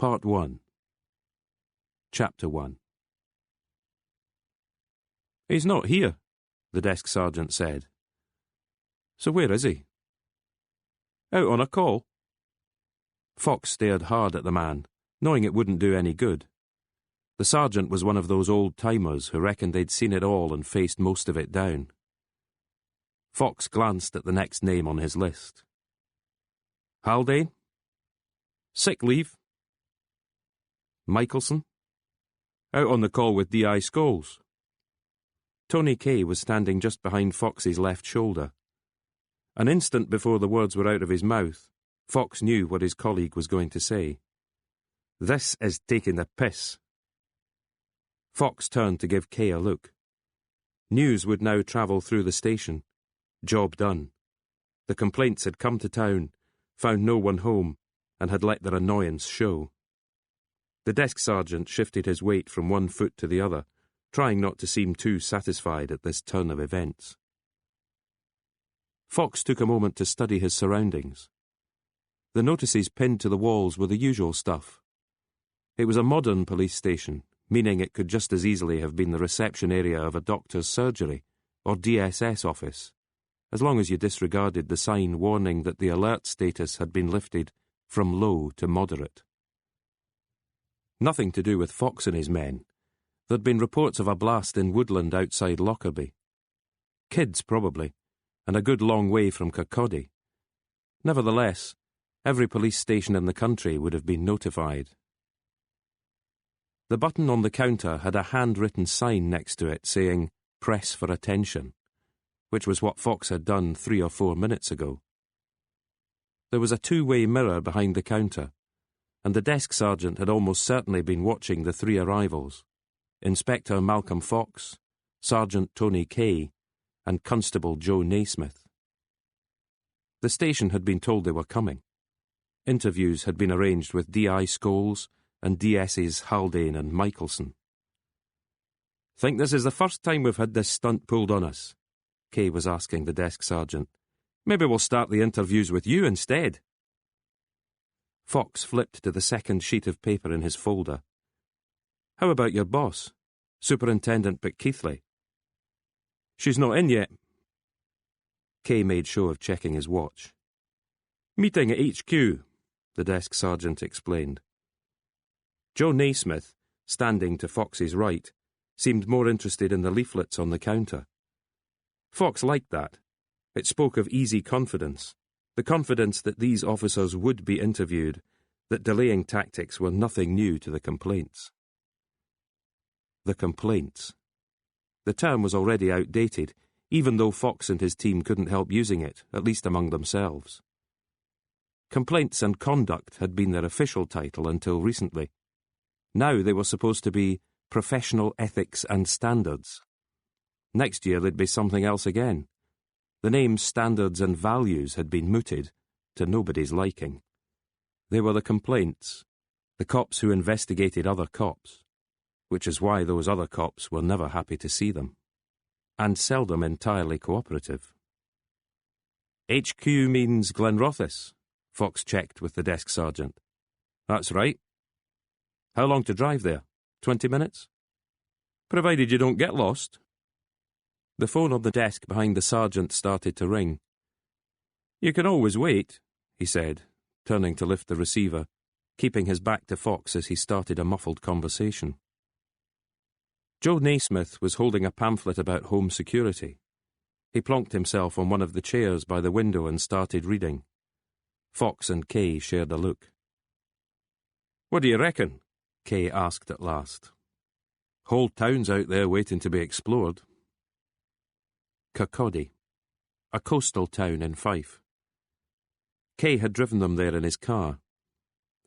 Part 1. Chapter 1. "He's not here," the desk sergeant said. "So where is he?" "Out on a call." Fox stared hard at the man, knowing it wouldn't do any good. The sergeant was one of those old-timers who reckoned they'd seen it all and faced most of it down. Fox glanced at the next name on his list. Haldane? Sick leave. Michelson? Out on the call with D.I. Scholes. Tony Kay was standing just behind Fox's left shoulder. An instant before the words were out of his mouth, Fox knew what his colleague was going to say. "This is taking the piss." Fox turned to give Kay a look. News would now travel through the station. Job done. The complaints had come to town, found no one home, and had let their annoyance show. The desk sergeant shifted his weight from one foot to the other, trying not to seem too satisfied at this turn of events. Fox took a moment to study his surroundings. The notices pinned to the walls were the usual stuff. It was a modern police station, meaning it could just as easily have been the reception area of a doctor's surgery or DSS office, as long as you disregarded the sign warning that the alert status had been lifted from low to moderate. Nothing to do with Fox and his men. There'd been reports of a blast in woodland outside Lockerbie. Kids, probably, and a good long way from Kirkcaldy. Nevertheless, every police station in the country would have been notified. The button on the counter had a handwritten sign next to it saying, "Press for attention," which was what Fox had done 3 or 4 minutes ago. There was a two-way mirror behind the counter, and the desk sergeant had almost certainly been watching the 3 arrivals: Inspector Malcolm Fox, Sergeant Tony Kay, and Constable Joe Naismith. The station had been told they were coming. Interviews had been arranged with D.I. Scholes and DS's Haldane and Michelson. "Think this is the first time we've had this stunt pulled on us?" Kay was asking the desk sergeant. "Maybe we'll start the interviews with you instead." Fox flipped to the second sheet of paper in his folder. "How about your boss, Superintendent Keithley?" "She's not in yet." Kay made show of checking his watch. "Meeting at HQ," the desk sergeant explained. Joe Naismith, standing to Fox's right, seemed more interested in the leaflets on the counter. Fox liked that. It spoke of easy confidence, the confidence that these officers would be interviewed, that delaying tactics were nothing new to the complaints. The complaints. The term was already outdated, even though Fox and his team couldn't help using it, at least among themselves. Complaints and conduct had been their official title until recently. Now they were supposed to be professional ethics and standards. Next year they'd be something else again. The names standards and values had been mooted, to nobody's liking. They were the complaints, the cops who investigated other cops, which is why those other cops were never happy to see them, and seldom entirely cooperative. "HQ means Glenrothes," Fox checked with the desk sergeant. "That's right." "How long to drive there? 20 minutes? "Provided you don't get lost." The phone on the desk behind the sergeant started to ring. "You can always wait," he said, turning to lift the receiver, keeping his back to Fox as he started a muffled conversation. Joe Naismith was holding a pamphlet about home security. He plonked himself on one of the chairs by the window and started reading. Fox and Kay shared a look. "What do you reckon?" Kay asked at last. "Whole town's out there waiting to be explored." Kirkcaldy, a coastal town in Fife. Kay had driven them there in his car.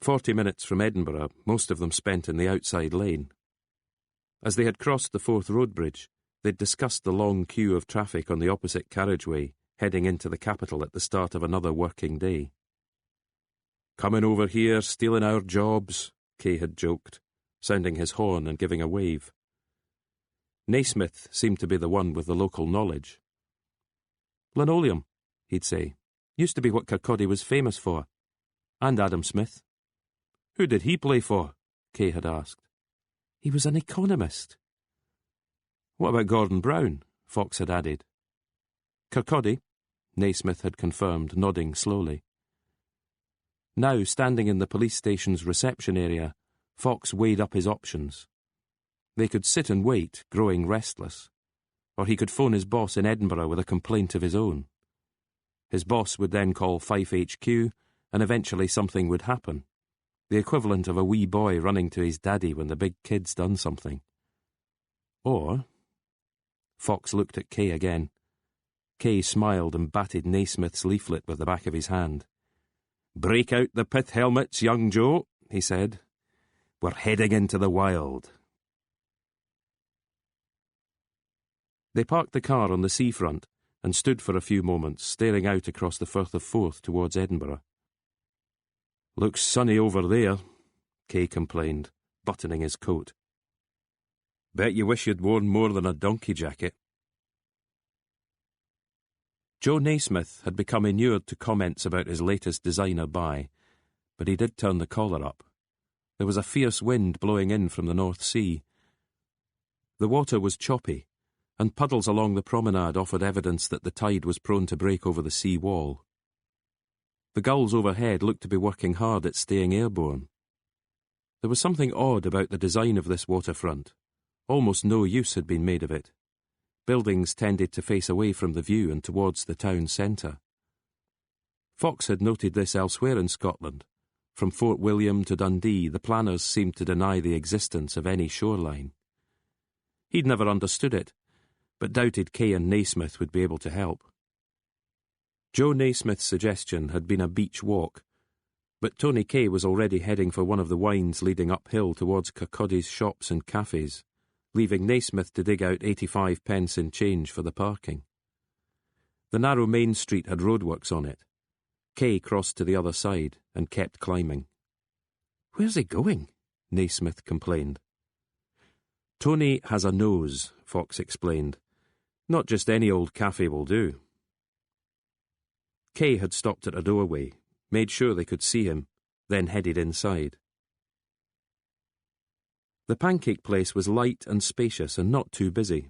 40 minutes from Edinburgh, most of them spent in the outside lane. As they had crossed the Forth Road Bridge, they'd discussed the long queue of traffic on the opposite carriageway, heading into the capital at the start of another working day. "Coming over here, stealing our jobs," Kay had joked, sounding his horn and giving a wave. Naismith seemed to be the one with the local knowledge. "Linoleum," he'd say, "used to be what Kirkcaldy was famous for. And Adam Smith." Who did he play for? Kay had asked. He was an economist. What about Gordon Brown? Fox had added. Kirkcaldy, Naismith had confirmed, nodding slowly. Now, standing in the police station's reception area, Fox weighed up his options. They could sit and wait, growing restless, or he could phone his boss in Edinburgh with a complaint of his own. His boss would then call Fife HQ, and eventually something would happen, the equivalent of a wee boy running to his daddy when the big kid's done something. Or... Fox looked at Kay again. Kay smiled and batted Naismith's leaflet with the back of his hand. "Break out the pith helmets, young Joe," he said. "We're heading into the wild." They parked the car on the seafront and stood for a few moments, staring out across the Firth of Forth towards Edinburgh. "Looks sunny over there," Kay complained, buttoning his coat. "Bet you wish you'd worn more than a donkey jacket." Joe Naismith had become inured to comments about his latest designer buy, but he did turn the collar up. There was a fierce wind blowing in from the North Sea. The water was choppy, and puddles along the promenade offered evidence that the tide was prone to break over the sea wall. The gulls overhead looked to be working hard at staying airborne. There was something odd about the design of this waterfront. Almost no use had been made of it. Buildings tended to face away from the view and towards the town centre. Fox had noted this elsewhere in Scotland. From Fort William to Dundee, the planners seemed to deny the existence of any shoreline. He'd never understood it, but doubted Kay and Naismith would be able to help. Joe Naismith's suggestion had been a beach walk, but Tony Kay was already heading for one of the wynds leading uphill towards Kirkcaldy's shops and cafes, leaving Naismith to dig out 85 pence in change for the parking. The narrow main street had roadworks on it. Kay crossed to the other side and kept climbing. "Where's he going?" Naismith complained. "Tony has a nose," Fox explained. "Not just any old cafe will do." Kay had stopped at a doorway, made sure they could see him, then headed inside. The pancake place was light and spacious and not too busy.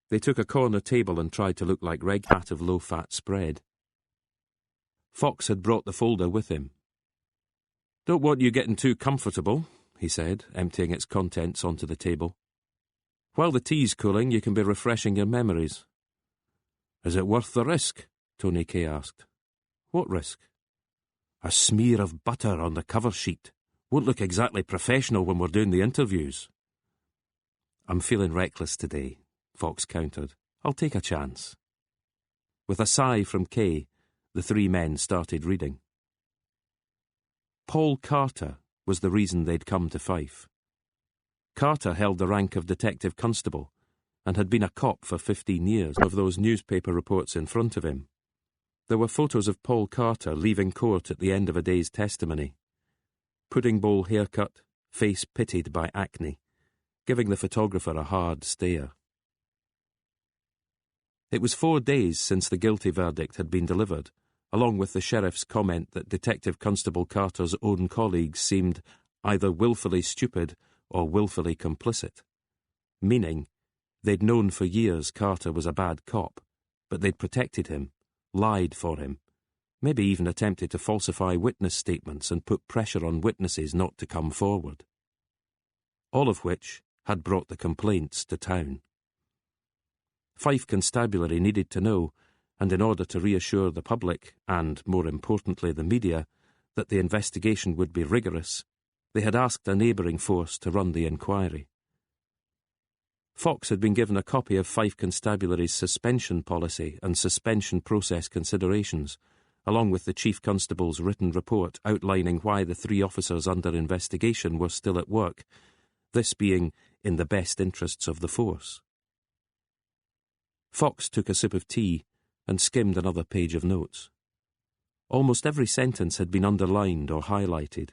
They took a corner table and tried to look like reg hat of low-fat spread. Fox had brought the folder with him. "Don't want you getting too comfortable," he said, emptying its contents onto the table. "While the tea's cooling, you can be refreshing your memories." "Is it worth the risk?" Tony Kay asked. "What risk?" "A smear of butter on the cover sheet. Won't look exactly professional when we're doing the interviews." "I'm feeling reckless today," Fox countered. "I'll take a chance." With a sigh from Kay, the three men started reading. Paul Carter was the reason they'd come to Fife. Carter held the rank of detective constable and had been a cop for 15 years. Of those newspaper reports in front of him, there were photos of Paul Carter leaving court at the end of a day's testimony. Pudding bowl haircut, face pitted by acne, giving the photographer a hard stare. It was 4 days since the guilty verdict had been delivered, along with the sheriff's comment that Detective Constable Carter's own colleagues seemed either willfully stupid or willfully complicit, meaning they'd known for years Carter was a bad cop, but they'd protected him, lied for him, maybe even attempted to falsify witness statements and put pressure on witnesses not to come forward. All of which had brought the complaints to town. Fife Constabulary needed to know, and in order to reassure the public, and, more importantly, the media, that the investigation would be rigorous, they had asked a neighbouring force to run the inquiry. Fox had been given a copy of Fife Constabulary's suspension policy and suspension process considerations, along with the Chief Constable's written report outlining why the 3 officers under investigation were still at work, this being in the best interests of the force. Fox took a sip of tea and skimmed another page of notes. Almost every sentence had been underlined or highlighted.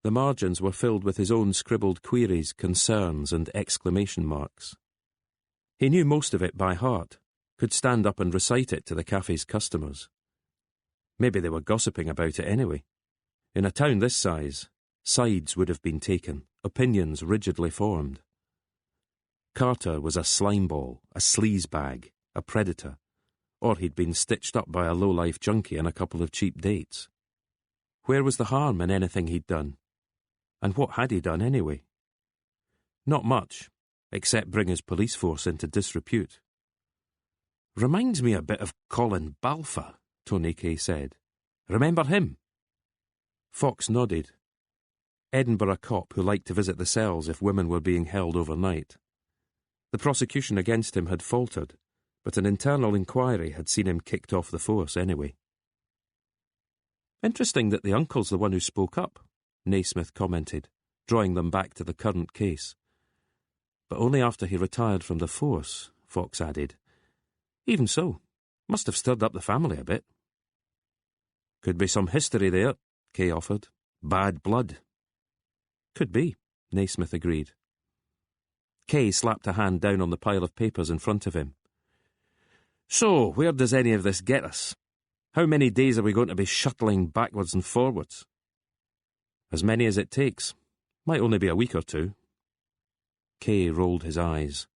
The margins were filled with his own scribbled queries, concerns, and exclamation marks. He knew most of it by heart, could stand up and recite it to the cafe's customers. Maybe they were gossiping about it anyway. In a town this size, Sides would have been taken, opinions rigidly formed. Carter was a slimeball, a sleazebag, a predator, or he'd been stitched up by a low-life junkie on a couple of cheap dates. Where was the harm in anything he'd done? And what had he done anyway? Not much, except bring his police force into disrepute. "Reminds me a bit of Colin Balfour," Tony Kay said. "Remember him?" Fox nodded. Edinburgh cop who liked to visit the cells if women were being held overnight. The prosecution against him had faltered, but an internal inquiry had seen him kicked off the force anyway. "Interesting that the uncle's the one who spoke up," Naismith commented, drawing them back to the current case. "But only after he retired from the force," Fox added. "Even so, must have stirred up the family a bit." "Could be some history there," Kay offered. "Bad blood." "Could be," Naismith agreed. Kay slapped a hand down on the pile of papers in front of him. "So, where does any of this get us? How many days are we going to be shuttling backwards and forwards?" "As many as it takes. Might only be a week or two." Kay rolled his eyes.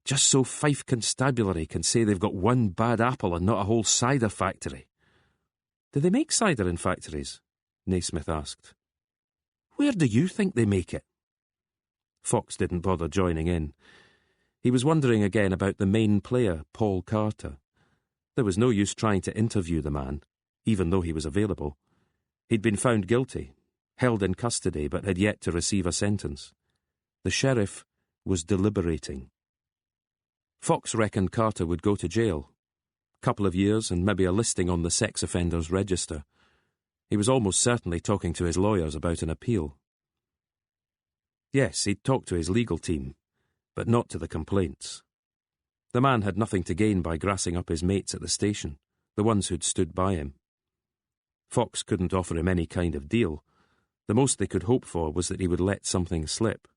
"Just so Fife Constabulary can say they've got one bad apple and not a whole cider factory." "Do they make cider in factories?" Naismith asked. "Where do you think they make it?" Fox didn't bother joining in. He was wondering again about the main player, Paul Carter. There was no use trying to interview the man, even though he was available. He'd been found guilty, held in custody, but had yet to receive a sentence. The sheriff was deliberating. Fox reckoned Carter would go to jail. Couple of years and maybe a listing on the sex offenders register. He was almost certainly talking to his lawyers about an appeal. Yes, he'd talked to his legal team, but not to the complaints. The man had nothing to gain by grassing up his mates at the station, the ones who'd stood by him. Fox couldn't offer him any kind of deal. The most they could hope for was that he would let something slip,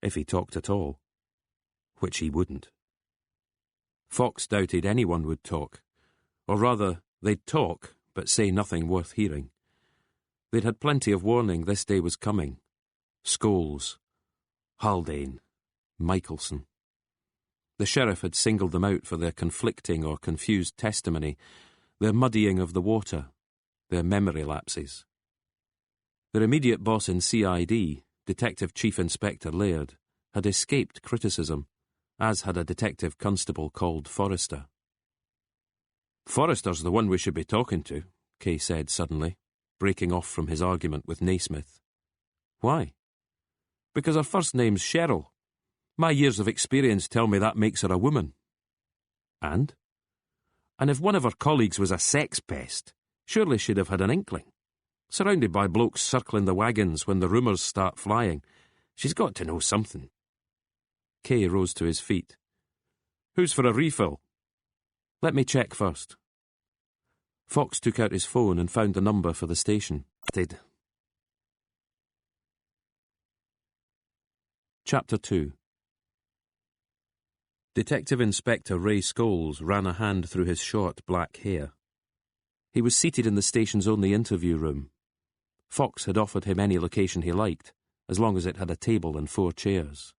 if he talked at all, which he wouldn't. Fox doubted anyone would talk, or rather, they'd talk, but say nothing worth hearing. They'd had plenty of warning this day was coming. Scholes, Haldane, Michelson. The sheriff had singled them out for their conflicting or confused testimony, their muddying of the water, their memory lapses. Their immediate boss in CID, Detective Chief Inspector Laird, had escaped criticism, as had a detective constable called Forrester. "Forrester's the one we should be talking to," Kay said suddenly, breaking off from his argument with Naismith. "Why?" "Because her first name's Cheryl. My years of experience tell me that makes her a woman." "And?" "And if one of her colleagues was a sex pest, surely she'd have had an inkling. Surrounded by blokes circling the wagons when the rumours start flying, she's got to know something." Kay rose to his feet. "Who's for a refill?" "Let me check first." Fox took out his phone and found the number for the station. Did. Chapter 2. Detective Inspector Ray Scholes ran a hand through his short black hair. He was seated in the station's only interview room. Fox had offered him any location he liked, as long as it had a table and 4 chairs.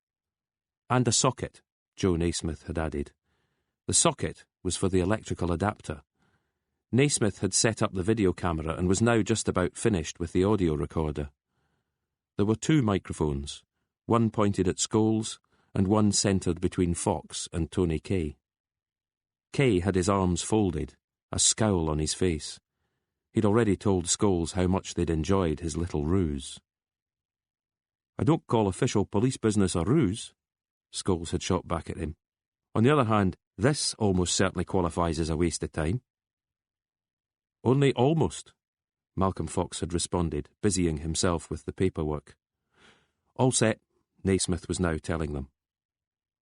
And a socket, Joe Naismith had added. The socket was for the electrical adapter. Naismith had set up the video camera and was now just about finished with the audio recorder. There were 2 microphones, one pointed at Scholes and one centred between Fox and Tony Kay. Kay had his arms folded, a scowl on his face. He'd already told Scholes how much they'd enjoyed his little ruse. "I don't call official police business a ruse," Scholes had shot back at him. "On the other hand, this almost certainly qualifies as a waste of time." "Only almost," Malcolm Fox had responded, busying himself with the paperwork. "All set," Naismith was now telling them.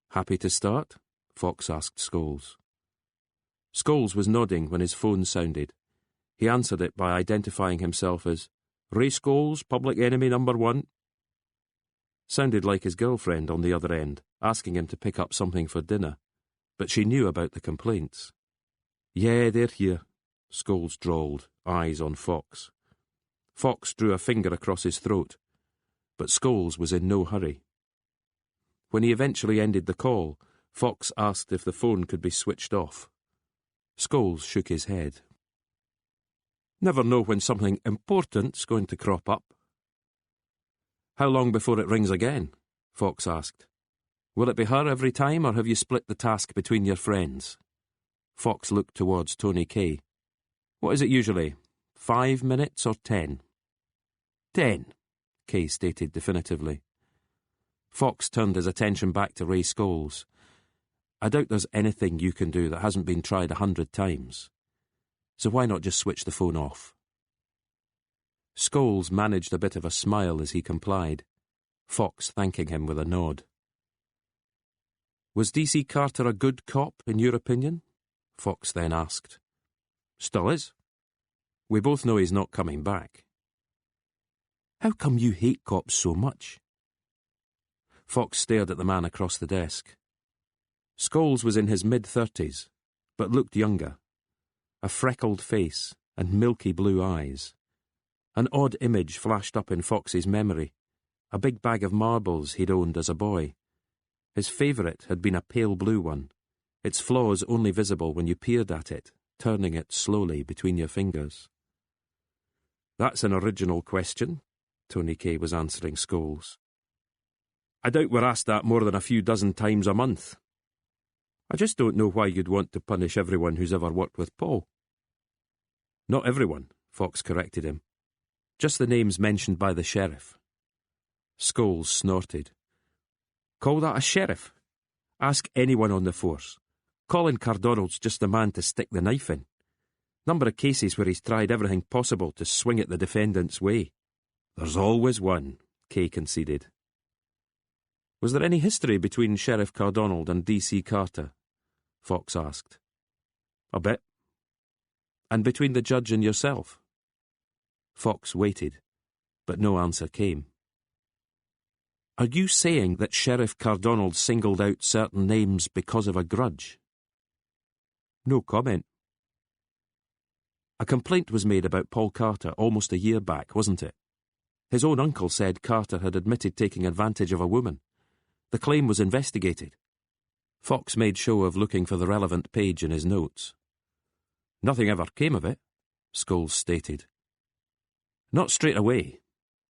"Happy to start?" Fox asked Scholes. Scholes was nodding when his phone sounded. He answered it by identifying himself as Ray Scholes, public enemy number 1. Sounded like his girlfriend on the other end, asking him to pick up something for dinner, but she knew about the complaints. "Yeah, they're here," Scholes drawled, eyes on Fox. Fox drew a finger across his throat. but Scholes was in no hurry. When he eventually ended the call, Fox asked if the phone could be switched off. Scholes shook his head. Never know when something important's going to crop up. How long before it rings again? Fox asked. Will it be her every time, or have you split the task between your friends? Fox looked towards Tony Kay. What is it usually? 5 minutes or 10? 10, Kay stated definitively. Fox turned his attention back to Ray Scholes. I doubt there's anything you can do that hasn't been tried 100 times. So why not just switch the phone off? Scholes managed a bit of a smile as he complied, Fox thanking him with a nod. Was D.C. Carter a good cop, in your opinion? Fox then asked. Still is. We both know he's not coming back. How come you hate cops so much? Fox stared at the man across the desk. Scholes was in his mid-30s, but looked younger. A freckled face and milky blue eyes. An odd image flashed up in Fox's memory, a big bag of marbles he'd owned as a boy. His favourite had been a pale blue one, its flaws only visible when you peered at it, turning it slowly between your fingers. That's an original question, Tony Kay was answering Scholes. I doubt we're asked that more than a few dozen times a month. I just don't know why you'd want to punish everyone who's ever worked with Paul. Not everyone, Fox corrected him. Just the names mentioned by the sheriff. Scholes snorted. Call that a sheriff? Ask anyone on the force. Colin Cardonald's just the man to stick the knife in. Number of cases where he's tried everything possible to swing it the defendant's way. There's always one, Kay conceded. Was there any history between Sheriff Cardonald and D.C. Carter? Fox asked. A bit. And between the judge and yourself? Fox waited, but no answer came. Are you saying that Sheriff Cardonald singled out certain names because of a grudge? No comment. A complaint was made about Paul Carter almost a year back, wasn't it? His own uncle said Carter had admitted taking advantage of a woman. The claim was investigated. Fox made show of looking for the relevant page in his notes. Nothing ever came of it, Scholes stated. Not straight away.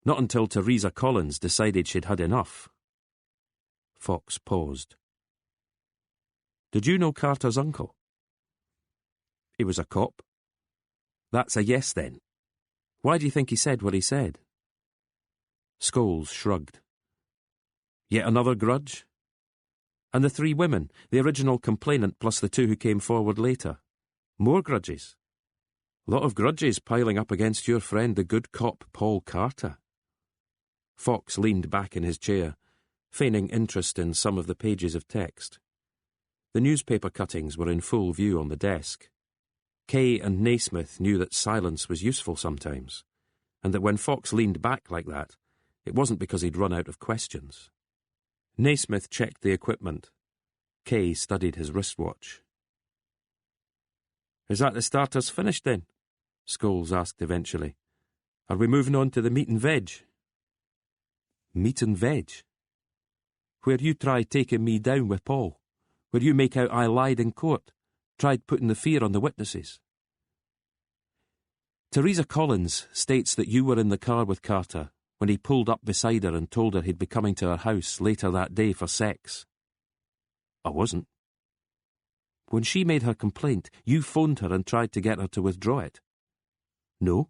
Not until Teresa Collins decided she'd had enough. Fox paused. Did you know Carter's uncle? He was a cop. That's a yes, then. Why do you think he said what he said? Scholes shrugged. Yet another grudge? And the 3 women, the original complainant plus the 2 who came forward later. More grudges. Lot of grudges piling up against your friend, the good cop Paul Carter. Fox leaned back in his chair, feigning interest in some of the pages of text. The newspaper cuttings were in full view on the desk. Kay and Naismith knew that silence was useful sometimes, and that when Fox leaned back like that, it wasn't because he'd run out of questions. Naismith checked the equipment. Kay studied his wristwatch. Is that the starters finished then? Scholes asked eventually. Are we moving on to the meat and veg? Meat and veg? Where you try taking me down with Paul. Where you make out I lied in court. Tried putting the fear on the witnesses. Teresa Collins states that you were in the car with Carter when he pulled up beside her and told her he'd be coming to her house later that day for sex. I wasn't. When she made her complaint, you phoned her and tried to get her to withdraw it. No.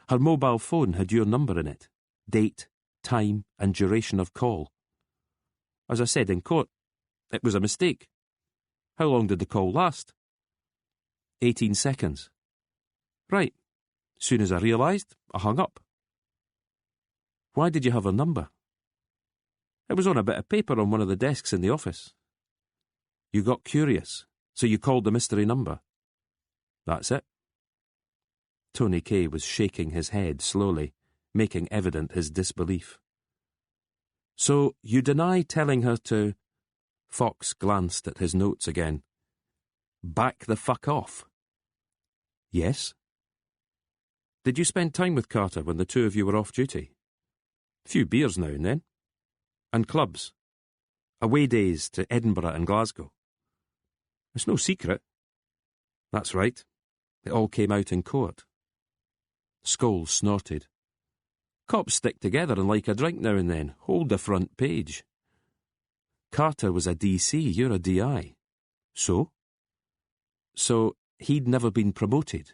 Her mobile phone had your number in it. Date, time, and duration of call. As I said in court, it was a mistake. How long did the call last? 18 seconds. Right. Soon as I realised, I hung up. Why did you have her number? It was on a bit of paper on one of the desks in the office. You got curious, so you called the mystery number. That's it. Tony Kay was shaking his head slowly, making evident his disbelief. So you deny telling her to... Fox glanced at his notes again. Back the fuck off. Yes. Did you spend time with Carter when the 2 of you were off duty? Few beers now and then. And clubs. Away days to Edinburgh and Glasgow. It's no secret. That's right. It all came out in court. Scholes snorted. Cops stick together and like a drink now and then. Hold the front page. Carter was a DC, you're a DI. So? So, he'd never been promoted.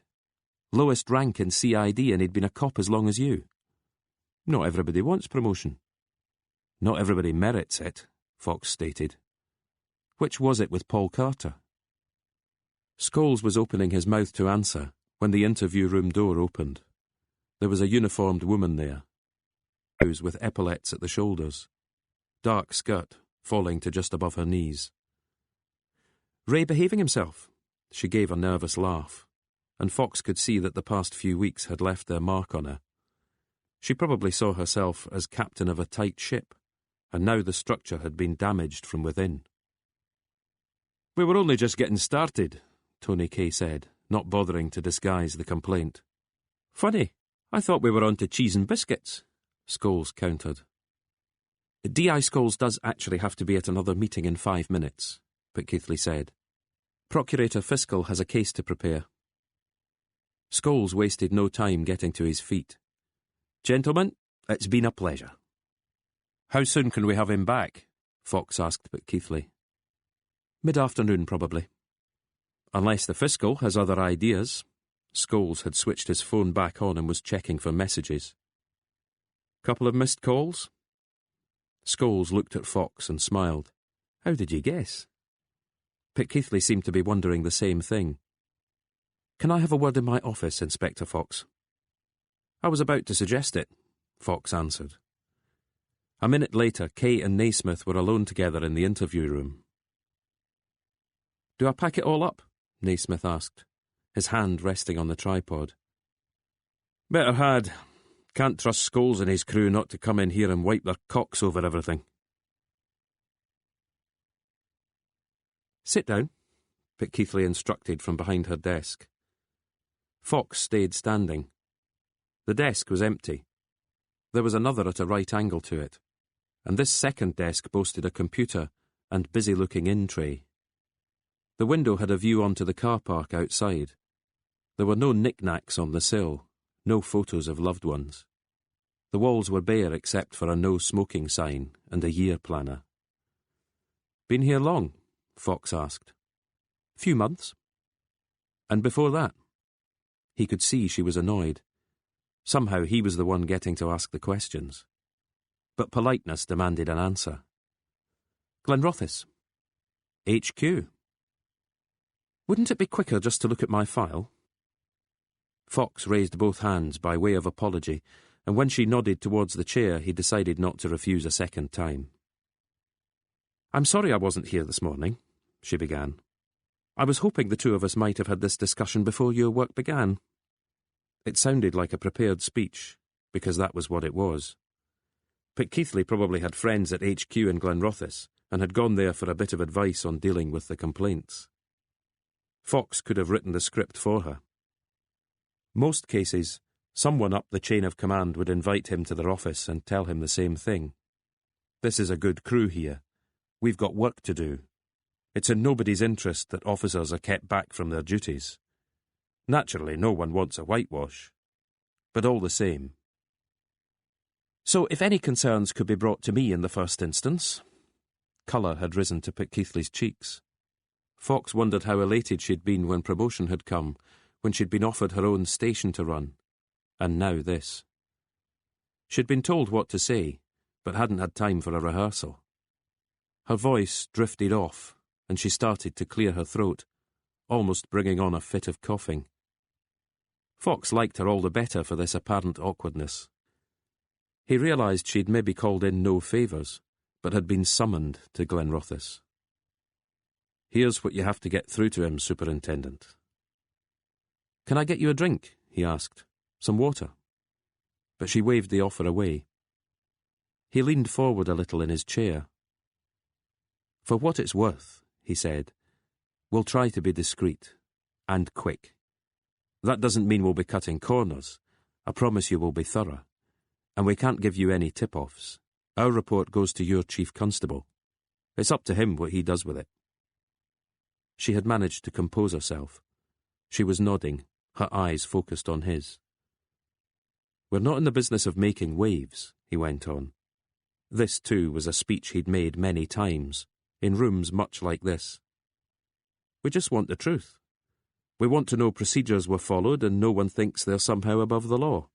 Lowest rank in CID and he'd been a cop as long as you. Not everybody wants promotion. Not everybody merits it, Fox stated. Which was it with Paul Carter? Scholes was opening his mouth to answer when the interview room door opened. There was a uniformed woman there, with epaulettes at the shoulders, dark skirt falling to just above her knees. Ray behaving himself? She gave a nervous laugh, and Fox could see that the past few weeks had left their mark on her. She probably saw herself as captain of a tight ship, and now the structure had been damaged from within. We were only just getting started, Tony Kay said, not bothering to disguise the complaint. Funny, I thought we were on to cheese and biscuits, Scholes countered. D.I. Scholes does actually have to be at another meeting in 5 minutes, Pitkeithley said. Procurator Fiscal has a case to prepare. Scholes wasted no time getting to his feet. Gentlemen, it's been a pleasure. How soon can we have him back? Fox asked Pitkeithley. Mid-afternoon, probably. Unless the Fiscal has other ideas. Scholes had switched his phone back on and was checking for messages. Couple of missed calls? Scholes looked at Fox and smiled. How did you guess? Pitkeithley seemed to be wondering the same thing. Can I have a word in my office, Inspector Fox? I was about to suggest it, Fox answered. A minute later, Kay and Naismith were alone together in the interview room. Do I pack it all up? Naismith asked, his hand resting on the tripod. Better had. Can't trust Scholes and his crew not to come in here and wipe their cocks over everything. Sit down, Pitkeithley instructed from behind her desk. Fox stayed standing. The desk was empty. There was another at a right angle to it, and this second desk boasted a computer and busy-looking in tray. The window had a view onto the car park outside. There were no knick-knacks on the sill, no photos of loved ones. The walls were bare except for a no-smoking sign and a year planner. Been here long? Fox asked. Few months. And before that? He could see she was annoyed. Somehow he was the one getting to ask the questions. But politeness demanded an answer. Glenrothes. HQ. Wouldn't it be quicker just to look at my file? Fox raised both hands by way of apology, and when she nodded towards the chair, he decided not to refuse a second time. I'm sorry I wasn't here this morning, she began. I was hoping the two of us might have had this discussion before your work began. It sounded like a prepared speech, because that was what it was. Pitkeithley probably had friends at HQ in Glenrothes, and had gone there for a bit of advice on dealing with the complaints. Fox could have written the script for her. Most cases, someone up the chain of command would invite him to their office and tell him the same thing. This is a good crew here. We've got work to do. It's in nobody's interest that officers are kept back from their duties. Naturally, no one wants a whitewash. But all the same. So, if any concerns could be brought to me in the first instance... Colour had risen to Pitkeithley's cheeks. Fox wondered how elated she'd been when promotion had come, when she'd been offered her own station to run. And now this. She'd been told what to say, but hadn't had time for a rehearsal. Her voice drifted off, and she started to clear her throat, almost bringing on a fit of coughing. Fox liked her all the better for this apparent awkwardness. He realised she'd maybe called in no favours, but had been summoned to Glenrothes. Here's what you have to get through to him, Superintendent. Can I get you a drink? He asked. Some water? But she waved the offer away. He leaned forward a little in his chair. For what it's worth, he said, we'll try to be discreet. And quick. That doesn't mean we'll be cutting corners. I promise you we'll be thorough. and we can't give you any tip-offs. Our report goes to your chief constable. It's up to him what he does with it." She had managed to compose herself. She was nodding, her eyes focused on his. "We're not in the business of making waves," he went on. This, too, was a speech he'd made many times, in rooms much like this. "We just want the truth. We want to know procedures were followed and no one thinks they're somehow above the law.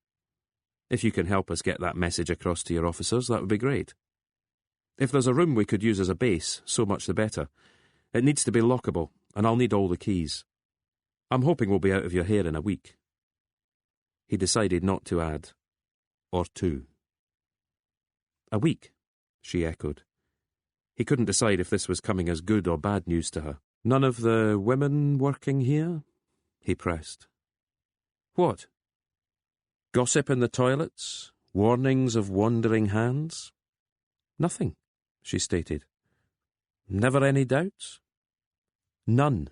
If you can help us get that message across to your officers, that would be great. If there's a room we could use as a base, so much the better. It needs to be lockable, and I'll need all the keys. I'm hoping we'll be out of your hair in a week." He decided not to add, "or two." "A week," she echoed. He couldn't decide if this was coming as good or bad news to her. "None of the women working here?" he pressed. "What? Gossip in the toilets? Warnings of wandering hands?" "Nothing," she stated. "Never any doubts?" "None,"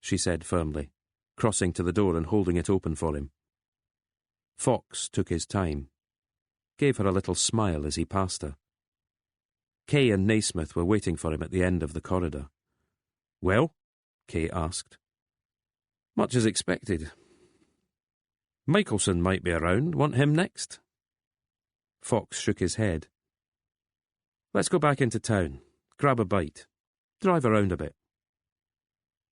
she said firmly, crossing to the door and holding it open for him. Fox took his time, gave her a little smile as he passed her. Kay and Naismith were waiting for him at the end of the corridor. "Well?" Kay asked. "Much as expected. Michelson might be around. Want him next?" Fox shook his head. "Let's go back into town. Grab a bite. Drive around a bit."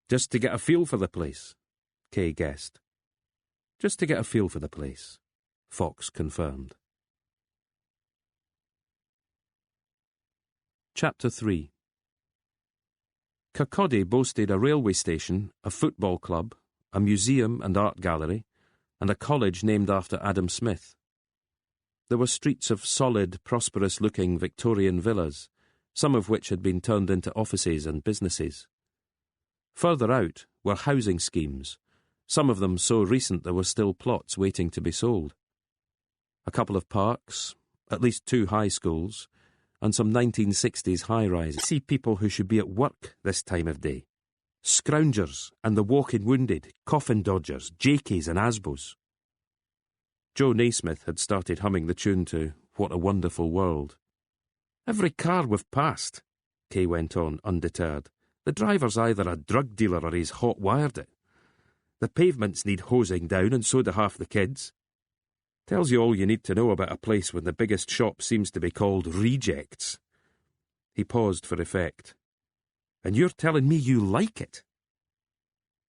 "Just to get a feel for the place," Kay guessed. "Just to get a feel for the place," Fox confirmed. Chapter 3. Kirkcaldy boasted a railway station, a football club, a museum and art gallery, and a college named after Adam Smith. There were streets of solid, prosperous-looking Victorian villas, some of which had been turned into offices and businesses. Further out were housing schemes, some of them so recent there were still plots waiting to be sold. A couple of parks, at least 2 high schools, and some 1960s high-rises. See people who should be at work this time of day. Scroungers and the walking wounded, coffin dodgers, jakies and asbos. Joe Naismith had started humming the tune to What a Wonderful World. "Every car we've passed," Kay went on, undeterred. "The driver's either a drug dealer or he's hot-wired it. The pavements need hosing down and so do half the kids. Tells you all you need to know about a place when the biggest shop seems to be called Rejects." He paused for effect. "And you're telling me you like it?"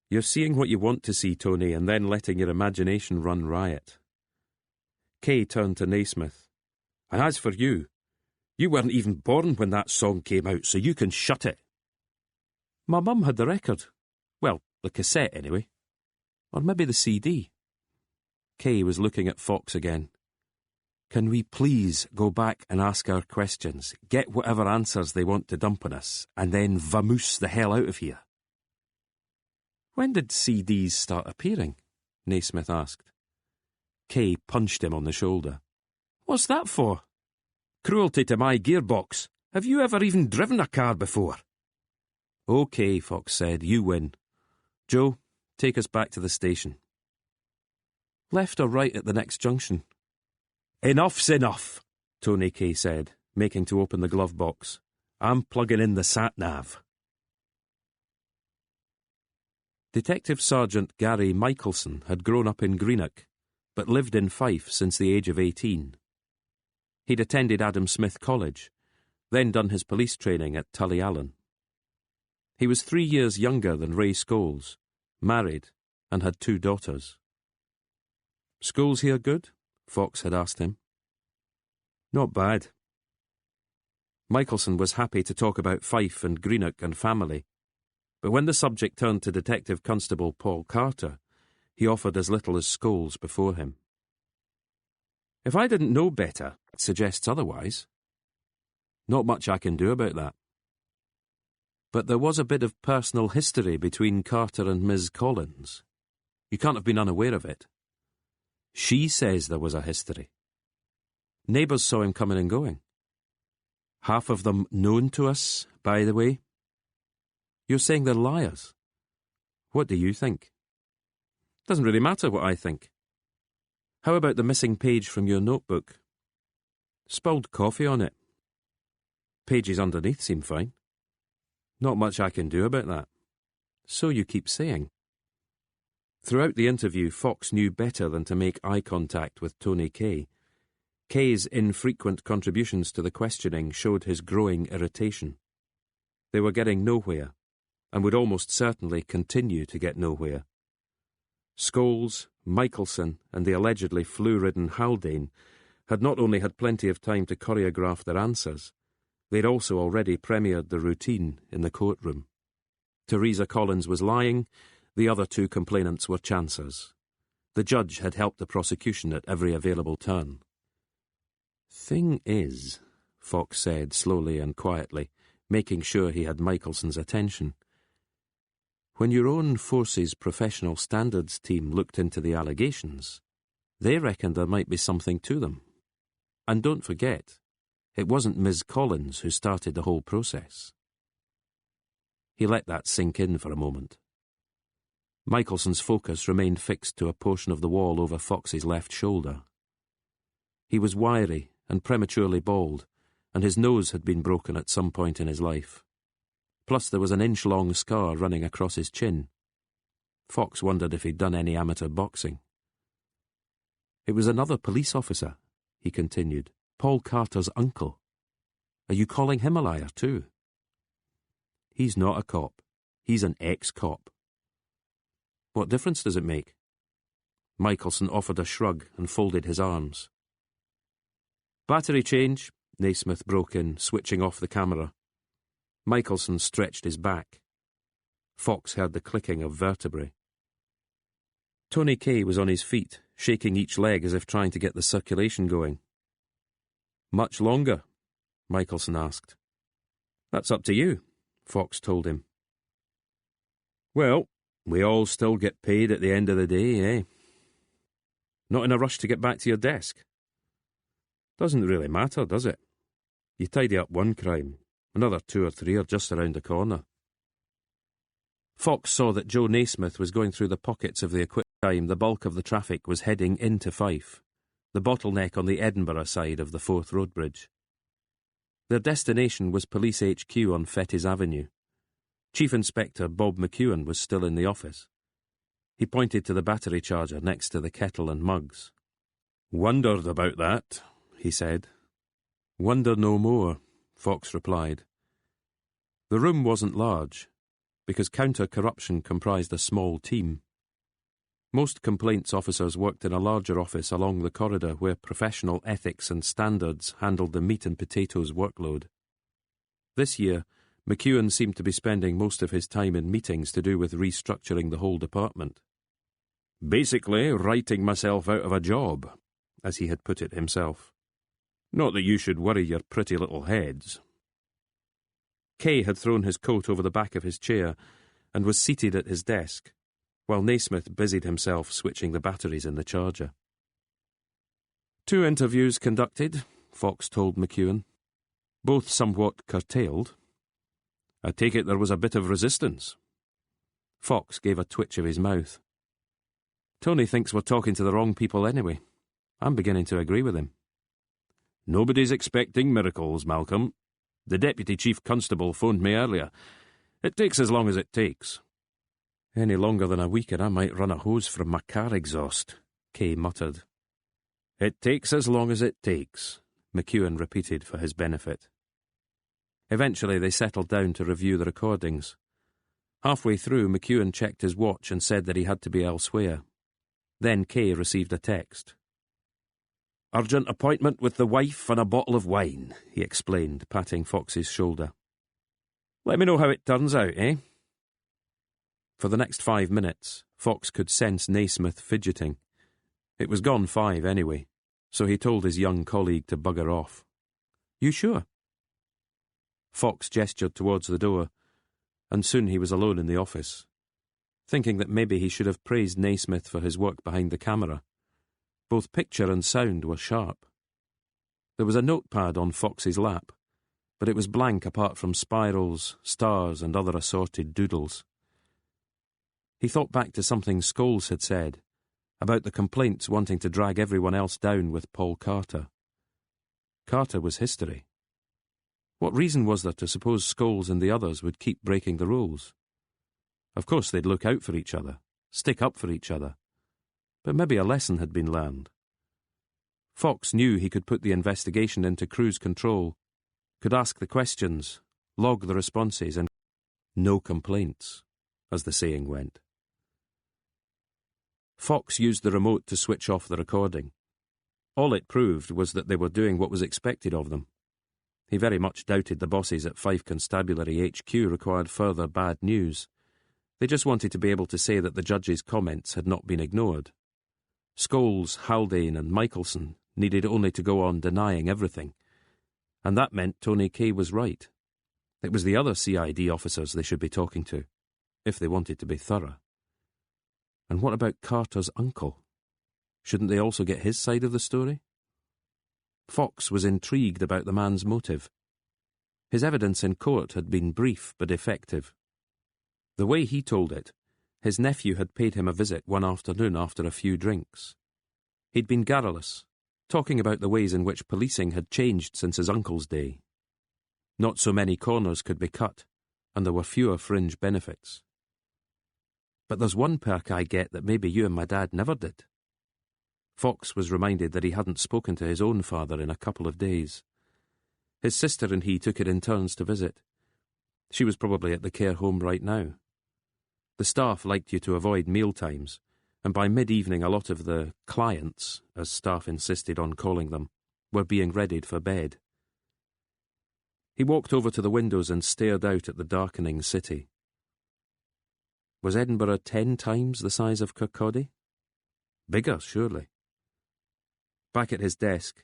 "You're seeing what you want to see, Tony, and then letting your imagination run riot." Kay turned to Naismith. "And as for you, you weren't even born when that song came out, so you can shut it." "My mum had the record. Well, the cassette, anyway. Or maybe the CD." Kay was looking at Fox again. "Can we please go back and ask our questions, get whatever answers they want to dump on us, and then vamoose the hell out of here?" "When did CDs start appearing?" Naismith asked. Kay punched him on the shoulder. "What's that for?" "Cruelty to my gearbox. Have you ever even driven a car before?" "OK," Fox said, "you win. Joe, take us back to the station." "Left or right at the next junction?" "Enough's enough," Tony Kay said, making to open the glove box. "I'm plugging in the sat-nav." Detective Sergeant Gary Michelson had grown up in Greenock, but lived in Fife since the age of 18. He'd attended Adam Smith College, then done his police training at Tullyallen. He was 3 years younger than Ray Scholes, married, and had 2 daughters. "School's here good?" Fox had asked him. "Not bad." Michelson was happy to talk about Fife and Greenock and family, but when the subject turned to Detective Constable Paul Carter, he offered as little as Scholes before him. "If I didn't know better, it suggests otherwise. Not much I can do about that." But there was a bit of personal history between Carter and Ms. Collins. You can't have been unaware of it. She says there was a history. Neighbours saw him coming and going. Half of them known to us, by the way. You're saying they're liars. What do you think? Doesn't really matter what I think. How about the missing page from your notebook? Spilled coffee on it. Pages underneath seem fine. Not much I can do about that. So you keep saying. Throughout the interview, Fox knew better than to make eye contact with Tony Kay. Kay's infrequent contributions to the questioning showed his growing irritation. They were getting nowhere, and would almost certainly continue to get nowhere. Scholes, Michelson, and the allegedly flu-ridden Haldane had not only had plenty of time to choreograph their answers, they'd also already premiered the routine in the courtroom. Teresa Collins was lying, the other two complainants were chancers. The judge had helped the prosecution at every available turn. "Thing is," Fox said slowly and quietly, making sure he had Michelson's attention, "when your own force's professional standards team looked into the allegations, they reckoned there might be something to them. And don't forget, it wasn't Ms. Collins who started the whole process." He let that sink in for a moment. Michelson's focus remained fixed to a portion of the wall over Fox's left shoulder. He was wiry and prematurely bald, and his nose had been broken at some point in his life. Plus there was an inch-long scar running across his chin. Fox wondered if he'd done any amateur boxing. "It was another police officer," he continued, "Paul Carter's uncle. Are you calling him a liar too?" "He's not a cop. He's an ex-cop." "What difference does it make?" Michelson offered a shrug and folded his arms. "Battery change," Naismith broke in, switching off the camera. Michelson stretched his back. Fox heard the clicking of vertebrae. Tony Kay was on his feet, shaking each leg as if trying to get the circulation going. "Much longer?" Michelson asked. "That's up to you," Fox told him. "Well, we all still get paid at the end of the day, eh? Not in a rush to get back to your desk? Doesn't really matter, does it? You tidy up one crime, another 2 or 3 are just around the corner." Fox saw that Joe Naismith was going through the pockets of the equipment. The bulk of the traffic was heading into Fife, the bottleneck on the Edinburgh side of the Forth Road Bridge. Their destination was Police HQ on Fettes Avenue. Chief Inspector Bob McEwen was still in the office. He pointed to the battery charger next to the kettle and mugs. "Wondered about that," he said. "Wonder no more," Fox replied. The room wasn't large, because counter-corruption comprised a small team. Most complaints officers worked in a larger office along the corridor where professional ethics and standards handled the meat and potatoes workload. This year, McEwen seemed to be spending most of his time in meetings to do with restructuring the whole department. "Basically, writing myself out of a job," as he had put it himself. "Not that you should worry your pretty little heads." Kay had thrown his coat over the back of his chair and was seated at his desk, while Naismith busied himself switching the batteries in the charger. "2 interviews conducted," Fox told McEwen. "Both somewhat curtailed. I take it there was a bit of resistance." Fox gave a twitch of his mouth. "Tony thinks we're talking to the wrong people anyway. I'm beginning to agree with him." "Nobody's expecting miracles, Malcolm. The Deputy Chief Constable phoned me earlier. It takes as long as it takes." "Any longer than a week and I might run a hose from my car exhaust," Kay muttered. "It takes as long as it takes," McEwen repeated for his benefit. Eventually they settled down to review the recordings. Halfway through, McEwen checked his watch and said that he had to be elsewhere. Then Kay received a text. "Urgent appointment with the wife and a bottle of wine," he explained, patting Fox's shoulder. "Let me know how it turns out, eh?" For the next 5 minutes, Fox could sense Naismith fidgeting. It was gone 5 anyway, so he told his young colleague to bugger off. "You sure?" Fox gestured towards the door, and soon he was alone in the office, thinking that maybe he should have praised Naismith for his work behind the camera. Both picture and sound were sharp. There was a notepad on Fox's lap, but it was blank apart from spirals, stars, and other assorted doodles. He thought back to something Scholes had said, about the complaints wanting to drag everyone else down with Paul Carter. Carter was history. What reason was there to suppose Scholes and the others would keep breaking the rules? Of course they'd look out for each other, stick up for each other. But maybe a lesson had been learned. Fox knew he could put the investigation into cruise control, could ask the questions, log the responses, and no complaints, as the saying went. Fox used the remote to switch off the recording. All it proved was that they were doing what was expected of them. He very much doubted the bosses at Fife Constabulary HQ required further bad news. They just wanted to be able to say that the judge's comments had not been ignored. Scholes, Haldane and Michelson needed only to go on denying everything. And that meant Tony Kay was right. It was the other CID officers they should be talking to, if they wanted to be thorough. And what about Carter's uncle? Shouldn't they also get his side of the story? Fox was intrigued about the man's motive. His evidence in court had been brief but effective. The way he told it, his nephew had paid him a visit one afternoon after a few drinks. He'd been garrulous, talking about the ways in which policing had changed since his uncle's day. Not so many corners could be cut, and there were fewer fringe benefits. But there's one perk I get that maybe you and my dad never did. Fox was reminded that he hadn't spoken to his own father in a couple of days. His sister and he took it in turns to visit. She was probably at the care home right now. The staff liked you to avoid meal times, and by mid-evening a lot of the clients, as staff insisted on calling them, were being readied for bed. He walked over to the windows and stared out at the darkening city. Was Edinburgh 10 times the size of Kirkcaldy? Bigger, surely. Back at his desk,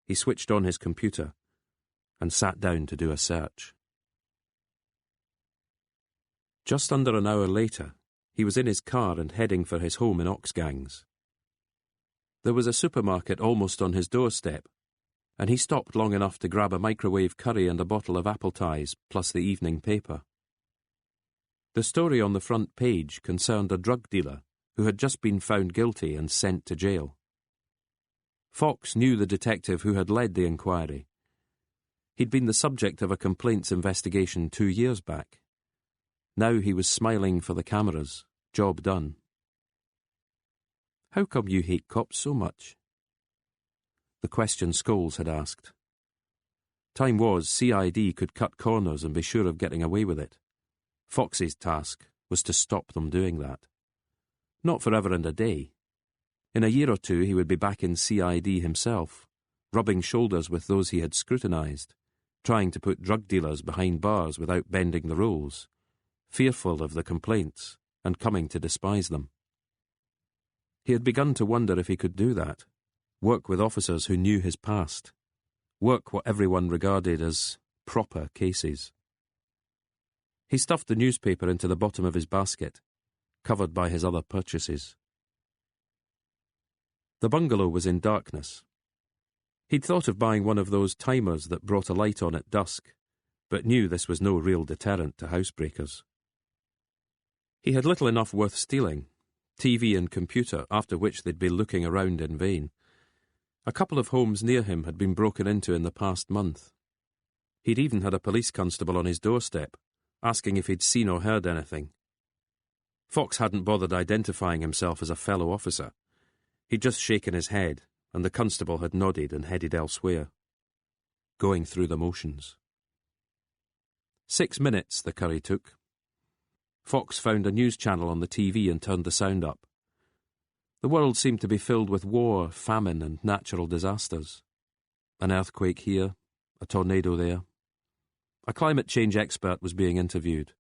he switched on his computer and sat down to do a search. Just under an hour later, he was in his car and heading for his home in Oxgangs. There was a supermarket almost on his doorstep, and he stopped long enough to grab a microwave curry and a bottle of apple ties, plus the evening paper. The story on the front page concerned a drug dealer who had just been found guilty and sent to jail. Fox knew the detective who had led the inquiry. He'd been the subject of a complaints investigation 2 years back. Now he was smiling for the cameras, job done. "How come you hate cops so much?" The question Scholes had asked. Time was CID could cut corners and be sure of getting away with it. Fox's task was to stop them doing that. Not forever and a day. In a year or two he would be back in CID himself, rubbing shoulders with those he had scrutinised, trying to put drug dealers behind bars without bending the rules, fearful of the complaints and coming to despise them. He had begun to wonder if he could do that, work with officers who knew his past, work what everyone regarded as proper cases. He stuffed the newspaper into the bottom of his basket, covered by his other purchases. The bungalow was in darkness. He'd thought of buying one of those timers that brought a light on at dusk, but knew this was no real deterrent to housebreakers. He had little enough worth stealing, TV and computer, after which they'd be looking around in vain. A couple of homes near him had been broken into in the past month. He'd even had a police constable on his doorstep, asking if he'd seen or heard anything. Fox hadn't bothered identifying himself as a fellow officer. He'd just shaken his head, and the constable had nodded and headed elsewhere. Going through the motions. 6 minutes the curry took. Fox found a news channel on the TV and turned the sound up. The world seemed to be filled with war, famine, and natural disasters. An earthquake here, a tornado there. A climate change expert was being interviewed.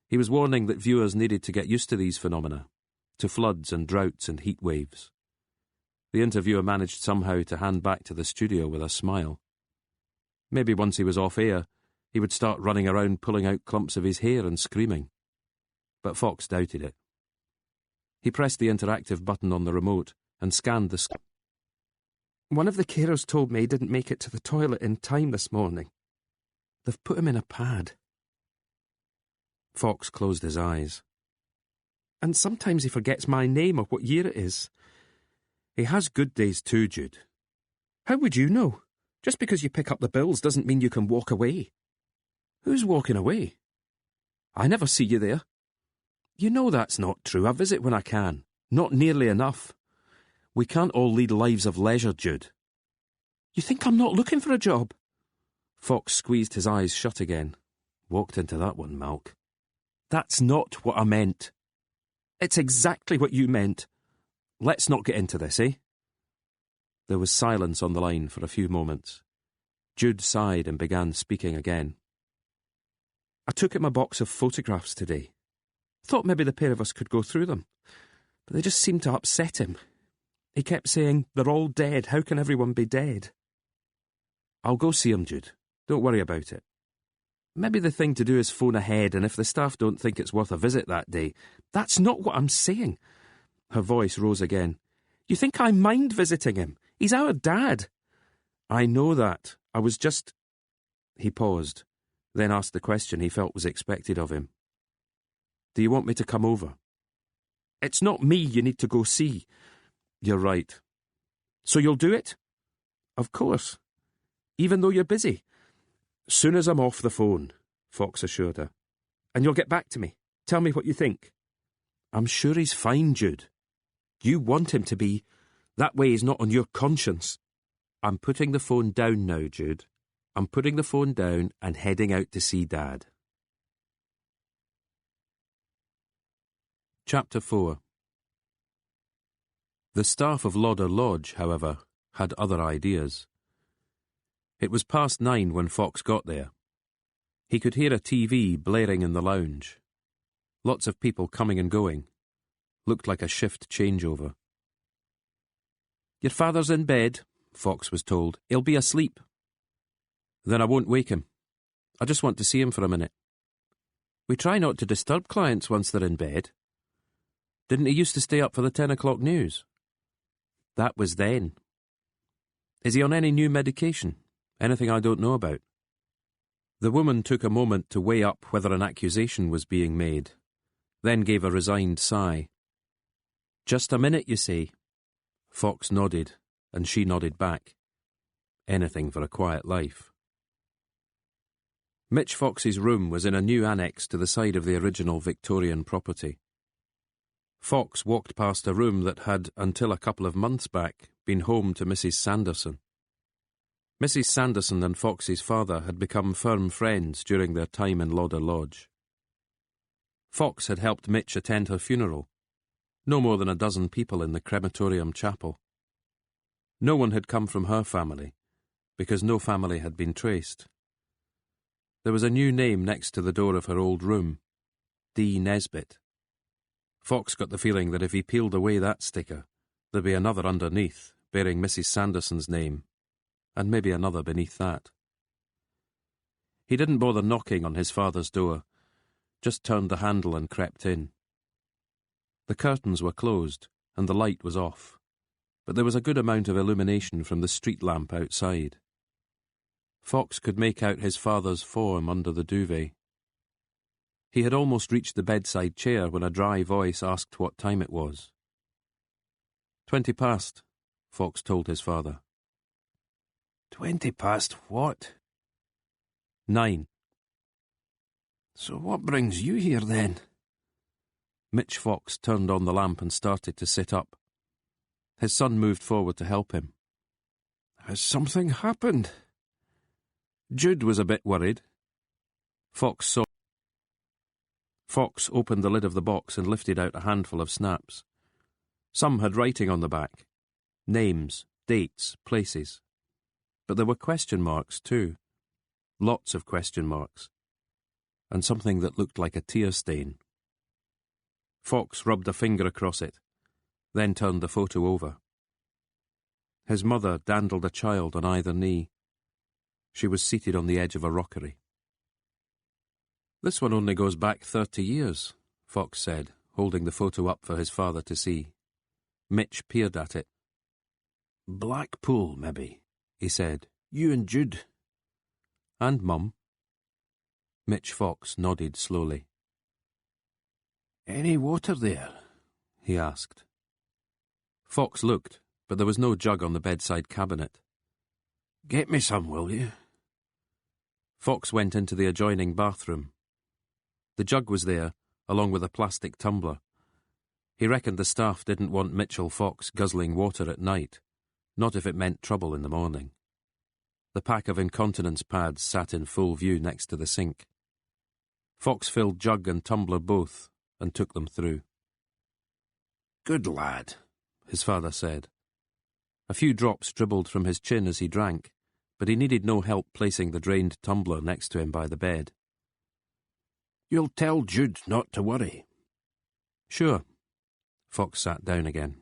He was warning that viewers needed to get used to these phenomena, to floods and droughts and heat waves. The interviewer managed somehow to hand back to the studio with a smile. Maybe once he was off air, he would start running around pulling out clumps of his hair and screaming. But Fox doubted it. He pressed the interactive button on the remote and scanned the screen. "One of the carers told me he didn't make it to the toilet in time this morning. They've put him in a pad." Fox closed his eyes. "And sometimes he forgets my name or what year it is. He has good days too, Jude. How would you know? Just because you pick up the bills doesn't mean you can walk away. Who's walking away? I never see you there. You know that's not true. I visit when I can. Not nearly enough. We can't all lead lives of leisure, Jude. You think I'm not looking for a job? Fox squeezed his eyes shut again. Walked into that one, Malk. That's not what I meant. It's exactly what you meant. Let's not get into this, eh? There was silence on the line for a few moments. Jude sighed and began speaking again. I took him a box of photographs today. Thought maybe the pair of us could go through them. But they just seemed to upset him. He kept saying, they're all dead, how can everyone be dead? I'll go see him, Jude. Don't worry about it. Maybe the thing to do is phone ahead, and if the staff don't think it's worth a visit that day. That's not what I'm saying. Her voice rose again. You think I mind visiting him? He's our dad. I know that. I was just... He paused, then asked the question he felt was expected of him. Do you want me to come over? It's not me you need to go see. You're right. So you'll do it? Of course. Even though you're busy. Soon as I'm off the phone, Fox assured her. And you'll get back to me. Tell me what you think. I'm sure he's fine, Jude. You want him to be. That way he's not on your conscience. I'm putting the phone down now, Jude. I'm putting the phone down and heading out to see Dad. Chapter 4. The staff of Lauder Lodge, however, had other ideas. It was 9:30 when Fox got there. He could hear a TV blaring in the lounge. Lots of people coming and going. Looked like a shift changeover. Your father's in bed, Fox was told. He'll be asleep. Then I won't wake him. I just want to see him for a minute. We try not to disturb clients once they're in bed. Didn't he used to stay up for the 10 o'clock news? That was then. Is he on any new medication? Anything I don't know about? The woman took a moment to weigh up whether an accusation was being made, then gave a resigned sigh. Just a minute, you say? Fox nodded, and she nodded back. Anything for a quiet life. Mitch Fox's room was in a new annex to the side of the original Victorian property. Fox walked past a room that had, until a couple of months back, been home to Mrs. Sanderson. Mrs. Sanderson and Fox's father had become firm friends during their time in Lauder Lodge. Fox had helped Mitch attend her funeral. No more than a dozen people in the crematorium chapel. No one had come from her family, because no family had been traced. There was a new name next to the door of her old room, D. Nesbitt. Fox got the feeling that if he peeled away that sticker, there'd be another underneath, bearing Mrs. Sanderson's name, and maybe another beneath that. He didn't bother knocking on his father's door, just turned the handle and crept in. The curtains were closed, and the light was off, but there was a good amount of illumination from the street lamp outside. Fox could make out his father's form under the duvet. He had almost reached the bedside chair when a dry voice asked what time it was. 20 past, Fox told his father. 20 past what? 9. So what brings you here then? Mitch Fox turned on the lamp and started to sit up. His son moved forward to help him. Has something happened? Jude was a bit worried. Fox opened the lid of the box and lifted out a handful of snaps. Some had writing on the back. Names, dates, places. But there were question marks too. Lots of question marks. And something that looked like a tear stain. Fox rubbed a finger across it, then turned the photo over. His mother dandled a child on either knee. She was seated on the edge of a rockery. This one only goes back 30 years, Fox said, holding the photo up for his father to see. Mitch peered at it. Blackpool, maybe, he said. You and Jude. And Mum. Mitch Fox nodded slowly. Any water there? He asked. Fox looked, but there was no jug on the bedside cabinet. Get me some, will you? Fox went into the adjoining bathroom. The jug was there, along with a plastic tumbler. He reckoned the staff didn't want Mitchell Fox guzzling water at night, not if it meant trouble in the morning. The pack of incontinence pads sat in full view next to the sink. Fox filled jug and tumbler both and took them through. Good lad, his father said. A few drops dribbled from his chin as he drank, but he needed no help placing the drained tumbler next to him by the bed. You'll tell Jude not to worry. Sure. Fox sat down again.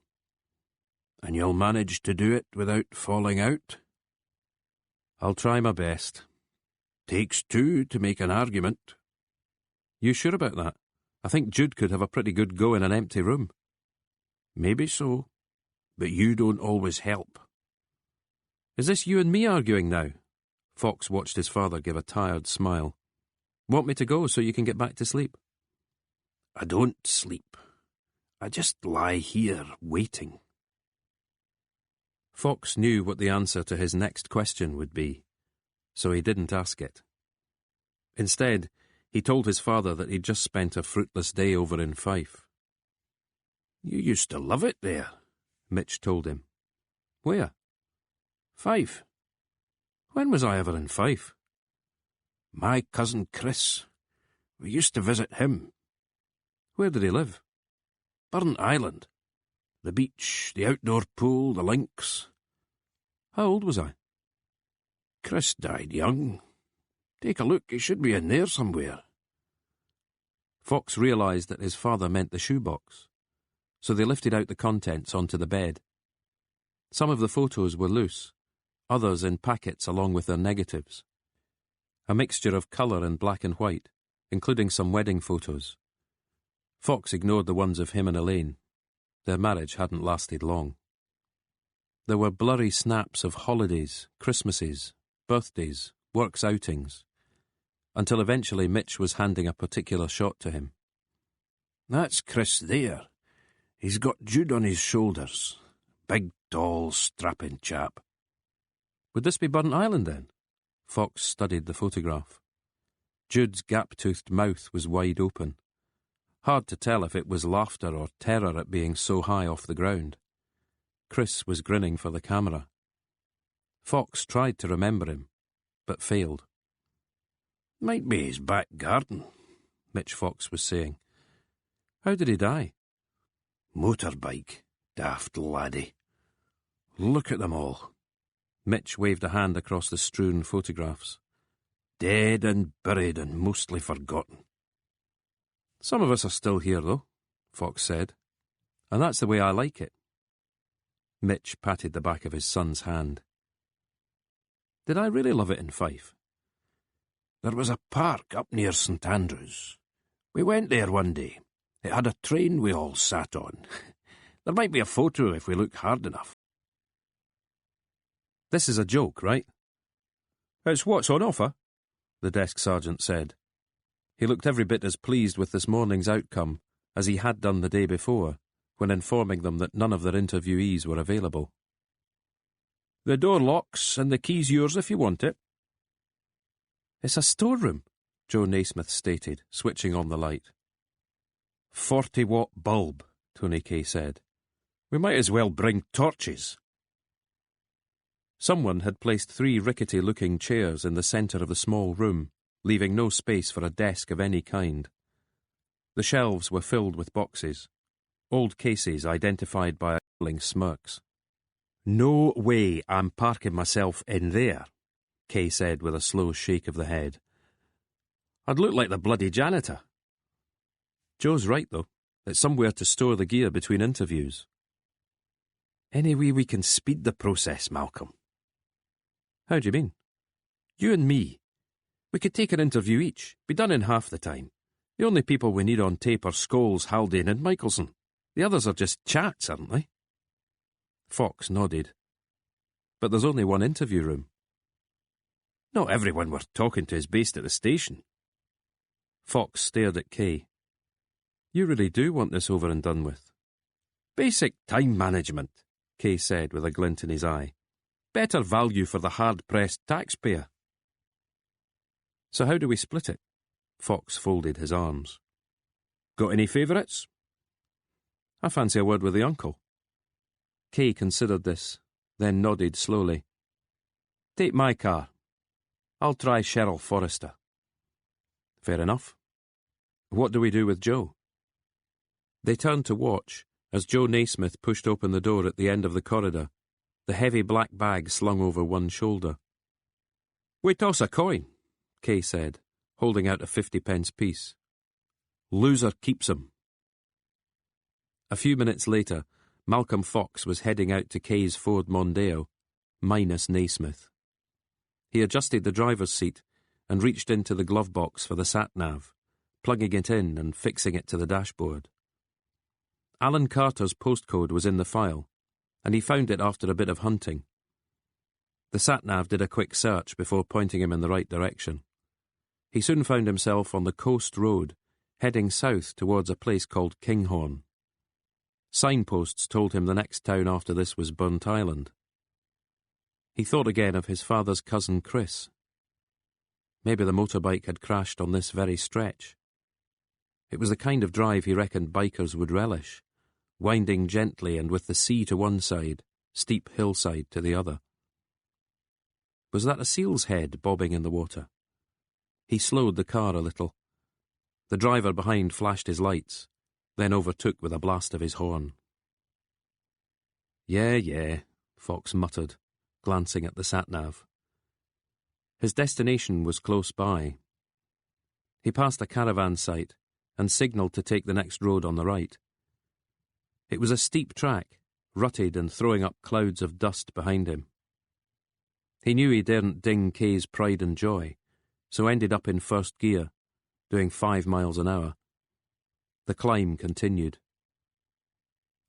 And you'll manage to do it without falling out? I'll try my best. Takes two to make an argument. You sure about that? I think Jude could have a pretty good go in an empty room. Maybe so, but you don't always help. Is this you and me arguing now? Fox watched his father give a tired smile. Want me to go so you can get back to sleep? I don't sleep. I just lie here waiting. Fox knew what the answer to his next question would be, so he didn't ask it. Instead, he told his father that he'd just spent a fruitless day over in Fife. You used to love it there, Mitch told him. Where? Fife. When was I ever in Fife? My cousin Chris. We used to visit him. Where did he live? Burnt Island. The beach, the outdoor pool, the links. How old was I? Chris died young. Take a look, it should be in there somewhere. Fox realised that his father meant the shoebox, so they lifted out the contents onto the bed. Some of the photos were loose, others in packets along with their negatives. A mixture of colour and black and white, including some wedding photos. Fox ignored the ones of him and Elaine. Their marriage hadn't lasted long. There were blurry snaps of holidays, Christmases, birthdays, works outings, until eventually Mitch was handing a particular shot to him. That's Chris there. He's got Jude on his shoulders. Big, tall, strapping chap. Would this be Burnt Island then? Fox studied the photograph. Jude's gap-toothed mouth was wide open. Hard to tell if it was laughter or terror at being so high off the ground. Chris was grinning for the camera. Fox tried to remember him, but failed. Might be his back garden, Mitch Fox was saying. How did he die? Motorbike, daft laddie. Look at them all. Mitch waved a hand across the strewn photographs. Dead and buried and mostly forgotten. Some of us are still here, though, Fox said, and that's the way I like it. Mitch patted the back of his son's hand. Did I really love it in Fife? There was a park up near St Andrews. We went there one day. It had a train we all sat on. There might be a photo if we look hard enough. This is a joke, right? It's what's on offer, the desk sergeant said. He looked every bit as pleased with this morning's outcome as he had done the day before, when informing them that none of their interviewees were available. The door locks and the key's yours if you want it. It's a storeroom, Joe Naismith stated, switching on the light. 40-watt bulb, Tony Kay said. We might as well bring torches. Someone had placed 3 rickety-looking chairs in the centre of the small room, leaving no space for a desk of any kind. The shelves were filled with boxes, old cases identified by ugly smirks. No way I'm parking myself in there, Kay said with a slow shake of the head. I'd look like the bloody janitor. Joe's right, though. It's somewhere to store the gear between interviews. Any way we can speed the process, Malcolm? How do you mean? You and me. We could take an interview each, be done in half the time. The only people we need on tape are Scholes, Haldane and Michelson. The others are just chats, aren't they? Fox nodded. But there's only one interview room. Not everyone we're talking to is based at the station. Fox stared at Kay. You really do want this over and done with. Basic time management, Kay said with a glint in his eye. Better value for the hard-pressed taxpayer. So how do we split it? Fox folded his arms. Got any favourites? I fancy a word with the uncle. Kay considered this, then nodded slowly. Take my car. I'll try Cheryl Forrester. Fair enough. What do we do with Joe? They turned to watch as Joe Naismith pushed open the door at the end of the corridor, the heavy black bag slung over one shoulder. We toss a coin, Kay said, holding out a 50-pence piece. Loser keeps 'em. A few minutes later, Malcolm Fox was heading out to Kay's Ford Mondeo, minus Naismith. He adjusted the driver's seat and reached into the glove box for the sat-nav, plugging it in and fixing it to the dashboard. Alan Carter's postcode was in the file, and he found it after a bit of hunting. The sat-nav did a quick search before pointing him in the right direction. He soon found himself on the coast road, heading south towards a place called Kinghorn. Signposts told him the next town after this was Burnt Island. He thought again of his father's cousin Chris. Maybe the motorbike had crashed on this very stretch. It was the kind of drive he reckoned bikers would relish, winding gently and with the sea to one side, steep hillside to the other. Was that a seal's head bobbing in the water? He slowed the car a little. The driver behind flashed his lights, then overtook with a blast of his horn. Yeah, Fox muttered, glancing at the sat-nav. His destination was close by. He passed a caravan site and signalled to take the next road on the right. It was a steep track, rutted and throwing up clouds of dust behind him. He knew he daren't ding Kay's pride and joy, so ended up in first gear, doing 5 miles an hour. The climb continued.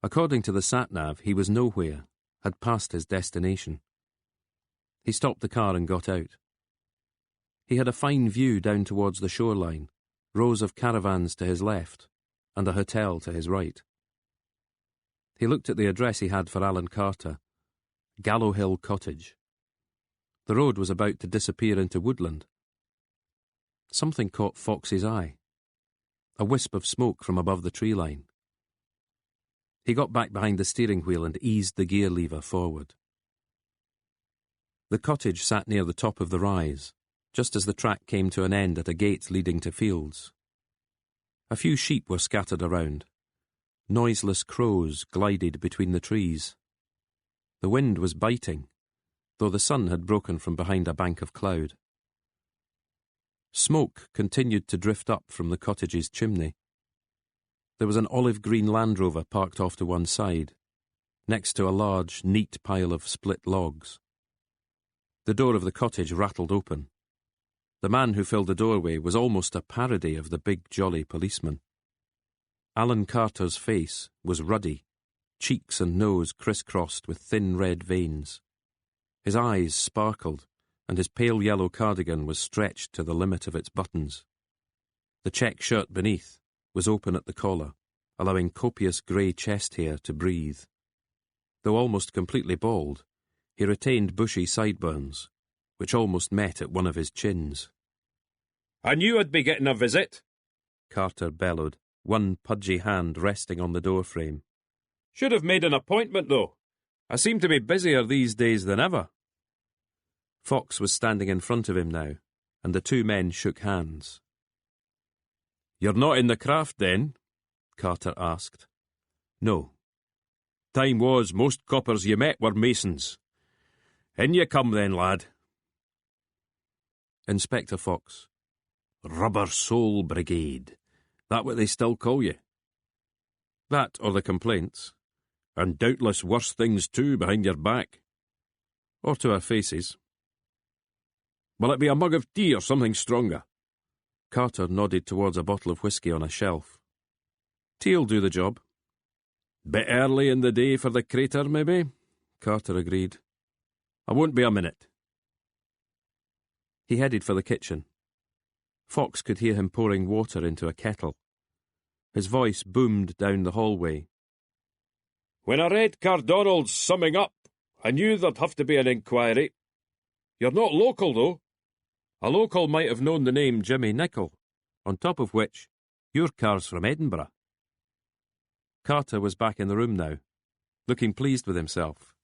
According to the sat-nav, he was nowhere, had passed his destination. He stopped the car and got out. He had a fine view down towards the shoreline, rows of caravans to his left, and a hotel to his right. He looked at the address he had for Alan Carter, Gallow Hill Cottage. The road was about to disappear into woodland. Something caught Fox's eye. A wisp of smoke from above the tree line. He got back behind the steering wheel and eased the gear lever forward. The cottage sat near the top of the rise, just as the track came to an end at a gate leading to fields. A few sheep were scattered around. Noiseless crows glided between the trees. The wind was biting, though the sun had broken from behind a bank of cloud. Smoke continued to drift up from the cottage's chimney. There was an olive-green Land Rover parked off to one side, next to a large, neat pile of split logs. The door of the cottage rattled open. The man who filled the doorway was almost a parody of the big, jolly policeman. Alan Carter's face was ruddy, cheeks and nose crisscrossed with thin red veins. His eyes sparkled, and his pale yellow cardigan was stretched to the limit of its buttons. The check shirt beneath was open at the collar, allowing copious grey chest hair to breathe. Though almost completely bald, he retained bushy sideburns, which almost met at one of his chins. "I knew I'd be getting a visit," Carter bellowed, one pudgy hand resting on the doorframe. "Should have made an appointment, though. I seem to be busier these days than ever." Fox was standing in front of him now, and the two men shook hands. "You're not in the craft, then?" Carter asked. "No. Time was most coppers you met were masons. In you come, then, lad." Inspector Fox. "Rubber Sole Brigade. That what they still call you?" "That or the complaints. And doubtless worse things too behind your back. Or to our faces." "Will it be a mug of tea or something stronger?" Carter nodded towards a bottle of whisky on a shelf. "Tea'll do the job." "Bit early in the day for the crater, maybe?" Carter agreed. "I won't be a minute." He headed for the kitchen. Fox could hear him pouring water into a kettle. His voice boomed down the hallway. "When I read Cardonnell's summing up, I knew there'd have to be an inquiry. You're not local, though. A local might have known the name Jimmy Nicol, on top of which, your car's from Edinburgh. Carter was back in the room now, looking pleased with himself.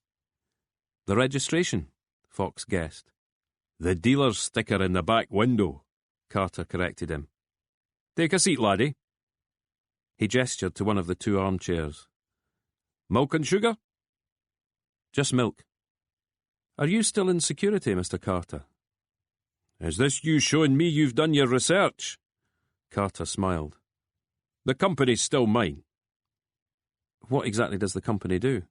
The registration, Fox guessed. The dealer's sticker in the back window, Carter corrected him. Take a seat, laddie. He gestured to one of the two armchairs. Milk and sugar? Just milk. Are you still in security, Mr. Carter? Is this you showing me you've done your research? Carter smiled. The company's still mine. What exactly does the company do?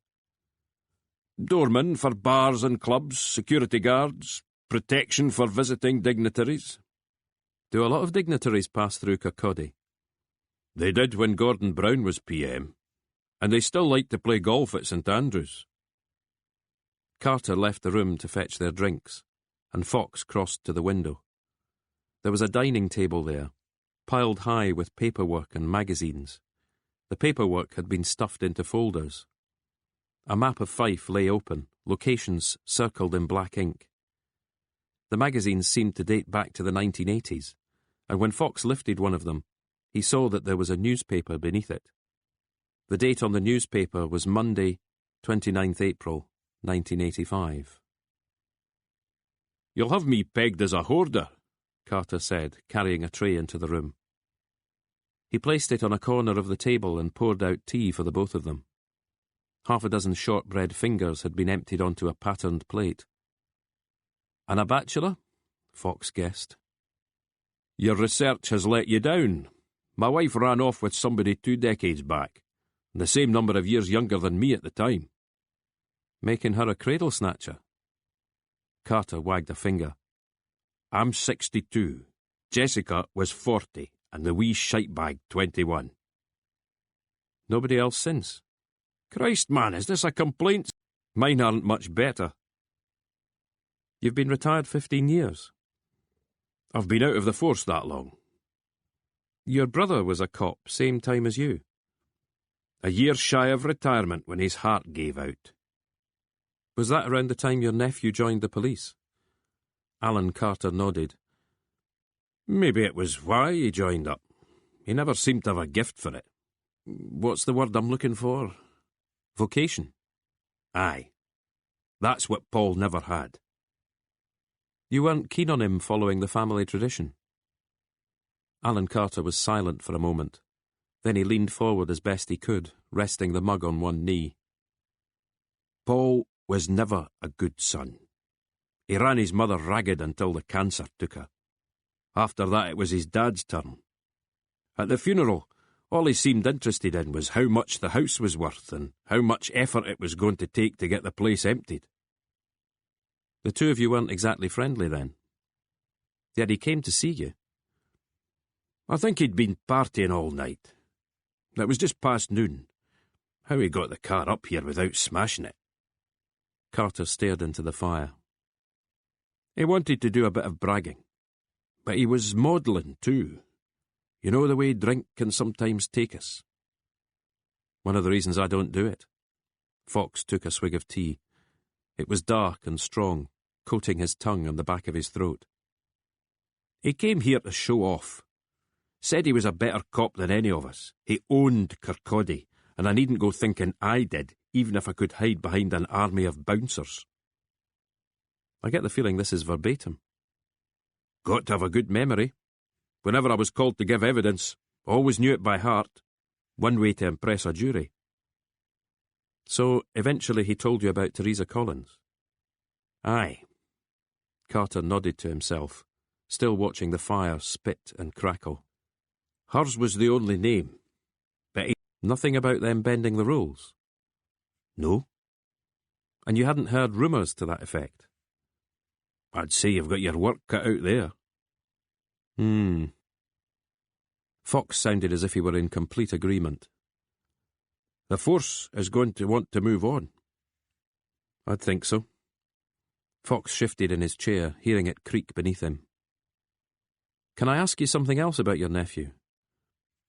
Doorman for bars and clubs, security guards, protection for visiting dignitaries. Do a lot of dignitaries pass through Kirkcaldy? They did when Gordon Brown was PM, and they still like to play golf at St Andrews. Carter left the room to fetch their drinks, and Fox crossed to the window. There was a dining table there, piled high with paperwork and magazines. The paperwork had been stuffed into folders. A map of Fife lay open, locations circled in black ink. The magazines seemed to date back to the 1980s, and when Fox lifted one of them, he saw that there was a newspaper beneath it. The date on the newspaper was Monday, 29th April, 1985. You'll have me pegged as a hoarder, Carter said, carrying a tray into the room. He placed it on a corner of the table and poured out tea for the both of them. Half a dozen shortbread fingers had been emptied onto a patterned plate. And a bachelor? Fox guessed. Your research has let you down. My wife ran off with somebody 2 decades back, the same number of years younger than me at the time. Making her a cradle snatcher? Carter wagged a finger. I'm 62. Jessica was 40, and the wee shitebag 21. Nobody else since? Christ, man, is this a complaint? Mine aren't much better. You've been retired 15 years. I've been out of the force that long. Your brother was a cop, same time as you. A year shy of retirement when his heart gave out. Was that around the time your nephew joined the police? Alan Carter nodded. Maybe it was why he joined up. He never seemed to have a gift for it. What's the word I'm looking for? Vocation? Aye. That's what Paul never had. You weren't keen on him following the family tradition? Alan Carter was silent for a moment. Then he leaned forward as best he could, resting the mug on one knee. Paul was never a good son. He ran his mother ragged until the cancer took her. After that it was his dad's turn. At the funeral, all he seemed interested in was how much the house was worth and how much effort it was going to take to get the place emptied. The two of you weren't exactly friendly then. Yet he came to see you. I think he'd been partying all night. It was just past noon. How he got the car up here without smashing it. Carter stared into the fire. He wanted to do a bit of bragging. But he was maudlin too. You know the way drink can sometimes take us. One of the reasons I don't do it. Fox took a swig of tea. It was dark and strong, coating his tongue and the back of his throat. He came here to show off. Said he was a better cop than any of us. He owned Kirkcaldy, and I needn't go thinking I did, even if I could hide behind an army of bouncers. I get the feeling this is verbatim. Got to have a good memory. Whenever I was called to give evidence, always knew it by heart. One way to impress a jury. So, eventually he told you about Teresa Collins? Aye. Carter nodded to himself, still watching the fire spit and crackle. Hers was the only name. But nothing about them bending the rules? No. And you hadn't heard rumours to that effect? I'd say you've got your work cut out there. Fox sounded as if he were in complete agreement. The force is going to want to move on. I'd think so. Fox shifted in his chair, hearing it creak beneath him. Can I ask you something else about your nephew?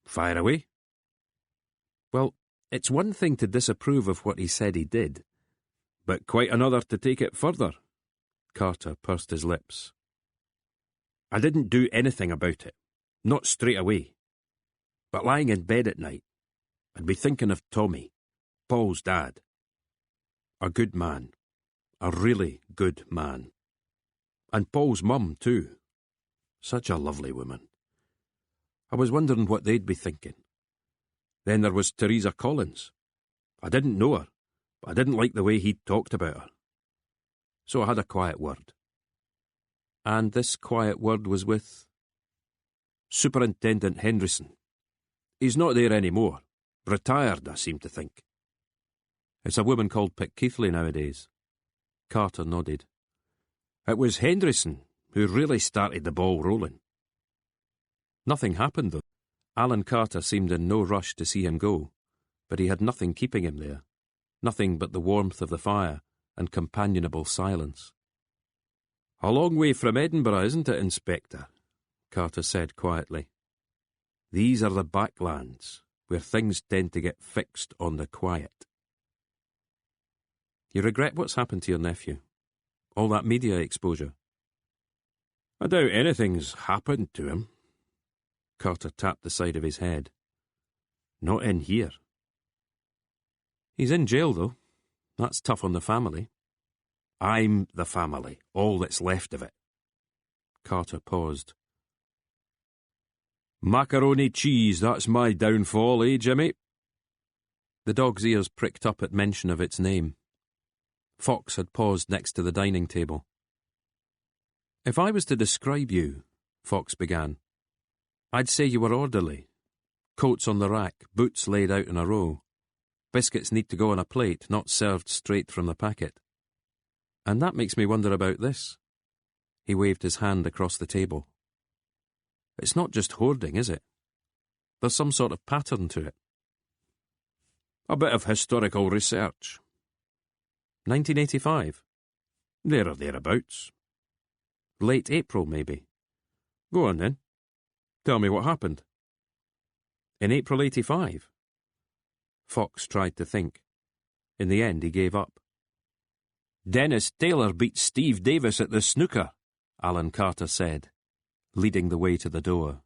Fire away. Well, it's one thing to disapprove of what he said he did, but quite another to take it further. Carter pursed his lips. I didn't do anything about it, not straight away. But lying in bed at night, I'd be thinking of Tommy, Paul's dad. A good man. A really good man. And Paul's mum, too. Such a lovely woman. I was wondering what they'd be thinking. Then there was Teresa Collins. I didn't know her, but I didn't like the way he'd talked about her. So I had a quiet word. And this quiet word was with? Superintendent Henderson. He's not there anymore. Retired, I seem to think. It's a woman called Pitkeithley nowadays. Carter nodded. It was Henderson who really started the ball rolling. Nothing happened, though. Alan Carter seemed in no rush to see him go, but he had nothing keeping him there. Nothing but the warmth of the fire and companionable silence. A long way from Edinburgh, isn't it, Inspector? Carter said quietly. These are the backlands, where things tend to get fixed on the quiet. You regret what's happened to your nephew? All that media exposure? I doubt anything's happened to him. Carter tapped the side of his head. Not in here. He's in jail, though. That's tough on the family. I'm the family, all that's left of it. Carter paused. Macaroni cheese, that's my downfall, eh, Jimmy? The dog's ears pricked up at mention of its name. Fox had paused next to the dining table. If I was to describe you, Fox began, I'd say you were orderly. Coats on the rack, boots laid out in a row. Biscuits need to go on a plate, not served straight from the packet. And that makes me wonder about this. He waved his hand across the table. It's not just hoarding, is it? There's some sort of pattern to it. A bit of historical research. 1985? There or thereabouts. Late April, maybe. Go on then. Tell me what happened. In April 85? Fox tried to think. In the end, he gave up. Dennis Taylor beat Steve Davis at the snooker, Alan Carter said, leading the way to the door.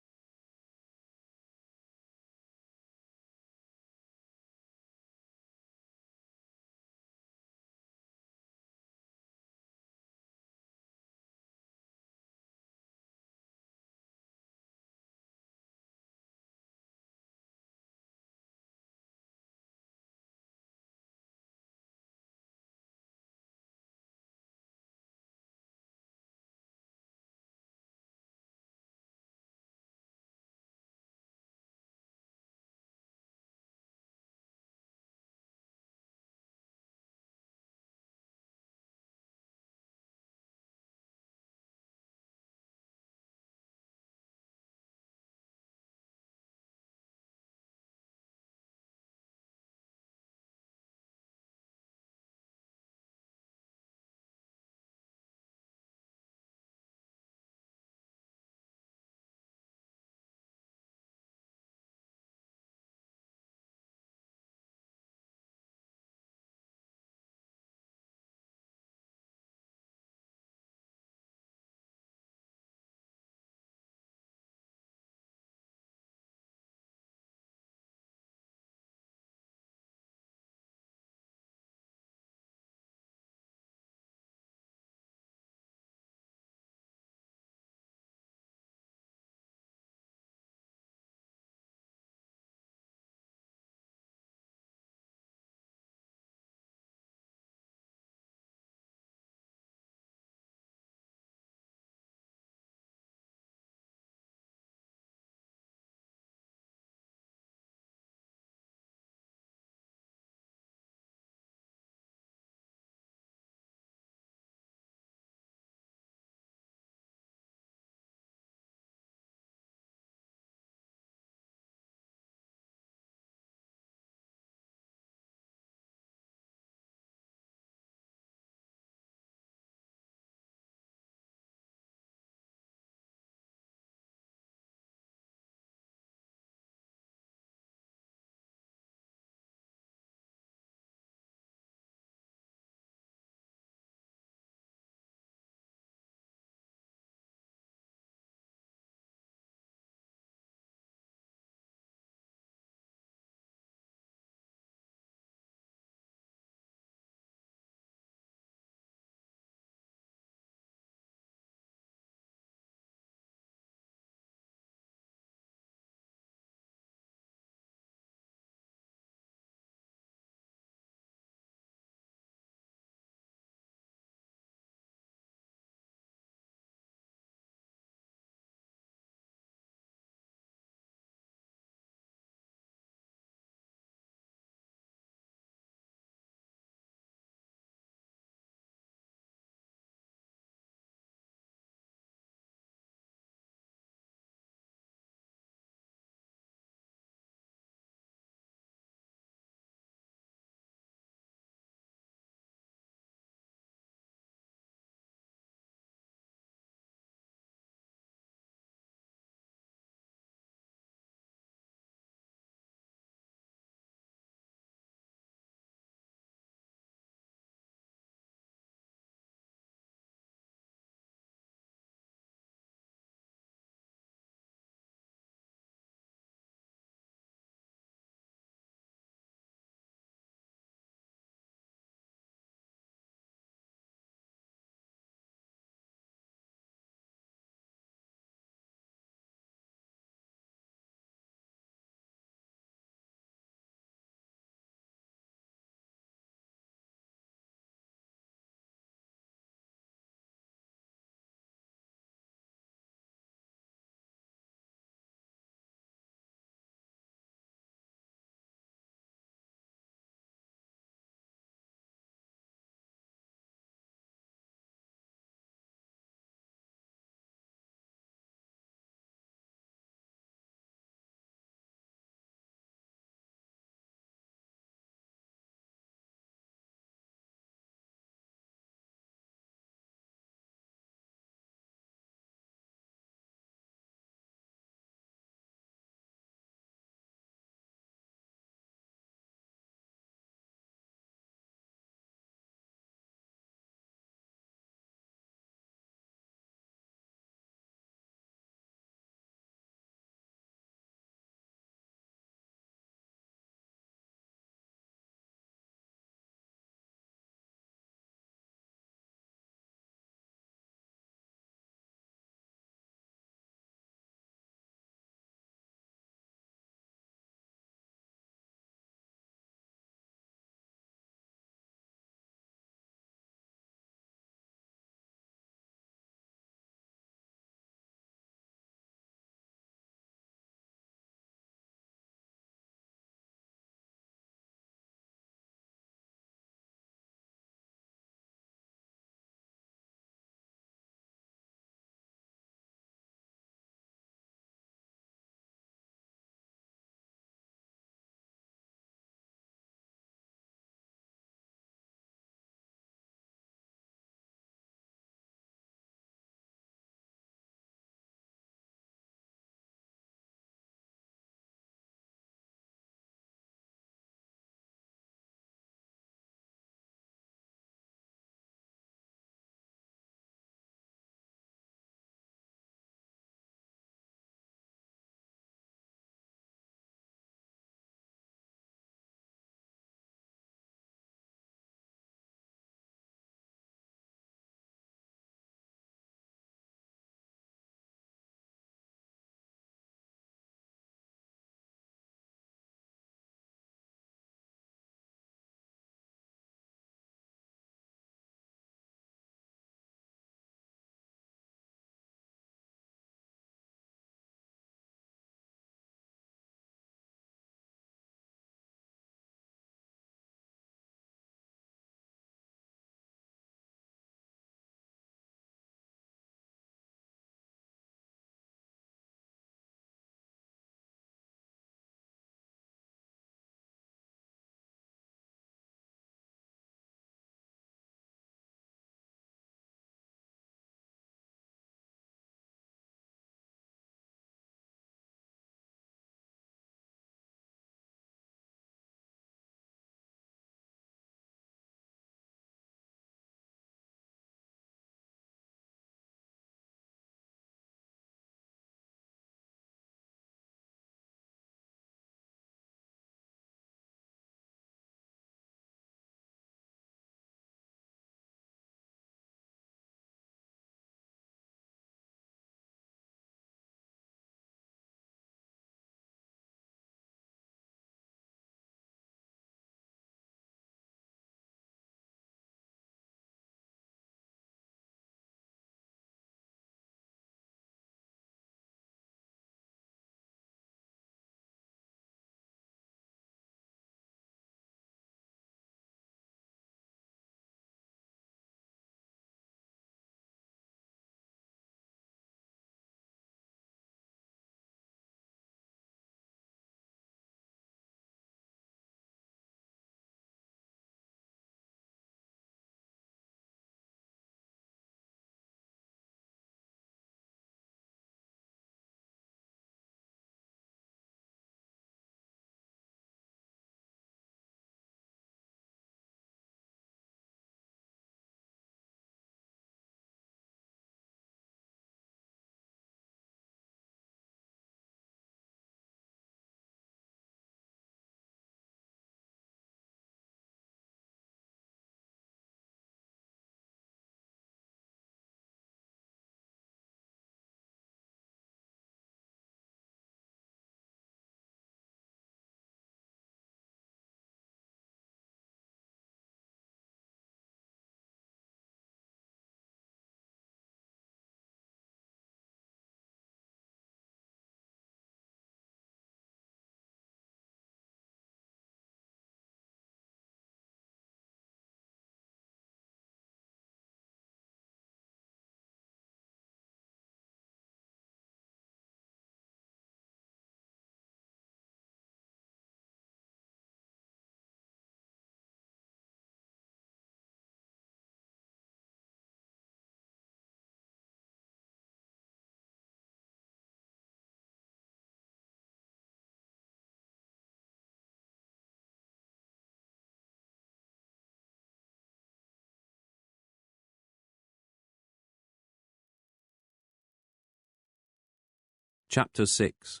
Chapter 6.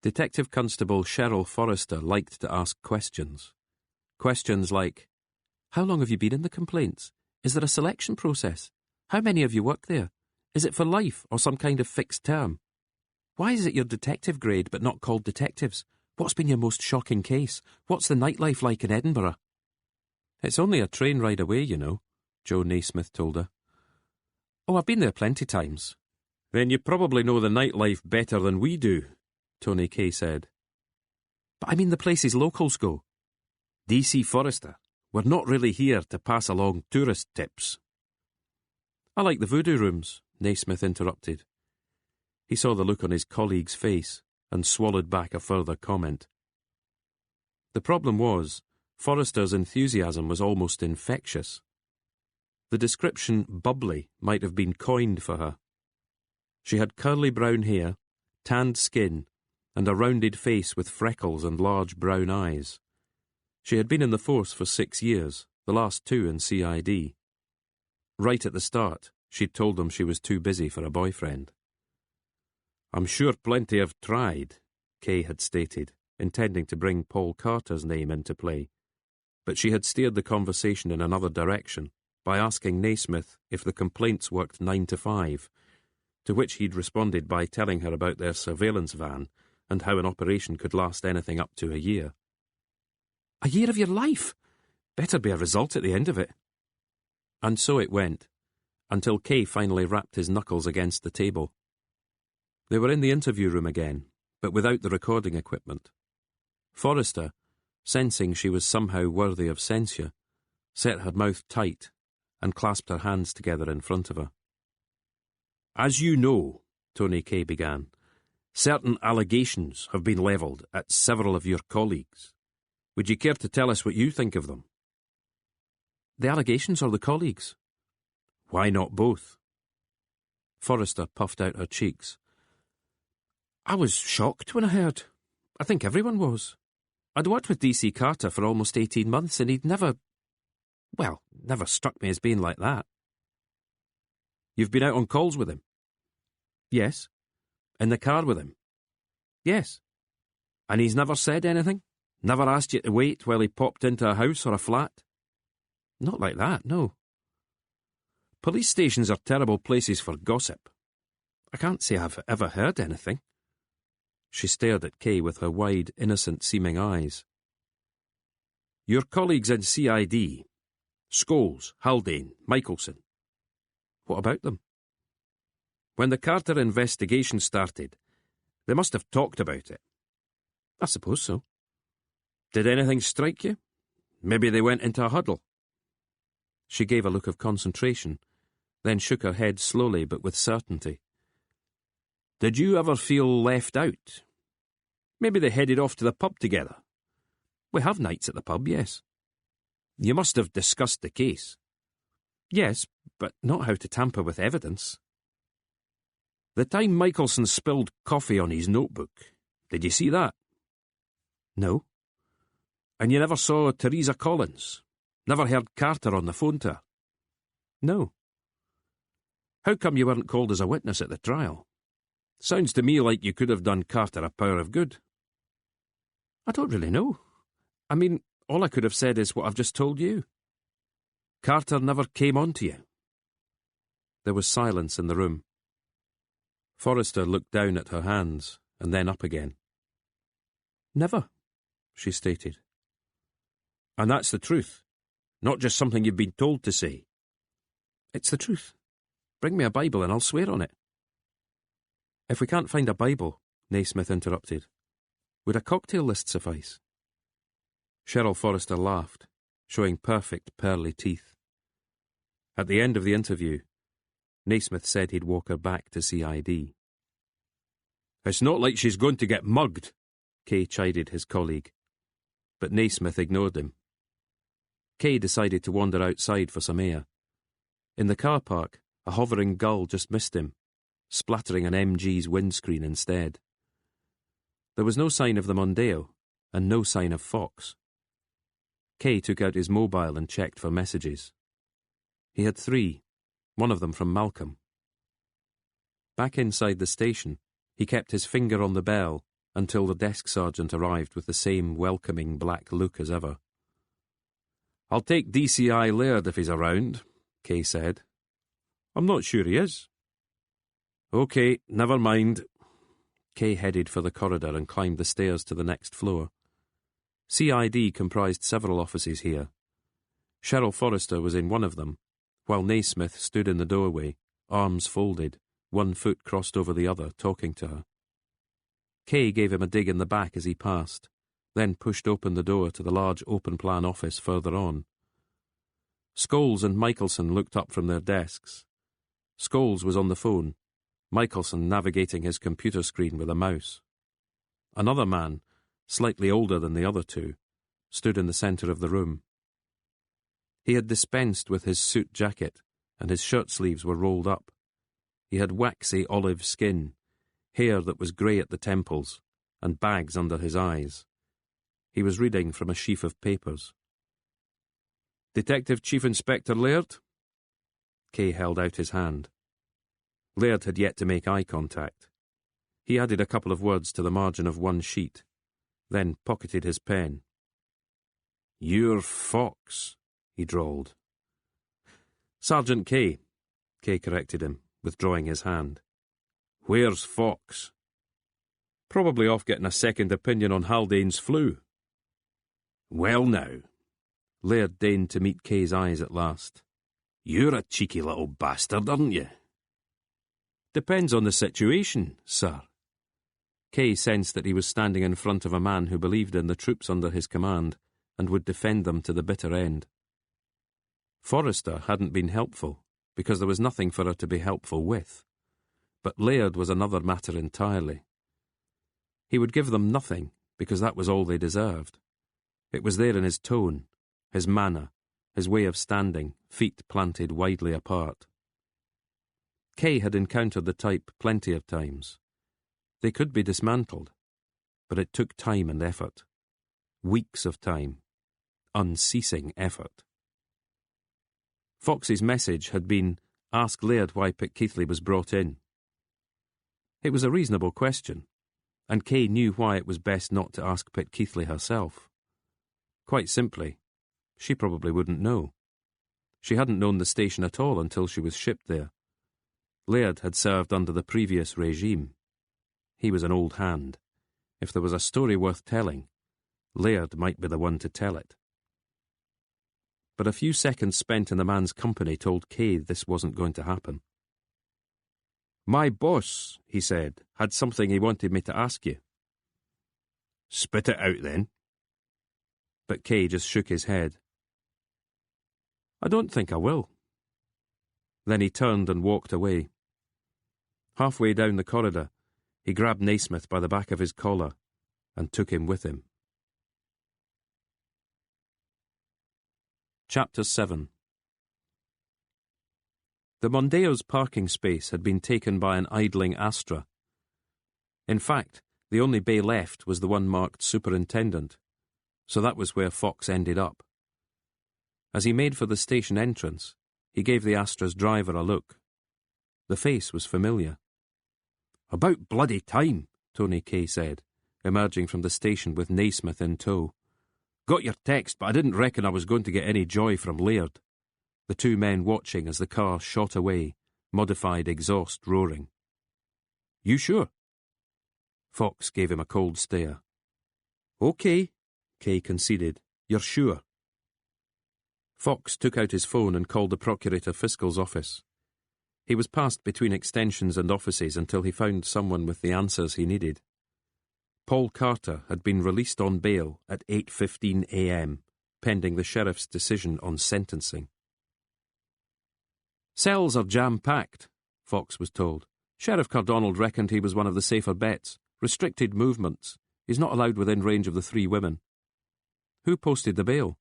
Detective Constable Cheryl Forrester liked to ask questions. Questions like, how long have you been in the complaints? Is there a selection process? How many of you work there? Is it for life or some kind of fixed term? Why is it your detective grade but not called detectives? What's been your most shocking case? What's the nightlife like in Edinburgh? It's only a train ride away, you know, Joe Naismith told her. Oh, I've been there plenty times. Then you probably know the nightlife better than we do, Tony Kay said. But I mean the places locals go. DC Forrester, we're not really here to pass along tourist tips. I like the voodoo rooms, Naismith interrupted. He saw the look on his colleague's face and swallowed back a further comment. The problem was, Forrester's enthusiasm was almost infectious. The description bubbly might have been coined for her. She had curly brown hair, tanned skin, and a rounded face with freckles and large brown eyes. She had been in the force for 6 years, the last 2 in CID. Right at the start, she'd told them she was too busy for a boyfriend. I'm sure plenty have tried, Kay had stated, intending to bring Paul Carter's name into play. But she had steered the conversation in another direction by asking Naismith if the complaints worked 9 to 5, to which he'd responded by telling her about their surveillance van and how an operation could last anything up to a year. A year of your life? Better be a result at the end of it. And so it went, until Kay finally rapped his knuckles against the table. They were in the interview room again, but without the recording equipment. Forrester, sensing she was somehow worthy of censure, set her mouth tight and clasped her hands together in front of her. As you know, Tony Kay began, certain allegations have been levelled at several of your colleagues. Would you care to tell us what you think of them? The allegations or the colleagues? Why not both? Forrester puffed out her cheeks. I was shocked when I heard. I think everyone was. I'd worked with DC Carter for almost 18 months and he'd never struck me as being like that. You've been out on calls with him? Yes. In the car with him? Yes. And he's never said anything? Never asked you to wait while he popped into a house or a flat? Not like that, no. Police stations are terrible places for gossip. I can't say I've ever heard anything. She stared at Kay with her wide, innocent-seeming eyes. Your colleagues in CID, Scholes, Haldane, Michelson. What about them? When the Carter investigation started, they must have talked about it. I suppose so. Did anything strike you? Maybe they went into a huddle. She gave a look of concentration, then shook her head slowly but with certainty. Did you ever feel left out? Maybe they headed off to the pub together. We have nights at the pub, yes. You must have discussed the case. Yes, but not how to tamper with evidence. The time Michelson spilled coffee on his notebook, did you see that? No. And you never saw Teresa Collins? Never heard Carter on the phone to her? No. How come you weren't called as a witness at the trial? Sounds to me like you could have done Carter a power of good. I don't really know. I mean, all I could have said is what I've just told you. Carter never came on to you. There was silence in the room. Forrester looked down at her hands and then up again. Never, she stated. And that's the truth, not just something you've been told to say. It's the truth. Bring me a Bible and I'll swear on it. If we can't find a Bible, Naismith interrupted, would a cocktail list suffice? Cheryl Forrester laughed, showing perfect pearly teeth. At the end of the interview, Naismith said he'd walk her back to CID. It's not like she's going to get mugged, Kay chided his colleague. But Naismith ignored him. Kay decided to wander outside for some air. In the car park, a hovering gull just missed him, splattering an MG's windscreen instead. There was no sign of the Mondeo, and no sign of Fox. Kay took out his mobile and checked for messages. He had 3, one of them from Malcolm. Back inside the station, he kept his finger on the bell until the desk sergeant arrived with the same welcoming black look as ever. "I'll take DCI Laird if he's around," Kay said. "I'm not sure he is." "OK, never mind." Kay headed for the corridor and climbed the stairs to the next floor. CID comprised several offices here. Cheryl Forrester was in one of them, while Naismith stood in the doorway, arms folded, one foot crossed over the other, talking to her. Kay gave him a dig in the back as he passed, then pushed open the door to the large open-plan office further on. Scholes and Michelson looked up from their desks. Scholes was on the phone, Michelson navigating his computer screen with a mouse. Another man, slightly older than the other two, stood in the centre of the room. He had dispensed with his suit jacket, and his shirt sleeves were rolled up. He had waxy olive skin, hair that was grey at the temples, and bags under his eyes. He was reading from a sheaf of papers. "Detective Chief Inspector Laird?" Kay held out his hand. Laird had yet to make eye contact. He added a couple of words to the margin of one sheet, then pocketed his pen. "You're Fox," he drawled. "Sergeant Kay," Kay corrected him, withdrawing his hand. "Where's Fox?" "Probably off getting a second opinion on Haldane's flu." "Well now." Laird deigned to meet Kay's eyes at last. "You're a cheeky little bastard, aren't you?" "Depends on the situation, sir." Kay sensed that he was standing in front of a man who believed in the troops under his command and would defend them to the bitter end. Forrester hadn't been helpful, because there was nothing for her to be helpful with. But Laird was another matter entirely. He would give them nothing, because that was all they deserved. It was there in his tone, his manner, his way of standing, feet planted widely apart. Kay had encountered the type plenty of times. They could be dismantled, but it took time and effort. Weeks of time. Unceasing effort. Fox's message had been, "Ask Laird why Pitkeithley was brought in." It was a reasonable question, and Kay knew why it was best not to ask Pitkeithley herself. Quite simply, she probably wouldn't know. She hadn't known the station at all until she was shipped there. Laird had served under the previous regime. He was an old hand. If there was a story worth telling, Laird might be the one to tell it. But a few seconds spent in the man's company told Kay this wasn't going to happen. "My boss," he said, "had something he wanted me to ask you." "Spit it out, then." But Kay just shook his head. "I don't think I will." Then he turned and walked away. Halfway down the corridor, he grabbed Naismith by the back of his collar and took him with him. Chapter 7. The Mondeo's parking space had been taken by an idling Astra. In fact, the only bay left was the one marked Superintendent, so that was where Fox ended up. As he made for the station entrance, he gave the Astra's driver a look. The face was familiar. "About bloody time," Tony Kay said, emerging from the station with Naismith in tow. "Got your text, but I didn't reckon I was going to get any joy from Laird." The two men watching as the car shot away, modified exhaust roaring. "You sure?" Fox gave him a cold stare. "OK," Kay conceded. "You're sure?" Fox took out his phone and called the Procurator Fiscal's office. He was passed between extensions and offices until he found someone with the answers he needed. Paul Carter had been released on bail at 8:15 a.m., pending the sheriff's decision on sentencing. "Cells are jam-packed," Fox was told. "Sheriff Cardonald reckoned he was one of the safer bets. Restricted movements. He's not allowed within range of the 3 women." "Who posted the bail?"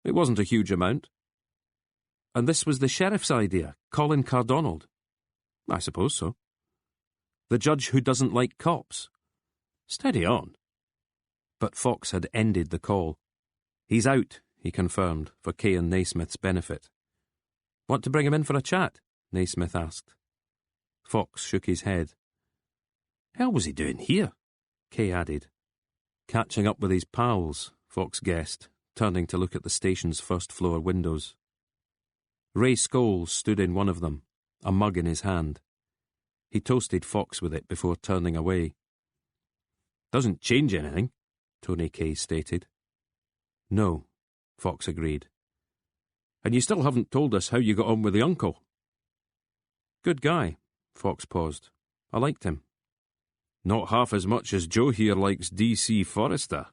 "It wasn't a huge amount." "And this was the sheriff's idea, Colin Cardonald?" "I suppose so." "The judge who doesn't like cops?" "Steady on." But Fox had ended the call. "He's out," he confirmed, for Kay and Naismith's benefit. "Want to bring him in for a chat?" Naismith asked. Fox shook his head. Hell was he doing here? Kay added. Catching up with his pals, Fox guessed, turning to look at the station's first-floor windows. Ray Scholes stood in one of them, a mug in his hand. He toasted Fox with it before turning away. Doesn't change anything, Tony Kay stated. No, Fox agreed. And you still haven't told us how you got on with the uncle. Good guy, Fox paused. I liked him. Not half as much as Joe here likes D.C. Forrester.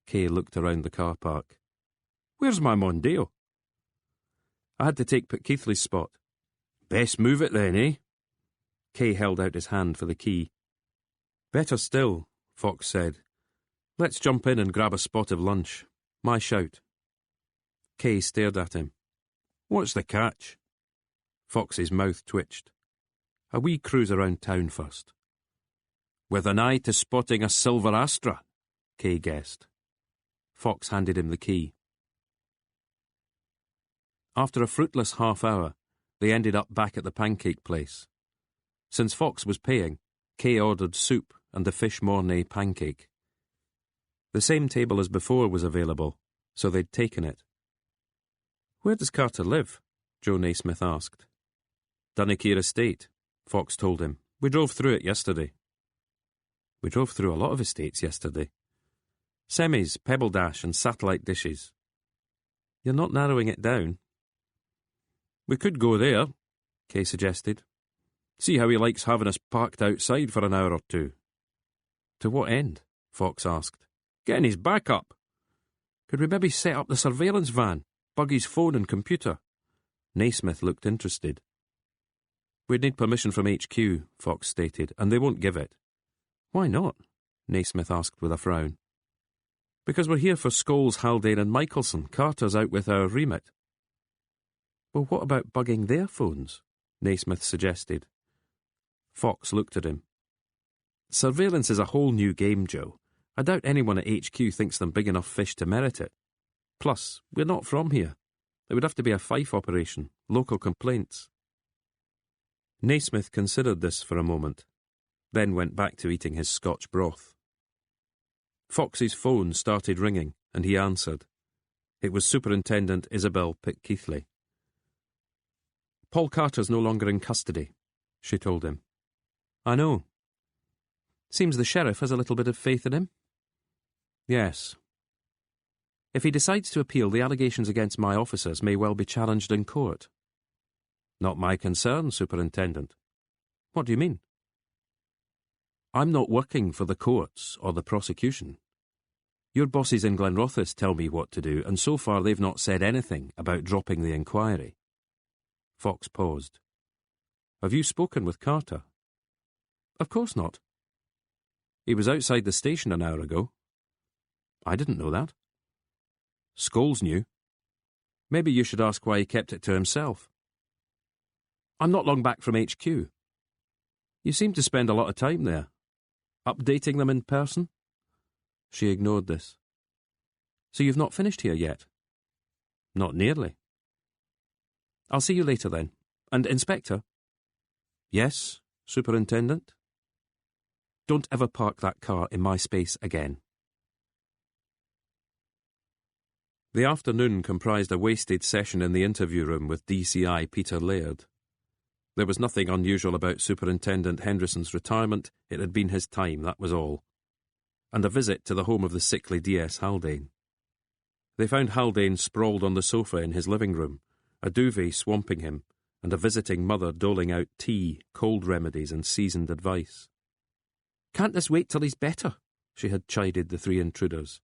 Kay looked around the car park. Where's my Mondeo? I had to take Keithley's spot. Best move it then, eh? Kay held out his hand for the key. Better still, Fox said. Let's jump in and grab a spot of lunch. My shout. Kay stared at him. What's the catch? Fox's mouth twitched. A wee cruise around town first. With an eye to spotting a silver Astra, Kay guessed. Fox handed him the key. After a fruitless half hour, they ended up back at the pancake place. Since Fox was paying, Kay ordered soup and a fish mornay pancake. The same table as before was available, so they'd taken it. Where does Carter live? Joe Naismith asked. Dunakeer Estate, Fox told him. We drove through it yesterday. We drove through a lot of estates yesterday. Semis, Pebble Dash and satellite dishes. You're not narrowing it down. We could go there, Kay suggested. See how he likes having us parked outside for an hour or two. To what end? Fox asked. Getting his back up. Could we maybe set up the surveillance van, bug his phone and computer? Naismith looked interested. We'd need permission from HQ, Fox stated, and they won't give it. Why not? Naismith asked with a frown. Because we're here for Scholes, Haldane and Michelson. Carter's out with our remit. Well, what about bugging their phones? Naismith suggested. Fox looked at him. Surveillance is a whole new game, Joe. I doubt anyone at HQ thinks them big enough fish to merit it. Plus, we're not from here. It would have to be a Fife operation, local complaints. Naismith considered this for a moment, then went back to eating his Scotch broth. Fox's phone started ringing, and he answered. It was Superintendent Isabel Pitt-Keithley. Paul Carter's no longer in custody, she told him. I know. Seems the sheriff has a little bit of faith in him. Yes. If he decides to appeal, the allegations against my officers may well be challenged in court. Not my concern, Superintendent. What do you mean? I'm not working for the courts or the prosecution. Your bosses in Glenrothes tell me what to do, and so far they've not said anything about dropping the inquiry. Fox paused. Have you spoken with Carter? Of course not. He was outside the station an hour ago. I didn't know that. Scholes knew. Maybe you should ask why he kept it to himself. I'm not long back from HQ. You seem to spend a lot of time there. Updating them in person? She ignored this. So you've not finished here yet? Not nearly. I'll see you later then. And Inspector? Yes, Superintendent? Don't ever park that car in my space again. The afternoon comprised a wasted session in the interview room with DCI Peter Laird. There was nothing unusual about Superintendent Henderson's retirement. It had been his time, that was all. And a visit to the home of the sickly D.S. Haldane. They found Haldane sprawled on the sofa in his living room, a duvet swamping him, and a visiting mother doling out tea, cold remedies and seasoned advice. Can't this wait till he's better? She had chided the three intruders.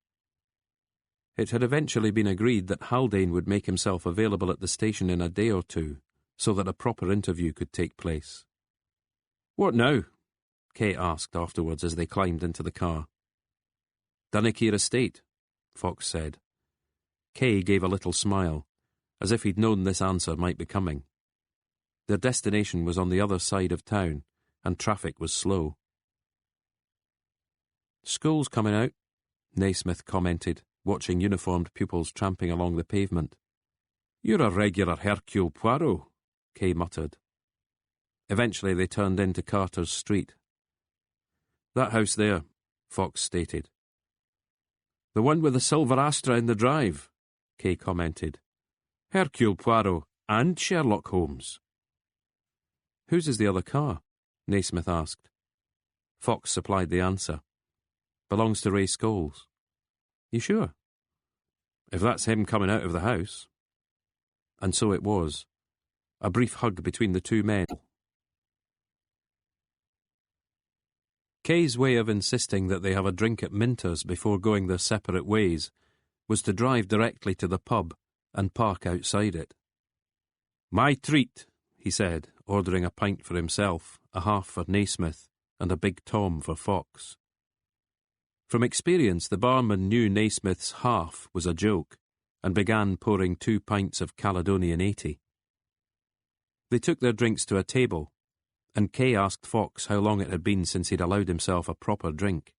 It had eventually been agreed that Haldane would make himself available at the station in a day or two, so that a proper interview could take place. What now? Kay asked afterwards as they climbed into the car. Dunakeer Estate, Fox said. Kay gave a little smile, as if he'd known this answer might be coming. Their destination was on the other side of town, and traffic was slow. School's coming out, Naismith commented, watching uniformed pupils tramping along the pavement. You're a regular Hercule Poirot, Kay muttered. Eventually they turned into Carter's Street. "That house there," Fox stated. "The one with the silver Astra in the drive," Kay commented. "Hercule Poirot and Sherlock Holmes." "Whose is the other car?" Naismith asked. Fox supplied the answer. "Belongs to Ray Scholes." "You sure?" "If that's him coming out of the house." And so it was. A brief hug between the two men. Kay's way of insisting that they have a drink at Minter's before going their separate ways was to drive directly to the pub and park outside it. "My treat," he said, ordering a pint for himself, a half for Naismith, and a big Tom for Fox. From experience, the barman knew Naismith's half was a joke and began pouring 2 pints of Caledonian 80. They took their drinks to a table, and Kay asked Fox how long it had been since he'd allowed himself a proper drink.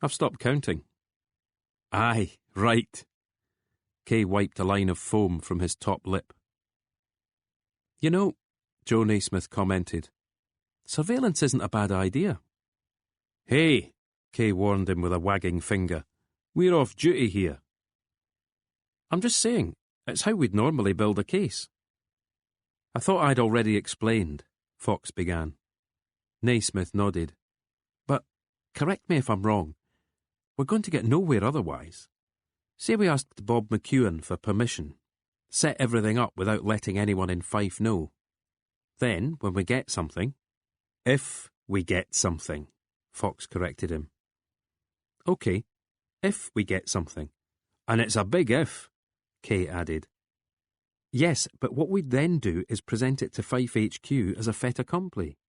"I've stopped counting." "Aye, right." Kay wiped a line of foam from his top lip. "You know," Joe Naismith commented, "surveillance isn't a bad idea." "Hey," Kay warned him with a wagging finger, "we're off duty here." "I'm just saying, it's how we'd normally build a case." "I thought I'd already explained," Fox began. Naismith nodded. "But, correct me if I'm wrong, we're going to get nowhere otherwise. Say we asked Bob McEwen for permission, set everything up without letting anyone in Fife know. Then, when we get something—" "If we get something," Fox corrected him. "OK, if we get something. And it's a big if," Kay added. "Yes, but what we'd then do is present it to Fife HQ as a fait accompli."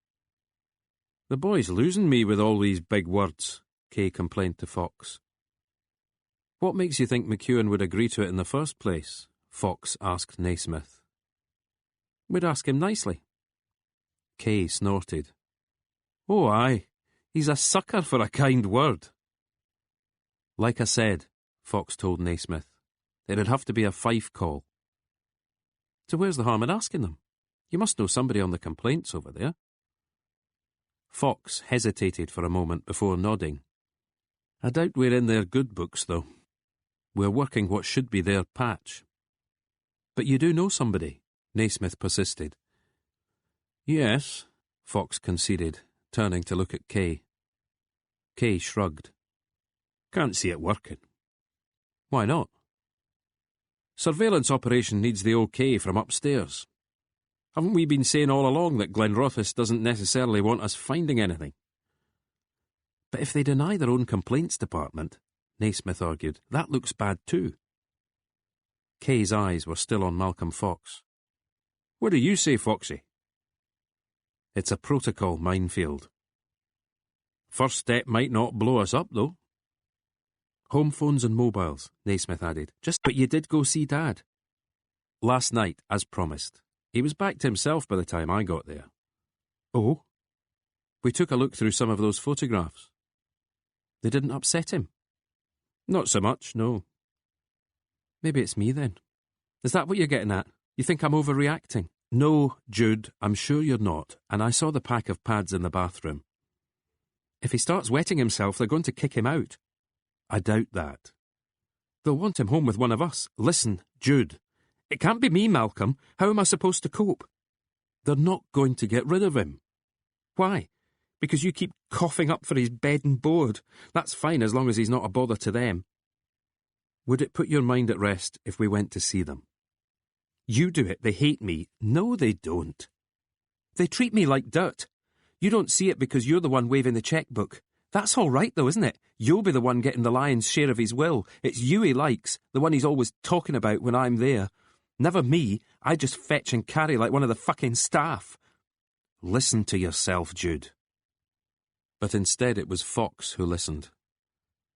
"The boy's losing me with all these big words," Kay complained to Fox. "What makes you think McEwen would agree to it in the first place?" Fox asked Naismith. "We'd ask him nicely." Kay snorted. "Oh, aye, he's a sucker for a kind word." "Like I said," Fox told Naismith, "it'd have to be a Fife call." "So where's the harm in asking them? You must know somebody on the complaints over there." Fox hesitated for a moment before nodding. "I doubt we're in their good books, though. We're working what should be their patch." "But you do know somebody," Naismith persisted. "Yes," Fox conceded, turning to look at Kay. Kay shrugged. "Can't see it working." "Why not?" "Surveillance operation needs the OK from upstairs. Haven't we been saying all along that Glenrothes doesn't necessarily want us finding anything?" "But if they deny their own complaints department," Naismith argued, "that looks bad too." Kay's eyes were still on Malcolm Fox. "What do you say, Foxy?" "It's a protocol minefield." "First step might not blow us up, though." "Home phones and mobiles," Naismith added. But you did go see Dad." "Last night, as promised. He was back to himself by the time I got there." "Oh?" "We took a look through some of those photographs." "They didn't upset him?" "Not so much, no." "Maybe it's me then. Is that what you're getting at? You think I'm overreacting?" "No, Jude, I'm sure you're not, and I saw the pack of pads in the bathroom." "If he starts wetting himself, they're going to kick him out." "I doubt that." "They'll want him home with one of us." "Listen, Jude, it can't be me, Malcolm. How am I supposed to cope?" "They're not going to get rid of him." "Why? Because you keep coughing up for his bed and board. That's fine as long as he's not a bother to them." "Would it put your mind at rest if we went to see them?" "You do it. They hate me." "No, they don't." "They treat me like dirt. You don't see it because you're the one waving the checkbook. That's all right, though, isn't it? You'll be the one getting the lion's share of his will. It's you he likes, the one he's always talking about when I'm there. Never me. I just fetch and carry like one of the fucking staff." "Listen to yourself, Jude." But instead it was Fox who listened.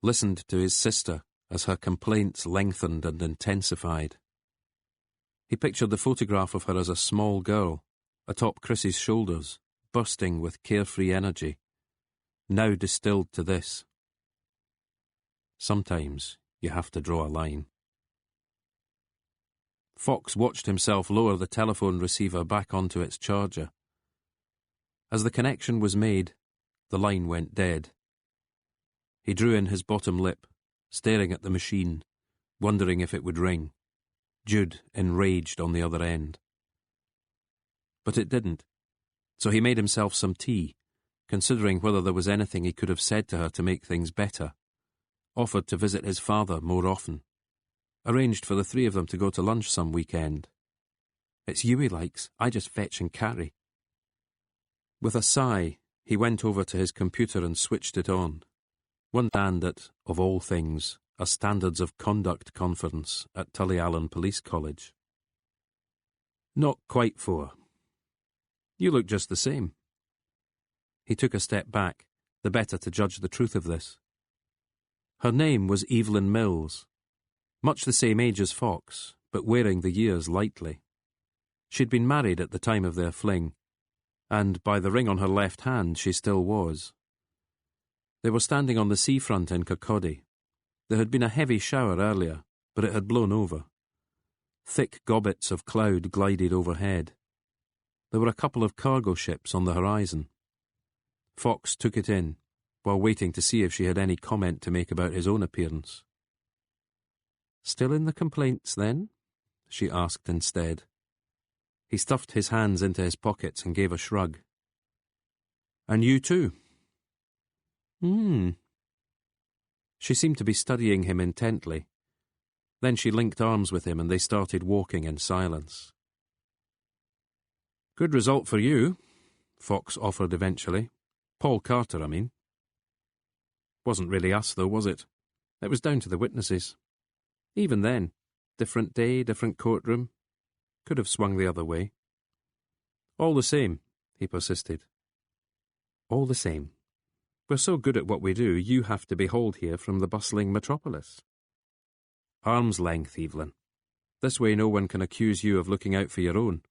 Listened to his sister as her complaints lengthened and intensified. He pictured the photograph of her as a small girl, atop Chris's shoulders, bursting with carefree energy, now distilled to this: sometimes you have to draw a line. Fox watched himself lower the telephone receiver back onto its charger. As the connection was made, the line went dead. He drew in his bottom lip, staring at the machine, wondering if it would ring. Jude enraged on the other end. But it didn't, so he made himself some tea, considering whether there was anything he could have said to her to make things better, offered to visit his father more often, arranged for the three of them to go to lunch some weekend. It's you he likes, I just fetch and carry. With a sigh, he went over to his computer and switched it on. One stand at, of all things, a Standards of Conduct conference at Tullyallen Police College. Not quite 4. You look just the same. He took a step back, the better to judge the truth of this. Her name was Evelyn Mills, much the same age as Fox, but wearing the years lightly. She'd been married at the time of their fling, and by the ring on her left hand she still was. They were standing on the seafront in Kirkcaldy. There had been a heavy shower earlier, but it had blown over. Thick gobbets of cloud glided overhead. There were a couple of cargo ships on the horizon. Fox took it in, while waiting to see if she had any comment to make about his own appearance. "Still in the complaints, then?" she asked instead. He stuffed his hands into his pockets and gave a shrug. "And you too?" She seemed to be studying him intently. Then she linked arms with him and they started walking in silence. "Good result for you," Fox offered eventually. "Paul Carter, I mean." "Wasn't really us, though, was it? It was down to the witnesses. Even then, different day, different courtroom. Could have swung the other way." "All the same," he persisted. "All the same. We're so good at what we do, you have to be hauled here from the bustling metropolis." "Arm's length, Evelyn. This way no one can accuse you of looking out for your own."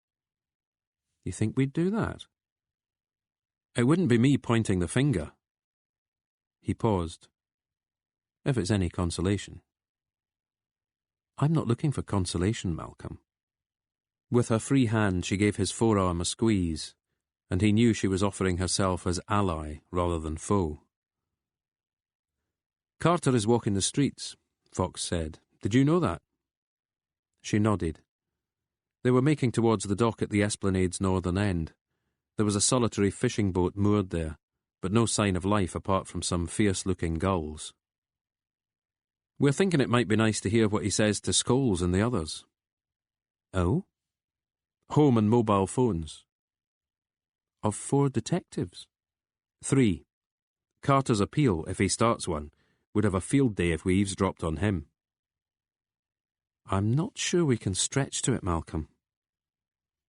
"You think we'd do that?" "It wouldn't be me pointing the finger." He paused. "If it's any consolation." "I'm not looking for consolation, Malcolm." With her free hand she gave his forearm a squeeze, and he knew she was offering herself as ally rather than foe. "Carter is walking the streets," Fox said. "Did you know that?" She nodded. They were making towards the dock at the Esplanade's northern end. There was a solitary fishing boat moored there, but no sign of life apart from some fierce-looking gulls. "We're thinking it might be nice to hear what he says to Scholes and the others." "Oh?" "Home and mobile phones." "Of 4 detectives?" 3. Carter's appeal, if he starts one, would have a field day if we eavesdropped on him." "I'm not sure we can stretch to it, Malcolm."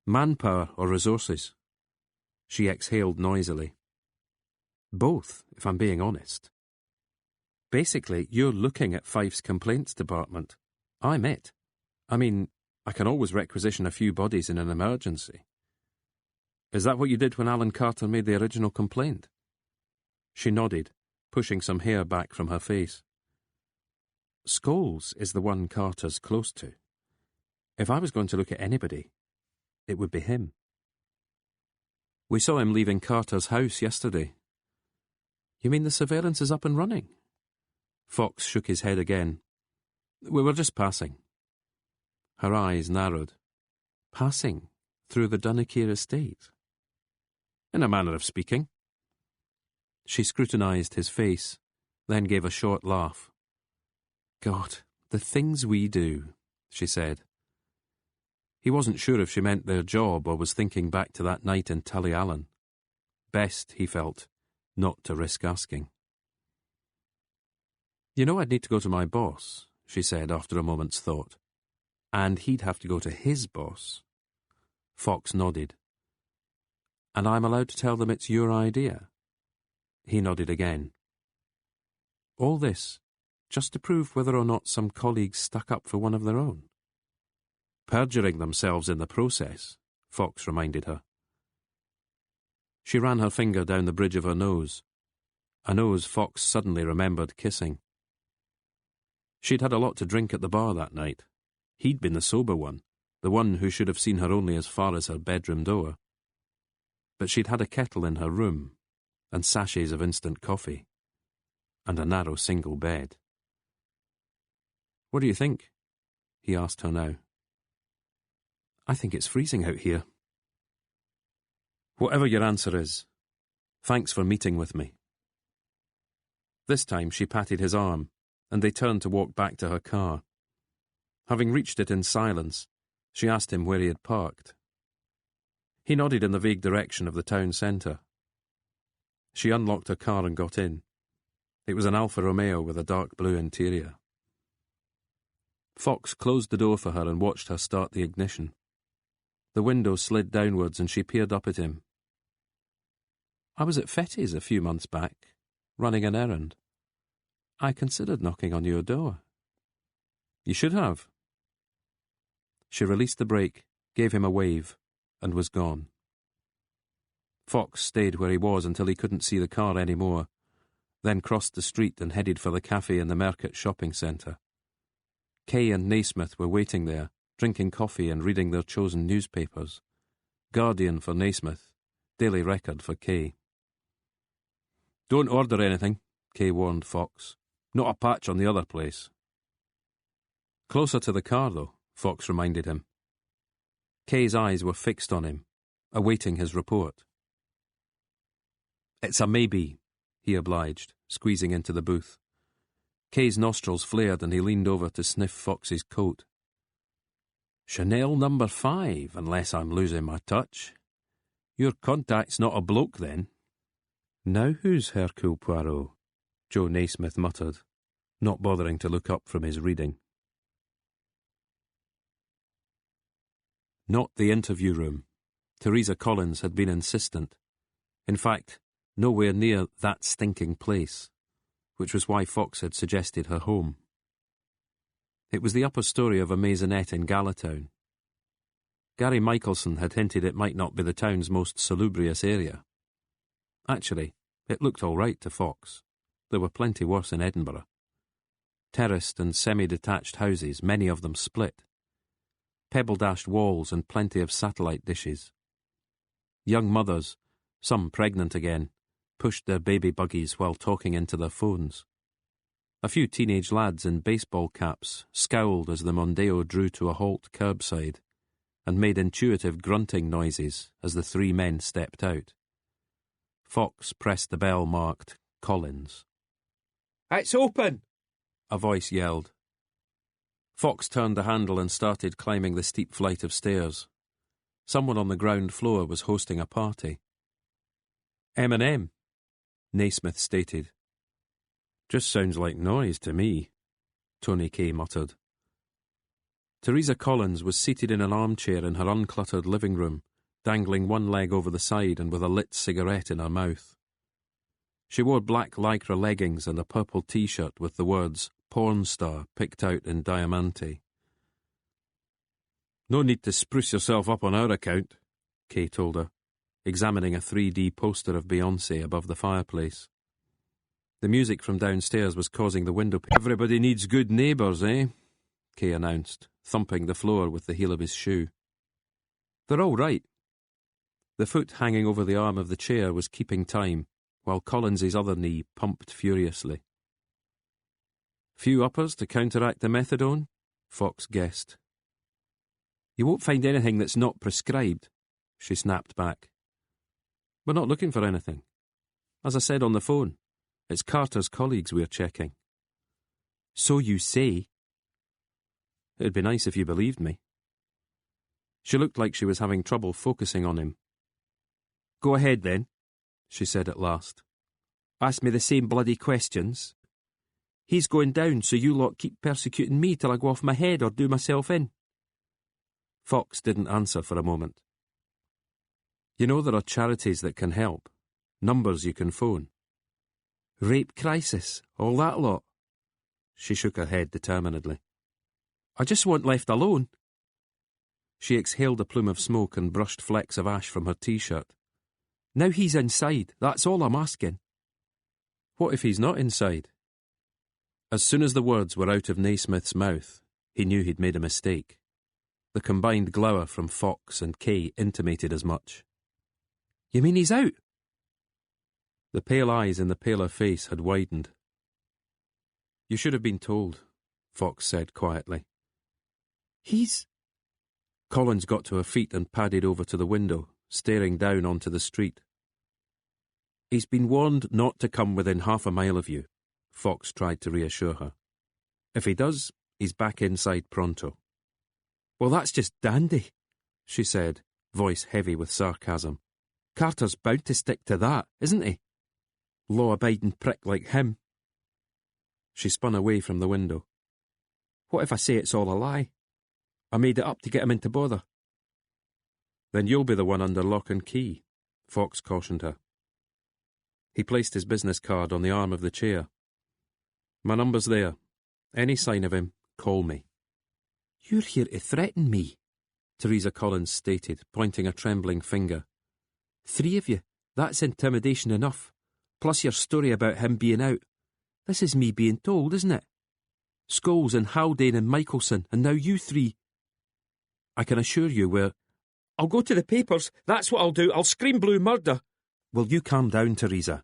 "Manpower or resources?" She exhaled noisily. "Both, if I'm being honest. Basically, you're looking at Fife's complaints department. I'm it. I mean, I can always requisition a few bodies in an emergency." "Is that what you did when Alan Carter made the original complaint?" She nodded, pushing some hair back from her face. "Scholes is the one Carter's close to. If I was going to look at anybody, it would be him." "We saw him leaving Carter's house yesterday." "You mean the surveillance is up and running?" Fox shook his head again. "We were just passing." Her eyes narrowed. "Passing through the Dunakeer estate?" "In a manner of speaking." She scrutinised his face, then gave a short laugh. "God, the things we do," she said. He wasn't sure if she meant their job or was thinking back to that night in Tullyallen. Best, he felt, not to risk asking. "You know I'd need to go to my boss," she said after a moment's thought. "And he'd have to go to his boss." Fox nodded. "And I'm allowed to tell them it's your idea?" He nodded again. "All this, just to prove whether or not some colleagues stuck up for one of their own?" "Perjuring themselves in the process," Fox reminded her. She ran her finger down the bridge of her nose, a nose Fox suddenly remembered kissing. She'd had a lot to drink at the bar that night. He'd been the sober one, the one who should have seen her only as far as her bedroom door. but she'd had a kettle in her room, and sachets of instant coffee, and a narrow single bed. "What do you think?" he asked her now. "I think it's freezing out here." "Whatever your answer is, thanks for meeting with me." This time she patted his arm, and they turned to walk back to her car. Having reached it in silence, she asked him where he had parked. He nodded in the vague direction of the town centre. She unlocked her car and got in. It was an Alfa Romeo with a dark blue interior. Fox closed the door for her and watched her start the ignition. The window slid downwards and she peered up at him. "I was at Fetty's a few months back, running an errand. I considered knocking on your door." "You should have." She released the brake, gave him a wave, and was gone. Fox stayed where he was until he couldn't see the car any more, then crossed the street and headed for the cafe in the Market shopping centre. Kay and Naismith were waiting there, drinking coffee and reading their chosen newspapers. Guardian for Naismith, Daily Record for Kay. "Don't order anything," Kay warned Fox. "Not a patch on the other place." Closer to the car, though, Fox reminded him. Kay's eyes were fixed on him, awaiting his report. "It's a maybe," he obliged, squeezing into the booth. Kay's nostrils flared and he leaned over to sniff Fox's coat. "Chanel number 5, unless I'm losing my touch. Your contact's not a bloke, then." "Now who's Hercule Poirot?" Joe Naismith muttered, not bothering to look up from his reading. Not the interview room. Teresa Collins had been insistent. In fact, nowhere near that stinking place, which was why Fox had suggested her home. It was the upper story of a maisonette in Gallatown. Gary Michelson had hinted it might not be the town's most salubrious area. Actually, it looked all right to Fox. There were plenty worse in Edinburgh. Terraced and semi-detached houses, many of them split. Pebble-dashed walls and plenty of satellite dishes. Young mothers, some pregnant again, pushed their baby buggies while talking into their phones. A few teenage lads in baseball caps scowled as the Mondeo drew to a halt curbside and made intuitive grunting noises as the three men stepped out. Fox pressed the bell marked Collins. "It's open!" a voice yelled. Fox turned the handle and started climbing the steep flight of stairs. Someone on the ground floor was hosting a party. "M&M," Naismith stated. "Just sounds like noise to me," Tony Kay muttered. Teresa Collins was seated in an armchair in her uncluttered living room, dangling one leg over the side and with a lit cigarette in her mouth. She wore black lycra leggings and a purple T-shirt with the words "Porn Star" picked out in diamante. "No need to spruce yourself up on our account," Kay told her, examining a 3D poster of Beyoncé above the fireplace. The music from downstairs was causing the window... "Everybody needs good neighbours, eh?" Kay announced, thumping the floor with the heel of his shoe. "They're all right." The foot hanging over the arm of the chair was keeping time, while Collins's other knee pumped furiously. "Few uppers to counteract the methadone?" Fox guessed. "You won't find anything that's not prescribed," she snapped back. "We're not looking for anything. As I said on the phone, it's Carter's colleagues we're checking." "So you say." "It'd be nice if you believed me." She looked like she was having trouble focusing on him. "Go ahead, then," she said at last. "Ask me the same bloody questions. He's going down, so you lot keep persecuting me till I go off my head or do myself in." Fox didn't answer for a moment. "You know there are charities that can help, numbers you can phone." "Rape crisis, all that lot." She shook her head determinedly. "I just want left alone." She exhaled a plume of smoke and brushed flecks of ash from her T-shirt. "Now he's inside, that's all I'm asking." "What if he's not inside?" As soon as the words were out of Naismith's mouth, he knew he'd made a mistake. The combined glower from Fox and Kay intimated as much. You mean he's out? The pale eyes in the paler face had widened. You should have been told, Fox said quietly. He's... Collins got to her feet and padded over to the window, staring down onto the street. He's been warned not to come within half a mile of you, Fox tried to reassure her. If he does, he's back inside pronto. Well, that's just dandy, she said, voice heavy with sarcasm. Carter's bound to stick to that, isn't he? Law-abiding prick like him. She spun away from the window. What if I say it's all a lie? I made it up to get him into bother. Then you'll be the one under lock and key, Fox cautioned her. He placed his business card on the arm of the chair. My number's there. Any sign of him, call me. You're here to threaten me, Teresa Collins stated, pointing a trembling finger. 3 of you, that's intimidation enough. Plus your story about him being out. This is me being told, isn't it? Scholes and Haldane and Michelson, and now you 3. I can assure you we're... I'll go to the papers, that's what I'll do, I'll scream blue murder. Will you calm down, Teresa?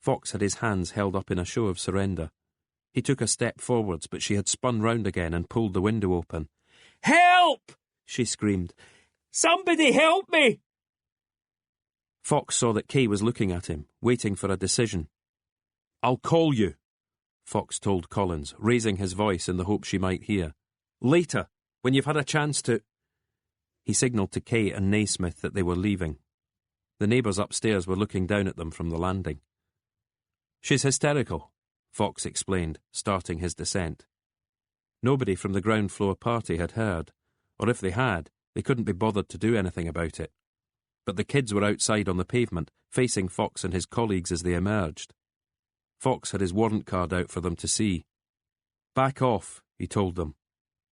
Fox had his hands held up in a show of surrender. He took a step forwards, but she had spun round again and pulled the window open. Help! She screamed. Somebody help me! Fox saw that Kay was looking at him, waiting for a decision. I'll call you, Fox told Collins, raising his voice in the hope she might hear. Later, when you've had a chance to... He signalled to Kay and Naismith that they were leaving. The neighbours upstairs were looking down at them from the landing. She's hysterical, Fox explained, starting his descent. Nobody from the ground floor party had heard, or if they had, they couldn't be bothered to do anything about it. But the kids were outside on the pavement, facing Fox and his colleagues as they emerged. Fox had his warrant card out for them to see. Back off, he told them.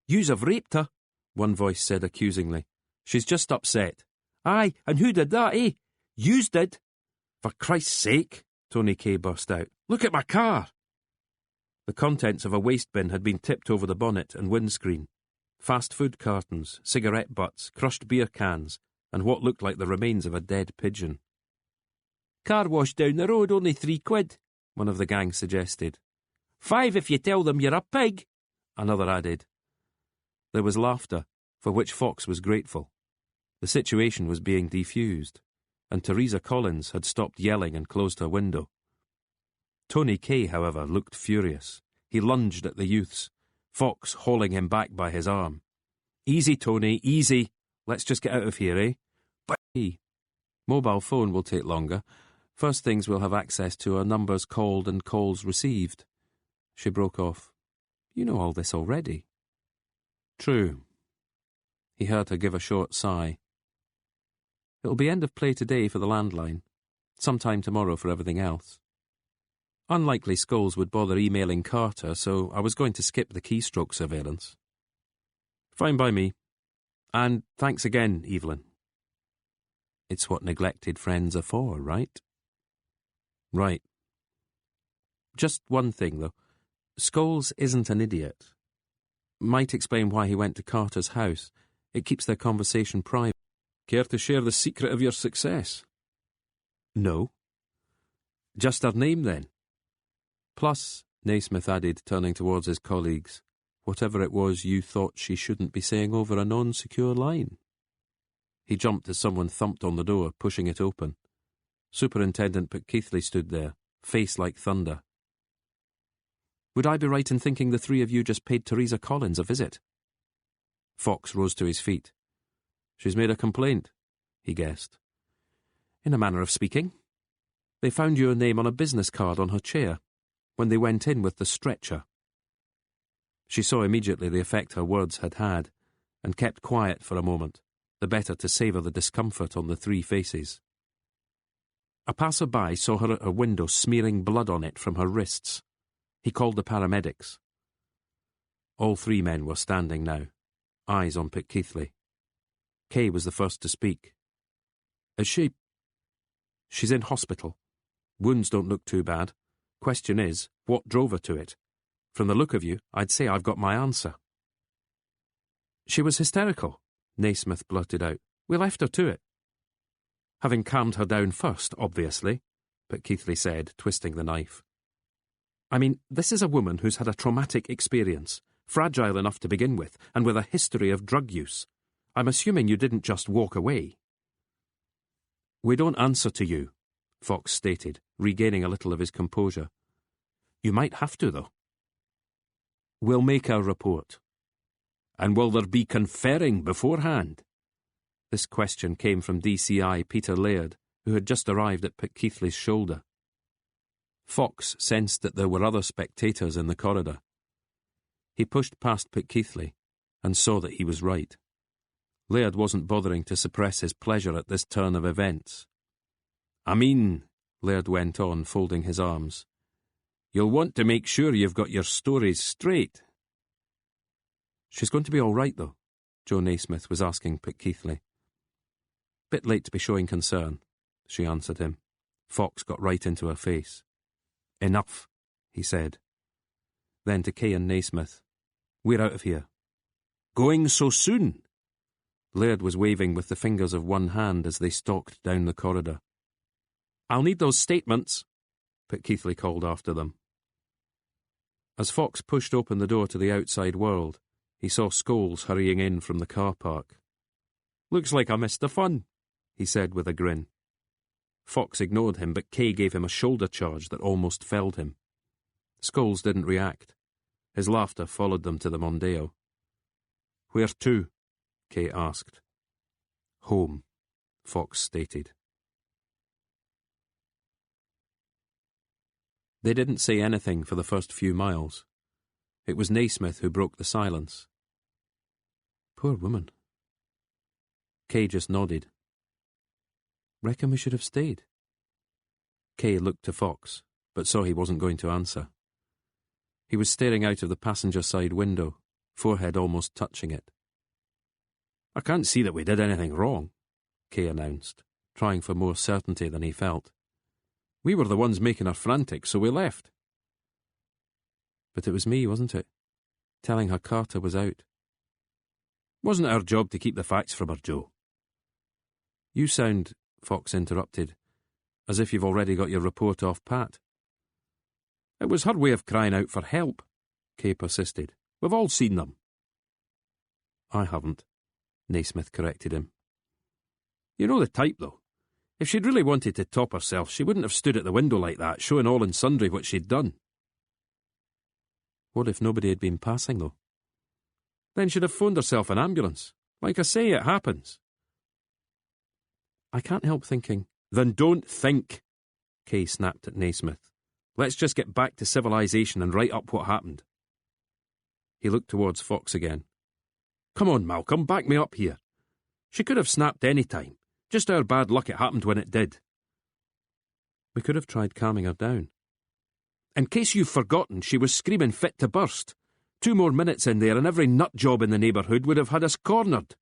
Yous have raped her, one voice said accusingly. She's just upset. Aye, and who did that, eh? Yous did. For Christ's sake, Tony Kay burst out. Look at my car. The contents of a waste bin had been tipped over the bonnet and windscreen. Fast food cartons, cigarette butts, crushed beer cans, and what looked like the remains of a dead pigeon. Car wash down the road, only £3, one of the gang suggested. 5 if you tell them you're a pig, another added. There was laughter, for which Fox was grateful. The situation was being defused, and Teresa Collins had stopped yelling and closed her window. Tony Kay, however, looked furious. He lunged at the youths, Fox hauling him back by his arm. Easy, Tony, easy. Let's just get out of here, eh? But mobile phone will take longer. First things we'll have access to are numbers called and calls received. She broke off. You know all this already. True. He heard her give a short sigh. It'll be end of play today for the landline. Sometime tomorrow for everything else. Unlikely Scholes would bother emailing Carter, so I was going to skip the keystroke surveillance. Fine by me. And thanks again, Evelyn. It's what neglected friends are for, right? Right. Just one thing, though. Scholes isn't an idiot. Might explain why he went to Carter's house. It keeps their conversation private. Care to share the secret of your success? No. Just her name, then. Plus, Naismith added, turning towards his colleagues, whatever it was you thought she shouldn't be saying over a non-secure line. He jumped as someone thumped on the door, pushing it open. Superintendent McKeithley stood there, face like thunder. Would I be right in thinking the 3 of you just paid Teresa Collins a visit? Fox rose to his feet. She's made a complaint, he guessed. In a manner of speaking. They found your name on a business card on her chair, when they went in with the stretcher. She saw immediately the effect her words had had, and kept quiet for a moment, the better to savour the discomfort on the 3 faces. A passer-by saw her at her window smearing blood on it from her wrists. He called the paramedics. All 3 men were standing now, eyes on Pitkeithley. Kay was the first to speak. Is she... She's in hospital. Wounds don't look too bad. Question is, what drove her to it? From the look of you, I'd say I've got my answer. She was hysterical, Naismith blurted out. We left her to it. Having calmed her down first, obviously, but Keithley said, twisting the knife. I mean, this is a woman who's had a traumatic experience, fragile enough to begin with, and with a history of drug use. I'm assuming you didn't just walk away. We don't answer to you, Fox stated, regaining a little of his composure. You might have to, though. We'll make our report. And will there be conferring beforehand? This question came from DCI Peter Laird, who had just arrived at Keithley's shoulder. Fox sensed that there were other spectators in the corridor. He pushed past Keithley and saw that he was right. Laird wasn't bothering to suppress his pleasure at this turn of events. I mean, Laird went on, folding his arms, you'll want to make sure you've got your stories straight. She's going to be all right, though, Joe Naismith was asking Keithley. Bit late to be showing concern, she answered him. Fox got right into her face. Enough, he said. Then to Kay and Naismith, we're out of here. Going so soon? Laird was waving with the fingers of one hand as they stalked down the corridor. I'll need those statements, Keithley called after them. As Fox pushed open the door to the outside world, he saw Scholes hurrying in from the car park. Looks like I missed the fun, he said with a grin. Fox ignored him, but Kay gave him a shoulder charge that almost felled him. Scholes didn't react. His laughter followed them to the Mondeo. Where to? Kay asked. Home, Fox stated. They didn't say anything for the first few miles. It was Naismith who broke the silence. Poor woman. Kay just nodded. Reckon we should have stayed. Kay looked to Fox, but saw he wasn't going to answer. He was staring out of the passenger side window, forehead almost touching it. I can't see that we did anything wrong, Kay announced, trying for more certainty than he felt. We were the ones making her frantic, so we left. But it was me, wasn't it? Telling her Carter was out. Wasn't it our job to keep the facts from her, Joe? You sound, Fox interrupted, as if you've already got your report off pat. It was her way of crying out for help, Kay persisted. We've all seen them. I haven't, Naismith corrected him. You know the type, though. If she'd really wanted to top herself, she wouldn't have stood at the window like that, showing all and sundry what she'd done. What if nobody had been passing, though? Then she'd have phoned herself an ambulance. Like I say, it happens. I can't help thinking. Then don't think, Kay snapped at Naismith. Let's just get back to civilization and write up what happened. He looked towards Fox again. Come on, Malcolm, back me up here. She could have snapped any time. Just our bad luck it happened when it did. We could have tried calming her down. In case you've forgotten, she was screaming fit to burst. 2 more minutes in there and every nut job in the neighbourhood would have had us cornered.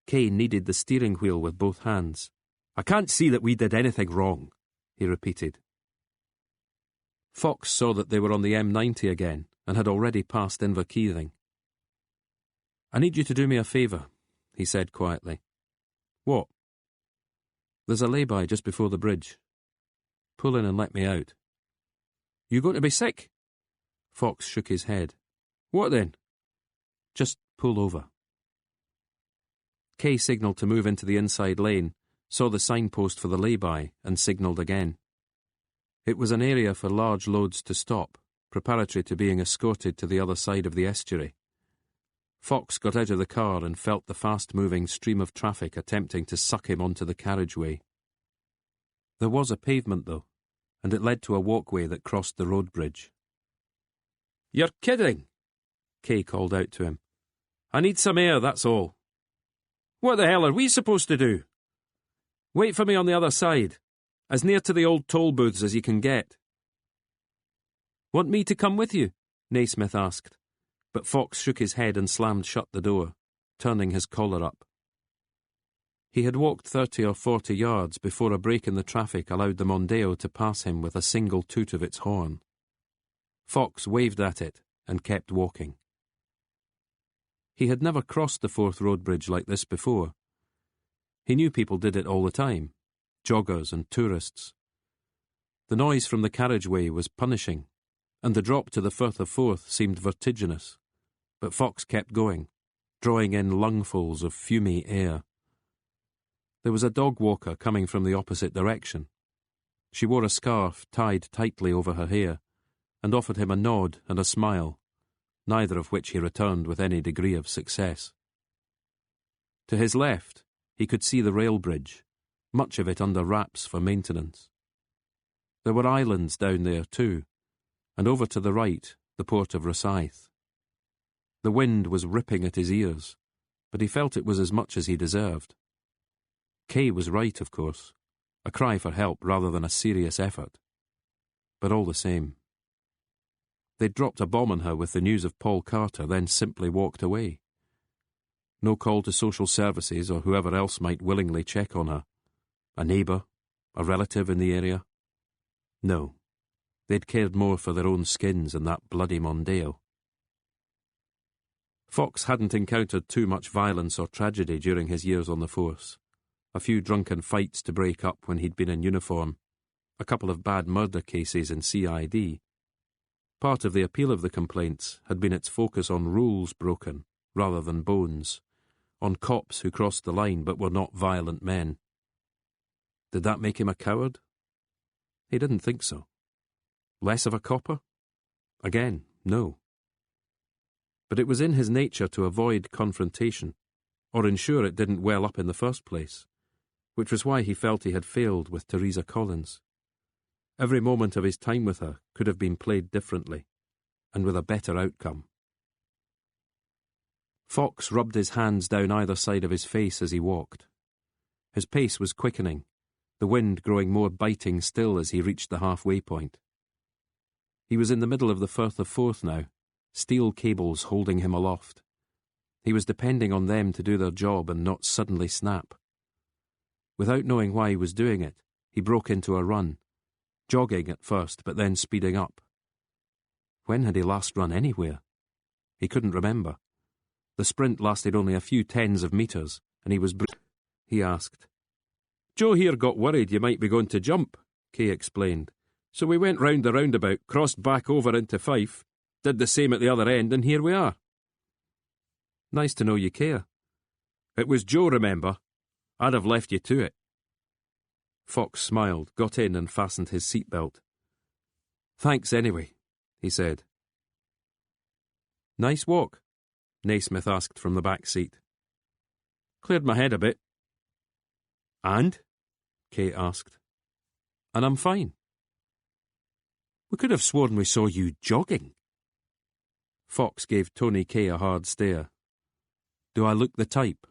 Kay kneaded the steering wheel with both hands. I can't see that we did anything wrong, he repeated. Fox saw that they were on the M90 again and had already passed Inverkeithing. I need you to do me a favour, he said quietly. What? There's a lay-by just before the bridge. Pull in and let me out. You going to be sick? Fox shook his head. What then? Just pull over. Kay signalled to move into the inside lane, saw the signpost for the lay-by, and signalled again. It was an area for large loads to stop, preparatory to being escorted to the other side of the estuary. Fox got out of the car and felt the fast-moving stream of traffic attempting to suck him onto the carriageway. There was a pavement, though, and it led to a walkway that crossed the road bridge. You're kidding, Kay called out to him. I need some air, that's all. What the hell are we supposed to do? Wait for me on the other side, as near to the old toll booths as you can get. Want me to come with you? Naismith asked, but Fox shook his head and slammed shut the door, turning his collar up. He had walked 30 or 40 yards before a break in the traffic allowed the Mondeo to pass him with a single toot of its horn. Fox waved at it and kept walking. He had never crossed the Forth Road Bridge like this before. He knew people did it all the time, joggers and tourists. The noise from the carriageway was punishing, and the drop to the Firth of Forth seemed vertiginous, but Fox kept going, drawing in lungfuls of fumy air. There was a dog walker coming from the opposite direction. She wore a scarf tied tightly over her hair, and offered him a nod and a smile, neither of which he returned with any degree of success. To his left, he could see the rail bridge, much of it under wraps for maintenance. There were islands down there too, and over to the right, the port of Rosyth. The wind was ripping at his ears, but he felt it was as much as he deserved. Kay was right, of course, a cry for help rather than a serious effort. But all the same. They'd dropped a bomb on her with the news of Paul Carter, then simply walked away. No call to social services or whoever else might willingly check on her. A neighbour, a relative in the area. No, they'd cared more for their own skins and that bloody Mondale. Fox hadn't encountered too much violence or tragedy during his years on the force. A few drunken fights to break up when he'd been in uniform, a couple of bad murder cases in CID. Part of the appeal of the complaints had been its focus on rules broken, rather than bones, on cops who crossed the line but were not violent men. Did that make him a coward? He didn't think so. Less of a copper? Again, no. But it was in his nature to avoid confrontation, or ensure it didn't well up in the first place, which was why he felt he had failed with Teresa Collins. Every moment of his time with her could have been played differently, and with a better outcome. Fox rubbed his hands down either side of his face as he walked. His pace was quickening, the wind growing more biting still as he reached the halfway point. He was in the middle of the Firth of Forth now, steel cables holding him aloft. He was depending on them to do their job and not suddenly snap. Without knowing why he was doing it, he broke into a run, jogging at first but then speeding up. When had he last run anywhere? He couldn't remember. The sprint lasted only a few tens of metres, and he was he asked. "Joe here got worried you might be going to jump," Kay explained. "So we went round the roundabout, crossed back over into Fife, did the same at the other end, and here we are." "Nice to know you care." "It was Joe, remember? I'd have left you to it." Fox smiled, got in and fastened his seatbelt. "Thanks anyway," he said. "Nice walk?" Naismith asked from the back seat. "Cleared my head a bit." "And?" Kay asked. "And I'm fine." "We could have sworn we saw you jogging." Fox gave Tony Kay a hard stare. "Do I look the type?"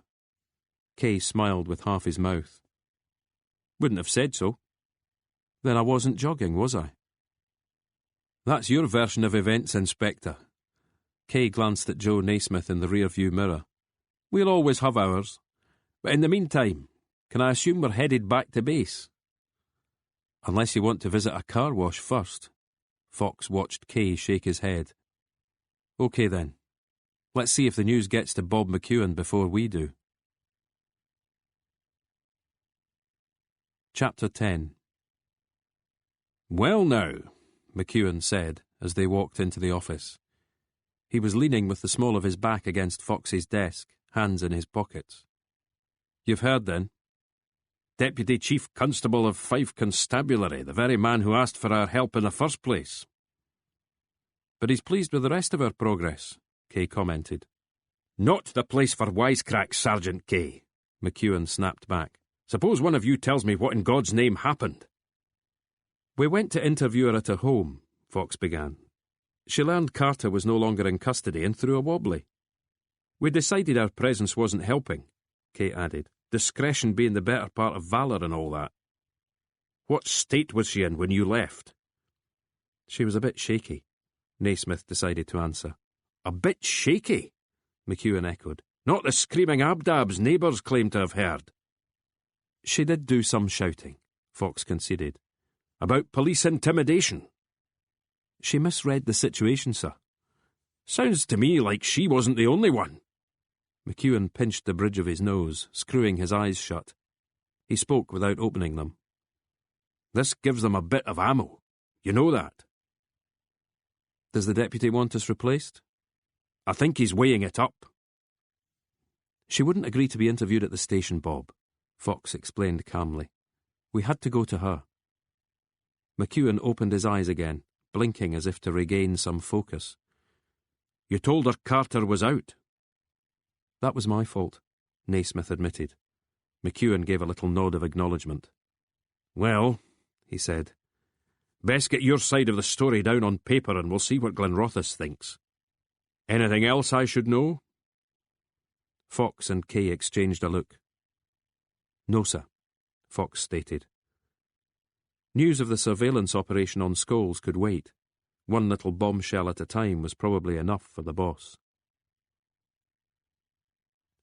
Kay smiled with half his mouth. "Wouldn't have said so." "Then I wasn't jogging, was I?" "That's your version of events, Inspector." Kay glanced at Joe Naismith in the rear-view mirror. "We'll always have ours. But in the meantime, can I assume we're headed back to base?" "Unless you want to visit a car wash first." Fox watched Kay shake his head. "OK then. Let's see if the news gets to Bob McEwen before we do." Chapter 10. "Well now," McEwen said as they walked into the office. He was leaning with the small of his back against Fox's desk, hands in his pockets. "You've heard then? Deputy Chief Constable of Fife Constabulary, the very man who asked for our help in the first place." "But he's pleased with the rest of our progress," Kay commented. "Not the place for wisecracks, Sergeant Kay," McEwen snapped back. "Suppose one of you tells me what in God's name happened." "We went to interview her at her home," Fox began. "She learned Carter was no longer in custody and threw a wobbly. We decided our presence wasn't helping," Kay added, "discretion being the better part of valour and all that." "What state was she in when you left?" "She was a bit shaky," Naismith decided to answer. "A bit shaky?" McEwen echoed. "Not the screaming abdabs neighbours claim to have heard." "She did do some shouting," Fox conceded. "About police intimidation?" "She misread the situation, sir." "Sounds to me like she wasn't the only one." McEwen pinched the bridge of his nose, screwing his eyes shut. He spoke without opening them, This gives them a bit of ammo. You know that. Does the deputy want us replaced? I think he's weighing it up. She wouldn't agree to be interviewed at the station, Bob, Fox explained calmly. We had to go to her. McEwen opened his eyes again, blinking as if to regain some focus. You told her Carter was out. That was my fault, Naismith admitted. McEwen gave a little nod of acknowledgement. Well, he said, best get your side of the story down on paper and we'll see what Glenrothes thinks. Anything else I should know? Fox and Kay exchanged a look. No, sir, Fox stated. News of the surveillance operation on Scholes could wait. One little bombshell at a time was probably enough for the boss.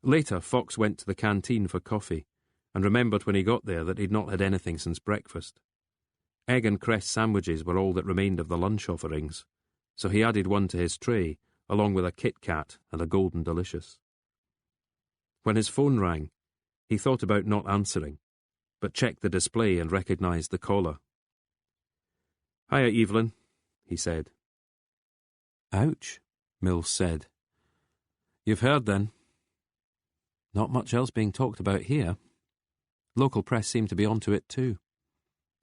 Later, Fox went to the canteen for coffee, and remembered when he got there that he'd not had anything since breakfast. Egg and cress sandwiches were all that remained of the lunch offerings, so he added one to his tray, along with a Kit Kat and a Golden Delicious. When his phone rang, he thought about not answering, but checked the display and recognised the caller. "Hiya, Evelyn," he said. "Ouch," Mills said. "You've heard, then?" "Not much else being talked about here. Local press seem to be onto it too.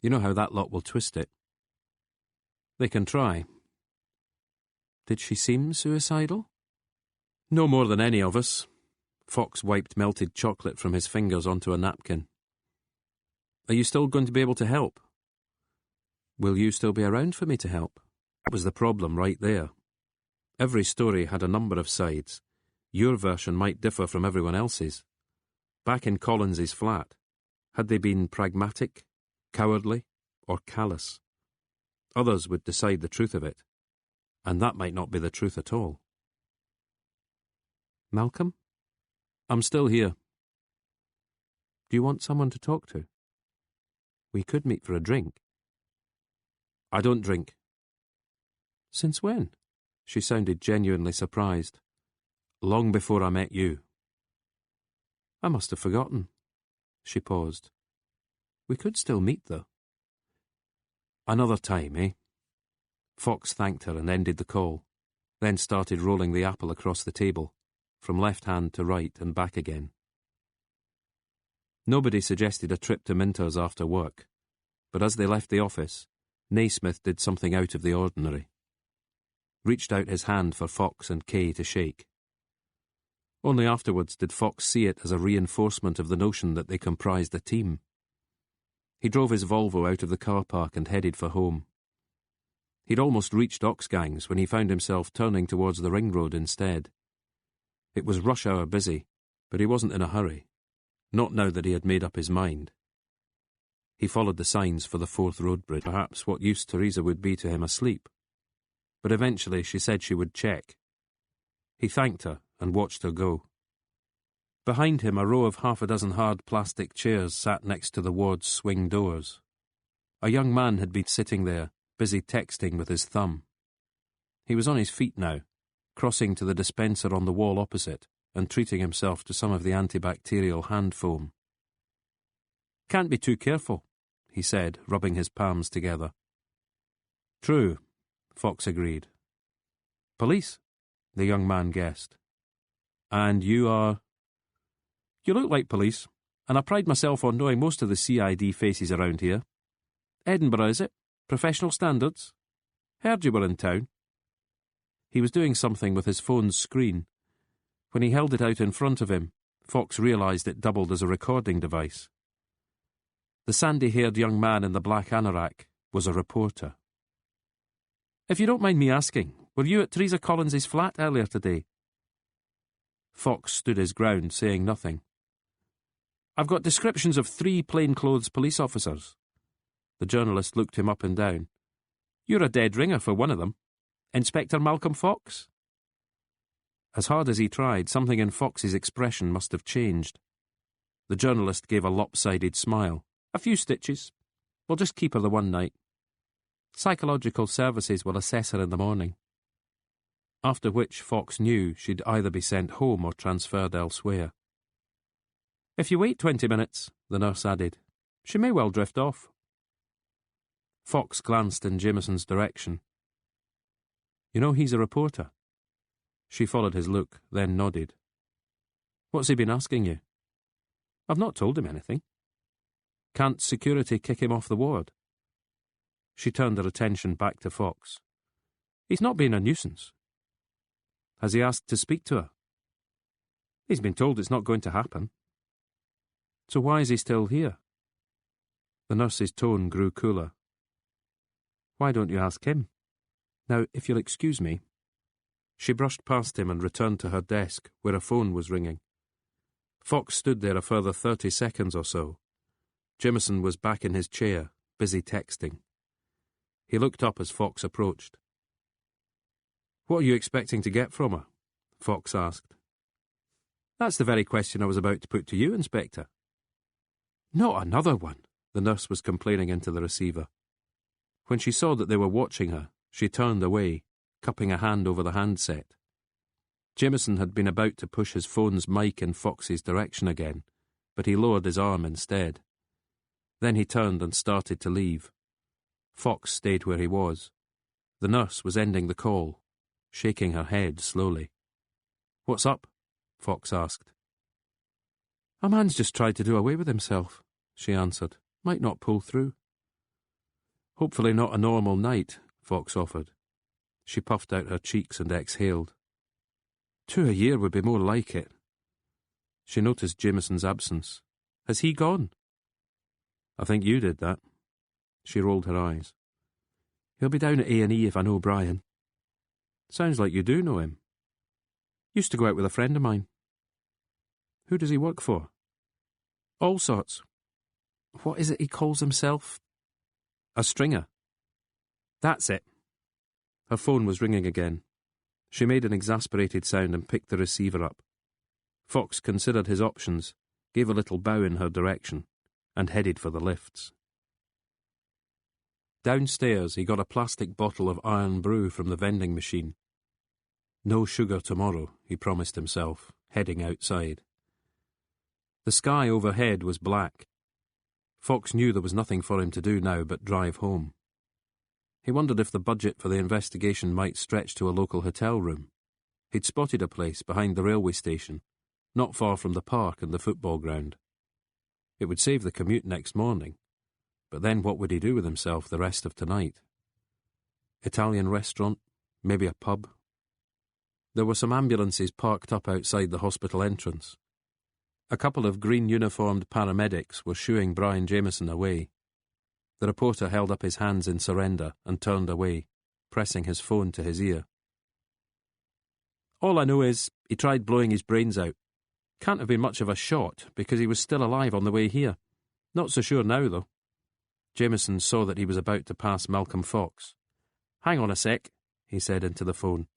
You know how that lot will twist it." "They can try." "Did she seem suicidal?" "No more than any of us." Fox wiped melted chocolate from his fingers onto a napkin. "Are you still going to be able to help?" "Will you still be around for me to help?" That was the problem right there. Every story had a number of sides. Your version might differ from everyone else's. Back in Collins's flat, had they been pragmatic, cowardly, or callous? Others would decide the truth of it, and that might not be the truth at all. "Malcolm? I'm still here." "Do you want someone to talk to?" "We could meet for a drink." "I don't drink." "Since when?" She sounded genuinely surprised. "Long before I met you." "I must have forgotten." She paused. "We could still meet, though." "Another time, eh?" Fox thanked her and ended the call, then started rolling the apple across the table, from left hand to right and back again. Nobody suggested a trip to Minter's after work, but as they left the office, Naismith did something out of the ordinary. Reached out his hand for Fox and Kay to shake. Only afterwards did Fox see it as a reinforcement of the notion that they comprised a team. He drove his Volvo out of the car park and headed for home. He'd almost reached Oxgangs when he found himself turning towards the ring road instead. It was rush hour busy, but he wasn't in a hurry, not now that he had made up his mind. He followed the signs for the Forth Road Bridge. Perhaps what use Teresa would be to him asleep. But eventually she said she would check. He thanked her and watched her go. Behind him, a row of half a dozen hard plastic chairs sat next to the ward's swing doors. A young man had been sitting there, busy texting with his thumb. He was on his feet now, crossing to the dispenser on the wall opposite and treating himself to some of the antibacterial hand foam. "Can't be too careful," he said, rubbing his palms together. "True," Fox agreed. "Police," the young man guessed. "And you are—" "You look like police, and I pride myself on knowing most of the CID faces around here. Edinburgh, is it? Professional standards? Heard you were in town." He was doing something with his phone's screen. When he held it out in front of him, Fox realised it doubled as a recording device. The sandy-haired young man in the black anorak was a reporter. "If you don't mind me asking, were you at Teresa Collins's flat earlier today?" Fox stood his ground, saying nothing. "I've got descriptions of 3 plainclothes police officers." The journalist looked him up and down. "You're a dead ringer for one of them. Inspector Malcolm Fox?" As hard as he tried, something in Fox's expression must have changed. The journalist gave a lopsided smile. "A few stitches. We'll just keep her the one night. Psychological services will assess her in the morning." After which Fox knew she'd either be sent home or transferred elsewhere. "If you wait 20 minutes, the nurse added, she may well drift off." Fox glanced in Jameson's direction. You know he's a reporter. She followed his look, then nodded. What's he been asking you? I've not told him anything. Can't security kick him off the ward? She turned her attention back to Fox. He's not been a nuisance. Has he asked to speak to her? He's been told it's not going to happen. So why is he still here? The nurse's tone grew cooler. Why don't you ask him? Now, if you'll excuse me. She brushed past him and returned to her desk, where a phone was ringing. Fox stood there a further 30 seconds or so. Jameson was back in his chair, busy texting. He looked up as Fox approached. What are you expecting to get from her? Fox asked. That's the very question I was about to put to you, Inspector. Not another one, the nurse was complaining into the receiver. When she saw that they were watching her, she turned away, cupping a hand over the handset. Jameson had been about to push his phone's mic in Fox's direction again, but he lowered his arm instead. Then he turned and started to leave. Fox stayed where he was. The nurse was ending the call, shaking her head slowly. What's up? Fox asked. A man's just tried to do away with himself, she answered. Might not pull through. Hopefully not a normal night, Fox offered. She puffed out her cheeks and exhaled. 2 a year would be more like it. She noticed Jameson's absence. Has he gone? I think you did that. She rolled her eyes. He'll be down at A&E if I know Brian. Sounds like you do know him. Used to go out with a friend of mine. Who does he work for? All sorts. What is it he calls himself? A stringer. That's it. Her phone was ringing again. She made an exasperated sound and picked the receiver up. Fox considered his options, gave a little bow in her direction, and headed for the lifts. Downstairs, he got a plastic bottle of iron brew from the vending machine. No sugar tomorrow, he promised himself, heading outside. The sky overhead was black. Fox knew there was nothing for him to do now but drive home. He wondered if the budget for the investigation might stretch to a local hotel room. He'd spotted a place behind the railway station, not far from the park and the football ground. It would save the commute next morning, but then what would he do with himself the rest of tonight? Italian restaurant, maybe a pub. There were some ambulances parked up outside the hospital entrance. A couple of green-uniformed paramedics were shooing Brian Jameson away. The reporter held up his hands in surrender and turned away, pressing his phone to his ear. All I know is he tried blowing his brains out. Can't have been much of a shot because he was still alive on the way here. Not so sure now, though. Jameson saw that he was about to pass Malcolm Fox. Hang on a sec, he said into the phone.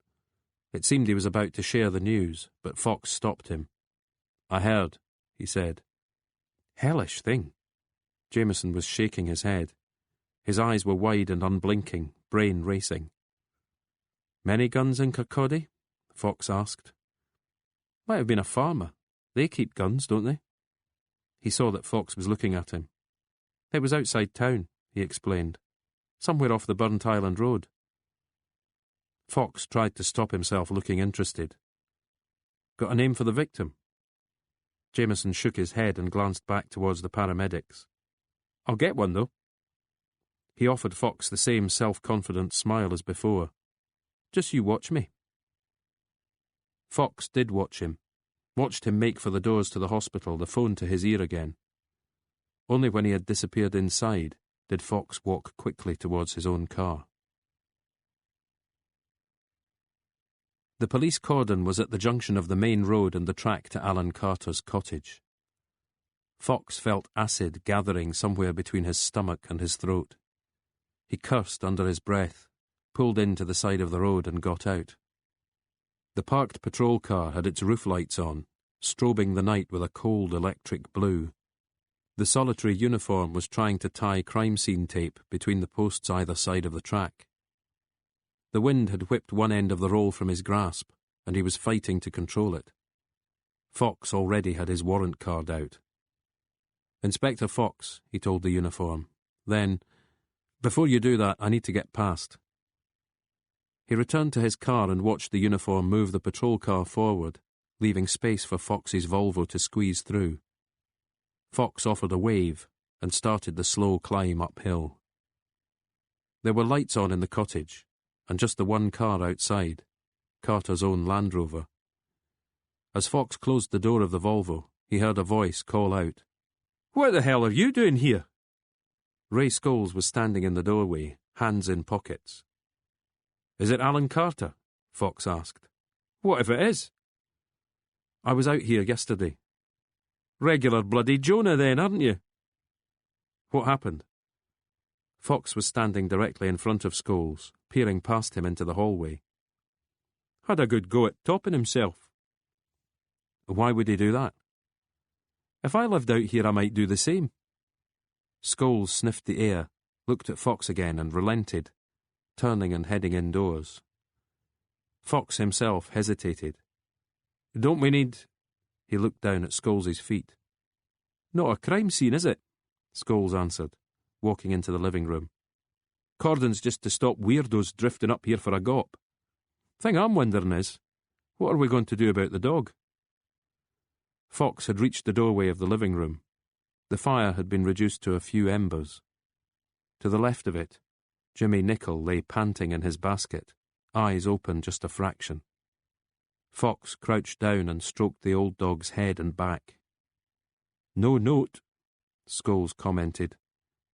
It seemed he was about to share the news, but Fox stopped him. I heard, he said. Hellish thing. Jameson was shaking his head. His eyes were wide and unblinking, brain racing. Many guns in Kirkcaldy? Fox asked. Might have been a farmer. They keep guns, don't they? He saw that Fox was looking at him. It was outside town, he explained. Somewhere off the Burnt Island Road. Fox tried to stop himself looking interested. Got a name for the victim? Jameson shook his head and glanced back towards the paramedics. I'll get one, though. He offered Fox the same self-confident smile as before. Just you watch me. Fox did watch him. Watched him make for the doors to the hospital, the phone to his ear again. Only when he had disappeared inside did Fox walk quickly towards his own car. The police cordon was at the junction of the main road and the track to Alan Carter's cottage. Fox felt acid gathering somewhere between his stomach and his throat. He cursed under his breath, pulled in to the side of the road and got out. The parked patrol car had its roof lights on, strobing the night with a cold electric blue. The solitary uniform was trying to tie crime scene tape between the posts either side of the track. The wind had whipped one end of the roll from his grasp, and he was fighting to control it. Fox already had his warrant card out. Inspector Fox, he told the uniform. Then, Before you do that, I need to get past. He returned to his car and watched the uniform move the patrol car forward, leaving space for Fox's Volvo to squeeze through. Fox offered a wave and started the slow climb uphill. There were lights on in the cottage, and just the one car outside, Carter's own Land Rover. As Fox closed the door of the Volvo, he heard a voice call out, "What the hell are you doing here?" Ray Scholes was standing in the doorway, hands in pockets. "Is it Alan Carter?" Fox asked. "What if it is?" "I was out here yesterday." "Regular bloody Jonah then, aren't you?" "What happened?" Fox was standing directly in front of Scholes, peering past him into the hallway. "Had a good go at topping himself." "Why would he do that?" "If I lived out here I might do the same." Scholes sniffed the air, looked at Fox again and relented, turning and heading indoors. Fox himself hesitated. "Don't we need—" He looked down at Scholes' feet. "Not a crime scene, is it?" Scholes answered, walking into the living room. "Cordon's just to stop weirdos drifting up here for a gawp. Thing I'm wondering is, what are we going to do about the dog?" Fox had reached the doorway of the living room. The fire had been reduced to a few embers. To the left of it, Jimmy Nicol lay panting in his basket, eyes open just a fraction. Fox crouched down and stroked the old dog's head and back. "No note," Scholes commented,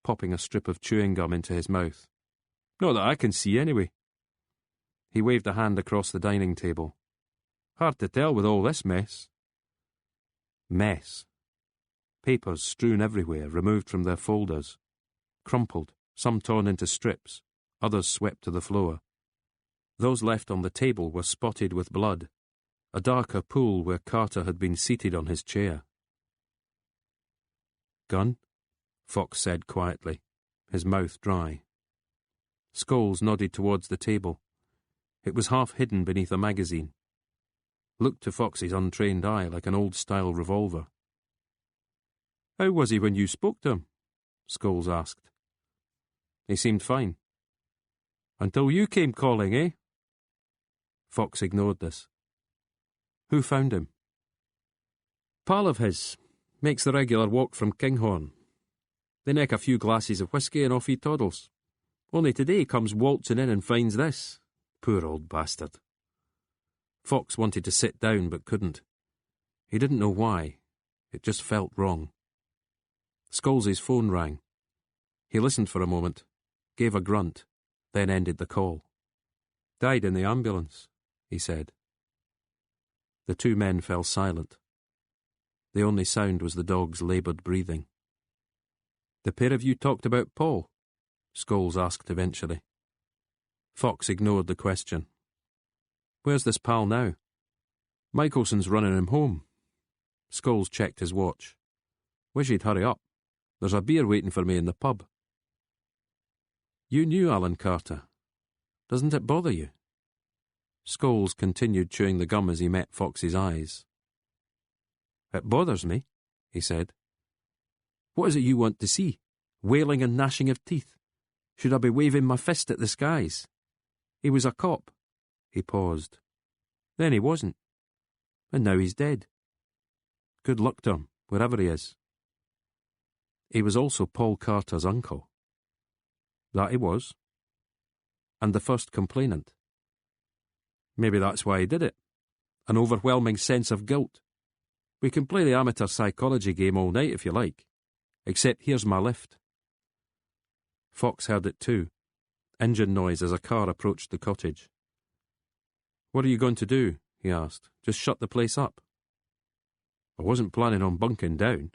popping a strip of chewing gum into his mouth. "Not that I can see, anyway." He waved a hand across the dining table. "Hard to tell with all this mess." Mess. Papers strewn everywhere, removed from their folders. Crumpled, some torn into strips, others swept to the floor. Those left on the table were spotted with blood, a darker pool where Carter had been seated on his chair. "Gun?" Fox said quietly, his mouth dry. Scholes nodded towards the table. It was half hidden beneath a magazine. Looked to Fox's untrained eye like an old-style revolver. "How was he when you spoke to him?" Scholes asked. "He seemed fine." "Until you came calling, eh?" Fox ignored this. "Who found him?" "Pal of his. Makes the regular walk from Kinghorn. They neck a few glasses of whiskey and off he toddles. Only today he comes waltzing in and finds this. Poor old bastard." Fox wanted to sit down but couldn't. He didn't know why. It just felt wrong. Scholes' phone rang. He listened for a moment, gave a grunt, then ended the call. "Died in the ambulance," he said. The two men fell silent. The only sound was the dog's laboured breathing. "The pair of you talked about Paul?" Scholes asked eventually. Fox ignored the question. "Where's this pal now?" "Michelson's running him home." Scholes checked his watch. "Wish he'd hurry up. There's a beer waiting for me in the pub." "You knew Alan Carter. Doesn't it bother you?" Scholes continued chewing the gum as he met Fox's eyes. "It bothers me," he said. "What is it you want to see? Wailing and gnashing of teeth? Should I be waving my fist at the skies? He was a cop." He paused. "Then he wasn't. And now he's dead. Good luck to him, wherever he is." He was also Paul Carter's uncle. That he was. And the first complainant. Maybe that's why he did it. An overwhelming sense of guilt. We can play the amateur psychology game all night if you like. Except here's my lift. Fox heard it too. Engine noise as a car approached the cottage. "What are you going to do?" he asked. "Just shut the place up?" "I wasn't planning on bunking down.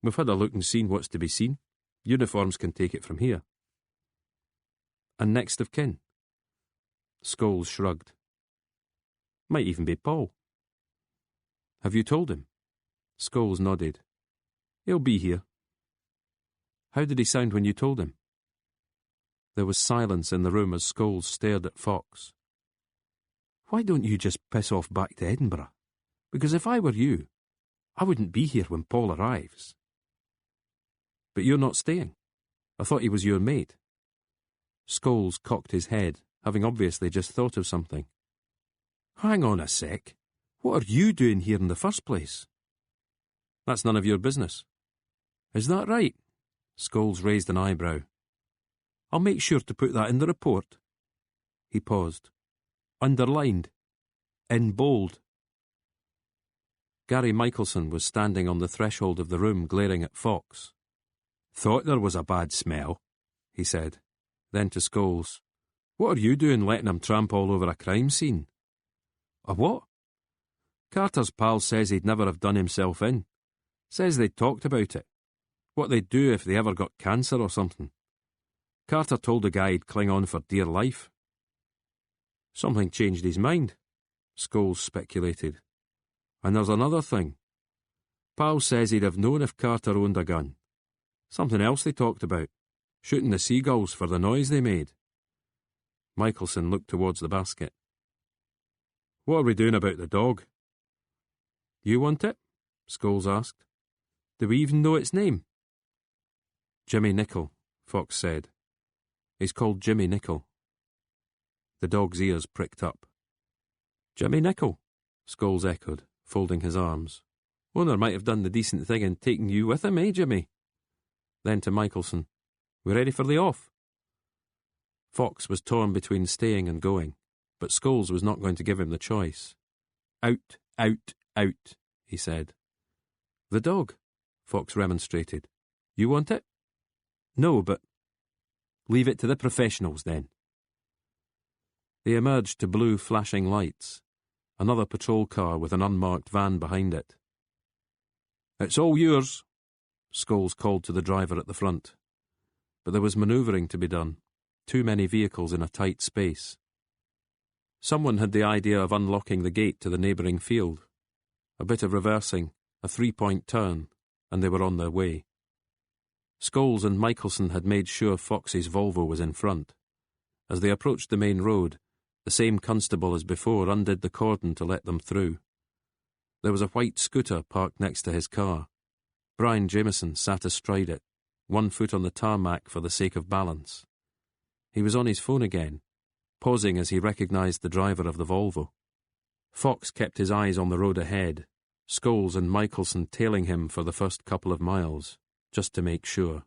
We've had a look and seen what's to be seen. Uniforms can take it from here." "And next of kin?" Scholes shrugged. "Might even be Paul." "Have you told him?" Scholes nodded. "He'll be here." "How did he sound when you told him?" There was silence in the room as Scholes stared at Fox. "Why don't you just piss off back to Edinburgh? Because if I were you, I wouldn't be here when Paul arrives." "But you're not staying. I thought he was your mate." Scholes cocked his head, having obviously just thought of something. "Hang on a sec. What are you doing here in the first place?" "That's none of your business." "Is that right?" Scholes raised an eyebrow. "I'll make sure to put that in the report." He paused. "Underlined. In bold." Gary Michelson was standing on the threshold of the room glaring at Fox. "Thought there was a bad smell," he said. Then to Scholes, "What are you doing letting him tramp all over a crime scene?" "A what?" "Carter's pal says he'd never have done himself in. Says they'd talked about it. What they'd do if they ever got cancer or something. Carter told the guy he'd cling on for dear life." "Something changed his mind," Scholes speculated. "And there's another thing. Pal says he'd have known if Carter owned a gun. Something else they talked about. Shooting the seagulls for the noise they made." Michelson looked towards the basket. "What are we doing about the dog?" "You want it?" Scholes asked. "Do we even know its name?" "Jimmy Nicol," Fox said. "He's called Jimmy Nicol." The dog's ears pricked up. "Jimmy Nicol," Scholes echoed, folding his arms. "Owner might have done the decent thing and taken you with him, eh, Jimmy?" Then to Michelson, "We ready for the off?" Fox was torn between staying and going, but Scholes was not going to give him the choice. "Out, out, out," he said. "The dog," Fox remonstrated. "You want it?" "No, but—" "Leave it to the professionals, then." They emerged to blue flashing lights, another patrol car with an unmarked van behind it. "It's all yours," Scholes called to the driver at the front. But there was manoeuvring to be done, too many vehicles in a tight space. Someone had the idea of unlocking the gate to the neighbouring field. A bit of reversing, a 3-point turn, and they were on their way. Scholes and Michelson had made sure Fox's Volvo was in front. As they approached the main road, the same constable as before undid the cordon to let them through. There was a white scooter parked next to his car. Brian Jameson sat astride it, 1 foot on the tarmac for the sake of balance. He was on his phone again, pausing as he recognised the driver of the Volvo. Fox kept his eyes on the road ahead, Scholes and Michelson tailing him for the first couple of miles, just to make sure.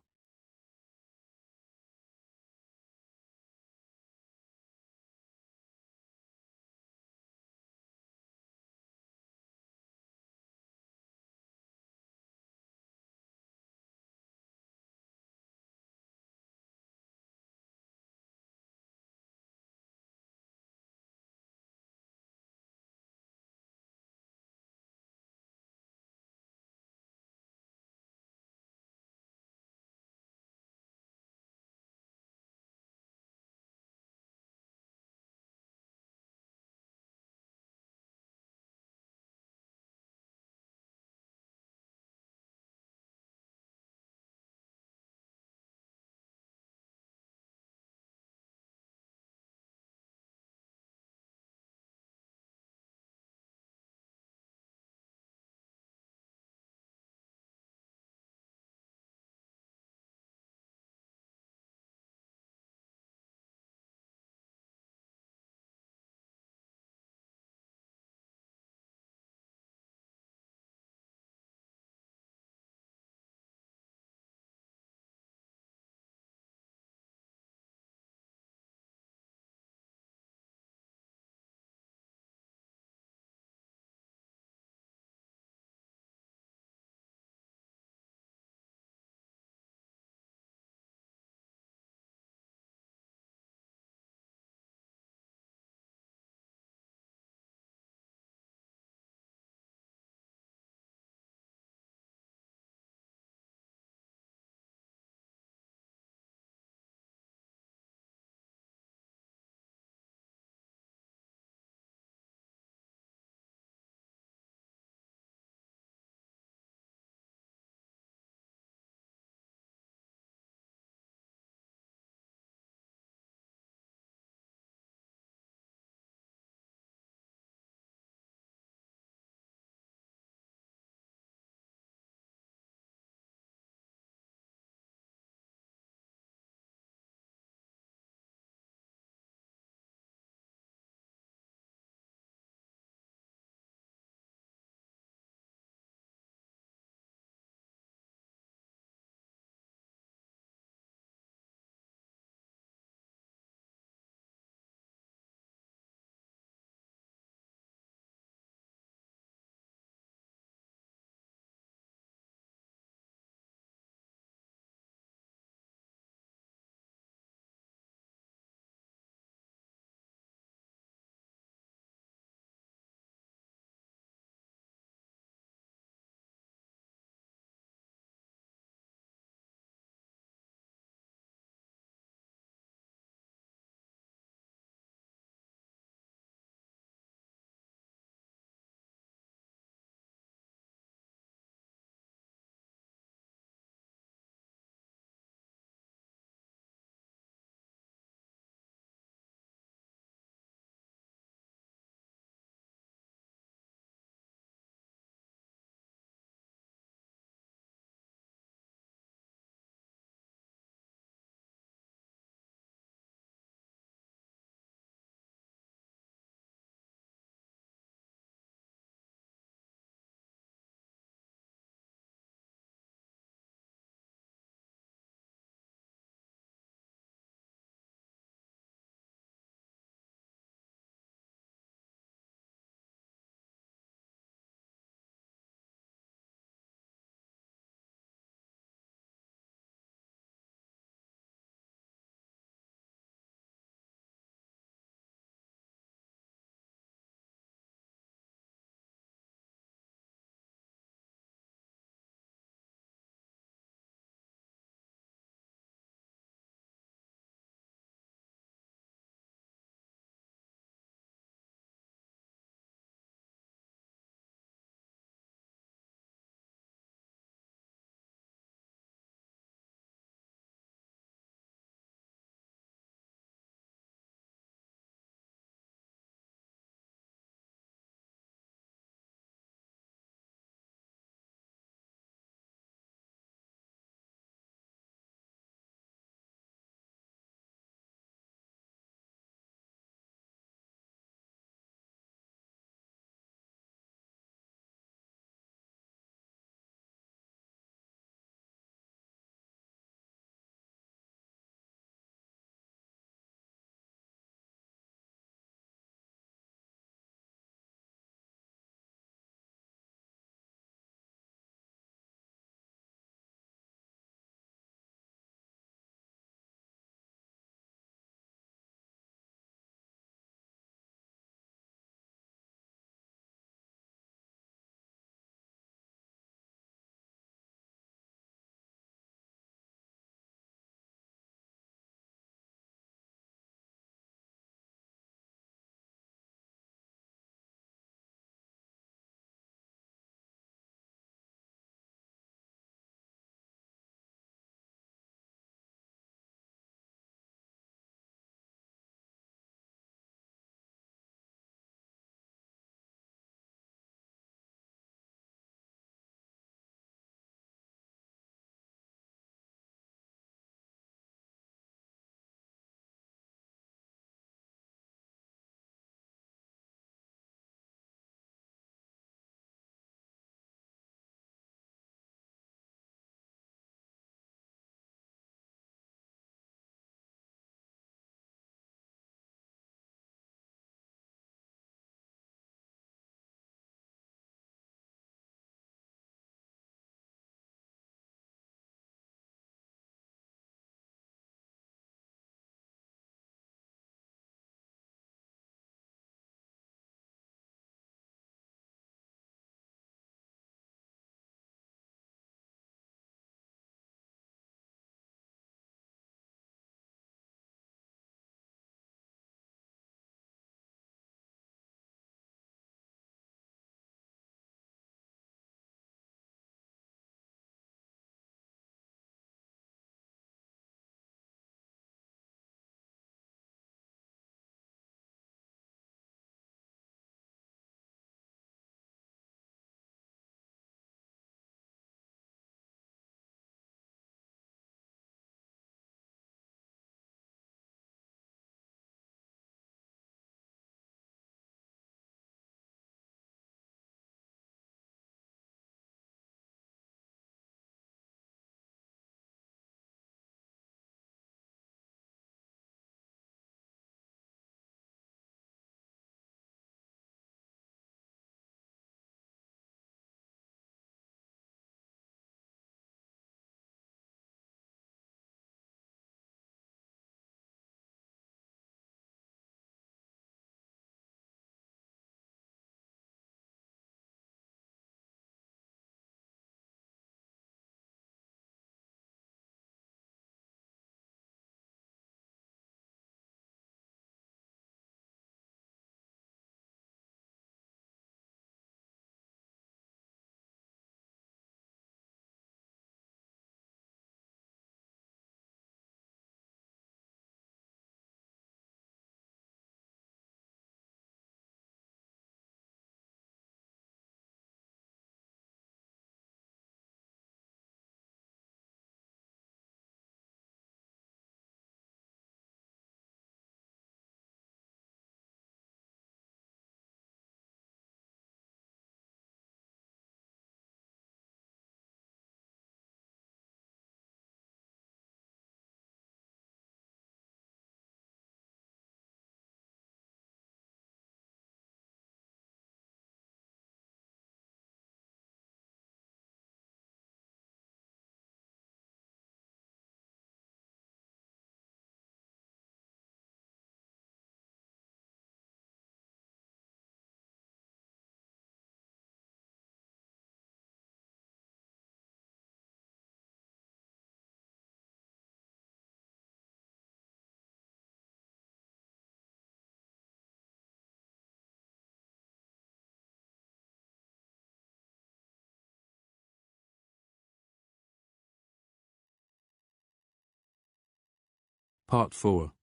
Part 4.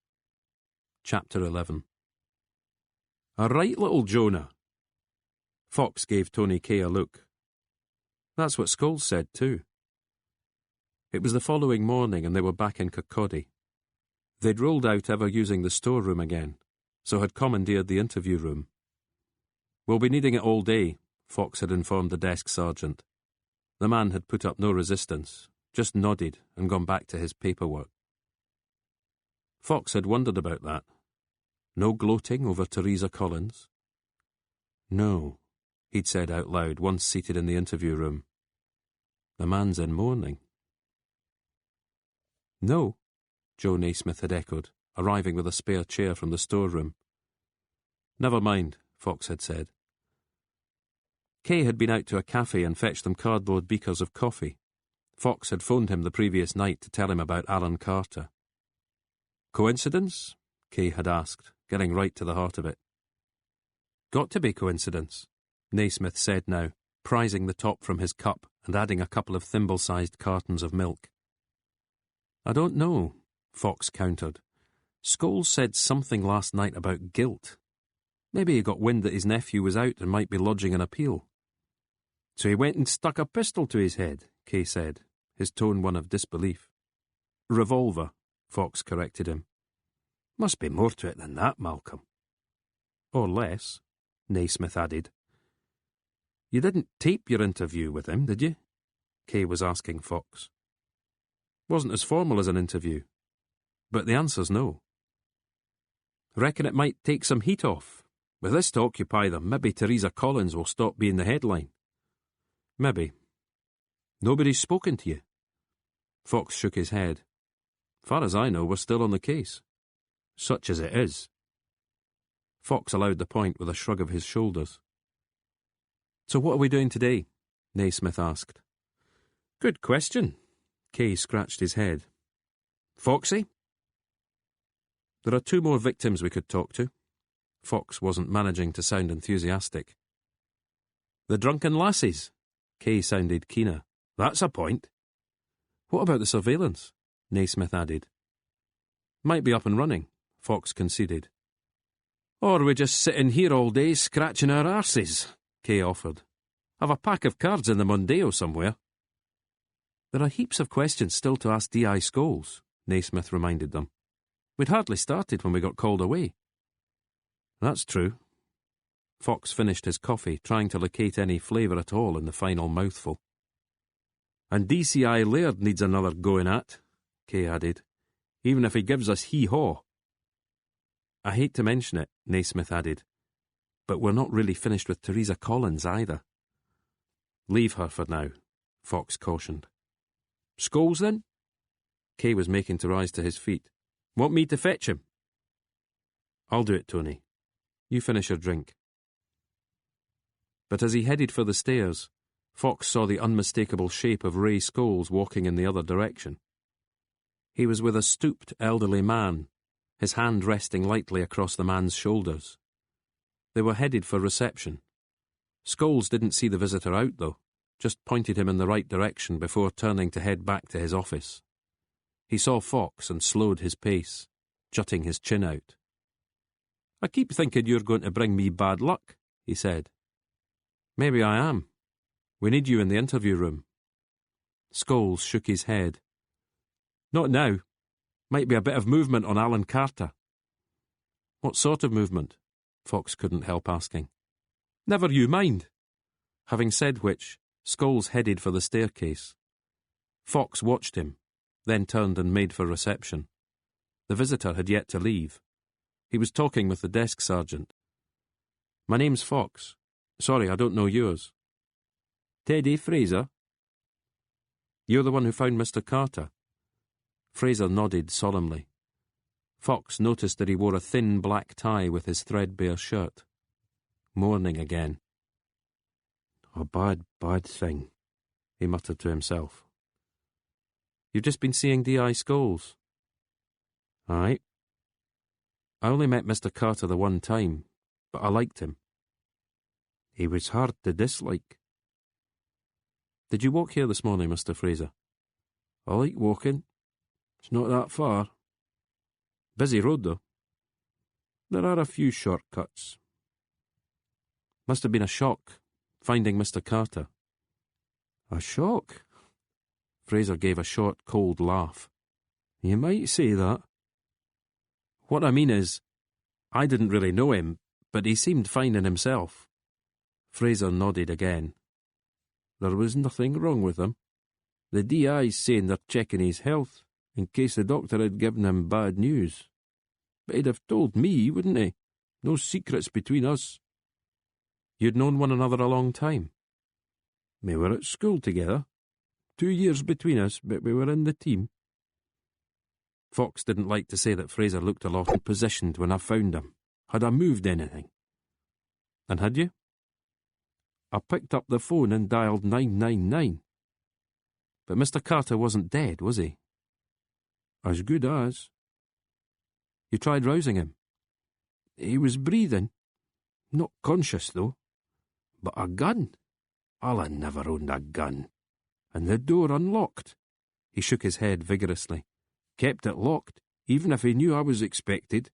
Chapter 11. "A right little Jonah." Fox gave Tony Kay a look. That's what Scholes said too. It was the following morning and they were back in Kirkcaldy. They'd ruled out ever using the storeroom again, so had commandeered the interview room. "We'll be needing it all day," Fox had informed the desk sergeant. The man had put up no resistance, just nodded and gone back to his paperwork. Fox had wondered about that. No gloating over Teresa Collins? "No," he'd said out loud once seated in the interview room. "The man's in mourning." "No," Joe Naismith had echoed, arriving with a spare chair from the storeroom. "Never mind," Fox had said. Kay had been out to a cafe and fetched them cardboard beakers of coffee. Fox had phoned him the previous night to tell him about Alan Carter. "Coincidence?" Kay had asked, getting right to the heart of it. "Got to be coincidence," Naismith said now, prizing the top from his cup and adding a couple of thimble-sized cartons of milk. "I don't know," Fox countered. "Scholes said something last night about guilt. Maybe he got wind that his nephew was out and might be lodging an appeal." "So he went and stuck a pistol to his head," Kay said, his tone one of disbelief. "Revolver," Fox corrected him. "Must be more to it than that, Malcolm." "Or less," Naismith added. "You didn't tape your interview with him, did you?" Kay was asking Fox. "Wasn't as formal as an interview. But the answer's no." "Reckon it might take some heat off. With this to occupy them, maybe Teresa Collins will stop being the headline." "Maybe. Nobody's spoken to you?" Fox shook his head. "Far as I know, we're still on the case. Such as it is." Fox allowed the point with a shrug of his shoulders. "So what are we doing today?" Naismith asked. "Good question." Kay scratched his head. "Foxy?" "There are 2 more victims we could talk to." Fox wasn't managing to sound enthusiastic. "The drunken lassies?" Kay sounded keener. "That's a point." "What about the surveillance?" Naismith added. "Might be up and running," Fox conceded. "Or we just sit in here all day scratching our arses," Kay offered. "Have a pack of cards in the Mondeo somewhere." "There are heaps of questions still to ask D.I. Scholes," Naismith reminded them. "We'd hardly started when we got called away." "That's true." Fox finished his coffee, trying to locate any flavour at all in the final mouthful. "And DCI Laird needs another going at," Kay added, "even if he gives us hee-haw." "I hate to mention it," Naismith added, "but we're not really finished with Teresa Collins either." "Leave her for now," Fox cautioned. "Scholes, then?" Kay was making to rise to his feet. "Want me to fetch him?" "I'll do it, Tony. You finish your drink." But as he headed for the stairs, Fox saw the unmistakable shape of Ray Scholes walking in the other direction. He was with a stooped elderly man, his hand resting lightly across the man's shoulders. They were headed for reception. Scholes didn't see the visitor out, though, just pointed him in the right direction before turning to head back to his office. He saw Fox and slowed his pace, jutting his chin out. "I keep thinking you're going to bring me bad luck," he said. "Maybe I am. We need you in the interview room." Scholes shook his head. "Not now. Might be a bit of movement on Alan Carter." "What sort of movement?" Fox couldn't help asking. "Never you mind." Having said which, Scholes headed for the staircase. Fox watched him, then turned and made for reception. The visitor had yet to leave. He was talking with the desk sergeant. "My name's Fox. Sorry, I don't know yours." "Teddy Fraser?" "You're the one who found Mr. Carter?" Fraser nodded solemnly. Fox noticed that he wore a thin black tie with his threadbare shirt. Mourning again. "A bad, bad thing," he muttered to himself. "You've just been seeing D.I. Scholes?" "Aye. I only met Mr. Carter the one time, but I liked him." "He was hard to dislike." "Did you walk here this morning, Mr. Fraser?" "I like walking. It's not that far." Busy road, though. There are a few shortcuts. Must have been a shock, finding Mr. Carter. A shock? Fraser gave a short, cold laugh. You might say that. What I mean is, I didn't really know him, but he seemed fine in himself. Fraser nodded again. There was nothing wrong with him. The DI's saying they're checking his health, in case the doctor had given him bad news. But he'd have told me, wouldn't he? No secrets between us. You'd known one another a long time? We were at school together. 2 years between us, but we were in the team. Fox didn't like to say that Fraser looked a lot positioned when I found him. Had I moved anything? And had you? I picked up the phone and dialed 999. But Mr. Carter wasn't dead, was he? As good as. You tried rousing him? He was breathing. Not conscious, though. But a gun? Alan never owned a gun. And the door unlocked. He shook his head vigorously. Kept it locked, even if he knew I was expected.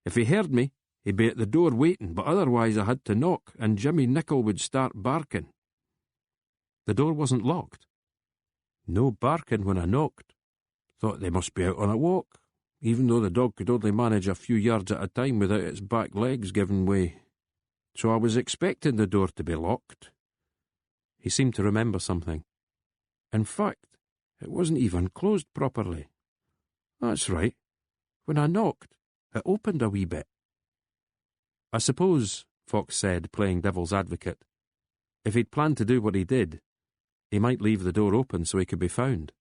If he heard me, he'd be at the door waiting, but otherwise I had to knock, and Jimmy Nicol would start barking. The door wasn't locked? No barking when I knocked. Thought they must be out on a walk, even though the dog could only manage a few yards at a time without its back legs giving way. So I was expecting the door to be locked. He seemed to remember something. In fact, it wasn't even closed properly. That's right. When I knocked, it opened a wee bit. I suppose, Fox said, playing devil's advocate, if he'd planned to do what he did, he might leave the door open so he could be found.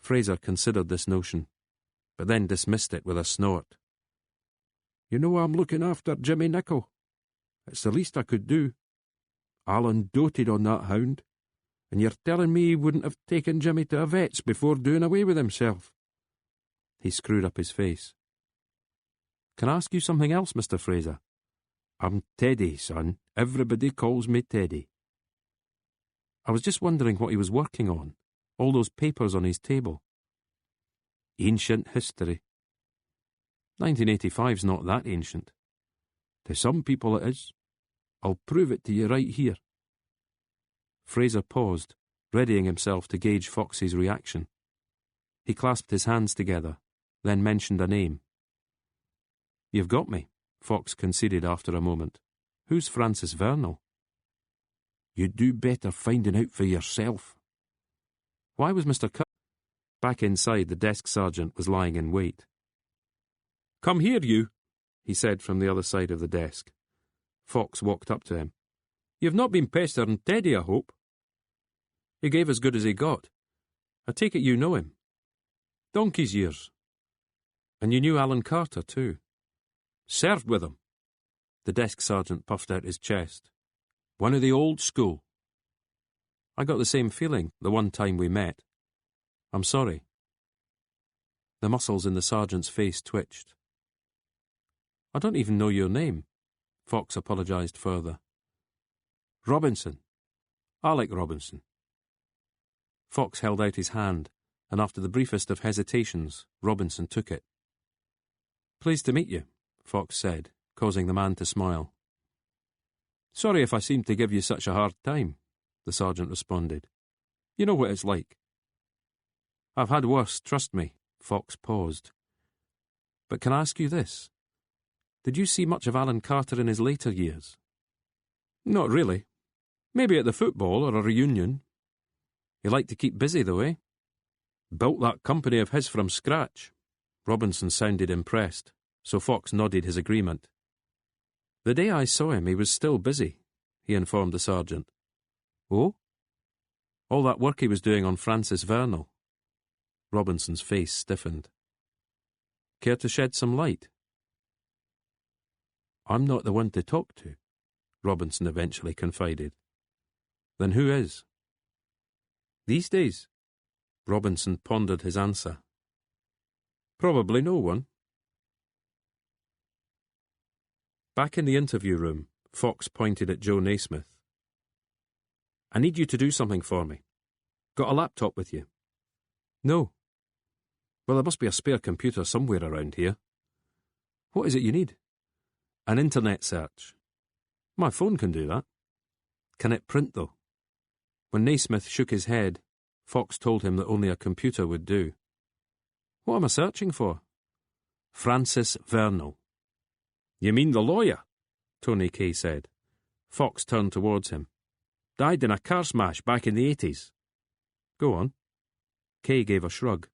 Fraser considered this notion, but then dismissed it with a snort. You know I'm looking after Jimmy Nicol. It's the least I could do. Alan doted on that hound, and you're telling me he wouldn't have taken Jimmy to a vet's before doing away with himself? He screwed up his face. Can I ask you something else, Mr. Fraser? I'm Teddy, son. Everybody calls me Teddy. I was just wondering what he was working on. All those papers on his table. Ancient history. 1985's not that ancient. To some people it is. I'll prove it to you right here. Fraser paused, readying himself to gauge Fox's reaction. He clasped his hands together, then mentioned a name. You've got me, Fox conceded after a moment. Who's Francis Vernal? You'd do better finding out for yourself. Why was Mr. Back inside, the desk sergeant was lying in wait. Come here, you, he said from the other side of the desk. Fox walked up to him. You've not been pestering Teddy, I hope? He gave as good as he got. I take it you know him. Donkey's years. And you knew Alan Carter, too. Served with him. The desk sergeant puffed out his chest. One of the old school. I got the same feeling the one time we met. I'm sorry. The muscles in the sergeant's face twitched. I don't even know your name, Fox apologised further. Robinson. Alec Robinson. Fox held out his hand, and after the briefest of hesitations, Robinson took it. Pleased to meet you, Fox said, causing the man to smile. Sorry if I seemed to give you such a hard time, the sergeant responded. You know what it's like. I've had worse, trust me, Fox paused. But can I ask you this? Did you see much of Alan Carter in his later years? Not really. Maybe at the football or a reunion. He liked to keep busy though, eh? Built that company of his from scratch. Robinson sounded impressed, so Fox nodded his agreement. The day I saw him, he was still busy, he informed the sergeant. Oh? All that work he was doing on Francis Vernal. Robinson's face stiffened. Care to shed some light? I'm not the one to talk to, Robinson eventually confided. Then who is? These days? Robinson pondered his answer. Probably no one. Back in the interview room, Fox pointed at Joe Naismith. I need you to do something for me. Got a laptop with you? No. Well, there must be a spare computer somewhere around here. What is it you need? An internet search. My phone can do that. Can it print, though? When Naismith shook his head, Fox told him that only a computer would do. What am I searching for? Francis Vernal. You mean the lawyer? Tony Kay said. Fox turned towards him. Died in a car smash back in the 80s. Go on. Kay gave a shrug.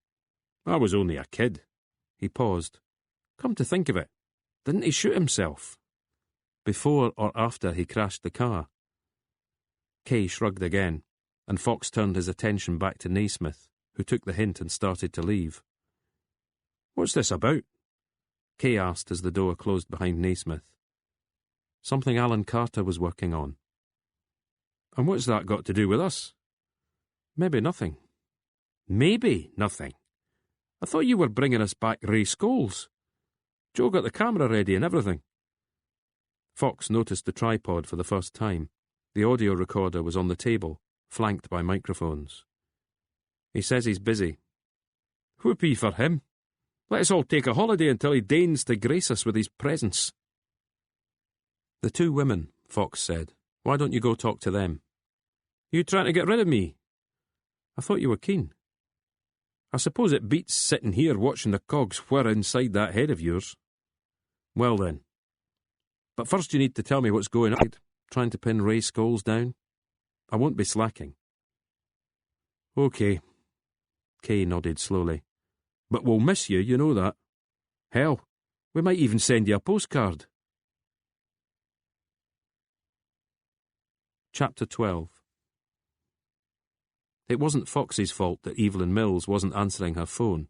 I was only a kid. He paused. Come to think of it, didn't he shoot himself? Before or after he crashed the car? Kay shrugged again, and Fox turned his attention back to Naismith, who took the hint and started to leave. What's this about? Kay asked as the door closed behind Naismith. Something Alan Carter was working on. And what's that got to do with us? Maybe nothing. Maybe nothing? I thought you were bringing us back Ray Scholes. Joe got the camera ready and everything. Fox noticed the tripod for the first time. The audio recorder was on the table, flanked by microphones. He says he's busy. Whoopee for him. Let us all take a holiday until he deigns to grace us with his presence. The two women, Fox said. Why don't you go talk to them? You trying to get rid of me? I thought you were keen. I suppose it beats sitting here watching the cogs whir inside that head of yours. Well then. But first you need to tell me what's going on. Trying to pin Ray Scholes down? I won't be slacking. OK. Kay nodded slowly. But we'll miss you, you know that. Hell, we might even send you a postcard. Chapter 12. It wasn't Fox's fault that Evelyn Mills wasn't answering her phone.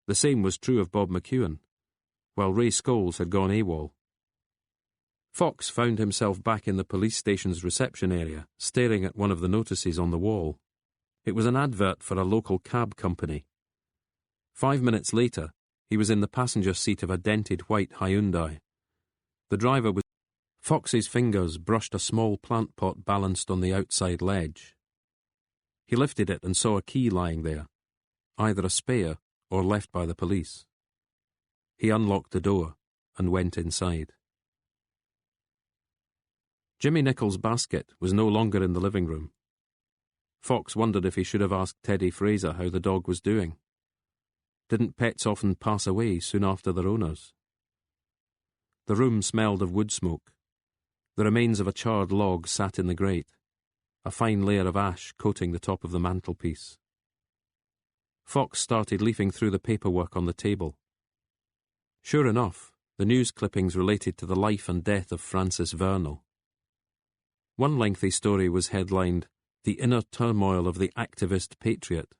The same was true of Bob McEwen, while Ray Scholes had gone AWOL. Fox found himself back in the police station's reception area, staring at one of the notices on the wall. It was an advert for a local cab company. 5 minutes later, he was in the passenger seat of a dented white Hyundai. The driver was... Fox's fingers brushed a small plant pot balanced on the outside ledge. He lifted it and saw a key lying there, either a spare or left by the police. He unlocked the door and went inside. Jimmy Nichols' basket was no longer in the living room. Fox wondered if he should have asked Teddy Fraser how the dog was doing. Didn't pets often pass away soon after their owners? The room smelled of wood smoke. The remains of a charred log sat in the grate, a fine layer of ash coating the top of the mantelpiece. Fox started leafing through the paperwork on the table. Sure enough, the news clippings related to the life and death of Francis Vernal. One lengthy story was headlined, "The Inner Turmoil of the Activist Patriot."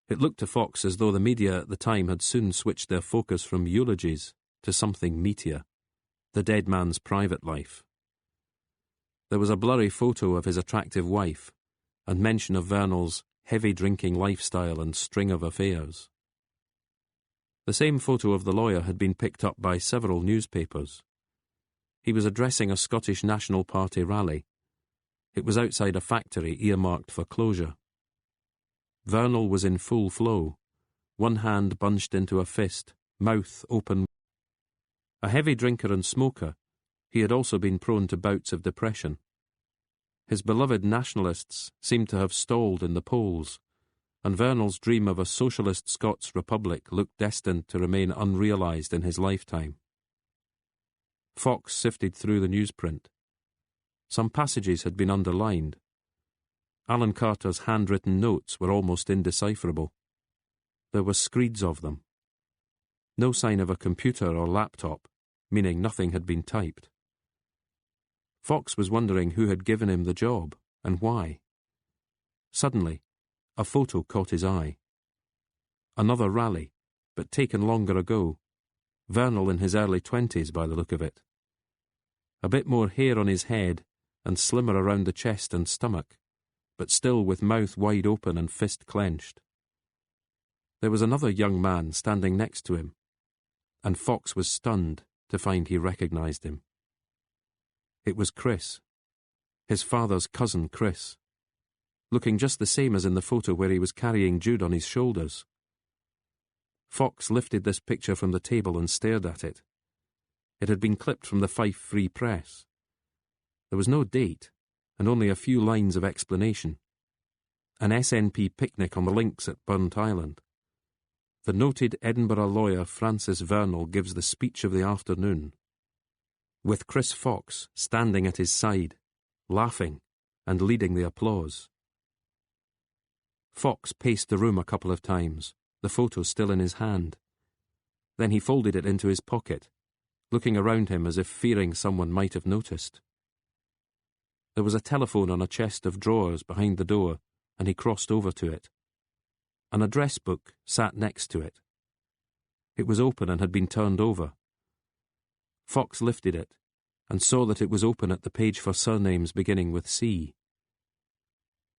It looked to Fox as though the media at the time had soon switched their focus from eulogies to something meatier, the dead man's private life. There was a blurry photo of his attractive wife, and mention of Vernal's heavy drinking lifestyle and string of affairs. The same photo of the lawyer had been picked up by several newspapers. He was addressing a Scottish National Party rally. It was outside a factory earmarked for closure. Vernal was in full flow, one hand bunched into a fist, mouth open. A heavy drinker and smoker, he had also been prone to bouts of depression. His beloved nationalists seemed to have stalled in the polls, and Vernal's dream of a socialist Scots republic looked destined to remain unrealised in his lifetime. Fox sifted through the newsprint. Some passages had been underlined. Alan Carter's handwritten notes were almost indecipherable. There were screeds of them. No sign of a computer or laptop, meaning nothing had been typed. Fox was wondering who had given him the job, and why. Suddenly, a photo caught his eye. Another rally, but taken longer ago. Vernal in his early 20s by the look of it. A bit more hair on his head, and slimmer around the chest and stomach, but still with mouth wide open and fist clenched. There was another young man standing next to him, and Fox was stunned to find he recognised him. It was Chris, his father's cousin Chris, looking just the same as in the photo where he was carrying Jude on his shoulders. Fox lifted this picture from the table and stared at it. It had been clipped from the Fife Free Press. There was no date, and only a few lines of explanation. An SNP picnic on the links at Burnt Island. The noted Edinburgh lawyer Francis Vernal gives the speech of the afternoon, with Chris Fox standing at his side, laughing and leading the applause. Fox paced the room a couple of times, the photo still in his hand. Then he folded it into his pocket, looking around him as if fearing someone might have noticed. There was a telephone on a chest of drawers behind the door, and he crossed over to it. An address book sat next to it. It was open and had been turned over. Fox lifted it and saw that it was open at the page for surnames beginning with C.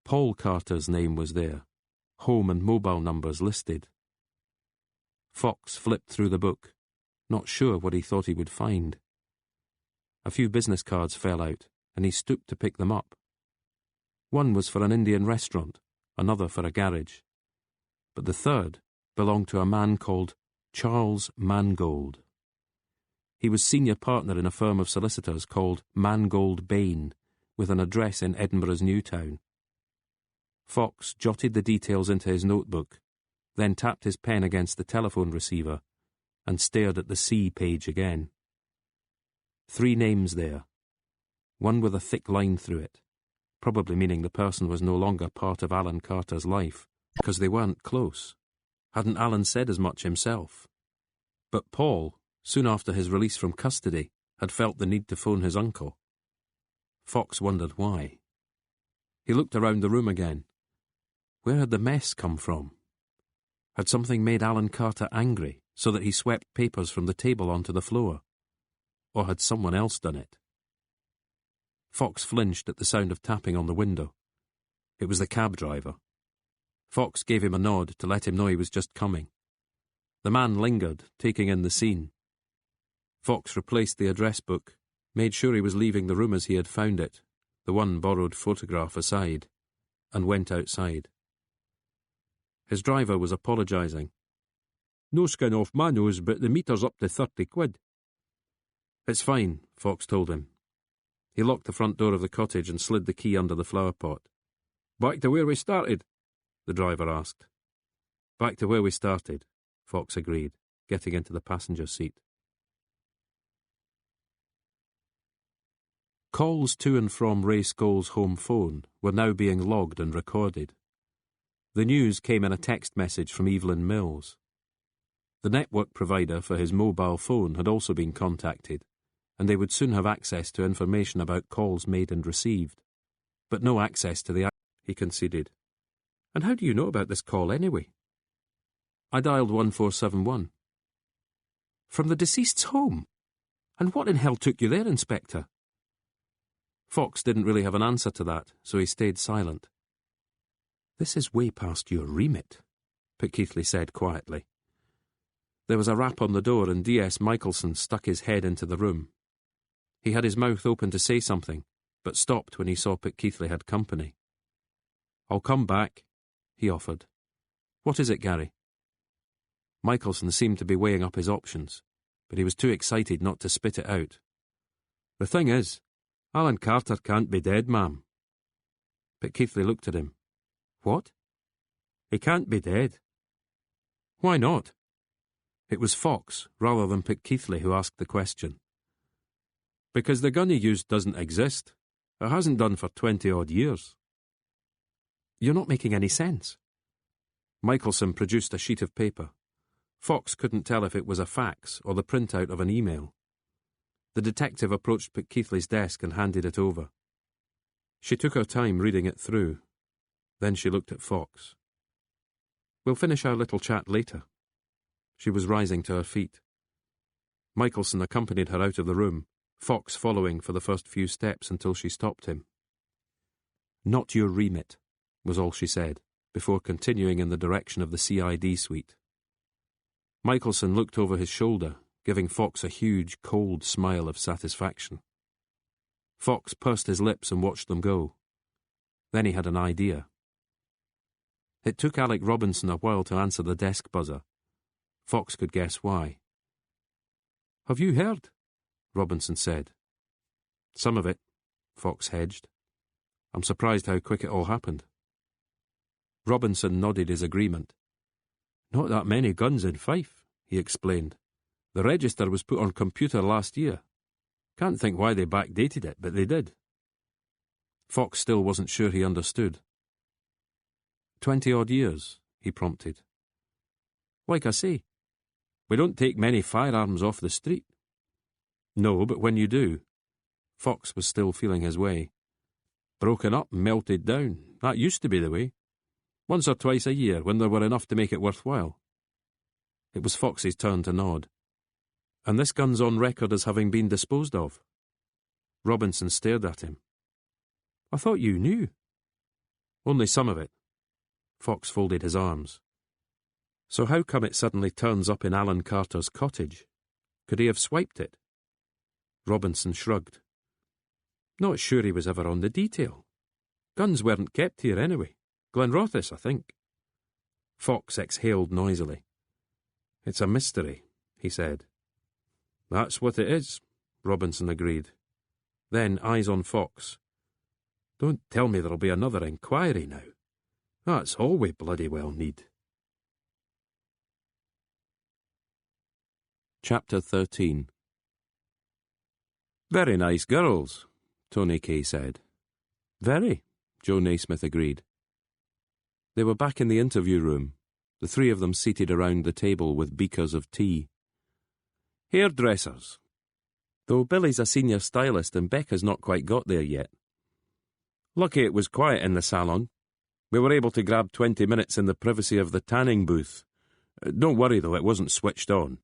Paul Carter's name was there, home and mobile numbers listed. Fox flipped through the book, not sure what he thought he would find. A few business cards fell out, and he stooped to pick them up. One was for an Indian restaurant, another for a garage. But the third belonged to a man called Charles Mangold. He was senior partner in a firm of solicitors called Mangold Bain, with an address in Edinburgh's New Town. Fox jotted the details into his notebook, then tapped his pen against the telephone receiver and stared at the C page again. 3 names there, one with a thick line through it, probably meaning the person was no longer part of Alan Carter's life, because they weren't close. Hadn't Alan said as much himself? But Paul, soon after his release from custody, had felt the need to phone his uncle. Fox wondered why. He looked around the room again. Where had the mess come from? Had something made Alan Carter angry so that he swept papers from the table onto the floor? Or had someone else done it? Fox flinched at the sound of tapping on the window. It was the cab driver. Fox gave him a nod to let him know he was just coming. The man lingered, taking in the scene. Fox replaced the address book, made sure he was leaving the room as he had found it, the one borrowed photograph aside, and went outside. His driver was apologising. "No skin off my nose, but the meter's up to 30 quid. "It's fine," Fox told him. He locked the front door of the cottage and slid the key under the flower pot. "Back to where we started?" the driver asked. "Back to where we started," Fox agreed, getting into the passenger seat. Calls to and from Ray Scholl's home phone were now being logged and recorded. The news came in a text message from Evelyn Mills. The network provider for his mobile phone had also been contacted, and they would soon have access to information about calls made and received. But no access to the app, he conceded. "And how do you know about this call anyway?" "I dialed 1471. "From the deceased's home? And what in hell took you there, Inspector?" Fox didn't really have an answer to that, so he stayed silent. "This is way past your remit," Pitkeithley said quietly. There was a rap on the door and D.S. Michelson stuck his head into the room. He had his mouth open to say something, but stopped when he saw Pitkeithley had company. "I'll come back," he offered. "What is it, Gary?" Michelson seemed to be weighing up his options, but he was too excited not to spit it out. "The thing is, Alan Carter can't be dead, ma'am." Pitkeithley looked at him. "What?" "He can't be dead." "Why not?" It was Fox, rather than Pitkeithley, who asked the question. "Because the gun he used doesn't exist. It hasn't done for 20-odd years. "You're not making any sense." Michelson produced a sheet of paper. Fox couldn't tell if it was a fax or the printout of an email. The detective approached Pitkeithley's desk and handed it over. She took her time reading it through. Then she looked at Fox. "We'll finish our little chat later." She was rising to her feet. Michelson accompanied her out of the room, Fox following for the first few steps until she stopped him. "Not your remit," was all she said, before continuing in the direction of the CID suite. Michelson looked over his shoulder, giving Fox a huge, cold smile of satisfaction. Fox pursed his lips and watched them go. Then he had an idea. It took Alec Robinson a while to answer the desk buzzer. Fox could guess why. "Have you heard?" Robinson said. "Some of it," Fox hedged. "I'm surprised how quick it all happened." Robinson nodded his agreement. "Not that many guns in Fife," he explained. "The register was put on computer last year. Can't think why they backdated it, but they did." Fox still wasn't sure he understood. 20-odd years, he prompted. "Like I say, we don't take many firearms off the street." "No, but when you do." Fox was still feeling his way. "Broken up and melted down. That used to be the way. Once or twice a year, when there were enough to make it worthwhile." It was Fox's turn to nod. "And this gun's on record as having been disposed of?" Robinson stared at him. "I thought you knew." "Only some of it." Fox folded his arms. "So how come it suddenly turns up in Alan Carter's cottage? Could he have swiped it?" Robinson shrugged. "Not sure he was ever on the detail. Guns weren't kept here anyway. Glenrothes, I think." Fox exhaled noisily. "It's a mystery," he said. "That's what it is," Robinson agreed. Then, eyes on Fox. "Don't tell me there'll be another inquiry now. That's all we bloody well need." Chapter 13. "Very nice girls," Tony Kay said. "Very," Joe Naismith agreed. They were back in the interview room, the three of them seated around the table with beakers of tea. "Hairdressers. Though Billy's a senior stylist and Becca's not quite got there yet. Lucky it was quiet in the salon. We were able to grab 20 minutes in the privacy of the tanning booth. Don't worry though, it wasn't switched on."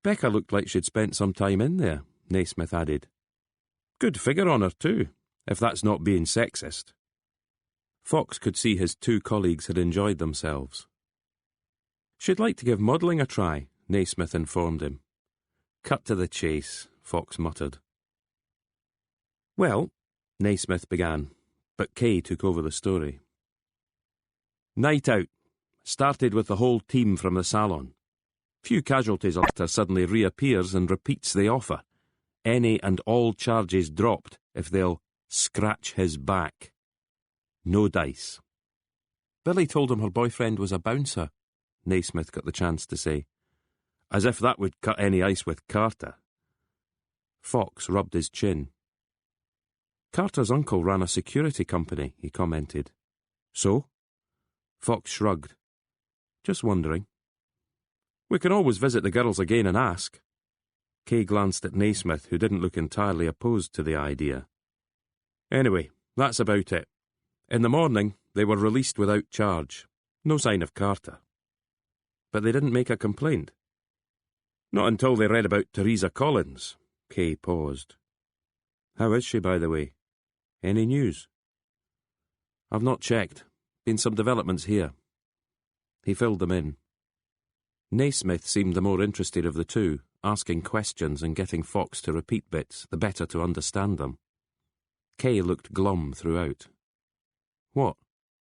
"Becca looked like she'd spent some time in there," Naismith added. "Good figure on her too, if that's not being sexist." Fox could see his two colleagues had enjoyed themselves. "She'd like to give modelling a try," Naismith informed him. "Cut to the chase," Fox muttered. "Well," Naismith began, but Kay took over the story. "Night out. Started with the whole team from the salon. Few casualties after suddenly reappears and repeats the offer. Any and all charges dropped if they'll scratch his back. No dice." "Billy told him her boyfriend was a bouncer," Naismith got the chance to say. "As if that would cut any ice with Carter." Fox rubbed his chin. "Carter's uncle ran a security company," he commented. "So?" Fox shrugged. "Just wondering." "We can always visit the girls again and ask." Kay glanced at Naismith, who didn't look entirely opposed to the idea. "Anyway, that's about it. In the morning, they were released without charge. No sign of Carter." "But they didn't make a complaint?" "Not until they read about Teresa Collins." Kay paused. "How is she, by the way? Any news?" "I've not checked. Been some developments here." He filled them in. Naismith seemed the more interested of the two, asking questions and getting Fox to repeat bits, the better to understand them. Kay looked glum throughout. "What?"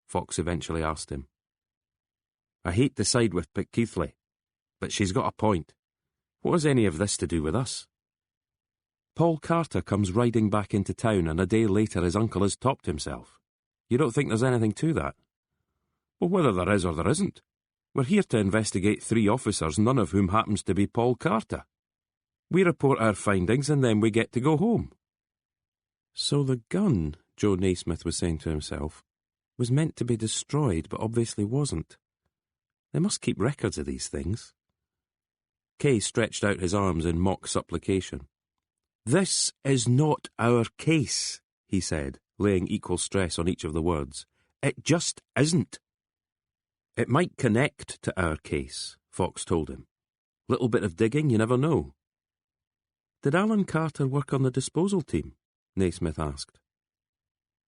Fox eventually asked him. "I hate to side with Keithley, but she's got a point. What has any of this to do with us?" "Paul Carter comes riding back into town and a day later his uncle has topped himself. You don't think there's anything to that?" "Well, whether there is or there isn't. We're here to investigate 3 officers, none of whom happens to be Paul Carter. We report our findings and then we get to go home." "So the gun," Joe Naismith was saying to himself, "was meant to be destroyed but obviously wasn't. They must keep records of these things." Kay stretched out his arms in mock supplication. "This is not our case," he said, laying equal stress on each of the words. "It just isn't." "It might connect to our case," Fox told him. "Little bit of digging, you never know." "Did Alan Carter work on the disposal team?" Naismith asked.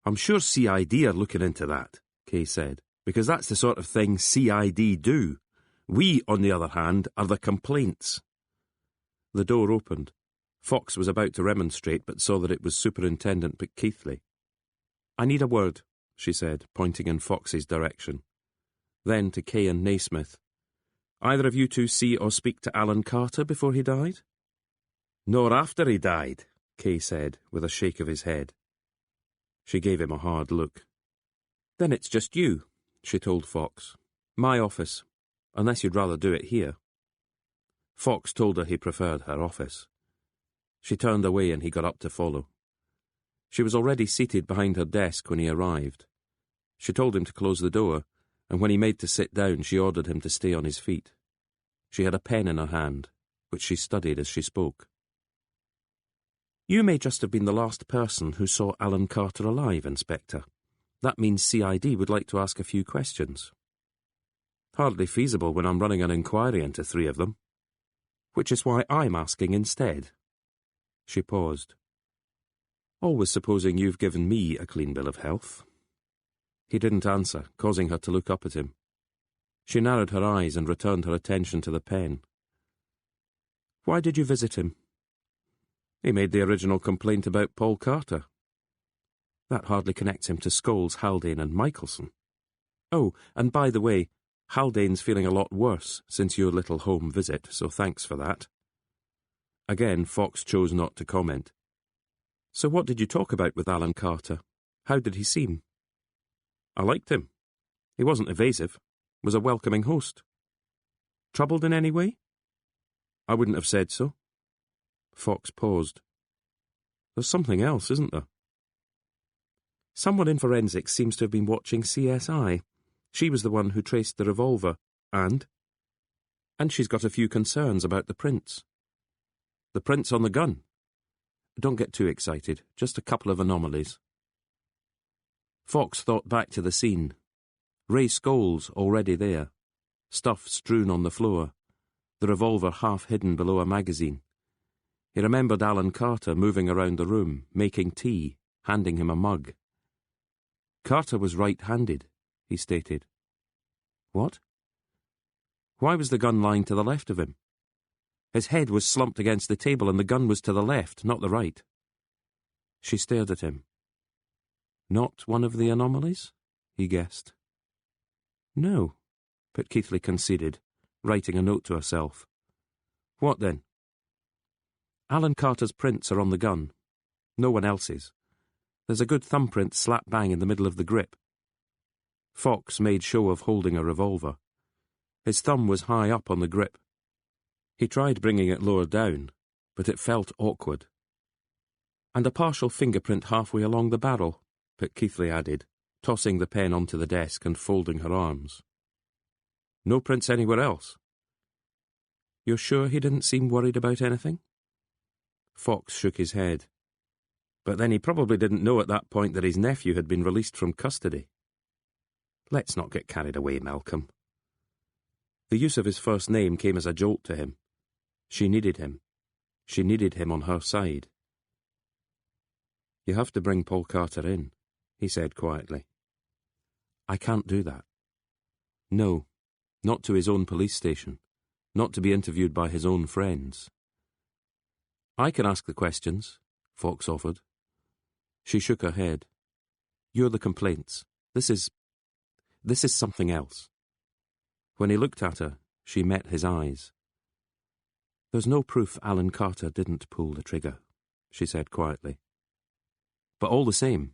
"I'm sure CID are looking into that," Kay said, "because that's the sort of thing CID do. We, on the other hand, are the complaints." The door opened. Fox was about to remonstrate, but saw that it was Superintendent Keithley. "I need a word," she said, pointing in Fox's direction. Then to Kay and Naismith. Either of you two see or speak to Alan Carter before he died? Nor after he died, Kay said, with a shake of his head. She gave him a hard look. Then it's just you, she told Fox. My office, unless you'd rather do it here. Fox told her he preferred her office. She turned away and he got up to follow. She was already seated behind her desk when he arrived. She told him to close the door, and when he made to sit down, she ordered him to stay on his feet. She had a pen in her hand, which she studied as she spoke. You may just have been the last person who saw Alan Carter alive, Inspector. That means CID would like to ask a few questions. Hardly feasible when I'm running an inquiry into 3 of them. Which is why I'm asking instead. She paused. Always supposing you've given me a clean bill of health. He didn't answer, causing her to look up at him. She narrowed her eyes and returned her attention to the pen. Why did you visit him? He made the original complaint about Paul Carter. That hardly connects him to Scholes, Haldane and Michelson. Oh, and by the way, Haldane's feeling a lot worse since your little home visit, so thanks for that. Again, Fox chose not to comment. So what did you talk about with Alan Carter? How did he seem? I liked him. He wasn't evasive, was a welcoming host. Troubled in any way? I wouldn't have said so. Fox paused. There's something else, isn't there? Someone in forensics seems to have been watching CSI. She was the one who traced the revolver, and she's got a few concerns about the prints. The prints on the gun? Don't get too excited, just a couple of anomalies. Fox thought back to the scene. Ray Scholes already there, stuff strewn on the floor, the revolver half hidden below a magazine. He remembered Alan Carter moving around the room, making tea, handing him a mug. Carter was right-handed, he stated. What? Why was the gun lying to the left of him? His head was slumped against the table and the gun was to the left, not the right. She stared at him. Not one of the anomalies? He guessed. No, but Keithley conceded, writing a note to herself. What then? Alan Carter's prints are on the gun. No one else's. There's a good thumbprint slap bang in the middle of the grip. Fox made show of holding a revolver. His thumb was high up on the grip. He tried bringing it lower down, but it felt awkward. And a partial fingerprint halfway along the barrel, but Keithley added, tossing the pen onto the desk and folding her arms. No prints anywhere else. You're sure he didn't seem worried about anything? Fox shook his head. But then he probably didn't know at that point that his nephew had been released from custody. Let's not get carried away, Malcolm. The use of his first name came as a jolt to him. She needed him. She needed him on her side. You have to bring Paul Carter in, he said quietly. I can't do that. No, not to his own police station, not to be interviewed by his own friends. I can ask the questions, Fox offered. She shook her head. You're the complaints. This is something else. When he looked at her, she met his eyes. There's no proof Alan Carter didn't pull the trigger, she said quietly. But all the same,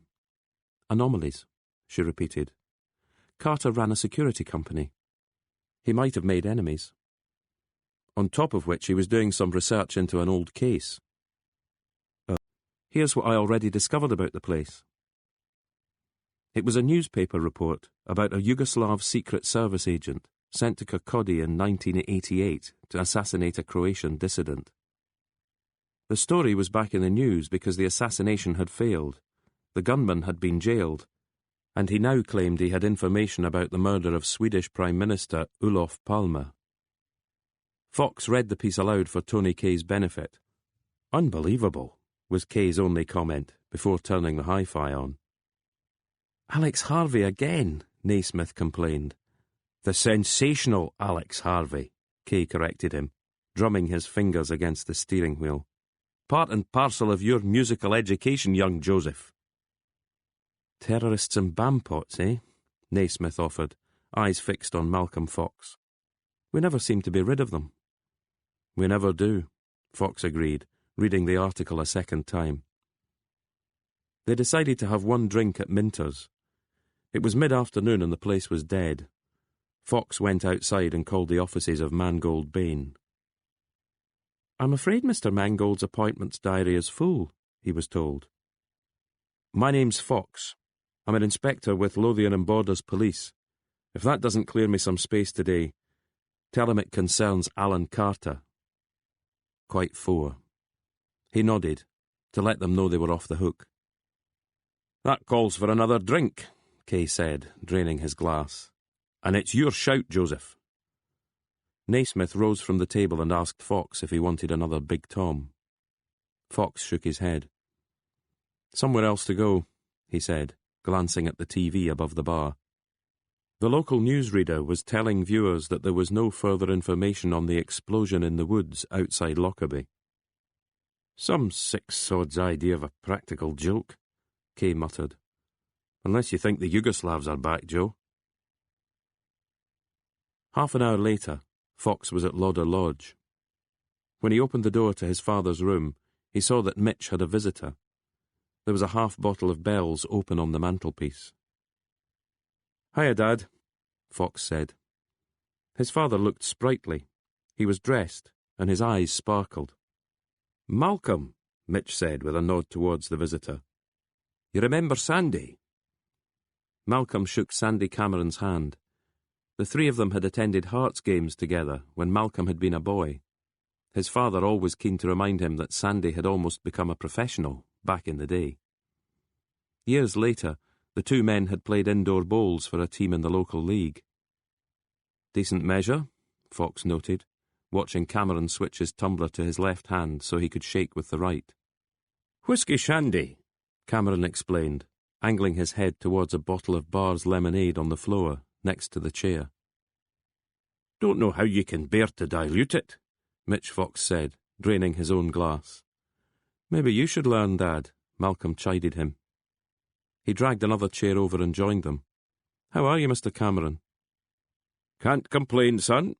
anomalies, she repeated. Carter ran a security company. He might have made enemies. On top of which he was doing some research into an old case. Here's what I already discovered about the place. It was a newspaper report about a Yugoslav Secret Service agent sent to Kirkcaldy in 1988 to assassinate a Croatian dissident. The story was back in the news because the assassination had failed, the gunman had been jailed, and he now claimed he had information about the murder of Swedish Prime Minister Olof Palme. Fox read the piece aloud for Tony Kay's benefit. Unbelievable, was Kay's only comment before turning the hi-fi on. Alex Harvey again, Naismith complained. The sensational Alex Harvey, Kay corrected him, drumming his fingers against the steering wheel. Part and parcel of your musical education, young Joseph. Terrorists and bampots, eh? Naismith offered, eyes fixed on Malcolm Fox. We never seem to be rid of them. We never do, Fox agreed, reading the article a second time. They decided to have one drink at Minter's. It was mid-afternoon and the place was dead. Fox went outside and called the offices of Mangold Bain. "I'm afraid Mr. Mangold's appointments diary is full," he was told. "My name's Fox. I'm an inspector with Lothian and Borders Police. If that doesn't clear me some space today, tell him it concerns Alan Carter." Quite four. He nodded, to let them know they were off the hook. "That calls for another drink," Kay said, draining his glass. "And it's your shout, Joseph." Naismith rose from the table and asked Fox if he wanted another Big Tom. Fox shook his head. "Somewhere else to go," he said, glancing at the TV above the bar. The local newsreader was telling viewers that there was no further information on the explosion in the woods outside Lockerbie. "Some sick-sod's idea of a practical joke," Kay muttered. "Unless you think the Yugoslavs are back, Joe." Half an hour later, Fox was at Lauder Lodge. When he opened the door to his father's room, he saw that Mitch had a visitor. There was a half bottle of Bell's open on the mantelpiece. "Hiya, Dad," Fox said. His father looked sprightly. He was dressed, and his eyes sparkled. "Malcolm," Mitch said with a nod towards the visitor. "You remember Sandy?" Malcolm shook Sandy Cameron's hand. The three of them had attended Hearts games together when Malcolm had been a boy. His father always keen to remind him that Sandy had almost become a professional back in the day. Years later, the two men had played indoor bowls for a team in the local league. "Decent measure," Fox noted, watching Cameron switch his tumbler to his left hand so he could shake with the right. "Whisky shandy," Cameron explained, angling his head towards a bottle of Bar's lemonade on the floor next to the chair. "Don't know how you can bear to dilute it," Mitch Fox said, draining his own glass. "Maybe you should learn, Dad," Malcolm chided him. He dragged another chair over and joined them. "How are you, Mr. Cameron?" "Can't complain, son."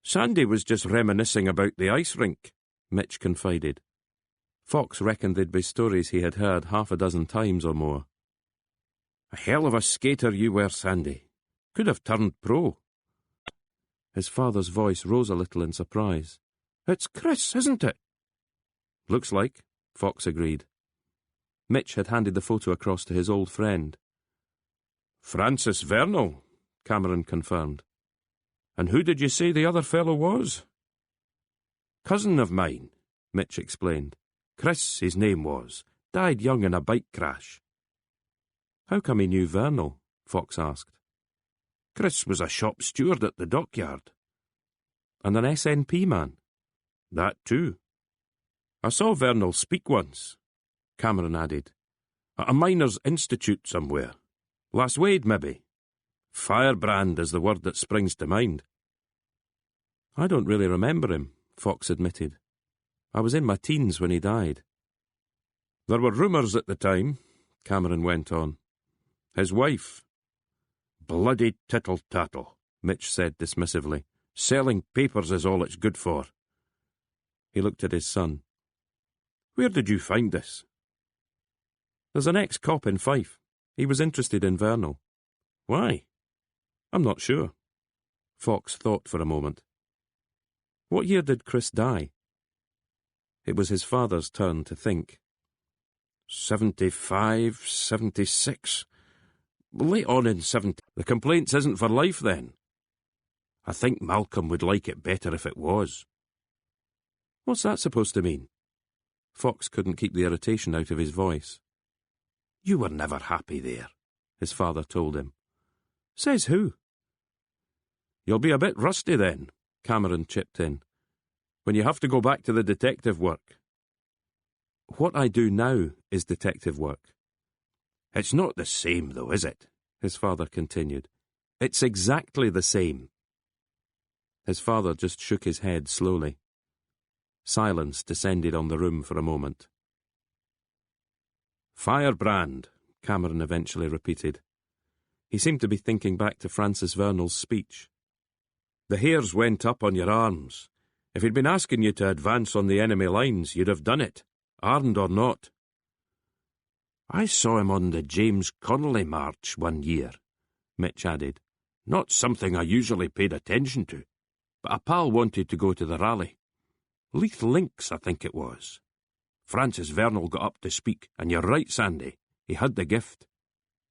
"Sandy was just reminiscing about the ice rink," Mitch confided. Fox reckoned they'd be stories he had heard half a dozen times or more. "A hell of a skater you were, Sandy. Could have turned pro." His father's voice rose a little in surprise. "It's Chris, isn't it?" "Looks like," Fox agreed. Mitch had handed the photo across to his old friend. "Francis Vernal," Cameron confirmed. "And who did you say the other fellow was?" "Cousin of mine," Mitch explained. "Chris, his name was. Died young in a bike crash." "How come he knew Vernal?" Fox asked. "Chris was a shop steward at the dockyard." "And an SNP man?" "That too. I saw Vernal speak once," Cameron added. "At a miners' institute somewhere. Lasswade, maybe. Firebrand is the word that springs to mind." "I don't really remember him," Fox admitted. "I was in my teens when he died." "There were rumours at the time," Cameron went on. "His wife—" "Bloody tittle-tattle," Mitch said dismissively. "Selling papers is all it's good for." He looked at his son. "Where did you find this?" "There's an ex-cop in Fife. He was interested in Vernal." "Why?" "I'm not sure." Fox thought for a moment. "What year did Chris die?" It was his father's turn to think. 75, 76. Late on in 70. The complaints isn't for life, then. I think Malcolm would like it better if it was." "What's that supposed to mean?" Fox couldn't keep the irritation out of his voice. "You were never happy there," his father told him. "Says who?" "You'll be a bit rusty then," Cameron chipped in, "when you have to go back to the detective work." "What I do now is detective work." "It's not the same, though, is it?" his father continued. "It's exactly the same." His father just shook his head slowly. Silence descended on the room for a moment. "Firebrand," Cameron eventually repeated. He seemed to be thinking back to Francis Vernal's speech. The hairs went up on your arms. If he'd been asking you to advance on the enemy lines, you'd have done it, armed or not. I saw him on the James Connolly march one year, Mitch added. Not something I usually paid attention to, but a pal wanted to go to the rally. Leith Links, I think it was. Francis Vernal got up to speak, and you're right, Sandy, he had the gift.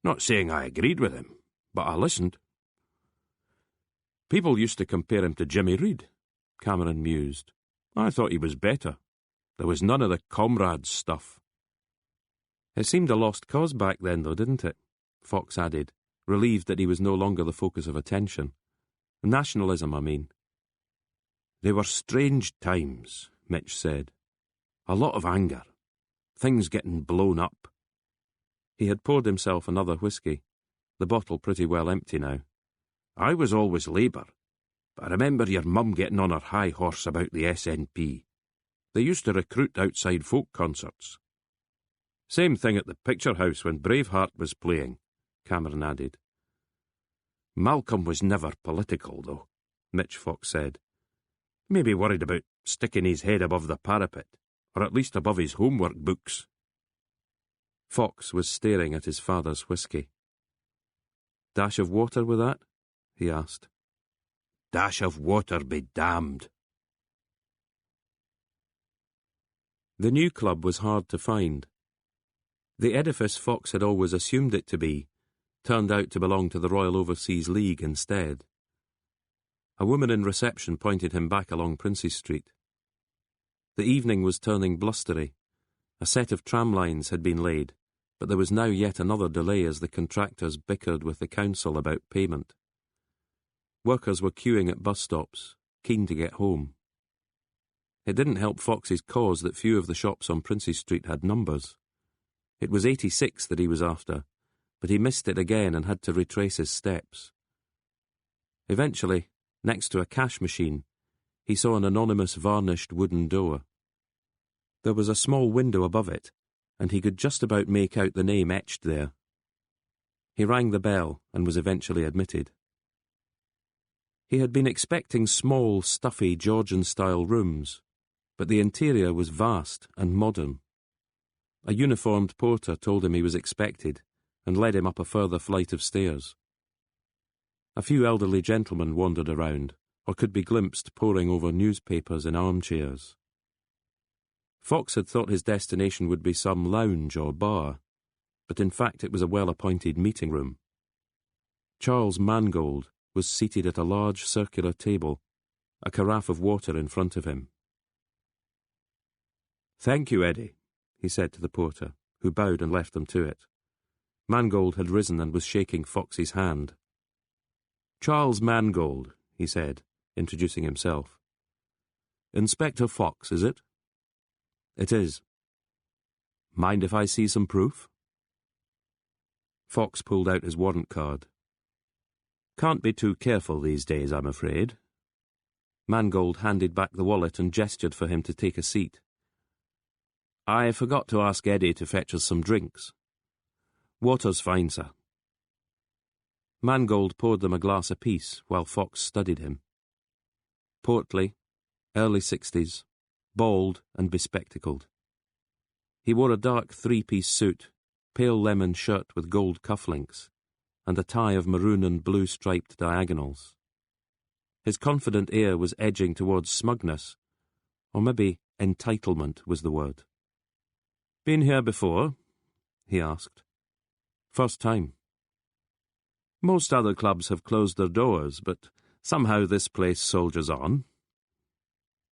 Not saying I agreed with him, but I listened. People used to compare him to Jimmy Reed, Cameron mused. I thought he was better. There was none of the comrades stuff. It seemed a lost cause back then, though, didn't it? Fox added, relieved that he was no longer the focus of attention. Nationalism, I mean. They were strange times, Mitch said. A lot of anger. Things getting blown up. He had poured himself another whisky, the bottle pretty well empty now. I was always Labour, but I remember your mum getting on her high horse about the SNP. They used to recruit outside folk concerts. Same thing at the Picture House when Braveheart was playing, Cameron added. Malcolm was never political, though, Mitch Fox said. Maybe worried about sticking his head above the parapet, or at least above his homework books. Fox was staring at his father's whisky. Dash of water with that? He asked. Dash of water be damned. The new club was hard to find. The edifice Fox had always assumed it to be turned out to belong to the Royal Overseas League instead. A woman in reception pointed him back along Princes Street. The evening was turning blustery. A set of tram lines had been laid, but there was now yet another delay as the contractors bickered with the council about payment. Workers were queuing at bus stops, keen to get home. It didn't help Fox's cause that few of the shops on Princes Street had numbers. It was 86 that he was after, but he missed it again and had to retrace his steps. Eventually, next to a cash machine, he saw an anonymous varnished wooden door. There was a small window above it, and he could just about make out the name etched there. He rang the bell and was eventually admitted. He had been expecting small, stuffy Georgian-style rooms, but the interior was vast and modern. A uniformed porter told him he was expected and led him up a further flight of stairs. A few elderly gentlemen wandered around, or could be glimpsed poring over newspapers in armchairs. Fox had thought his destination would be some lounge or bar, but in fact it was a well-appointed meeting room. Charles Mangold was seated at a large circular table, a carafe of water in front of him. "Thank you, Eddie," he said to the porter, who bowed and left them to it. Mangold had risen and was shaking Fox's hand. "Charles Mangold," he said, introducing himself. "Inspector Fox, is it?" "It is." "Mind if I see some proof?" Fox pulled out his warrant card. "Can't be too careful these days, I'm afraid." Mangold handed back the wallet and gestured for him to take a seat. "I forgot to ask Eddie to fetch us some drinks." "Water's fine, sir." Mangold poured them a glass apiece while Fox studied him. Portly, early 60s, bald and bespectacled. He wore a dark three-piece suit, pale lemon shirt with gold cufflinks, and a tie of maroon and blue striped diagonals. His confident air was edging towards smugness, or maybe entitlement was the word. "Been here before?" he asked. "First time." "Most other clubs have closed their doors, but somehow this place soldiers on."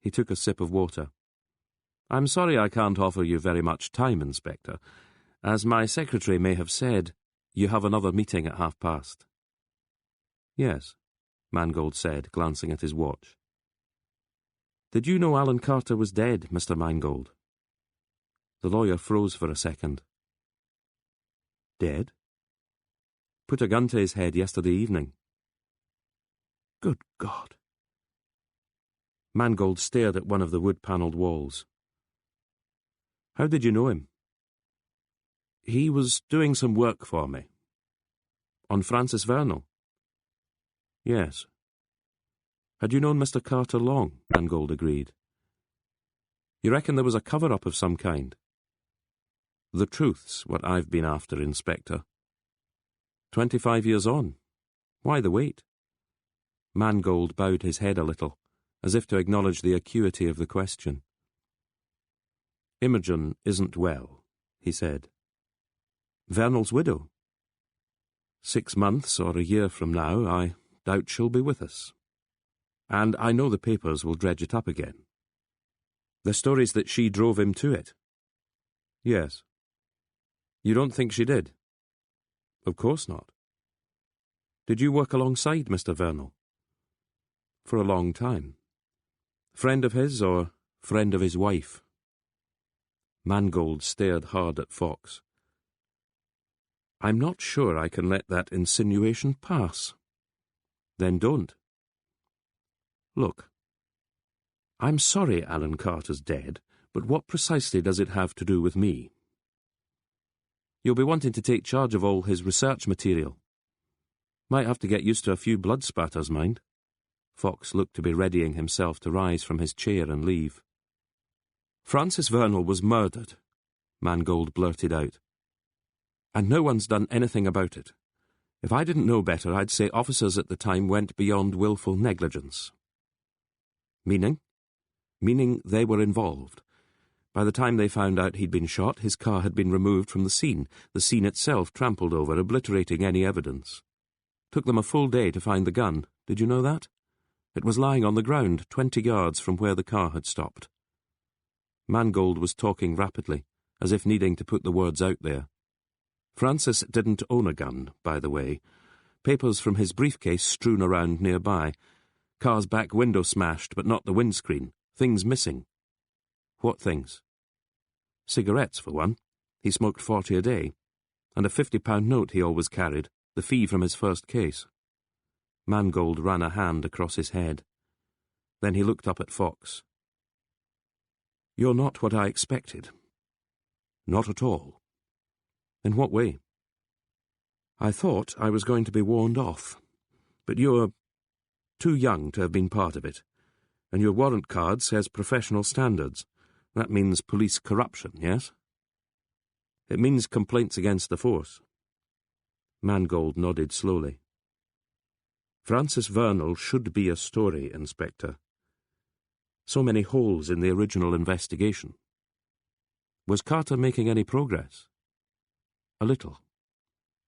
He took a sip of water. "I'm sorry I can't offer you very much time, Inspector. As my secretary may have said, you have another meeting at past." "Yes," Mangold said, glancing at his watch. "Did you know Alan Carter was dead, Mr. Mangold?" The lawyer froze for a second. "Dead?" "Put a gun to his head yesterday evening." "Good God!" Mangold stared at one of the wood-panelled walls. "How did you know him?" "He was doing some work for me." "On Francis Vernal?" "Yes." Had you known Mr. Carter long? Mangold agreed. You reckon there was a cover-up of some kind? The truth's what I've been after, Inspector. 25 years on. Why the wait? Mangold bowed his head a little, as if to acknowledge the acuity of the question. Imogen isn't well, he said. Vernal's widow? 6 months or a year from now, I doubt she'll be with us. And I know the papers will dredge it up again. The stories that she drove him to it? Yes. You don't think she did? Of course not. Did you work alongside Mr. Vernal? For a long time. Friend of his or friend of his wife? Mangold stared hard at Fox. I'm not sure I can let that insinuation pass. Then don't. Look, I'm sorry Alan Carter's dead, but what precisely does it have to do with me? You'll be wanting to take charge of all his research material. Might have to get used to a few blood spatters, mind. Fox looked to be readying himself to rise from his chair and leave. Francis Vernal was murdered, Mangold blurted out. And no one's done anything about it. If I didn't know better, I'd say officers at the time went beyond willful negligence. Meaning? Meaning they were involved. By the time they found out he'd been shot, his car had been removed from the scene itself trampled over, obliterating any evidence. Took them a full day to find the gun. Did you know that? It was lying on the ground, 20 yards from where the car had stopped. Mangold was talking rapidly, as if needing to put the words out there. Francis didn't own a gun, by the way. Papers from his briefcase strewn around nearby. Car's back window smashed, but not the windscreen. Things missing. What things? Cigarettes, for one. He smoked 40 a day. And a £50 note he always carried, the fee from his first case. Mangold ran a hand across his head. Then he looked up at Fox. You're not what I expected. Not at all. In what way? I thought I was going to be warned off. But you're too young to have been part of it. And your warrant card says professional standards. That means police corruption, yes? It means complaints against the force. Mangold nodded slowly. Francis Vernal should be a story, Inspector. So many holes in the original investigation. Was Carter making any progress? A little.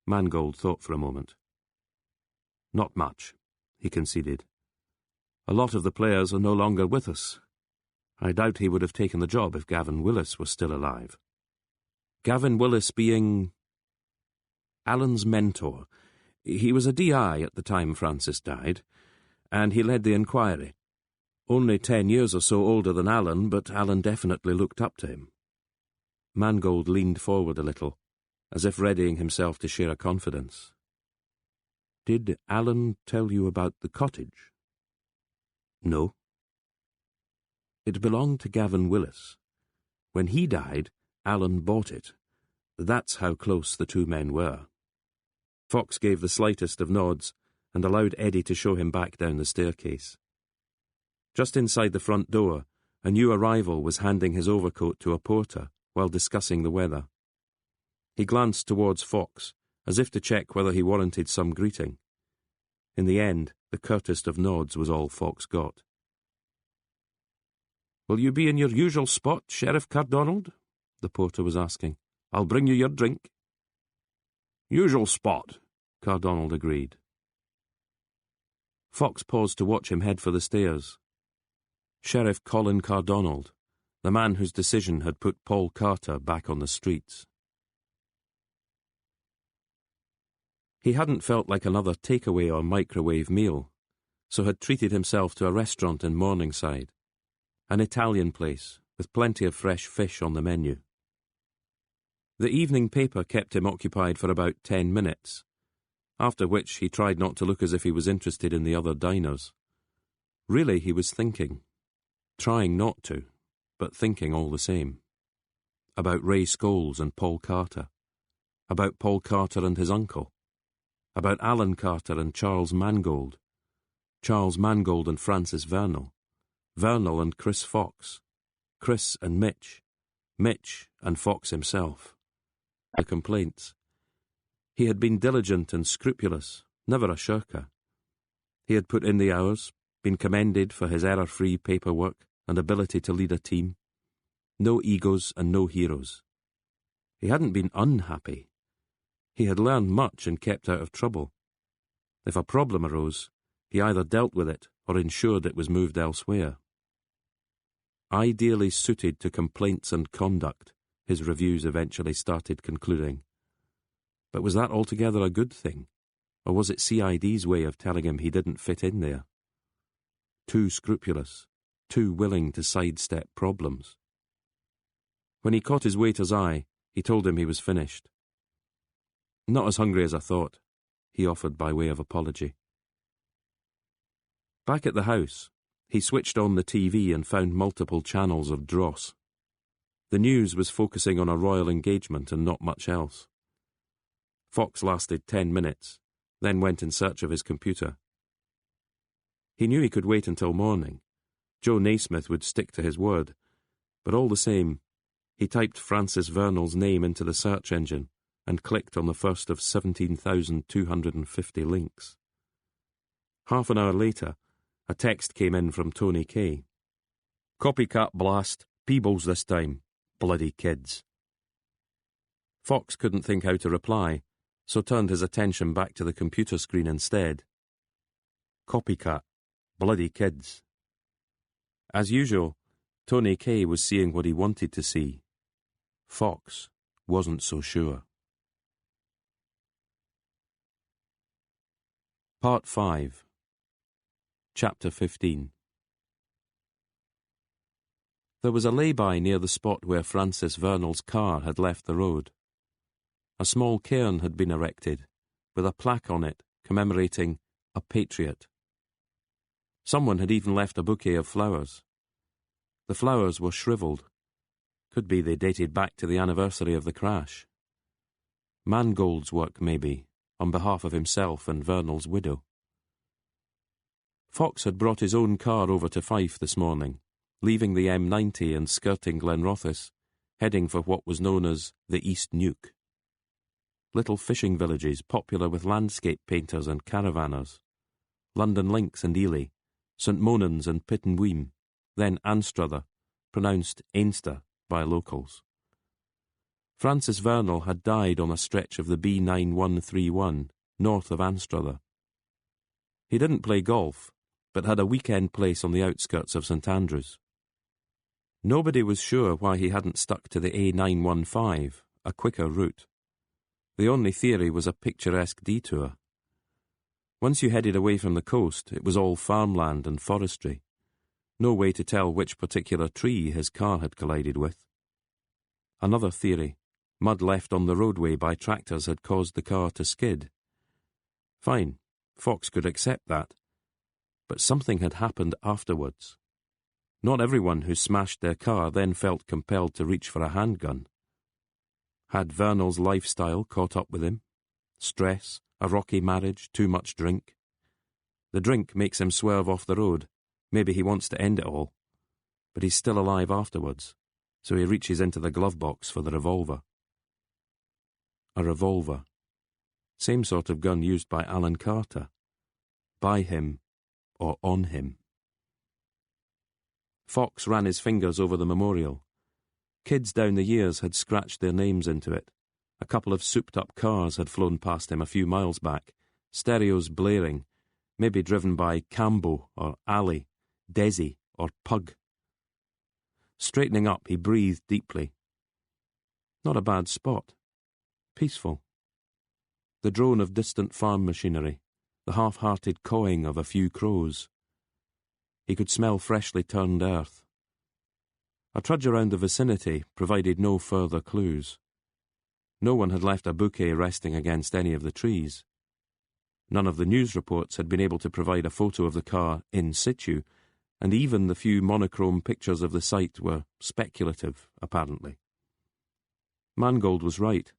Mangold thought for a moment. Not much, he conceded. A lot of the players are no longer with us. I doubt he would have taken the job if Gavin Willis was still alive. Gavin Willis being Alan's mentor. He was a DI at the time Francis died, and he led the inquiry. Only 10 years or so older than Alan, but Alan definitely looked up to him. Mangold leaned forward a little, as if readying himself to share a confidence. Did Alan tell you about the cottage? No. It belonged to Gavin Willis. When he died, Alan bought it. That's how close the two men were. Fox gave the slightest of nods and allowed Eddie to show him back down the staircase. Just inside the front door, a new arrival was handing his overcoat to a porter while discussing the weather. He glanced towards Fox, as if to check whether he warranted some greeting. In the end, the curtest of nods was all Fox got. "Will you be in your usual spot, Sheriff Cardonald?" the porter was asking. "I'll bring you your drink." "Usual spot," Cardonald agreed. Fox paused to watch him head for the stairs. Sheriff Colin Cardonald, the man whose decision had put Paul Carter back on the streets. He hadn't felt like another takeaway or microwave meal, so had treated himself to a restaurant in Morningside, an Italian place with plenty of fresh fish on the menu. The evening paper kept him occupied for about 10 minutes, after which he tried not to look as if he was interested in the other diners. Really, he was thinking. Trying not to, but thinking all the same. About Ray Scholes and Paul Carter. About Paul Carter and his uncle. About Alan Carter and Charles Mangold. Charles Mangold and Francis Vernal, Vernal and Chris Fox, Chris and Mitch, Mitch and Fox himself. The complaints. He had been diligent and scrupulous, never a shirker. He had put in the hours, been commended for his error-free paperwork and ability to lead a team. No egos and no heroes. He hadn't been unhappy. He had learned much and kept out of trouble. If a problem arose, he either dealt with it or ensured it was moved elsewhere. Ideally suited to complaints and conduct, his reviews eventually started concluding. But was that altogether a good thing? Or was it CID's way of telling him he didn't fit in there? Too scrupulous, too willing to sidestep problems. When he caught his waiter's eye, he told him he was finished. Not as hungry as I thought, he offered by way of apology. Back at the house, he switched on the TV and found multiple channels of dross. The news was focusing on a royal engagement and not much else. Fox lasted 10 minutes, then went in search of his computer. He knew he could wait until morning. Joe Naismith would stick to his word, but all the same, he typed Francis Vernal's name into the search engine and clicked on the first of 17,250 links. Half an hour later, a text came in from Tony Kay. "Copycat blast, Peebles this time. Bloody kids." Fox couldn't think how to reply, so turned his attention back to the computer screen instead. Copycat, bloody kids. As usual, Tony Kay was seeing what he wanted to see. Fox wasn't so sure. Part 5. Chapter 15. There was a lay-by near the spot where Francis Vernal's car had left the road. A small cairn had been erected, with a plaque on it commemorating a patriot. Someone had even left a bouquet of flowers. The flowers were shriveled. Could be they dated back to the anniversary of the crash. Mangold's work, maybe, on behalf of himself and Vernal's widow. Fox had brought his own car over to Fife this morning, leaving the M90 and skirting Glenrothes, heading for what was known as the East Neuk. Little fishing villages popular with landscape painters and caravanners. London Links and Ely, St Monans and Pittenweem, then Anstruther, pronounced Ainster by locals. Francis Vernal had died on a stretch of the B9131, north of Anstruther. He didn't play golf, but had a weekend place on the outskirts of St Andrews. Nobody was sure why he hadn't stuck to the A915, a quicker route. The only theory was a picturesque detour. Once you headed away from the coast, it was all farmland and forestry. No way to tell which particular tree his car had collided with. Another theory, mud left on the roadway by tractors had caused the car to skid. Fine, Fox could accept that. But something had happened afterwards. Not everyone who smashed their car then felt compelled to reach for a handgun. Had Vernal's lifestyle caught up with him? Stress, a rocky marriage, too much drink? The drink makes him swerve off the road. Maybe he wants to end it all. But he's still alive afterwards, so he reaches into the glove box for the revolver. A revolver. Same sort of gun used by Alan Carter. By him, or on him. Fox ran his fingers over the memorial. Kids down the years had scratched their names into it. A couple of souped-up cars had flown past him a few miles back, stereos blaring, maybe driven by Cambo or Ali, Desi or Pug. Straightening up, he breathed deeply. Not a bad spot. Peaceful. The drone of distant farm machinery, the half-hearted cawing of a few crows. He could smell freshly turned earth. A trudge around the vicinity provided no further clues. No one had left a bouquet resting against any of the trees. None of the news reports had been able to provide a photo of the car in situ, and even the few monochrome pictures of the site were speculative, apparently. Mangold was right.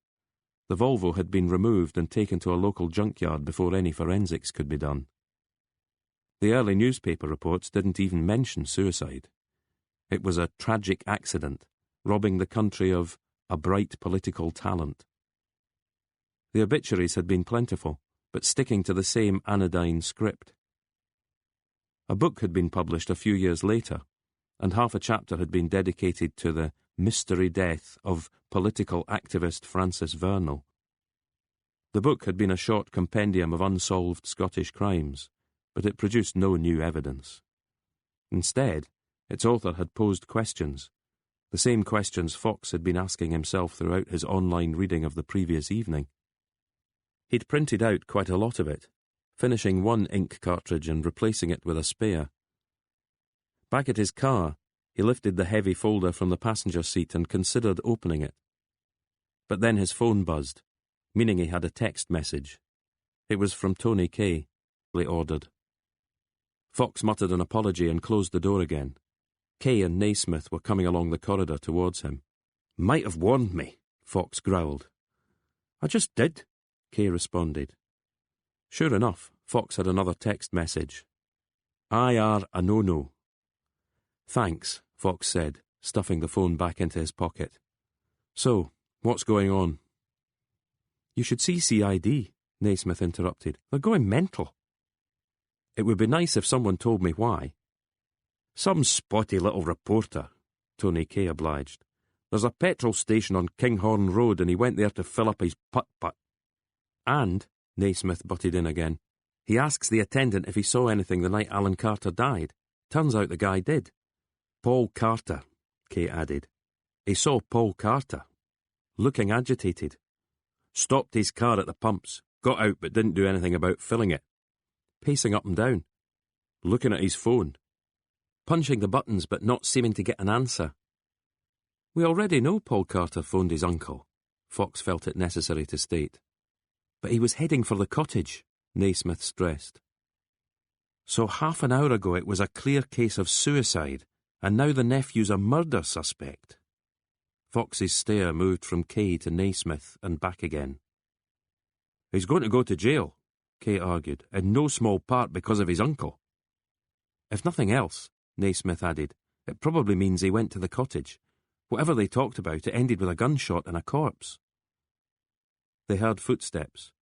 The Volvo had been removed and taken to a local junkyard before any forensics could be done. The early newspaper reports didn't even mention suicide. It was a tragic accident, robbing the country of a bright political talent. The obituaries had been plentiful, but sticking to the same anodyne script. A book had been published a few years later, and half a chapter had been dedicated to the mystery death of political activist Francis Vernal. The book had been a short compendium of unsolved Scottish crimes, but it produced no new evidence. Instead, its author had posed questions, the same questions Fox had been asking himself throughout his online reading of the previous evening. He'd printed out quite a lot of it, finishing one ink cartridge and replacing it with a spare. Back at his car, he lifted the heavy folder from the passenger seat and considered opening it. But then his phone buzzed, meaning he had a text message. It was from Tony Kay, he ordered. Fox muttered an apology and closed the door again. Kay and Naismith were coming along the corridor towards him. "Might have warned me," Fox growled. "I just did," Kay responded. Sure enough, Fox had another text message. "I are a no-no." "Thanks," Fox said, stuffing the phone back into his pocket. "So, what's going on?" "You should see CID," Naismith interrupted. "They're going mental." "It would be nice if someone told me why." "Some spotty little reporter," Tony Kay obliged. "There's a petrol station on Kinghorn Road and he went there to fill up his putt-putt." "And," Naismith butted in again, "he asks the attendant if he saw anything the night Alan Carter died. Turns out the guy did." "Paul Carter," Kay added. "He saw Paul Carter. Looking agitated. Stopped his car at the pumps, got out but didn't do anything about filling it. Pacing up and down. Looking at his phone. Punching the buttons but not seeming to get an answer. We already know Paul Carter phoned his uncle," Fox felt it necessary to state. "But he was heading for the cottage," Naismith stressed. "So half an hour ago it was a clear case of suicide, and now the nephew's a murder suspect." Fox's stare moved from Kay to Naismith and back again. "He's going to go to jail," Kay argued, "in no small part because of his uncle." "If nothing else," Naismith added, "it probably means he went to the cottage. Whatever they talked about, it ended with a gunshot and a corpse." They heard footsteps.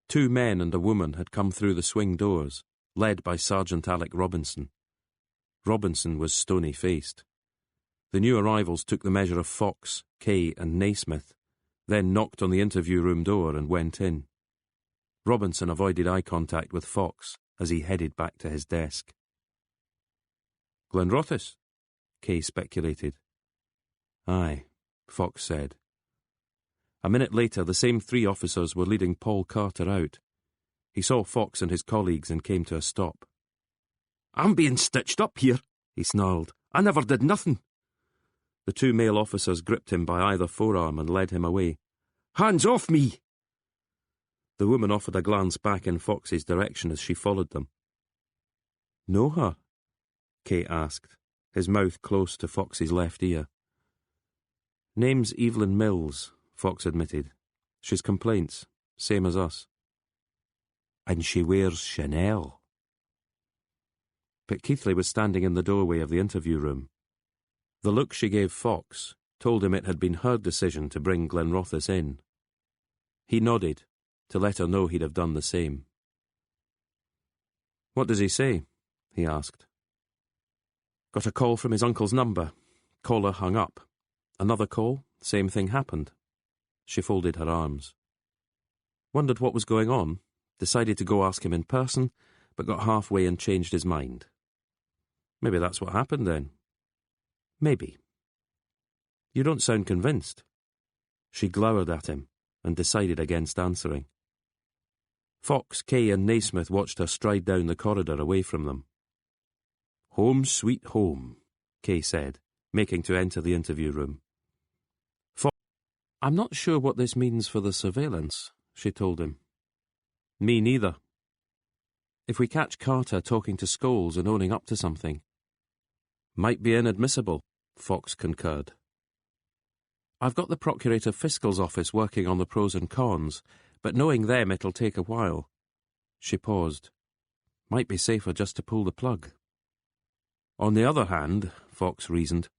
2 men and a woman had come through the swing doors, led by Sergeant Alec Robinson. Robinson was stony-faced. The new arrivals took the measure of Fox, Kay, and Naismith, then knocked on the interview room door and went in. Robinson avoided eye contact with Fox as he headed back to his desk. "Glenrothes?" Kay speculated. "Aye," Fox said. A minute later, the same 3 officers were leading Paul Carter out. He saw Fox and his colleagues and came to a stop. "I'm being stitched up here," he snarled. "I never did nothing." The 2 male officers gripped him by either forearm and led him away. "Hands off me!" The woman offered a glance back in Fox's direction as she followed them. "Know her?" Kay asked, his mouth close to Fox's left ear. "Name's Evelyn Mills," Fox admitted. "She's complaints, same as us." "And she wears Chanel." But Keithley was standing in the doorway of the interview room. The look she gave Fox told him it had been her decision to bring Glenrothes in. He nodded, to let her know he'd have done the same. "What does he say?" he asked. "Got a call from his uncle's number. Caller hung up. Another call, same thing happened." She folded her arms. Wondered what was going on, decided to go ask him in person, but got halfway and changed his mind. Maybe that's what happened then. Maybe. You don't sound convinced. She glowered at him and decided against answering. Fox, Kay, and Naismith watched her stride down the corridor away from them. "Home sweet home," Kay said, making to enter the interview room. "I'm not sure what this means for the surveillance," she told him. "Me neither. If we catch Carter talking to Scholes and owning up to something." "Might be inadmissible," Fox concurred. "I've got the Procurator Fiscal's office working on the pros and cons, but knowing them it'll take a while." She paused. Might be safer just to pull the plug. On the other hand, Fox reasoned,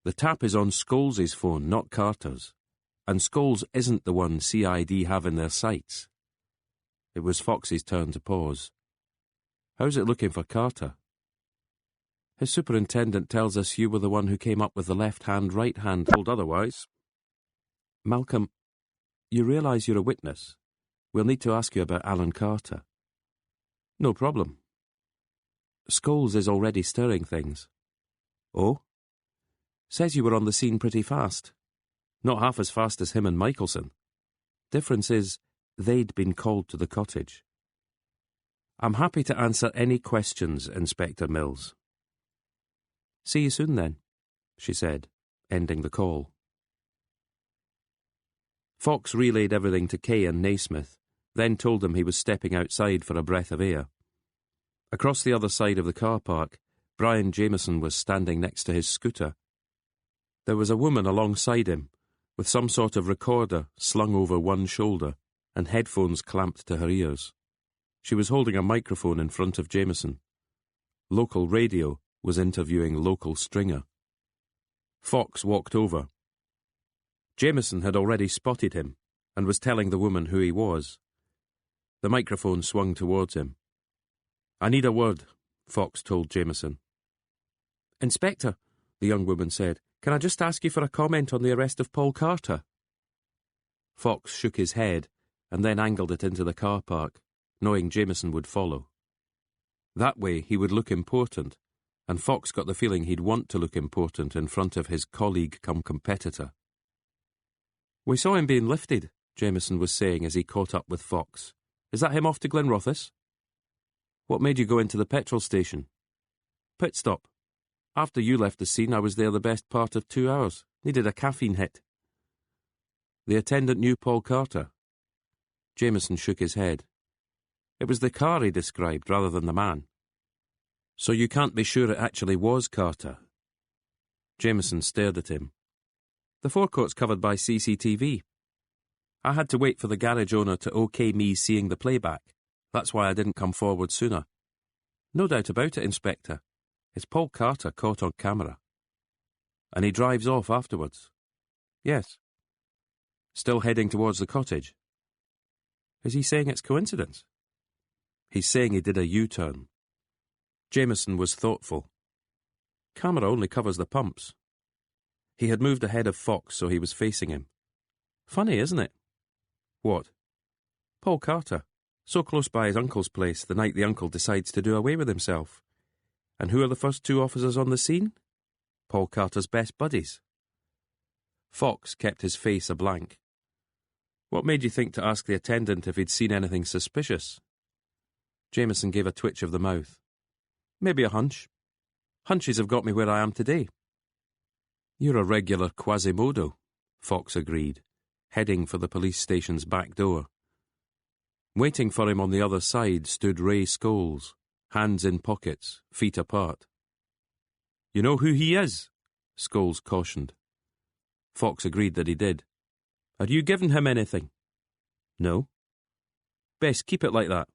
the tap is on Scholes' phone, not Carter's, and Scholes isn't the one CID have in their sights. It was Fox's turn to pause. How's it looking for Carter? His superintendent tells us you were the one who came up with the left-hand, right-hand, told otherwise. Malcolm, you realise you're a witness. We'll need to ask you about Alan Carter. No problem. Scholes is already stirring things. Oh? Says you were on the scene pretty fast. Not half as fast as him and Michelson. Difference is, they'd been called to the cottage. I'm happy to answer any questions, Inspector Mills. See you soon then, she said, ending the call. Fox relayed everything to Kay and Naismith, then told them he was stepping outside for a breath of air. Across the other side of the car park, Brian Jameson was standing next to his scooter. There was a woman alongside him, with some sort of recorder slung over one shoulder and headphones clamped to her ears. She was holding a microphone in front of Jameson. Local radio was interviewing local stringer. Fox walked over. Jameson had already spotted him and was telling the woman who he was. The microphone swung towards him. I need a word, Fox told Jameson. Inspector, the young woman said, can I just ask you for a comment on the arrest of Paul Carter? Fox shook his head and then angled it into the car park, knowing Jameson would follow. That way he would look important, and Fox got the feeling he'd want to look important in front of his colleague-cum-competitor. We saw him being lifted, Jameson was saying as he caught up with Fox. Is that him off to Glenrothes? What made you go into the petrol station? Pit stop. After you left the scene, I was there the best part of 2 hours. Needed a caffeine hit. The attendant knew Paul Carter. Jameson shook his head. It was the car he described rather than the man. So you can't be sure it actually was Carter? Jameson stared at him. The forecourt's covered by CCTV. I had to wait for the garage owner to OK me seeing the playback. That's why I didn't come forward sooner. No doubt about it, Inspector. It's Paul Carter caught on camera. And he drives off afterwards. Yes. Still heading towards the cottage. Is he saying it's coincidence? He's saying he did a U-turn. Jameson was thoughtful. Camera only covers the pumps. He had moved ahead of Fox, so he was facing him. Funny, isn't it? What? Paul Carter. So close by his uncle's place the night the uncle decides to do away with himself. And who are the first two officers on the scene? Paul Carter's best buddies. Fox kept his face a blank. What made you think to ask the attendant if he'd seen anything suspicious? Jameson gave a twitch of the mouth. Maybe a hunch. Hunches have got me where I am today. You're a regular Quasimodo, Fox agreed, heading for the police station's back door. Waiting for him on the other side stood Ray Scholes, hands in pockets, feet apart. You know who he is? Scholes cautioned. Fox agreed that he did. Had you given him anything? No. Best keep it like that.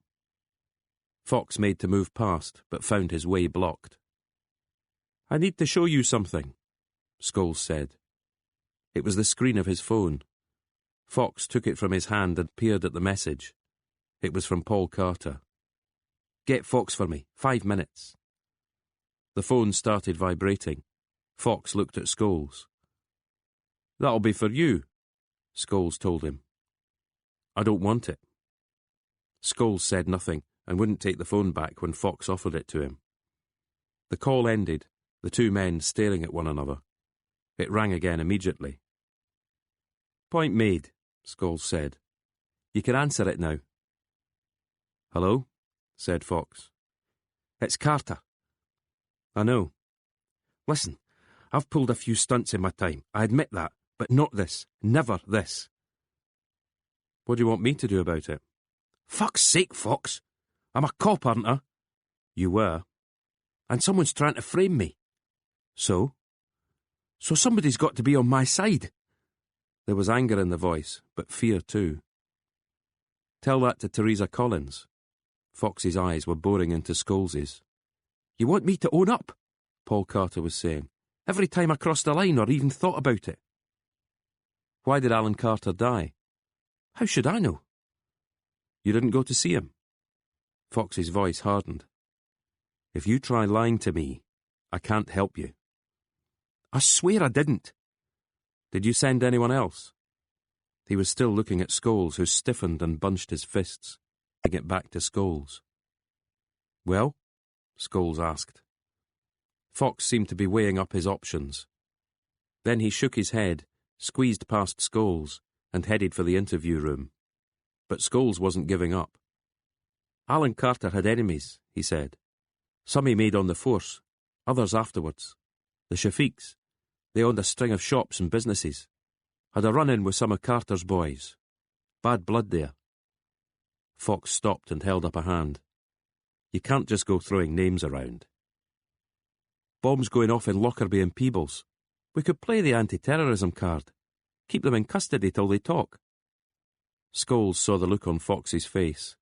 Fox made to move past, but found his way blocked. I need to show you something, Scholes said. It was the screen of his phone. Fox took it from his hand and peered at the message. It was from Paul Carter. Get Fox for me, 5 minutes. The phone started vibrating. Fox looked at Scholes. That'll be for you, Scholes told him. I don't want it. Scholes said nothing and wouldn't take the phone back when Fox offered it to him. The call ended, the two men staring at one another. It rang again immediately. Point made, Scholes said. You can answer it now. Hello, said Fox. It's Carter. I know. Listen, I've pulled a few stunts in my time, I admit that, but not this, never this. What do you want me to do about it? Fuck's sake, Fox! I'm a cop, aren't I? You were. And someone's trying to frame me. So? So somebody's got to be on my side. There was anger in the voice, but fear too. Tell that to Teresa Collins. Fox's eyes were boring into Scholes's. "You want me to own up?" Paul Carter was saying. "Every time I crossed the line or even thought about it." "Why did Alan Carter die?" "How should I know?" "You didn't go to see him?" Fox's voice hardened. "If you try lying to me, I can't help you." "I swear I didn't." "Did you send anyone else?" He was still looking at Scholes, who stiffened and bunched his fists, to get back to Scholes. "Well?" Scholes asked. Fox seemed to be weighing up his options. Then he shook his head, squeezed past Scholes, and headed for the interview room. But Scholes wasn't giving up. "Alan Carter had enemies," he said. "Some he made on the force, others afterwards. The Shafiqs. They owned a string of shops and businesses. Had a run-in with some of Carter's boys. Bad blood there." Fox stopped and held up a hand. "You can't just go throwing names around." "Bombs going off in Lockerbie and Peebles. We could play the anti-terrorism card. Keep them in custody till they talk." Scholes saw the look on Fox's face.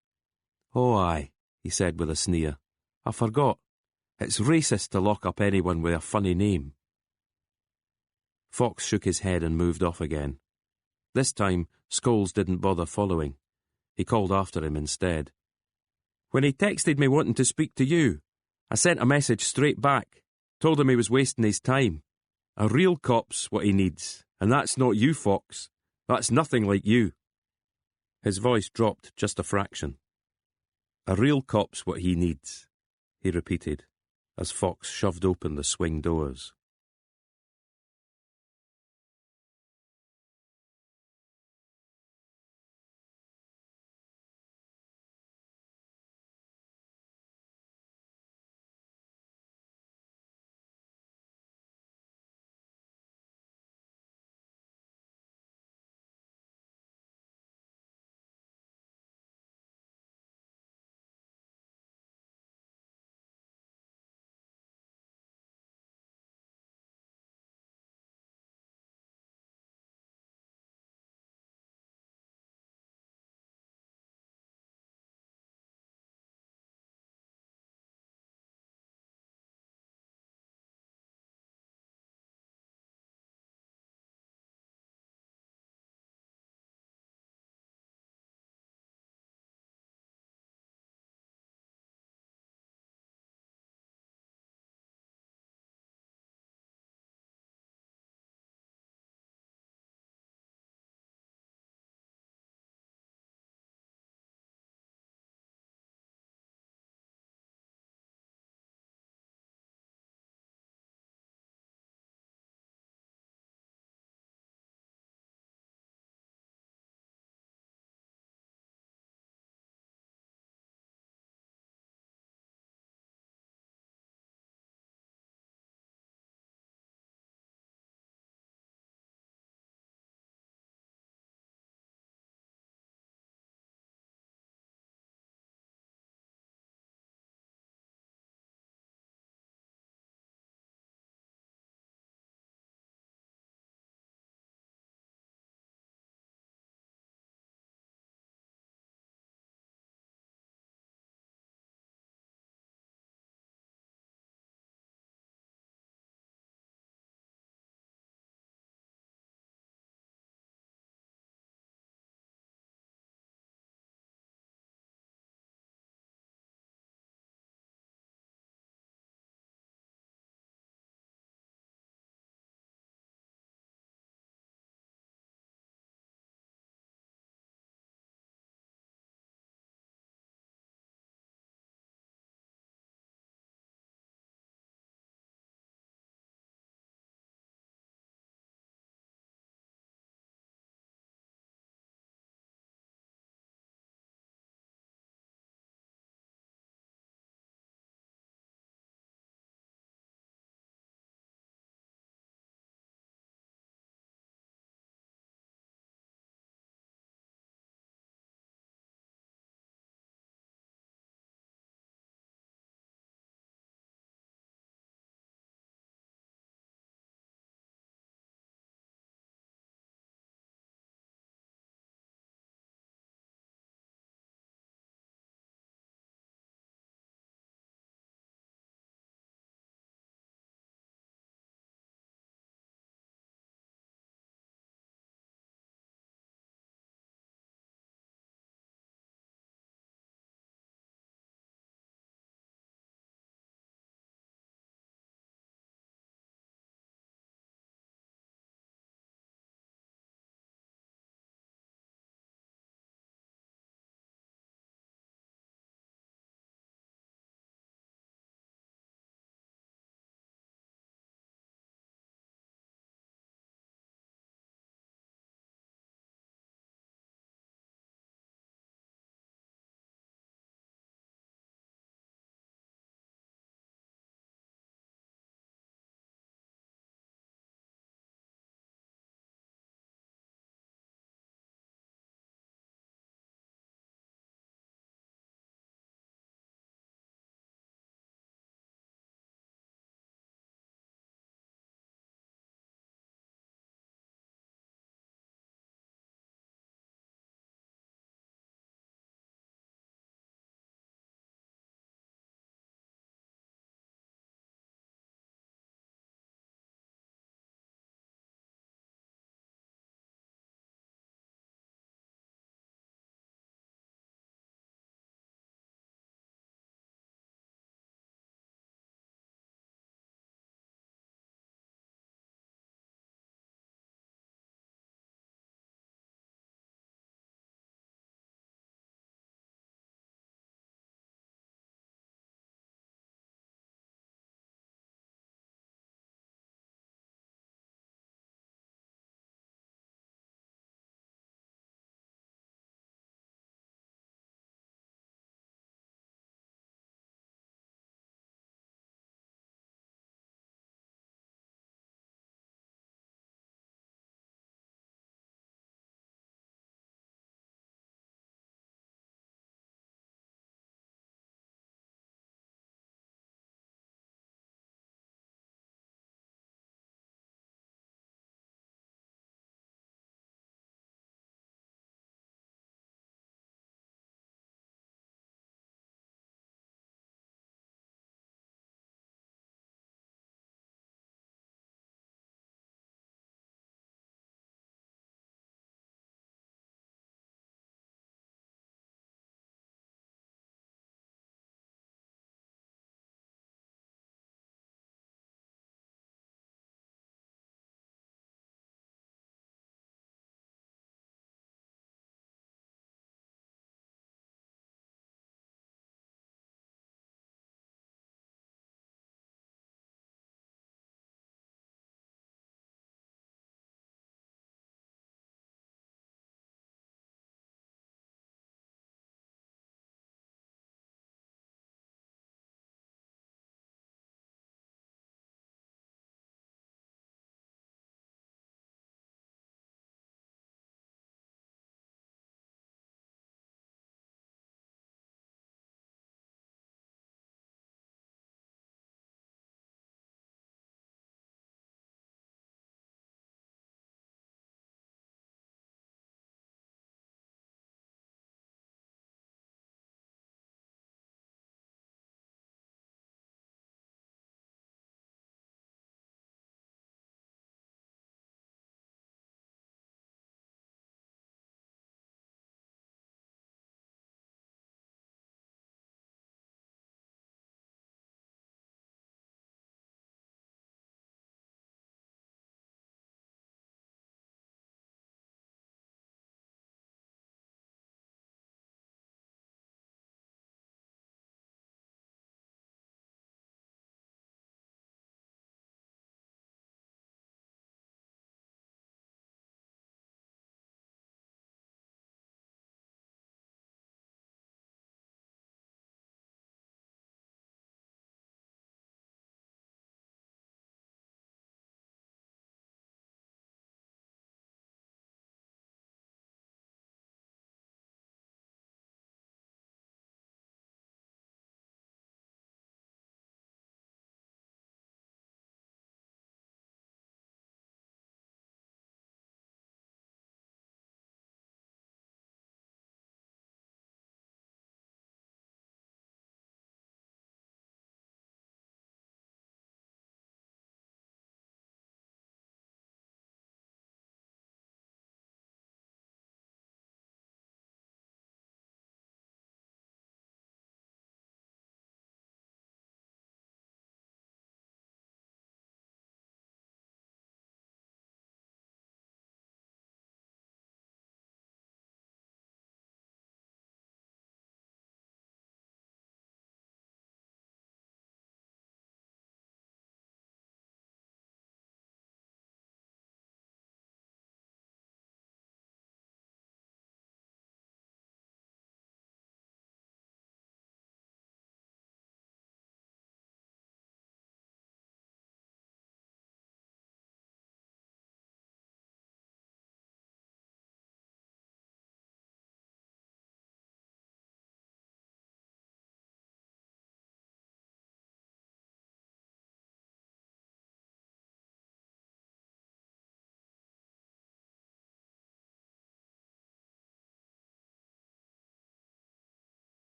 "Oh, aye," he said with a sneer. "I forgot. It's racist to lock up anyone with a funny name." Fox shook his head and moved off again. This time, Scholes didn't bother following. He called after him instead. "When he texted me wanting to speak to you, I sent a message straight back. Told him he was wasting his time. A real cop's what he needs, and that's not you, Fox. That's nothing like you." His voice dropped just a fraction. "A real cop's what he needs," he repeated, as Fox shoved open the swing doors.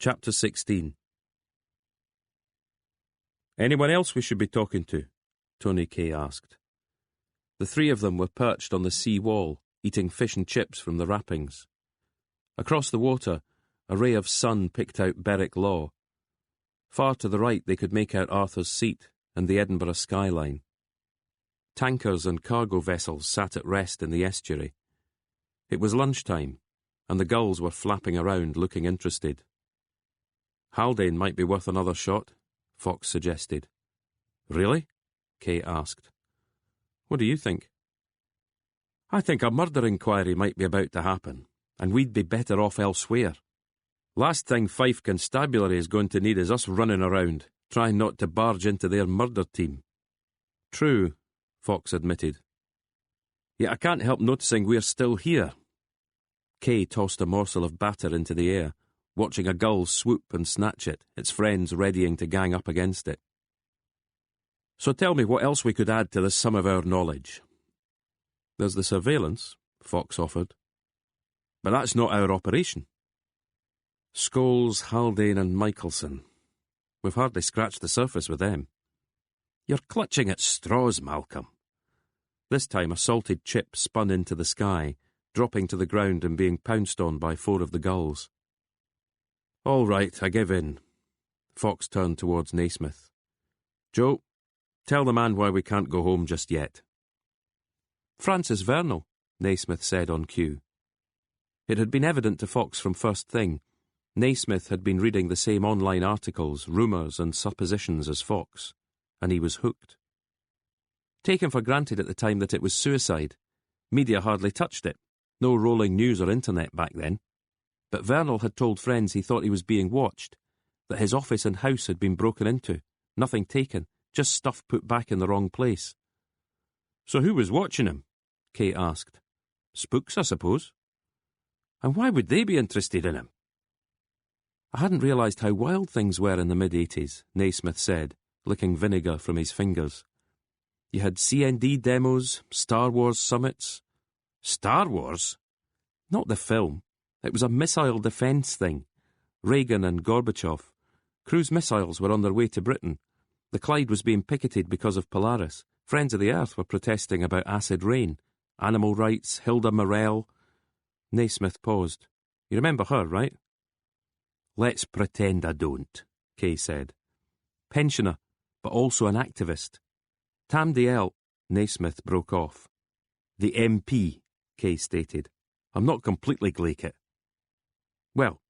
Chapter 16. "Anyone else we should be talking to?" Tony Kay asked. The three of them were perched on the sea wall, eating fish and chips from the wrappings. Across the water, a ray of sun picked out Berwick Law. Far to the right they could make out Arthur's Seat and the Edinburgh skyline. Tankers and cargo vessels sat at rest in the estuary. It was lunchtime, and the gulls were flapping around looking interested. "Haldane might be worth another shot," Fox suggested. "Really?" Kay asked. "What do you think?" "I think a murder inquiry might be about to happen, and we'd be better off elsewhere. Last thing Fife Constabulary is going to need is us running around, trying not to barge into their murder team." "True," Fox admitted. "Yet I can't help noticing we're still here." Kay tossed a morsel of batter into the air, watching a gull swoop and snatch it, its friends readying to gang up against it. "So tell me what else we could add to the sum of our knowledge." "There's the surveillance," Fox offered. "But that's not our operation." "Scholes, Haldane and Michelson. We've hardly scratched the surface with them." "You're clutching at straws, Malcolm." This time a salted chip spun into the sky, dropping to the ground and being pounced on by 4 of the gulls. "All right, I give in." Fox turned towards Naismith. "Joe, tell the man why we can't go home just yet." "Francis Vernal," Naismith said on cue. It had been evident to Fox from first thing. Naismith had been reading the same online articles, rumours and suppositions as Fox, and he was hooked. Taken for granted at the time that it was suicide, media hardly touched it. No rolling news or internet back then. But Vernal had told friends he thought he was being watched, that his office and house had been broken into, nothing taken, just stuff put back in the wrong place. "So who was watching him?" Kay asked. "Spooks, I suppose." "And why would they be interested in him?" "I hadn't realised how wild things were in the mid-80s, Naismith said, licking vinegar from his fingers. "You had CND demos, Star Wars summits." "Star Wars?" "Not the film. It was a missile defence thing. Reagan and Gorbachev. Cruise missiles were on their way to Britain. The Clyde was being picketed because of Polaris. Friends of the Earth were protesting about acid rain. Animal rights, Hilda Morell." Naismith paused. "You remember her, right?" "Let's pretend I don't," Kay said. "Pensioner, but also an activist. Tam Dael," Naismith broke off. "The MP," Kay stated. "I'm not completely glaikit." "Well,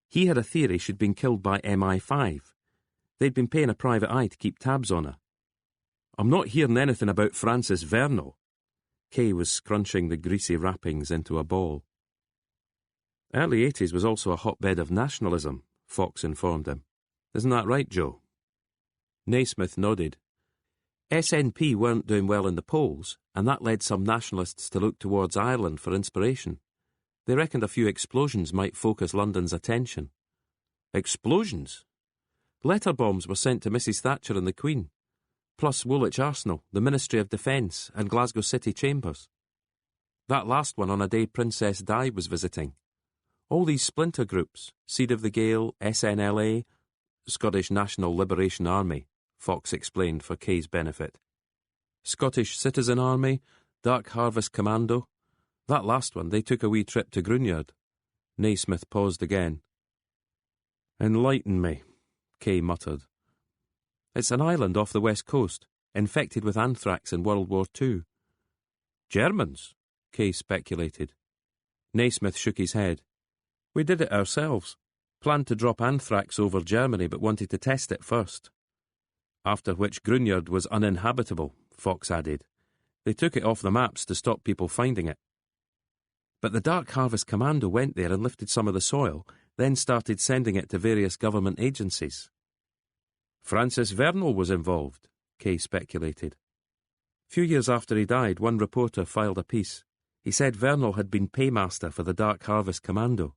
he had a theory she'd been killed by MI5. They'd been paying a private eye to keep tabs on her." "I'm not hearing anything about Francis Vernal." Kay was scrunching the greasy wrappings into a ball. "Early 80s was also a hotbed of nationalism," Fox informed him. "Isn't that right, Joe?" Naismith nodded. SNP weren't doing well in the polls, and that led some nationalists to look towards Ireland for inspiration. They reckoned a few explosions might focus London's attention. Explosions? Letter bombs were sent to Mrs. Thatcher and the Queen, plus Woolwich Arsenal, the Ministry of Defence, and Glasgow City Chambers. That last one on a day Princess Di was visiting. All these splinter groups, Seed of the Gale, SNLA, Scottish National Liberation Army, Fox explained for Kay's benefit. Scottish Citizen Army, Dark Harvest Commando. That last one, they took a wee trip to Gruniard. Naismith paused again. "Enlighten me," Kay muttered. "It's an island off the west coast, infected with anthrax in World War II. "Germans?" Kay speculated. Naismith shook his head. "We did it ourselves. Planned to drop anthrax over Germany but wanted to test it first. After which Gruniard was uninhabitable," Fox added. "They took it off the maps to stop people finding it. But the Dark Harvest Commando went there and lifted some of the soil, then started sending it to various government agencies." "Francis Vernal was involved," Kay speculated. "Few years after he died, one reporter filed a piece. He said Vernal had been paymaster for the Dark Harvest Commando."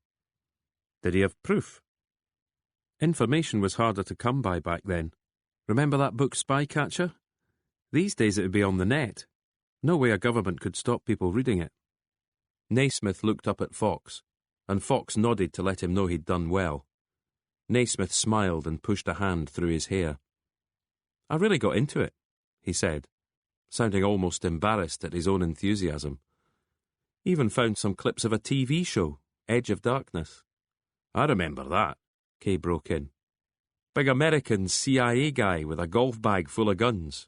"Did he have proof?" "Information was harder to come by back then. Remember that book Spycatcher? These days it would be on the net. No way a government could stop people reading it." Naismith looked up at Fox, and Fox nodded to let him know he'd done well. Naismith smiled and pushed a hand through his hair. "I really got into it," he said, sounding almost embarrassed at his own enthusiasm. "Even found some clips of a TV show, Edge of Darkness." "I remember that," Kay broke in. "Big American CIA guy with a golf bag full of guns."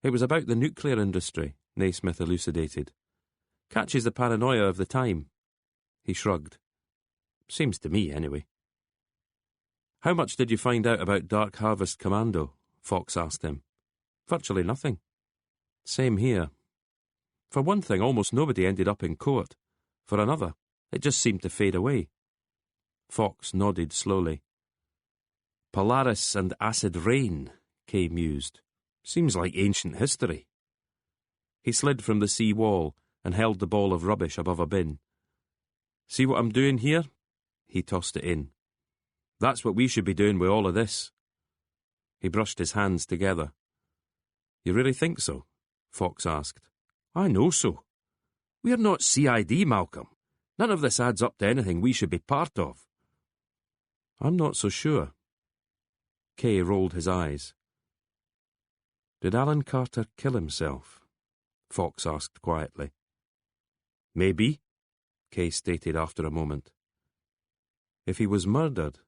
"It was about the nuclear industry," Naismith elucidated. "Catches the paranoia of the time." He shrugged. "Seems to me, anyway." "How much did you find out about Dark Harvest Commando?" Fox asked him. "Virtually nothing." "Same here. For one thing, almost nobody ended up in court. For another, it just seemed to fade away." Fox nodded slowly. "Polaris and Acid Rain," Kay mused. "Seems like ancient history." He slid from the sea wall and held the ball of rubbish above a bin. "See what I'm doing here?" He tossed it in. "That's what we should be doing with all of this." He brushed his hands together. "You really think so?" Fox asked. "I know so. We're not CID, Malcolm. None of this adds up to anything we should be part of." "I'm not so sure." Kay rolled his eyes. "Did Alan Carter kill himself?" Fox asked quietly. "Maybe," Kay stated after a moment. "If he was murdered?"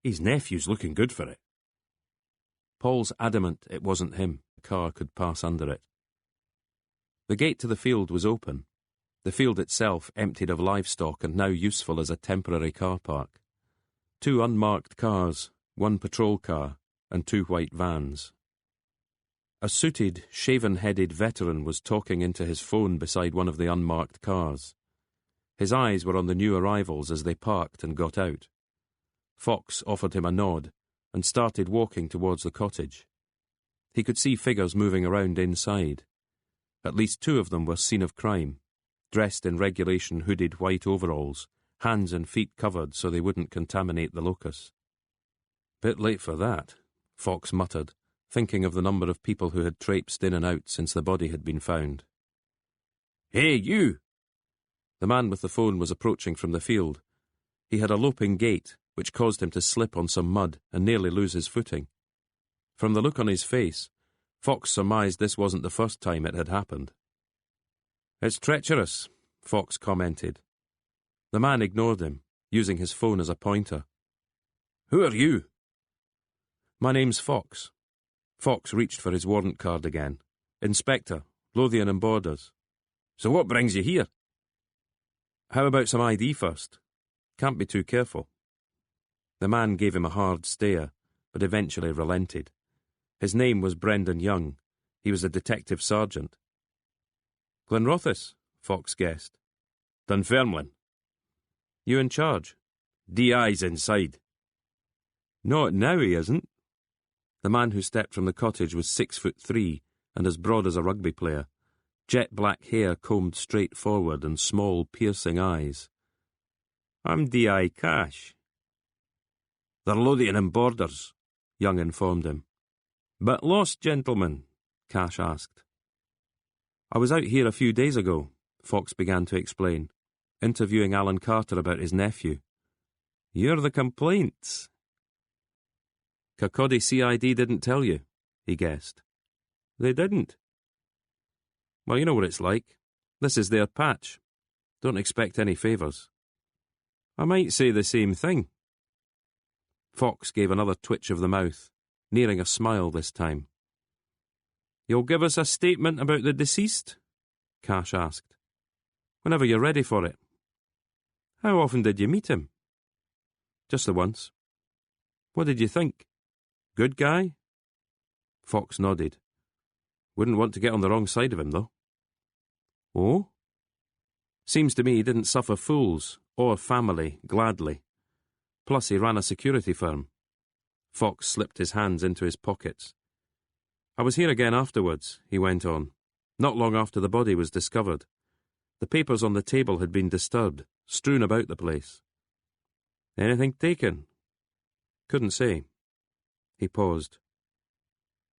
"His nephew's looking good for it." Paul's adamant it wasn't him. The car could pass under it. The gate to the field was open. The field itself emptied of livestock and now useful as a temporary car park. 2 unmarked cars, 1 patrol car, and 2 white vans. A suited, shaven-headed veteran was talking into his phone beside one of the unmarked cars. His eyes were on the new arrivals as they parked and got out. Fox offered him a nod and started walking towards the cottage. He could see figures moving around inside. At least 2 of them were scene of crime, dressed in regulation hooded white overalls, hands and feet covered so they wouldn't contaminate the locus. "Bit late for that," Fox muttered, thinking of the number of people who had traipsed in and out since the body had been found. "Hey, you!" The man with the phone was approaching from the field. He had a loping gait, which caused him to slip on some mud and nearly lose his footing. From the look on his face, Fox surmised this wasn't the first time it had happened. "It's treacherous," Fox commented. The man ignored him, using his phone as a pointer. "Who are you?" "My name's Fox." Fox reached for his warrant card again. "Inspector, Lothian and Borders." "So what brings you here?" "How about some ID first? Can't be too careful." The man gave him a hard stare, but eventually relented. His name was Brendan Young. He was a detective sergeant. "Glenrothes," Fox guessed. "Dunfermline." "You in charge?" "DI's inside." "Not now, he isn't." The man who stepped from the cottage was 6'3" and as broad as a rugby player, jet black hair combed straight forward and small, piercing eyes. "I'm DI Cash." "They're Lothian and Borders," Young informed him. "But lost, gentlemen?" Cash asked. "I was out here a few days ago," Fox began to explain, interviewing Alan Carter about his nephew. "You're the complaints." "Kirkcaldy CID didn't tell you," he guessed. "They didn't." "Well, you know what it's like. This is their patch. Don't expect any favours." "I might say the same thing." Fox gave another twitch of the mouth, nearing a smile this time. "You'll give us a statement about the deceased?" Cash asked. "Whenever you're ready for it." "How often did you meet him?" "Just the once." "What did you think? Good guy?" Fox nodded. "Wouldn't want to get on the wrong side of him, though." "Oh?" "Seems to me he didn't suffer fools, or family, gladly. Plus he ran a security firm." Fox slipped his hands into his pockets. "I was here again afterwards," he went on, "not long after the body was discovered. The papers on the table had been disturbed, strewn about the place." "Anything taken?" "Couldn't say." He paused.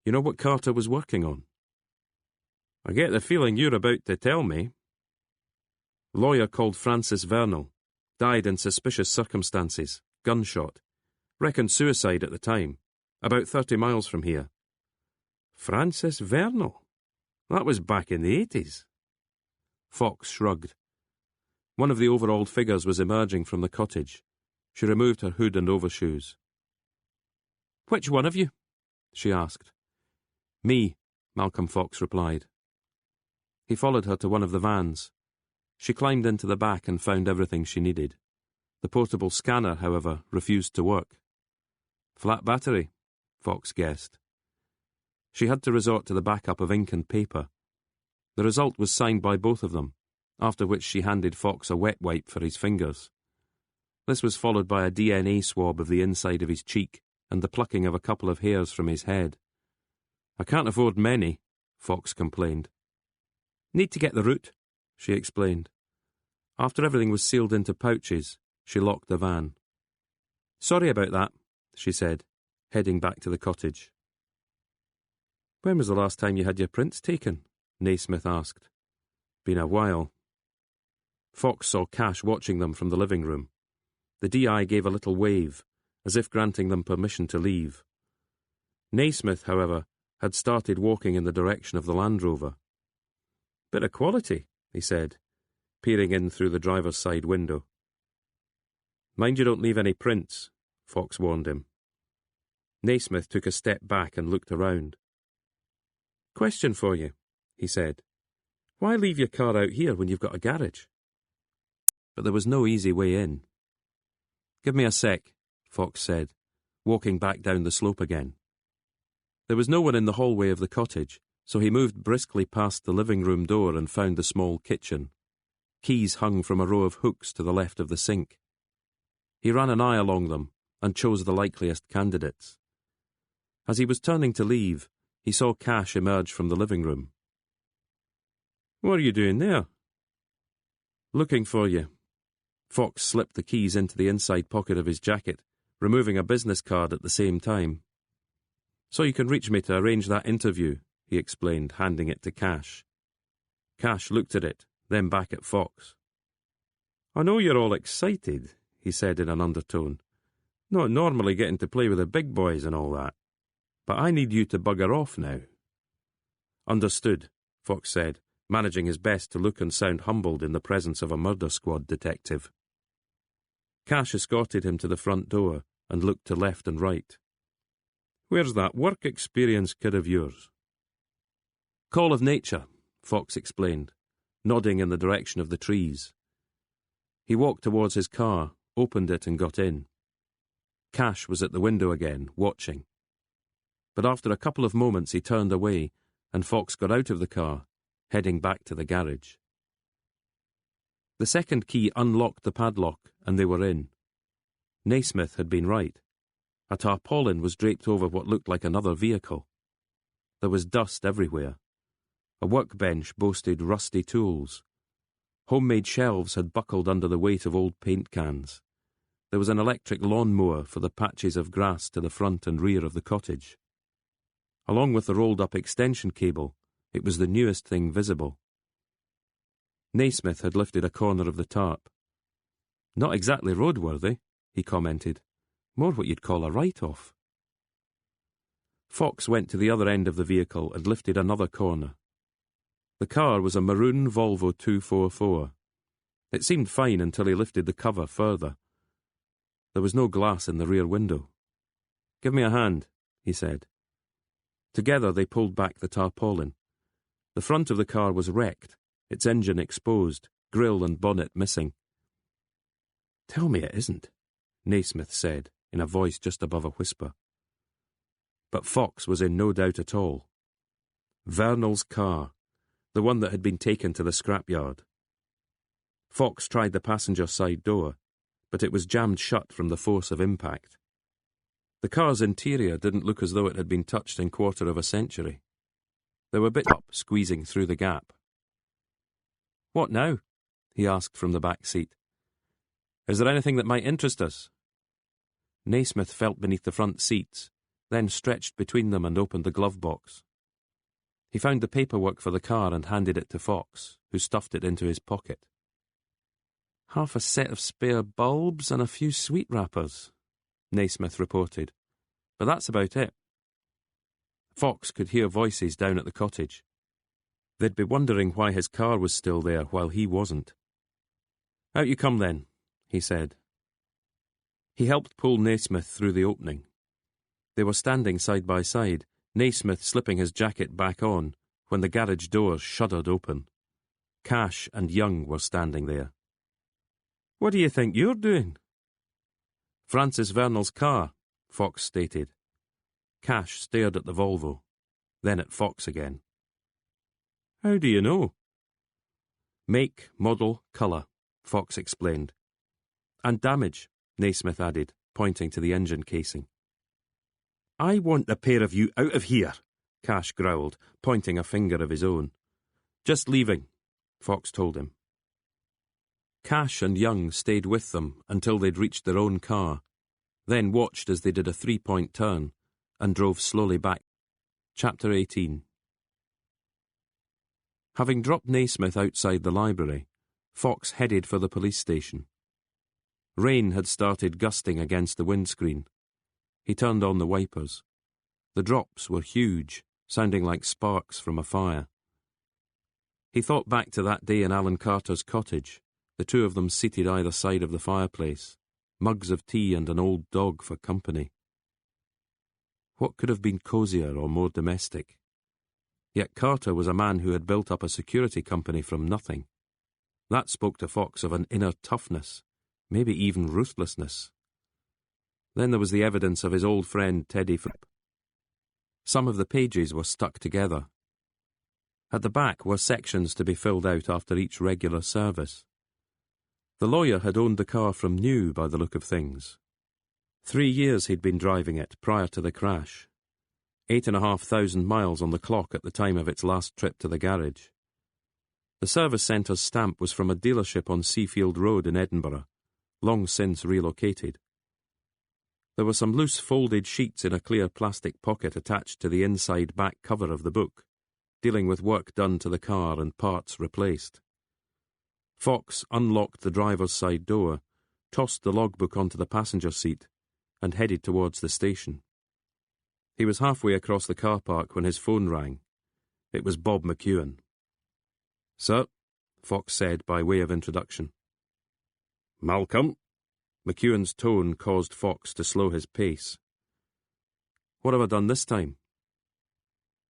"You know what Carter was working on?" "I get the feeling you're about to tell me." "Lawyer called Francis Vernal. Died in suspicious circumstances. gunshot. Reckoned suicide at the time. About 30 miles from here. Frances Vernal? That was back in the 80s. Fox shrugged. One of the overalled figures was emerging from the cottage. She removed her hood and overshoes. "Which one of you?" she asked. "Me," Malcolm Fox replied. He followed her to one of the vans. She climbed into the back and found everything she needed. The portable scanner, however, refused to work. Flat battery, Fox guessed. She had to resort to the backup of ink and paper. The result was signed by both of them, after which she handed Fox a wet wipe for his fingers. This was followed by a DNA swab of the inside of his cheek and the plucking of a couple of hairs from his head. "I can't afford many," Fox complained. "Need to get the route," she explained. After everything was sealed into pouches, she locked the van. "Sorry about that," she said, heading back to the cottage. "When was the last time you had your prints taken?" Naismith asked. "Been a while." Fox saw Cash watching them from the living room. The DI gave a little wave, as if granting them permission to leave. Naismith, however, had started walking in the direction of the Land Rover. "Bit of quality," he said, peering in through the driver's side window. "Mind you don't leave any prints," Fox warned him. Naismith took a step back and looked around. "Question for you," he said. "Why leave your car out here when you've got a garage?" But there was no easy way in. "Give me a sec," Fox said, walking back down the slope again. There was no one in the hallway of the cottage, so he moved briskly past the living room door and found the small kitchen. Keys hung from a row of hooks to the left of the sink. He ran an eye along them and chose the likeliest candidates. As he was turning to leave, he saw Cash emerge from the living room. "What are you doing there?" "Looking for you." Fox slipped the keys into the inside pocket of his jacket, removing a business card at the same time. "So you can reach me to arrange that interview," he explained, handing it to Cash. Cash looked at it, then back at Fox. "I know you're all excited," he said in an undertone. "Not normally getting to play with the big boys and all that. But I need you to bugger off now." "Understood," Fox said, managing his best to look and sound humbled in the presence of a murder squad detective. Cash escorted him to the front door and looked to left and right. "Where's that work experience kid of yours?" "Call of nature," Fox explained, nodding in the direction of the trees. He walked towards his car, opened it and got in. Cash was at the window again, watching. But after a couple of moments he turned away, and Fox got out of the car, heading back to the garage. The second key unlocked the padlock, and they were in. Naismith had been right. A tarpaulin was draped over what looked like another vehicle. There was dust everywhere. A workbench boasted rusty tools. Homemade shelves had buckled under the weight of old paint cans. There was an electric lawnmower for the patches of grass to the front and rear of the cottage. Along with the rolled-up extension cable, it was the newest thing visible. Naismith had lifted a corner of the tarp. "Not exactly roadworthy," he commented. "More what you'd call a write-off." Fox went to the other end of the vehicle and lifted another corner. The car was a maroon Volvo 244. It seemed fine until he lifted the cover further. There was no glass in the rear window. "Give me a hand," he said. Together they pulled back the tarpaulin. The front of the car was wrecked, its engine exposed, grille and bonnet missing. "Tell me it isn't," Naismith said, in a voice just above a whisper. But Fox was in no doubt at all. Vernal's car, the one that had been taken to the scrapyard. Fox tried the passenger side door, but it was jammed shut from the force of impact. The car's interior didn't look as though it had been touched in quarter of a century. There were bits up squeezing through the gap. "What now?" he asked from the back seat. "Is there anything that might interest us?" Naismith felt beneath the front seats, then stretched between them and opened the glove box. He found the paperwork for the car and handed it to Fox, who stuffed it into his pocket. Half a set of spare bulbs and a few sweet wrappers, Naismith reported. But that's about it. Fox could hear voices down at the cottage. They'd be wondering why his car was still there while he wasn't. "Out you come then," he said. He helped pull Naismith through the opening. They were standing side by side, Naismith slipping his jacket back on, when the garage doors shuddered open. Cash and Young were standing there. "What do you think you're doing?" "Francis Vernal's car," Fox stated. Cash stared at the Volvo, then at Fox again. "How do you know?" "Make, model, colour," Fox explained. "And damage," Naismith added, pointing to the engine casing. "I want the pair of you out of here," Cash growled, pointing a finger of his own. "Just leaving," Fox told him. Cash and Young stayed with them until they'd reached their own car, then watched as they did a 3-point turn and drove slowly back. Chapter 18. Having dropped Naismith outside the library, Fox headed for the police station. Rain had started gusting against the windscreen. He turned on the wipers. The drops were huge, sounding like sparks from a fire. He thought back to that day in Alan Carter's cottage, the two of them seated either side of the fireplace, mugs of tea and an old dog for company. What could have been cosier or more domestic? Yet Carter was a man who had built up a security company from nothing. That spoke to Fox of an inner toughness, maybe even ruthlessness. Then there was the evidence of his old friend Teddy Fripp. Some of the pages were stuck together. At the back were sections to be filled out after each regular service. The lawyer had owned the car from new by the look of things. 3 years he'd been driving it prior to the crash. 8,500 miles on the clock at the time of its last trip to the garage. The service centre's stamp was from a dealership on Seafield Road in Edinburgh, long since relocated. There were some loose folded sheets in a clear plastic pocket attached to the inside back cover of the book, dealing with work done to the car and parts replaced. Fox unlocked the driver's side door, tossed the logbook onto the passenger seat, and headed towards the station. He was halfway across the car park when his phone rang. It was Bob McEwen. "Sir," Fox said by way of introduction. "Malcolm?" McEwen's tone caused Fox to slow his pace. "What have I done this time?"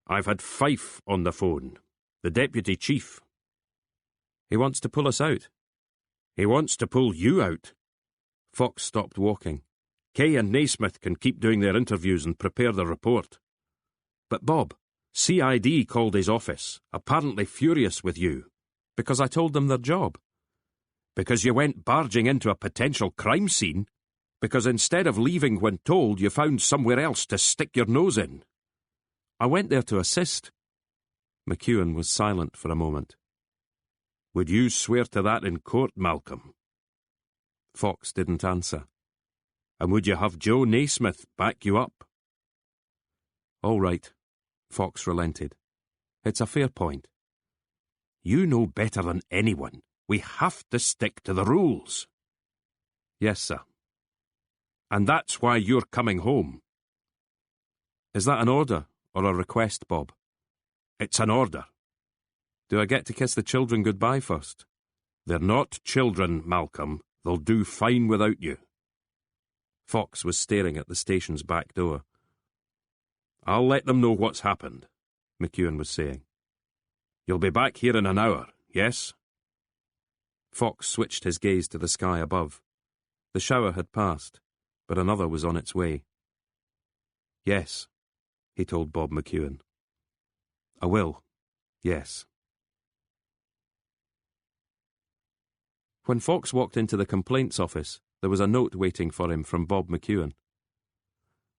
"I've had Fife on the phone, the deputy chief." "He wants to pull us out." "He wants to pull you out." Fox stopped walking. "Kay and Naismith can keep doing their interviews and prepare the report." "But Bob, CID called his office, apparently furious with you." "Because I told them their job." "Because you went barging into a potential crime scene. Because instead of leaving when told, you found somewhere else to stick your nose in." "I went there to assist." McEwen was silent for a moment. "Would you swear to that in court, Malcolm?" Fox didn't answer. "And would you have Joe Naismith back you up?" "All right," Fox relented. "It's a fair point." "You know better than anyone. We have to stick to the rules." "Yes, sir." "And that's why you're coming home." "Is that an order or a request, Bob?" "It's an order." "Do I get to kiss the children goodbye first?" "They're not children, Malcolm. They'll do fine without you." Fox was staring at the station's back door. "I'll let them know what's happened," McEwen was saying. "You'll be back here in an hour, yes?" Fox switched his gaze to the sky above. The shower had passed, but another was on its way. "Yes," he told Bob McEwen. "I will, yes." When Fox walked into the complaints office, there was a note waiting for him from Bob McEwen.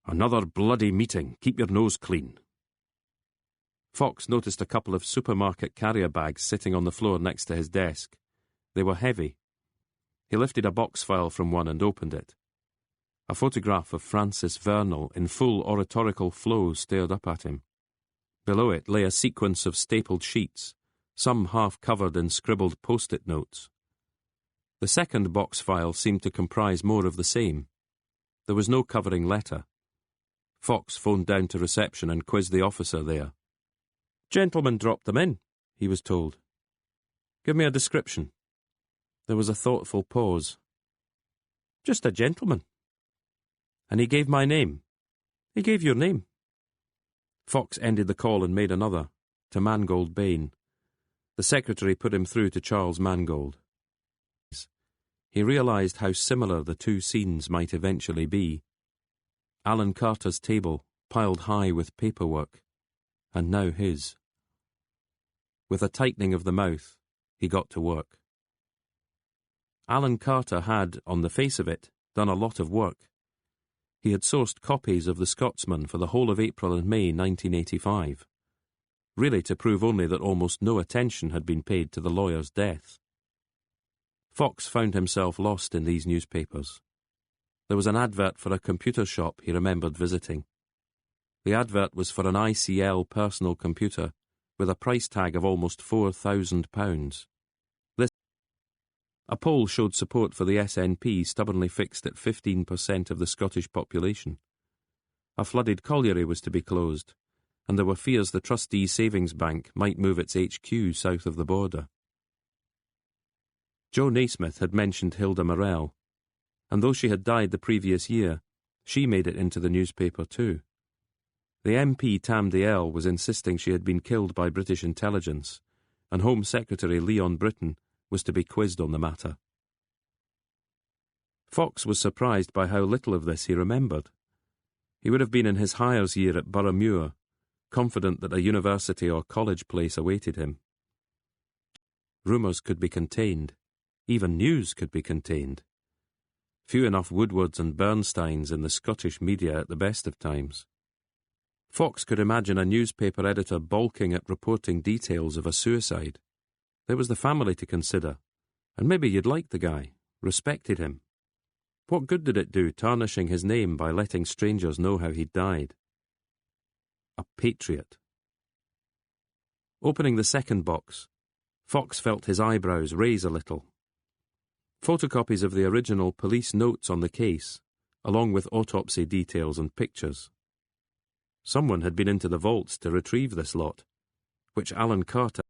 "Another bloody meeting. Keep your nose clean." Fox noticed a couple of supermarket carrier bags sitting on the floor next to his desk. They were heavy. He lifted a box file from one and opened it. A photograph of Francis Vernal in full oratorical flow stared up at him. Below it lay a sequence of stapled sheets, some half covered in scribbled post-it notes. The second box file seemed to comprise more of the same. There was no covering letter. Fox phoned down to reception and quizzed the officer there. "Gentleman dropped them in," he was told. "Give me a description." There was a thoughtful pause. "Just a gentleman." "And he gave my name." "He gave your name." Fox ended the call and made another, to Mangold Bain. The secretary put him through to Charles Mangold. He realised how similar the two scenes might eventually be. Alan Carter's table, piled high with paperwork, and now his. With a tightening of the mouth, he got to work. Alan Carter had, on the face of it, done a lot of work. He had sourced copies of The Scotsman for the whole of April and May 1985, really to prove only that almost no attention had been paid to the lawyer's death. Fox found himself lost in these newspapers. There was an advert for a computer shop he remembered visiting. The advert was for an ICL personal computer with a price tag of almost £4,000. A poll showed support for the SNP stubbornly fixed at 15% of the Scottish population. A flooded colliery was to be closed, and there were fears the Trustee Savings Bank might move its HQ south of the border. Joe Naismith had mentioned Hilda Morell, and though she had died the previous year, she made it into the newspaper too. The MP Tam Dael was insisting she had been killed by British intelligence, and Home Secretary Leon Britton was to be quizzed on the matter. Fox was surprised by how little of this he remembered. He would have been in his Hires year at Boroughmuir, confident that a university or college place awaited him. Rumours could be contained. Even news could be contained. Few enough Woodwards and Bernsteins in the Scottish media at the best of times. Fox could imagine a newspaper editor balking at reporting details of a suicide. There was the family to consider, and maybe you'd liked the guy, respected him. What good did it do tarnishing his name by letting strangers know how he'd died? A patriot. Opening the second box, Fox felt his eyebrows raise a little. Photocopies of the original police notes on the case, along with autopsy details and pictures. Someone had been into the vaults to retrieve this lot, which Alan Carter.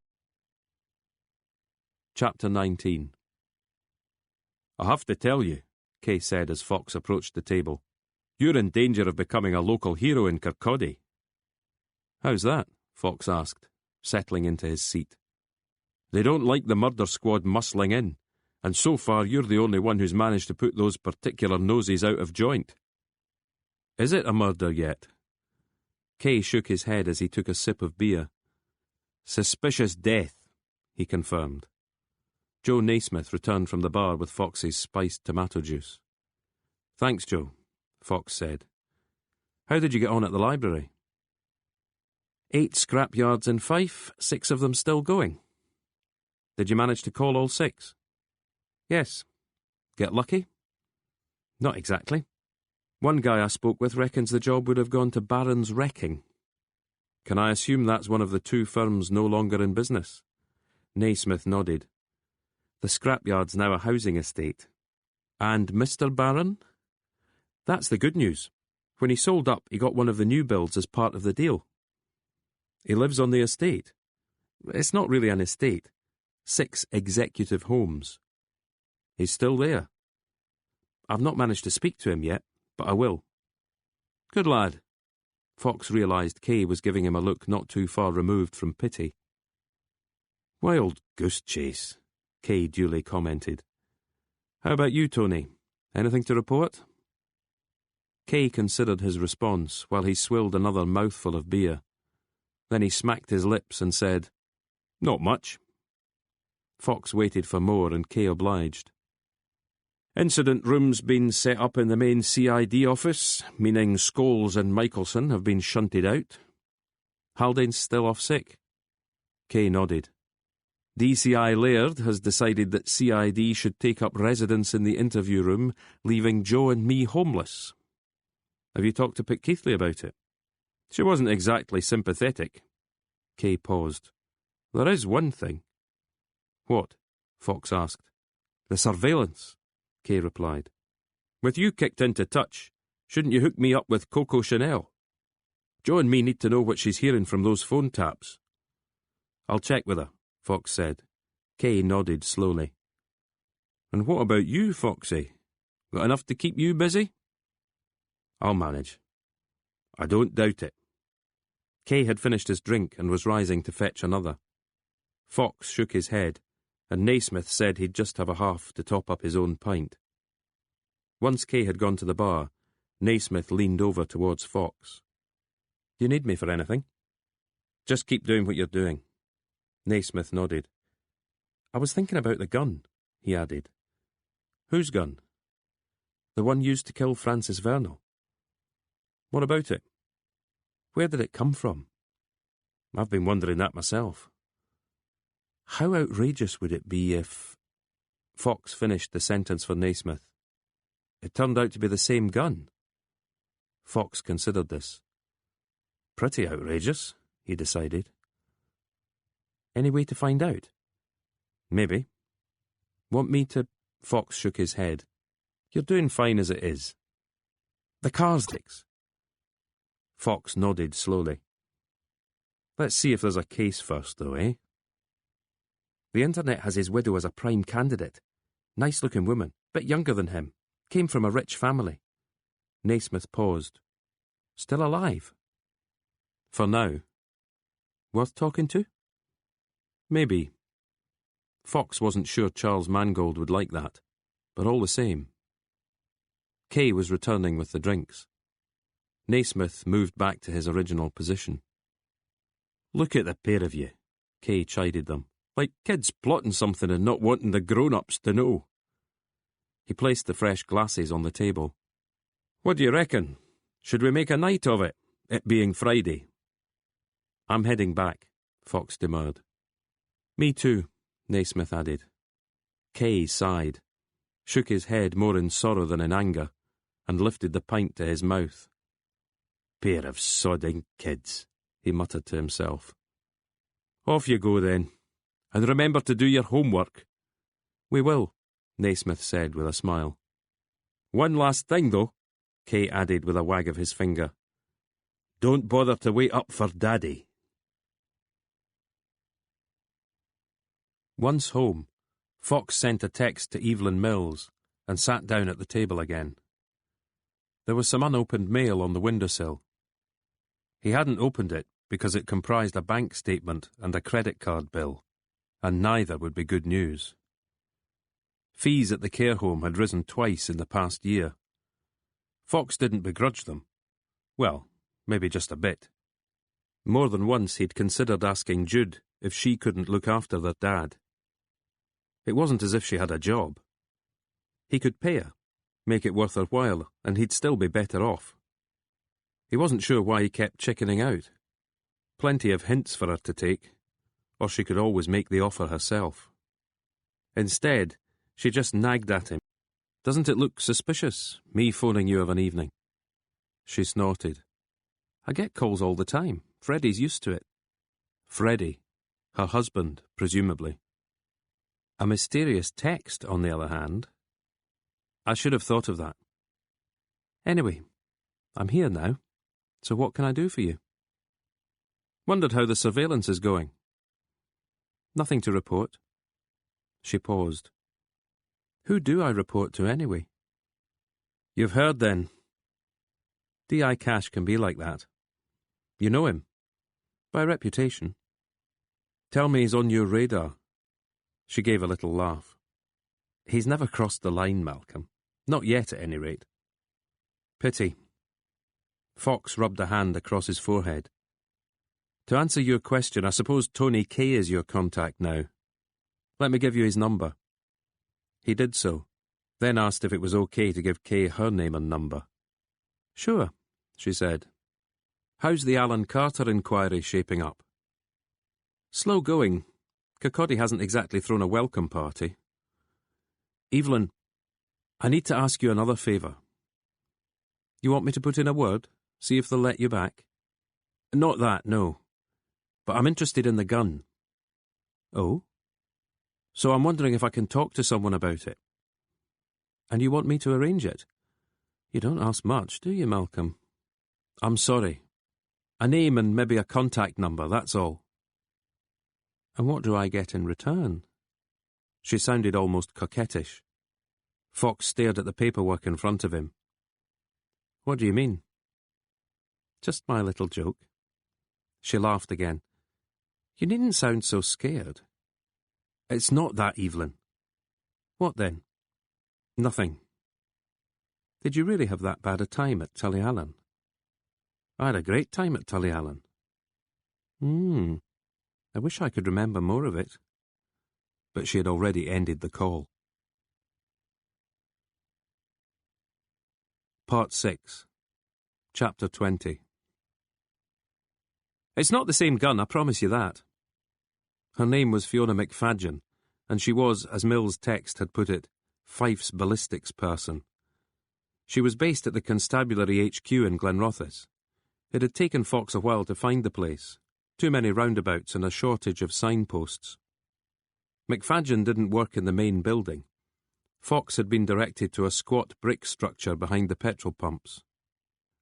Chapter 19. "I have to tell you," Kay said as Fox approached the table, "you're in danger of becoming a local hero in Kirkcaldy." "How's that?" Fox asked, settling into his seat. "They don't like the murder squad muscling in, and so far you're the only one who's managed to put those particular noses out of joint." "Is it a murder yet?" Kay shook his head as he took a sip of beer. "Suspicious death," he confirmed. Joe Naismith returned from the bar with Fox's spiced tomato juice. "Thanks, Joe," Fox said. "How did you get on at the library?" 8 scrapyards in Fife, 6 of them still going. "Did you manage to call all 6? "Yes." "Get lucky?" "Not exactly. One guy I spoke with reckons the job would have gone to Barron's Wrecking." "Can I assume that's one of the 2 firms no longer in business?" Naismith nodded. "The scrapyard's now a housing estate." "And Mr. Barron?" "That's the good news. When he sold up, he got one of the new builds as part of the deal." "He lives on the estate?" "It's not really an estate. 6 executive homes." "He's still there?" "I've not managed to speak to him yet, but I will." "Good lad." Fox realised Kay was giving him a look not too far removed from pity. "Wild goose chase," Kay duly commented. "How about you, Tony? Anything to report?" Kay considered his response while he swilled another mouthful of beer. Then he smacked his lips and said, "Not much." Fox waited for more and Kay obliged. "Incident room's been set up in the main CID office, meaning Scholes and Michelson have been shunted out." "Haldane's still off sick?" Kay nodded. "DCI Laird has decided that CID should take up residence in the interview room, leaving Joe and me homeless." "Have you talked to Pitkeithley about it?" "She wasn't exactly sympathetic." Kay paused. "There is one thing." "What?" Fox asked. The surveillance, Kay replied. With you kicked into touch, shouldn't you hook me up with Coco Chanel? Jo and me need to know what she's hearing from those phone taps. I'll check with her, Fox said. Kay nodded slowly. And what about you, Foxy? Got enough to keep you busy? I'll manage. I don't doubt it. Kay had finished his drink and was rising to fetch another. Fox shook his head, and Naismith said he'd just have a half to top up his own pint. Once Kay had gone to the bar, Naismith leaned over towards Fox. Do you need me for anything? Just keep doing what you're doing. Naismith nodded. I was thinking about the gun, he added. Whose gun? The one used to kill Francis Vernal. What about it? Where did it come from? I've been wondering that myself. How outrageous would it be if... Fox finished the sentence for Naismith. It turned out to be the same gun. Fox considered this. Pretty outrageous, he decided. Any way to find out? Maybe. Want me to... Fox shook his head. You're doing fine as it is. The Carsticks. Fox nodded slowly. Let's see if there's a case first, though, eh? The internet has his widow as a prime candidate. Nice-looking woman, bit younger than him. Came from a rich family. Naismith paused. Still alive? For now. Worth talking to? Maybe. Fox wasn't sure Charles Mangold would like that, but all the same. Kay was returning with the drinks. Naismith moved back to his original position. Look at the pair of you, Kay chided them, like kids plotting something and not wanting the grown-ups to know. He placed the fresh glasses on the table. What do you reckon? Should we make a night of it, it being Friday? I'm heading back, Fox demurred. Me too, Naismith added. Kay sighed, shook his head more in sorrow than in anger, and lifted the pint to his mouth. Pair of sodding kids, he muttered to himself. Off you go then, and remember to do your homework. We will, Naismith said with a smile. One last thing, though, Kay added with a wag of his finger. Don't bother to wait up for Daddy. Once home, Fox sent a text to Evelyn Mills and sat down at the table again. There was some unopened mail on the windowsill. He hadn't opened it because it comprised a bank statement and a credit card bill, and neither would be good news. Fees at the care home had risen twice in the past year. Fox didn't begrudge them. Well, maybe just a bit. More than once he'd considered asking Jude if she couldn't look after their dad. It wasn't as if she had a job. He could pay her, make it worth her while, and he'd still be better off. He wasn't sure why he kept chickening out. Plenty of hints for her to take, or she could always make the offer herself. Instead, she just nagged at him. Doesn't it look suspicious, me phoning you of an evening? She snorted. I get calls all the time. Freddie's used to it. Freddie, her husband, presumably. A mysterious text, on the other hand. I should have thought of that. Anyway, I'm here now, so what can I do for you? Wondered how the surveillance is going. Nothing to report. She paused. Who do I report to anyway? You've heard then. D.I. Cash can be like that. You know him. By reputation. Tell me he's on your radar. She gave a little laugh. He's never crossed the line, Malcolm. Not yet, at any rate. Pity. Fox rubbed a hand across his forehead. To answer your question, I suppose Tony Kay is your contact now. Let me give you his number. He did so, then asked if it was okay to give Kay her name and number. Sure, she said. How's the Alan Carter inquiry shaping up? Slow going. Kirkcaldy hasn't exactly thrown a welcome party. Evelyn, I need to ask you another favour. You want me to put in a word? See if they'll let you back? Not that, no. But I'm interested in the gun. Oh? So I'm wondering if I can talk to someone about it. And you want me to arrange it? You don't ask much, do you, Malcolm? I'm sorry. A name and maybe a contact number, that's all. And what do I get in return? She sounded almost coquettish. Fox stared at the paperwork in front of him. What do you mean? Just my little joke. She laughed again. You needn't sound so scared. It's not that, Evelyn. What then? Nothing. Did you really have that bad a time at Tullyallen? I had a great time at Tullyallen. I wish I could remember more of it. But she had already ended the call. Part 6. Chapter 20. It's not the same gun, I promise you that. Her name was Fiona McFadgen, and she was, as Mill's text had put it, Fife's ballistics person. She was based at the Constabulary HQ in Glenrothes. It had taken Fox a while to find the place. Too many roundabouts and a shortage of signposts. McFadgen didn't work in the main building. Fox had been directed to a squat brick structure behind the petrol pumps.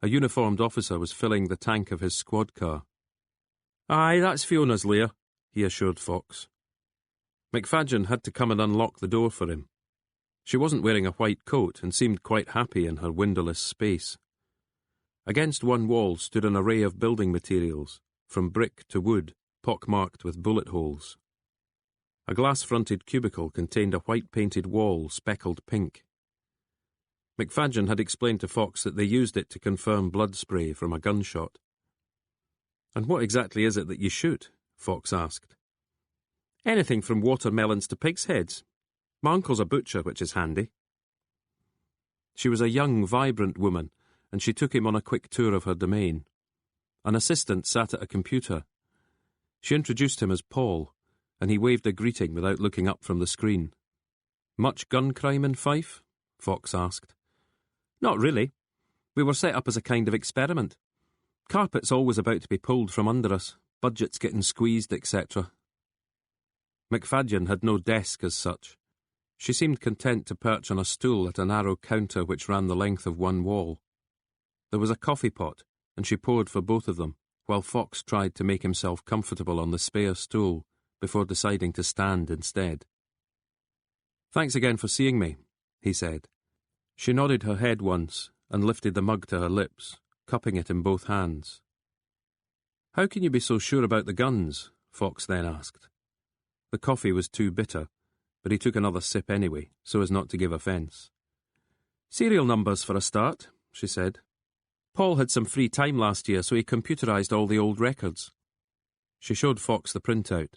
A uniformed officer was filling the tank of his squad car. Aye, that's Fiona's lair, he assured Fox. McFadgen had to come and unlock the door for him. She wasn't wearing a white coat and seemed quite happy in her windowless space. Against one wall stood an array of building materials, from brick to wood, pockmarked with bullet holes. A glass-fronted cubicle contained a white-painted wall speckled pink. McFadgen had explained to Fox that they used it to confirm blood spray from a gunshot. And what exactly is it that you shoot? Fox asked. Anything from watermelons to pig's heads. My uncle's a butcher, which is handy. She was a young, vibrant woman, and she took him on a quick tour of her domain. An assistant sat at a computer. She introduced him as Paul, and he waved a greeting without looking up from the screen. Much gun crime in Fife? Fox asked. Not really. We were set up as a kind of experiment. Carpet's always about to be pulled from under us, budgets getting squeezed, etc. McFadgen had no desk as such. She seemed content to perch on a stool at a narrow counter which ran the length of one wall. There was a coffee pot, and she poured for both of them, while Fox tried to make himself comfortable on the spare stool before deciding to stand instead. Thanks again for seeing me, he said. She nodded her head once and lifted the mug to her lips, cupping it in both hands. How can you be so sure about the guns? Fox then asked. The coffee was too bitter, but he took another sip anyway, so as not to give offence. Serial numbers for a start, she said. Paul had some free time last year, so he computerised all the old records. She showed Fox the printout.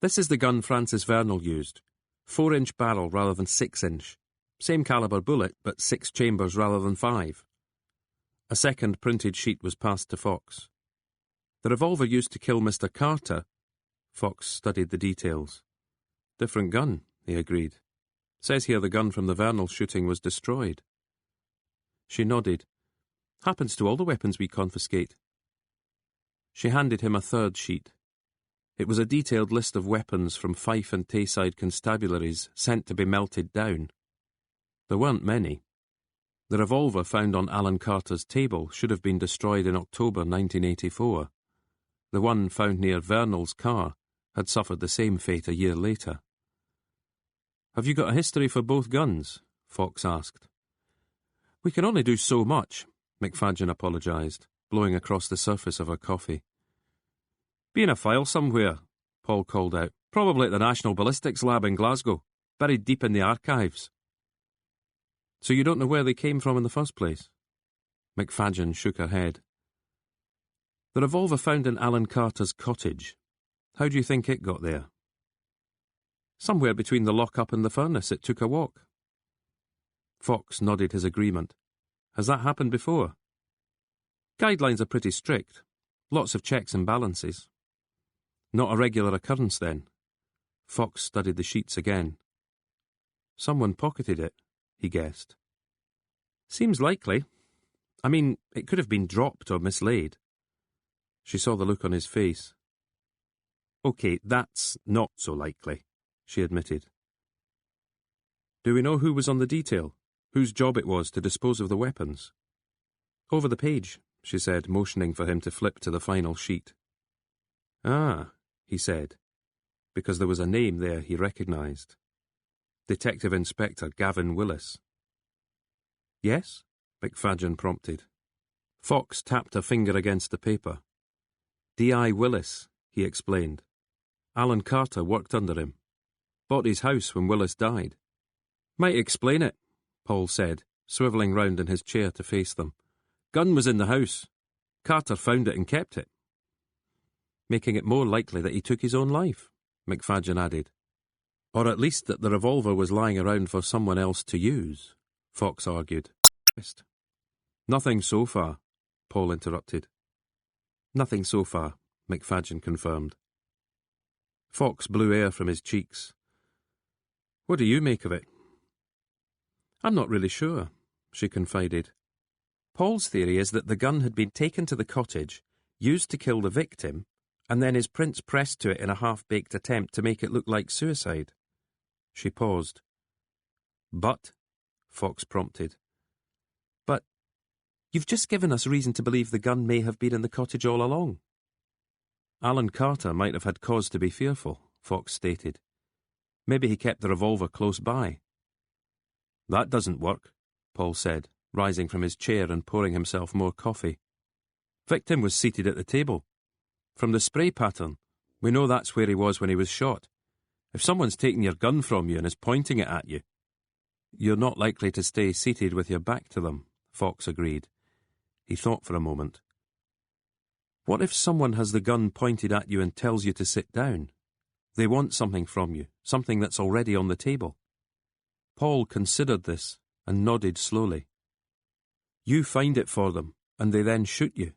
This is the gun Francis Vernal used. 4-inch barrel rather than 6-inch. Same calibre bullet, but 6 chambers rather than 5. A second printed sheet was passed to Fox. The revolver used to kill Mr. Carter. Fox studied the details. Different gun, he agreed. Says here the gun from the Vernal shooting was destroyed. She nodded. Happens to all the weapons we confiscate. She handed him a third sheet. It was a detailed list of weapons from Fife and Tayside constabularies sent to be melted down. There weren't many. The revolver found on Alan Carter's table should have been destroyed in October 1984. The one found near Vernal's car had suffered the same fate a year later. Have you got a history for both guns? Fox asked. We can only do so much, McFadgen apologised, blowing across the surface of her coffee. Be in a file somewhere, Paul called out. Probably at the National Ballistics Lab in Glasgow, buried deep in the archives. So you don't know where they came from in the first place? McFadgen shook her head. The revolver found in Alan Carter's cottage. How do you think it got there? Somewhere between the lock-up and the furnace, it took a walk. Fox nodded his agreement. Has that happened before? Guidelines are pretty strict. Lots of checks and balances. Not a regular occurrence, then. Fox studied the sheets again. Someone pocketed it, he guessed. Seems likely. I mean, it could have been dropped or mislaid. She saw the look on his face. OK, that's not so likely, she admitted. Do we know who was on the detail? Whose job it was to dispose of the weapons? Over the page, she said, motioning for him to flip to the final sheet. Ah, he said, because there was a name there he recognised. Detective Inspector Gavin Willis. Yes? McFadden prompted. Fox tapped a finger against the paper. D.I. Willis, he explained. Alan Carter worked under him. Bought his house when Willis died. Might explain it, Paul said, swivelling round in his chair to face them. Gun was in the house. Carter found it and kept it. Making it more likely that he took his own life, McFadden added. Or at least that the revolver was lying around for someone else to use, Fox argued. Nothing so far, Paul interrupted. Nothing so far, McFadden confirmed. Fox blew air from his cheeks. What do you make of it? I'm not really sure, she confided. Paul's theory is that the gun had been taken to the cottage, used to kill the victim, and then his prints pressed to it in a half-baked attempt to make it look like suicide. She paused. But, Fox prompted. But, you've just given us reason to believe the gun may have been in the cottage all along. Alan Carter might have had cause to be fearful, Fox stated. Maybe he kept the revolver close by. That doesn't work, Paul said, rising from his chair and pouring himself more coffee. Victim was seated at the table. From the spray pattern, we know that's where he was when he was shot. If someone's taken your gun from you and is pointing it at you, you're not likely to stay seated with your back to them, Fox agreed. He thought for a moment. What if someone has the gun pointed at you and tells you to sit down? They want something from you, something that's already on the table. Paul considered this and nodded slowly. You find it for them, and they then shoot you.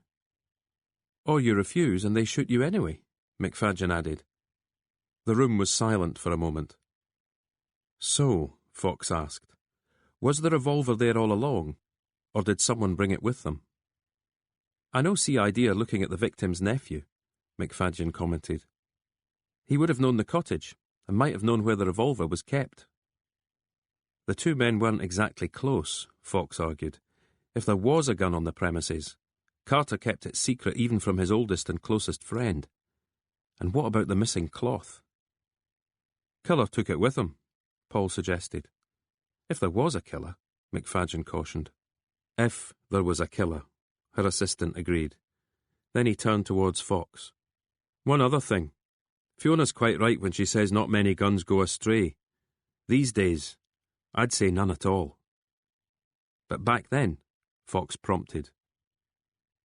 Or you refuse and they shoot you anyway, McFadden added. The room was silent for a moment. So, Fox asked, was the revolver there all along, or did someone bring it with them? I no see idea looking at the victim's nephew, McFadden commented. He would have known the cottage, and might have known where the revolver was kept. The two men weren't exactly close, Fox argued. If there was a gun on the premises, Carter kept it secret even from his oldest and closest friend. And what about the missing cloth? Killer took it with him, Paul suggested. If there was a killer, McFadden cautioned. If there was a killer, her assistant agreed. Then he turned towards Fox. One other thing. Fiona's quite right when she says not many guns go astray. These days, I'd say none at all. But back then, Fox prompted.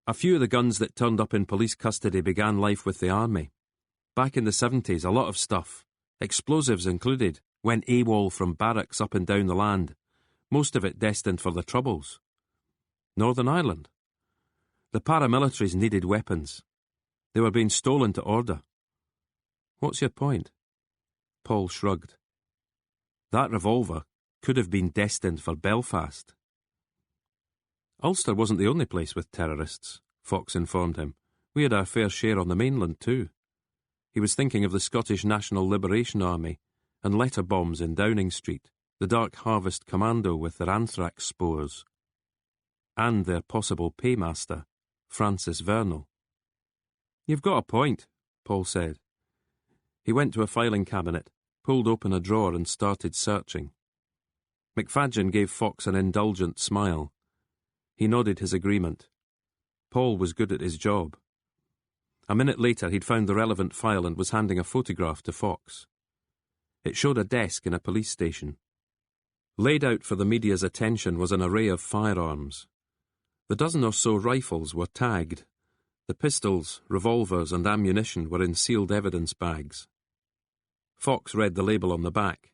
A few of the guns that turned up in police custody began life with the army. Back in the 70s, a lot of stuff, explosives included, went AWOL from barracks up and down the land, most of it destined for the Troubles. Northern Ireland. The paramilitaries needed weapons. They were being stolen to order. What's your point? Paul shrugged. That revolver could have been destined for Belfast. Ulster wasn't the only place with terrorists, Fox informed him. We had our fair share on the mainland too. He was thinking of the Scottish National Liberation Army and letter bombs in Downing Street, the Dark Harvest Commando with their anthrax spores, and their possible paymaster, Francis Vernal. You've got a point, Paul said. He went to a filing cabinet, pulled open a drawer and started searching. McFadden gave Fox an indulgent smile. He nodded his agreement. Paul was good at his job. A minute later he'd found the relevant file and was handing a photograph to Fox. It showed a desk in a police station. Laid out for the media's attention was an array of firearms. The dozen or so rifles were tagged. The pistols, revolvers and ammunition were in sealed evidence bags. Fox read the label on the back.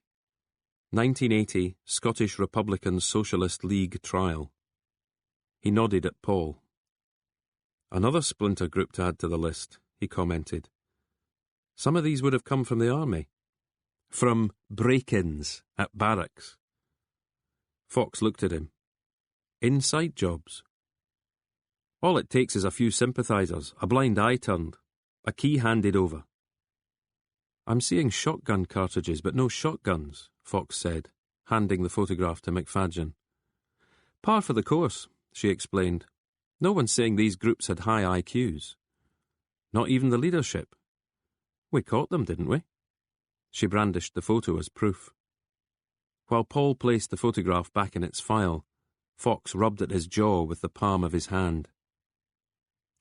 1980 Scottish Republican Socialist League Trial. He nodded at Paul. Another splinter group to add to the list, he commented. Some of these would have come from the army. From break-ins at barracks. Fox looked at him. Inside jobs. All it takes is a few sympathisers, a blind eye turned, a key handed over. I'm seeing shotgun cartridges, but no shotguns, Fox said, handing the photograph to McFadgen. Par for the course, she explained. No one's saying these groups had high IQs. Not even the leadership. We caught them, didn't we? She brandished the photo as proof. While Paul placed the photograph back in its file, Fox rubbed at his jaw with the palm of his hand.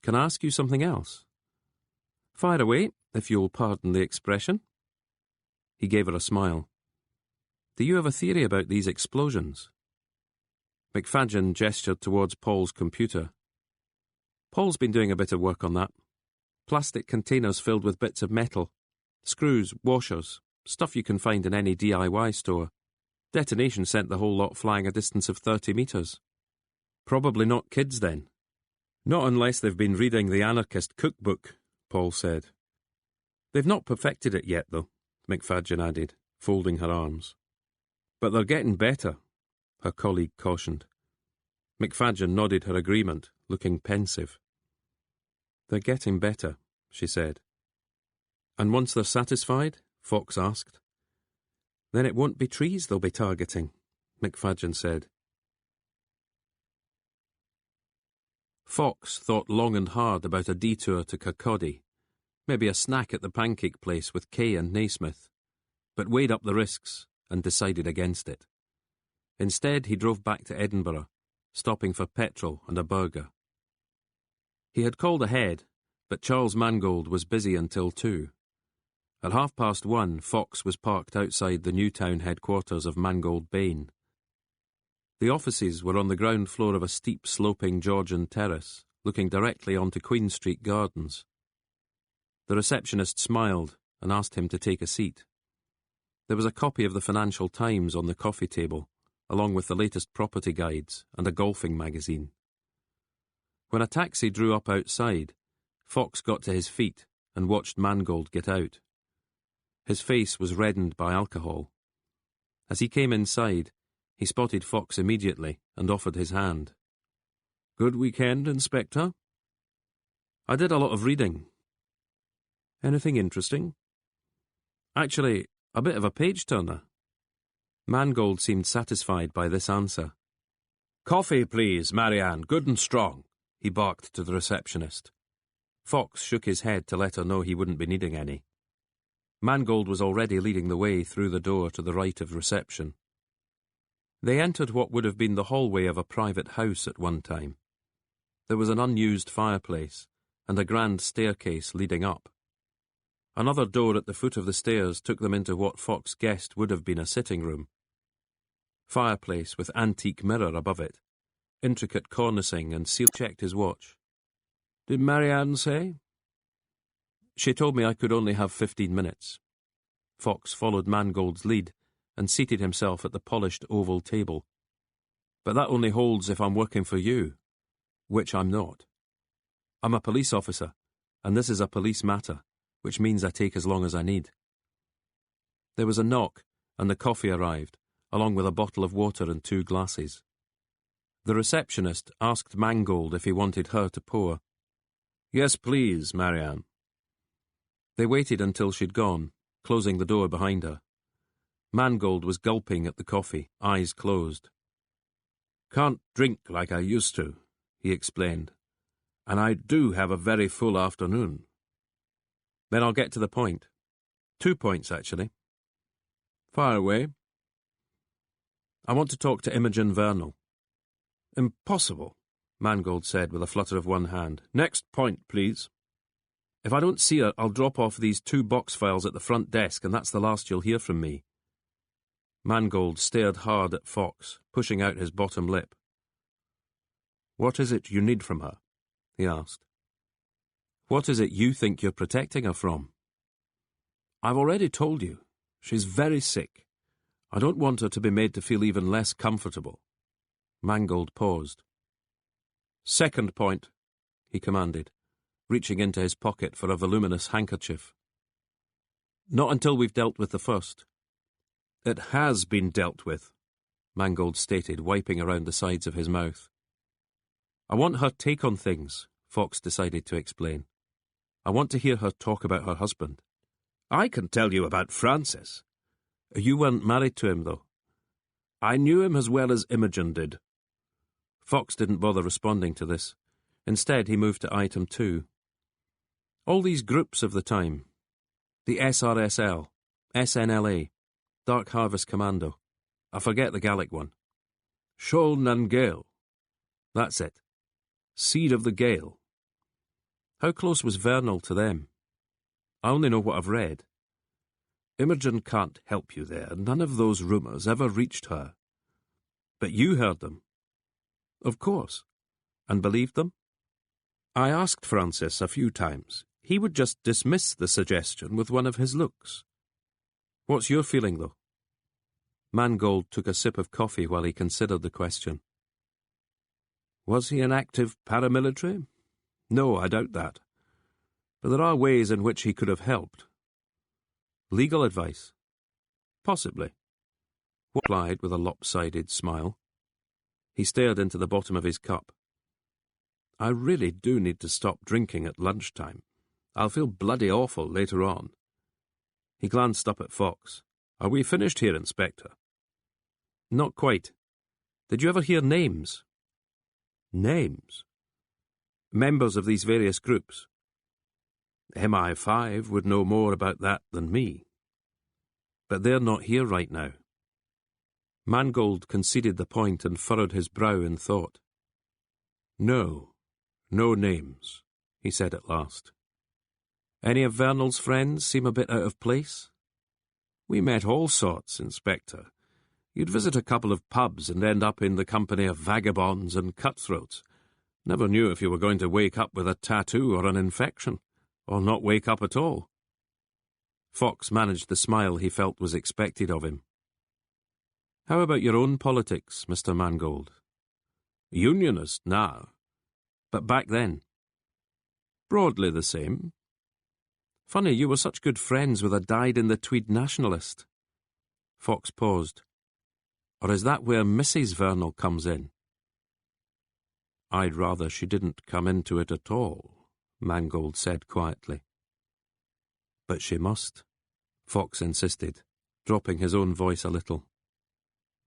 Can I ask you something else? Fire away, if you'll pardon the expression. He gave her a smile. Do you have a theory about these explosions? McFadgen gestured towards Paul's computer. Paul's been doing a bit of work on that. Plastic containers filled with bits of metal. Screws, washers, stuff you can find in any DIY store. Detonation sent the whole lot flying a distance of 30 metres. Probably not kids, then. Not unless they've been reading the anarchist cookbook, Paul said. They've not perfected it yet, though, McFadgen added, folding her arms. But they're getting better, her colleague cautioned. McFadgen nodded her agreement, looking pensive. They're getting better, she said. And once they're satisfied, Fox asked. Then it won't be trees they'll be targeting, McFadgen said. Fox thought long and hard about a detour to Kirkcaldy, maybe a snack at the pancake place with Kay and Naismith, but weighed up the risks and decided against it. Instead, he drove back to Edinburgh, stopping for petrol and a burger. He had called ahead, but Charles Mangold was busy until 2. At 1:30, Fox was parked outside the Newtown headquarters of Mangold Bain. The offices were on the ground floor of a steep sloping Georgian terrace, looking directly onto Queen Street Gardens. The receptionist smiled and asked him to take a seat. There was a copy of the Financial Times on the coffee table, along with the latest property guides and a golfing magazine. When a taxi drew up outside, Fox got to his feet and watched Mangold get out. His face was reddened by alcohol. As he came inside, he spotted Fox immediately and offered his hand. Good weekend, Inspector? I did a lot of reading. Anything interesting? Actually, a bit of a page-turner. Mangold seemed satisfied by this answer. Coffee, please, Marianne, good and strong, he barked to the receptionist. Fox shook his head to let her know he wouldn't be needing any. Mangold was already leading the way through the door to the right of reception. They entered what would have been the hallway of a private house at one time. There was an unused fireplace and a grand staircase leading up. Another door at the foot of the stairs took them into what Fox guessed would have been a sitting room. Fireplace with antique mirror above it, intricate cornicing and seal. Checked his watch. Did Marianne say? She told me I could only have 15 minutes. Fox followed Mangold's lead and seated himself at the polished oval table. But that only holds if I'm working for you, which I'm not. I'm a police officer, and this is a police matter, which means I take as long as I need. There was a knock, and the coffee arrived, along with a bottle of water and 2 glasses. The receptionist asked Mangold if he wanted her to pour. Yes, please, Marianne. They waited until she'd gone, closing the door behind her. Mangold was gulping at the coffee, eyes closed. Can't drink like I used to, he explained, and I do have a very full afternoon. Then I'll get to the point. 2 points, actually. Fire away. I want to talk to Imogen Vernal. Impossible, Mangold said with a flutter of one hand. Next point, please. If I don't see her, I'll drop off these 2 box files at the front desk, and that's the last you'll hear from me. Mangold stared hard at Fox, pushing out his bottom lip. What is it you need from her? He asked. What is it you think you're protecting her from? I've already told you. She's very sick. I don't want her to be made to feel even less comfortable. Mangold paused. Second point, he commanded, reaching into his pocket for a voluminous handkerchief. Not until we've dealt with the first. It has been dealt with, Mangold stated, wiping around the sides of his mouth. I want her take on things, Fox decided to explain. I want to hear her talk about her husband. I can tell you about Francis. You weren't married to him, though. I knew him as well as Imogen did. Fox didn't bother responding to this. Instead, he moved to item 2. All these groups of the time. The SRSL, SNLA, Dark Harvest Commando. I forget the Gallic one. Sean and Gale. That's it. Seed of the Gale. How close was Vernal to them? I only know what I've read. Imogen can't help you there. None of those rumours ever reached her. But you heard them? Of course. And believed them? I asked Francis a few times. He would just dismiss the suggestion with one of his looks. What's your feeling, though? Mangold took a sip of coffee while he considered the question. Was he an active paramilitary? No, I doubt that. But there are ways in which he could have helped. Legal advice? Possibly. Replied with a lopsided smile. He stared into the bottom of his cup. I really do need to stop drinking at lunchtime. I'll feel bloody awful later on. He glanced up at Fox. Are we finished here, Inspector? Not quite. Did you ever hear names? Names? Members of these various groups. MI5 would know more about that than me. But they're not here right now. Mangold conceded the point and furrowed his brow in thought. No names, he said at last. Any of Vernal's friends seem a bit out of place? We met all sorts, Inspector. You'd visit a couple of pubs and end up in the company of vagabonds and cutthroats. Never knew if you were going to wake up with a tattoo or an infection, or not wake up at all. Fox managed the smile he felt was expected of him. How about your own politics, Mr. Mangold? Unionist now. But back then? Broadly the same. Funny, you were such good friends with a dyed-in-the-tweed nationalist. Fox paused. Or is that where Mrs. Vernal comes in? I'd rather she didn't come into it at all, Mangold said quietly. But she must, Fox insisted, dropping his own voice a little.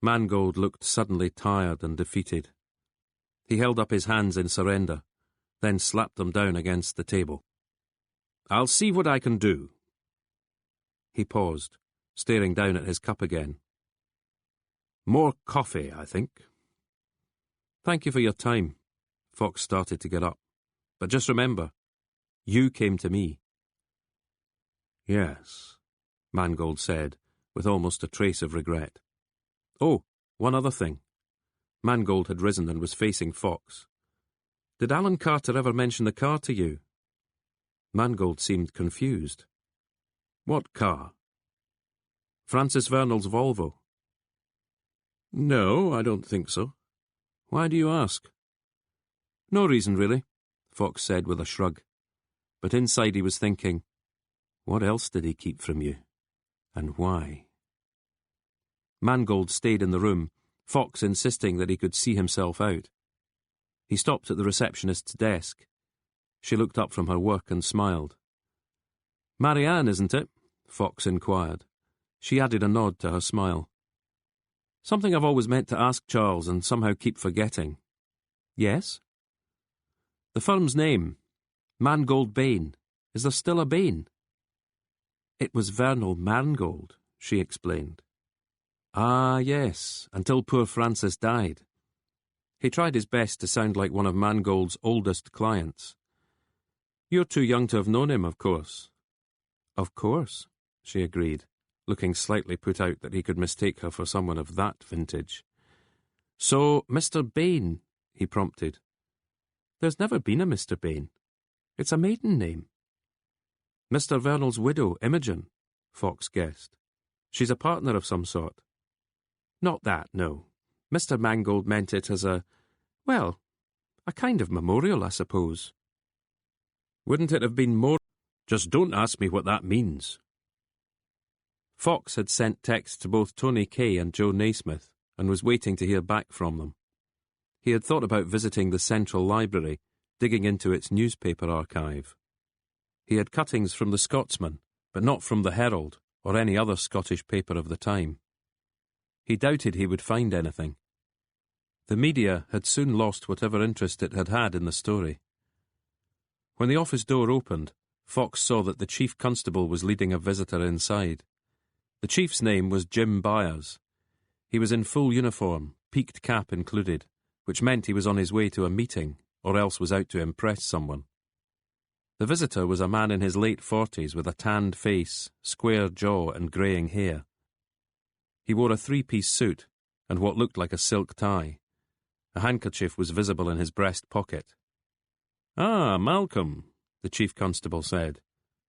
Mangold looked suddenly tired and defeated. He held up his hands in surrender, then slapped them down against the table. I'll see what I can do. He paused, staring down at his cup again. More coffee, I think. Thank you for your time. Fox started to get up. But just remember, you came to me. Yes, Mangold said, with almost a trace of regret. Oh, one other thing. Mangold had risen and was facing Fox. Did Alan Carter ever mention the car to you? Mangold seemed confused. What car? Francis Vernal's Volvo. No, I don't think so. Why do you ask? No reason, really, Fox said with a shrug. But inside he was thinking, what else did he keep from you? And why? Mangold stayed in the room, Fox insisting that he could see himself out. He stopped at the receptionist's desk. She looked up from her work and smiled. Marianne, isn't it? Fox inquired. She added a nod to her smile. Something I've always meant to ask Charles and somehow keep forgetting. Yes? The firm's name, Mangold Bain. Is there still a Bain? It was Vernal Mangold, she explained. Ah, yes, until poor Francis died. He tried his best to sound like one of Mangold's oldest clients. You're too young to have known him, of course. Of course, she agreed, looking slightly put out that he could mistake her for someone of that vintage. So, Mr. Bain, he prompted. There's never been a Mr. Bain. It's a maiden name. Mr. Vernal's widow, Imogen, Fox guessed. She's a partner of some sort. Not that, no. Mr. Mangold meant it as a kind of memorial, I suppose. Wouldn't it have been more? Just don't ask me what that means. Fox had sent texts to both Tony Kay and Joe Naismith and was waiting to hear back from them. He had thought about visiting the Central Library, digging into its newspaper archive. He had cuttings from the Scotsman, but not from the Herald or any other Scottish paper of the time. He doubted he would find anything. The media had soon lost whatever interest it had had in the story. When the office door opened, Fox saw that the chief constable was leading a visitor inside. The chief's name was Jim Byers. He was in full uniform, peaked cap included, which meant he was on his way to a meeting, or else was out to impress someone. The visitor was a man in his late 40s with a tanned face, square jaw and greying hair. He wore a three-piece suit and what looked like a silk tie. A handkerchief was visible in his breast pocket. "Ah, Malcolm," the chief constable said.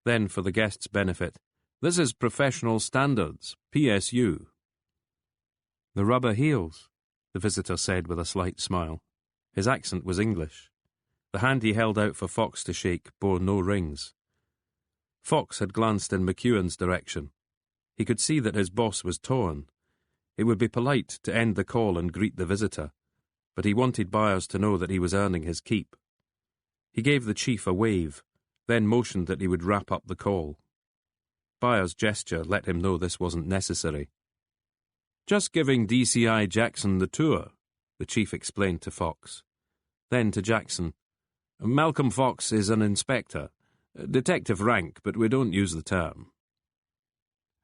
Then, for the guest's benefit, "This is Professional Standards, PSU." "The rubber heels," the visitor said with a slight smile. His accent was English. The hand he held out for Fox to shake bore no rings. Fox had glanced in McEwen's direction. He could see that his boss was torn. It would be polite to end the call and greet the visitor, but he wanted Byers to know that he was earning his keep. He gave the chief a wave, then motioned that he would wrap up the call. Byers' gesture let him know this wasn't necessary. "Just giving DCI Jackson the tour," the chief explained to Fox. Then to Jackson, "Malcolm Fox is an inspector. Detective rank, but we don't use the term."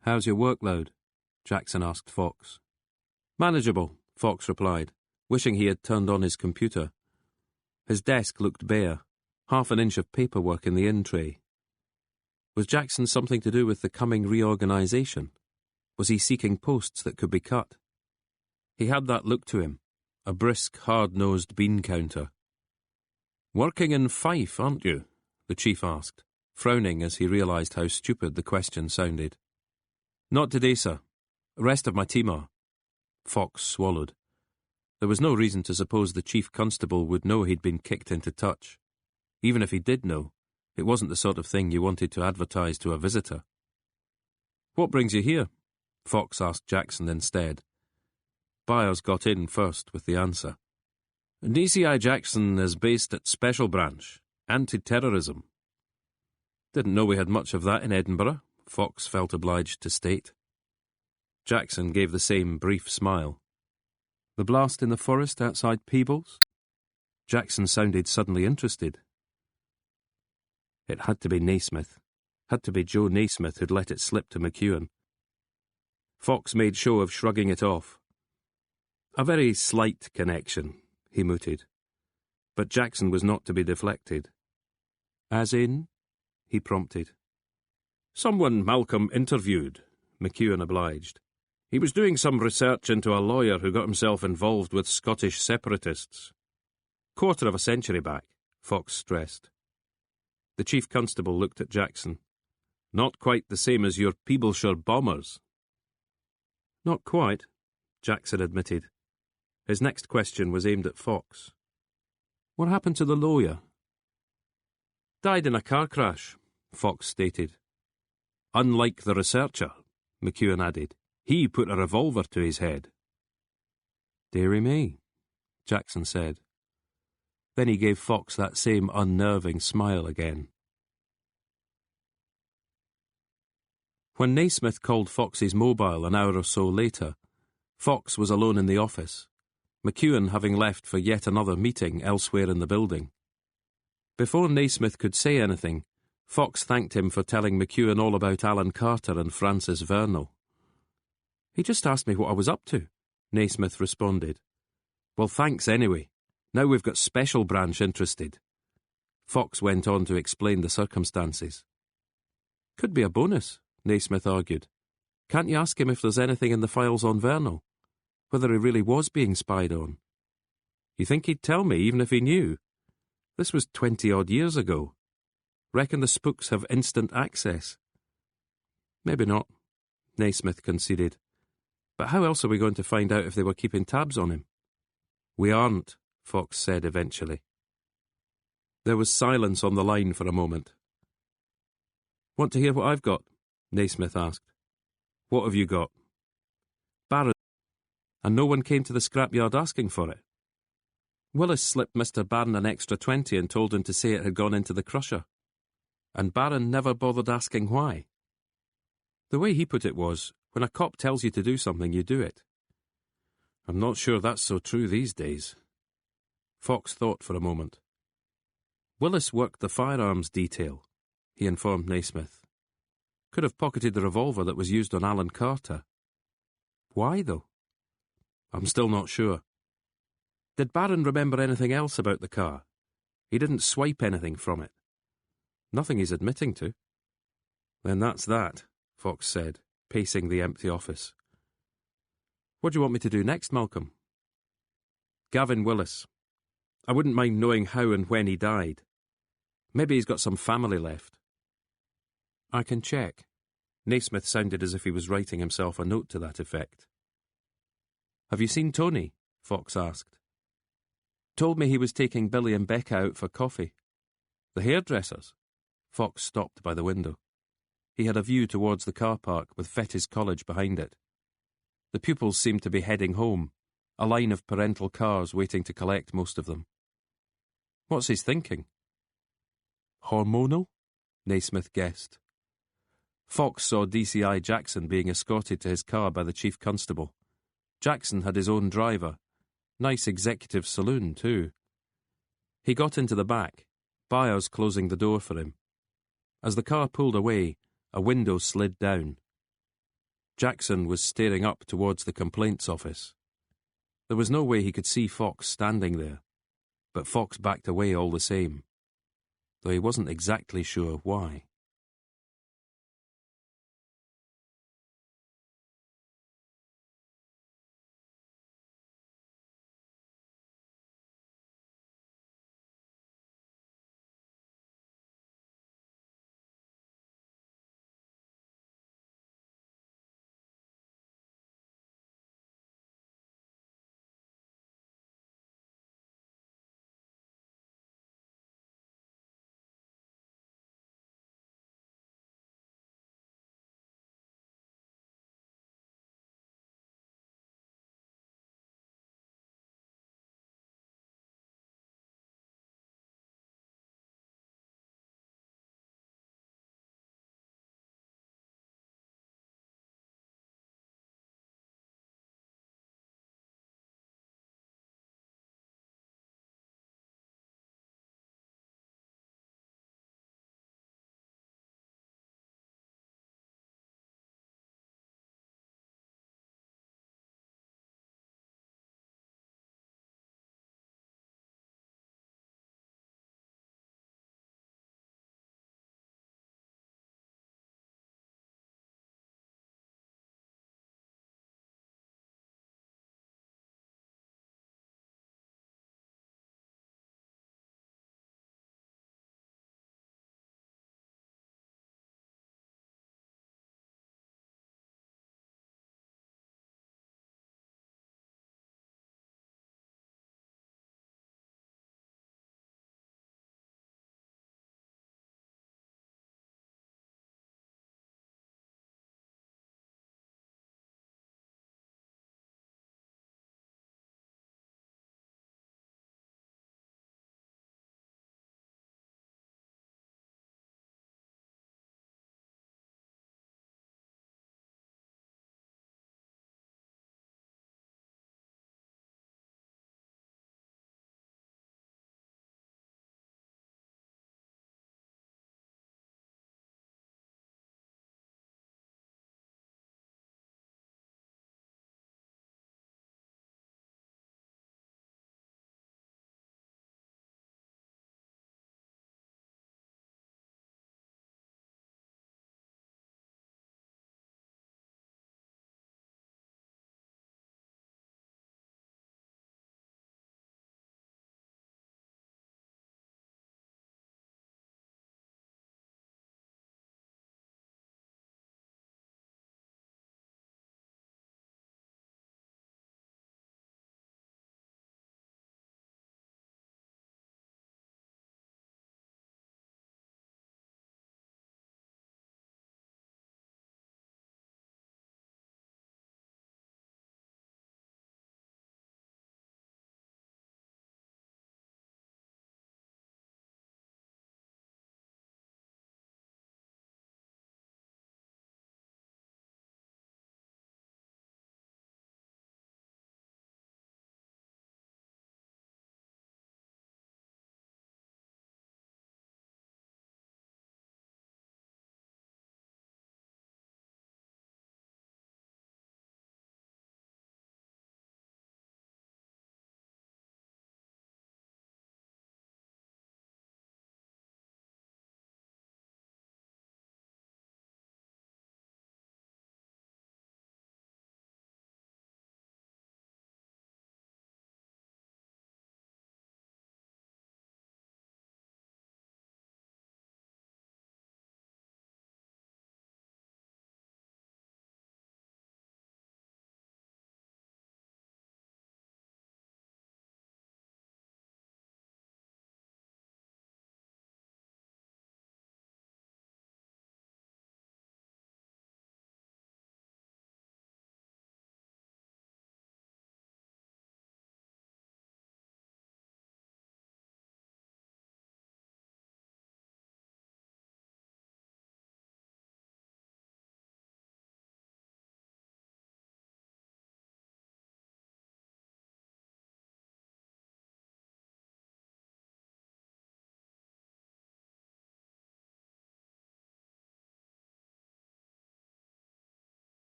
"How's your workload?" Jackson asked Fox. "Manageable," Fox replied, wishing he had turned on his computer. His desk looked bare, half an inch of paperwork in the in-tray. Was Jackson something to do with the coming reorganisation? Was he seeking posts that could be cut? He had that look to him, a brisk, hard-nosed bean counter. "Working in Fife, aren't you?" the chief asked, frowning as he realised how stupid the question sounded. "Not today, sir. The rest of my team are." Fox swallowed. There was no reason to suppose the chief constable would know he'd been kicked into touch. Even if he did know, it wasn't the sort of thing you wanted to advertise to a visitor. "What brings you here?" Fox asked Jackson instead. Byers got in first with the answer. "DCI Jackson is based at Special Branch, Anti-Terrorism." "Didn't know we had much of that in Edinburgh," Fox felt obliged to state. Jackson gave the same brief smile. "The blast in the forest outside Peebles?" Jackson sounded suddenly interested. It had to be Naismith. Had to be Joe Naismith who'd let it slip to McEwen. Fox made show of shrugging it off. "A very slight connection," he mooted. But Jackson was not to be deflected. "As in?" he prompted. "Someone Malcolm interviewed," McEwen obliged. "He was doing some research into a lawyer who got himself involved with Scottish separatists." "Quarter of a century back," Fox stressed. The chief constable looked at Jackson. "Not quite the same as your Peebleshire bombers." "Not quite," Jackson admitted. His next question was aimed at Fox. "What happened to the lawyer?" "Died in a car crash," Fox stated. "Unlike the researcher," McEwen added. "He put a revolver to his head." "Dearie me," Jackson said. Then he gave Fox that same unnerving smile again. When Naismith called Fox's mobile an hour or so later, Fox was alone in the office, McEwen having left for yet another meeting elsewhere in the building. Before Naismith could say anything, Fox thanked him for telling McEwen all about Alan Carter and Francis Vernal. "He just asked me what I was up to," Naismith responded. "Well, thanks anyway. Now we've got Special Branch interested." Fox went on to explain the circumstances. "Could be a bonus," Naismith argued. "Can't you ask him if there's anything in the files on Vernal? Whether he really was being spied on? You think he'd tell me even if he knew? This was 20-odd years ago. Reckon the spooks have instant access?" "Maybe not," Naismith conceded. "But how else are we going to find out if they were keeping tabs on him?" "We aren't," Fox said eventually. There was silence on the line for a moment. "Want to hear what I've got?" Naismith asked. "What have you got?" "Barron. And no one came to the scrapyard asking for it. Willis slipped Mr. Barron an extra 20 and told him to say it had gone into the crusher. And Barron never bothered asking why. The way he put it was, when a cop tells you to do something, you do it. I'm not sure that's so true these days. Fox thought for a moment. Willis worked the firearms detail, he informed Naismith. Could have pocketed the revolver that was used on Alan Carter. Why, though? I'm still not sure. Did Barron remember anything else about the car? He didn't swipe anything from it. Nothing he's admitting to. Then that's that, Fox said, pacing the empty office. What do you want me to do next, Malcolm? Gavin Willis. I wouldn't mind knowing how and when he died. Maybe he's got some family left. I can check. Naismith sounded as if he was writing himself a note to that effect. Have you seen Tony? Fox asked. Told me he was taking Billy and Becca out for coffee. The hairdressers? Fox stopped by the window. He had a view towards the car park with Fettes College behind it. The pupils seemed to be heading home, a line of parental cars waiting to collect most of them. What's his thinking? Hormonal? Naismith guessed. Fox saw DCI Jackson being escorted to his car by the chief constable. Jackson had his own driver. Nice executive saloon, too. He got into the back, Byers closing the door for him. As the car pulled away, a window slid down. Jackson was staring up towards the complaints office. There was no way he could see Fox standing there, but Fox backed away all the same, though he wasn't exactly sure why.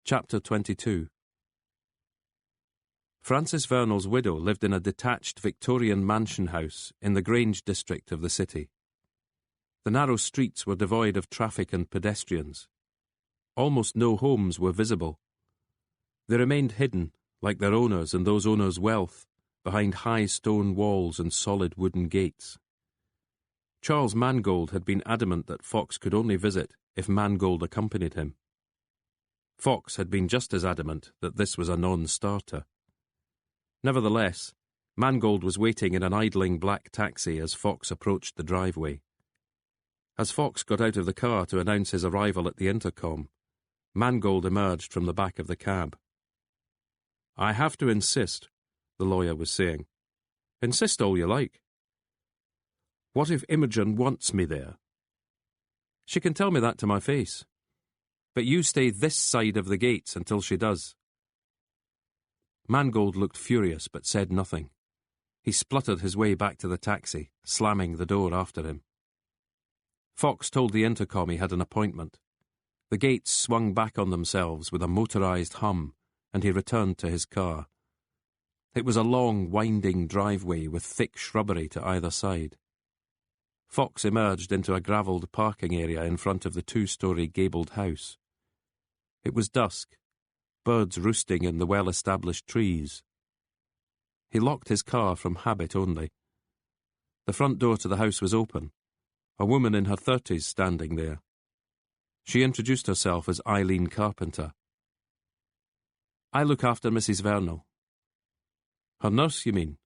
Chapter 22. Francis Vernal's widow lived in a detached Victorian mansion house in the Grange district of the city. The narrow streets were devoid of traffic and pedestrians. Almost no homes were visible. They remained hidden, like their owners and those owners' wealth, behind high stone walls and solid wooden gates. Charles Mangold had been adamant that Fox could only visit if Mangold accompanied him. Fox had been just as adamant that this was a non-starter. Nevertheless, Mangold was waiting in an idling black taxi as Fox approached the driveway. As Fox got out of the car to announce his arrival at the intercom, Mangold emerged from the back of the cab. "I have to insist," the lawyer was saying. "Insist all you like." "What if Imogen wants me there?" "She can tell me that to my face. But you stay this side of the gates until she does." Mangold looked furious but said nothing. He spluttered his way back to the taxi, slamming the door after him. Fox told the intercom he had an appointment. The gates swung back on themselves with a motorized hum, and he returned to his car. It was a long, winding driveway with thick shrubbery to either side. Fox emerged into a gravelled parking area in front of the 2-story gabled house. It was dusk, birds roosting in the well-established trees. He locked his car from habit only. The front door to the house was open, a woman in her 30s standing there. She introduced herself as Eileen Carpenter. "I look after Mrs. Vernal." "Her nurse, you mean?"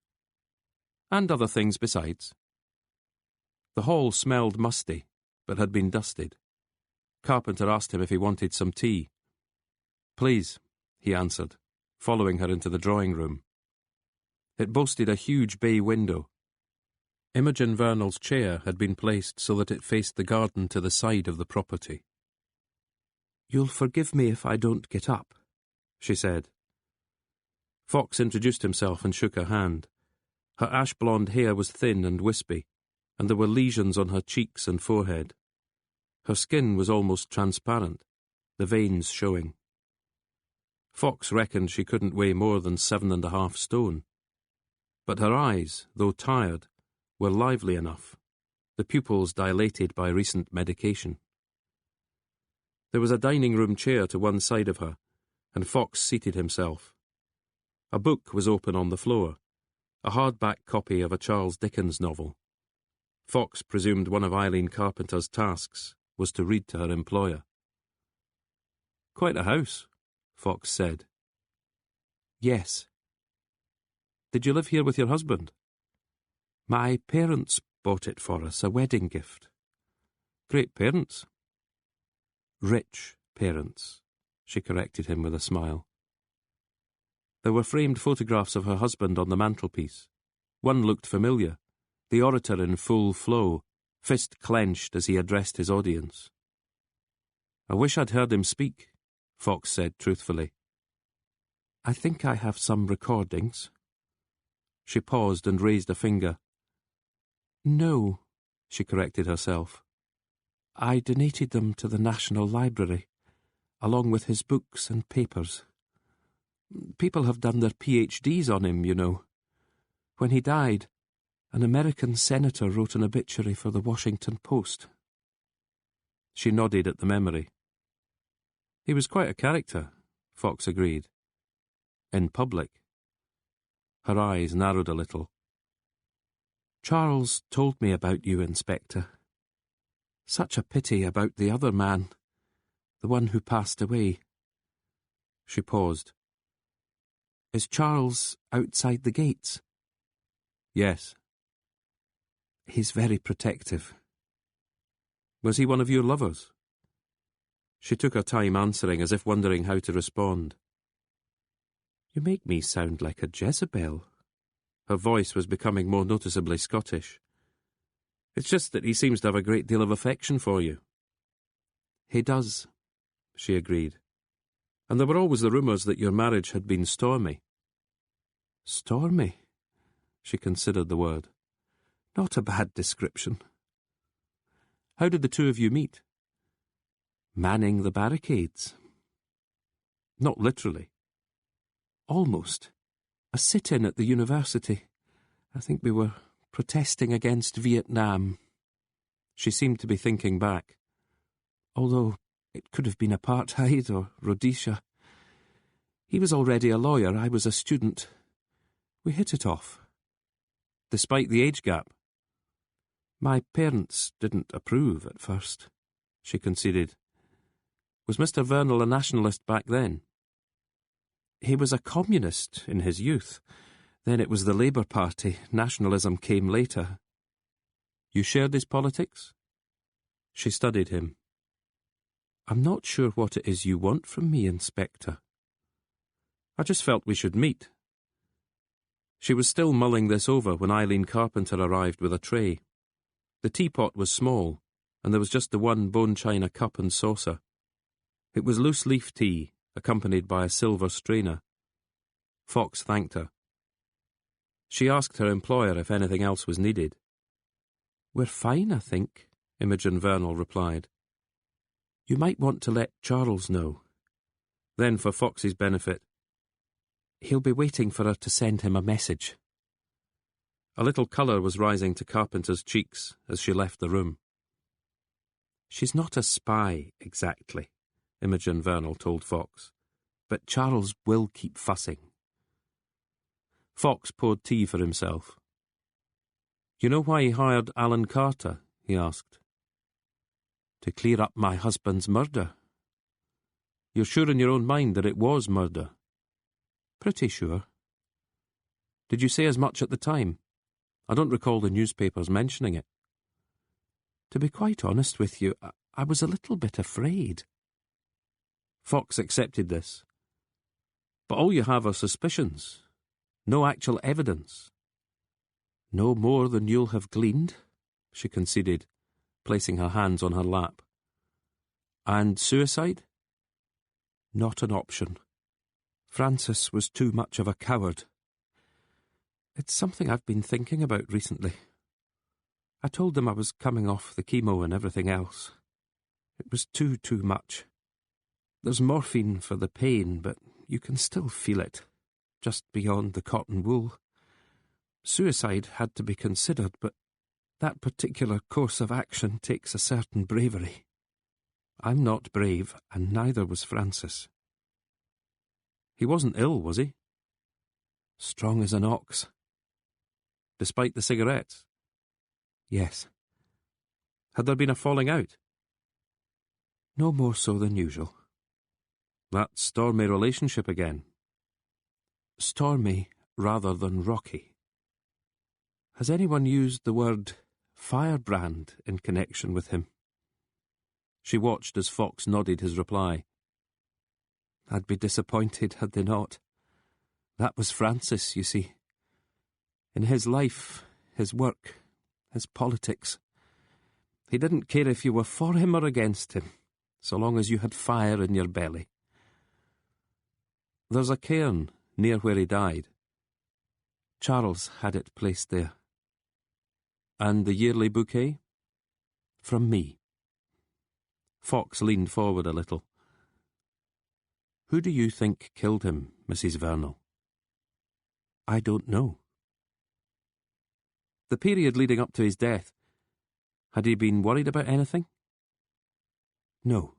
"And other things besides." The hall smelled musty, but had been dusted. Carpenter asked him if he wanted some tea. "Please," he answered, following her into the drawing room. It boasted a huge bay window. Imogen Vernal's chair had been placed so that it faced the garden to the side of the property. "You'll forgive me if I don't get up," she said. Fox introduced himself and shook her hand. Her ash-blonde hair was thin and wispy, and there were lesions on her cheeks and forehead. Her skin was almost transparent, the veins showing. Fox reckoned she couldn't weigh more than 7.5 stone. But her eyes, though tired, were lively enough, the pupils dilated by recent medication. There was a dining-room chair to one side of her, and Fox seated himself. A book was open on the floor, a hardback copy of a Charles Dickens novel. Fox presumed one of Eileen Carpenter's tasks was to read to her employer. "Quite a house," Fox said. "Yes." "Did you live here with your husband?" "My parents bought it for us, a wedding gift." "Great parents." "Rich parents," she corrected him with a smile. There were framed photographs of her husband on the mantelpiece. One looked familiar, the orator in full flow, fist clenched as he addressed his audience. "I wish I'd heard him speak," Fox said truthfully. "I think I have some recordings." She paused and raised a finger. "No," she corrected herself. "I donated them to the National Library, along with his books and papers. People have done their PhDs on him, you know. When he died, an American senator wrote an obituary for the Washington Post." She nodded at the memory. "He was quite a character," Fox agreed. "In public." Her eyes narrowed a little. "Charles told me about you, Inspector. Such a pity about the other man, the one who passed away." She paused. "Is Charles outside the gates?" "Yes." "He's very protective." "Was he one of your lovers?" She took her time answering as if wondering how to respond. "You make me sound like a Jezebel." Her voice was becoming more noticeably Scottish. "It's just that he seems to have a great deal of affection for you." "He does," she agreed. "And there were always the rumours that your marriage had been stormy." "Stormy?" She considered the word. "Not a bad description." "How did the two of you meet?" "Manning the barricades." Not literally. Almost. A sit-in at the university. I think we were protesting against Vietnam. She seemed to be thinking back. Although it could have been apartheid or Rhodesia. He was already a lawyer, I was a student. We hit it off. Despite the age gap? My parents didn't approve at first, she conceded. Was Mr. Vernal a nationalist back then? He was a communist in his youth. Then it was the Labour Party. Nationalism came later. You shared his politics? She studied him. I'm not sure what it is you want from me, Inspector. I just felt we should meet. She was still mulling this over when Eileen Carpenter arrived with a tray. The teapot was small, and there was just the one bone china cup and saucer. It was loose-leaf tea, accompanied by a silver strainer. Fox thanked her. She asked her employer if anything else was needed. We're fine, I think, Imogen Vernal replied. You might want to let Charles know. Then, for Fox's benefit, he'll be waiting for her to send him a message. A little colour was rising to Carpenter's cheeks as she left the room. She's not a spy, exactly, Imogen Vernal told Fox, but Charles will keep fussing. Fox poured tea for himself. You know why he hired Alan Carter? He asked. To clear up my husband's murder. You're sure in your own mind that it was murder? Pretty sure. Did you say as much at the time? I don't recall the newspapers mentioning it. To be quite honest with you, I was a little bit afraid. Fox accepted this. But all you have are suspicions. No actual evidence. No more than you'll have gleaned, she conceded, placing her hands on her lap. And suicide? Not an option. Francis was too much of a coward. It's something I've been thinking about recently. I told them I was coming off the chemo and everything else. It was too much. There's morphine for the pain, but you can still feel it, just beyond the cotton wool. Suicide had to be considered, but that particular course of action takes a certain bravery. I'm not brave, and neither was Francis. He wasn't ill, was he? Strong as an ox. Despite the cigarettes? Yes. Had there been a falling out? No more so than usual. That stormy relationship again? Stormy rather than rocky. Has anyone used the word firebrand in connection with him? She watched as Fox nodded his reply. I'd be disappointed had they not. That was Francis, you see. In his life, his work, his politics, he didn't care if you were for him or against him, so long as you had fire in your belly. There's a cairn near where he died. Charles had it placed there. And the yearly bouquet? From me. Fox leaned forward a little. Who do you think killed him, Mrs. Vernal? I don't know. The period leading up to his death, had he been worried about anything? No.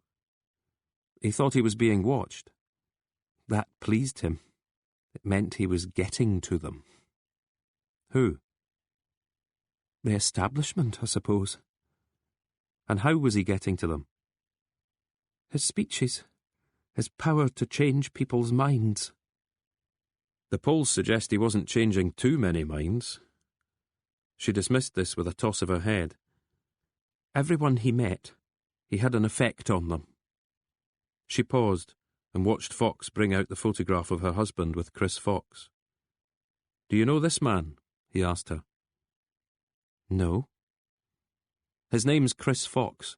He thought he was being watched. That pleased him. It meant he was getting to them. Who? The establishment, I suppose. And how was he getting to them? His speeches, his power to change people's minds. The polls suggest he wasn't changing too many minds. She dismissed this with a toss of her head. Everyone he met, he had an effect on them. She paused and watched Fox bring out the photograph of her husband with Chris Fox. Do you know this man? He asked her. No. His name's Chris Fox.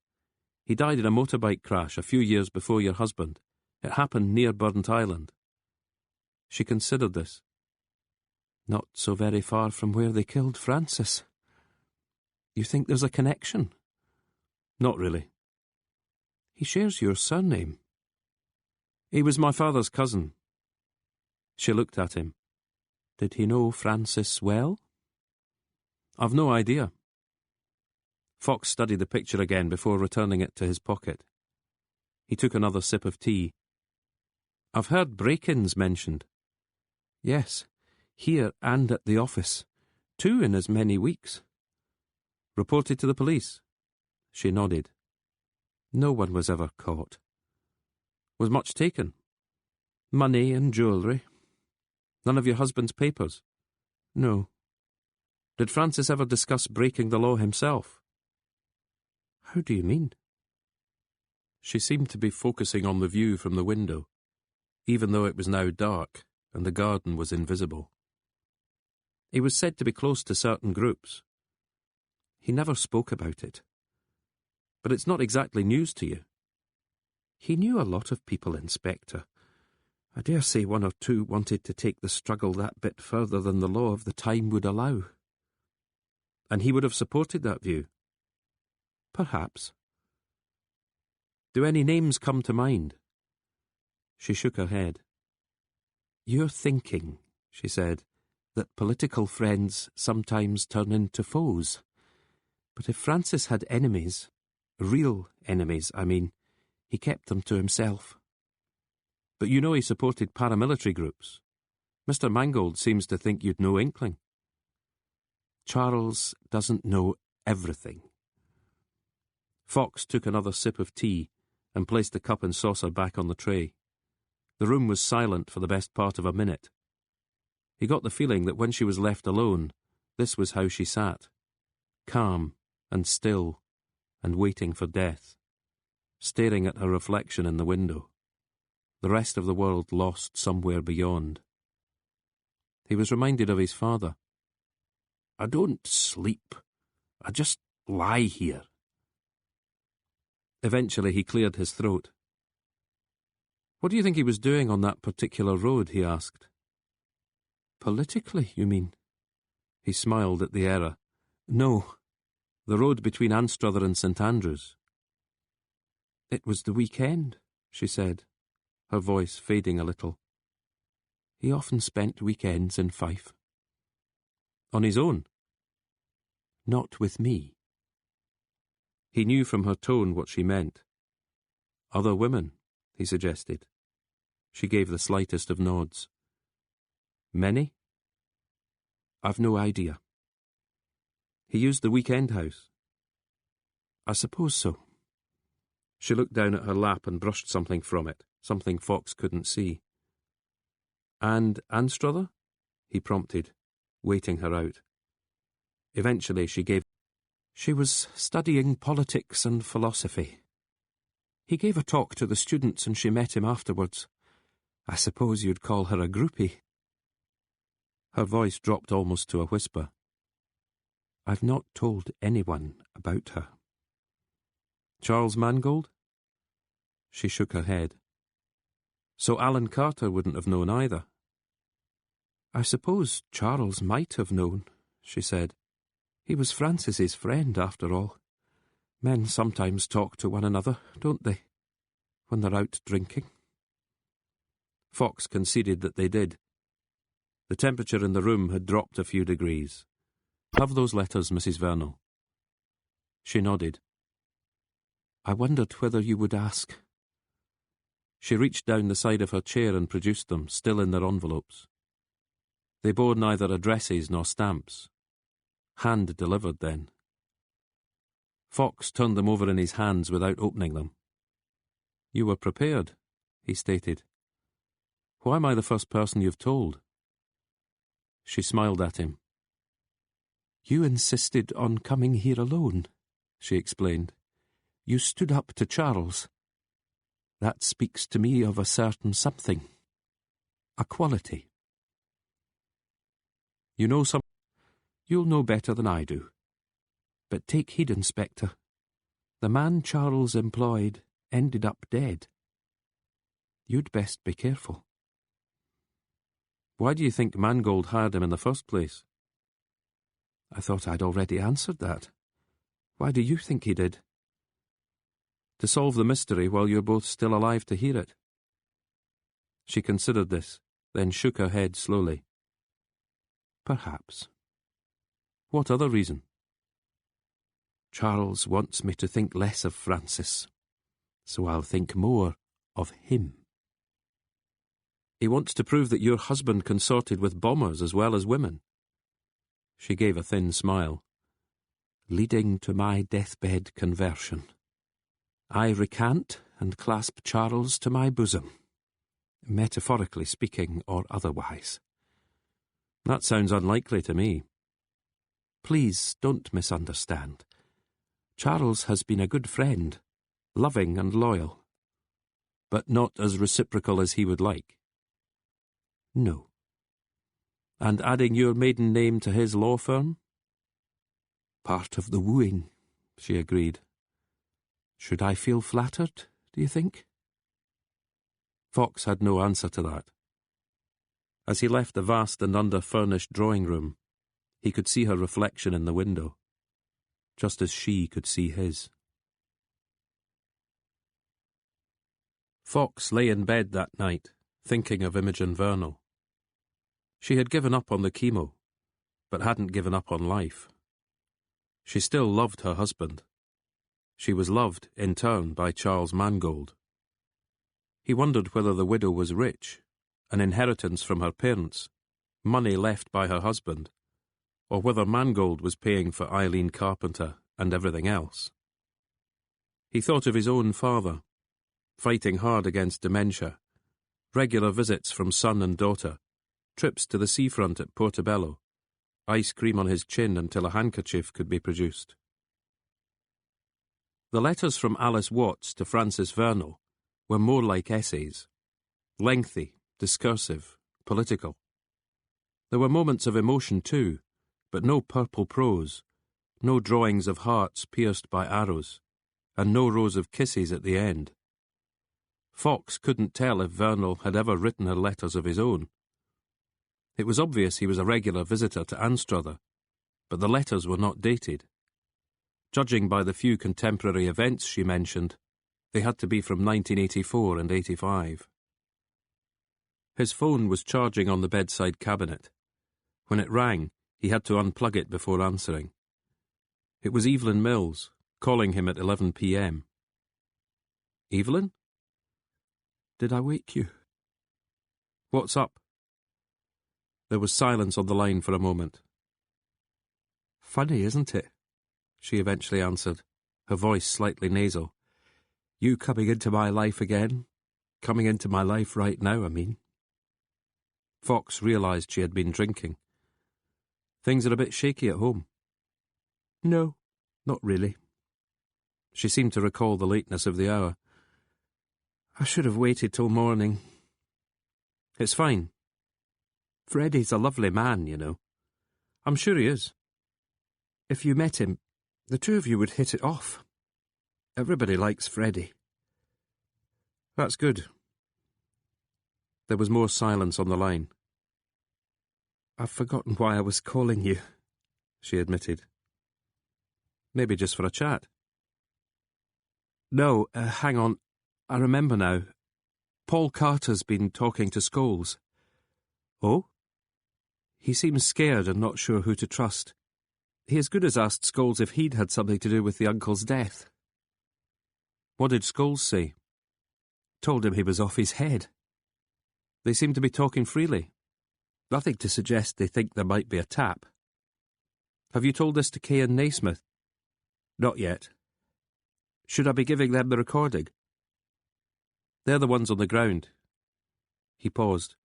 He died in a motorbike crash a few years before your husband. It happened near Burnt Island. She considered this. Not so very far from where they killed Francis. You think there's a connection? Not really. He shares your surname. He was my father's cousin. She looked at him. Did he know Francis well? I've no idea. Fox studied the picture again before returning it to his pocket. He took another sip of tea. I've heard break-ins mentioned. Yes, here and at the office. 2 in as many weeks. Reported to the police? She nodded. No one was ever caught. Was much taken? Money and jewellery. None of your husband's papers? No. Did Francis ever discuss breaking the law himself? How do you mean? She seemed to be focusing on the view from the window, even though it was now dark and the garden was invisible. He was said to be close to certain groups. He never spoke about it. But it's not exactly news to you. He knew a lot of people, Inspector. I dare say 1 or 2 wanted to take the struggle that bit further than the law of the time would allow. And he would have supported that view? Perhaps. Do any names come to mind? She shook her head. You're thinking, she said, that political friends sometimes turn into foes. But if Francis had enemies, real enemies, I mean, he kept them to himself. But you know he supported paramilitary groups. Mr. Mangold seems to think you'd no inkling. Charles doesn't know everything. Fox took another sip of tea and placed the cup and saucer back on the tray. The room was silent for the best part of a minute. He got the feeling that when she was left alone, this was how she sat, calm and still and waiting for death, staring at her reflection in the window, the rest of the world lost somewhere beyond. He was reminded of his father. I don't sleep. I just lie here. Eventually he cleared his throat. What do you think he was doing on that particular road, he asked. Politically, you mean? He smiled at the error. No. The road between Anstruther and St. Andrews. It was the weekend, she said, her voice fading a little. He often spent weekends in Fife. On his own? Not with me. He knew from her tone what she meant. Other women, he suggested. She gave the slightest of nods. Many? I've no idea. He used the weekend house? I suppose so. She looked down at her lap and brushed something from it, something Fox couldn't see. And Anstruther? He prompted, waiting her out. Eventually she gave... She was studying politics and philosophy. He gave a talk to the students and she met him afterwards. I suppose you'd call her a groupie. Her voice dropped almost to a whisper. I've not told anyone about her. Charles Mangold? She shook her head. So Alan Carter wouldn't have known either? I suppose Charles might have known, she said. He was Francis's friend, after all. Men sometimes talk to one another, don't they, when they're out drinking? Fox conceded that they did. The temperature in the room had dropped a few degrees. Have those letters, Mrs. Vernal? She nodded. I wondered whether you would ask. She reached down the side of her chair and produced them, still in their envelopes. They bore neither addresses nor stamps. Hand-delivered, then. Fox turned them over in his hands without opening them. You were prepared, he stated. Why am I the first person you've told? She smiled at him. You insisted on coming here alone, she explained. You stood up to Charles. That speaks to me of a certain something. A quality. You know some... You'll know better than I do. But take heed, Inspector. The man Charles employed ended up dead. You'd best be careful. Why do you think Mangold hired him in the first place? I thought I'd already answered that. Why do you think he did? To solve the mystery while you're both still alive to hear it. She considered this, then shook her head slowly. Perhaps. What other reason? Charles wants me to think less of Francis, so I'll think more of him. He wants to prove that your husband consorted with bombers as well as women. She gave a thin smile. Leading to my deathbed conversion. I recant and clasp Charles to my bosom, metaphorically speaking or otherwise. That sounds unlikely to me. Please don't misunderstand. Charles has been a good friend, loving and loyal, but not as reciprocal as he would like. No. And adding your maiden name to his law firm? Part of the wooing, she agreed. Should I feel flattered, do you think? Fox had no answer to that. As he left the vast and under-furnished drawing-room, he could see her reflection in the window, just as she could see his. Fox lay in bed that night, thinking of Imogen Vernal. She had given up on the chemo, but hadn't given up on life. She still loved her husband. She was loved, in turn, by Charles Mangold. He wondered whether the widow was rich, an inheritance from her parents, money left by her husband, or whether Mangold was paying for Eileen Carpenter and everything else. He thought of his own father, fighting hard against dementia, regular visits from son and daughter, trips to the seafront at Portobello, ice cream on his chin until a handkerchief could be produced. The letters from Alice Watts to Francis Vernal were more like essays, lengthy, discursive, political. There were moments of emotion too, but no purple prose, no drawings of hearts pierced by arrows, and no rows of kisses at the end. Fox couldn't tell if Vernal had ever written her letters of his own. It was obvious he was a regular visitor to Anstruther, but the letters were not dated. Judging by the few contemporary events she mentioned, they had to be from 1984 and 85. His phone was charging on the bedside cabinet. When it rang, he had to unplug it before answering. It was Evelyn Mills, calling him at 11 p.m. Evelyn? Did I wake you? What's up? There was silence on the line for a moment. Funny, isn't it? She eventually answered, her voice slightly nasal. You coming into my life again? Coming into my life right now, I mean. Fox realised she had been drinking. Things are a bit shaky at home. No, not really. She seemed to recall the lateness of the hour. I should have waited till morning. It's fine. Freddie's a lovely man, you know. I'm sure he is. If you met him, the two of you would hit it off. Everybody likes Freddie. That's good. There was more silence on the line. I've forgotten why I was calling you, she admitted. Maybe just for a chat. No, hang on. I remember now. Paul Carter's been talking to Scholes. Oh? He seems scared and not sure who to trust. He as good as asked Scholes if he'd had something to do with the uncle's death. What did Scholes say? Told him he was off his head. They seem to be talking freely. Nothing to suggest they think there might be a tap. Have you told this to Kay and Naismith? Not yet. Should I be giving them the recording? They're the ones on the ground. He paused.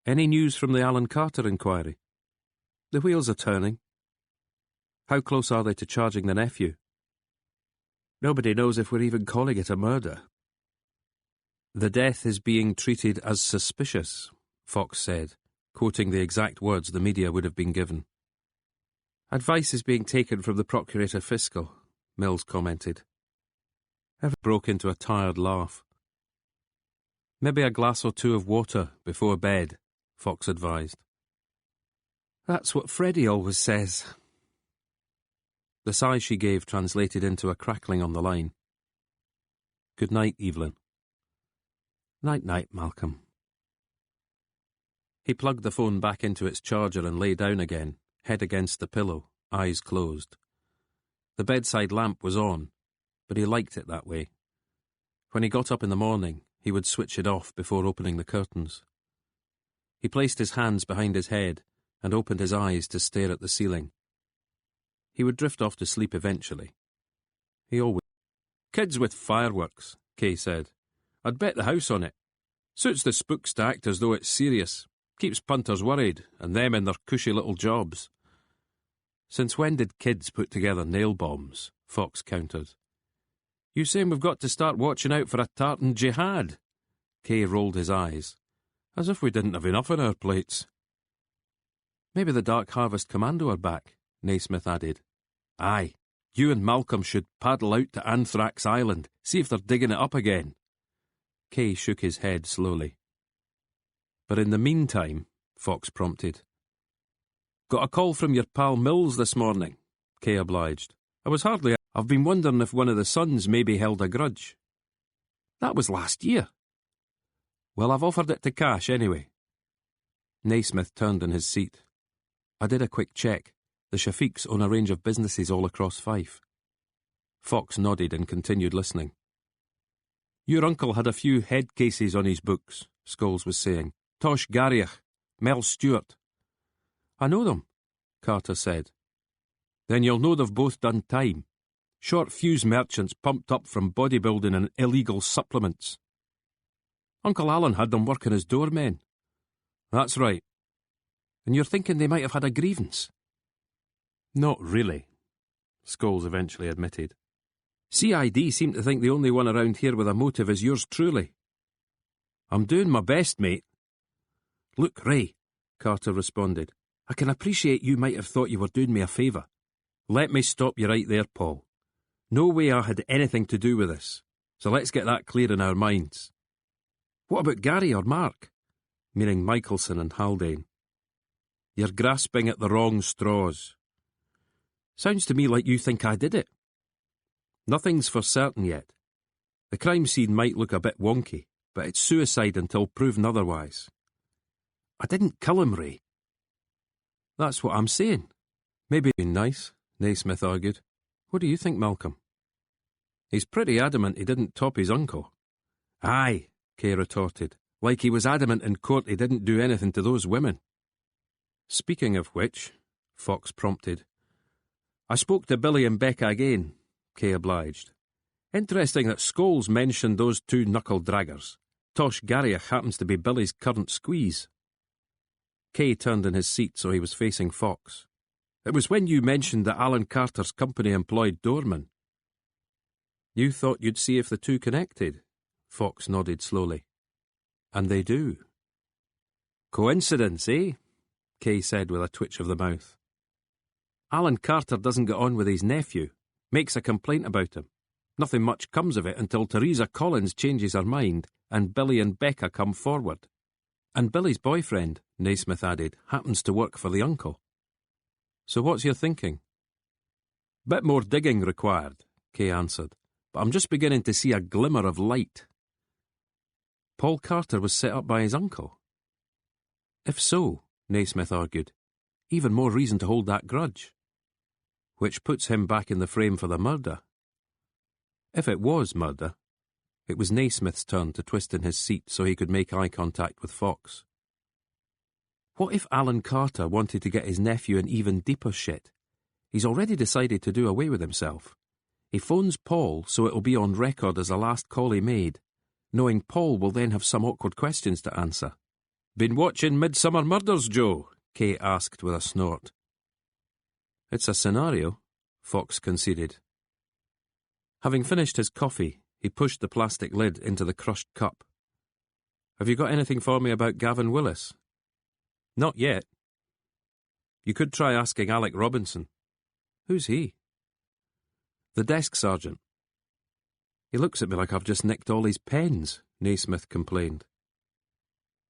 Any news from the Alan Carter inquiry? The wheels are turning. How close are they to charging the nephew? Nobody knows if we're even calling it a murder. The death is being treated as suspicious, Fox said, quoting the exact words the media would have been given. Advice is being taken from the Procurator Fiscal, Mills commented. Everyone broke into a tired laugh. Maybe a glass or two of water before bed, Fox advised. That's what Freddie always says. The sigh she gave translated into a crackling on the line. Good night, Evelyn. Night-night, Malcolm. He plugged the phone back into its charger and lay down again, head against the pillow, eyes closed. The bedside lamp was on, but he liked it that way. When he got up in the morning, he would switch it off before opening the curtains. He placed his hands behind his head and opened his eyes to stare at the ceiling. He would drift off to sleep eventually. He always... "Kids with fireworks," Kay said. "I'd bet the house on it. Suits the spooks to act as though it's serious. Keeps punters worried, and them in their cushy little jobs." "Since when did kids put together nail bombs?" Fox countered. "You saying we've got to start watching out for a tartan jihad?" Kay rolled his eyes. "As if we didn't have enough on our plates." "Maybe the Dark Harvest Commando are back," Naismith added. "Aye, you and Malcolm should paddle out to Anthrax Island, see if they're digging it up again." Kay shook his head slowly. "But in the meantime," Fox prompted. "Got a call from your pal Mills this morning," Kay obliged. "I've been wondering if one of the sons maybe held a grudge." "That was last year." "Well, I've offered it to Cash anyway." Naismith turned in his seat. "I did a quick check. The Shafiqs own a range of businesses all across Fife." Fox nodded and continued listening. "Your uncle had a few head cases on his books," Scholes was saying. "Tosh Garriach, Mel Stewart." "I know them," Carter said. "Then you'll know they've both done time. Short fuse merchants pumped up from bodybuilding and illegal supplements. Uncle Alan had them working as doormen." "That's right." "And you're thinking they might have had a grievance?" "Not really," Scholes eventually admitted. "CID seem to think the only one around here with a motive is yours truly." "I'm doing my best, mate." "Look, Ray," Carter responded, "I can appreciate you might have thought you were doing me a favour. Let me stop you right there, Paul. No way I had anything to do with this, so let's get that clear in our minds." "What about Gary or Mark?" Meaning Michelson and Haldane. "You're grasping at the wrong straws." "Sounds to me like you think I did it." "Nothing's for certain yet. The crime scene might look a bit wonky, but it's suicide until proven otherwise." "I didn't kill him, Ray." "That's what I'm saying." "Maybe been nice," Naismith argued. "What do you think, Malcolm?" "He's pretty adamant he didn't top his uncle." "Aye," Kay retorted, "like he was adamant in court he didn't do anything to those women." "Speaking of which," Fox prompted. "I spoke to Billy and Becca again," Kay obliged. "Interesting that Scholes mentioned those two knuckle-draggers. Tosh Garriach happens to be Billy's current squeeze." Kay turned in his seat so he was facing Fox. "It was when you mentioned that Alan Carter's company employed doormen." "You thought you'd see if the two connected?" Fox nodded slowly. "And they do." "Coincidence, eh?" Kay said with a twitch of the mouth. "Alan Carter doesn't get on with his nephew. Makes a complaint about him. Nothing much comes of it until Teresa Collins changes her mind and Billy and Becca come forward. And Billy's boyfriend," Naismith added, "happens to work for the uncle." "So what's your thinking?" "Bit more digging required," Kay answered, "but I'm just beginning to see a glimmer of light." Paul Carter was set up by his uncle. "If so," Naismith argued, "even more reason to hold that grudge." "Which puts him back in the frame for the murder." If it was murder, it was Naismith's turn to twist in his seat so he could make eye contact with Fox. "What if Alan Carter wanted to get his nephew in even deeper shit? He's already decided to do away with himself. He phones Paul so it'll be on record as a last call he made, knowing Paul will then have some awkward questions to answer." "Been watching Midsummer Murders, Joe?" Kay asked with a snort. "It's a scenario," Fox conceded. Having finished his coffee, he pushed the plastic lid into the crushed cup. "Have you got anything for me about Gavin Willis?" "Not yet." "You could try asking Alec Robinson." "Who's he?" "The desk sergeant." "He looks at me like I've just nicked all his pens," Naismith complained.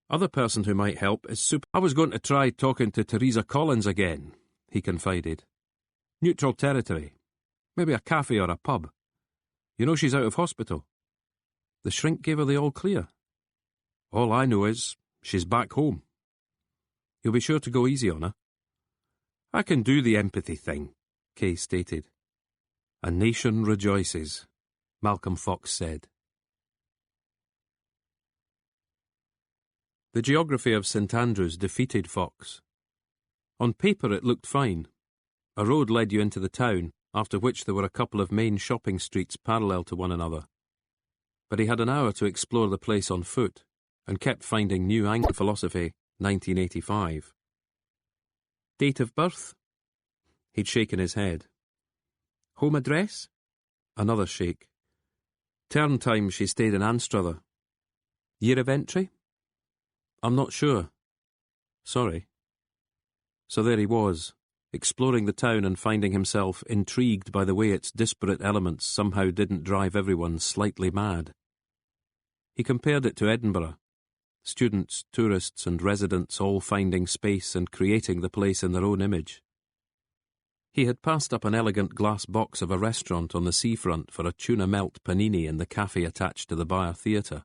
"Other person who might help is I was going to try talking to Teresa Collins again," he confided. "Neutral territory. Maybe a cafe or a pub. You know she's out of hospital." "The shrink gave her the all clear." "All I know is she's back home." You'll be sure to go easy on her. I can do the empathy thing, Kay stated. A nation rejoices, Malcolm Fox said. The geography of St Andrews defeated Fox. On paper it looked fine. A road led you into the town, after which there were a couple of main shopping streets parallel to one another. But he had an hour to explore the place on foot, and kept finding new angles. Philosophy, 1985. Date of birth? He'd shaken his head. Home address? Another shake. Term time she stayed in Anstruther. Year of entry? I'm not sure. Sorry. So there he was, exploring the town and finding himself intrigued by the way its disparate elements somehow didn't drive everyone slightly mad. He compared it to Edinburgh. Students, tourists and residents all finding space and creating the place in their own image. He had passed up an elegant glass box of a restaurant on the seafront for a tuna melt panini in the cafe attached to the bar theatre.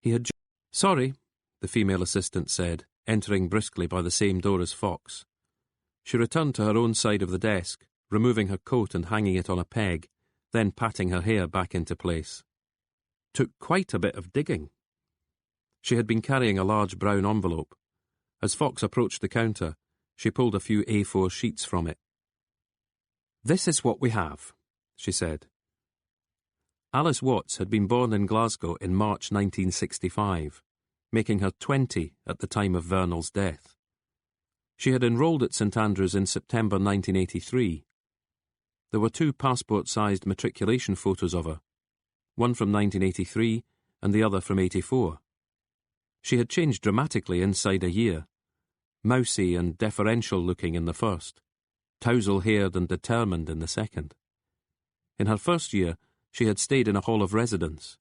He had Sorry, the female assistant said, entering briskly by the same door as Fox. She returned to her own side of the desk, removing her coat and hanging it on a peg, then patting her hair back into place. Took quite a bit of digging. She had been carrying a large brown envelope. As Fox approached the counter, she pulled a few A4 sheets from it. This is what we have, she said. Alice Watts had been born in Glasgow in March 1965, making her 20 at the time of Vernal's death. She had enrolled at St Andrews in September 1983. There were 2 passport-sized matriculation photos of her, one from 1983 and the other from 84. She had changed dramatically inside a year, mousy and deferential-looking in the first, tousle-haired and determined in the second. In her first year, she had stayed in a hall of residence.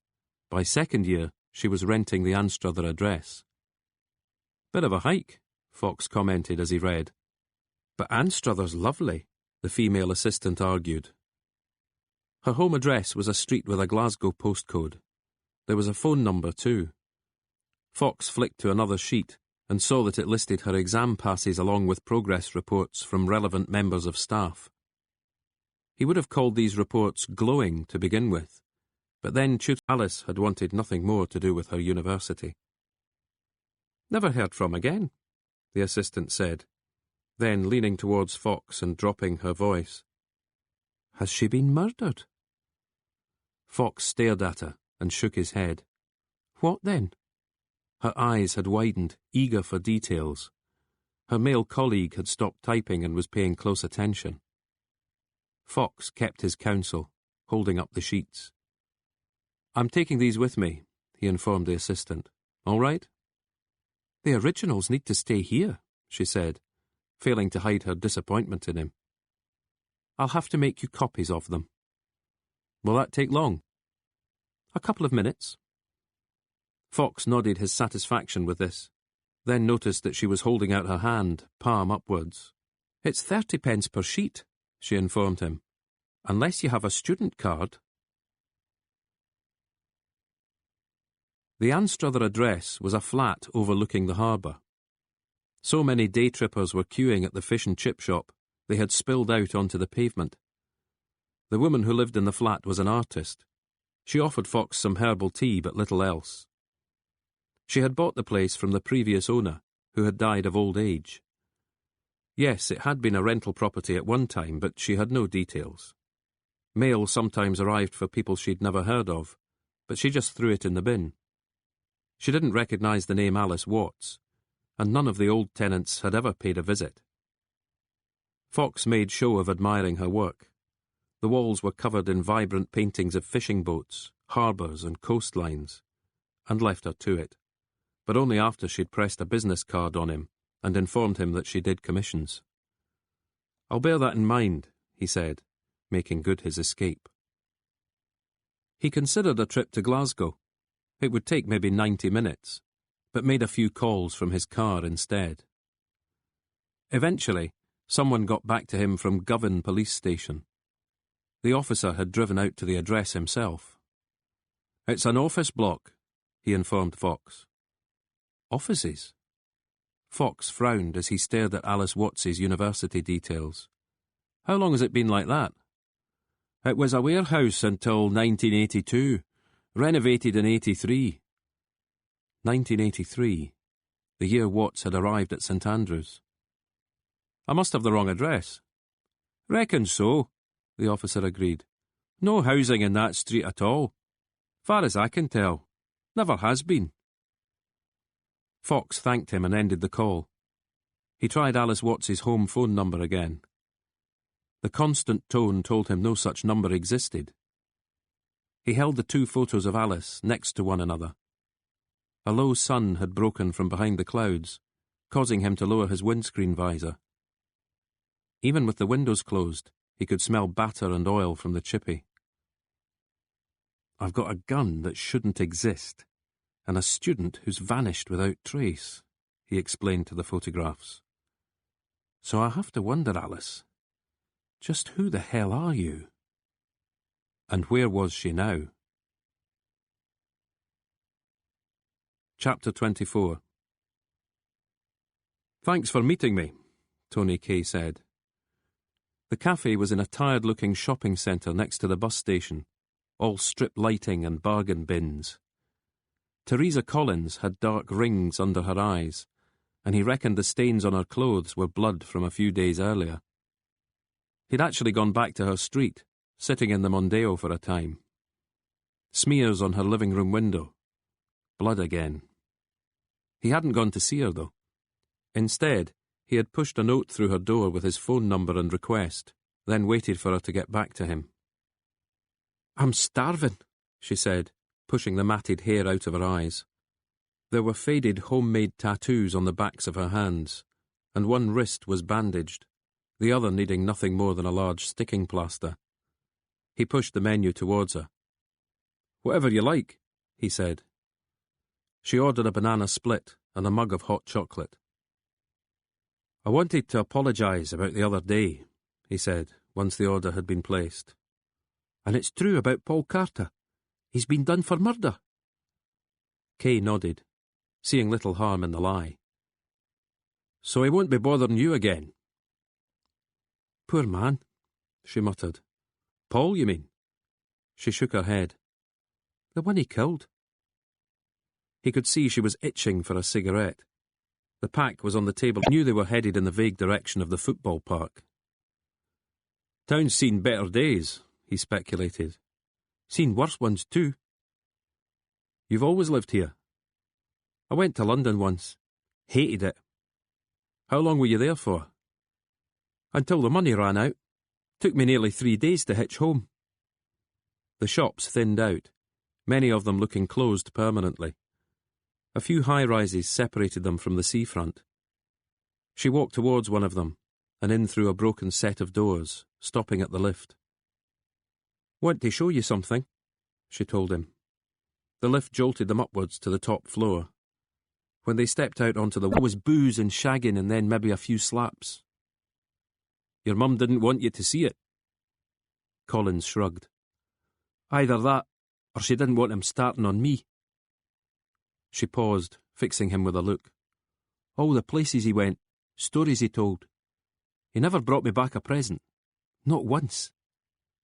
By second year, she was renting the Anstruther address. Bit of a hike, Fox commented as he read. But Anstruther's lovely, the female assistant argued. Her home address was a street with a Glasgow postcode. There was a phone number too. Fox flicked to another sheet and saw that it listed her exam passes along with progress reports from relevant members of staff. He would have called these reports glowing to begin with, but then Alice had wanted nothing more to do with her university. Never heard from again, the assistant said, then leaning towards Fox and dropping her voice. Has she been murdered? Fox stared at her and shook his head. What then? Her eyes had widened, eager for details. Her male colleague had stopped typing and was paying close attention. Fox kept his counsel, holding up the sheets. I'm taking these with me, he informed the assistant. All right? The originals need to stay here, she said, failing to hide her disappointment in him. I'll have to make you copies of them. Will that take long? A couple of minutes. Fox nodded his satisfaction with this, then noticed that she was holding out her hand, palm upwards. It's 30 pence per sheet, she informed him, unless you have a student card. The Anstruther address was a flat overlooking the harbour. So many day trippers were queuing at the fish and chip shop, they had spilled out onto the pavement. The woman who lived in the flat was an artist. She offered Fox some herbal tea but little else. She had bought the place from the previous owner, who had died of old age. Yes, it had been a rental property at one time, but she had no details. Mail sometimes arrived for people she'd never heard of, but she just threw it in the bin. She didn't recognise the name Alice Watts, and none of the old tenants had ever paid a visit. Fox made show of admiring her work. The walls were covered in vibrant paintings of fishing boats, harbours and coastlines, and left her to it, but only after she'd pressed a business card on him and informed him that she did commissions. I'll bear that in mind, he said, making good his escape. He considered a trip to Glasgow. It would take maybe 90 minutes, but made a few calls from his car instead. Eventually, someone got back to him from Govan police station. The officer had driven out to the address himself. It's an office block, he informed Fox. Offices? Fox frowned as he stared at Alice Watts's university details. How long has it been like that? It was a warehouse until 1982, renovated in 83. 1983, the year Watts had arrived at St Andrews. I must have the wrong address. Reckon so, the officer agreed. No housing in that street at all. Far as I can tell. Never has been. Fox thanked him and ended the call. He tried Alice Watts's home phone number again. The constant tone told him no such number existed. He held the two photos of Alice next to one another. A low sun had broken from behind the clouds, causing him to lower his windscreen visor. Even with the windows closed, he could smell batter and oil from the chippy. I've got a gun that shouldn't exist, and a student who's vanished without trace, he explained to the photographs. So I have to wonder, Alice, just who the hell are you? And where was she now? Chapter 24. Thanks for meeting me, Tony Kay said. The cafe was in a tired-looking shopping centre next to the bus station, all strip lighting and bargain bins. Teresa Collins had dark rings under her eyes, and he reckoned the stains on her clothes were blood from a few days earlier. He'd actually gone back to her street, sitting in the Mondeo for a time. Smears on her living room window. Blood again. He hadn't gone to see her, though. Instead, he had pushed a note through her door with his phone number and request, then waited for her to get back to him. I'm starving, she said, pushing the matted hair out of her eyes. There were faded homemade tattoos on the backs of her hands, and one wrist was bandaged, the other needing nothing more than a large sticking plaster. He pushed the menu towards her. Whatever you like, he said. She ordered a banana split and a mug of hot chocolate. I wanted to apologise about the other day, he said, once the order had been placed. And it's true about Paul Carter. He's been done for murder. Kay nodded, seeing little harm in the lie. So he won't be bothering you again? Poor man, she muttered. Paul, you mean? She shook her head. The one he killed. He could see she was itching for a cigarette. The pack was on the table. He knew they were headed in the vague direction of the football park. Town's seen better days, he speculated. Seen worse ones too. You've always lived here? I went to London once. Hated it. How long were you there for? Until the money ran out. Took me nearly 3 days to hitch home. The shops thinned out, many of them looking closed permanently. A few high-rises separated them from the seafront. She walked towards one of them, and in through a broken set of doors, stopping at the lift. Want to show you something, she told him. The lift jolted them upwards to the top floor. When they stepped out onto the wall, there was booze and shagging and then maybe a few slaps. Your mum didn't want you to see it. Collins shrugged. Either that, or she didn't want him starting on me. She paused, fixing him with a look. All the places he went, stories he told. He never brought me back a present. Not once.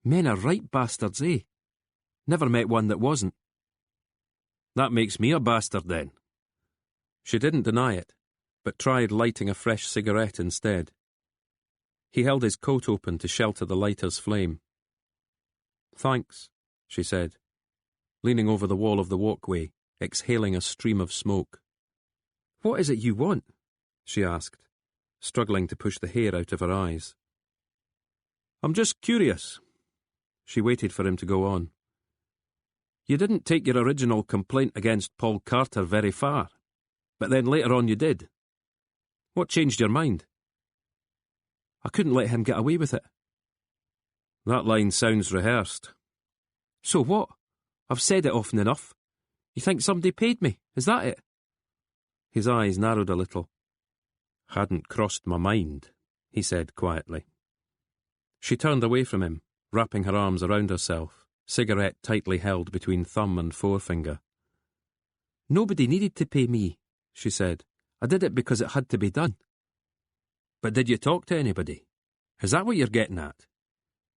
Men are right bastards, eh? Never met one that wasn't. That makes me a bastard, then. She didn't deny it, but tried lighting a fresh cigarette instead. He held his coat open to shelter the lighter's flame. Thanks, she said, leaning over the wall of the walkway, exhaling a stream of smoke. What is it you want? She asked, struggling to push the hair out of her eyes. I'm just curious. She waited for him to go on. You didn't take your original complaint against Paul Carter very far, but then later on you did. What changed your mind? I couldn't let him get away with it. That line sounds rehearsed. So what? I've said it often enough. You think somebody paid me? Is that it? His eyes narrowed a little. Hadn't crossed my mind, he said quietly. She turned away from him, wrapping her arms around herself, cigarette tightly held between thumb and forefinger. Nobody needed to pay me, she said. I did it because it had to be done. But did you talk to anybody? Is that what you're getting at?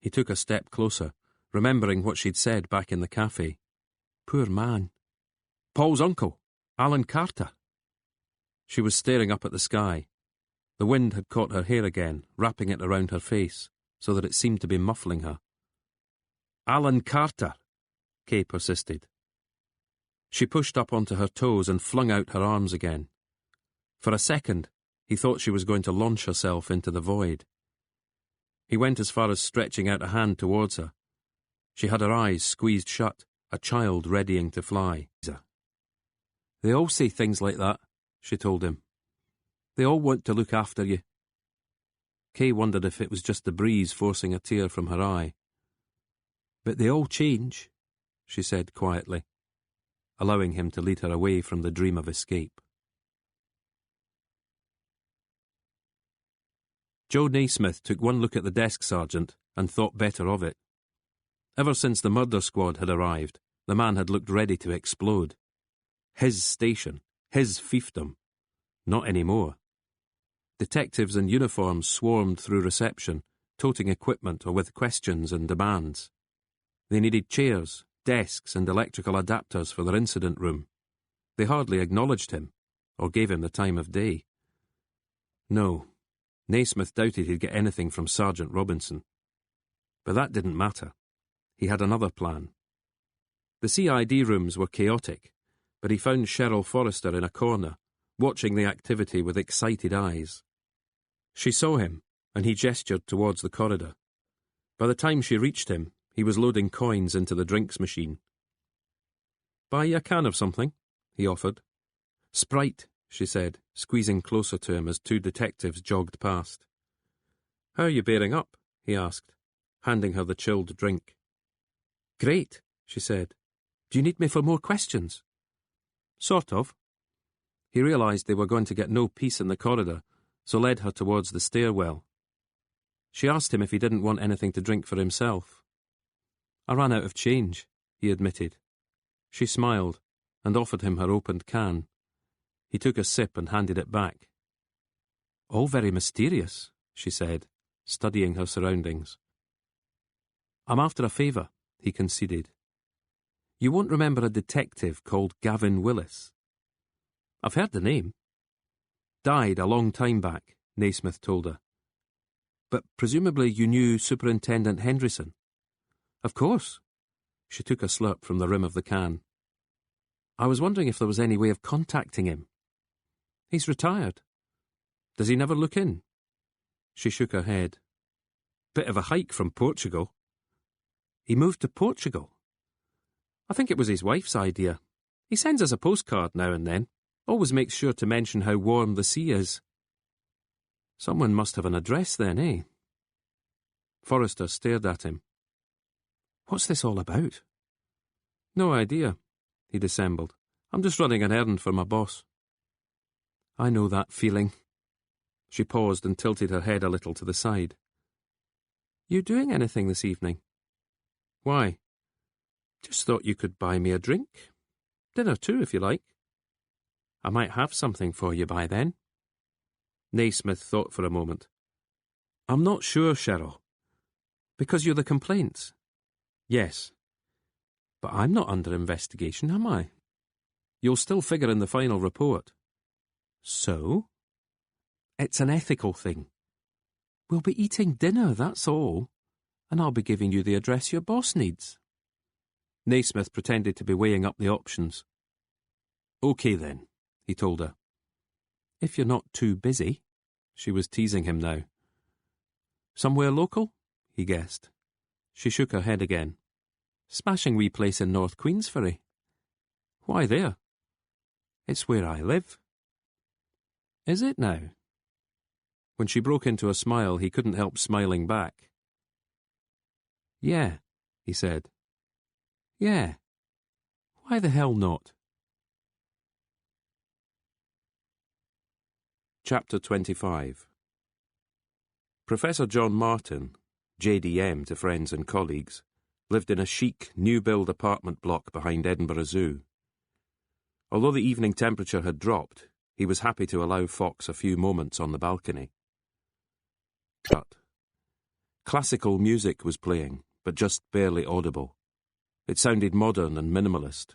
He took a step closer, remembering what she'd said back in the cafe. Poor man. Paul's uncle, Alan Carter. She was staring up at the sky. The wind had caught her hair again, wrapping it around her face, so that it seemed to be muffling her. Alan Carter, Kay persisted. She pushed up onto her toes and flung out her arms again. For a second, he thought she was going to launch herself into the void. He went as far as stretching out a hand towards her. She had her eyes squeezed shut, a child readying to fly. They all say things like that, she told him. They all want to look after you. Kay wondered if it was just the breeze forcing a tear from her eye. But they all change, she said quietly, allowing him to lead her away from the dream of escape. Joe Naismith took one look at the desk sergeant and thought better of it. Ever since the murder squad had arrived, the man had looked ready to explode. His station, his fiefdom. Not anymore. Detectives in uniforms swarmed through reception, toting equipment or with questions and demands. They needed chairs, desks and electrical adapters for their incident room. They hardly acknowledged him, or gave him the time of day. No, Naismith doubted he'd get anything from Sergeant Robinson. But that didn't matter. He had another plan. The CID rooms were chaotic, but he found Cheryl Forrester in a corner, watching the activity with excited eyes. She saw him, and he gestured towards the corridor. By the time she reached him, he was loading coins into the drinks machine. "Buy you a can of something?" he offered. "Sprite," she said, squeezing closer to him as two detectives jogged past. "How are you bearing up?" he asked, handing her the chilled drink. "Great," she said. "Do you need me for more questions?" "Sort of." He realised they were going to get no peace in the corridor, so led her towards the stairwell. She asked him if he didn't want anything to drink for himself. "I ran out of change," he admitted. She smiled and offered him her opened can. He took a sip and handed it back. "All very mysterious," she said, studying her surroundings. "I'm after a favour," he conceded. "You won't remember a detective called Gavin Willis." "I've heard the name." "Died a long time back," Naismith told her. "But presumably you knew Superintendent Henderson." "Of course." She took a slurp from the rim of the can. "I was wondering if there was any way of contacting him." "He's retired." "Does he never look in?" She shook her head. "Bit of a hike from Portugal." "He moved to Portugal?" "I think it was his wife's idea. He sends us a postcard now and then. Always makes sure to mention how warm the sea is." "Someone must have an address then, eh?" Forrester stared at him. "What's this all about?" "No idea," he dissembled. "I'm just running an errand for my boss." "I know that feeling." She paused and tilted her head a little to the side. "You doing anything this evening?" "Why?" "Just thought you could buy me a drink. Dinner too, if you like. I might have something for you by then." Naismith thought for a moment. "I'm not sure, Cheryl." "Because you're the complaints?" "Yes." "But I'm not under investigation, am I?" "You'll still figure in the final report." "So?" "It's an ethical thing. We'll be eating dinner, that's all. And I'll be giving you the address your boss needs." Naismith pretended to be weighing up the options. "OK then," he told her. "If you're not too busy." She was teasing him now. "Somewhere local?" he guessed. She shook her head again. "Smashing wee place in North Queensferry." "Why there?" "It's where I live." "Is it now?" When she broke into a smile, he couldn't help smiling back. "Yeah," he said. "Yeah. Why the hell not?" Chapter 25. Professor John Martin, JDM to friends and colleagues, lived in a chic, new-build apartment block behind Edinburgh Zoo. Although the evening temperature had dropped, he was happy to allow Fox a few moments on the balcony. Cut. Classical music was playing, but just barely audible. It sounded modern and minimalist.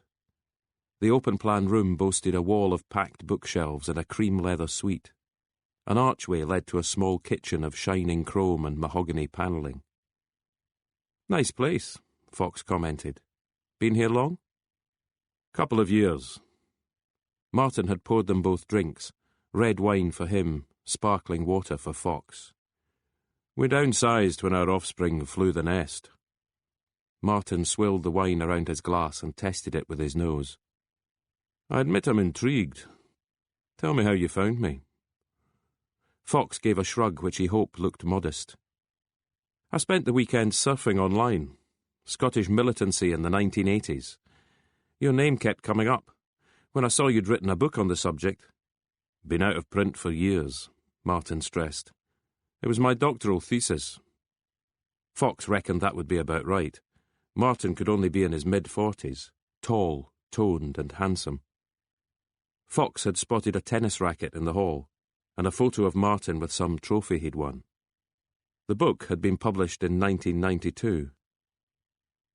The open-plan room boasted a wall of packed bookshelves and a cream leather suite. An archway led to a small kitchen of shining chrome and mahogany panelling. "Nice place," Fox commented. "Been here long?" "Couple of years." Martin had poured them both drinks, red wine for him, sparkling water for Fox. "We downsized when our offspring flew the nest." Martin swilled the wine around his glass and tested it with his nose. "I admit I'm intrigued. Tell me how you found me." Fox gave a shrug which he hoped looked modest. "I spent the weekend surfing online. Scottish militancy in the 1980s. Your name kept coming up. When I saw you'd written a book on the subject—" "Been out of print for years," Martin stressed. "It was my doctoral thesis." Fox reckoned that would be about right. Martin could only be in his mid-40s, tall, toned and handsome. Fox had spotted a tennis racket in the hall, and a photo of Martin with some trophy he'd won. The book had been published in 1992.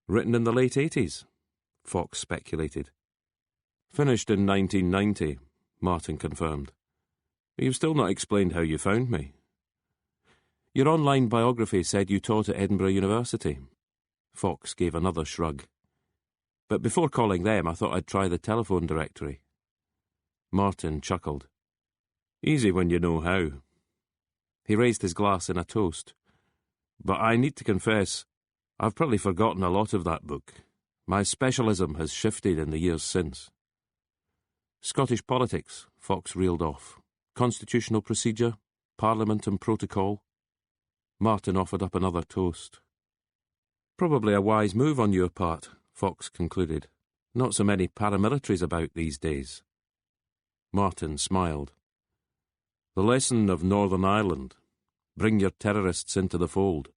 "Written in the late 80s, Fox speculated. "Finished in 1990, Martin confirmed. "You've still not explained how you found me." "Your online biography said you taught at Edinburgh University." Fox gave another shrug. "But before calling them, I thought I'd try the telephone directory." Martin chuckled. "Easy when you know how." He raised his glass in a toast. "But I need to confess, I've probably forgotten a lot of that book. My specialism has shifted in the years since." "Scottish politics," Fox reeled off. "Constitutional procedure, Parliament and protocol." Martin offered up another toast. "Probably a wise move on your part," Fox concluded. "Not so many paramilitaries about these days." Martin smiled. "The lesson of Northern Ireland. Bring your terrorists into the fold.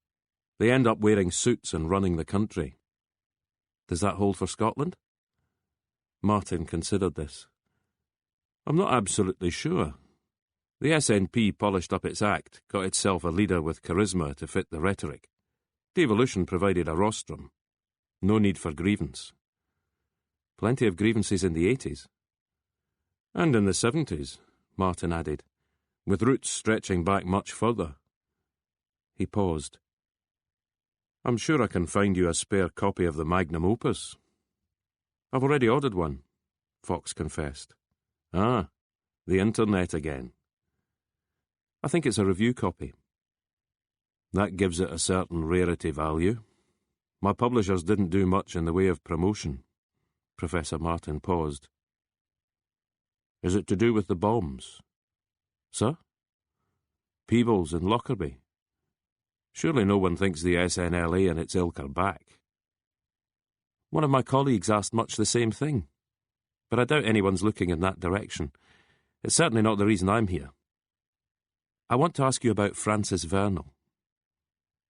They end up wearing suits and running the country." "Does that hold for Scotland?" Martin considered this. "I'm not absolutely sure. The SNP polished up its act, got itself a leader with charisma to fit the rhetoric. Devolution provided a rostrum. No need for grievance." "Plenty of grievances in the 80s. "And in the 70s, Martin added, with roots stretching back much further." He paused. "I'm sure I can find you a spare copy of the magnum opus." "I've already ordered one," Fox confessed. "Ah, the internet again." "I think it's a review copy." "That gives it a certain rarity value. My publishers didn't do much in the way of promotion." Professor Martin paused. "Is it to do with the bombs?" "Sir?" "Peebles and Lockerbie. Surely no one thinks the SNLA and its ilk are back." "One of my colleagues asked much the same thing. But I doubt anyone's looking in that direction. It's certainly not the reason I'm here. I want to ask you about Francis Vernal."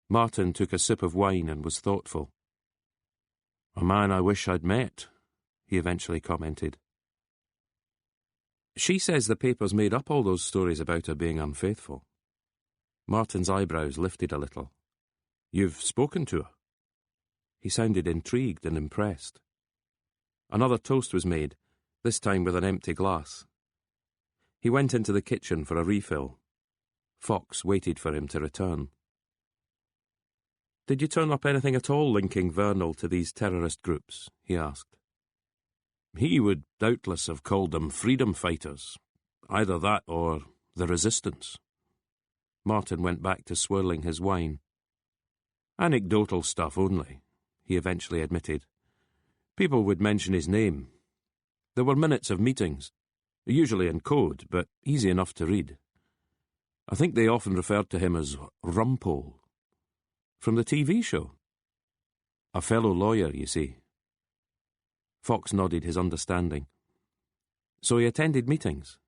Martin took a sip of wine and was thoughtful. "A man I wish I'd met," he eventually commented. "She says the paper's made up all those stories about her being unfaithful." Martin's eyebrows lifted a little. "You've spoken to her?" He sounded intrigued and impressed. Another toast was made, this time with an empty glass. He went into the kitchen for a refill. Fox waited for him to return. "Did you turn up anything at all linking Vernal to these terrorist groups?" he asked. "He would doubtless have called them freedom fighters. Either that or the resistance." Martin went back to swirling his wine. "Anecdotal stuff only," he eventually admitted. "People would mention his name. There were minutes of meetings, usually in code, but easy enough to read. I think they often referred to him as Rumpole. From the TV show. A fellow lawyer, you see." Fox nodded his understanding. "So he attended meetings?"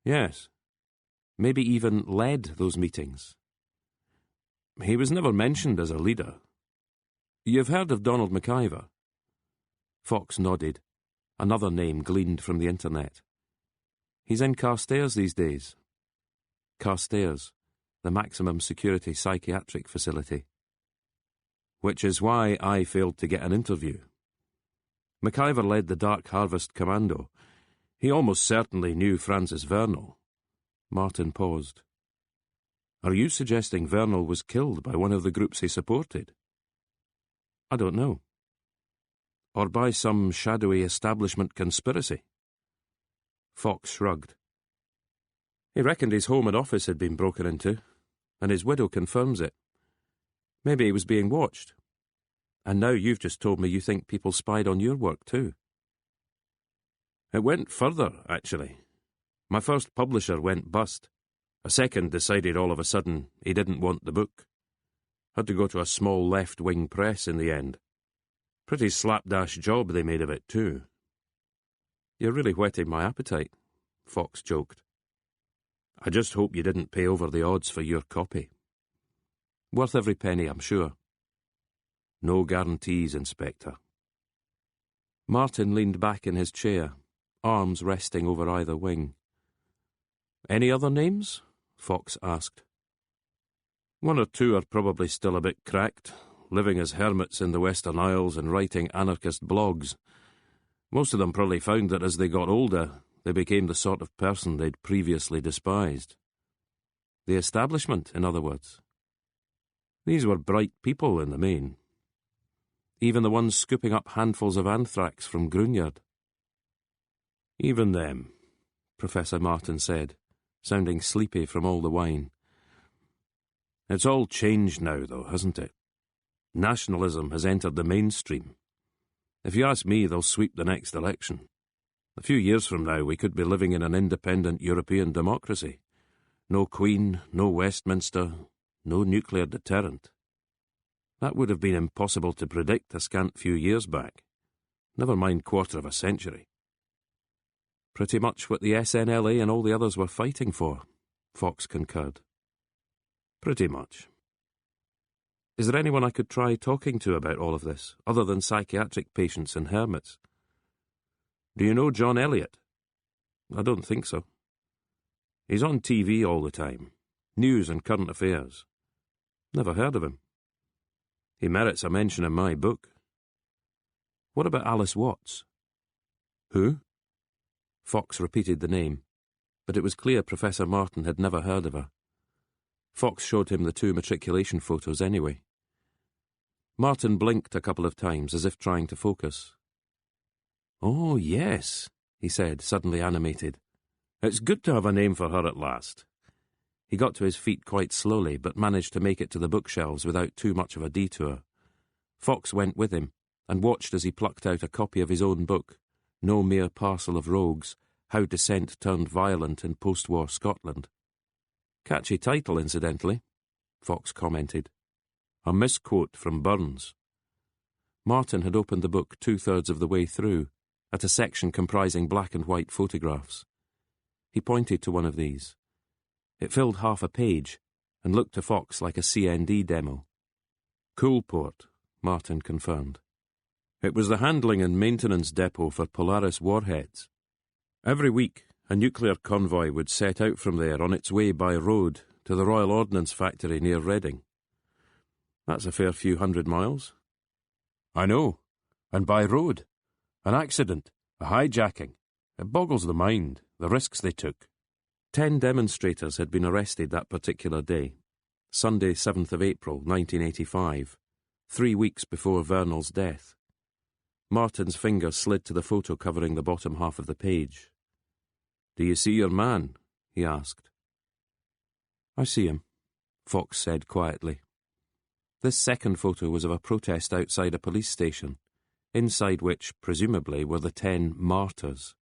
"Yes." "Maybe even led those meetings?" "He was never mentioned as a leader." "You've heard of Donald McIver?" Fox nodded. Another name gleaned from the internet. He's in Carstairs these days. Carstairs, the maximum security psychiatric facility. Which is why I failed to get an interview. McIver led the Dark Harvest Commando. He almost certainly knew Francis Vernal. Martin paused. Are you suggesting Vernal was killed by one of the groups he supported? I don't know. Or by some shadowy establishment conspiracy? Fox shrugged. He reckoned his home and office had been broken into, and his widow confirms it. Maybe he was being watched. And now you've just told me you think people spied on your work too. It went further, actually. My first publisher went bust. A second decided all of a sudden he didn't want the book. Had to go to a small left-wing press in the end. Pretty slapdash job they made of it too. You're really whetting my appetite, Fox joked. I just hope you didn't pay over the odds for your copy. Worth every penny, I'm sure. No guarantees, Inspector. Martin leaned back in his chair, arms resting over either wing. Any other names? Fox asked. One or two are probably still a bit cracked, living as hermits in the Western Isles and writing anarchist blogs. Most of them probably found that as they got older, they became the sort of person they'd previously despised. The establishment, in other words. These were bright people in the main. Even the ones scooping up handfuls of anthrax from Grunyard. Even them, Professor Martin said, sounding sleepy from all the wine. It's all changed now, though, hasn't it? Nationalism has entered the mainstream. If you ask me, they'll sweep the next election. A few years from now, we could be living in an independent European democracy. No Queen, no Westminster, no nuclear deterrent. That would have been impossible to predict a scant few years back. Never mind quarter of a century. Pretty much what the SNLA and all the others were fighting for, Fox concurred. Pretty much. Is there anyone I could try talking to about all of this, other than psychiatric patients and hermits? Do you know John Elliot? I don't think so. He's on TV all the time. News and current affairs. Never heard of him. He merits a mention in my book. What about Alice Watts? Who? Fox repeated the name, but it was clear Professor Martin had never heard of her. Fox showed him the two matriculation photos anyway. Martin blinked a couple of times as if trying to focus. Oh, yes, he said, suddenly animated. It's good to have a name for her at last. He got to his feet quite slowly, but managed to make it to the bookshelves without too much of a detour. Fox went with him, and watched as he plucked out a copy of his own book, No Mere Parcel of Rogues, How Dissent Turned Violent in Post-War Scotland. Catchy title, incidentally, Fox commented. A misquote from Burns. Martin had opened the book 2/3 of the way through, at a section comprising black and white photographs. He pointed to one of these. It filled half a page, and looked to Fox like a CND demo. Coolport, Martin confirmed. It was the handling and maintenance depot for Polaris warheads. Every week, a nuclear convoy would set out from there on its way by road to the Royal Ordnance Factory near Reading. That's a fair few 100 miles. I know, and by road. An accident, a hijacking. It boggles the mind, the risks they took. 10 demonstrators had been arrested that particular day, Sunday 7th of April, 1985, 3 weeks before Vernal's death. Martin's finger slid to the photo covering the bottom half of the page. Do you see your man? He asked. I see him, Fox said quietly. This second photo was of a protest outside a police station, inside which, presumably, were the 10 martyrs.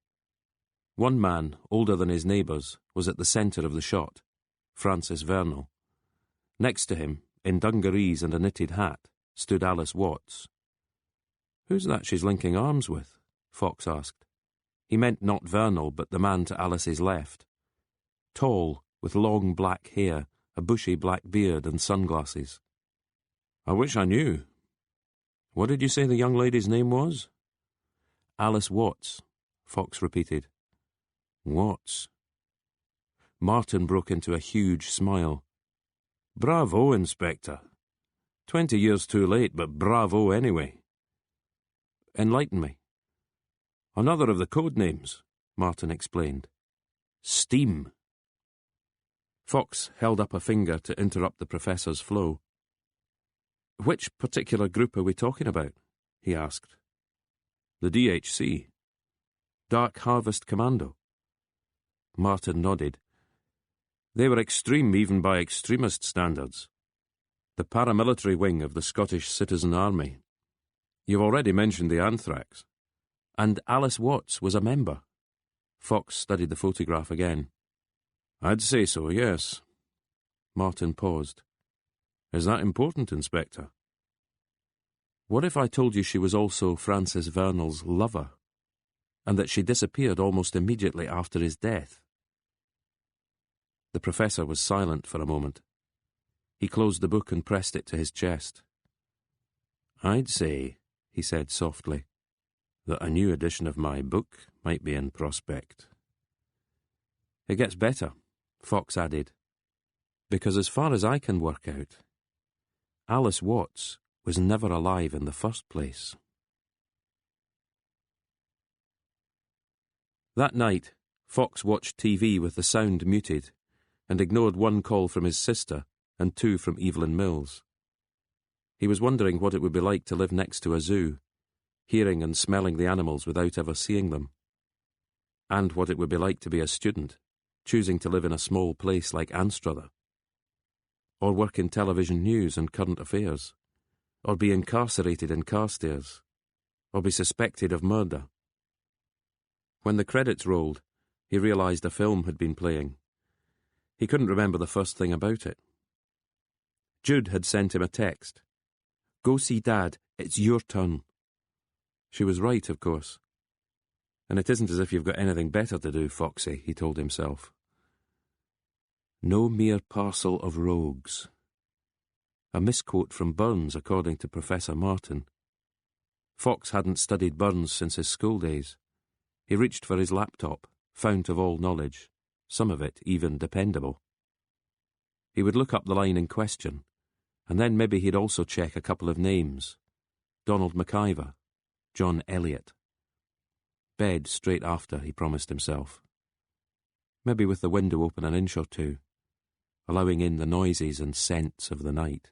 One man, older than his neighbours, was at the centre of the shot, Francis Vernal. Next to him, in dungarees and a knitted hat, stood Alice Watts. Who's that she's linking arms with? Fox asked. He meant not Vernal, but the man to Alice's left. Tall, with long black hair, a bushy black beard and sunglasses. I wish I knew. What did you say the young lady's name was? Alice Watts, Fox repeated. Watts. Martin broke into a huge smile. Bravo, Inspector. 20 years too late, but bravo anyway. Enlighten me. Another of the code names, Martin explained. Steam. Fox held up a finger to interrupt the professor's flow. Which particular group are we talking about? He asked. The DHC. Dark Harvest Commando. Martin nodded. They were extreme even by extremist standards. The paramilitary wing of the Scottish Citizen Army. You've already mentioned the anthrax. And Alice Watts was a member. Fox studied the photograph again. I'd say so, yes. Martin paused. Is that important, Inspector? What if I told you she was also Francis Vernal's lover, and that she disappeared almost immediately after his death? The professor was silent for a moment. He closed the book and pressed it to his chest. I'd say, he said softly, that a new edition of my book might be in prospect. It gets better, Fox added, because as far as I can work out, Alice Watts was never alive in the first place. That night, Fox watched TV with the sound muted and ignored one call from his sister and 2 from Evelyn Mills. He was wondering what it would be like to live next to a zoo, hearing and smelling the animals without ever seeing them, and what it would be like to be a student, choosing to live in a small place like Anstruther, or work in television news and current affairs, or be incarcerated in Carstairs, or be suspected of murder. When the credits rolled, he realised a film had been playing. He couldn't remember the first thing about it. Jude had sent him a text. Go see Dad, it's your turn. She was right, of course. And it isn't as if you've got anything better to do, Foxy, he told himself. No mere parcel of rogues. A misquote from Burns, according to Professor Martin. Fox hadn't studied Burns since his school days. He reached for his laptop, fount of all knowledge, some of it even dependable. He would look up the line in question, and then maybe he'd also check a couple of names. Donald McIver, John Elliot. Bed straight after, he promised himself. Maybe with the window open an inch or 2, allowing in the noises and scents of the night.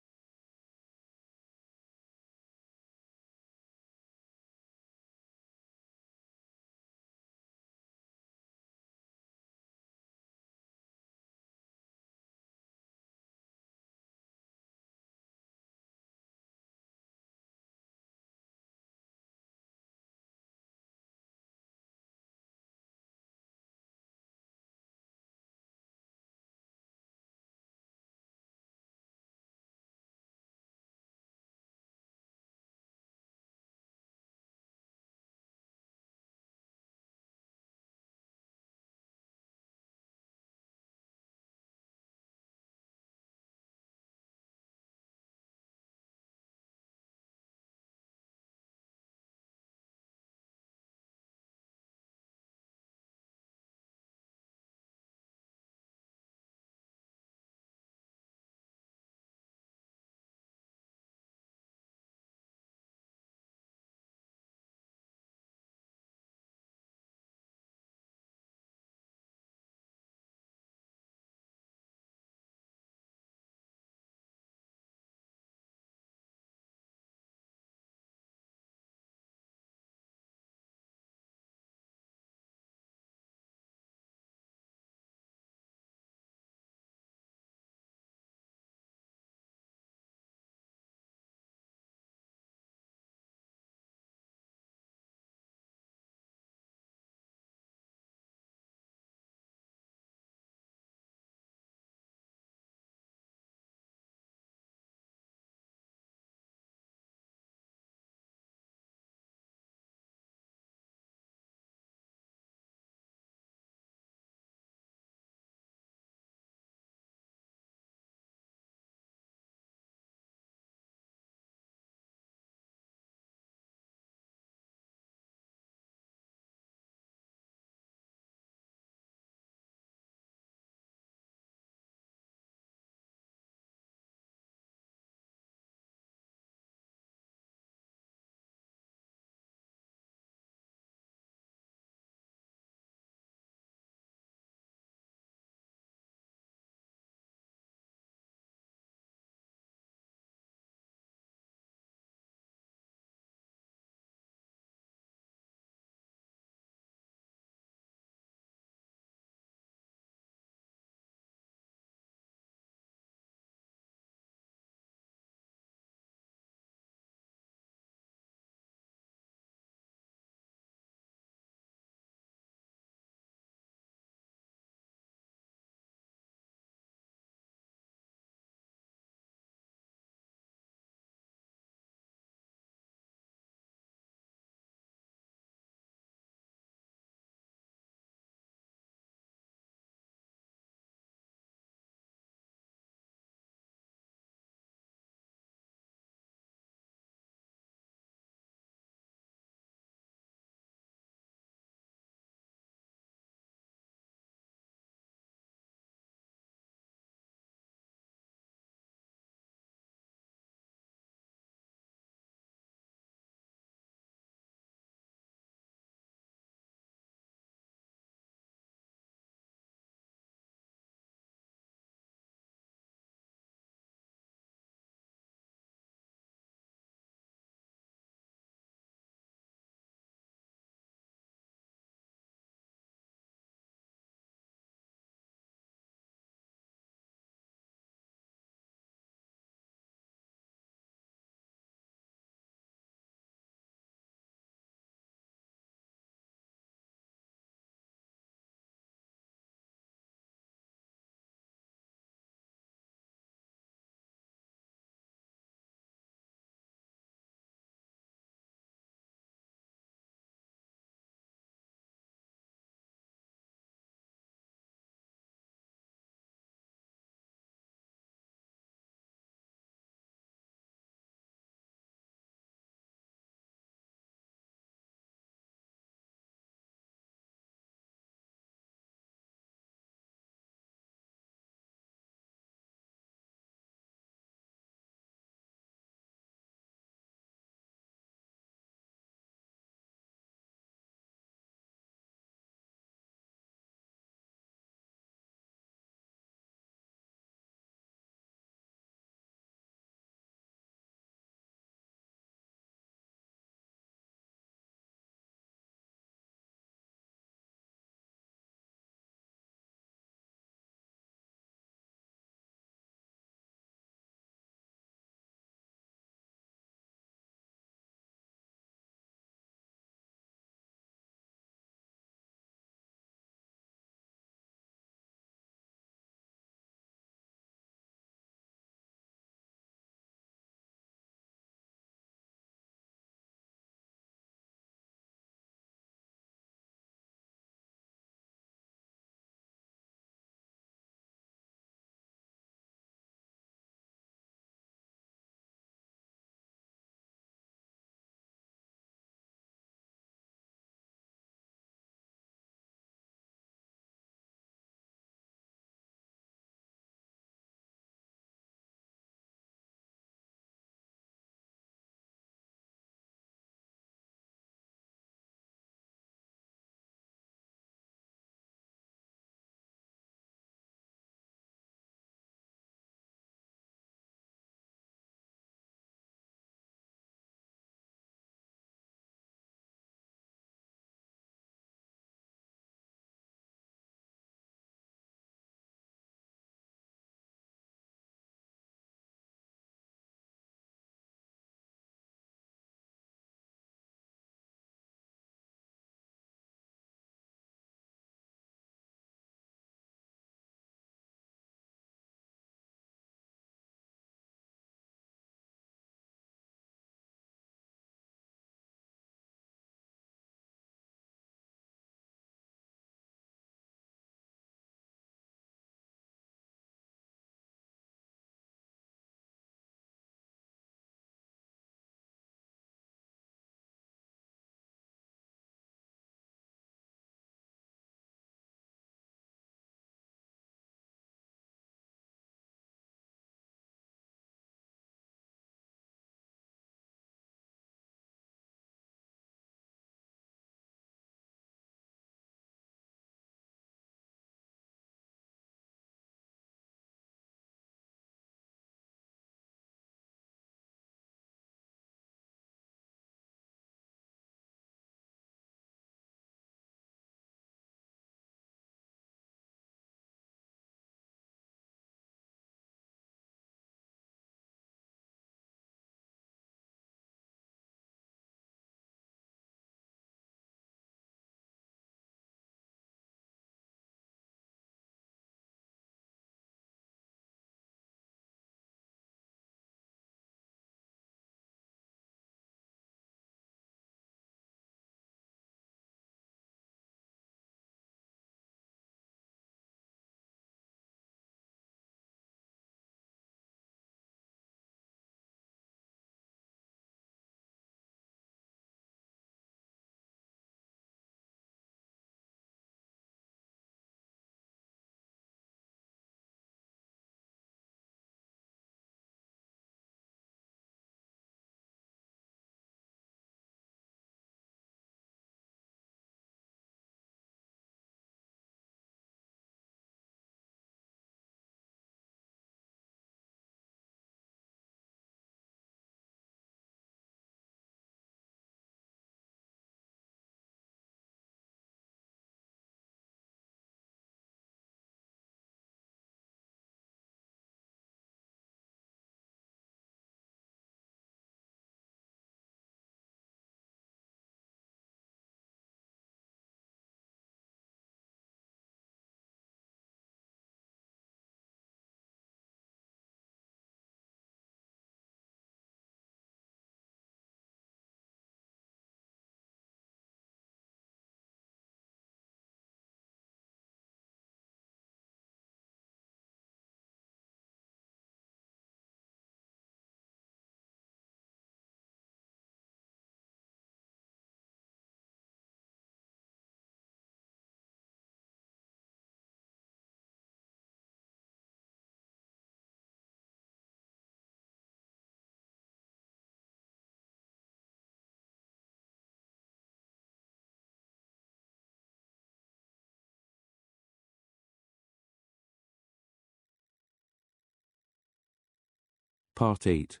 Part 8.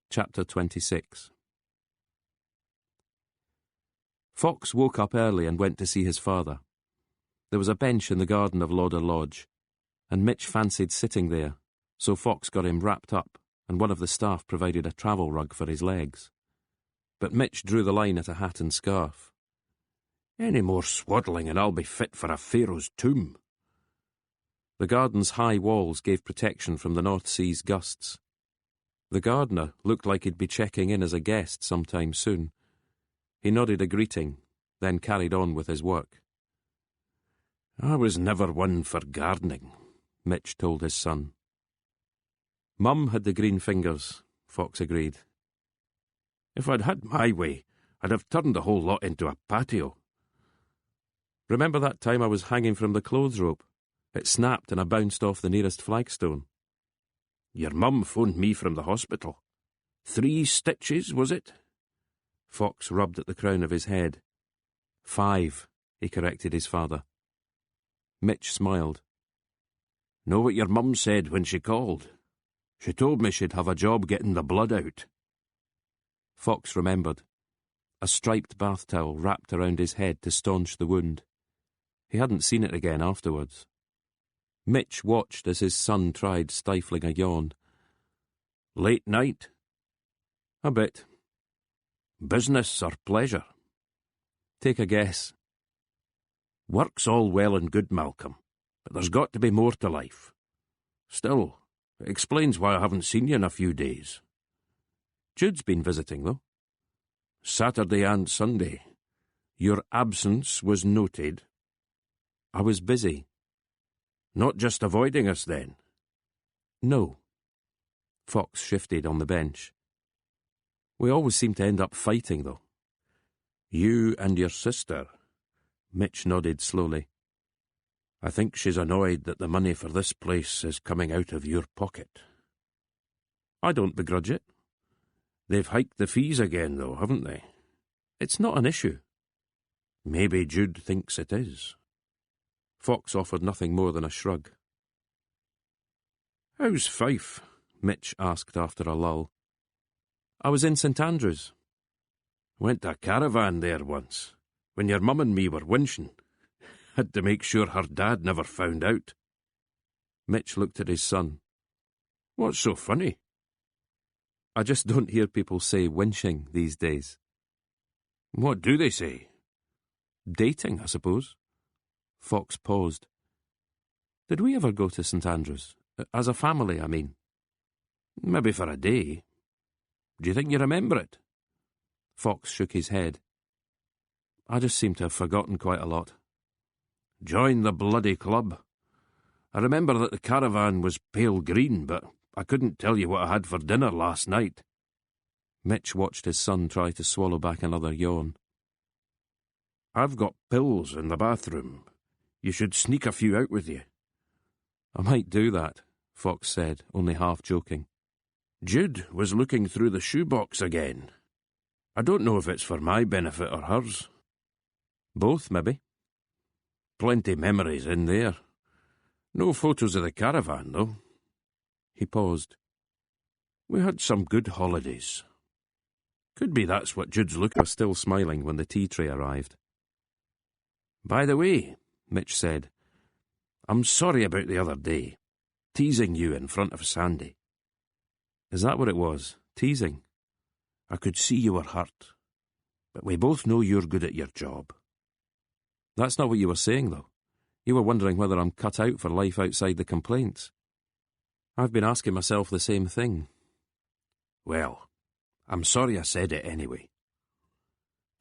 Chapter 26. Fox woke up early and went to see his father. There was a bench in the garden of Lauder Lodge, and Mitch fancied sitting there, so Fox got him wrapped up, and one of the staff provided a travel rug for his legs. But Mitch drew the line at a hat and scarf. "Any more swaddling and I'll be fit for a pharaoh's tomb." The garden's high walls gave protection from the North Sea's gusts. The gardener looked like he'd be checking in as a guest sometime soon. He nodded a greeting, then carried on with his work. "I was never one for gardening," Mitch told his son. Mum had the green fingers, Fox agreed. "If I'd had my way, I'd have turned the whole lot into a patio." Remember that time I was hanging from the clothes rope? It snapped and I bounced off the nearest flagstone. "Your mum phoned me from the hospital. 3 stitches, was it?" Fox rubbed at the crown of his head. 5, he corrected his father. Mitch smiled. "Know what your mum said when she called? She told me she'd have a job getting the blood out." Fox remembered. A striped bath towel wrapped around his head to staunch the wound. He hadn't seen it again afterwards. Mitch watched as his son tried stifling a yawn. "Late night?" "A bit." "Business or pleasure?" "Take a guess." "Work's all well and good, Malcolm, but there's got to be more to life. Still, it explains why I haven't seen you in a few days." "Jude's been visiting, though." "Saturday and Sunday. Your absence was noted." "I was busy." "Not just avoiding us, then?" "No." Fox shifted on the bench. "We always seem to end up fighting, though." "You and your sister?" Mitch nodded slowly. "I think she's annoyed that the money for this place is coming out of your pocket." "I don't begrudge it." "They've hiked the fees again, though, haven't they?" "It's not an issue." "Maybe Jude thinks it is." Fox offered nothing more than a shrug. "How's Fife?" Mitch asked after a lull. "I was in St Andrews." "Went to a caravan there once, when your mum and me were winching. Had to make sure her dad never found out." Mitch looked at his son. "What's so funny?" "I just don't hear people say winching these days." "What do they say?" "Dating, I suppose." Fox paused. "Did we ever go to St Andrews? As a family, I mean." "Maybe for a day. Do you think you remember it?" Fox shook his head. "I just seem to have forgotten quite a lot." "Join the bloody club. I remember that the caravan was pale green, but I couldn't tell you what I had for dinner last night." Mitch watched his son try to swallow back another yawn. "I've got pills in the bathroom. You should sneak a few out with you." "I might do that," Fox said, only half joking. "Jude was looking through the shoebox again. I don't know if it's for my benefit or hers." "Both, maybe." "Plenty memories in there. No photos of the caravan, though." He paused. "We had some good holidays. Could be that's what Jude's looking." Was still smiling when the tea tray arrived. "By the way," Mitch said, "I'm sorry about the other day, teasing you in front of Sandy." "Is that what it was? Teasing?" "I could see you were hurt, but we both know you're good at your job." "That's not what you were saying, though. You were wondering whether I'm cut out for life outside the complaints." "I've been asking myself the same thing." "Well, I'm sorry I said it anyway."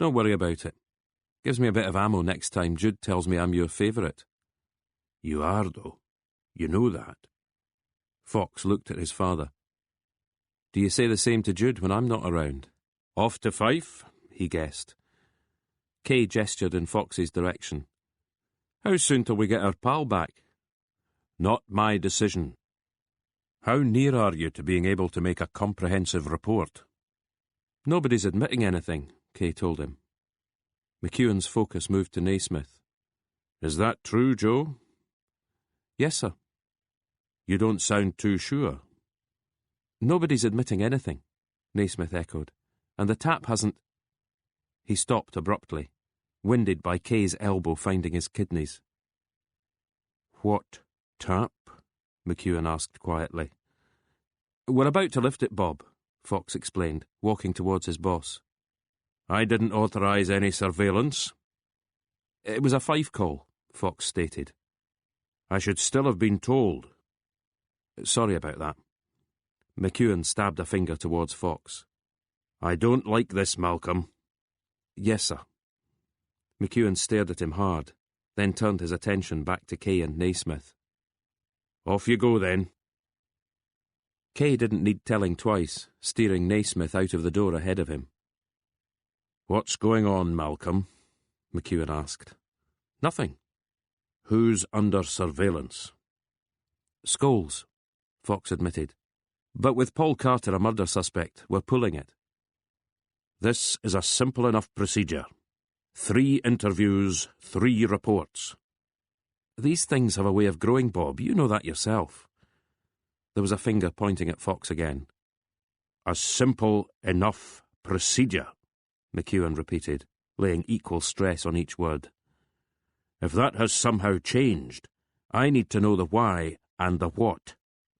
"Don't worry about it. Gives me a bit of ammo next time Jude tells me I'm your favourite." "You are, though. You know that." Fox looked at his father. "Do you say the same to Jude when I'm not around?" "Off to Fife?" he guessed. Kay gestured in Fox's direction. "How soon till we get our pal back?" "Not my decision." "How near are you to being able to make a comprehensive report?" "Nobody's admitting anything," Kay told him. McEwen's focus moved to Naismith. "Is that true, Joe?" "Yes, sir." "You don't sound too sure." Nobody's admitting anything, Naismith echoed, and the tap hasn't... He stopped abruptly, winded by Kay's elbow finding his kidneys. What tap? McEwen asked quietly. We're about to lift it, Bob, Fox explained, walking towards his boss. I didn't authorise any surveillance. It was a Fife call, Fox stated. I should still have been told. Sorry about that. McEwen stabbed a finger towards Fox. I don't like this, Malcolm. Yes, sir. McEwen stared at him hard, then turned his attention back to Kay and Naismith. Off you go, then. Kay didn't need telling twice, steering Naismith out of the door ahead of him. What's going on, Malcolm? McEwen asked. Nothing. Who's under surveillance? Scholes, Fox admitted. But with Paul Carter a murder suspect, we're pulling it. This is a simple enough procedure. 3 interviews, 3 reports. These things have a way of growing, Bob. You know that yourself. There was a finger pointing at Fox again. A simple enough procedure, McEwen repeated, laying equal stress on each word. If that has somehow changed, I need to know the why and the what.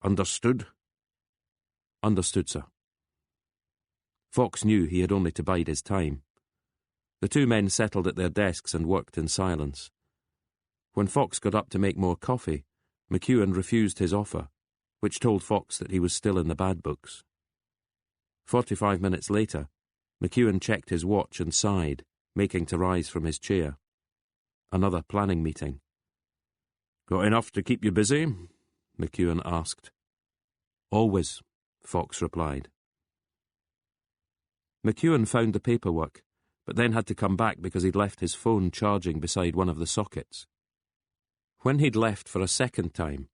Understood? Understood, sir. Fox knew he had only to bide his time. The 2 men settled at their desks and worked in silence. When Fox got up to make more coffee, McEwen refused his offer, which told Fox that he was still in the bad books. 45 minutes later, McEwen checked his watch and sighed, making to rise from his chair. Another planning meeting. Got enough to keep you busy? McEwen asked. Always, Fox replied. McEwen found the paperwork, but then had to come back because he'd left his phone charging beside one of the sockets. When he'd left for a second time,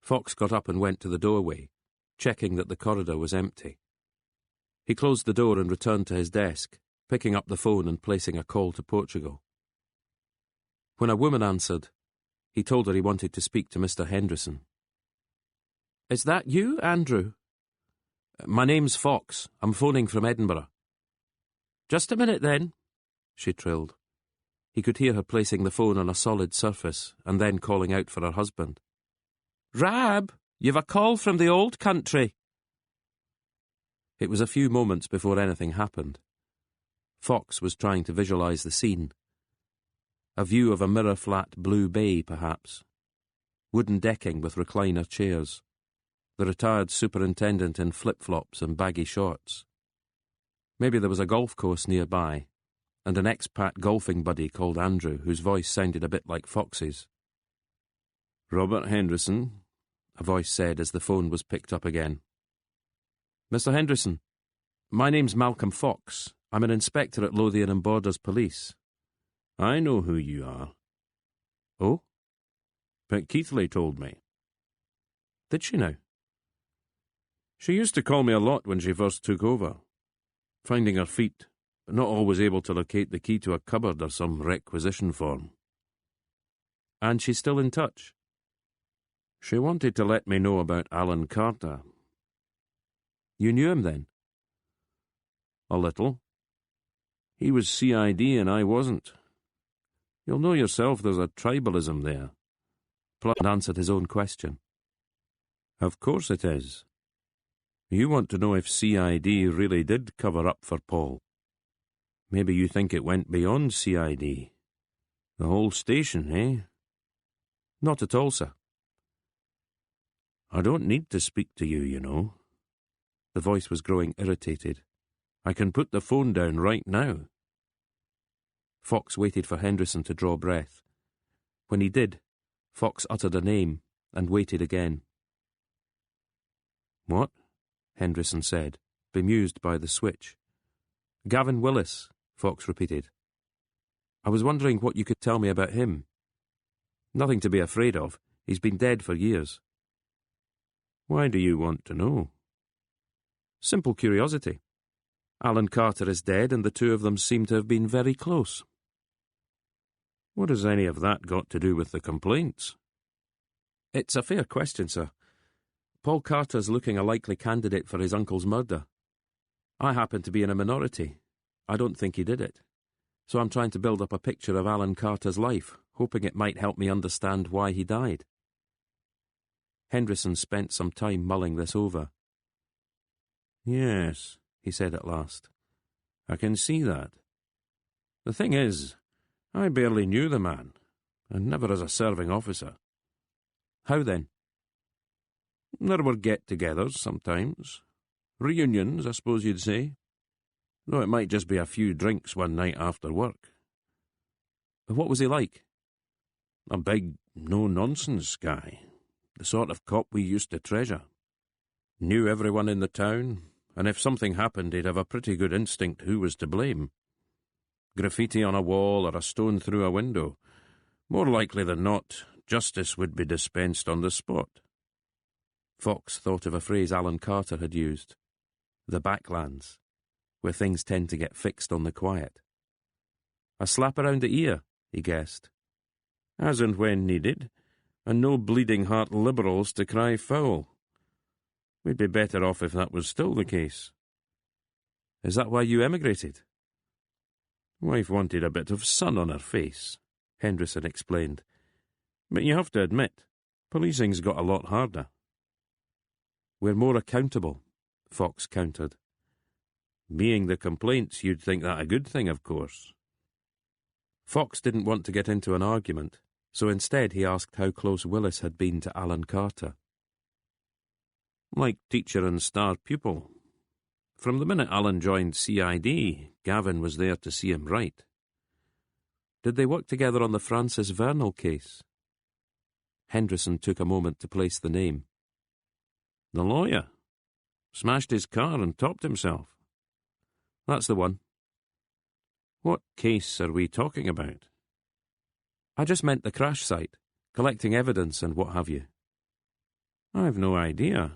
Fox got up and went to the doorway, checking that the corridor was empty. He closed the door and returned to his desk, picking up the phone and placing a call to Portugal. When a woman answered, he told her he wanted to speak to Mr. Henderson. Is that you, Andrew? My name's Fox. I'm phoning from Edinburgh. Just a minute, then, she trilled. He could hear her placing the phone on a solid surface and then calling out for her husband. Rab, you've a call from the old country. It was a few moments before anything happened. Fox was trying to visualise the scene. A view of a mirror-flat blue bay, perhaps. Wooden decking with recliner chairs. The retired superintendent in flip-flops and baggy shorts. Maybe there was a golf course nearby, and an expat golfing buddy called Andrew, whose voice sounded a bit like Fox's. Robert Henderson, a voice said as the phone was picked up again. Mr. Henderson, my name's Malcolm Fox. I'm an inspector at Lothian and Borders Police. I know who you are. Oh? But Keithley told me. Did she now? She used to call me a lot when she first took over. Finding her feet, but not always able to locate the key to a cupboard or some requisition form. And she's still in touch? She wanted to let me know about Alan Carter. You knew him then? A little. He was CID and I wasn't. You'll know yourself there's a tribalism there. Plutt answered his own question. Of course it is. You want to know if CID really did cover up for Paul. Maybe you think it went beyond CID. The whole station, eh? Not at all, sir. I don't need to speak to you, you know. The voice was growing irritated. I can put the phone down right now. Fox waited for Henderson to draw breath. When he did, Fox uttered a name and waited again. What? Henderson said, bemused by the switch. Gavin Willis, Fox repeated. I was wondering what you could tell me about him. Nothing to be afraid of. He's been dead for years. Why do you want to know? Simple curiosity. Alan Carter is dead and the two of them seem to have been very close. What has any of that got to do with the complaints? It's a fair question, sir. Paul Carter's looking a likely candidate for his uncle's murder. I happen to be in a minority. I don't think he did it. So I'm trying to build up a picture of Alan Carter's life, hoping it might help me understand why he died. Henderson spent some time mulling this over. Yes, he said at last. I can see that. The thing is, I barely knew the man, and never as a serving officer. How then? There were get-togethers sometimes. Reunions, I suppose you'd say. Though it might just be a few drinks one night after work. What was he like? A big, no-nonsense guy. The sort of cop we used to treasure. Knew everyone in the town, and if something happened he'd have a pretty good instinct who was to blame. Graffiti on a wall or a stone through a window. More likely than not, justice would be dispensed on the spot. Fox thought of a phrase Alan Carter had used. The backlands, where things tend to get fixed on the quiet. A slap around the ear, he guessed. As and when needed, and no bleeding-heart liberals to cry foul. We'd be better off if that was still the case. Is that why you emigrated? Wife wanted a bit of sun on her face, Henderson explained. But you have to admit, policing's got a lot harder. We're more accountable, Fox countered. Being the complaints, you'd think that a good thing, of course. Fox didn't want to get into an argument, so instead he asked how close Willis had been to Alan Carter. Like teacher and star pupil. From the minute Alan joined CID, Gavin was there to see him right. Did they work together on the Francis Vernal case? Henderson took a moment to place the name. The lawyer. Smashed his car and topped himself. That's the one. What case are we talking about? I just meant the crash site, collecting evidence and what have you. I've no idea.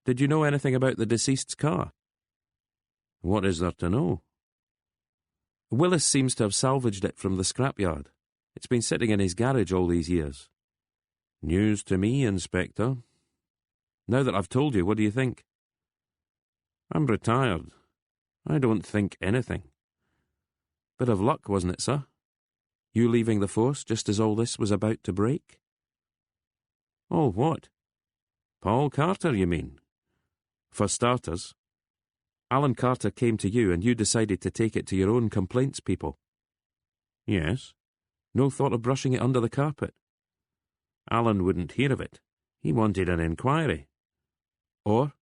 Did you know anything about the deceased's car? What is there to know? Willis seems to have salvaged it from the scrapyard. It's been sitting in his garage all these years. News to me, Inspector. Now that I've told you, what do you think? I'm retired. I don't think anything. Bit of luck, wasn't it, sir? You leaving the force just as all this was about to break? All what? Paul Carter, you mean? For starters, Alan Carter came to you and you decided to take it to your own complaints people. Yes. No thought of brushing it under the carpet? Alan wouldn't hear of it. He wanted an inquiry. Or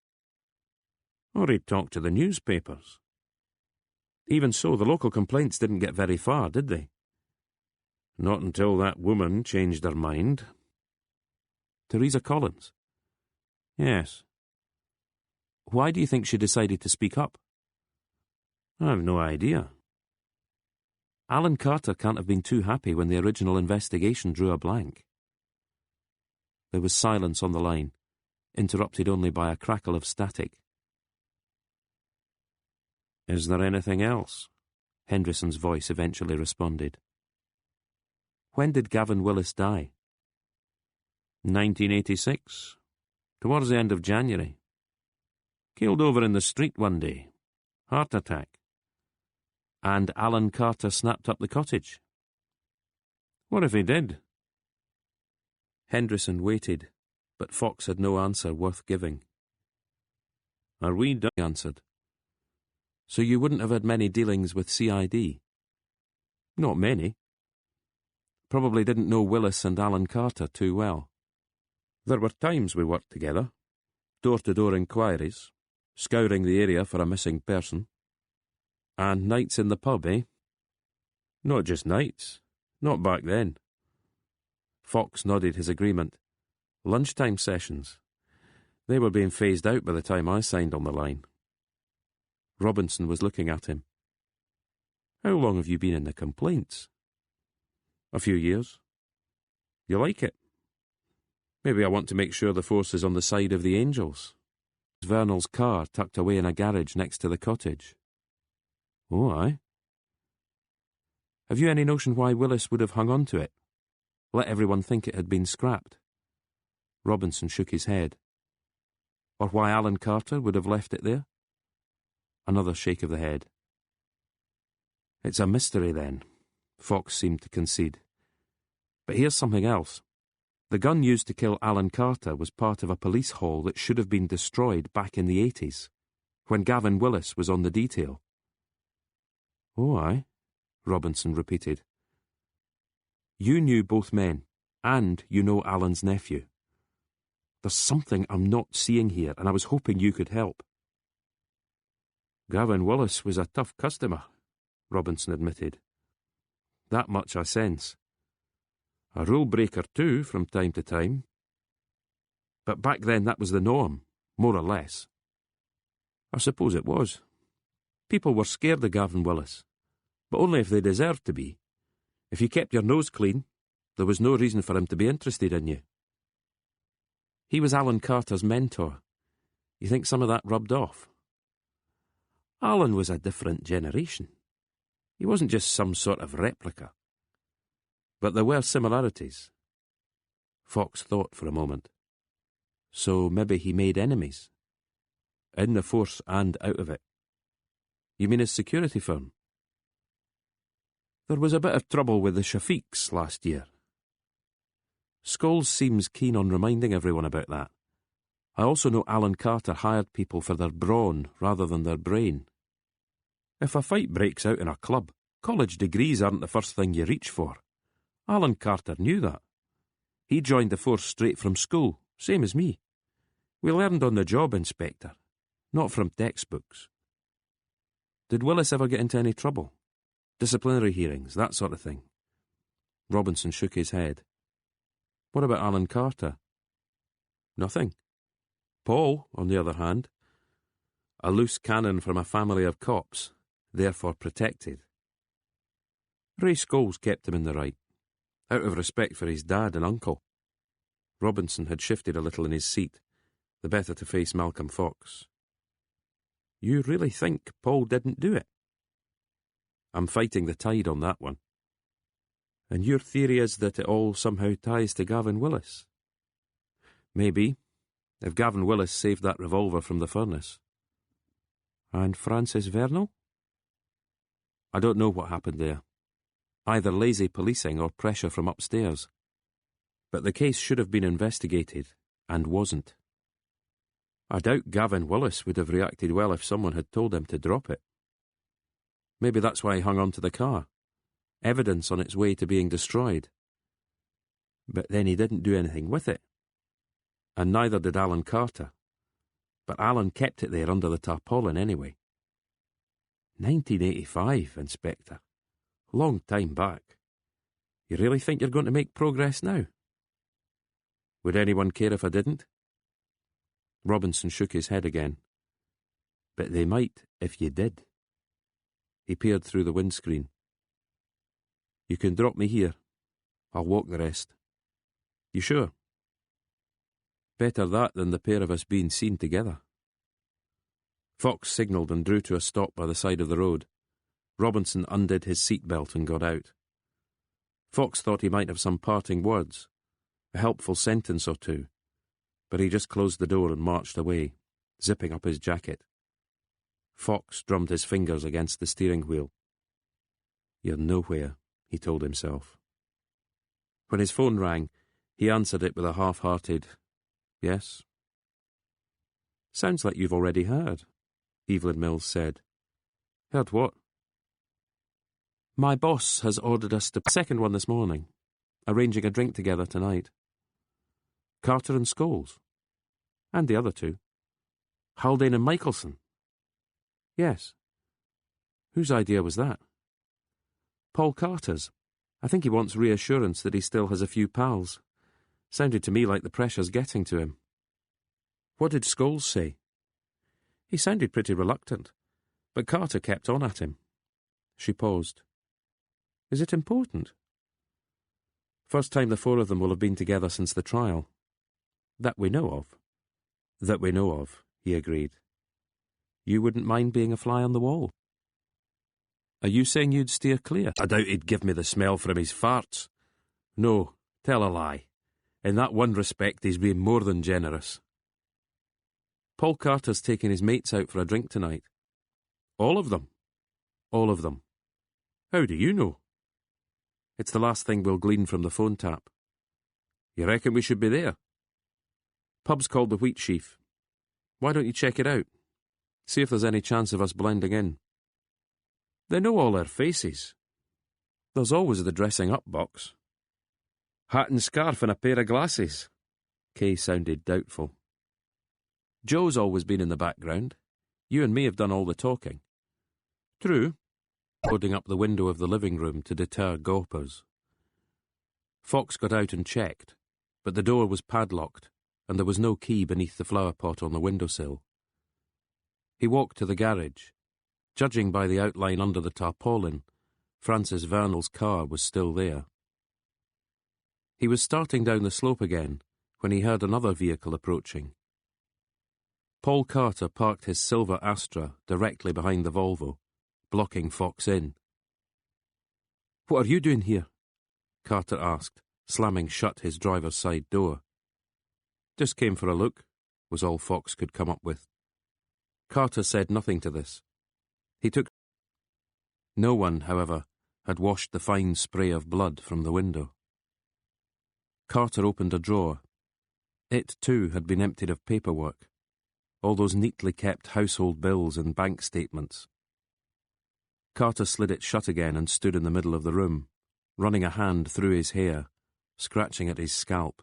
he'd talk to the newspapers. Even so, the local complaints didn't get very far, did they? Not until that woman changed her mind. Teresa Collins? Yes. Why do you think she decided to speak up? I've no idea. Alan Carter can't have been too happy when the original investigation drew a blank. There was silence on the line, interrupted only by a crackle of static. Is there anything else? Henderson's voice eventually responded. When did Gavin Willis die? 1986. Towards the end of January. Keeled over in the street one day. Heart attack. And Alan Carter snapped up the cottage. What if he did? Henderson waited, but Fox had no answer worth giving. Are we done? He answered. So you wouldn't have had many dealings with CID? Not many. Probably didn't know Willis and Alan Carter too well. There were times we worked together. Door-to-door inquiries, scouring the area for a missing person. And nights in the pub, eh? Not just nights. Not back then. Fox nodded his agreement. Lunchtime sessions. They were being phased out by the time I signed on the line. Robinson was looking at him. How long have you been in the complaints? A few years. You like it? Maybe I want to make sure the force is on the side of the angels. Vernal's car tucked away in a garage next to the cottage. Oh, aye. Have you any notion why Willis would have hung on to it? Let everyone think it had been scrapped? Robinson shook his head. Or why Alan Carter would have left it there? Another shake of the head. It's a mystery, then, Fox seemed to concede. But here's something else. The gun used to kill Alan Carter was part of a police haul that should have been destroyed back in the 80s, when Gavin Willis was on the detail. Oh, aye, Robinson repeated. You knew both men, and you know Alan's nephew. There's something I'm not seeing here, and I was hoping you could help. Gavin Willis was a tough customer, Robinson admitted. That much I sense. A rule breaker too, from time to time. But back then that was the norm, more or less. I suppose it was. People were scared of Gavin Willis, but only if they deserved to be. If you kept your nose clean, there was no reason for him to be interested in you. He was Alan Carter's mentor. You think some of that rubbed off? Alan was a different generation. He wasn't just some sort of replica. But there were similarities. Fox thought for a moment. So maybe he made enemies? In the force and out of it. You mean his security firm? There was a bit of trouble with the Shafiqs last year. Scholes seems keen on reminding everyone about that. I also know Alan Carter hired people for their brawn rather than their brain. If a fight breaks out in a club, college degrees aren't the first thing you reach for. Alan Carter knew that. He joined the force straight from school, same as me. We learned on the job, Inspector, not from textbooks. Did Willis ever get into any trouble? Disciplinary hearings, that sort of thing? Robinson shook his head. What about Alan Carter? Nothing. Paul, on the other hand, a loose cannon from a family of cops, therefore protected. Ray Scholes kept him in the right, out of respect for his dad and uncle. Robinson had shifted a little in his seat, the better to face Malcolm Fox. You really think Paul didn't do it? I'm fighting the tide on that one. And your theory is that it all somehow ties to Gavin Willis? Maybe, if Gavin Willis saved that revolver from the furnace. And Francis Vernal? I don't know what happened there. Either lazy policing or pressure from upstairs. But the case should have been investigated, and wasn't. I doubt Gavin Willis would have reacted well if someone had told him to drop it. Maybe that's why he hung on to the car. Evidence on its way to being destroyed. But then he didn't do anything with it. And neither did Alan Carter. But Alan kept it there under the tarpaulin anyway. 1985, Inspector. Long time back. You really think you're going to make progress now? Would anyone care if I didn't? Robinson shook his head again. But they might if you did. He peered through the windscreen. You can drop me here. I'll walk the rest. You sure? Better that than the pair of us being seen together. Fox signalled and drew to a stop by the side of the road. Robinson undid his seatbelt and got out. Fox thought he might have some parting words, a helpful sentence or two, but he just closed the door and marched away, zipping up his jacket. Fox drummed his fingers against the steering wheel. You're nowhere, he told himself. When his phone rang, he answered it with a half-hearted, yes. Sounds like you've already heard, Evelyn Mills said. Heard what? My boss has ordered us to... Second one this morning, arranging a drink together tonight. Carter and Scholes. And the other two. Haldane and Michelson. Yes. Whose idea was that? Paul Carter's. I think he wants reassurance that he still has a few pals. Sounded to me like the pressure's getting to him. What did Scholes say? He sounded pretty reluctant, but Carter kept on at him. She paused. Is it important? First time the four of them will have been together since the trial. That we know of. That we know of, he agreed. You wouldn't mind being a fly on the wall? Are you saying you'd steer clear? I doubt he'd give me the smell from his farts. No, tell a lie. In that one respect, he's been more than generous. Paul Carter's taking his mates out for a drink tonight. All of them? All of them. How do you know? It's the last thing we'll glean from the phone tap. You reckon we should be there? Pub's called the Wheat Sheaf. Why don't you check it out? See if there's any chance of us blending in. They know all our faces. There's always the dressing up box. Hat and scarf and a pair of glasses. Kay sounded doubtful. Joe's always been in the background. You and me have done all the talking. True. Holding up the window of the living room to deter gawpers. Fox got out and checked, but the door was padlocked, and there was no key beneath the flower pot on the windowsill. He walked to the garage. Judging by the outline under the tarpaulin, Francis Vernal's car was still there. He was starting down the slope again when he heard another vehicle approaching. Paul Carter parked his silver Astra directly behind the Volvo, blocking Fox in. "What are you doing here?" Carter asked, slamming shut his driver's side door. "Just came for a look," was all Fox could come up with. Carter said nothing to this. He took... No one, however, had washed the fine spray of blood from the window. Carter opened a drawer. It, too, had been emptied of paperwork. All those neatly kept household bills and bank statements. Carter slid it shut again and stood in the middle of the room, running a hand through his hair, scratching at his scalp.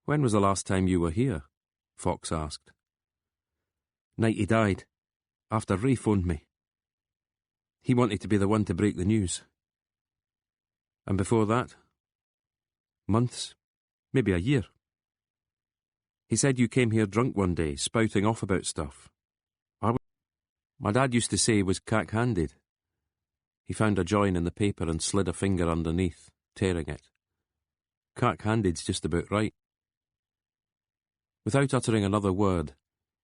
"When was the last time you were here?" Fox asked. "Night he died, after Ray phoned me. He wanted to be the one to break the news." "And before that?" "Months, maybe a year." "He said you came here drunk one day, spouting off about stuff. My dad used to say he was cack-handed." He found a join in the paper and slid a finger underneath, tearing it. "Cack-handed's just about right." Without uttering another word,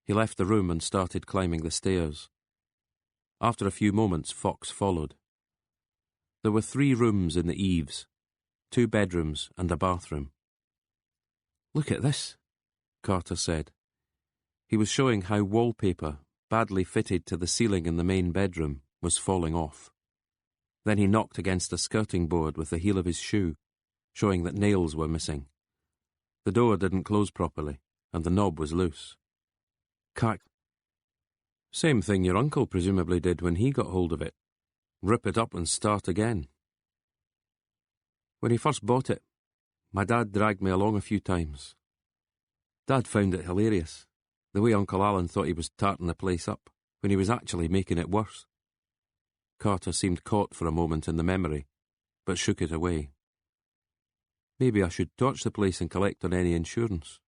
he left the room and started climbing the stairs. After a few moments, Fox followed. There were 3 rooms in the eaves, 2 bedrooms and a bathroom. "Look at this," Carter said. He was showing how wallpaper, badly fitted to the ceiling in the main bedroom, was falling off. Then he knocked against a skirting board with the heel of his shoe, showing that nails were missing. The door didn't close properly, and the knob was loose. Same thing your uncle presumably did when he got hold of it. Rip it up and start again. When he first bought it, my dad dragged me along a few times. Dad found it hilarious, the way Uncle Alan thought he was tarting the place up, when he was actually making it worse. Carter seemed caught for a moment in the memory, but shook it away. "Maybe I should torch the place and collect on any insurance."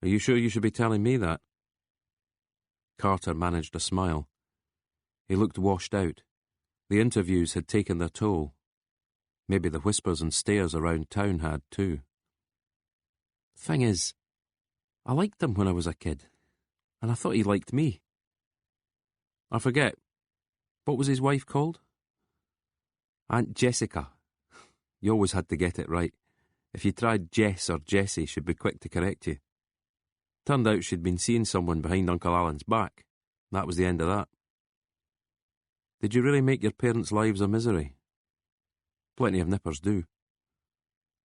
"Are you sure you should be telling me that?" Carter managed a smile. He looked washed out. The interviews had taken their toll. Maybe the whispers and stares around town had too. "Thing is, I liked him when I was a kid, and I thought he liked me." "I forget. What was his wife called?" "Aunt Jessica." You always had to get it right. If you tried Jess or Jessie, she'd be quick to correct you. Turned out she'd been seeing someone behind Uncle Alan's back. That was the end of that. "Did you really make your parents' lives a misery?" "Plenty of nippers do."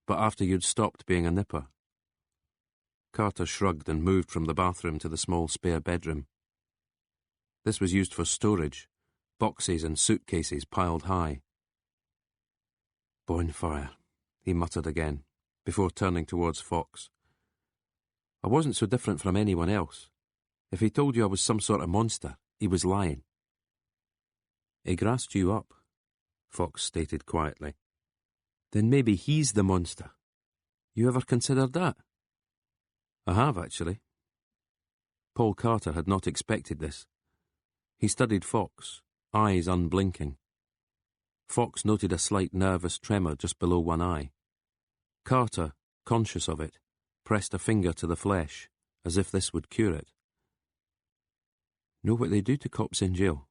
"But after you'd stopped being a nipper?" Carter shrugged and moved from the bathroom to the small spare bedroom. This was used for storage, boxes and suitcases piled high. "Bonfire," he muttered again, before turning towards Fox. "I wasn't so different from anyone else. If he told you I was some sort of monster, he was lying." "He grassed you up," Fox stated quietly. "Then maybe he's the monster. You ever considered that?" "I have, actually." Paul Carter had not expected this. He studied Fox, eyes unblinking. Fox noted a slight nervous tremor just below one eye. Carter, conscious of it, pressed a finger to the flesh, as if this would cure it. "Know what they do to cops in jail?"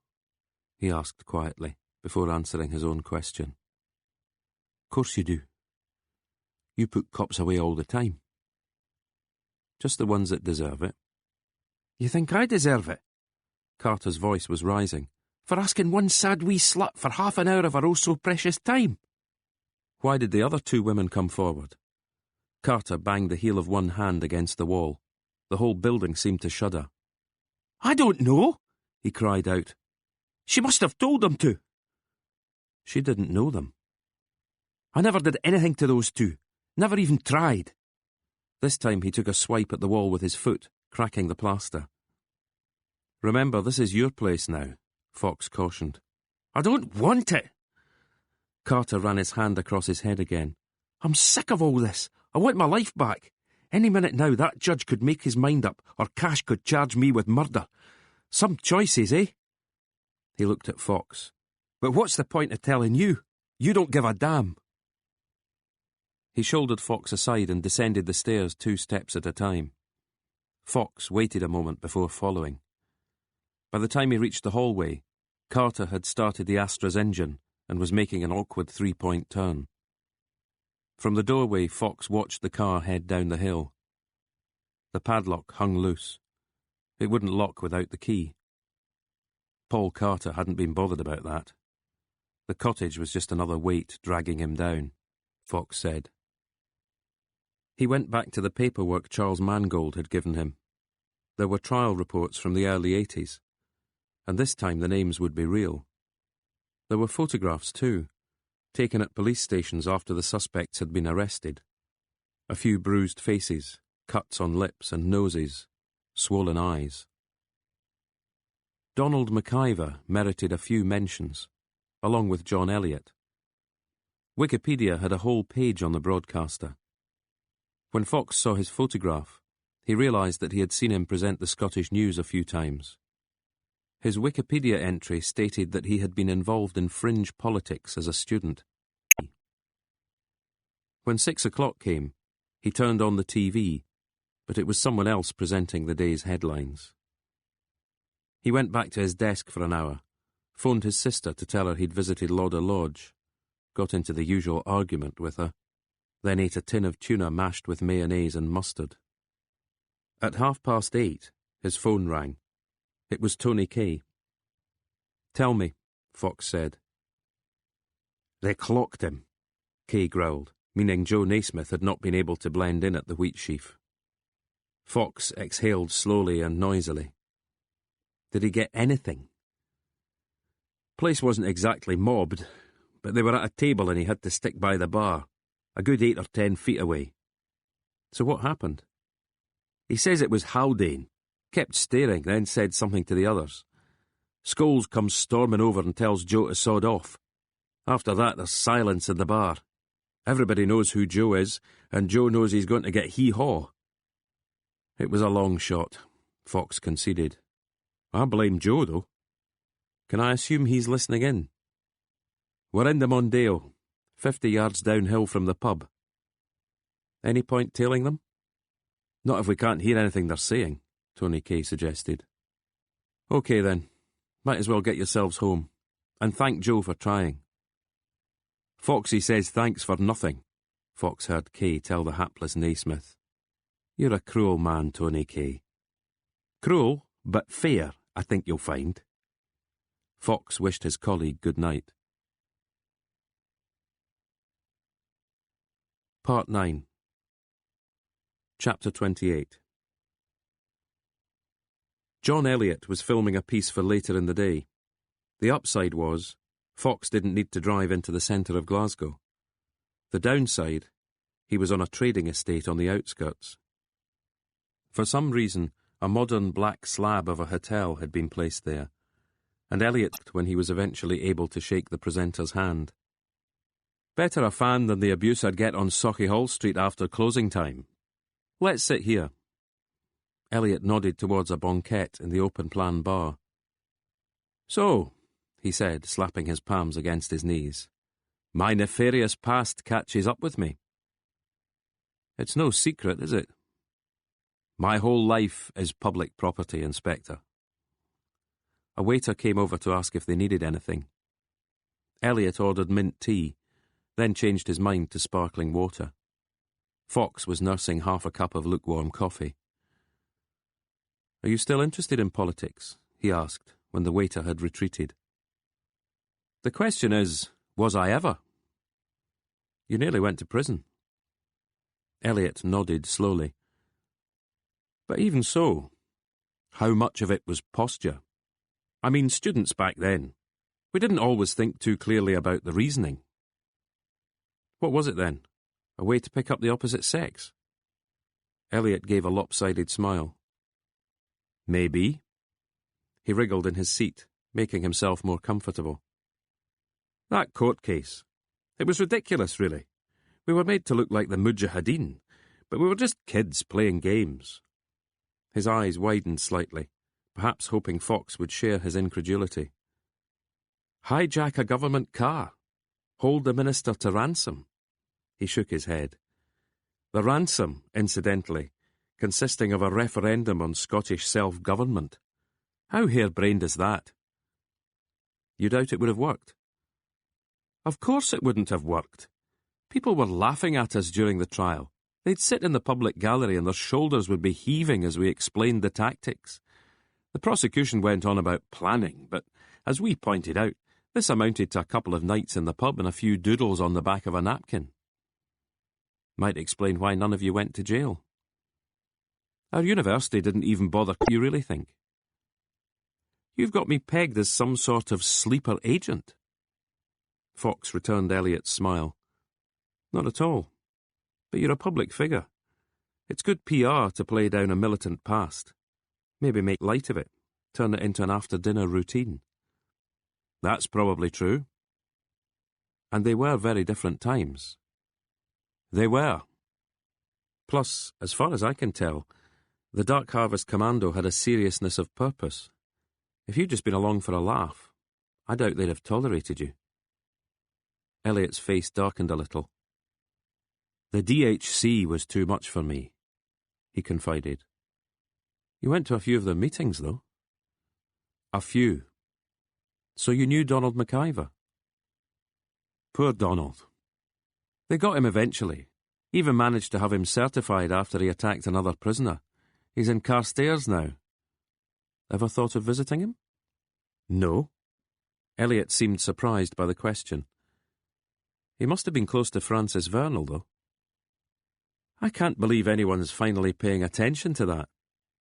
he asked quietly, before answering his own question. "Course you do." You put cops away all the time. Just the ones that deserve it. You think I deserve it? Carter's voice was rising. For asking one sad wee slut for half an hour of her oh-so-precious time? Why did the other two women come forward? Carter banged the heel of one hand against the wall. The whole building seemed to shudder. I don't know, he cried out. She must have told them to. She didn't know them. I never did anything to those two. Never even tried. This time he took a swipe at the wall with his foot, cracking the plaster. Remember, this is your place now, Fox cautioned. I don't want it. Carter ran his hand across his head again. I'm sick of all this. I want my life back. Any minute now that judge could make his mind up, or Cash could charge me with murder. Some choices, eh? He looked at Fox. But what's the point of telling you? You don't give a damn. He shouldered Fox aside and descended the stairs 2 steps at a time. Fox waited a moment before following. By the time he reached the hallway, Carter had started the Astra's engine and was making an awkward 3-point turn. From the doorway, Fox watched the car head down the hill. The padlock hung loose. It wouldn't lock without the key. Paul Carter hadn't been bothered about that. The cottage was just another weight dragging him down, Fox said. He went back to the paperwork Charles Mangold had given him. There were trial reports from the early 80s, and this time the names would be real. There were photographs too, taken at police stations after the suspects had been arrested. A few bruised faces, cuts on lips and noses, swollen eyes. Donald McIver merited a few mentions, along with John Elliott. Wikipedia had a whole page on the broadcaster. When Fox saw his photograph, he realised that he had seen him present the Scottish News a few times. His Wikipedia entry stated that he had been involved in fringe politics as a student. When 6 o'clock came, he turned on the TV, but it was someone else presenting the day's headlines. He went back to his desk for an hour, phoned his sister to tell her he'd visited Lauder Lodge, got into the usual argument with her, then ate a tin of tuna mashed with mayonnaise and mustard. At 8:30, his phone rang. It was Tony Kay. "Tell me," Fox said. "They clocked him," Kay growled, meaning Joe Naismith had not been able to blend in at the wheat sheaf. Fox exhaled slowly and noisily. "Did he get anything?" "Place wasn't exactly mobbed, but they were at a table and he had to stick by the bar, a good 8 or 10 feet away." "So what happened?" "He says it was Haldane. Kept staring, then said something to the others. Scholes comes storming over and tells Joe to sod off. After that, there's silence in the bar. Everybody knows who Joe is, and Joe knows he's going to get hee-haw." "It was a long shot," Fox conceded. "I blame Joe, though." "Can I assume he's listening in?" "We're in the Mondeo, 50 yards downhill from the pub." "Any point tailing them?" "Not if we can't hear anything they're saying," Tony Kay suggested. "OK then, might as well get yourselves home, and thank Joe for trying." "Foxy says thanks for nothing," Fox heard Kay tell the hapless Naismith. "You're a cruel man, Tony Kay. Cruel, but fair, I think you'll find." Fox wished his colleague good night. Part 9. Chapter 28. John Elliott was filming a piece for later in the day. The upside was, Fox didn't need to drive into the centre of Glasgow. The downside, he was on a trading estate on the outskirts. For some reason, a modern black slab of a hotel had been placed there, and Elliott when he was eventually able to shake the presenter's hand. "Better a fan than the abuse I'd get on Sauchiehall Street after closing time. Let's sit here." Elliott nodded towards a banquette in the open-plan bar. "So," he said, slapping his palms against his knees, "my nefarious past catches up with me." "It's no secret, is it?" "My whole life is public property, Inspector." A waiter came over to ask if they needed anything. Elliott ordered mint tea, then changed his mind to sparkling water. Fox was nursing half a cup of lukewarm coffee. "Are you still interested in politics?" he asked, when the waiter had retreated. "The question is, was I ever?" "You nearly went to prison." Elliot nodded slowly. "But even so, how much of it was posture? I mean, students back then, we didn't always think too clearly about the reasoning." "What was it then? A way to pick up the opposite sex?" Elliot gave a lopsided smile. "Maybe." He wriggled in his seat, making himself more comfortable. "That court case. It was ridiculous, really. We were made to look like the Mujahideen, but we were just kids playing games." His eyes widened slightly, perhaps hoping Fox would share his incredulity. "Hijack a government car. Hold the minister to ransom." He shook his head. The ransom, incidentally, consisting of a referendum on Scottish self-government. How harebrained is that? "You doubt it would have worked?" "Of course it wouldn't have worked. People were laughing at us during the trial. They'd sit in the public gallery and their shoulders would be heaving as we explained the tactics. The prosecution went on about planning, but, as we pointed out, this amounted to a couple of nights in the pub and a few doodles on the back of a napkin. Might explain why none of you went to jail. Our university didn't even bother. You really think? You've got me pegged as some sort of sleeper agent." Fox returned Elliot's smile. "Not at all. But you're a public figure. It's good PR to play down a militant past. Maybe make light of it, turn it into an after-dinner routine." "That's probably true." "And they were very different times." "They were. Plus, as far as I can tell, the Dark Harvest Commando had a seriousness of purpose. If you'd just been along for a laugh, I doubt they'd have tolerated you." Elliot's face darkened a little. "The DHC was too much for me," he confided. "You went to a few of their meetings, though." "A few." "So you knew Donald McIver?" "Poor Donald. They got him eventually. Even managed to have him certified after he attacked another prisoner. He's in Carstairs now." "Ever thought of visiting him?" "No." Elliot seemed surprised by the question. "He must have been close to Francis Vernal, though." "I can't believe anyone's finally paying attention to that,"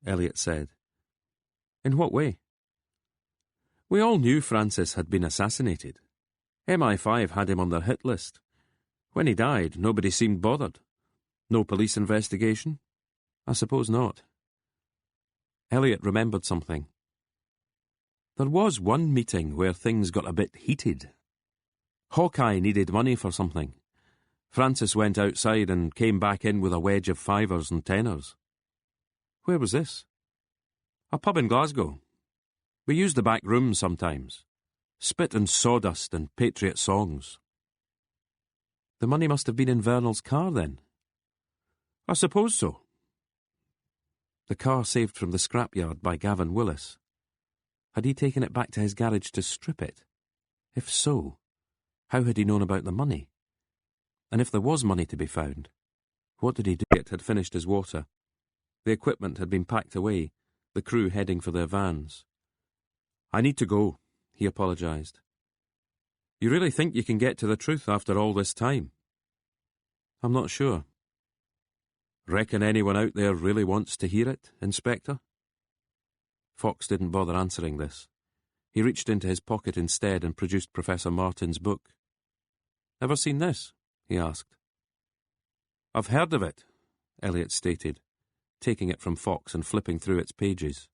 Elliot said. "In what way?" "We all knew Francis had been assassinated. MI5 had him on their hit list. When he died, nobody seemed bothered. No police investigation? I suppose not." Elliot remembered something. There was one meeting where things got a bit heated. Hawkeye needed money for something. Francis went outside and came back in with a wedge of fivers and tenors. "Where was this?" "A pub in Glasgow. We used the back room sometimes. Spit and sawdust and patriot songs." "The money must have been in Vernal's car, then?" "I suppose so." The car saved from the scrapyard by Gavin Willis. Had he taken it back to his garage to strip it? If so, how had he known about the money? And if there was money to be found, what did he do? It had finished his water. The equipment had been packed away, the crew heading for their vans. "I need to go," he apologised. "You really think you can get to the truth after all this time?" "I'm not sure." "Reckon anyone out there really wants to hear it, Inspector?" Fox didn't bother answering this. He reached into his pocket instead and produced Professor Martin's book. "Ever seen this?" he asked. "I've heard of it," Elliot stated, taking it from Fox and flipping through its pages.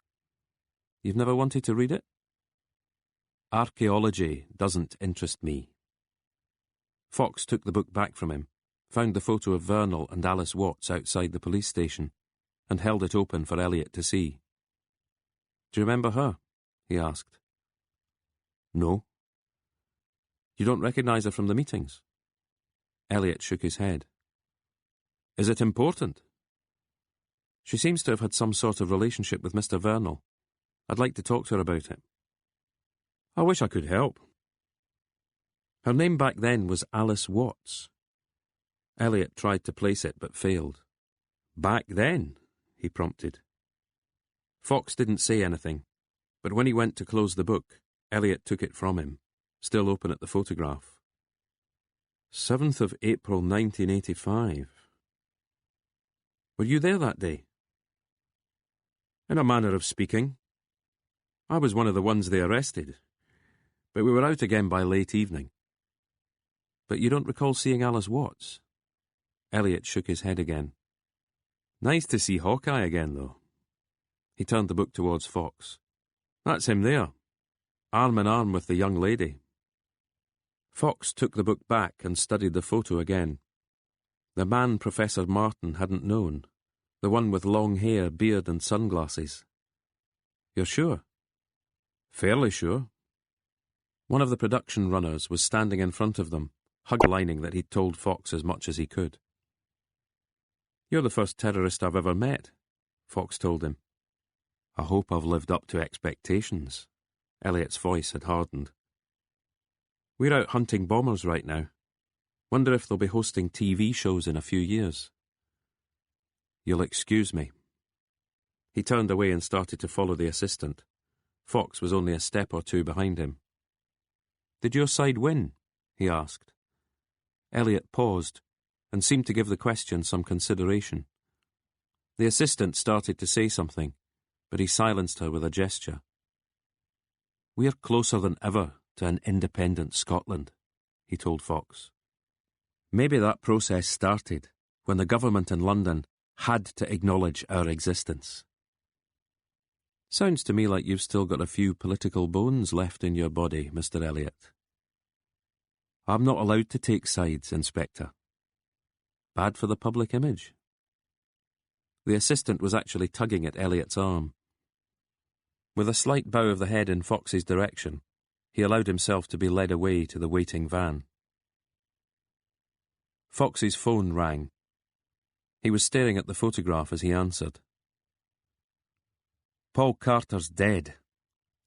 "You've never wanted to read it?" "Archaeology doesn't interest me." Fox took the book back from him, found the photo of Vernal and Alice Watts outside the police station, and held it open for Elliot to see. "Do you remember her?" he asked. "No." "You don't recognise her from the meetings?" Elliot shook his head. "Is it important?" "She seems to have had some sort of relationship with Mr. Vernal. I'd like to talk to her about it." "I wish I could help." Her name back then was Alice Watts. Elliot tried to place it but failed. "Back then?" he prompted. Fox didn't say anything, but when he went to close the book, Elliot took it from him, still open at the photograph. 7th of April 1985. Were you there that day? In a manner of speaking. I was one of the ones they arrested, but we were out again by late evening. But you don't recall seeing Alice Watts? Elliot shook his head again. Nice to see Hawkeye again, though. He turned the book towards Fox. That's him there, arm in arm with the young lady. Fox took the book back and studied the photo again. The man Professor Martin hadn't known, the one with long hair, beard and sunglasses. You're sure? Fairly sure. One of the production runners was standing in front of them, hug-lining that he'd told Fox as much as he could. You're the first terrorist I've ever met, Fox told him. I hope I've lived up to expectations. Elliot's voice had hardened. We're out hunting bombers right now. Wonder if they'll be hosting TV shows in a few years. You'll excuse me. He turned away and started to follow the assistant. Fox was only a step or two behind him. Did your side win? He asked. Elliot paused and seemed to give the question some consideration. The assistant started to say something, but he silenced her with a gesture. We're closer than ever to an independent Scotland, he told Fox. Maybe that process started when the government in London had to acknowledge our existence. Sounds to me like you've still got a few political bones left in your body, Mr. Elliot. I'm not allowed to take sides, Inspector. Bad for the public image. The assistant was actually tugging at Elliot's arm. With a slight bow of the head in Fox's direction, he allowed himself to be led away to the waiting van. Fox's phone rang. He was staring at the photograph as he answered. Paul Carter's dead,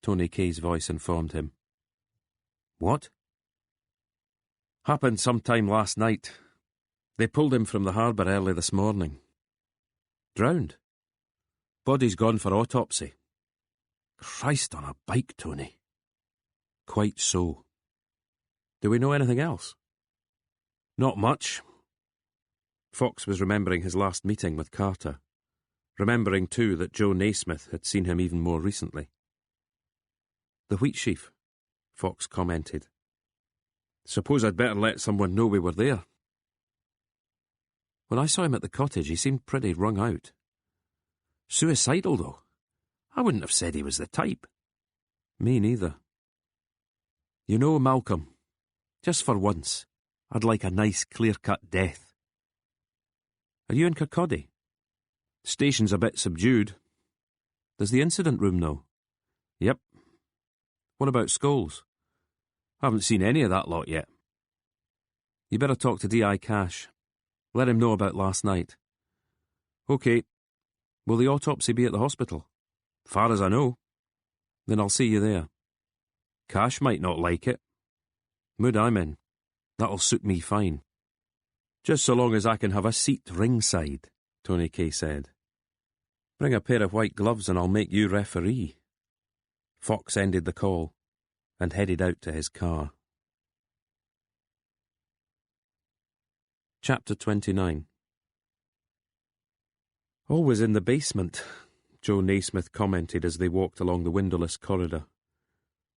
Tony Kay's voice informed him. What? Happened sometime last night. They pulled him from the harbour early this morning. Drowned. Body's gone for autopsy. Christ on a bike, Tony. Quite so. Do we know anything else? Not much. Fox was remembering his last meeting with Carter, remembering too that Joe Naismith had seen him even more recently. The wheat sheaf, Fox commented. Suppose I'd better let someone know we were there. When I saw him at the cottage, he seemed pretty wrung out. Suicidal, though. I wouldn't have said he was the type. Me neither. You know, Malcolm, just for once, I'd like a nice clear-cut death. Are you in Kirkcaldy? Station's a bit subdued. Does the incident room know? Yep. What about Scholes? Haven't seen any of that lot yet. You better talk to D.I. Cash. Let him know about last night. OK. Will the autopsy be at the hospital? Far as I know. Then I'll see you there. Cash might not like it. Mood I'm in. That'll suit me fine. Just so long as I can have a seat ringside, Tony Kay said. Bring a pair of white gloves and I'll make you referee. Fox ended the call and headed out to his car. Chapter 29. Always in the basement, Joe Naismith commented as they walked along the windowless corridor.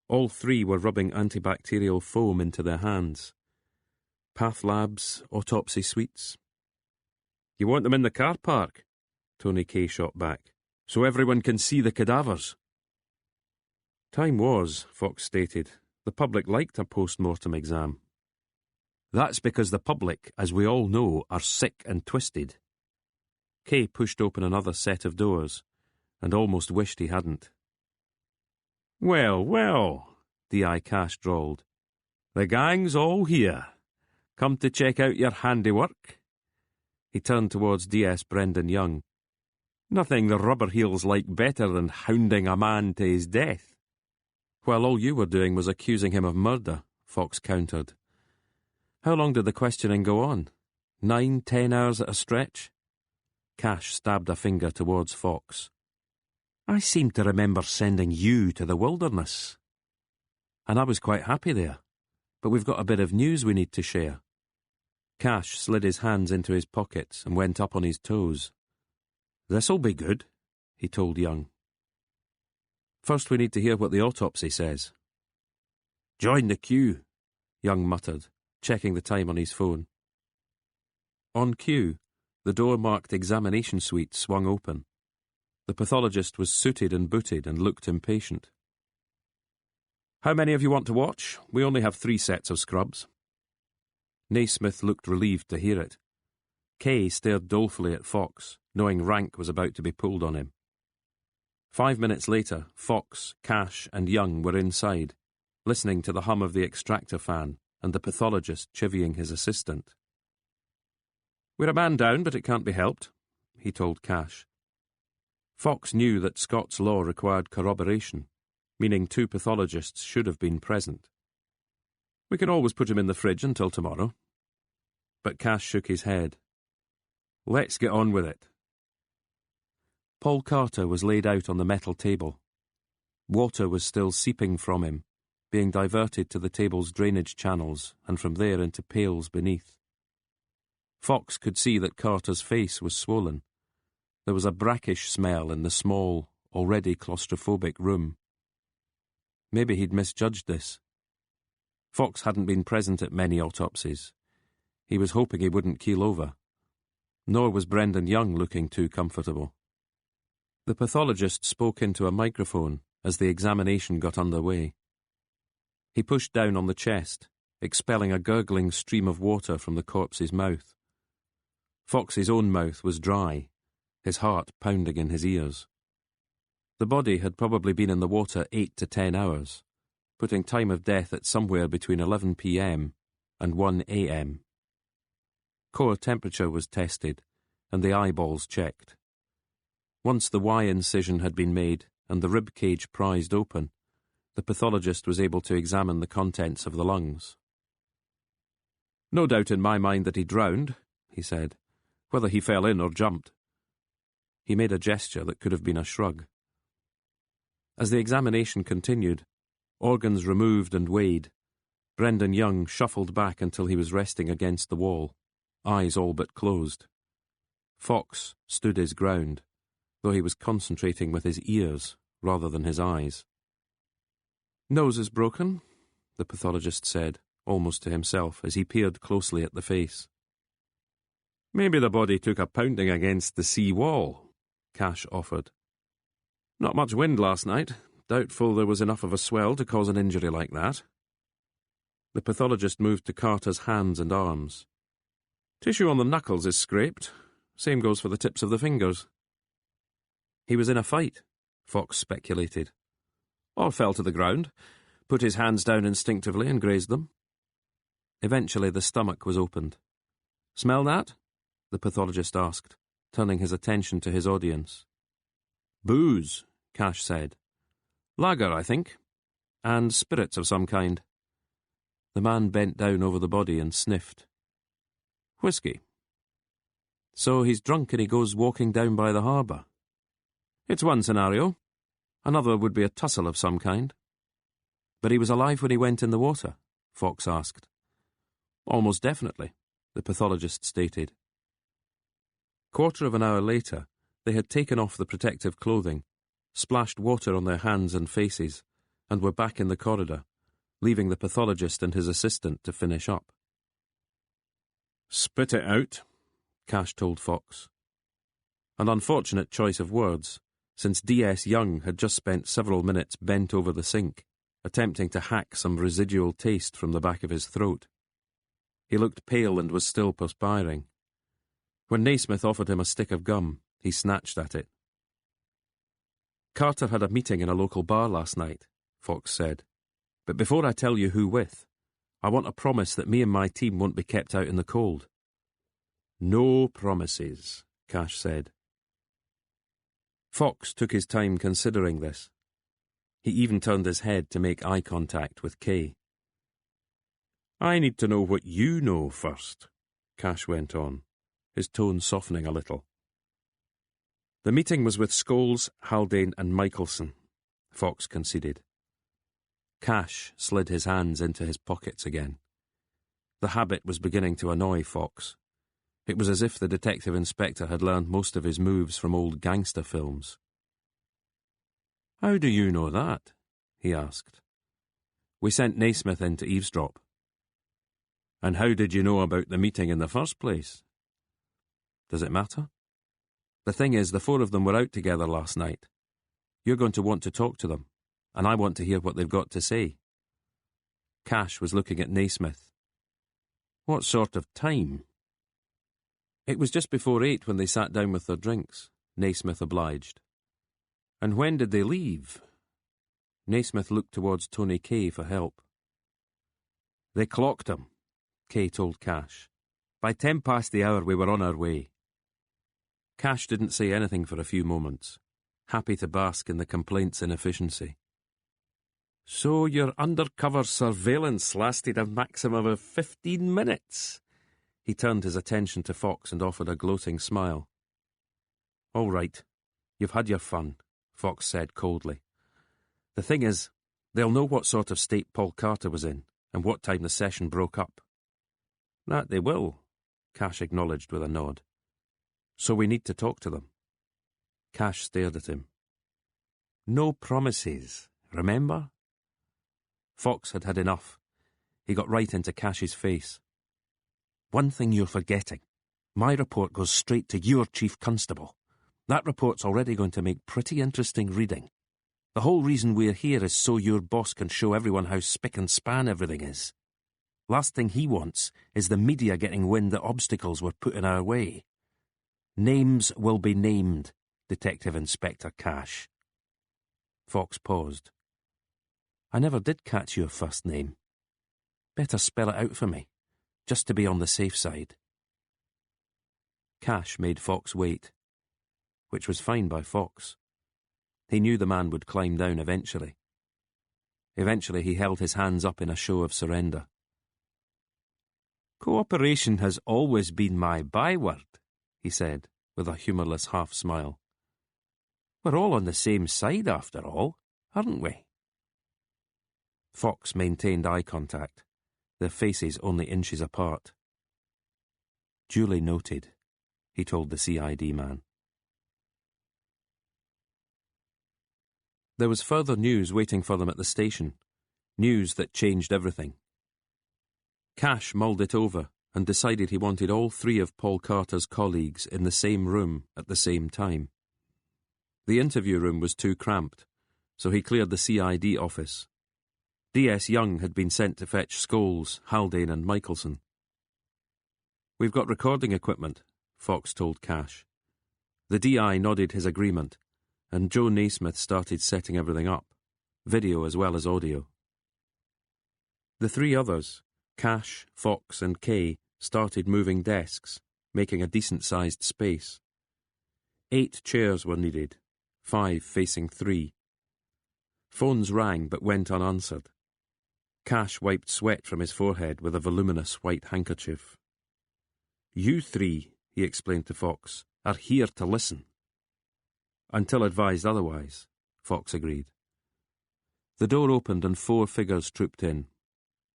All three were rubbing antibacterial foam into their hands. Path labs, autopsy suites. You want them in the car park? Tony Kay shot back. So everyone can see the cadavers. Time was, Fox stated, the public liked a post-mortem exam. That's because the public, as we all know, are sick and twisted. Kay pushed open another set of doors, and almost wished he hadn't. Well, well, D.I. Cash drawled. The gang's all here. Come to check out your handiwork? He turned towards D.S. Brendan Young. Nothing the rubber heels like better than hounding a man to his death. While all you were doing was accusing him of murder, Fox countered. How long did the questioning go on? 9, 10 hours at a stretch? Cash stabbed a finger towards Fox. I seem to remember sending you to the wilderness. And I was quite happy there. But we've got a bit of news we need to share. Cash slid his hands into his pockets and went up on his toes. This'll be good, he told Young. First we need to hear what the autopsy says. Join the queue, Young muttered, checking the time on his phone. On cue, the door-marked examination suite swung open. The pathologist was suited and booted and looked impatient. How many of you want to watch? We only have 3 sets of scrubs. Naismith looked relieved to hear it. Kay stared dolefully at Fox, knowing rank was about to be pulled on him. 5 minutes later, Fox, Cash and Young were inside, listening to the hum of the extractor fan and the pathologist chivying his assistant. We're a man down, but it can't be helped, he told Cash. Fox knew that Scots law required corroboration, meaning 2 pathologists should have been present. We can always put him in the fridge until tomorrow. But Cash shook his head. Let's get on with it. Paul Carter was laid out on the metal table. Water was still seeping from him, being diverted to the table's drainage channels and from there into pails beneath. Fox could see that Carter's face was swollen. There was a brackish smell in the small, already claustrophobic room. Maybe he'd misjudged this. Fox hadn't been present at many autopsies. He was hoping he wouldn't keel over. Nor was Brendan Young looking too comfortable. The pathologist spoke into a microphone as the examination got underway. He pushed down on the chest, expelling a gurgling stream of water from the corpse's mouth. Fox's own mouth was dry, his heart pounding in his ears. The body had probably been in the water 8 to 10 hours, putting time of death at somewhere between 11 p.m. and 1 a.m. Core temperature was tested, and the eyeballs checked. Once the Y incision had been made and the rib cage prized open, the pathologist was able to examine the contents of the lungs. No doubt in my mind that he drowned, he said, whether he fell in or jumped. He made a gesture that could have been a shrug. As the examination continued, organs removed and weighed, Brendan Young shuffled back until he was resting against the wall, eyes all but closed. Fox stood his ground, though he was concentrating with his ears rather than his eyes. Nose is broken, the pathologist said, almost to himself, as he peered closely at the face. Maybe the body took a pounding against the sea wall, Cash offered. Not much wind last night. Doubtful there was enough of a swell to cause an injury like that. The pathologist moved to Carter's hands and arms. Tissue on the knuckles is scraped. Same goes for the tips of the fingers. He was in a fight, Fox speculated. Or fell to the ground, put his hands down instinctively and grazed them. Eventually the stomach was opened. Smell that? The pathologist asked, turning his attention to his audience. Booze, Cash said. Lager, I think. And spirits of some kind. The man bent down over the body and sniffed. Whiskey. So he's drunk and he goes walking down by the harbour. It's one scenario. Another would be a tussle of some kind. But he was alive when he went in the water, Fox asked. Almost definitely, the pathologist stated. Quarter of an hour later, they had taken off the protective clothing, splashed water on their hands and faces, and were back in the corridor, leaving the pathologist and his assistant to finish up. Spit it out, Cash told Fox. An unfortunate choice of words, since D.S. Young had just spent several minutes bent over the sink, attempting to hack some residual taste from the back of his throat. He looked pale and was still perspiring. When Naismith offered him a stick of gum, he snatched at it. Carter had a meeting in a local bar last night, Fox said. But before I tell you who with, I want a promise that me and my team won't be kept out in the cold. No promises, Cash said. Fox took his time considering this. He even turned his head to make eye contact with Kay. I need to know what you know first, Cash went on, his tone softening a little. The meeting was with Scholes, Haldane and Michelson, Fox conceded. Cash slid his hands into his pockets again. The habit was beginning to annoy Fox. It was as if the detective inspector had learned most of his moves from old gangster films. "How do you know that?" he asked. "We sent Naismith in to eavesdrop." "And how did you know about the meeting in the first place?" "Does it matter? The thing is, the four of them were out together last night. You're going to want to talk to them, and I want to hear what they've got to say." Cash was looking at Naismith. "What sort of time?" "It was just before 8 when they sat down with their drinks," Naismith obliged. "And when did they leave?" Naismith looked towards Tony Kay for help. "They clocked him," Kay told Cash. "By 10 past the hour we were on our way." Cash didn't say anything for a few moments, happy to bask in the complaint's inefficiency. "So your undercover surveillance lasted a maximum of 15 minutes. He turned his attention to Fox and offered a gloating smile. "All right, you've had your fun," Fox said coldly. "The thing is, they'll know what sort of state Paul Carter was in and what time the session broke up." "That they will," Cash acknowledged with a nod. "So we need to talk to them." Cash stared at him. "No promises, remember?" Fox had had enough. He got right into Cash's face. "One thing you're forgetting. My report goes straight to your chief constable. That report's already going to make pretty interesting reading. The whole reason we're here is so your boss can show everyone how spick and span everything is. Last thing he wants is the media getting wind that obstacles were put in our way. Names will be named, Detective Inspector Cash." Fox paused. "I never did catch your first name. Better spell it out for me, just to be on the safe side." Cash made Fox wait, which was fine by Fox. He knew the man would climb down eventually. Eventually he held his hands up in a show of surrender. "Cooperation has always been my byword," he said, with a humourless half-smile. "We're all on the same side, after all, aren't we?" Fox maintained eye contact, their faces only inches apart. "Duly noted," he told the CID man. There was further news waiting for them at the station, news that changed everything. Cash mulled it over and decided he wanted all three of Paul Carter's colleagues in the same room at the same time. The interview room was too cramped, so he cleared the CID office. D.S. Young had been sent to fetch Scholes, Haldane and Michelson. "We've got recording equipment," Fox told Cash. The DI nodded his agreement, and Joe Naismith started setting everything up, video as well as audio. The three others, Cash, Fox and Kay, started moving desks, making a decent-sized space. 8 chairs were needed, 5 facing 3. Phones rang but went unanswered. Cash wiped sweat from his forehead with a voluminous white handkerchief. "You three," he explained to Fox, "are here to listen." "Until advised otherwise," Fox agreed. The door opened and 4 figures trooped in.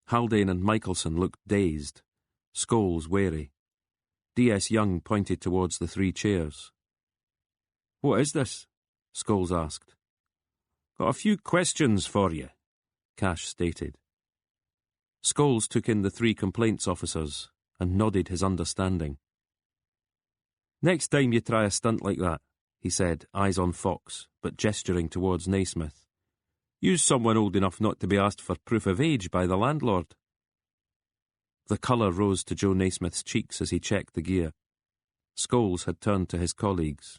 Haldane and Michelson looked dazed, Scholes wary. D.S. Young pointed towards the 3 chairs. "What is this?" Scholes asked. "Got a few questions for you," Cash stated. Scholes took in the 3 complaints officers and nodded his understanding. "Next time you try a stunt like that," he said, eyes on Fox, but gesturing towards Naismith, "use someone old enough not to be asked for proof of age by the landlord." The colour rose to Joe Naismith's cheeks as he checked the gear. Scholes had turned to his colleagues.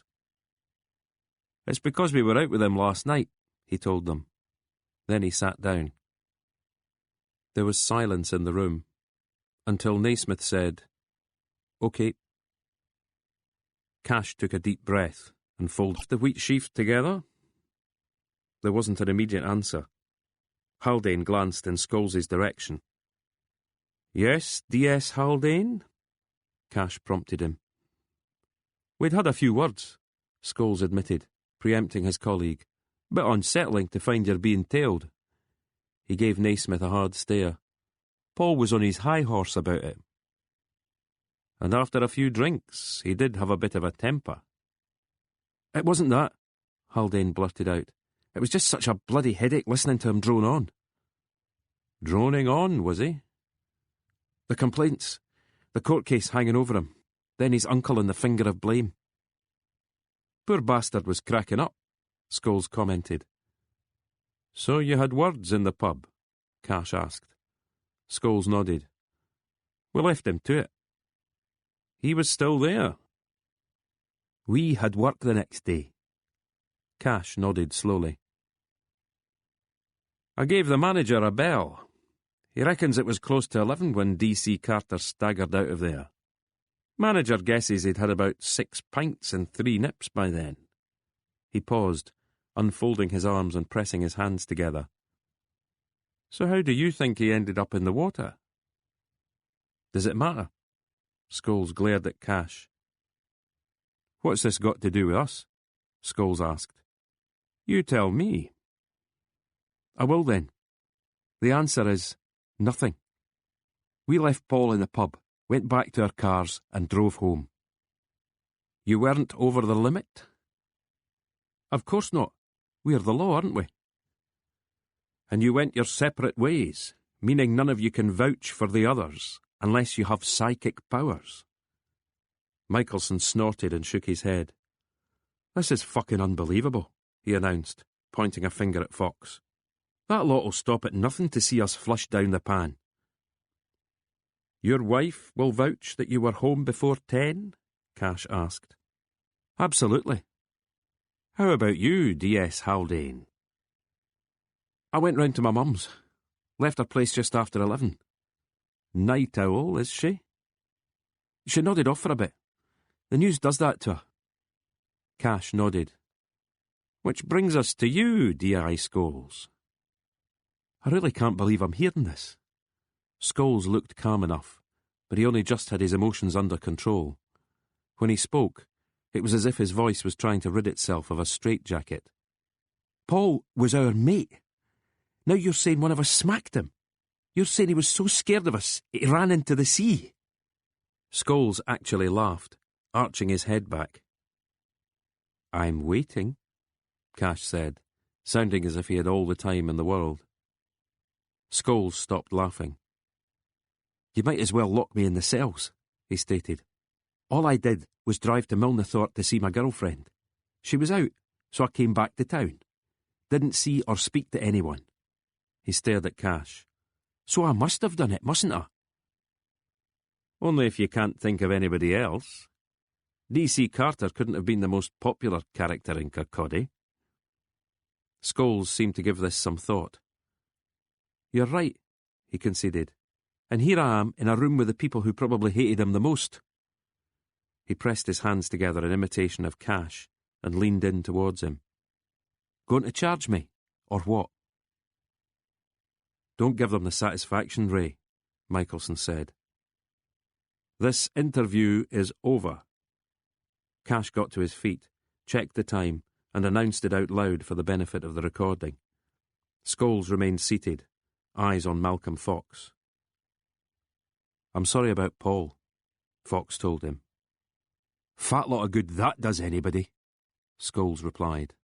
"It's because we were out with him last night," he told them. Then he sat down. There was silence in the room, until Naismith said, "OK." Cash took a deep breath and folded the wheat sheaf together. There wasn't an immediate answer. Haldane glanced in Scholes' direction. "Yes, D.S. Haldane?" Cash prompted him. We'd had a few words, Scholes admitted, preempting his colleague. Bit unsettling to find you're being tailed. He gave Naismith a hard stare. Paul was on his high horse about it. And after a few drinks, he did have a bit of a temper. It wasn't that, Haldane blurted out. It was just such a bloody headache listening to him drone on. Droning on, was he? The complaints, the court case hanging over him, then his uncle and the finger of blame. Poor bastard was cracking up, Scholes commented. So you had words in the pub? Cash asked. Scholes nodded. We left him to it. He was still there. We had work the next day. Cash nodded slowly. I gave the manager a bell. He reckons it was close to 11 when D.C. Carter staggered out of there. Manager guesses he'd had about 6 pints and 3 nips by then. He paused, unfolding his arms and pressing his hands together. So how do you think he ended up in the water? Does it matter? Scholes glared at Cash. What's this got to do with us? Scholes asked. You tell me. I will then. The answer is nothing. We left Paul in the pub, went back to our cars and drove home. You weren't over the limit? Of course not. We're the law, aren't we? And you went your separate ways, meaning none of you can vouch for the others, unless you have psychic powers. Michelson snorted and shook his head. This is fucking unbelievable, he announced, pointing a finger at Fox. That lot'll stop at nothing to see us flush down the pan. Your wife will vouch that you were home before 10? Cash asked. Absolutely. How about you, D.S. Haldane? I went round to my mum's. Left her place just after 11. Night owl, is she? She nodded off for a bit. The news does that to her. Cash nodded. Which brings us to you, D.I. Scholes. I really can't believe I'm hearing this. Scholes looked calm enough, but he only just had his emotions under control. When he spoke, it was as if his voice was trying to rid itself of a straitjacket. Paul was our mate. Now you're saying one of us smacked him. You're saying he was so scared of us, he ran into the sea. Scholes actually laughed, arching his head back. I'm waiting, Cash said, sounding as if he had all the time in the world. Scholes stopped laughing. You might as well lock me in the cells, he stated. All I did was drive to Milnathorpe to see my girlfriend. She was out, so I came back to town. Didn't see or speak to anyone. He stared at Cash. So I must have done it, mustn't I? Only if you can't think of anybody else. D.C. Carter couldn't have been the most popular character in Kirkcaldy. Scholes seemed to give this some thought. You're right, he conceded. And here I am in a room with the people who probably hated him the most. He pressed his hands together in imitation of Cash and leaned in towards him. Going to charge me, or what? Don't give them the satisfaction, Ray, Michelson said. This interview is over. Cash got to his feet, checked the time, and announced it out loud for the benefit of the recording. Scholes remained seated, eyes on Malcolm Fox. I'm sorry about Paul, Fox told him. Fat lot of good that does anybody, Scholes replied.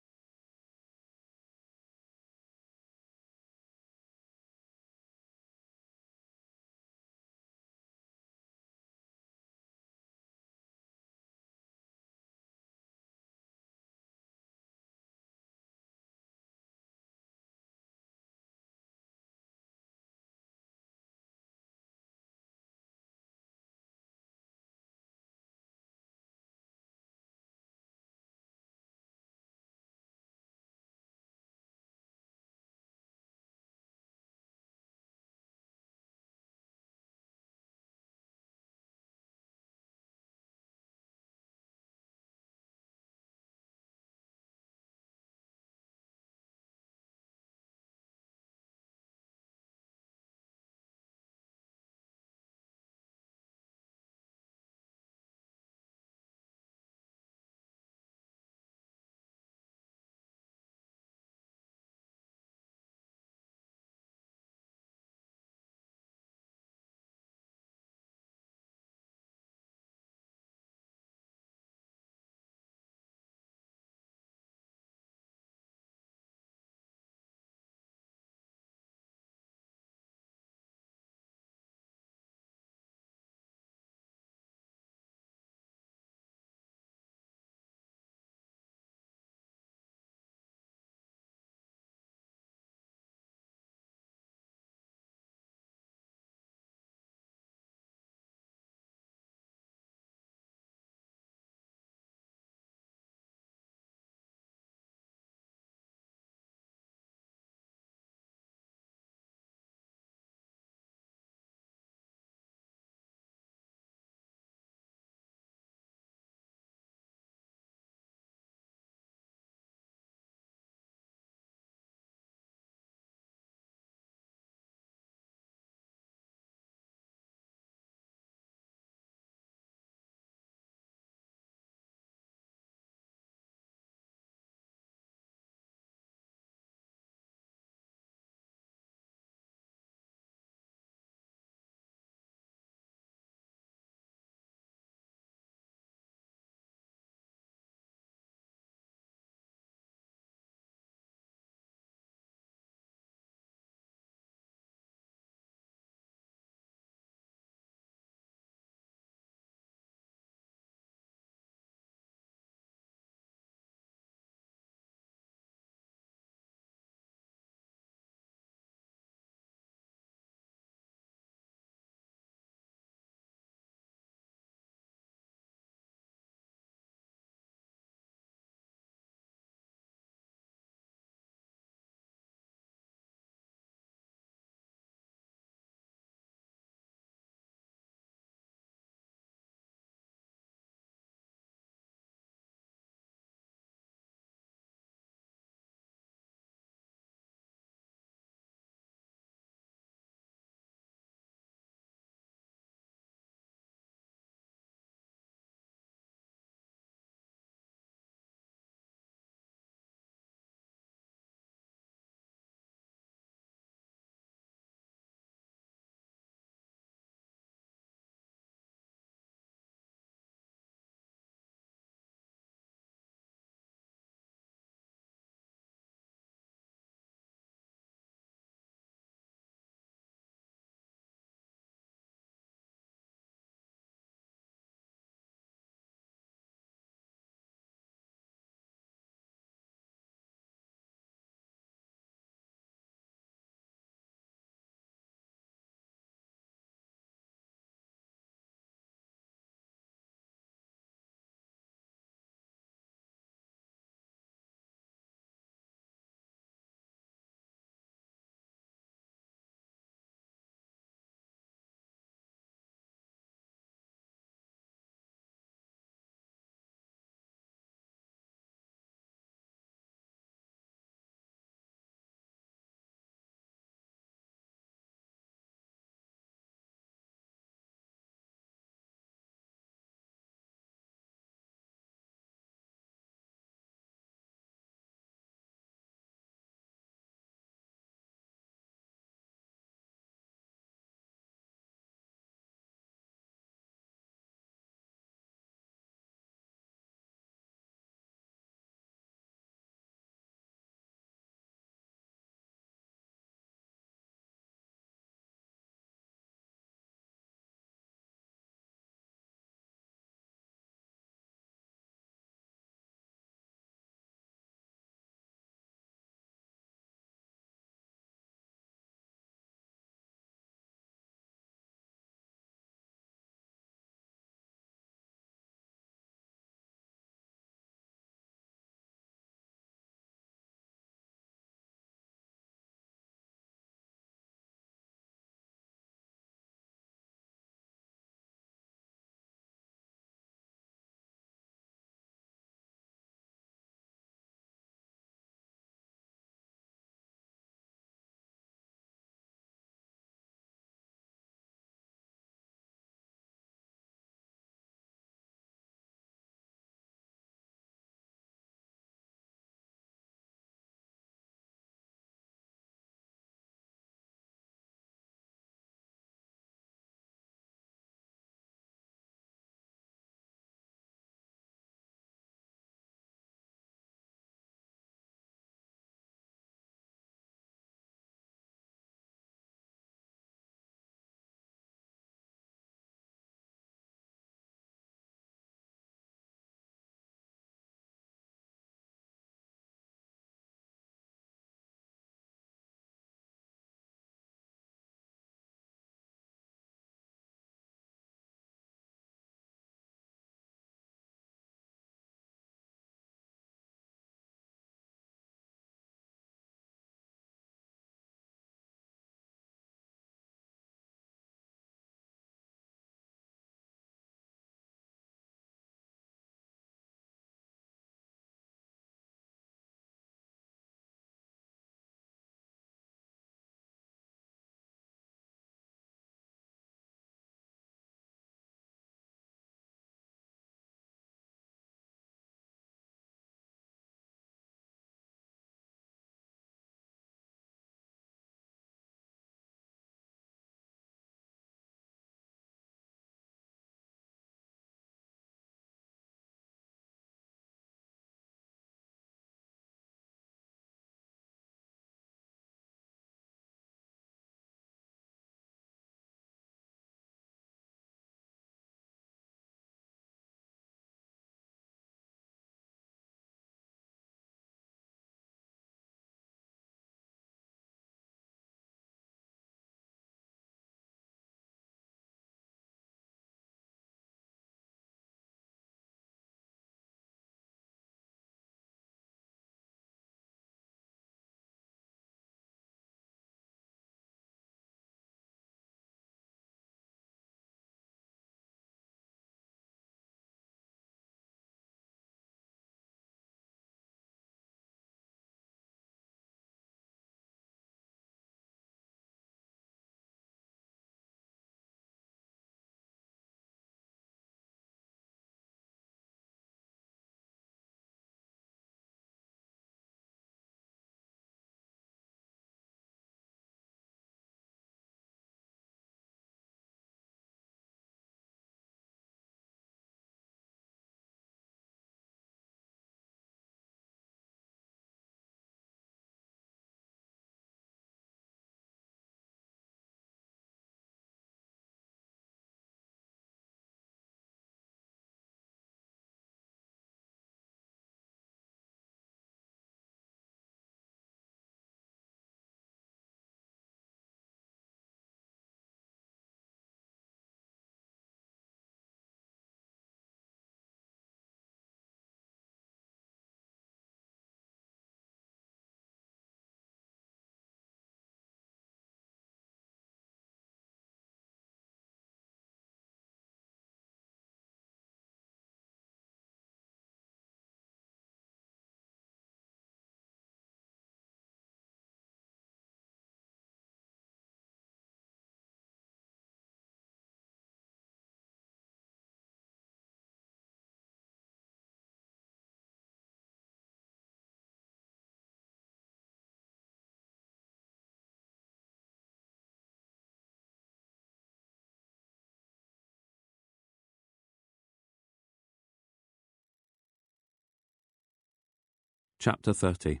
Chapter 30.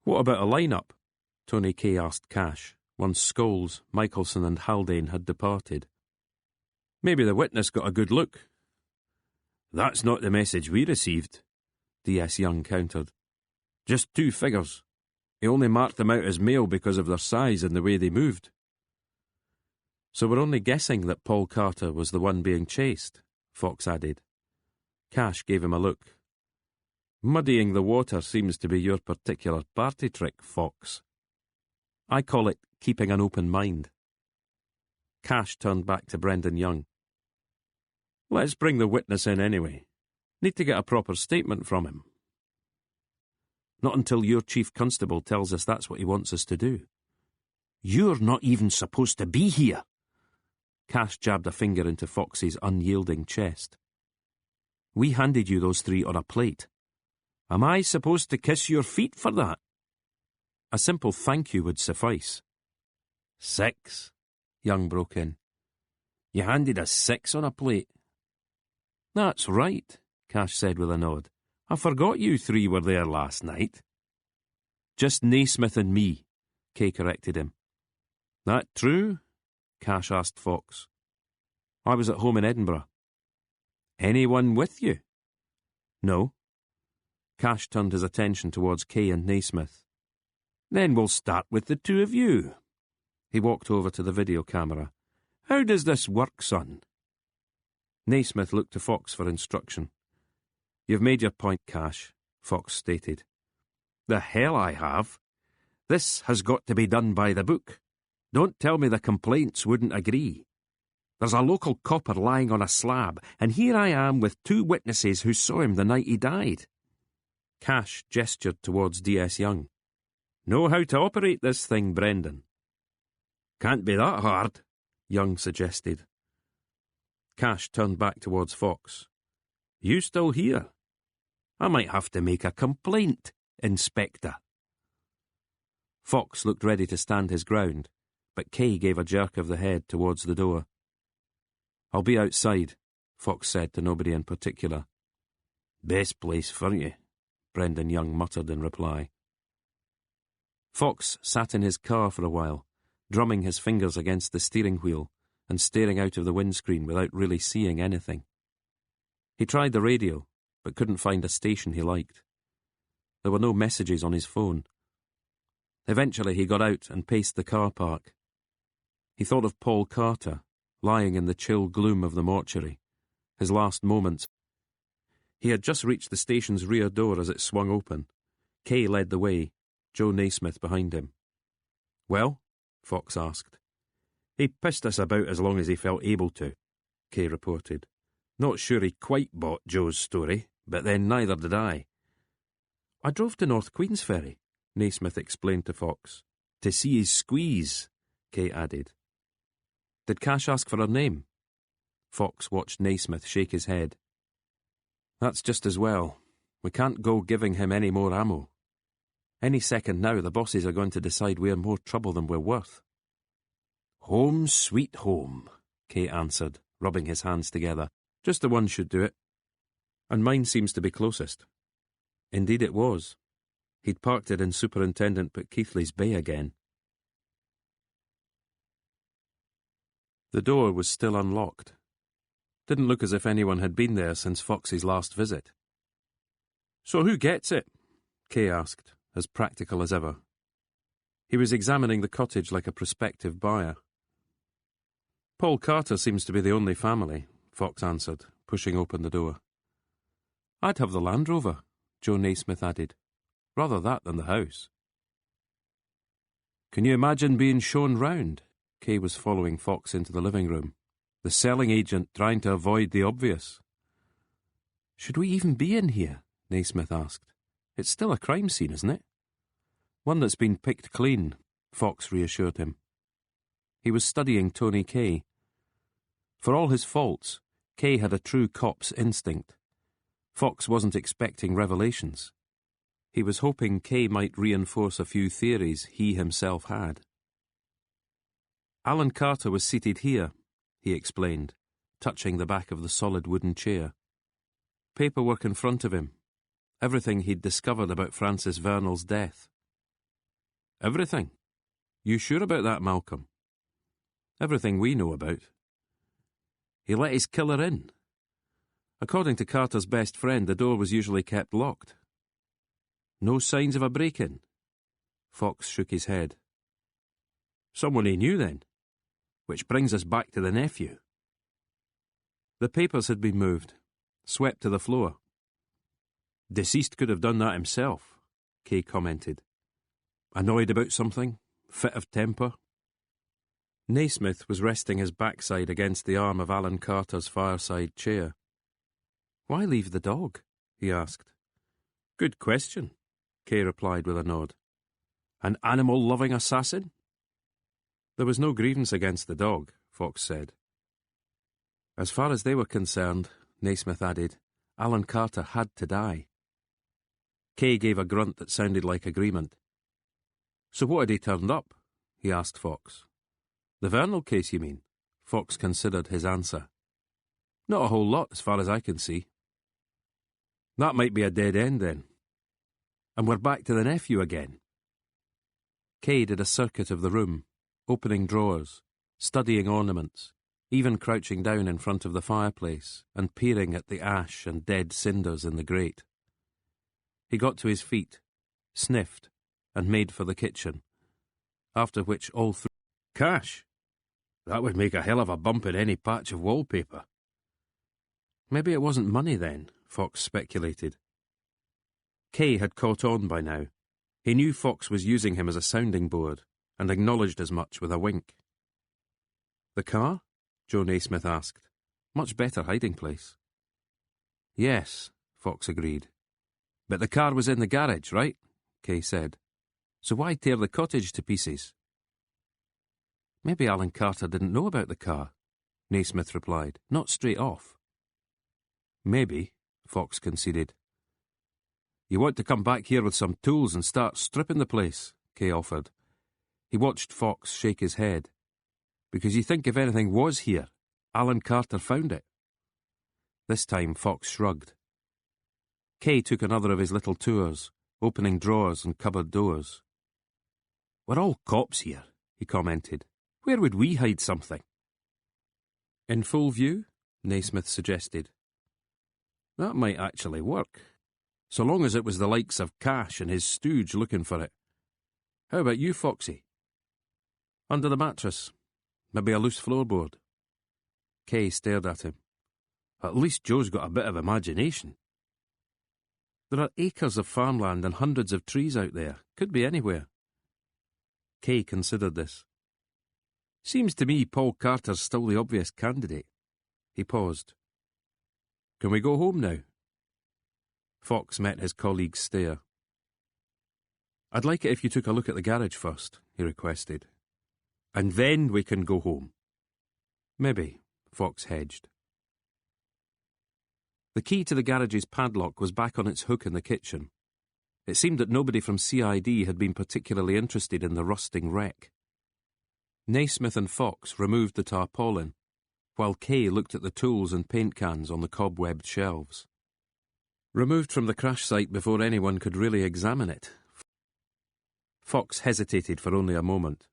What about a line-up? Tony Kay asked Cash, once Scholes, Michelson and Haldane had departed. Maybe the witness got a good look. That's not the message we received, D.S. Young countered. Just two figures. He only marked them out as male because of their size and the way they moved. So we're only guessing that Paul Carter was the one being chased, Fox added. Cash gave him a look. Muddying the water seems to be your particular party trick, Fox. I call it keeping an open mind. Cash turned back to Brendan Young. Let's bring the witness in anyway. Need to get a proper statement from him. Not until your chief constable tells us that's what he wants us to do. You're not even supposed to be here. Cash jabbed a finger into Fox's unyielding chest. We handed you those three on a plate. Am I supposed to kiss your feet for that? A simple thank you would suffice. 6, Young broke in. You handed us 6 on a plate. That's right, Cash said with a nod. I forgot you 3 were there last night. Just Naismith and me, Kay corrected him. That true? Cash asked Fox. I was at home in Edinburgh. Anyone with you? No. Cash turned his attention towards Kay and Naismith. Then we'll start with the 2 of you. He walked over to the video camera. How does this work, son? Naismith looked to Fox for instruction. You've made your point, Cash, Fox stated. The hell I have. This has got to be done by the book. Don't tell me the complaints wouldn't agree. There's a local copper lying on a slab, and here I am with 2 witnesses who saw him the night he died. Cash gestured towards D.S. Young. Know how to operate this thing, Brendan? Can't be that hard, Young suggested. Cash turned back towards Fox. You still here? I might have to make a complaint, Inspector. Fox looked ready to stand his ground, but Kay gave a jerk of the head towards the door. I'll be outside, Fox said to nobody in particular. Best place for you, Brendan Young muttered in reply. Fox sat in his car for a while, drumming his fingers against the steering wheel and staring out of the windscreen without really seeing anything. He tried the radio, but couldn't find a station he liked. There were no messages on his phone. Eventually he got out and paced the car park. He thought of Paul Carter, lying in the chill gloom of the mortuary, his last moments. He had just reached the station's rear door as it swung open. Kay led the way, Joe Naismith behind him. Well? Fox asked. He pissed us about as long as he felt able to, Kay reported. Not sure he quite bought Joe's story, but then neither did I. I drove to North Queensferry, Naismith explained to Fox. To see his squeeze, Kay added. Did Cash ask for her name? Fox watched Naismith shake his head. That's just as well. We can't go giving him any more ammo. Any second now, the bosses are going to decide we're more trouble than we're worth. Home sweet home, Kay answered, rubbing his hands together. Just the one should do it. And mine seems to be closest. Indeed it was. He'd parked it in Superintendent Keithley's bay again. The door was still unlocked. Didn't look as if anyone had been there since Fox's last visit. So who gets it? Kay asked, as practical as ever. He was examining the cottage like a prospective buyer. Paul Carter seems to be the only family, Fox answered, pushing open the door. I'd have the Land Rover, Joe Naismith added. Rather that than the house. Can you imagine being shown round? Kay was following Fox into the living room. The selling agent trying to avoid the obvious. Should we even be in here? Naismith asked. It's still a crime scene, isn't it? One that's been picked clean, Fox reassured him. He was studying Tony Kay. For all his faults, Kay had a true cop's instinct. Fox wasn't expecting revelations. He was hoping Kay might reinforce a few theories he himself had. Alan Carter was seated here, he explained, touching the back of the solid wooden chair. Paperwork in front of him. everything he'd discovered about Francis Vernal's death. Everything? You sure about that, Malcolm? Everything we know about. He let his killer in. According to Carter's best friend, the door was usually kept locked. No signs of a break-in? Fox shook his head. Someone he knew, then. Which brings us back to the nephew. The papers had been moved, swept to the floor. Deceased could have done that himself, Kay commented. Annoyed about something? Fit of temper? Naismith was resting his backside against the arm of Alan Carter's fireside chair. Why leave the dog? He asked. Good question, Kay replied with a nod. An animal-loving assassin? There was no grievance against the dog, Fox said. As far as they were concerned, Naismith added, Alan Carter had to die. Kay gave a grunt that sounded like agreement. So what had he turned up? He asked Fox. The Vernal case, you mean? Fox considered his answer. Not a whole lot, as far as I can see. That might be a dead end, then. And we're back to the nephew again. Kay did a circuit of the room, opening drawers, studying ornaments, even crouching down in front of the fireplace and peering at the ash and dead cinders in the grate. He got to his feet, sniffed, and made for the kitchen, after which all three... Cash! That would make a hell of a bump in any patch of wallpaper. Maybe it wasn't money then, Fox speculated. Kay had caught on by now. He knew Fox was using him as a sounding board, and acknowledged as much with a wink. The car? Joe Naismith asked. Much better hiding place. Yes, Fox agreed. But the car was in the garage, right? Kay said. So why tear the cottage to pieces? Maybe Alan Carter didn't know about the car, Naismith replied. Not straight off. Maybe, Fox conceded. You want to come back here with some tools and start stripping the place, Kay offered. He watched Fox shake his head. Because you think if anything was here, Alan Carter found it. This time Fox shrugged. Kay took another of his little tours, opening drawers and cupboard doors. We're all cops here, he commented. Where would we hide something? In full view, Naismith suggested. That might actually work, so long as it was the likes of Cash and his stooge looking for it. How about you, Foxy? Under the mattress. Maybe a loose floorboard. Kay stared at him. At least Joe's got a bit of imagination. There are acres of farmland and hundreds of trees out there. Could be anywhere. Kay considered this. Seems to me Paul Carter's still the obvious candidate. He paused. Can we go home now? Fox met his colleague's stare. I'd like it if you took a look at the garage first, he requested. And then we can go home. Maybe, Fox hedged. The key to the garage's padlock was back on its hook in the kitchen. It seemed that nobody from CID had been particularly interested in the rusting wreck. Naismith and Fox removed the tarpaulin, while Kay looked at the tools and paint cans on the cobwebbed shelves. Removed from the crash site before anyone could really examine it. Fox hesitated for only a moment.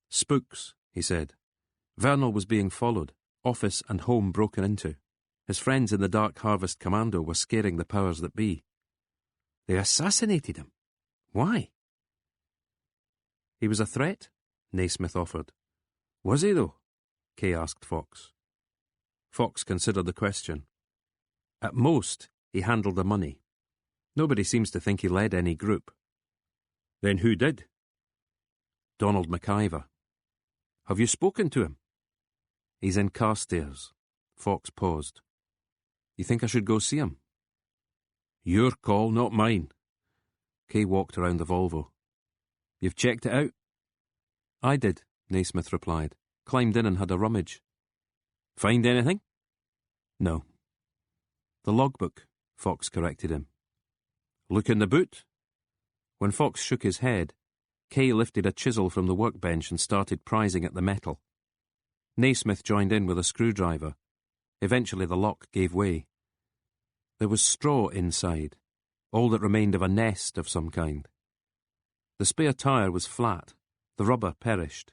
Spooks, he said. Vernal was being followed, office and home broken into. His friends in the Dark Harvest Commando were scaring the powers that be. They assassinated him. Why? He was a threat? Naismith offered. Was he, though? Kay asked Fox. Fox considered the question. At most, he handled the money. Nobody seems to think he led any group. Then who did? Donald McIver. Have you spoken to him? He's in Carstairs. Fox paused. You think I should go see him? Your call, not mine. Kay walked around the Volvo. You've checked it out? I did, Naismith replied. Climbed in and had a rummage. Find anything? No. The logbook, Fox corrected him. Look in the boot? When Fox shook his head, Kay lifted a chisel from the workbench and started prising at the metal. Naismith joined in with a screwdriver. Eventually the lock gave way. There was straw inside, all that remained of a nest of some kind. The spare tyre was flat, the rubber perished.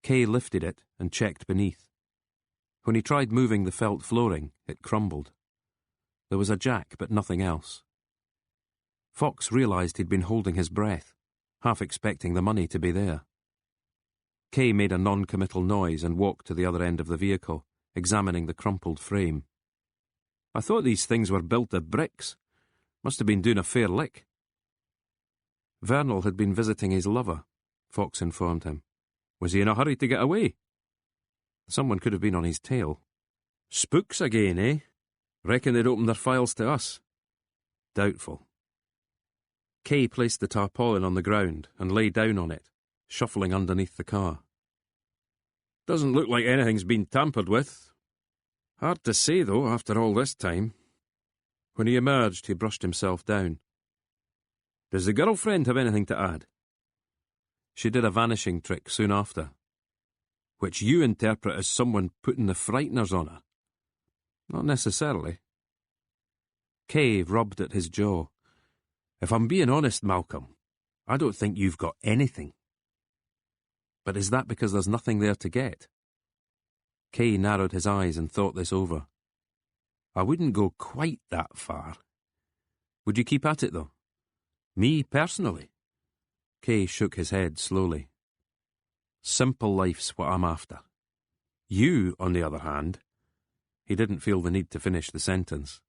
Kay lifted it and checked beneath. When he tried moving the felt flooring, it crumbled. There was a jack, but nothing else. Fox realised he'd been holding his breath, half expecting the money to be there. Kay made a non-committal noise and walked to the other end of the vehicle, examining the crumpled frame. "I thought these things were built of bricks. Must have been doing a fair lick." Vernal had been visiting his lover, Fox informed him. Was he in a hurry to get away? Someone could have been on his tail. "Spooks again, eh? Reckon they'd open their files to us." Doubtful. Kay placed the tarpaulin on the ground and lay down on it, shuffling underneath the car. "Doesn't look like anything's been tampered with. Hard to say, though, after all this time." When he emerged, he brushed himself down. "Does the girlfriend have anything to add?" "She did a vanishing trick soon after." "Which you interpret as someone putting the frighteners on her?" "Not necessarily." Kay rubbed at his jaw. "If I'm being honest, Malcolm, I don't think you've got anything." "But is that because there's nothing there to get?" Kay narrowed his eyes and thought this over. "I wouldn't go quite that far." "Would you keep at it, though?" "Me, personally?" Kay shook his head slowly. "Simple life's what I'm after. You, on the other hand—" He didn't feel the need to finish the sentence.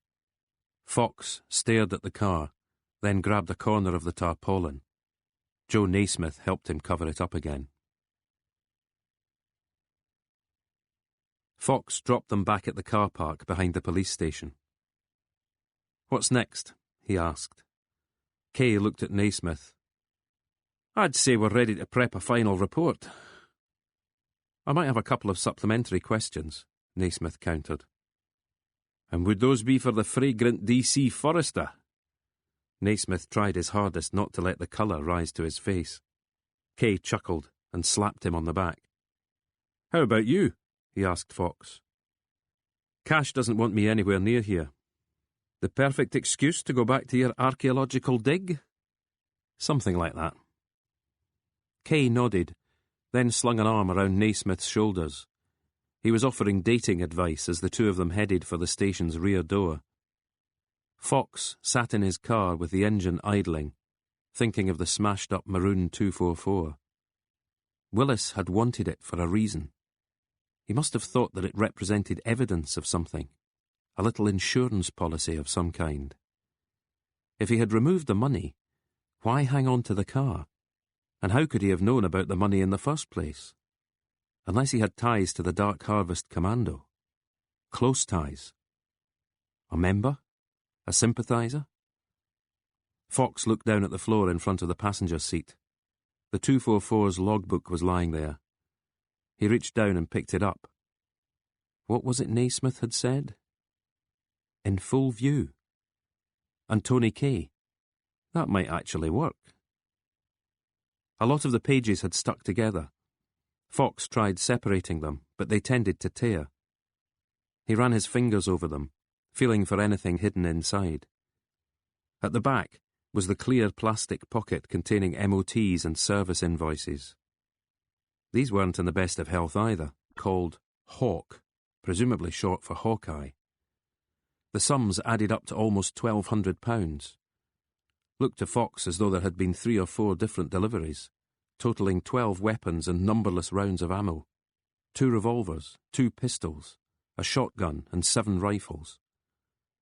Fox stared at the car, then grabbed a corner of the tarpaulin. Joe Naismith helped him cover it up again. Fox dropped them back at the car park behind the police station. "What's next?" he asked. Kay looked at Naismith. "I'd say we're ready to prep a final report." "I might have a couple of supplementary questions," Naismith countered. "And would those be for the fragrant DC Forester?" Naismith tried his hardest not to let the colour rise to his face. Kay chuckled and slapped him on the back. "How about you?" he asked Fox. "Cash doesn't want me anywhere near here. The perfect excuse to go back to your archaeological dig?" "Something like that." Kay nodded, then slung an arm around Naismith's shoulders. He was offering dating advice as the two of them headed for the station's rear door. Fox sat in his car with the engine idling, thinking of the smashed-up maroon 244. Willis had wanted it for a reason. He must have thought that it represented evidence of something, a little insurance policy of some kind. If he had removed the money, why hang on to the car? And how could he have known about the money in the first place? Unless he had ties to the Dark Harvest Commando. Close ties. A member? A sympathiser? Fox looked down at the floor in front of the passenger seat. The 244's logbook was lying there. He reached down and picked it up. What was it Naismith had said? In full view. And Tony Kay. That might actually work. A lot of the pages had stuck together. Fox tried separating them, but they tended to tear. He ran his fingers over them, feeling for anything hidden inside. At the back was the clear plastic pocket containing MOTs and service invoices. These weren't in the best of health either, called Hawk, presumably short for Hawkeye. The sums added up to almost £1,200. Looked to Fox as though there had been 3 or 4 different deliveries, totalling 12 weapons and numberless rounds of ammo, 2 revolvers, 2 pistols, a shotgun and 7 rifles.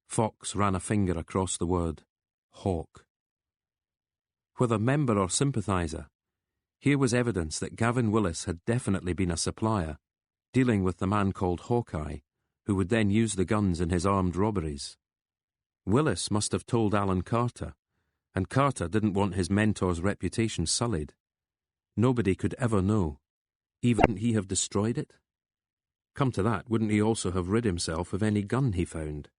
Fox ran a finger across the word Hawk. Whether member or sympathiser, here was evidence that Gavin Willis had definitely been a supplier, dealing with the man called Hawkeye, who would then use the guns in his armed robberies. Willis must have told Alan Carter, and Carter didn't want his mentor's reputation sullied. Nobody could ever know. Even he have destroyed it? Come to that, wouldn't he also have rid himself of any gun he found?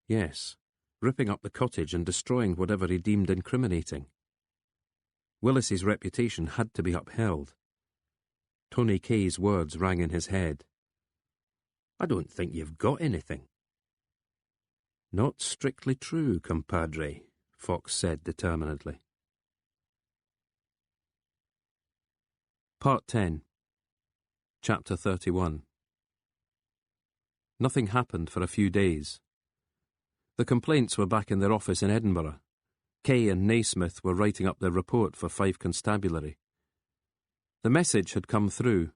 Yes, ripping up the cottage and destroying whatever he deemed incriminating. Willis's reputation had to be upheld. Tony Kay's words rang in his head. I don't think you've got anything. Not strictly true, compadre, Fox said determinedly. Part 10. Chapter 31. Nothing happened for a few days. The complaints were back in their office in Edinburgh. Kay and Naismith were writing up their report for Fife Constabulary. The message had come through.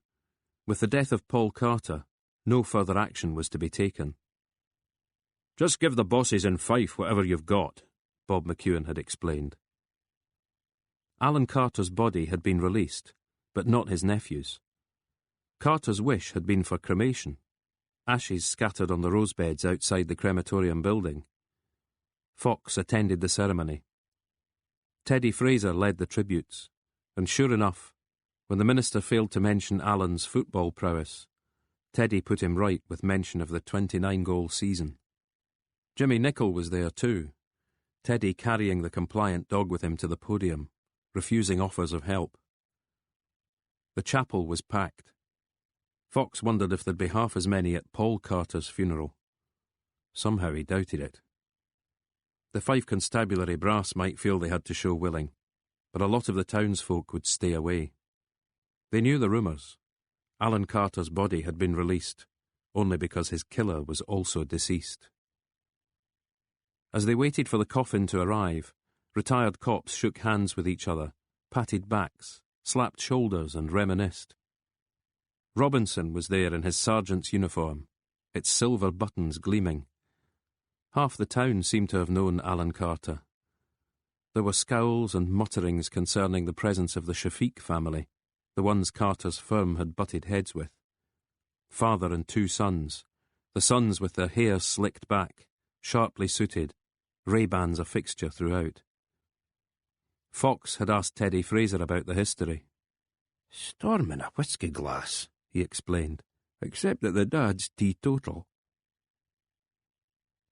With the death of Paul Carter, no further action was to be taken. Just give the bosses in Fife whatever you've got, Bob McEwen had explained. Alan Carter's body had been released, but not his nephew's. Carter's wish had been for cremation, ashes scattered on the rose beds outside the crematorium building. Fox attended the ceremony. Teddy Fraser led the tributes, and sure enough, when the minister failed to mention Alan's football prowess, Teddy put him right with mention of the 29-goal season. Jimmy Nicholl was there too, Teddy carrying the compliant dog with him to the podium, refusing offers of help. The chapel was packed. Fox wondered if there'd be half as many at Paul Carter's funeral. Somehow he doubted it. The Fife Constabulary brass might feel they had to show willing, but a lot of the townsfolk would stay away. They knew the rumours. Alan Carter's body had been released, only because his killer was also deceased. As they waited for the coffin to arrive, retired cops shook hands with each other, patted backs, slapped shoulders and reminisced. Robinson was there in his sergeant's uniform, its silver buttons gleaming. Half the town seemed to have known Alan Carter. There were scowls and mutterings concerning the presence of the Shafiq family, the ones Carter's firm had butted heads with. Father and two sons, the sons with their hair slicked back, sharply suited, Ray-Bans a fixture throughout. Fox had asked Teddy Fraser about the history. "Storm in a whisky glass," he explained, "except that the dad's teetotal."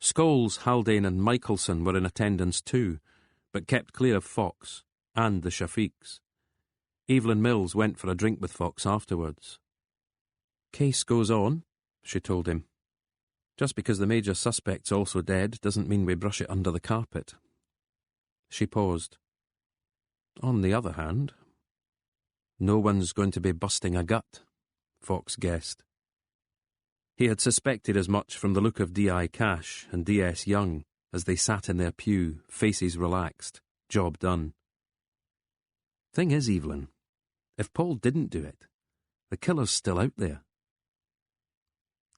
Scholes, Haldane and Michelson were in attendance too, but kept clear of Fox and the Shafiqs. Evelyn Mills went for a drink with Fox afterwards. "Case goes on," she told him. "Just because the major suspect's also dead doesn't mean we brush it under the carpet." She paused. "On the other hand, no one's going to be busting a gut," Fox guessed. He had suspected as much from the look of D.I. Cash and D.S. Young as they sat in their pew, faces relaxed, job done. "Thing is, Evelyn, if Paul didn't do it, the killer's still out there."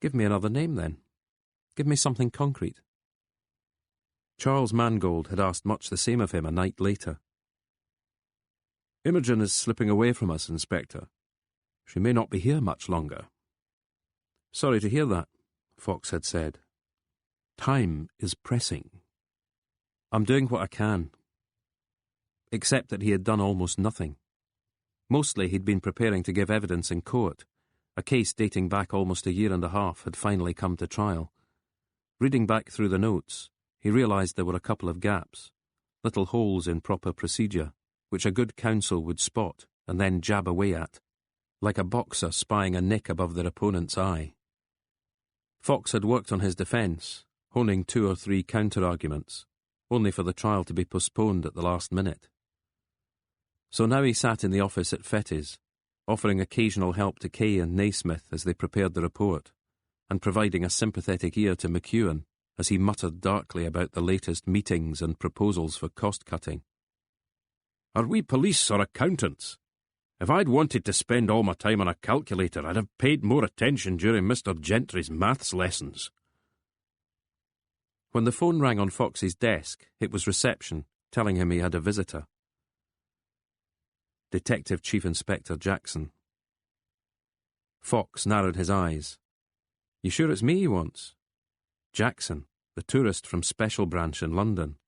"Give me another name, then. Give me something concrete." Charles Mangold had asked much the same of him a night later. "Imogen is slipping away from us, Inspector. She may not be here much longer." "Sorry to hear that," Fox had said. "Time is pressing. I'm doing what I can." Except that he had done almost nothing. Mostly he'd been preparing to give evidence in court. A case dating back almost a year and a half had finally come to trial. Reading back through the notes, he realised there were a couple of gaps, little holes in proper procedure, which a good counsel would spot and then jab away at, like a boxer spying a nick above their opponent's eye. Fox had worked on his defence, honing 2 or 3 counter-arguments, only for the trial to be postponed at the last minute. So now he sat in the office at Fetty's, offering occasional help to Kay and Naismith as they prepared the report, and providing a sympathetic ear to McEwen as he muttered darkly about the latest meetings and proposals for cost-cutting. "Are we police or accountants? If I'd wanted to spend all my time on a calculator, I'd have paid more attention during Mr. Gentry's maths lessons." When the phone rang on Fox's desk, it was reception, telling him he had a visitor. Detective Chief Inspector Jackson. Fox narrowed his eyes. "You sure it's me he wants?" Jackson, the tourist from Special Branch in London.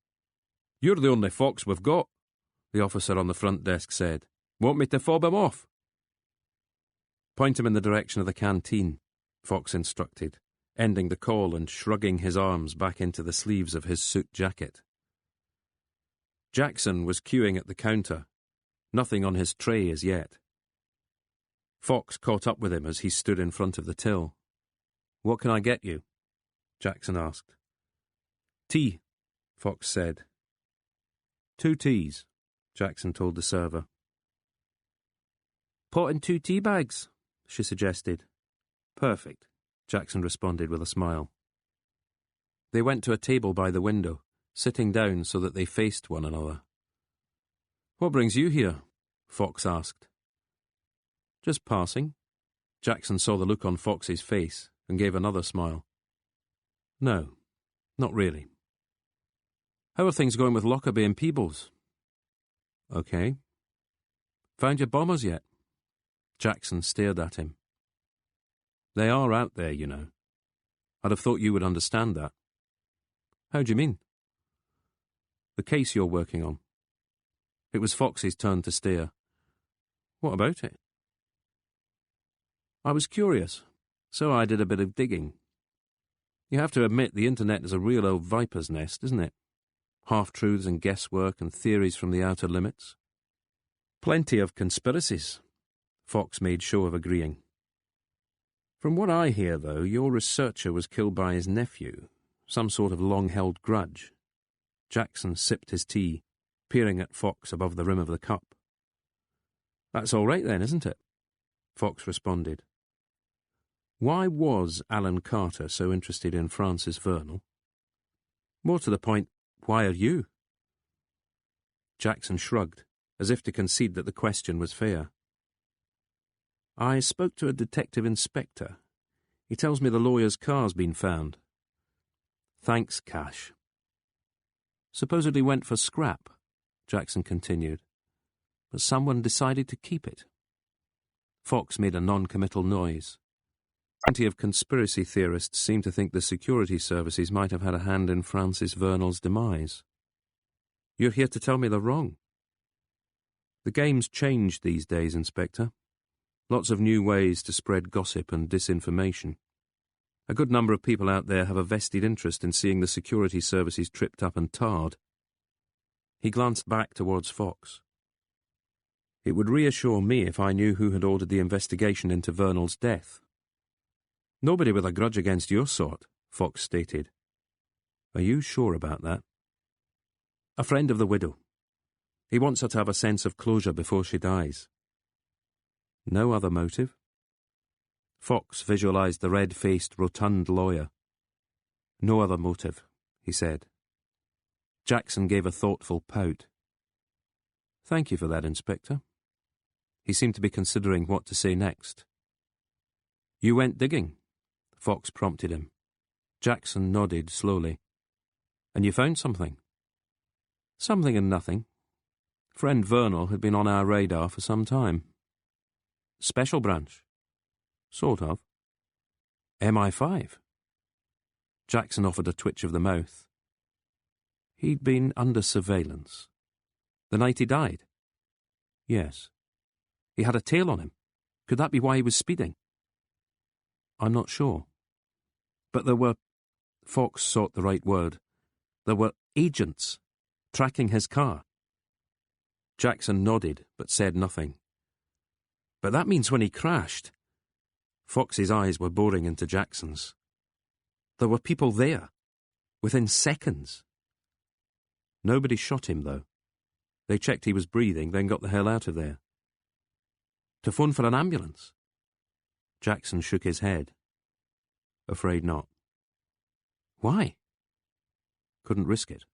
"You're the only Fox we've got," the officer on the front desk said. "Want me to fob him off?" "Point him in the direction of the canteen," Fox instructed, ending the call and shrugging his arms back into the sleeves of his suit jacket. Jackson was queuing at the counter, nothing on his tray as yet. Fox caught up with him as he stood in front of the till. "What can I get you?" Jackson asked. Tea, Fox said. 2 teas, Jackson told the server. Pot and 2 tea bags, she suggested. Perfect, Jackson responded with a smile. They went to a table by the window, sitting down so that they faced one another. What brings you here? Fox asked. Just passing. Jackson saw the look on Fox's face and gave another smile. No, not really. How are things going with Lockerbie and Peebles? Okay. Found your bombers yet? Jackson stared at him. They are out there, you know. I'd have thought you would understand that. How do you mean? The case you're working on. It was Fox's turn to stare. What about it? I was curious, so I did a bit of digging. You have to admit the internet is a real old viper's nest, isn't it? Half-truths and guesswork and theories from the outer limits. Plenty of conspiracies. Fox made show of agreeing. From what I hear, though, your researcher was killed by his nephew, some sort of long-held grudge. Jackson sipped his tea, peering at Fox above the rim of the cup. That's all right then, isn't it? Fox responded. Why was Alan Carter so interested in Francis Vernal? More to the point, why are you? Jackson shrugged, as if to concede that the question was fair. I spoke to a detective inspector. He tells me the lawyer's car's been found. Thanks, Cash. Supposedly went for scrap, Jackson continued, but someone decided to keep it. Fox made a non-committal noise. Plenty of conspiracy theorists seem to think the security services might have had a hand in Francis Vernal's demise. You're here to tell me they're wrong. The game's changed these days, Inspector. Lots of new ways to spread gossip and disinformation. A good number of people out there have a vested interest in seeing the security services tripped up and tarred. He glanced back towards Fox. It would reassure me if I knew who had ordered the investigation into Vernal's death. Nobody with a grudge against your sort, Fox stated. Are you sure about that? A friend of the widow. He wants her to have a sense of closure before she dies. No other motive? Fox visualized the red-faced, rotund lawyer. No other motive, he said. Jackson gave a thoughtful pout. Thank you for that, Inspector. He seemed to be considering what to say next. You went digging, Fox prompted him. Jackson nodded slowly. And you found something? Something and nothing. Friend Vernal had been on our radar for some time. Special branch? Sort of. MI5? Jackson offered a twitch of the mouth. He'd been under surveillance. The night he died? Yes. He had a tail on him. Could that be why he was speeding? I'm not sure. But there were... Fox sought the right word. There were agents tracking his car. Jackson nodded, but said nothing. But that means when he crashed... Fox's eyes were boring into Jackson's. There were people there, within seconds. Nobody shot him, though. They checked he was breathing, then got the hell out of there. To phone for an ambulance? Jackson shook his head. Afraid not. Why? Couldn't risk it.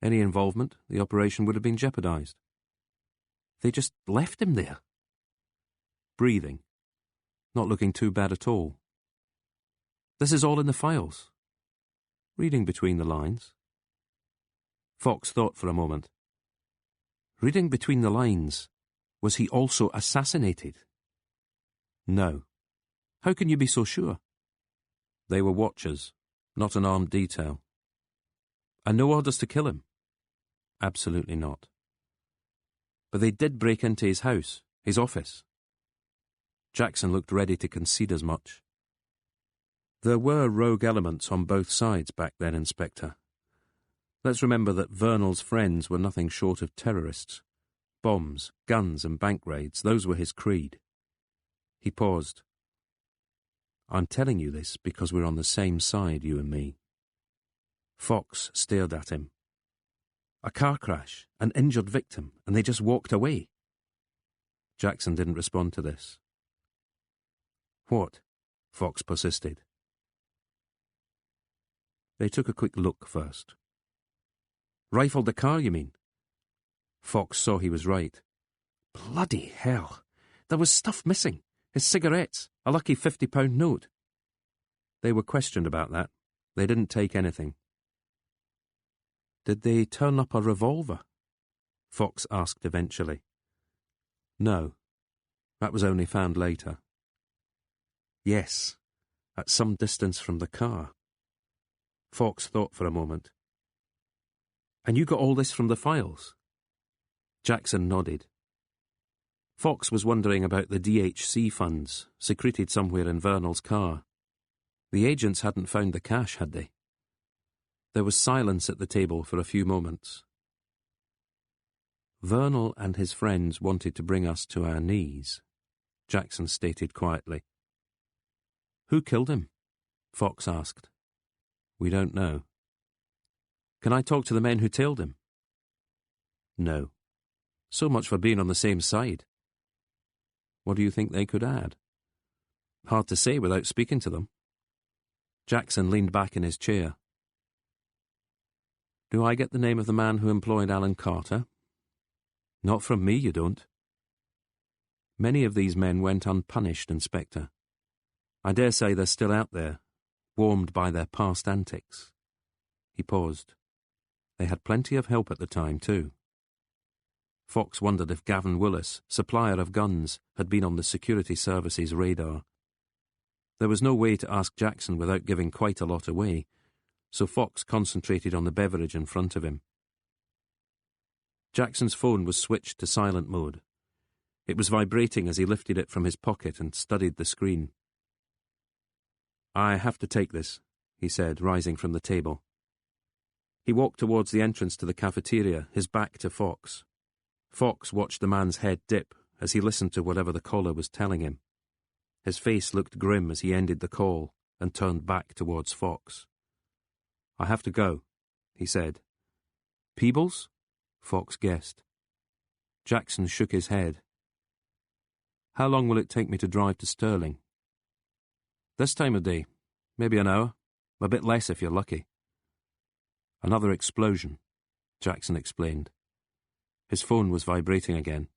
Any involvement, the operation would have been jeopardized. They just left him there. Breathing. Not looking too bad at all. This is all in the files. Reading between the lines. Fox thought for a moment. Reading between the lines, was he also assassinated? No. How can you be so sure? They were watchers, not an armed detail. And no orders to kill him? Absolutely not. But they did break into his house, his office. Jackson looked ready to concede as much. There were rogue elements on both sides back then, Inspector. Let's remember that Vernal's friends were nothing short of terrorists. Bombs, guns and bank raids, those were his creed. He paused. I'm telling you this because we're on the same side, you and me. Fox stared at him. A car crash, an injured victim, and they just walked away. Jackson didn't respond to this. What? Fox persisted. They took a quick look first. Rifled the car, you mean? Fox saw he was right. Bloody hell! There was stuff missing. His cigarettes, a lucky £50 note. They were questioned about that. They didn't take anything. Did they turn up a revolver? Fox asked eventually. No. That was only found later. Yes, at some distance from the car. Fox thought for a moment. And you got all this from the files? Jackson nodded. Fox was wondering about the DHC funds, secreted somewhere in Vernal's car. The agents hadn't found the cash, had they? There was silence at the table for a few moments. Vernal and his friends wanted to bring us to our knees, Jackson stated quietly. Who killed him? Fox asked. We don't know. Can I talk to the men who tailed him? No. So much for being on the same side. What do you think they could add? Hard to say without speaking to them. Jackson leaned back in his chair. Do I get the name of the man who employed Alan Carter? Not from me, you don't. Many of these men went unpunished, Inspector. I dare say they're still out there, warmed by their past antics. He paused. They had plenty of help at the time, too. Fox wondered if Gavin Willis, supplier of guns, had been on the security service's radar. There was no way to ask Jackson without giving quite a lot away, so Fox concentrated on the beverage in front of him. Jackson's phone was switched to silent mode. It was vibrating as he lifted it from his pocket and studied the screen. I have to take this, he said, rising from the table. He walked towards the entrance to the cafeteria, his back to Fox. Fox watched the man's head dip as he listened to whatever the caller was telling him. His face looked grim as he ended the call and turned back towards Fox. I have to go, he said. Peebles? Fox guessed. Jackson shook his head. How long will it take me to drive to Stirling? This time of day, maybe an hour, a bit less if you're lucky. Another explosion, Jackson explained. His phone was vibrating again.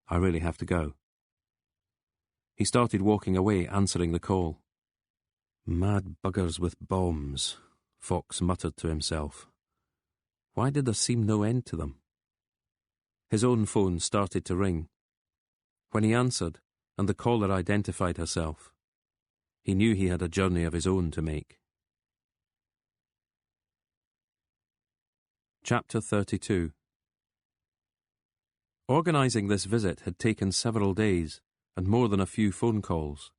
I really have to go. He started walking away, answering the call. Mad buggers with bombs, Fox muttered to himself. Why did there seem no end to them? His own phone started to ring. When he answered, and the caller identified herself, he knew he had a journey of his own to make. Chapter 32. Organising this visit had taken several days and more than a few phone calls,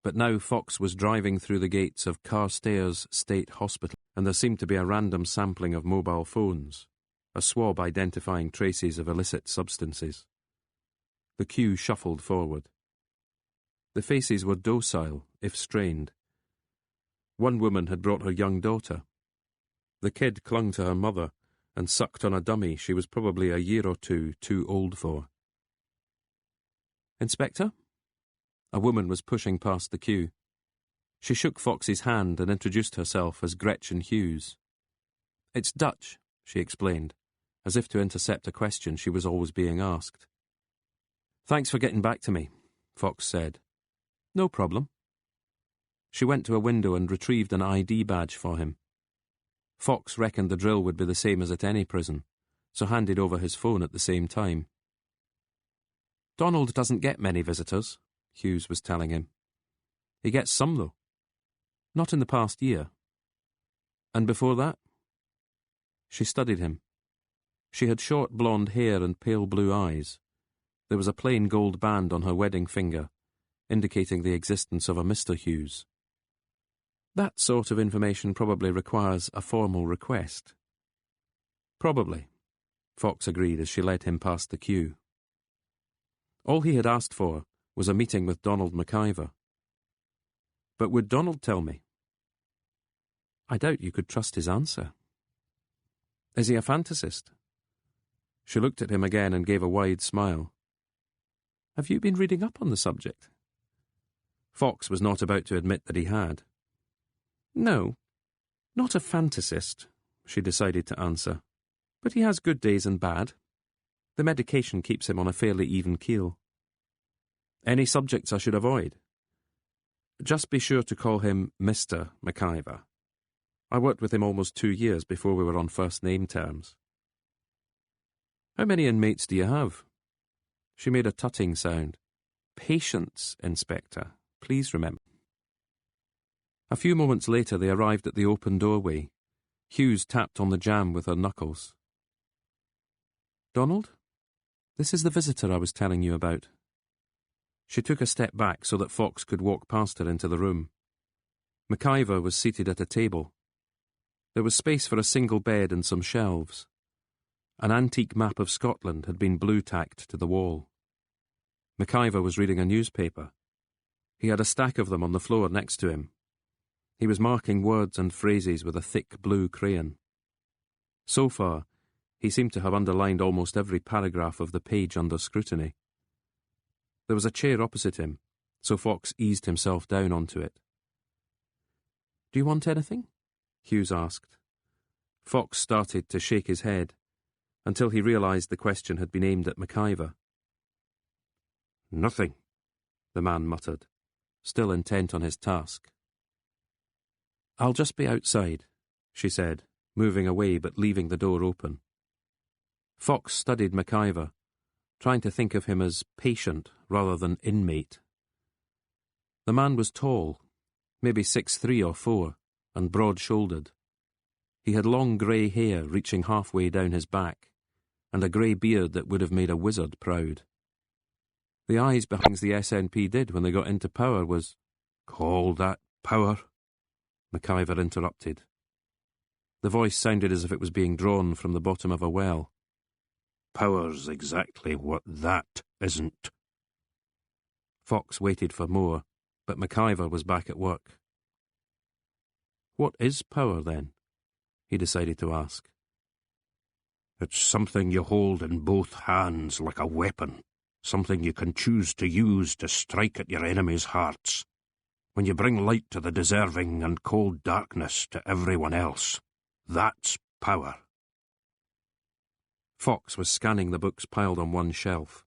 but now Fox was driving through the gates of Carstairs State Hospital, and there seemed to be a random sampling of mobile phones, a swab identifying traces of illicit substances. The queue shuffled forward. The faces were docile, if strained. One woman had brought her young daughter. The kid clung to her mother and sucked on a dummy she was probably a year or two too old for. Inspector? A woman was pushing past the queue. She shook Fox's hand and introduced herself as Gretchen Hughes. It's Dutch, she explained, as if to intercept a question she was always being asked. Thanks for getting back to me, Fox said. No problem. She went to a window and retrieved an ID badge for him. Fox reckoned the drill would be the same as at any prison, so handed over his phone at the same time. Donald doesn't get many visitors, Hughes was telling him. He gets some, though. Not in the past year. And before that? She studied him. She had short blonde hair and pale blue eyes. There was a plain gold band on her wedding finger, indicating the existence of a Mr. Hughes. That sort of information probably requires a formal request. Probably, Fox agreed as she led him past the queue. All he had asked for was a meeting with Donald McIver. But would Donald tell me? I doubt you could trust his answer. Is he a fantasist? She looked at him again and gave a wide smile. Have you been reading up on the subject? Fox was not about to admit that he had. No, not a fantasist, she decided to answer. But he has good days and bad. The medication keeps him on a fairly even keel. Any subjects I should avoid? Just be sure to call him Mr. McIver. I worked with him almost 2 years before we were on first-name terms. How many inmates do you have? She made a tutting sound. Patience, Inspector. Please remember. A few moments later they arrived at the open doorway. Hughes tapped on the jamb with her knuckles. Donald? This is the visitor I was telling you about. She took a step back so that Fox could walk past her into the room. McIver was seated at a table. There was space for a single bed and some shelves. An antique map of Scotland had been blue-tacked to the wall. McIver was reading a newspaper. He had a stack of them on the floor next to him. He was marking words and phrases with a thick blue crayon. So far, he seemed to have underlined almost every paragraph of the page under scrutiny. There was a chair opposite him, so Fox eased himself down onto it. Do you want anything? Hughes asked. Fox started to shake his head, until he realised the question had been aimed at McIver. Nothing, the man muttered, still intent on his task. I'll just be outside, she said, moving away but leaving the door open. Fox studied McIver, trying to think of him as patient rather than inmate. The man was tall, maybe 6'3" or 4, and broad-shouldered. He had long grey hair reaching halfway down his back, and a grey beard that would have made a wizard proud. The eyes behind the SNP did when they got into power was... Call that power? McIver interrupted. The voice sounded as if it was being drawn from the bottom of a well. Power's exactly what that isn't. Fox waited for more, but McIver was back at work. What is power, then? He decided to ask. It's something you hold in both hands like a weapon, something you can choose to use to strike at your enemies' hearts. When you bring light to the deserving and cold darkness to everyone else, that's power. Fox was scanning the books piled on one shelf.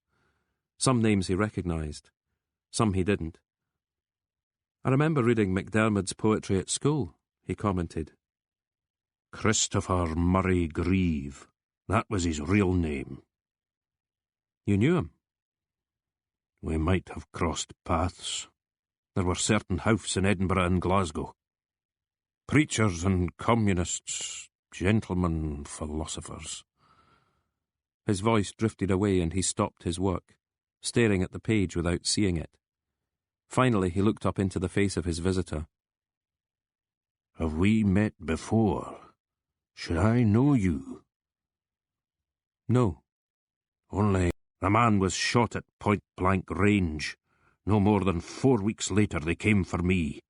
Some names he recognised, some he didn't. I remember reading MacDiarmid's poetry at school, he commented. Christopher Murray Grieve. That was his real name. You knew him? We might have crossed paths. There were certain house in Edinburgh and Glasgow. Preachers and communists, gentlemen, philosophers. His voice drifted away and he stopped his work, staring at the page without seeing it. Finally he looked up into the face of his visitor. Have we met before? Should I know you? No. Only a man was shot at point-blank range. No more than 4 weeks later they came for me.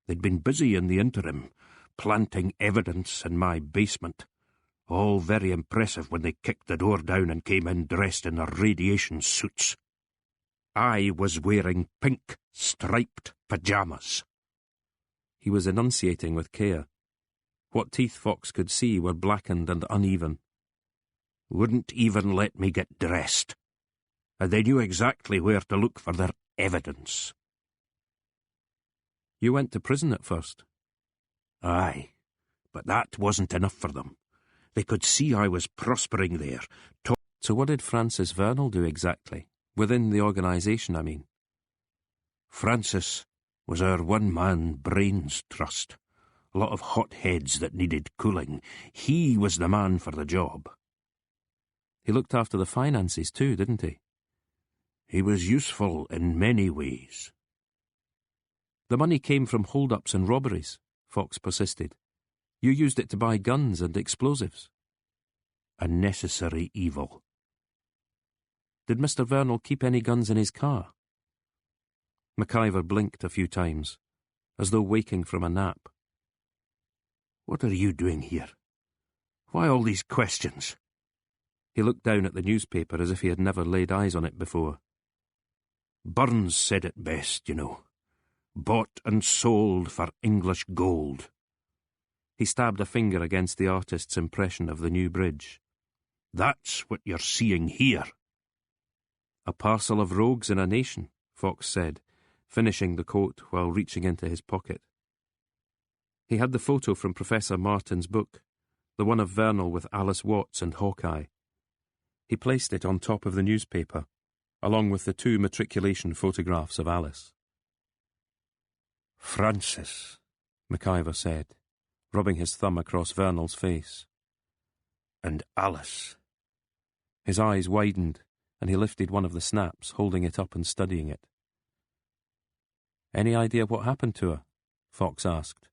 They'd been busy in the interim, planting evidence in my basement. All very impressive when they kicked the door down and came in dressed in their radiation suits. I was wearing pink, striped pyjamas. He was enunciating with care. What teeth Fox could see were blackened and uneven. Wouldn't even let me get dressed. And they knew exactly where to look for their evidence. You went to prison at first? Aye, but that wasn't enough for them. They could see I was prospering there. So what did Francis Vernal do exactly? Within the organisation, I mean. Francis was our one-man brains trust. A lot of hot heads that needed cooling. He was the man for the job. He looked after the finances too, didn't he? He was useful in many ways. The money came from hold-ups and robberies, Fox persisted. You used it to buy guns and explosives. A necessary evil. Did Mr. Vernal keep any guns in his car? McIver blinked a few times, as though waking from a nap. What are you doing here? Why all these questions? He looked down at the newspaper as if he had never laid eyes on it before. Burns said it best, you know. Bought and sold for English gold. He stabbed a finger against the artist's impression of the new bridge. That's what you're seeing here. A parcel of rogues in a nation, Fox said, finishing the quote while reaching into his pocket. He had the photo from Professor Martin's book, the one of Vernal with Alice Watts and Hawkeye. He placed it on top of the newspaper, along with the 2 matriculation photographs of Alice. Francis, McIver said, rubbing his thumb across Vernal's face. And Alice. His eyes widened, and he lifted one of the snaps, holding it up and studying it. Any idea what happened to her? Fox asked.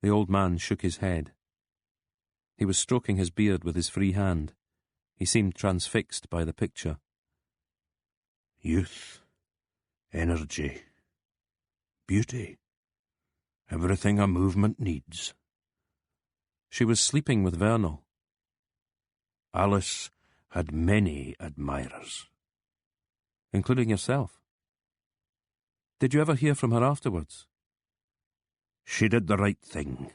The old man shook his head. He was stroking his beard with his free hand. He seemed transfixed by the picture. Youth, energy, beauty, everything a movement needs. She was sleeping with Vernal. Alice had many admirers. Including yourself. Did you ever hear from her afterwards? She did the right thing.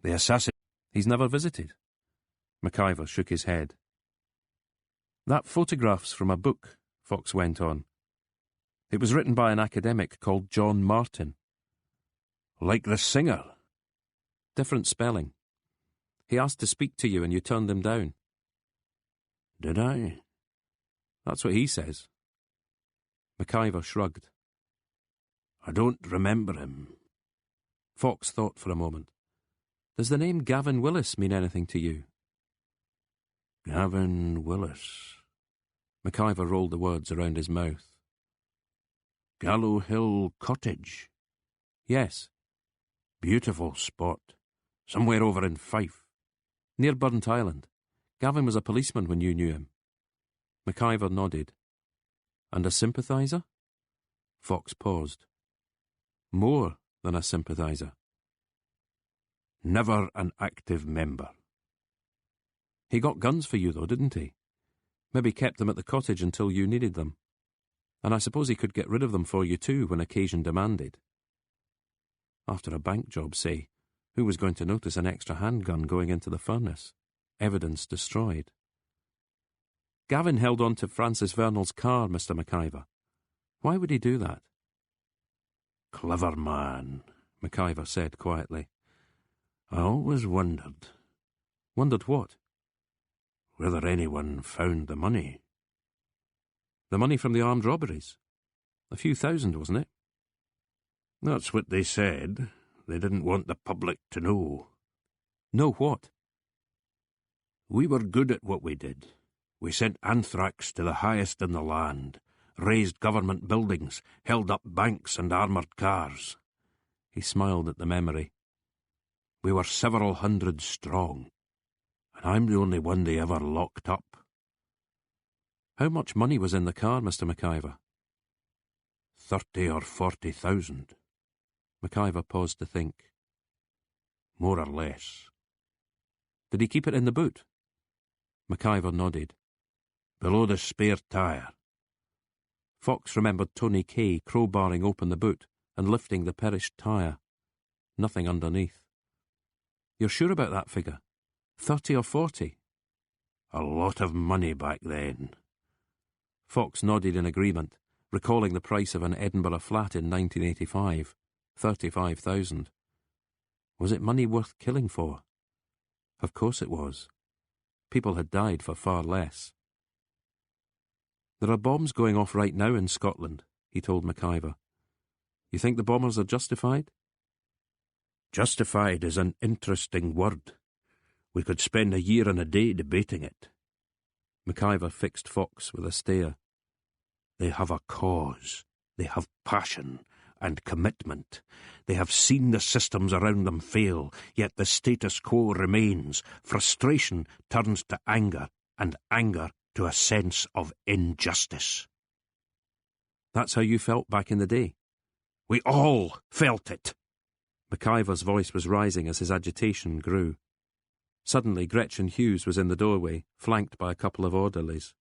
The assassin... He's never visited. McIver shook his head. That photograph's from a book, Fox went on. It was written by an academic called John Martin. Like the singer? Different spelling. He asked to speak to you and you turned him down. Did I? That's what he says. McIver shrugged. I don't remember him. Fox thought for a moment. Does the name Gavin Willis mean anything to you? Gavin Willis. McIver rolled the words around his mouth. Gallow Hill Cottage. Yes. Beautiful spot. Somewhere over in Fife. Near Burnt Island. Gavin was a policeman when you knew him. McIver nodded. And a sympathiser? Fox paused. More than a sympathiser. Never an active member. He got guns for you, though, didn't he? Maybe kept them at the cottage until you needed them. And I suppose he could get rid of them for you too when occasion demanded. After a bank job, say, who was going to notice an extra handgun going into the furnace? Evidence destroyed. Gavin held on to Francis Vernal's car, Mr. McIver. Why would he do that? Clever man, McIver said quietly. I always wondered. Wondered what? Whether anyone found the money. The money from the armed robberies? A few thousand, wasn't it? That's what they said. They didn't want the public to know. Know what? We were good at what we did. We sent anthrax to the highest in the land, raised government buildings, held up banks and armoured cars. He smiled at the memory. We were several hundred strong, and I'm the only one they ever locked up. How much money was in the car, Mr. McIver? 30 or 40,000. McIver paused to think. More or less. Did he keep it in the boot? McIver nodded. Below the spare tyre. Fox remembered Tony Kay crowbarring open the boot and lifting the perished tyre. Nothing underneath. You're sure about that figure? 30 or 40? A lot of money back then. Fox nodded in agreement, recalling the price of an Edinburgh flat in 1985. 35,000. Was it money worth killing for? Of course it was. People had died for far less. There are bombs going off right now in Scotland, he told McIver. You think the bombers are justified? Justified is an interesting word. We could spend a year and a day debating it. McIver fixed Fox with a stare. They have a cause. They have passion and commitment. They have seen the systems around them fail, yet the status quo remains. Frustration turns to anger, and anger to a sense of injustice. That's how you felt back in the day? We all felt it. McIvor's voice was rising as his agitation grew. Suddenly, Gretchen Hughes was in the doorway, flanked by a couple of orderlies.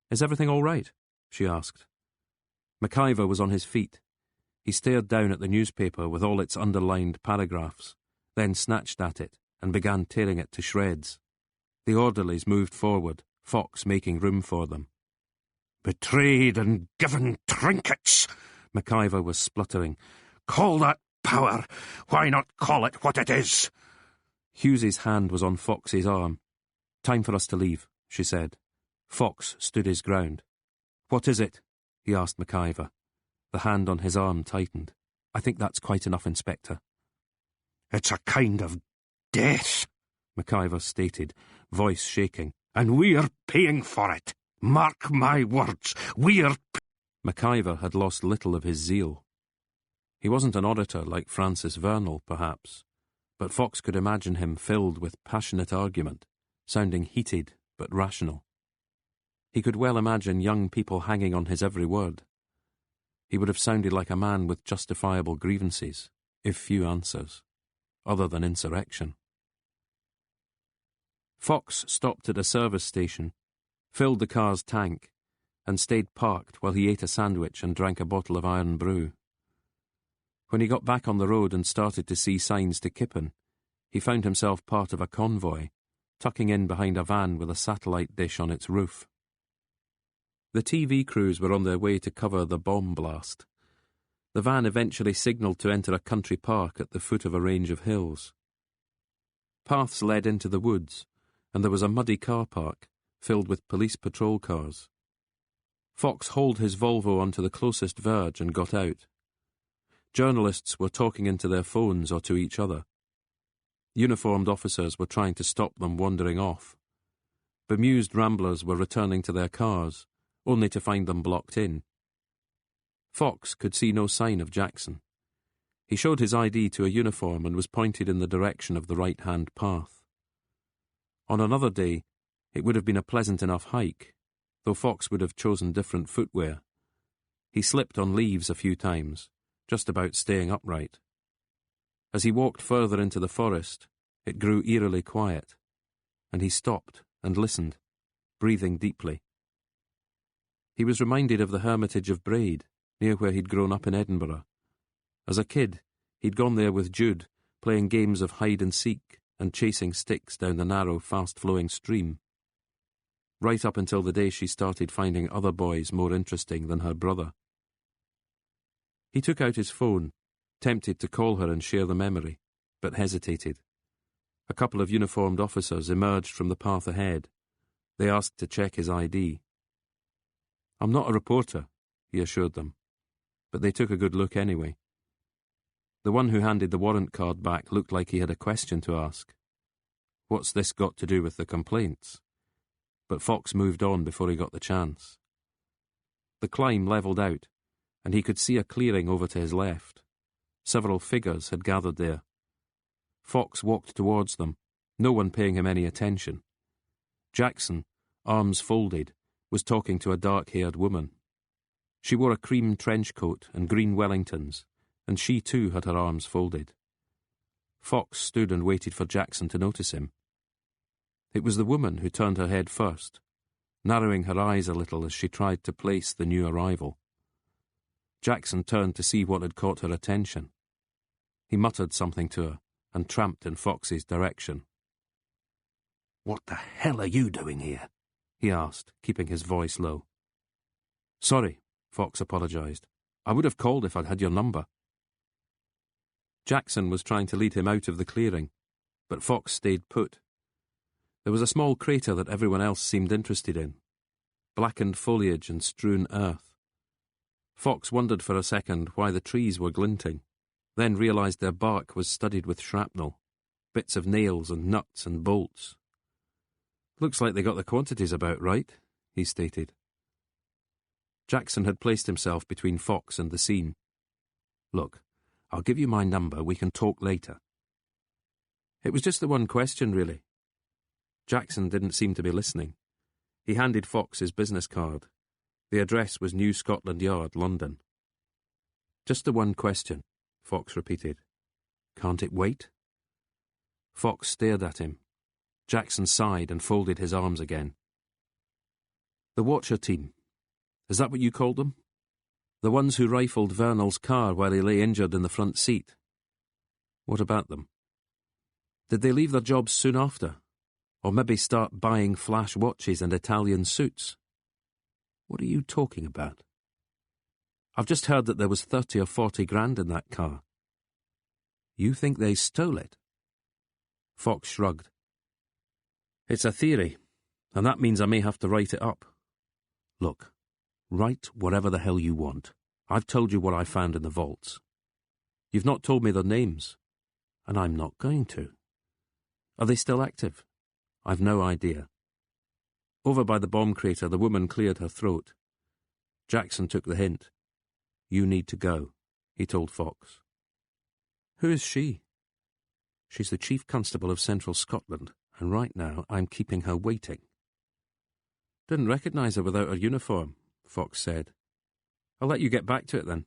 "Is everything all right?" she asked. McIvor was on his feet. He stared down at the newspaper with all its underlined paragraphs, then snatched at it and began tearing it to shreds. The orderlies moved forward, Fox making room for them. "Betrayed and given trinkets," McIvor was spluttering. "Call that power. Why not call it what it is?" Hughes's hand was on Fox's arm. "Time for us to leave," she said. Fox stood his ground. "What is it?" he asked McIvor. The hand on his arm tightened. "I think that's quite enough, Inspector." "It's a kind of death," McIvor stated, voice shaking. "And we're paying for it. Mark my words, we're..." McIvor had lost little of his zeal. He wasn't an orator like Francis Vernal, perhaps, but Fox could imagine him filled with passionate argument, sounding heated but rational. He could well imagine young people hanging on his every word. He would have sounded like a man with justifiable grievances, if few answers, other than insurrection. Fox stopped at a service station, filled the car's tank, and stayed parked while he ate a sandwich and drank a bottle of iron brew. When he got back on the road and started to see signs to Kippen, he found himself part of a convoy, tucking in behind a van with a satellite dish on its roof. The TV crews were on their way to cover the bomb blast. The van eventually signalled to enter a country park at the foot of a range of hills. Paths led into the woods, and there was a muddy car park filled with police patrol cars. Fox hauled his Volvo onto the closest verge and got out. Journalists were talking into their phones or to each other. Uniformed officers were trying to stop them wandering off. Bemused ramblers were returning to their cars, only to find them blocked in. Fox could see no sign of Jackson. He showed his ID to a uniform and was pointed in the direction of the right-hand path. On another day, it would have been a pleasant enough hike, though Fox would have chosen different footwear. He slipped on leaves a few times, just about staying upright. As he walked further into the forest, it grew eerily quiet, and he stopped and listened, breathing deeply. He was reminded of the hermitage of Braid, near where he'd grown up in Edinburgh. As a kid, he'd gone there with Jude, playing games of hide-and-seek and chasing sticks down the narrow, fast-flowing stream. Right up until the day she started finding other boys more interesting than her brother. He took out his phone, tempted to call her and share the memory, but hesitated. A couple of uniformed officers emerged from the path ahead. They asked to check his ID. "I'm not a reporter," he assured them, but they took a good look anyway. The one who handed the warrant card back looked like he had a question to ask. What's this got to do with the complaints? But Fox moved on before he got the chance. The climb levelled out, and he could see a clearing over to his left. Several figures had gathered there. Fox walked towards them, no one paying him any attention. Jackson, arms folded, was talking to a dark-haired woman. She wore a cream trench coat and green Wellingtons, and she too had her arms folded. Fox stood and waited for Jackson to notice him. It was the woman who turned her head first, narrowing her eyes a little as she tried to place the new arrival. Jackson turned to see what had caught her attention. He muttered something to her and tramped in Fox's direction. "What the hell are you doing here?" he asked, keeping his voice low. "Sorry," Fox apologised. "I would have called if I'd had your number." Jackson was trying to lead him out of the clearing, but Fox stayed put. There was a small crater that everyone else seemed interested in. Blackened foliage and strewn earth. Fox wondered for a second why the trees were glinting, then realised their bark was studded with shrapnel, bits of nails and nuts and bolts. "Looks like they got the quantities about right," he stated. Jackson had placed himself between Fox and the scene. "Look, I'll give you my number, we can talk later." It was just the one question, really. Jackson didn't seem to be listening. He handed Fox his business card. The address was New Scotland Yard, London. "Just the one question," Fox repeated. Can't it wait? Fox stared at him. Jackson sighed and folded his arms again. The Watcher team. Is that what you called them? The ones who rifled Vernal's car while he lay injured in the front seat. What about them? Did they leave their jobs soon after? Or maybe start buying flash watches and Italian suits? What are you talking about? I've just heard that there was 30 or 40 grand in that car. You think they stole it? Fox shrugged. It's a theory, and that means I may have to write it up. Look, write whatever the hell you want. I've told you what I found in the vaults. You've not told me their names, and I'm not going to. Are they still active? I've no idea. Over by the bomb crater, the woman cleared her throat. Jackson took the hint. You need to go, he told Fox. Who is she? She's the Chief Constable of Central Scotland, and right now I'm keeping her waiting. Didn't recognise her without her uniform, Fox said. I'll let you get back to it then.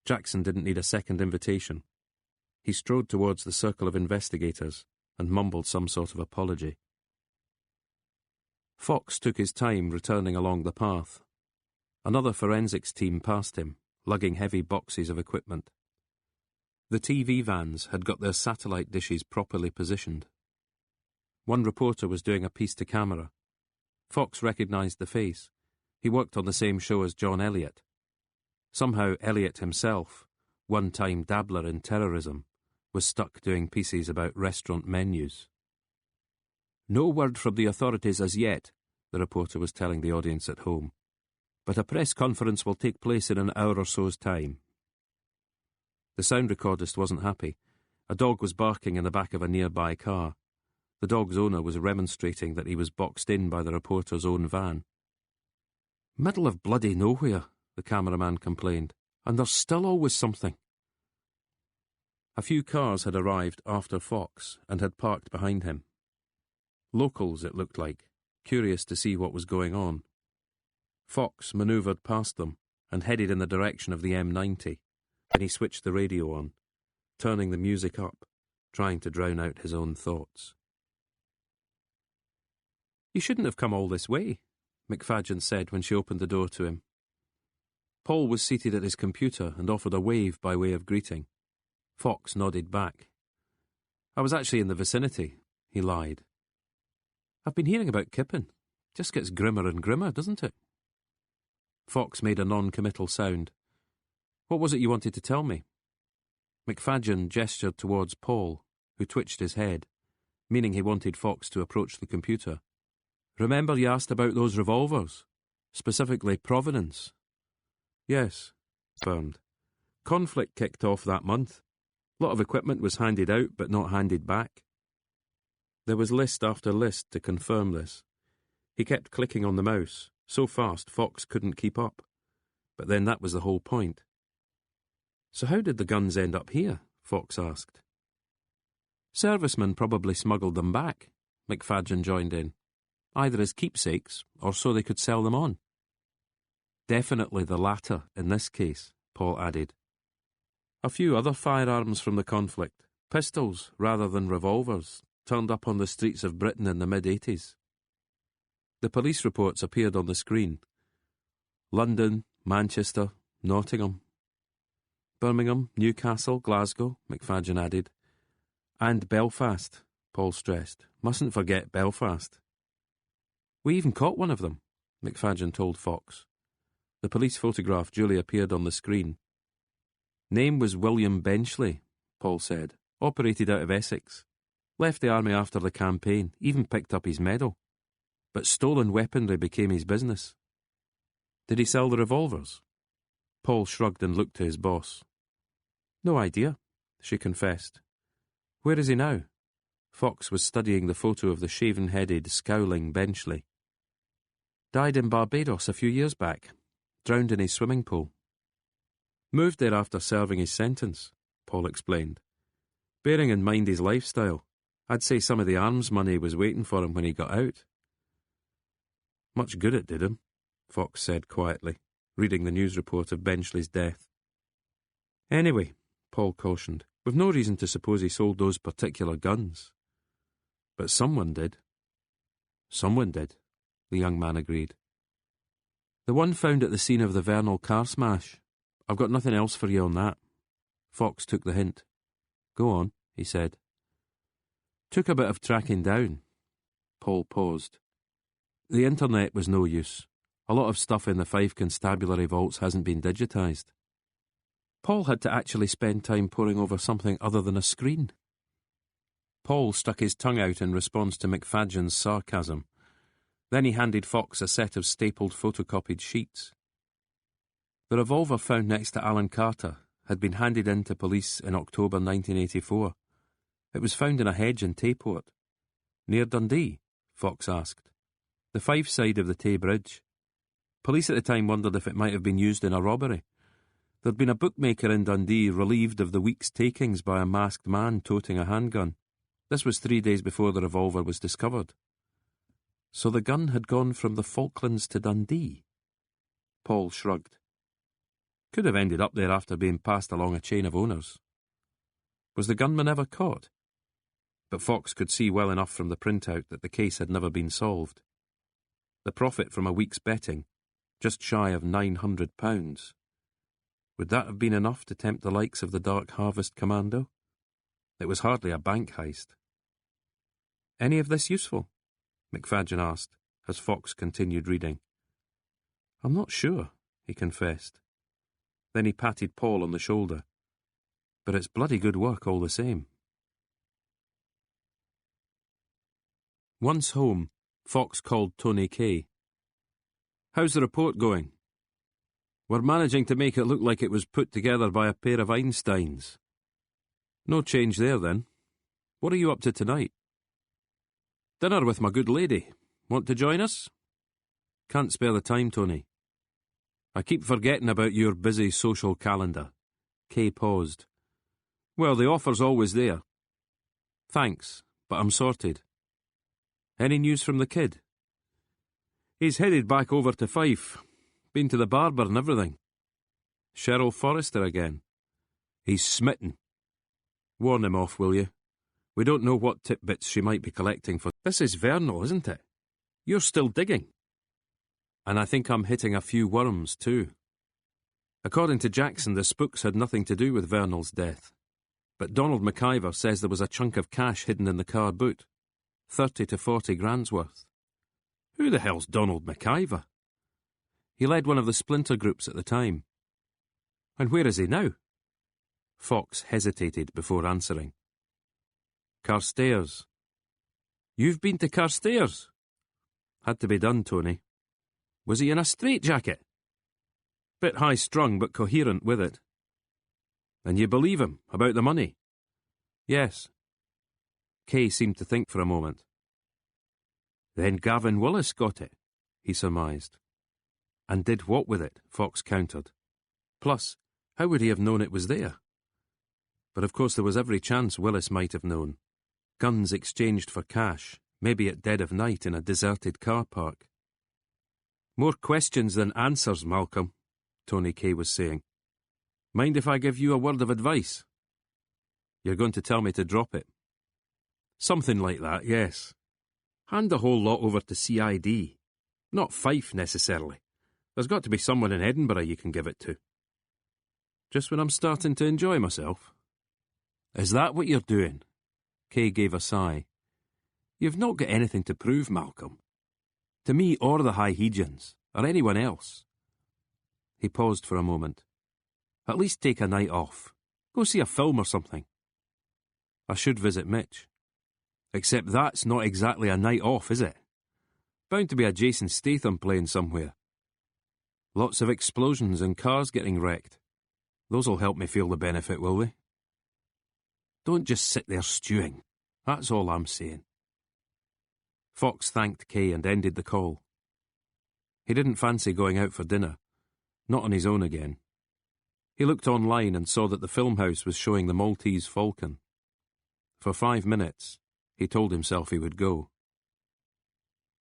Jackson didn't need a second invitation. He strode towards the circle of investigators and mumbled some sort of apology. Fox took his time returning along the path. Another forensics team passed him, lugging heavy boxes of equipment. The TV vans had got their satellite dishes properly positioned. One reporter was doing a piece to camera. Fox recognised the face. He worked on the same show as John Elliott. Somehow Elliott himself, one-time dabbler in terrorism, was stuck doing pieces about restaurant menus. No word from the authorities as yet, the reporter was telling the audience at home. But a press conference will take place in an hour or so's time. The sound recordist wasn't happy. A dog was barking in the back of a nearby car. The dog's owner was remonstrating that he was boxed in by the reporter's own van. Middle of bloody nowhere, the cameraman complained, and there's still always something. A few cars had arrived after Fox and had parked behind him. Locals, it looked like, curious to see what was going on. Fox manoeuvred past them and headed in the direction of the M90. Then he switched the radio on, turning the music up, trying to drown out his own thoughts. You shouldn't have come all this way, McFadgen said when she opened the door to him. Paul was seated at his computer and offered a wave by way of greeting. Fox nodded back. I was actually in the vicinity, he lied. I've been hearing about Kippen. Just gets grimmer and grimmer, doesn't it? Fox made a non-committal sound. What was it you wanted to tell me? McFadgen gestured towards Paul, who twitched his head, meaning he wanted Fox to approach the computer. Remember you asked about those revolvers? Specifically Provenance? Yes, confirmed. Conflict kicked off that month. A lot of equipment was handed out but not handed back. There was list after list to confirm this. He kept clicking on the mouse, so fast Fox couldn't keep up. But then that was the whole point. So how did the guns end up here? Fox asked. Servicemen probably smuggled them back, McFadgen joined in. Either as keepsakes, or so they could sell them on. Definitely the latter in this case, Paul added. A few other firearms from the conflict, pistols rather than revolvers, turned up on the streets of Britain in the mid-80s. The police reports appeared on the screen. London, Manchester, Nottingham. Birmingham, Newcastle, Glasgow, McFadgen added. And Belfast, Paul stressed. Mustn't forget Belfast. We even caught one of them, McFadgen told Fox. The police photograph duly appeared on the screen. Name was William Benchley, Paul said. Operated out of Essex. Left the army after the campaign, even picked up his medal. But stolen weaponry became his business. Did he sell the revolvers? Paul shrugged and looked to his boss. No idea, she confessed. Where is he now? Fox was studying the photo of the shaven-headed, scowling Benchley. Died in Barbados a few years back. Drowned in his swimming pool. Moved there after serving his sentence, Paul explained. Bearing in mind his lifestyle, I'd say some of the arms money was waiting for him when he got out. Much good it did him, Fox said quietly, reading the news report of Benchley's death. Anyway, Paul cautioned, We've no reason to suppose he sold those particular guns. But someone did. Someone did, the young man agreed. The one found at the scene of the Vernal car smash. I've got nothing else for you on that. Fox took the hint. Go on, he said. Took a bit of tracking down. Paul paused. The internet was no use. A lot of stuff in the Fife constabulary vaults hasn't been digitised. Paul had to actually spend time poring over something other than a screen. Paul stuck his tongue out in response to McFadgen's sarcasm. Then he handed Fox a set of stapled photocopied sheets. The revolver found next to Alan Carter had been handed in to police in October 1984. It was found in a hedge in Tayport. Near Dundee? Fox asked. The Fife side of the Tay Bridge. Police at the time wondered if it might have been used in a robbery. There'd been a bookmaker in Dundee relieved of the week's takings by a masked man toting a handgun. This was 3 days before the revolver was discovered. So the gun had gone from the Falklands to Dundee? Paul shrugged. Could have ended up there after being passed along a chain of owners. Was the gunman ever caught? But Fox could see well enough from the printout that the case had never been solved. The profit from a week's betting, just shy of £900. Would that have been enough to tempt the likes of the Dark Harvest Commando? It was hardly a bank heist. Any of this useful? McFadgen asked, as Fox continued reading. I'm not sure, he confessed. Then he patted Paul on the shoulder. But it's bloody good work all the same. Once home, Fox called Tony Kay. How's the report going? We're managing to make it look like it was put together by a pair of Einsteins. No change there, then. What are you up to tonight? Dinner with my good lady. Want to join us? Can't spare the time, Tony. I keep forgetting about your busy social calendar. Kay paused. Well, the offer's always there. Thanks, but I'm sorted. Any news from the kid? He's headed back over to Fife. Been to the barber and everything. Cheryl Forrester again. He's smitten. Warn him off, will you? We don't know what tidbits she might be collecting for... This is Vernal, isn't it? You're still digging. And I think I'm hitting a few worms, too. According to Jackson, the spooks had nothing to do with Vernal's death. But Donald McIver says there was a chunk of cash hidden in the car boot. 30 to 40 grand's worth. Who the hell's Donald McIver? He led one of the splinter groups at the time. And where is he now? Fox hesitated before answering. Carstairs. You've been to Carstairs? Had to be done, Tony. Was he in a straitjacket? Bit high-strung, but coherent with it. And you believe him, about the money? Yes. Kay seemed to think for a moment. Then Gavin Willis got it, he surmised. And did what with it, Fox countered. Plus, how would he have known it was there? But of course there was every chance Willis might have known. Guns exchanged for cash, maybe at dead of night in a deserted car park. More questions than answers, Malcolm, Tony Kay was saying. Mind if I give you a word of advice? You're going to tell me to drop it. Something like that, yes. Hand the whole lot over to CID. Not Fife, necessarily. There's got to be someone in Edinburgh you can give it to. Just when I'm starting to enjoy myself. Is that what you're doing? Kay gave a sigh. You've not got anything to prove, Malcolm. To me or the High Hegians, or anyone else. He paused for a moment. At least take a night off. Go see a film or something. I should visit Mitch. Except that's not exactly a night off, is it? Bound to be a Jason Statham playing somewhere. Lots of explosions and cars getting wrecked. Those'll help me feel the benefit, will they? Don't just sit there stewing. That's all I'm saying. Fox thanked Kay and ended the call. He didn't fancy going out for dinner. Not on his own again. He looked online and saw that the film house was showing the Maltese Falcon. For 5 minutes, he told himself he would go.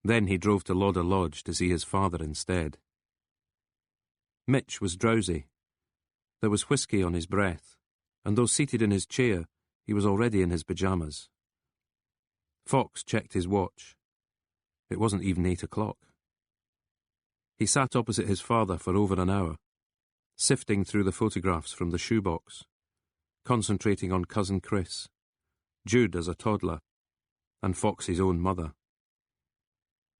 Then he drove to Lauder Lodge to see his father instead. Mitch was drowsy. There was whisky on his breath. and though seated in his chair, he was already in his pyjamas. Fox checked his watch. It wasn't even 8 o'clock. He sat opposite his father for over an hour, sifting through the photographs from the shoebox, concentrating on cousin Chris, Jude as a toddler, and Fox's own mother.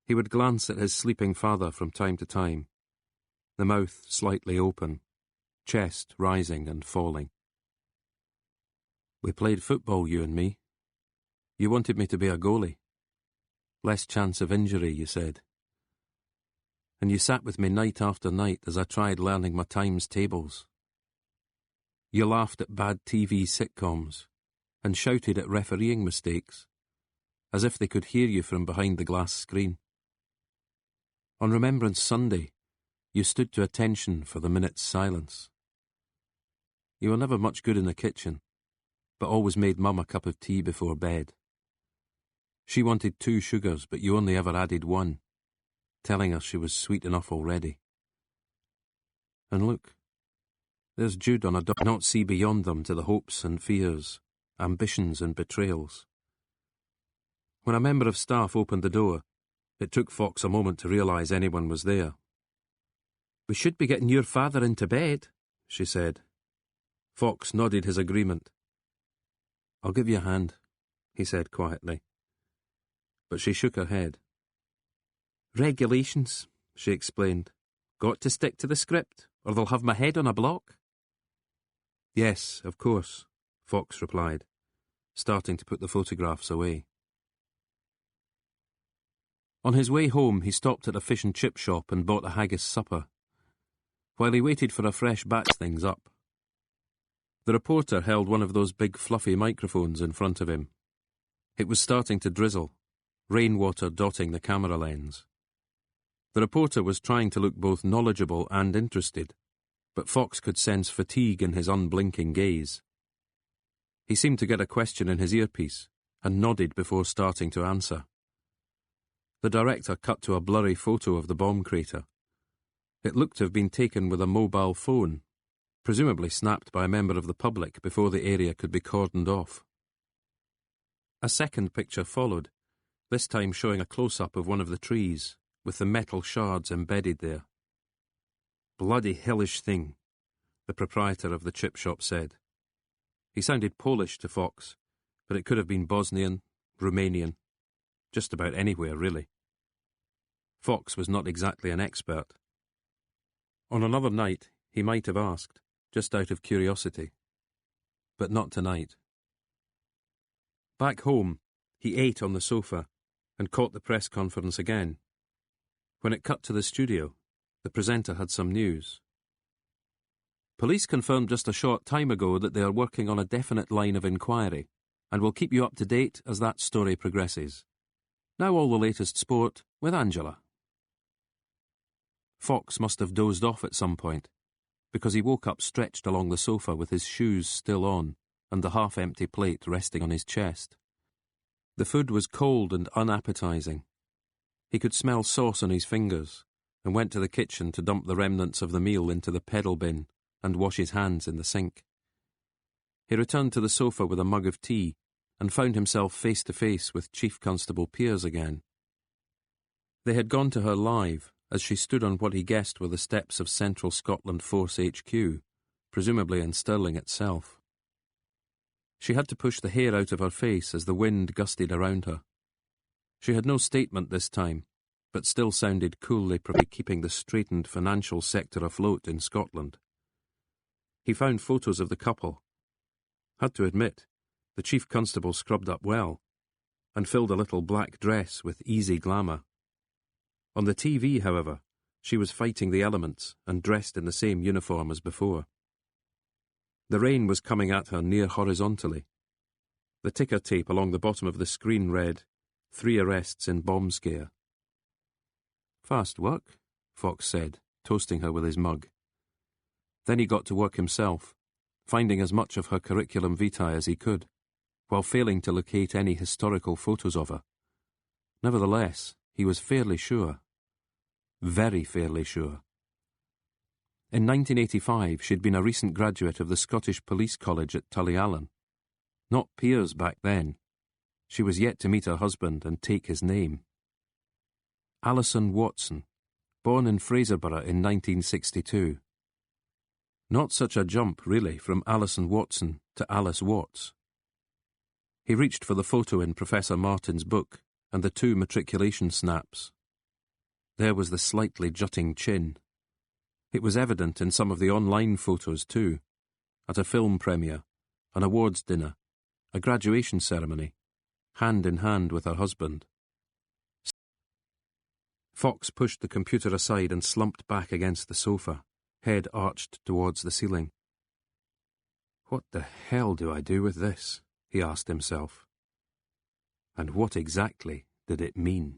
He would glance at his sleeping father from time to time, the mouth slightly open, chest rising and falling. "We played football, you and me. You wanted me to be a goalie. Less chance of injury, you said. And you sat with me night after night as I tried learning my times tables. You laughed at bad TV sitcoms and shouted at refereeing mistakes, as if they could hear you from behind the glass screen. On Remembrance Sunday, you stood to attention for the minute's silence. You were never much good in the kitchen, but always made Mum a cup of tea before bed. She wanted 2 sugars, but you only ever added 1, telling her she was sweet enough already. And look, there's Jude on a dock, not see beyond them to the hopes and fears, ambitions and betrayals. When a member of staff opened the door, it took Fox a moment to realise anyone was there. "We should be getting your father into bed," she said. Fox nodded his agreement. "I'll give you a hand," he said quietly. But she shook her head. "Regulations," she explained. "Got to stick to the script, or they'll have my head on a block." "Yes, of course," Fox replied, starting to put the photographs away. On his way home, he stopped at a fish and chip shop and bought a haggis supper, while he waited for a fresh batch things up. The reporter held one of those big fluffy microphones in front of him. It was starting to drizzle, rainwater dotting the camera lens. The reporter was trying to look both knowledgeable and interested, but Fox could sense fatigue in his unblinking gaze. He seemed to get a question in his earpiece and nodded before starting to answer. The director cut to a blurry photo of the bomb crater. It looked to have been taken with a mobile phone, presumably snapped by a member of the public before the area could be cordoned off. A second picture followed, this time showing a close-up of one of the trees, with the metal shards embedded there. "Bloody hellish thing," the proprietor of the chip shop said. He sounded Polish to Fox, but it could have been Bosnian, Romanian, just about anywhere, really. Fox was not exactly an expert. On another night, he might have asked, just out of curiosity. But not tonight. Back home, he ate on the sofa and caught the press conference again. When it cut to the studio, the presenter had some news. "Police confirmed just a short time ago that they are working on a definite line of inquiry, and will keep you up to date as that story progresses. Now all the latest sport with Angela." Fox must have dozed off at some point, because he woke up stretched along the sofa with his shoes still on and the half-empty plate resting on his chest. The food was cold and unappetizing. He could smell sauce on his fingers and went to the kitchen to dump the remnants of the meal into the pedal bin and wash his hands in the sink. He returned to the sofa with a mug of tea and found himself face to face with Chief Constable Pearse again. They had gone to her live as she stood on what he guessed were the steps of Central Scotland Force HQ, presumably in Stirling itself. She had to push the hair out of her face as the wind gusted around her. She had no statement this time, but still sounded coolly keeping the straitened financial sector afloat in Scotland. He found photos of the couple. Had to admit, the Chief Constable scrubbed up well, and filled a little black dress with easy glamour. On the TV, however, she was fighting the elements and dressed in the same uniform as before. The rain was coming at her near horizontally. The ticker tape along the bottom of the screen read, 3 arrests in bomb scare. "Fast work," Fox said, toasting her with his mug. Then he got to work himself, finding as much of her curriculum vitae as he could, while failing to locate any historical photos of her. Nevertheless, he was fairly sure. Very fairly sure. In 1985, she'd been a recent graduate of the Scottish Police College at Tullyallen. Not peers back then. She was yet to meet her husband and take his name. Alison Watson, born in Fraserburgh in 1962. Not such a jump, really, from Alison Watson to Alice Watts. He reached for the photo in Professor Martin's book and the 2 matriculation snaps. There was the slightly jutting chin. It was evident in some of the online photos too, at a film premiere, an awards dinner, a graduation ceremony, hand in hand with her husband. Fox pushed the computer aside and slumped back against the sofa, head arched towards the ceiling. What the hell do I do with this? He asked himself. And what exactly did it mean?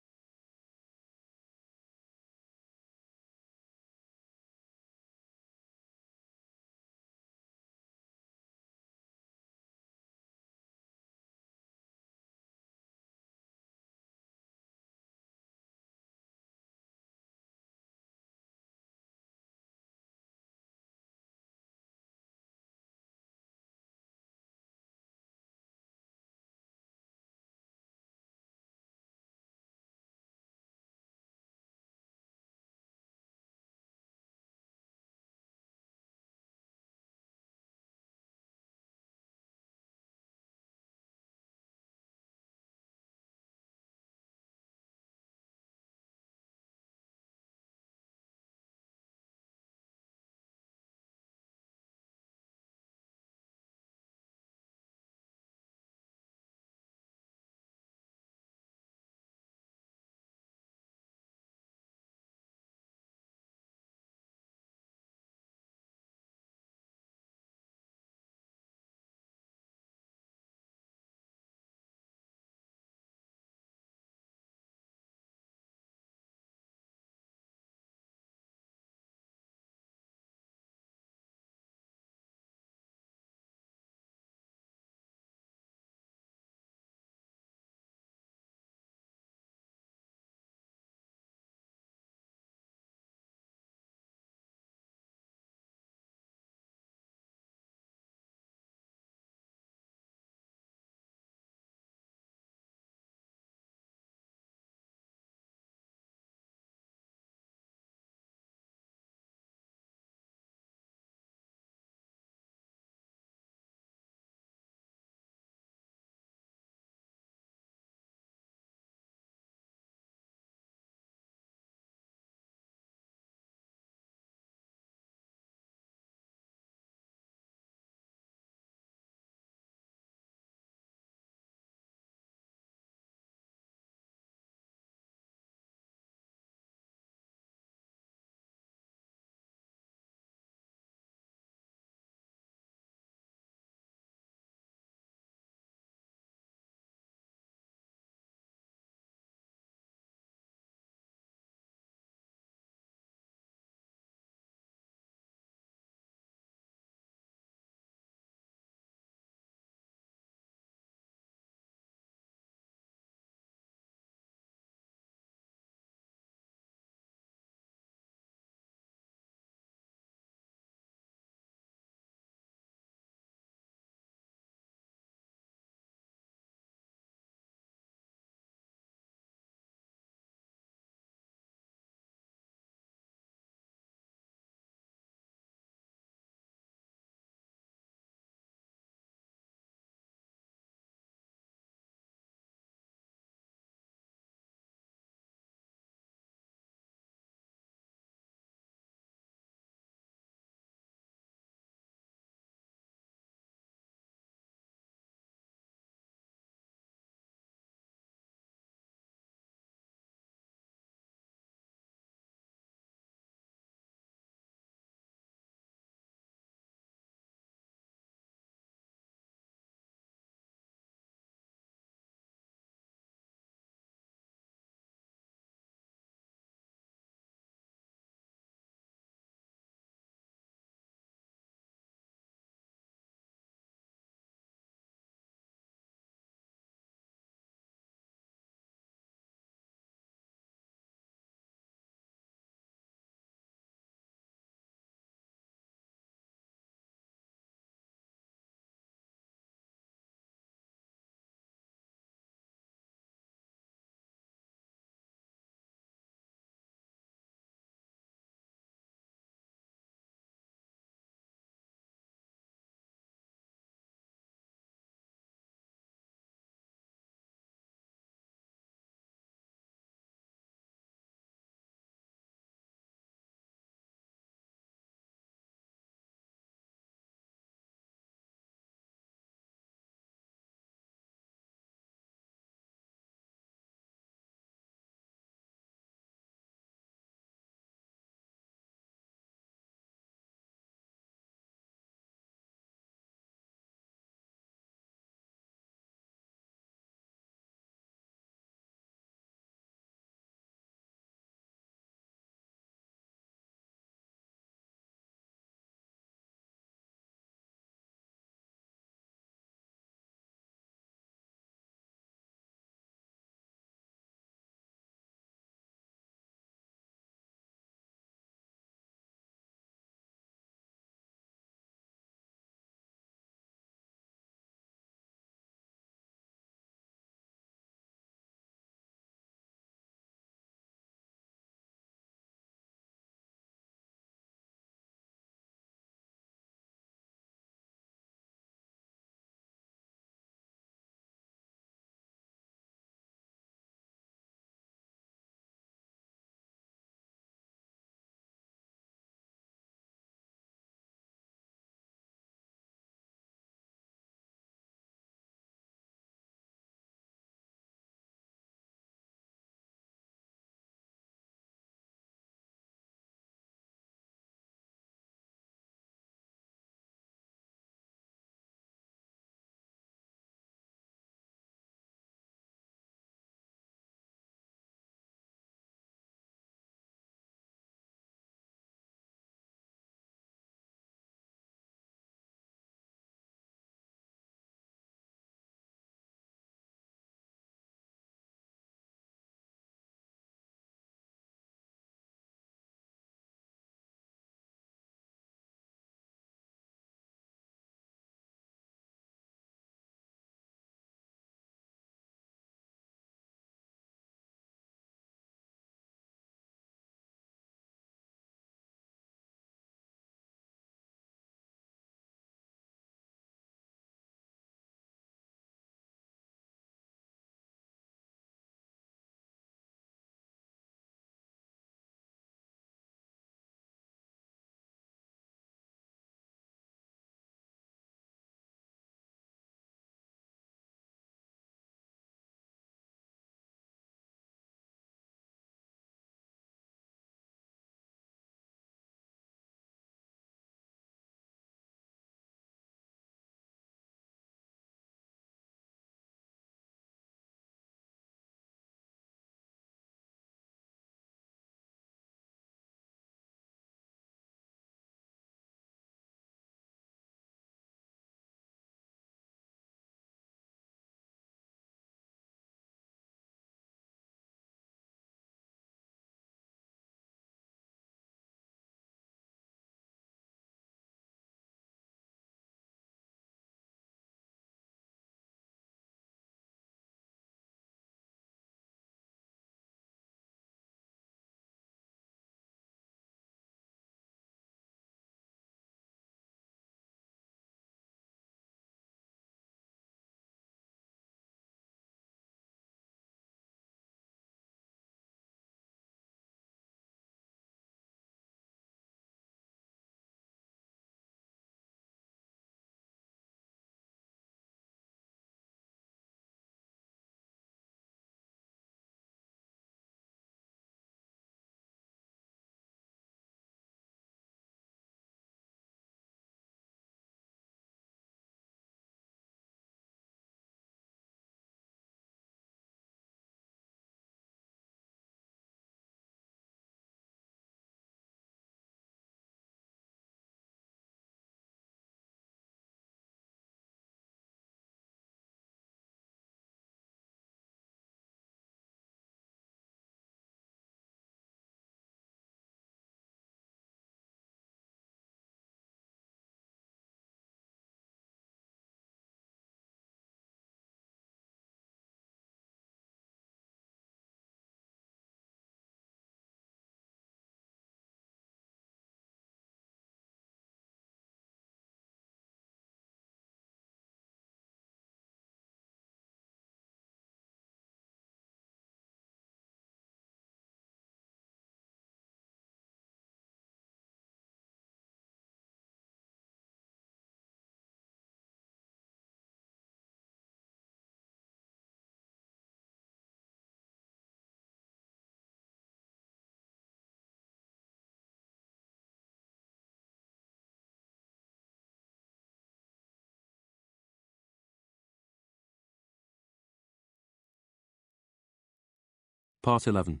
Part 11.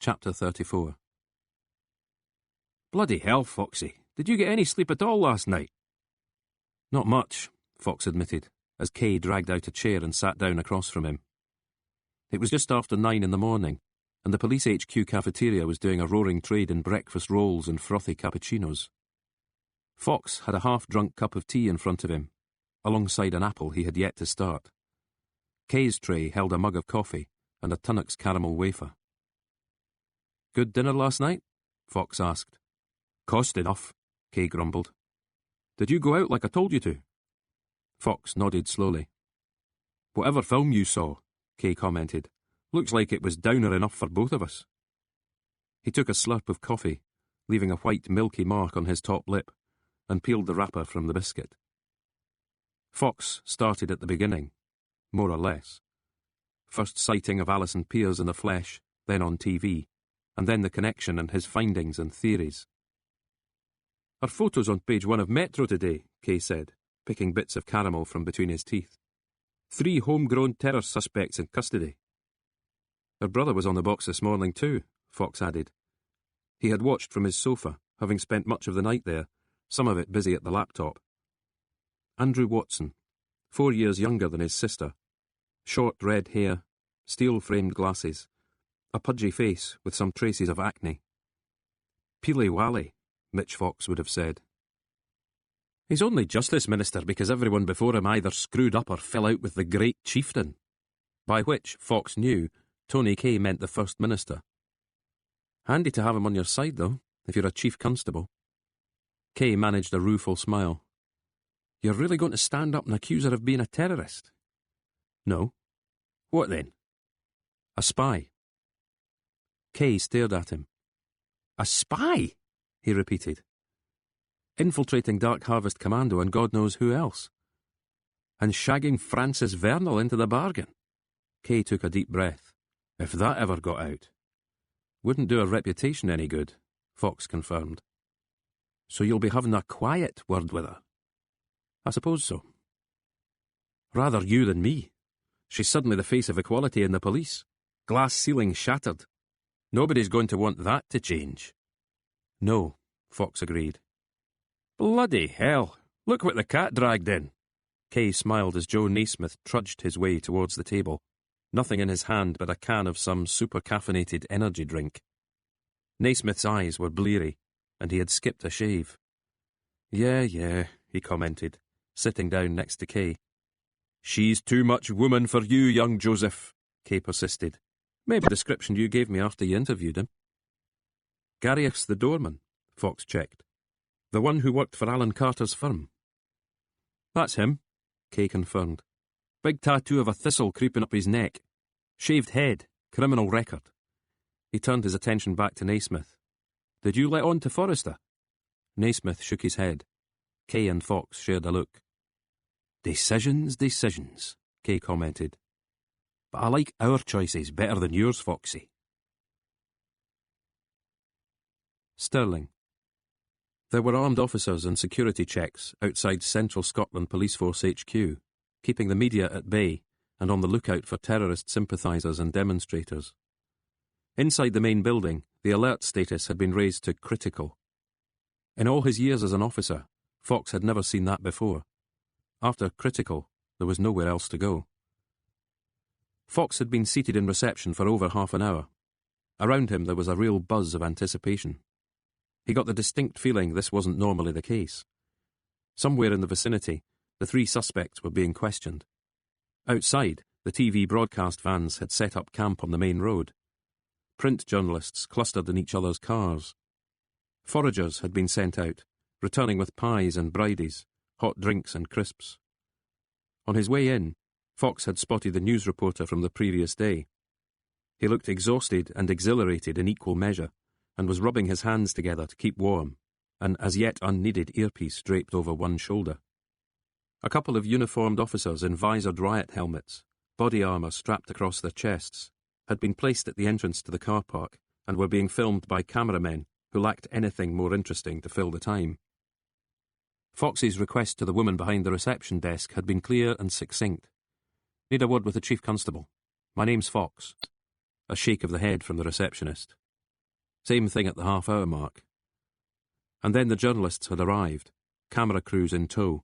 Chapter 34. Bloody hell, Foxy. Did you get any sleep at all last night? Not much, Fox admitted, as Kay dragged out a chair and sat down across from him. It was just after 9 in the morning, and the police HQ cafeteria was doing a roaring trade in breakfast rolls and frothy cappuccinos. Fox had a half-drunk cup of tea in front of him, alongside an apple he had yet to start. Kay's tray held a mug of coffee and a Tunnocks caramel wafer. Good dinner last night? Fox asked. Cost enough, Kay grumbled. Did you go out like I told you to? Fox nodded slowly. Whatever film you saw, Kay commented, looks like it was downer enough for both of us. He took a slurp of coffee, leaving a white milky mark on his top lip, and peeled the wrapper from the biscuit. Fox started at the beginning, more or less. First sighting of Alison Pearce in the flesh, then on TV, and then the connection and his findings and theories. Our photo's on page 1 of Metro today, Kay said, picking bits of caramel from between his teeth. 3 homegrown terror suspects in custody. Her brother was on the box this morning too, Fox added. He had watched from his sofa, having spent much of the night there, some of it busy at the laptop. Andrew Watson, 4 years younger than his sister. Short red hair, steel-framed glasses, a pudgy face with some traces of acne. Peely-wally, Mitch Fox would have said. He's only Justice Minister because everyone before him either screwed up or fell out with the great chieftain. By which, Fox knew, Tony Kay meant the First Minister. Handy to have him on your side, though, if you're a chief constable. Kay managed a rueful smile. You're really going to stand up and accuse her of being a terrorist? No. What then? A spy. Kay stared at him. A spy? He repeated. Infiltrating Dark Harvest Commando and God knows who else. And shagging Francis Vernal into the bargain. Kay took a deep breath. If that ever got out. Wouldn't do her reputation any good, Fox confirmed. So you'll be having a quiet word with her? I suppose so. Rather you than me. She's suddenly the face of equality in the police. Glass ceiling shattered. Nobody's going to want that to change. No, Fox agreed. Bloody hell. Look what the cat dragged in. Kay smiled as Joe Naismith trudged his way towards the table, nothing in his hand but a can of some super-caffeinated energy drink. Naismith's eyes were bleary, and he had skipped a shave. Yeah, he commented, sitting down next to Kay. She's too much woman for you, young Joseph, Kay persisted. Maybe the description you gave me after you interviewed him. Garrius the doorman, Fox checked. The one who worked for Alan Carter's firm. That's him, Kay confirmed. Big tattoo of a thistle creeping up his neck. Shaved head, criminal record. He turned his attention back to Naismith. Did you let on to Forrester? Naismith shook his head. Kay and Fox shared a look. Decisions, Kay commented. But I like our choices better than yours, Foxy. Stirling. There were armed officers and security checks outside Central Scotland Police Force HQ, keeping the media at bay and on the lookout for terrorist sympathisers and demonstrators. Inside the main building, the alert status had been raised to critical. In all his years as an officer, Fox had never seen that before. After critical, there was nowhere else to go. Fox had been seated in reception for over half an hour. Around him there was a real buzz of anticipation. He got the distinct feeling this wasn't normally the case. Somewhere in the vicinity, the 3 suspects were being questioned. Outside, the TV broadcast vans had set up camp on the main road. Print journalists clustered in each other's cars. Foragers had been sent out, returning with pies and bridies, hot drinks and crisps. On his way in, Fox had spotted the news reporter from the previous day. He looked exhausted and exhilarated in equal measure, and was rubbing his hands together to keep warm, an as yet unneeded earpiece draped over one shoulder. A couple of uniformed officers in visored riot helmets, body armour strapped across their chests, had been placed at the entrance to the car park and were being filmed by cameramen who lacked anything more interesting to fill the time. Fox's request to the woman behind the reception desk had been clear and succinct. Need a word with the Chief Constable. My name's Fox. a shake of the head from the receptionist. Same thing at the half-hour mark. And then the journalists had arrived, camera crews in tow.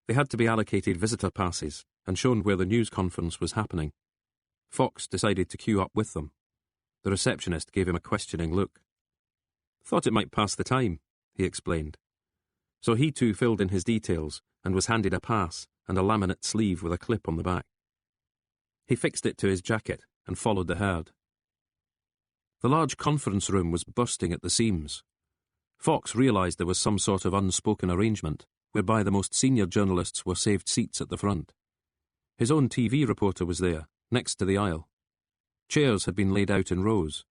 They had to be allocated visitor passes and shown where the news conference was happening. Fox decided to queue up with them. The receptionist gave him a questioning look. "Thought it might pass the time," he explained. So he too filled in his details and was handed a pass and a laminate sleeve with a clip on the back. He fixed it to his jacket and followed the herd. The large conference room was bursting at the seams. Fox realised there was some sort of unspoken arrangement whereby the most senior journalists were saved seats at the front. His own TV reporter was there, next to the aisle. Chairs had been laid out in rows.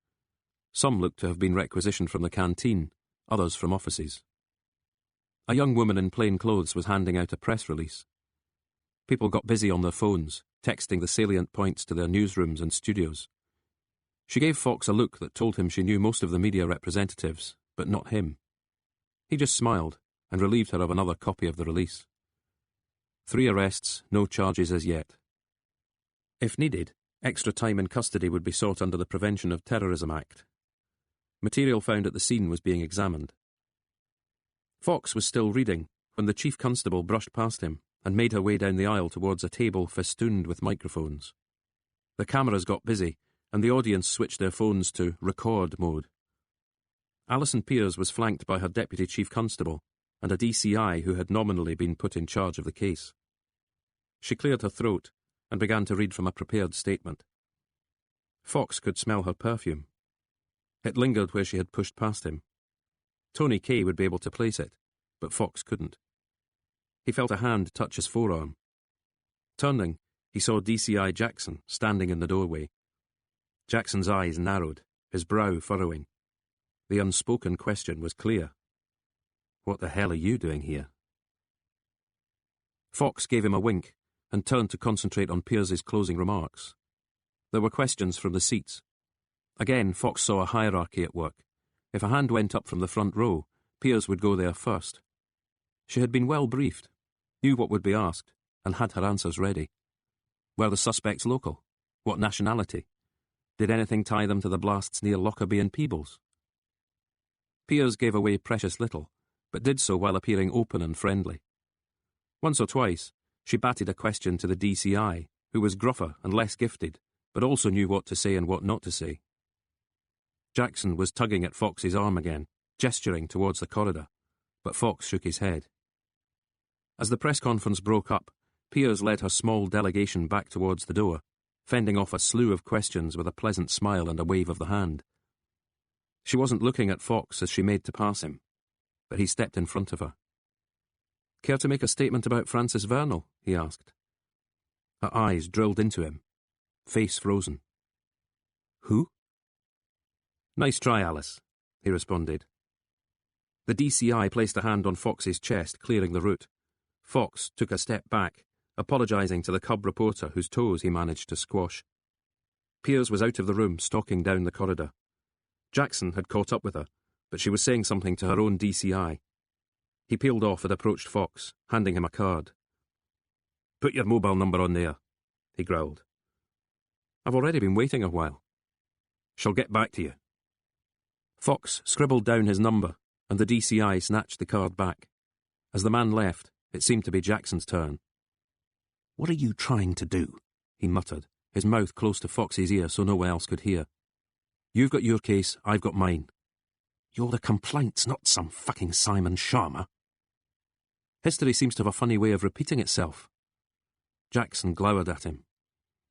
Some looked to have been requisitioned from the canteen, others from offices. A young woman in plain clothes was handing out a press release. People got busy on their phones, texting the salient points to their newsrooms and studios. She gave Fox a look that told him she knew most of the media representatives, but not him. He just smiled and relieved her of another copy of the release. 3 arrests, no charges as yet. If needed, extra time in custody would be sought under the Prevention of Terrorism Act. Material found at the scene was being examined. Fox was still reading when the chief constable brushed past him and made her way down the aisle towards a table festooned with microphones. The cameras got busy, and the audience switched their phones to record mode. Alison Pears was flanked by her deputy chief constable and a DCI who had nominally been put in charge of the case. She cleared her throat and began to read from a prepared statement. Fox could smell her perfume. It lingered where she had pushed past him. Tony Kay would be able to place it, but Fox couldn't. He felt a hand touch his forearm. Turning, he saw DCI Jackson standing in the doorway. Jackson's eyes narrowed, his brow furrowing. The unspoken question was clear. "What the hell are you doing here?" Fox gave him a wink and turned to concentrate on Pears's closing remarks. There were questions from the seats. Again, Fox saw a hierarchy at work. If a hand went up from the front row, Pears would go there first. She had been well briefed, knew what would be asked, and had her answers ready. Were the suspects local? What nationality? Did anything tie them to the blasts near Lockerbie and Peebles? Pears gave away precious little, but did so while appearing open and friendly. Once or twice, she batted a question to the DCI, who was gruffer and less gifted, but also knew what to say and what not to say. Jackson was tugging at Fox's arm again, gesturing towards the corridor, but Fox shook his head. As the press conference broke up, Pears led her small delegation back towards the door, fending off a slew of questions with a pleasant smile and a wave of the hand. She wasn't looking at Fox as she made to pass him, but he stepped in front of her. "Care to make a statement about Francis Vernal?" he asked. Her eyes drilled into him, face frozen. "Who?" "Nice try, Alice," he responded. The DCI placed a hand on Fox's chest, clearing the route. Fox took a step back, apologising to the cub reporter whose toes he managed to squash. Pears was out of the room, stalking down the corridor. Jackson had caught up with her, but she was saying something to her own DCI. He peeled off and approached Fox, handing him a card. "Put your mobile number on there," he growled. "I've already been waiting a while." "Shall get back to you." Fox scribbled down his number, and the DCI snatched the card back. As the man left, it seemed to be Jackson's turn. "What are you trying to do?" he muttered, his mouth close to Fox's ear so no one else could hear. "You've got your case, I've got mine. You're the complaints, not some fucking Simon Sharma." History seems to have a funny way of repeating itself. Jackson glowered at him.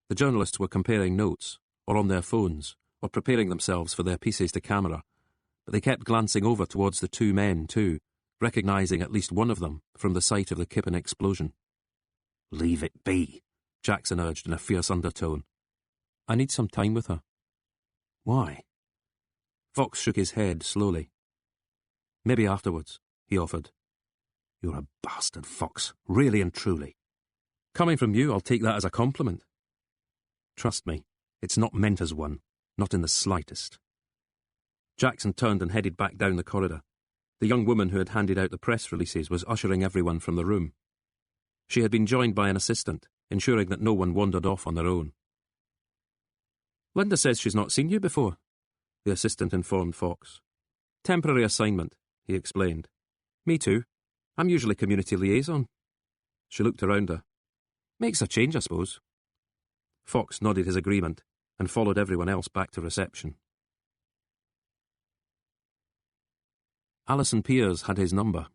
The journalists were comparing notes, or on their phones, or preparing themselves for their pieces to camera, but they kept glancing over towards the 2 men, too, recognising at least one of them from the site of the Kippen explosion. "Leave it be," Jackson urged in a fierce undertone. "I need some time with her." "Why?" Fox shook his head slowly. "Maybe afterwards," he offered. "You're a bastard, Fox, really and truly." "Coming from you, I'll take that as a compliment." "Trust me, it's not meant as one, not in the slightest." Jackson turned and headed back down the corridor. The young woman who had handed out the press releases was ushering everyone from the room. She had been joined by an assistant, ensuring that no one wandered off on their own. Linda says she's not seen you before, the assistant informed Fox. Temporary assignment, he explained. Me too. I'm usually community liaison. She looked around her. Makes a change, I suppose. Fox nodded his agreement and followed everyone else back to reception. Alison Pears had his number.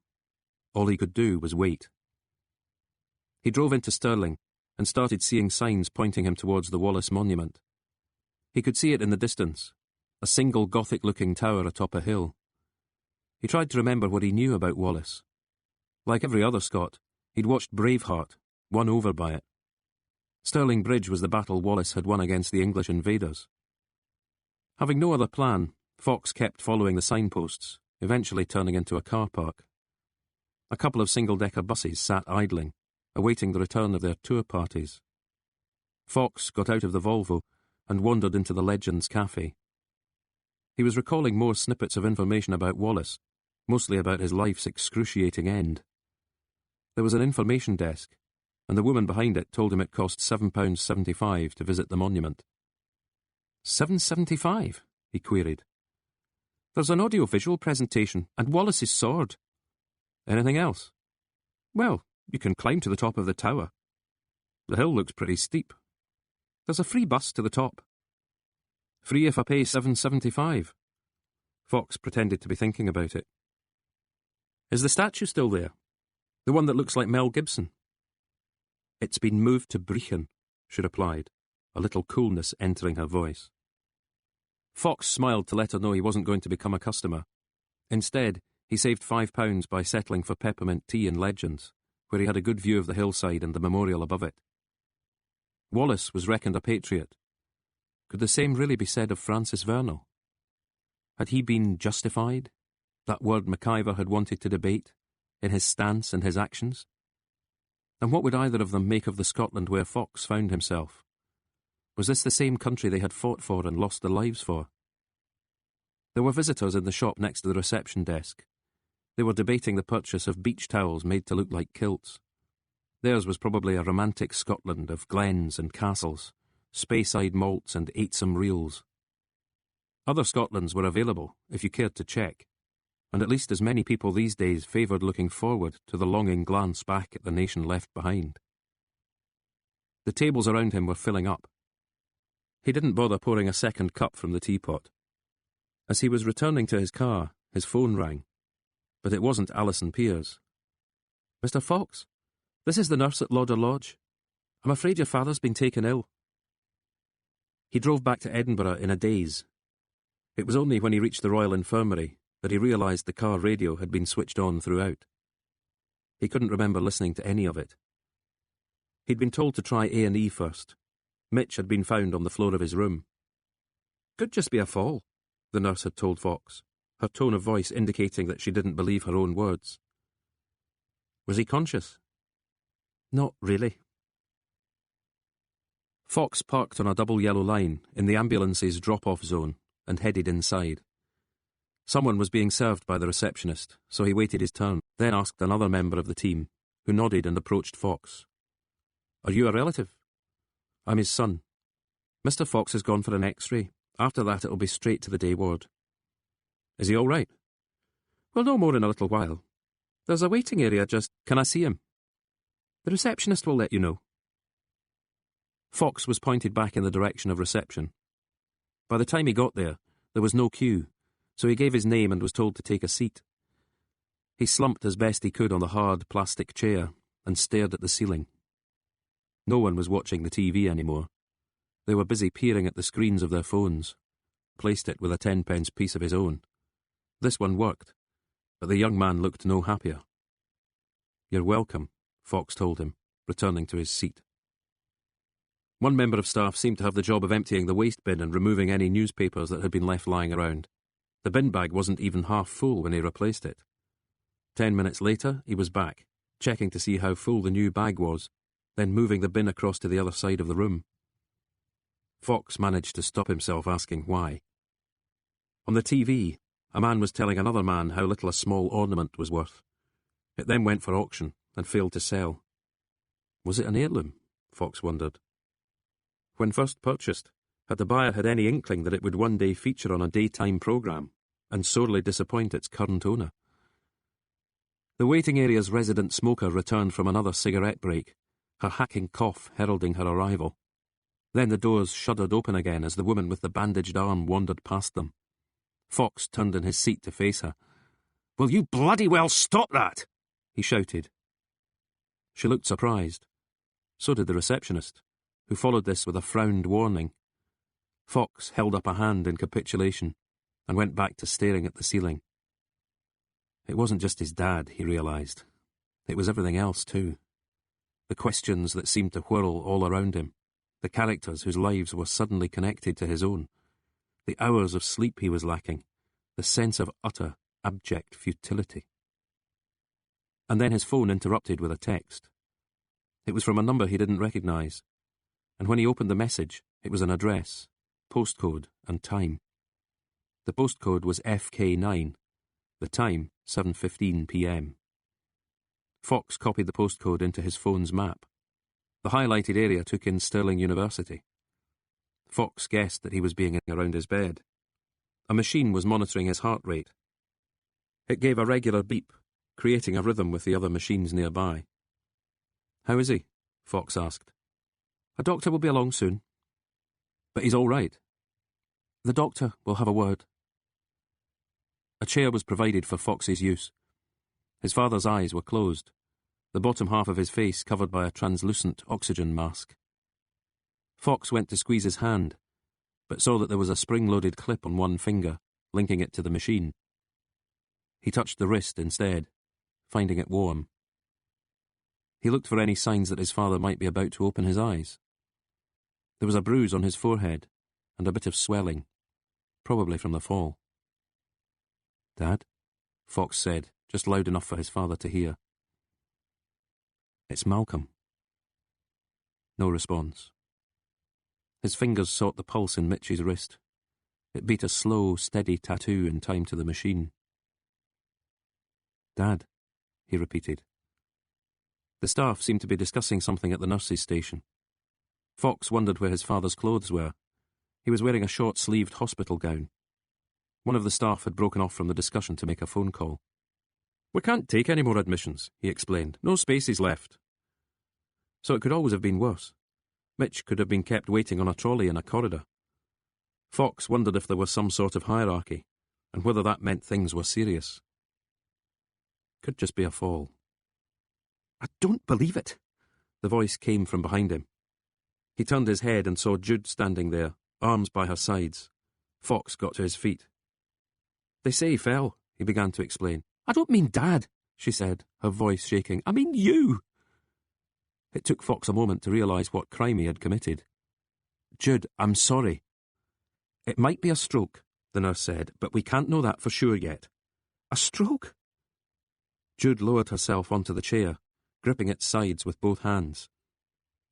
All he could do was wait. He drove into Stirling and started seeing signs pointing him towards the Wallace Monument. He could see it in the distance, a single Gothic-looking tower atop a hill. He tried to remember what he knew about Wallace. Like every other Scot, he'd watched Braveheart, won over by it. Stirling Bridge was the battle Wallace had won against the English invaders. Having no other plan, Fox kept following the signposts, eventually turning into a car park. A couple of single-decker buses sat idling, awaiting the return of their tour parties. Fox got out of the Volvo and wandered into the Legends Cafe. He was recalling more snippets of information about Wallace, mostly about his life's excruciating end. There was an information desk, and the woman behind it told him it cost £7.75 to visit the monument. £7.75? He queried. There's an audio-visual presentation, and Wallace's sword. Anything else? Well, you can climb to the top of the tower. The hill looks pretty steep. There's a free bus to the top. Free if I pay £7.75. Fox pretended to be thinking about it. Is the statue still there? The one that looks like Mel Gibson? It's been moved to Brechin, she replied, a little coolness entering her voice. Fox smiled to let her know he wasn't going to become a customer. Instead, he saved £5 by settling for peppermint tea in Legends, where he had a good view of the hillside and the memorial above it. Wallace was reckoned a patriot. Could the same really be said of Francis Vernal? Had he been justified, that word MacIver had wanted to debate, in his stance and his actions? And what would either of them make of the Scotland where Fox found himself? Was this the same country they had fought for and lost their lives for? There were visitors in the shop next to the reception desk. They were debating the purchase of beach towels made to look like kilts. Theirs was probably a romantic Scotland of glens and castles, Speyside malts and eightsome reels. Other Scotlands were available, if you cared to check, and at least as many people these days favoured looking forward to the longing glance back at the nation left behind. The tables around him were filling up. He didn't bother pouring a second cup from the teapot. As he was returning to his car, his phone rang. But it wasn't Alison Pears. Mr. Fox, this is the nurse at Lauder Lodge. I'm afraid your father's been taken ill. He drove back to Edinburgh in a daze. It was only when he reached the Royal Infirmary that he realised the car radio had been switched on throughout. He couldn't remember listening to any of it. He'd been told to try A&E first. Mitch had been found on the floor of his room. Could just be a fall, the nurse had told Fox, her tone of voice indicating that she didn't believe her own words. Was he conscious? Not really. Fox parked on a double yellow line in the ambulance's drop-off zone and headed inside. Someone was being served by the receptionist, so he waited his turn, then asked another member of the team, who nodded and approached Fox. Are you a relative? I'm his son. Mr. Fox has gone for an X-ray. After that it'll be straight to the day ward. Is he all right? Well, no more in a little while. There's a waiting area just... Can I see him? The receptionist will let you know. Fox was pointed back in the direction of reception. By the time he got there was no queue, so he gave his name and was told to take a seat. He slumped as best he could on the hard plastic chair and stared at the ceiling. No one was watching the TV anymore. They were busy peering at the screens of their phones. Placed it with a 10-pence piece of his own. This one worked, but the young man looked no happier. You're welcome, Fox told him, returning to his seat. One member of staff seemed to have the job of emptying the waste bin and removing any newspapers that had been left lying around. The bin bag wasn't even half full when he replaced it. 10 minutes later, he was back, checking to see how full the new bag was, then moving the bin across to the other side of the room. Fox managed to stop himself asking why. On the TV, a man was telling another man how little a small ornament was worth. It then went for auction and failed to sell. Was it an heirloom? Fox wondered. When first purchased, had the buyer had any inkling that it would one day feature on a daytime programme and sorely disappoint its current owner. The waiting area's resident smoker returned from another cigarette break, her hacking cough heralding her arrival. Then the doors shuddered open again as the woman with the bandaged arm wandered past them. Fox turned in his seat to face her. "Will you bloody well stop that?" he shouted. She looked surprised. So did the receptionist, who followed this with a frowned warning. Fox held up a hand in capitulation and went back to staring at the ceiling. It wasn't just his dad, he realised. It was everything else too. The questions that seemed to whirl all around him, the characters whose lives were suddenly connected to his own, the hours of sleep he was lacking, the sense of utter, abject futility. And then his phone interrupted with a text. It was from a number he didn't recognise, and when he opened the message, it was an address, postcode and time. The postcode was FK9, the time 7:15 p.m. Fox copied the postcode into his phone's map. The highlighted area took in Stirling University. Fox guessed that he was being around his bed. A machine was monitoring his heart rate. It gave a regular beep, creating a rhythm with the other machines nearby. "How is he?" Fox asked. "A doctor will be along soon." "But he's all right." "The doctor will have a word." A chair was provided for Fox's use. His father's eyes were closed, the bottom half of his face covered by a translucent oxygen mask. Fox went to squeeze his hand, but saw that there was a spring-loaded clip on one finger, linking it to the machine. He touched the wrist instead, finding it warm. He looked for any signs that his father might be about to open his eyes. There was a bruise on his forehead, and a bit of swelling, probably from the fall. "Dad?" Fox said, just loud enough for his father to hear. "It's Malcolm." No response. His fingers sought the pulse in Mitch's wrist. It beat a slow, steady tattoo in time to the machine. "Dad," he repeated. The staff seemed to be discussing something at the nurse's station. Fox wondered where his father's clothes were. He was wearing a short-sleeved hospital gown. One of the staff had broken off from the discussion to make a phone call. "We can't take any more admissions," he explained. "No spaces left." So it could always have been worse. Mitch could have been kept waiting on a trolley in a corridor. Fox wondered if there was some sort of hierarchy, and whether that meant things were serious. Could just be a fall. "I don't believe it!" The voice came from behind him. He turned his head and saw Jude standing there, arms by her sides. Fox got to his feet. "They say he fell," he began to explain. "I don't mean Dad," she said, her voice shaking. "I mean you!" It took Fox a moment to realise what crime he had committed. "Jude, I'm sorry." "It might be a stroke," the nurse said, "but we can't know that for sure yet." "A stroke?" Jude lowered herself onto the chair, gripping its sides with both hands.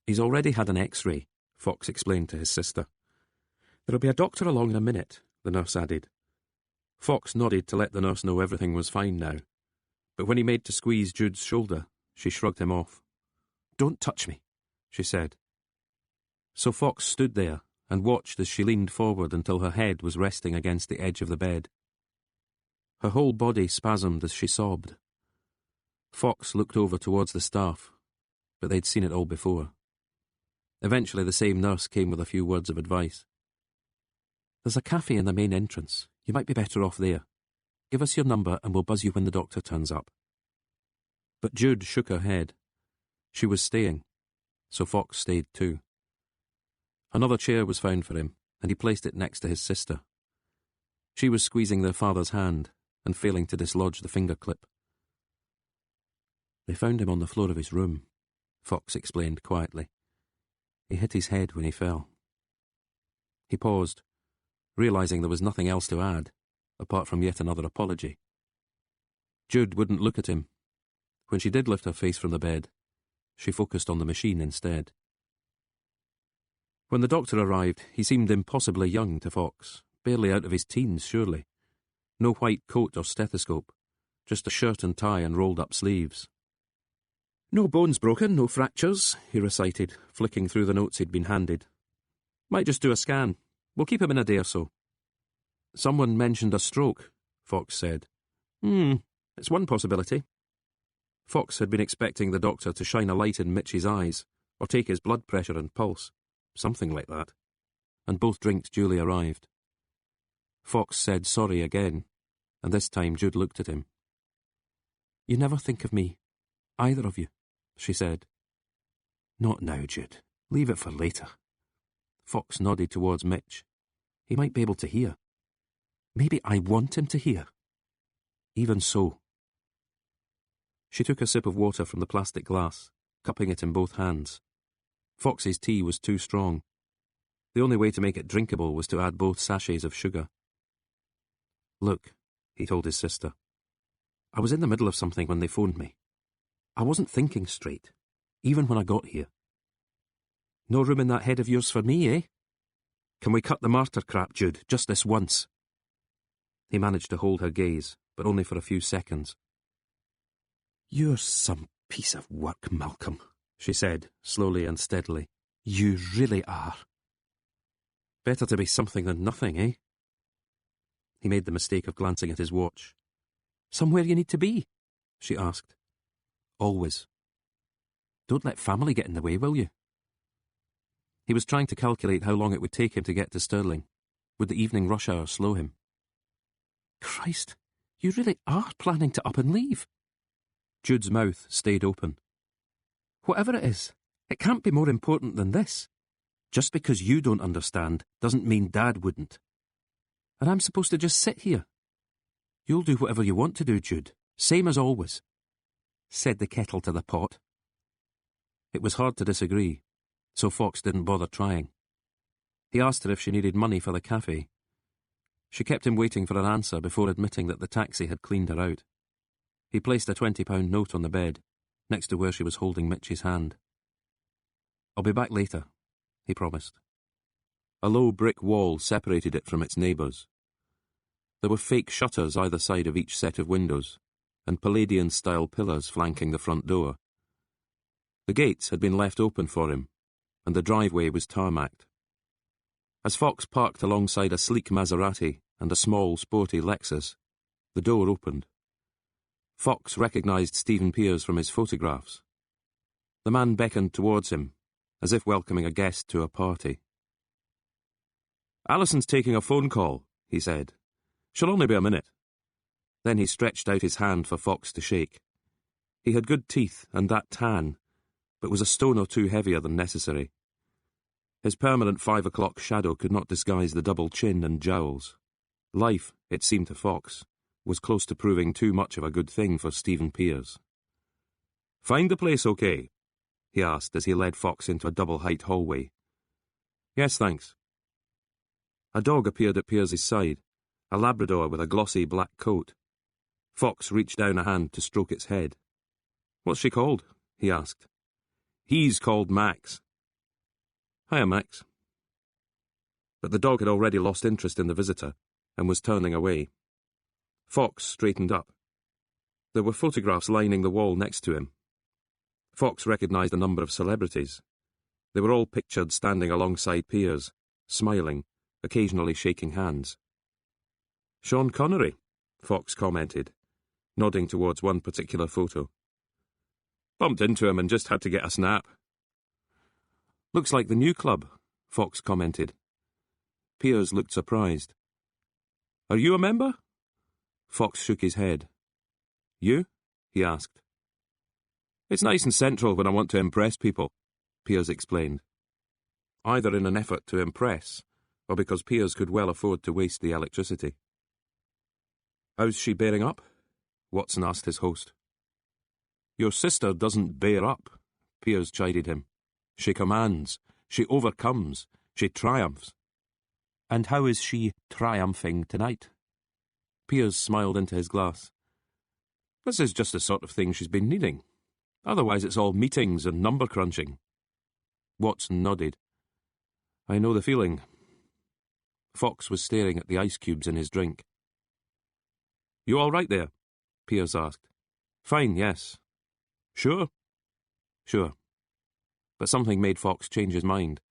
"He's already had an X-ray," Fox explained to his sister. "There'll be a doctor along in a minute," the nurse added. Fox nodded to let the nurse know everything was fine now, but when he made to squeeze Jude's shoulder, she shrugged him off. "Don't touch me," she said. So Fox stood there and watched as she leaned forward until her head was resting against the edge of the bed. Her whole body spasmed as she sobbed. Fox looked over towards the staff, but they'd seen it all before. Eventually the same nurse came with a few words of advice. "There's a cafe in the main entrance. You might be better off there. Give us your number and we'll buzz you when the doctor turns up." But Jude shook her head. She was staying, so Fox stayed too. Another chair was found for him, and he placed it next to his sister. She was squeezing their father's hand and failing to dislodge the finger clip. "They found him on the floor of his room," Fox explained quietly. "He hit his head when he fell." He paused, realising there was nothing else to add, apart from yet another apology. Jude wouldn't look at him. When she did lift her face from the bed, she focused on the machine instead. When the doctor arrived, he seemed impossibly young to Fox, barely out of his teens, surely. No white coat or stethoscope, just a shirt and tie and rolled-up sleeves. "No bones broken, no fractures," he recited, flicking through the notes he'd been handed. "Might just do a scan. We'll keep him in a day or so. Someone mentioned a stroke, Fox said. It's one possibility. Fox had been expecting the doctor to shine a light in Mitch's eyes, or take his blood pressure and pulse, something like that. And both drinks duly arrived. Fox said sorry again, and this time Jude looked at him. You never think of me, either of you, she said. Not now, Jude. Leave it for later. Fox nodded towards Mitch. He might be able to hear. Maybe I want him to hear. Even so. She took a sip of water from the plastic glass, cupping it in both hands. Fox's tea was too strong. The only way to make it drinkable was to add both sachets of sugar. Look, he told his sister. I was in the middle of something when they phoned me. I wasn't thinking straight, even when I got here. No room in that head of yours for me, eh? Can we cut the martyr crap, Jude, just this once? He managed to hold her gaze, but only for a few seconds. You're some piece of work, Malcolm, she said, slowly and steadily. You really are. Better to be something than nothing, eh? He made the mistake of glancing at his watch. Somewhere you need to be? She asked. Always. Don't let family get in the way, will you? He was trying to calculate how long it would take him to get to Stirling. Would the evening rush hour slow him? Christ, you really are planning to up and leave. Jude's mouth stayed open. Whatever it is, it can't be more important than this. Just because you don't understand doesn't mean Dad wouldn't. And I'm supposed to just sit here. You'll do whatever you want to do, Jude, same as always, said the kettle to the pot. It was hard to disagree, so Fox didn't bother trying. He asked her if she needed money for the cafe. She kept him waiting for an answer before admitting that the taxi had cleaned her out. He placed a £20 note on the bed, next to where she was holding Mitch's hand. I'll be back later, he promised. A low brick wall separated it from its neighbours. There were fake shutters either side of each set of windows, and Palladian-style pillars flanking the front door. The gates had been left open for him, and the driveway was tarmacked. As Fox parked alongside a sleek Maserati and a small, sporty Lexus, the door opened. Fox recognised Stephen Pears from his photographs. The man beckoned towards him, as if welcoming a guest to a party. Alison's taking a phone call, he said. She'll only be a minute. Then he stretched out his hand for Fox to shake. He had good teeth and that tan, but was a stone or two heavier than necessary. His permanent 5 o'clock shadow could not disguise the double chin and jowls. Life, it seemed to Fox, was close to proving too much of a good thing for Stephen Pears. Find the place okay? He asked as he led Fox into a double-height hallway. Yes, thanks. A dog appeared at Pears's side, a Labrador with a glossy black coat. Fox reached down a hand to stroke its head. What's she called? He asked. He's called Max. Hiya, Max. But the dog had already lost interest in the visitor and was turning away. Fox straightened up. There were photographs lining the wall next to him. Fox recognised a number of celebrities. They were all pictured standing alongside Pears, smiling, occasionally shaking hands. Sean Connery, Fox commented, nodding towards one particular photo. Bumped into him and just had to get a snap. Looks like the new club, Fox commented. Pears looked surprised. Are you a member? Fox shook his head. You? He asked. It's nice and central when I want to impress people, Pears explained. Either in an effort to impress, or because Pears could well afford to waste the electricity. How's she bearing up? Watson asked his host. Your sister doesn't bear up, Pears chided him. She commands, she overcomes, she triumphs. And how is she triumphing tonight? Pears smiled into his glass. This is just the sort of thing she's been needing. Otherwise it's all meetings and number crunching. Watson nodded. I know the feeling. Fox was staring at the ice cubes in his drink. You all right there? Pears asked. Fine, yes. Sure? Sure. But something made Fox change his mind.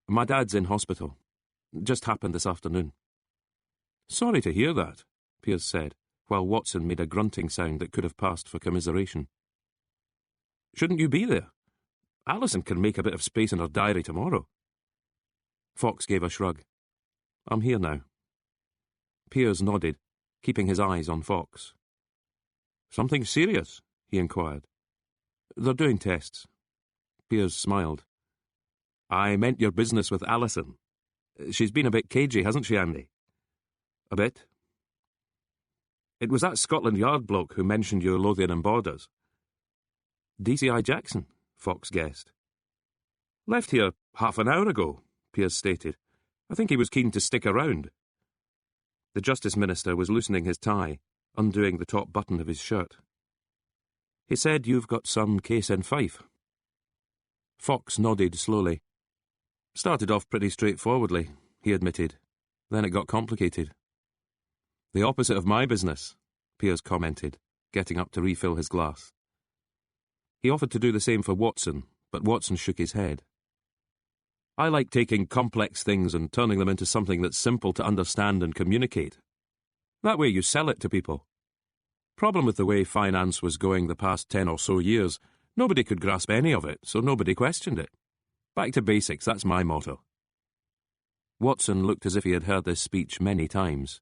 My dad's in hospital. Just happened this afternoon." "Sorry to hear that," Piers said, while Watson made a grunting sound that could have passed for commiseration. "Shouldn't you be there? Alison can make a bit of space in her diary tomorrow." Fox gave a shrug. "I'm here now." Piers nodded, keeping his eyes on Fox. "Something serious?" he inquired. "They're doing tests." Piers smiled. "I meant your business with Alison. She's been a bit cagey, hasn't she, Andy?" "A bit." "It was that Scotland Yard bloke who mentioned your Lothian borders." "DCI Jackson," Fox guessed. "Left here half an hour ago," Piers stated. "I think he was keen to stick around." The Justice Minister was loosening his tie, undoing the top button of his shirt. "He said you've got some case in Fife." Fox nodded slowly. "Started off pretty straightforwardly," he admitted. "Then it got complicated." "The opposite of my business," Piers commented, getting up to refill his glass. He offered to do the same for Watson, but Watson shook his head. "I like taking complex things and turning them into something that's simple to understand and communicate. That way you sell it to people. Problem with the way finance was going the past 10 or so years, nobody could grasp any of it, so nobody questioned it. Back to basics, that's my motto." Watson looked as if he had heard this speech many times.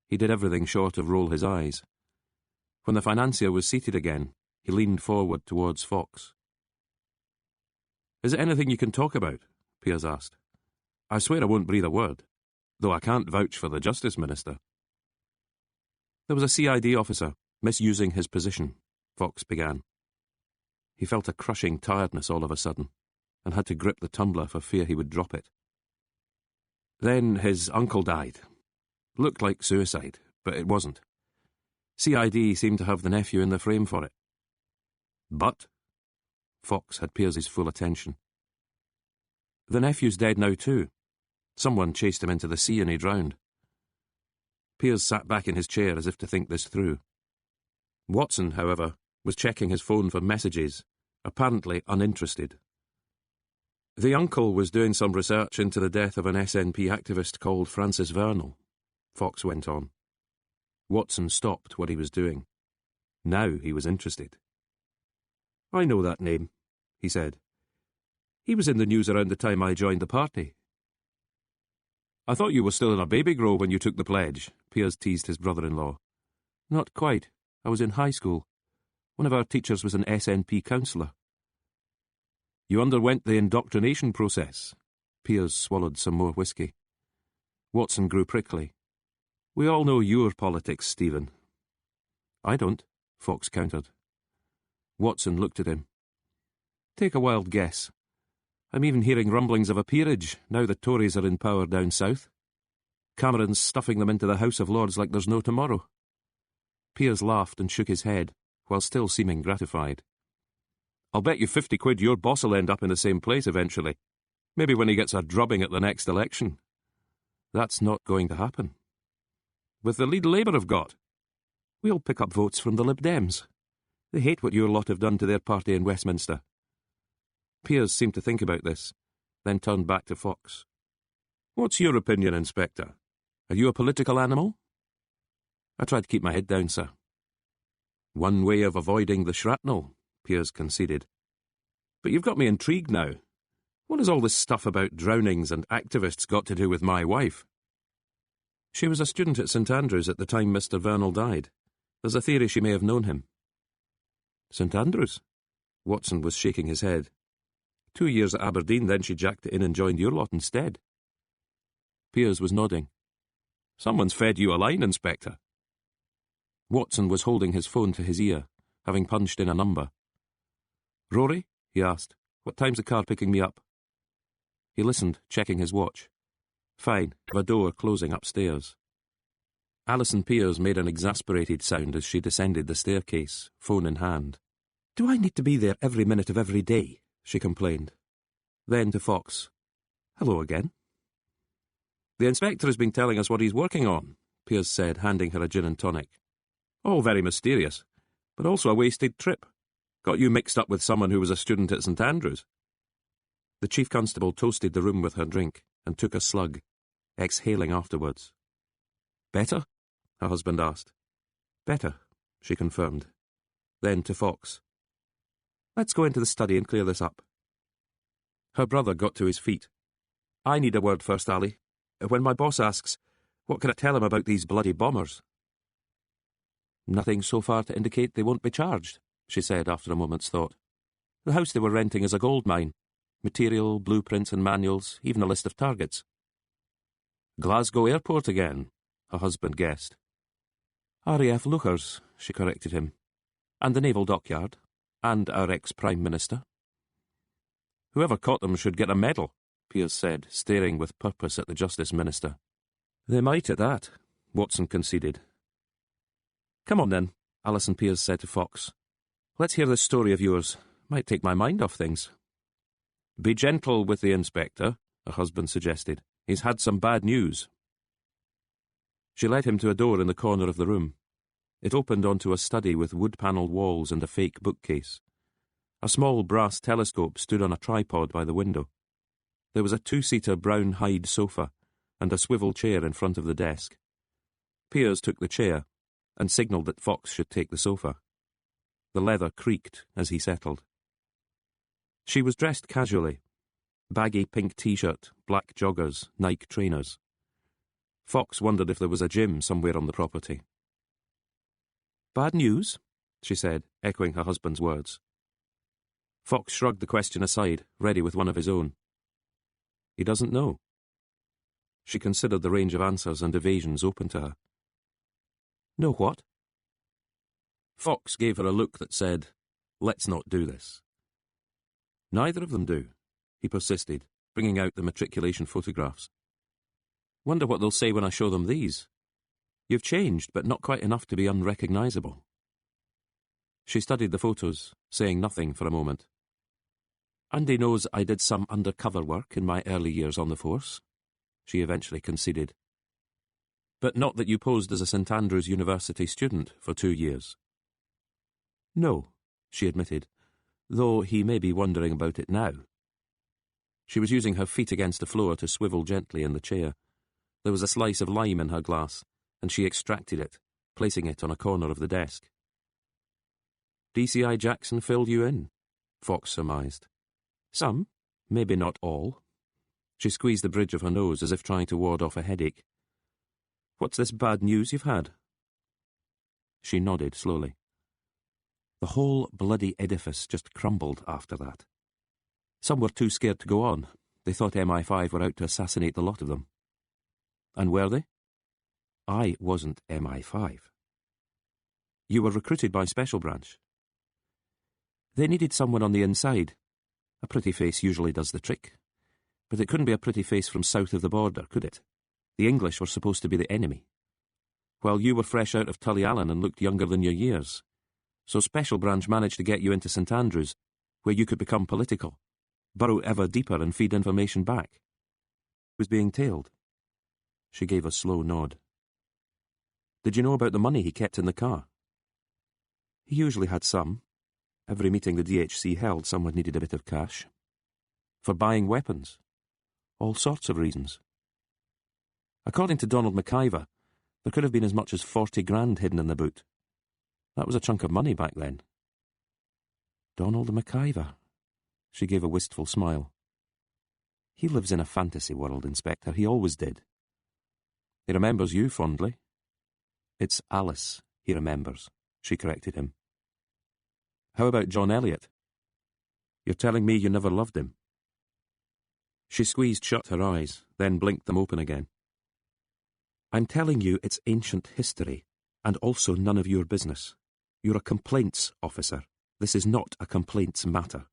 He did everything short of roll his eyes. When the financier was seated again, he leaned forward towards Fox. "Is it anything you can talk about?" Piers asked. "I swear I won't breathe a word, though I can't vouch for the Justice Minister." "There was a CID officer misusing his position," Fox began. He felt a crushing tiredness all of a sudden, and had to grip the tumbler for fear he would drop it. "Then his uncle died. Looked like suicide, but it wasn't. CID seemed to have the nephew in the frame for it." "But?" Fox had Piers's full attention. "The nephew's dead now too. Someone chased him into the sea and he drowned." Piers sat back in his chair as if to think this through. Watson, however, was checking his phone for messages, apparently uninterested. "The uncle was doing some research into the death of an SNP activist called Francis Vernal," Fox went on. Watson stopped what he was doing. Now he was interested. "I know that name," he said. "He was in the news around the time I joined the party." "I thought you were still in a baby grow when you took the pledge," Piers teased his brother-in-law. "Not quite. I was in high school. One of our teachers was an SNP counsellor." "You underwent the indoctrination process." Piers swallowed some more whiskey. Watson grew prickly. "We all know your politics, Stephen." "I don't," Fox countered. Watson looked at him. "Take a wild guess. I'm even hearing rumblings of a peerage, now the Tories are in power down south. Cameron's stuffing them into the House of Lords like there's no tomorrow." Piers laughed and shook his head, while still seeming gratified. "I'll bet you 50 quid your boss'll end up in the same place eventually. Maybe when he gets a drubbing at the next election." "That's not going to happen." "With the lead Labour have got." "We'll pick up votes from the Lib Dems. They hate what your lot have done to their party in Westminster." Piers seemed to think about this, then turned back to Fox. "What's your opinion, Inspector? Are you a political animal?" "I try to keep my head down, sir." "One way of avoiding the shrapnel," Piers conceded. "But you've got me intrigued now. What has all this stuff about drownings and activists got to do with my wife?" "She was a student at St Andrews at the time Mr Vernal died. There's a theory she may have known him." "St Andrews?" Watson was shaking his head. 2 years at Aberdeen, then she jacked it in and joined your lot instead." Piers was nodding. "Someone's fed you a line, Inspector." Watson was holding his phone to his ear, having punched in a number. "Rory?" he asked. "What time's the car picking me up?" He listened, checking his watch. "Fine, I've a door closing upstairs." Alison Piers made an exasperated sound as she descended the staircase, phone in hand. "Do I need to be there every minute of every day?" she complained. Then to Fox. "Hello again." "The inspector has been telling us what he's working on," Piers said, handing her a gin and tonic. "All very mysterious, but also a wasted trip. Got you mixed up with someone who was a student at St Andrews." The chief constable toasted the room with her drink and took a slug. exhaling afterwards. "Better?" her husband asked. "Better," she confirmed. Then to Fox. "Let's go into the study and clear this up." Her brother got to his feet. "I need a word first, Ali. When my boss asks, what can I tell him about these bloody bombers?" "Nothing so far to indicate they won't be charged," she said after a moment's thought. "The house they were renting is a gold mine. Material, blueprints and manuals, even a list of targets." "Glasgow Airport again," her husband guessed. "RAF lookers," she corrected him. "And the naval dockyard. And our ex-Prime Minister." "Whoever caught them should get a medal," Piers said, staring with purpose at the Justice Minister. "They might at that," Watson conceded. "Come on then," Alison Piers said to Fox. "Let's hear this story of yours. Might take my mind off things." "Be gentle with the inspector," her husband suggested. "He's had some bad news." She led him to a door in the corner of the room. It opened onto a study with wood-panelled walls and a fake bookcase. A small brass telescope stood on a tripod by the window. There was a two-seater brown hide sofa and a swivel chair in front of the desk. Piers took the chair and signalled that Fox should take the sofa. The leather creaked as he settled. She was dressed casually. Baggy pink t-shirt, black joggers, Nike trainers. Fox wondered if there was a gym somewhere on the property. "Bad news?" she said, echoing her husband's words. Fox shrugged the question aside, ready with one of his own. He doesn't know. She considered the range of answers and evasions open to her. "Know what?" Fox gave her a look that said, "Let's not do this." "Neither of them do," he persisted, bringing out the matriculation photographs. "Wonder what they'll say when I show them these. You've changed, but not quite enough to be unrecognisable." She studied the photos, saying nothing for a moment. "Andy knows I did some undercover work in my early years on the force," she eventually conceded. "But not that you posed as a St Andrews University student for 2 years." "No," she admitted, though he may be wondering about it now. She was using her feet against the floor to swivel gently in the chair. There was a slice of lime in her glass, and she extracted it, placing it on a corner of the desk. "DCI Jackson filled you in," Fox surmised. "Some, maybe not all." She squeezed the bridge of her nose as if trying to ward off a headache. "What's this bad news you've had?" She nodded slowly. The whole bloody edifice just crumbled after that. Some were too scared to go on. They thought MI5 were out to assassinate the lot of them. And were they? I wasn't MI5. You were recruited by Special Branch. They needed someone on the inside. A pretty face usually does the trick. But it couldn't be a pretty face from south of the border, could it? The English were supposed to be the enemy. Well, you were fresh out of Tullyallen and looked younger than your years. So Special Branch managed to get you into St Andrews, where you could become political, burrow ever deeper and feed information back. He was being tailed. She gave a slow nod. Did you know about the money he kept in the car? He usually had some. Every meeting the DHC held, someone needed a bit of cash. For buying weapons. All sorts of reasons. According to Donald McIver, there could have been as much as 40 grand hidden in the boot. That was a chunk of money back then. Donald McIver. She gave a wistful smile. He lives in a fantasy world, Inspector. He always did. He remembers you fondly. It's Alice he remembers, she corrected him. How about John Elliot? You're telling me you never loved him? She squeezed shut her eyes, then blinked them open again. I'm telling you it's ancient history, and also none of your business. You're a complaints officer. This is not a complaints matter.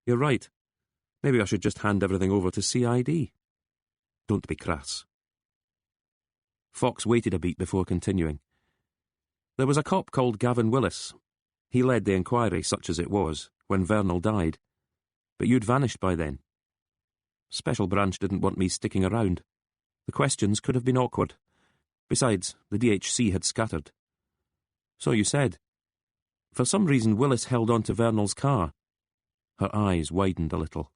You're right. Maybe I should just hand everything over to CID. Don't be crass. Fox waited a beat before continuing. There was a cop called Gavin Willis. He led the inquiry, such as it was, when Vernal died. But you'd vanished by then. Special Branch didn't want me sticking around. The questions could have been awkward. Besides, the DHC had scattered. So you said. For some reason, Willis held on to Vernal's car. Her eyes widened a little.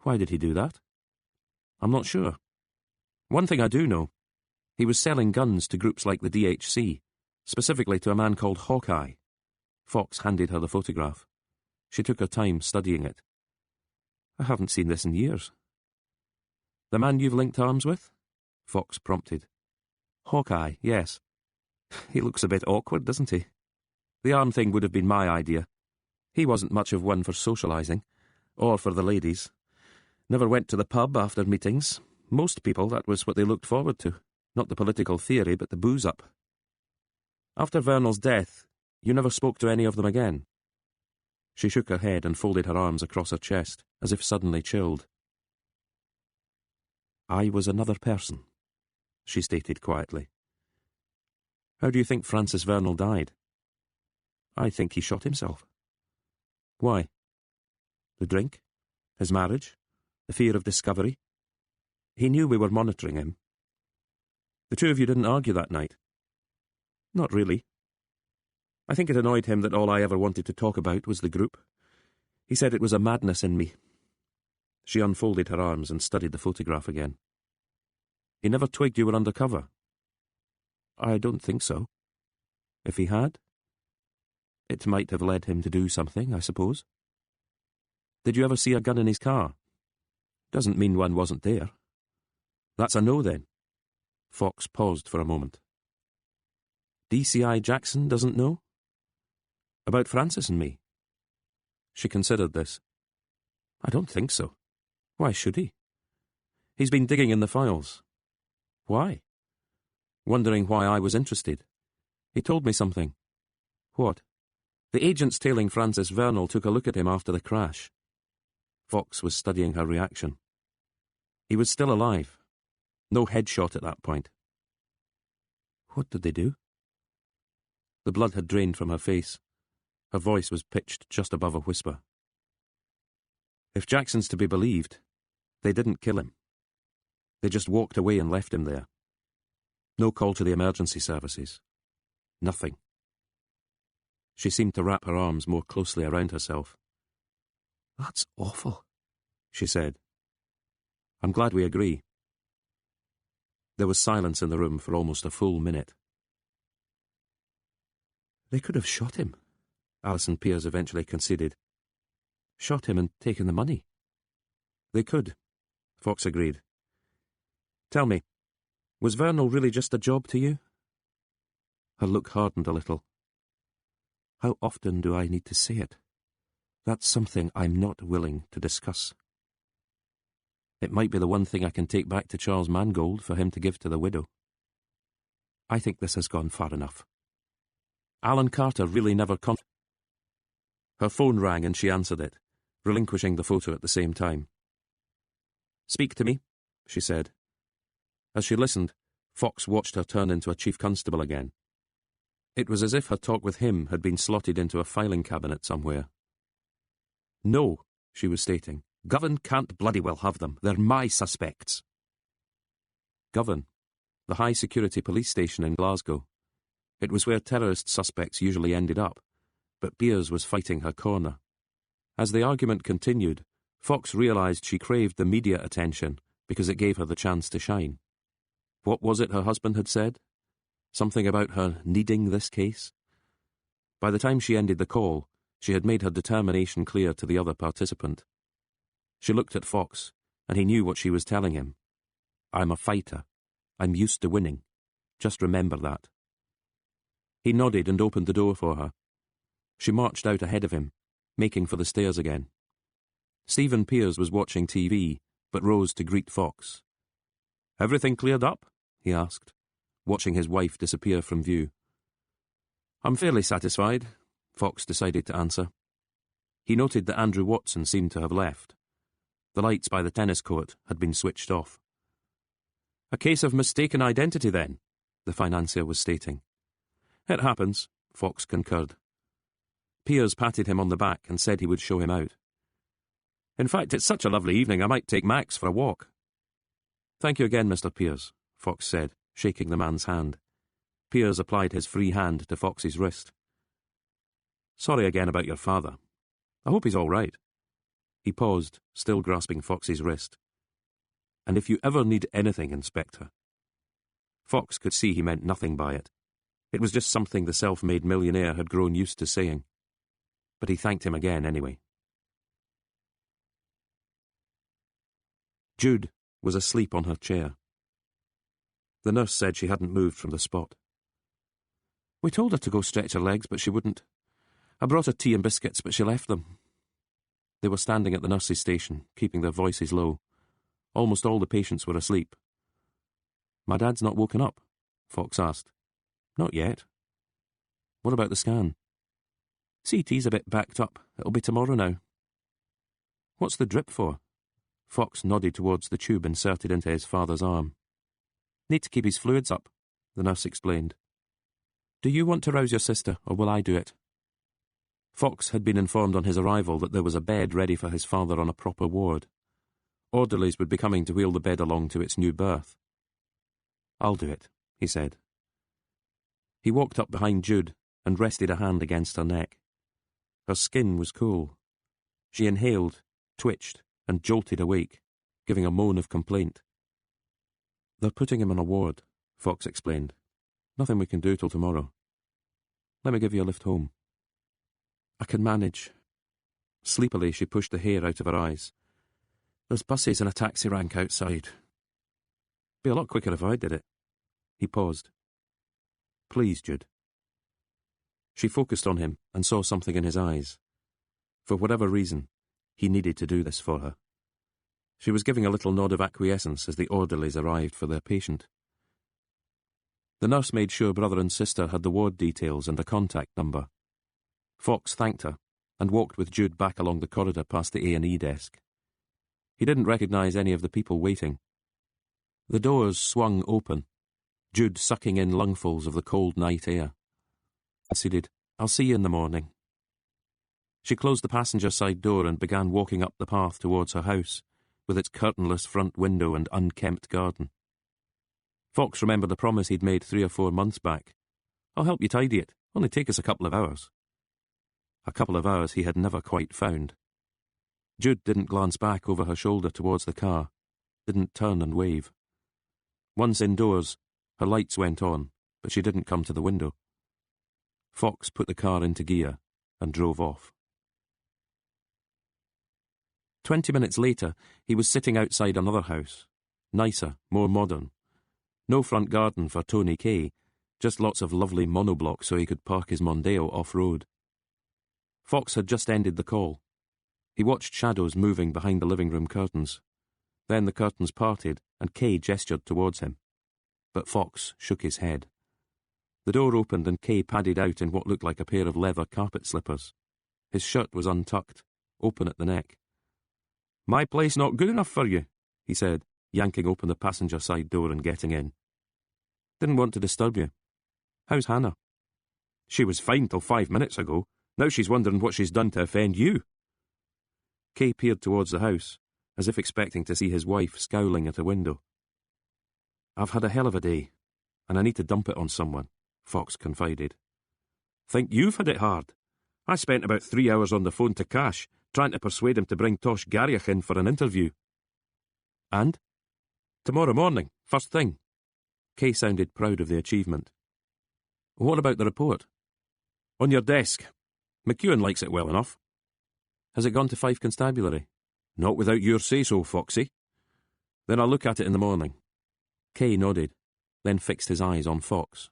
Why did he do that? I'm not sure. One thing I do know, he was selling guns to groups like the DHC, specifically to a man called Hawkeye. Fox handed her the photograph. She took her time studying it. I haven't seen this in years. The man you've linked arms with? Fox prompted. Hawkeye, yes. He looks a bit awkward, doesn't he? The arm thing would have been my idea. He wasn't much of one for socialising, or for the ladies. Never went to the pub after meetings. Most people, that was what they looked forward to. Not the political theory, but the booze-up. After Vernal's death, you never spoke to any of them again? She shook her head and folded her arms across her chest, as if suddenly chilled. I was another person, she stated quietly. How do you think Francis Vernal died? I think he shot himself. Why? The drink? His marriage? The fear of discovery? He knew we were monitoring him. The two of you didn't argue that night? Not really. I think it annoyed him that all I ever wanted to talk about was the group. He said it was a madness in me. She unfolded her arms and studied the photograph again. He never twigged you were undercover? I don't think so. If he had? It might have led him to do something, I suppose. Did you ever see a gun in his car? Doesn't mean one wasn't there. That's a no, then. Fox paused for a moment. DCI Jackson doesn't know? About Francis and me? She considered this. I don't think so. Why should he? He's been digging in the files. Why? Wondering why I was interested. He told me something. What? The agents tailing Francis Vernal took a look at him after the crash. Fox was studying her reaction. He was still alive. No headshot at that point. What did they do? The blood had drained from her face. Her voice was pitched just above a whisper. If Jackson's to be believed, they didn't kill him. They just walked away and left him there. No call to the emergency services. Nothing. She seemed to wrap her arms more closely around herself. That's awful, she said. I'm glad we agree. There was silence in the room for almost a full minute. They could have shot him, Alison Pearce eventually conceded. Shot him and taken the money. They could, Fox agreed. Tell me, was Vernal really just a job to you? Her look hardened a little. How often do I need to say it? That's something I'm not willing to discuss. It might be the one thing I can take back to Charles Mangold for him to give to the widow. I think this has gone far enough. Alan Carter really never Her phone rang and she answered it, relinquishing the photo at the same time. Speak to me, she said. As she listened, Fox watched her turn into a chief constable again. It was as if her talk with him had been slotted into a filing cabinet somewhere. No, she was stating. Govan can't bloody well have them. They're my suspects. Govan, the high-security police station in Glasgow. It was where terrorist suspects usually ended up, but Pearce was fighting her corner. As the argument continued, Fox realised she craved the media attention because it gave her the chance to shine. What was it her husband had said? Something about her needing this case? By the time she ended the call, she had made her determination clear to the other participant. She looked at Fox, and he knew what she was telling him. I'm a fighter. I'm used to winning. Just remember that. He nodded and opened the door for her. She marched out ahead of him, making for the stairs again. Stephen Pearce was watching TV, but rose to greet Fox. Everything cleared up? He asked, watching his wife disappear from view. I'm fairly satisfied, Fox decided to answer. He noted that Andrew Watson seemed to have left. The lights by the tennis court had been switched off. A case of mistaken identity, then, the financier was stating. It happens, Fox concurred. Pearce patted him on the back and said he would show him out. In fact, it's such a lovely evening, I might take Max for a walk. Thank you again, Mr. Pearce, Fox said, shaking the man's hand. Pearce applied his free hand to Fox's wrist. Sorry again about your father. I hope he's all right. He paused, still grasping Fox's wrist. And if you ever need anything, Inspector. Fox could see he meant nothing by it. It was just something the self-made millionaire had grown used to saying. But he thanked him again anyway. Jude was asleep on her chair. The nurse said she hadn't moved from the spot. We told her to go stretch her legs, but she wouldn't. I brought her tea and biscuits, but she left them. They were standing at the nurse's station, keeping their voices low. Almost all the patients were asleep. My dad's not woken up? Fox asked. Not yet. What about the scan? CT's a bit backed up. It'll be tomorrow now. What's the drip for? Fox nodded towards the tube inserted into his father's arm. Need to keep his fluids up, the nurse explained. Do you want to rouse your sister, or will I do it? Fox had been informed on his arrival that there was a bed ready for his father on a proper ward. Orderlies would be coming to wheel the bed along to its new berth. I'll do it, he said. He walked up behind Jude and rested a hand against her neck. Her skin was cool. She inhaled, twitched, and jolted awake, giving a moan of complaint. They're putting him on a ward, Fox explained. Nothing we can do till tomorrow. Let me give you a lift home. I can manage. Sleepily, she pushed the hair out of her eyes. There's buses and a taxi rank outside. Be a lot quicker if I did it. He paused. Please, Jude. She focused on him and saw something in his eyes. For whatever reason, he needed to do this for her. She was giving a little nod of acquiescence as the orderlies arrived for their patient. The nurse made sure brother and sister had the ward details and a contact number. Fox thanked her and walked with Jude back along the corridor past the A&E desk. He didn't recognise any of the people waiting. The doors swung open, Jude sucking in lungfuls of the cold night air. I conceded, I'll see you in the morning. She closed the passenger side door and began walking up the path towards her house, with its curtainless front window and unkempt garden. Fox remembered a promise he'd made 3 or 4 months back. I'll help you tidy it, only take us a couple of hours. A couple of hours he had never quite found. Jude didn't glance back over her shoulder towards the car, didn't turn and wave. Once indoors, her lights went on, but she didn't come to the window. Fox put the car into gear and drove off. 20 minutes later, he was sitting outside another house. Nicer, more modern. No front garden for Tony Kay, just lots of lovely monoblocks so he could park his Mondeo off-road. Fox had just ended the call. He watched shadows moving behind the living room curtains. Then the curtains parted and Kay gestured towards him. But Fox shook his head. The door opened and Kay padded out in what looked like a pair of leather carpet slippers. His shirt was untucked, open at the neck. My place not good enough for you, he said, yanking open the passenger side door and getting in. Didn't want to disturb you. How's Hannah? She was fine till 5 minutes ago. Now she's wondering what she's done to offend you. Kay peered towards the house, as if expecting to see his wife scowling at a window. I've had a hell of a day, and I need to dump it on someone, Fox confided. Think you've had it hard? I spent about 3 hours on the phone to Cash, trying to persuade him to bring Tosh Garriach in for an interview. And? Tomorrow morning, first thing. Kay sounded proud of the achievement. What about the report? On your desk. McEwen likes it well enough. Has it gone to Fife Constabulary? Not without your say-so, Foxy. Then I'll look at it in the morning. Kay nodded, then fixed his eyes on Fox.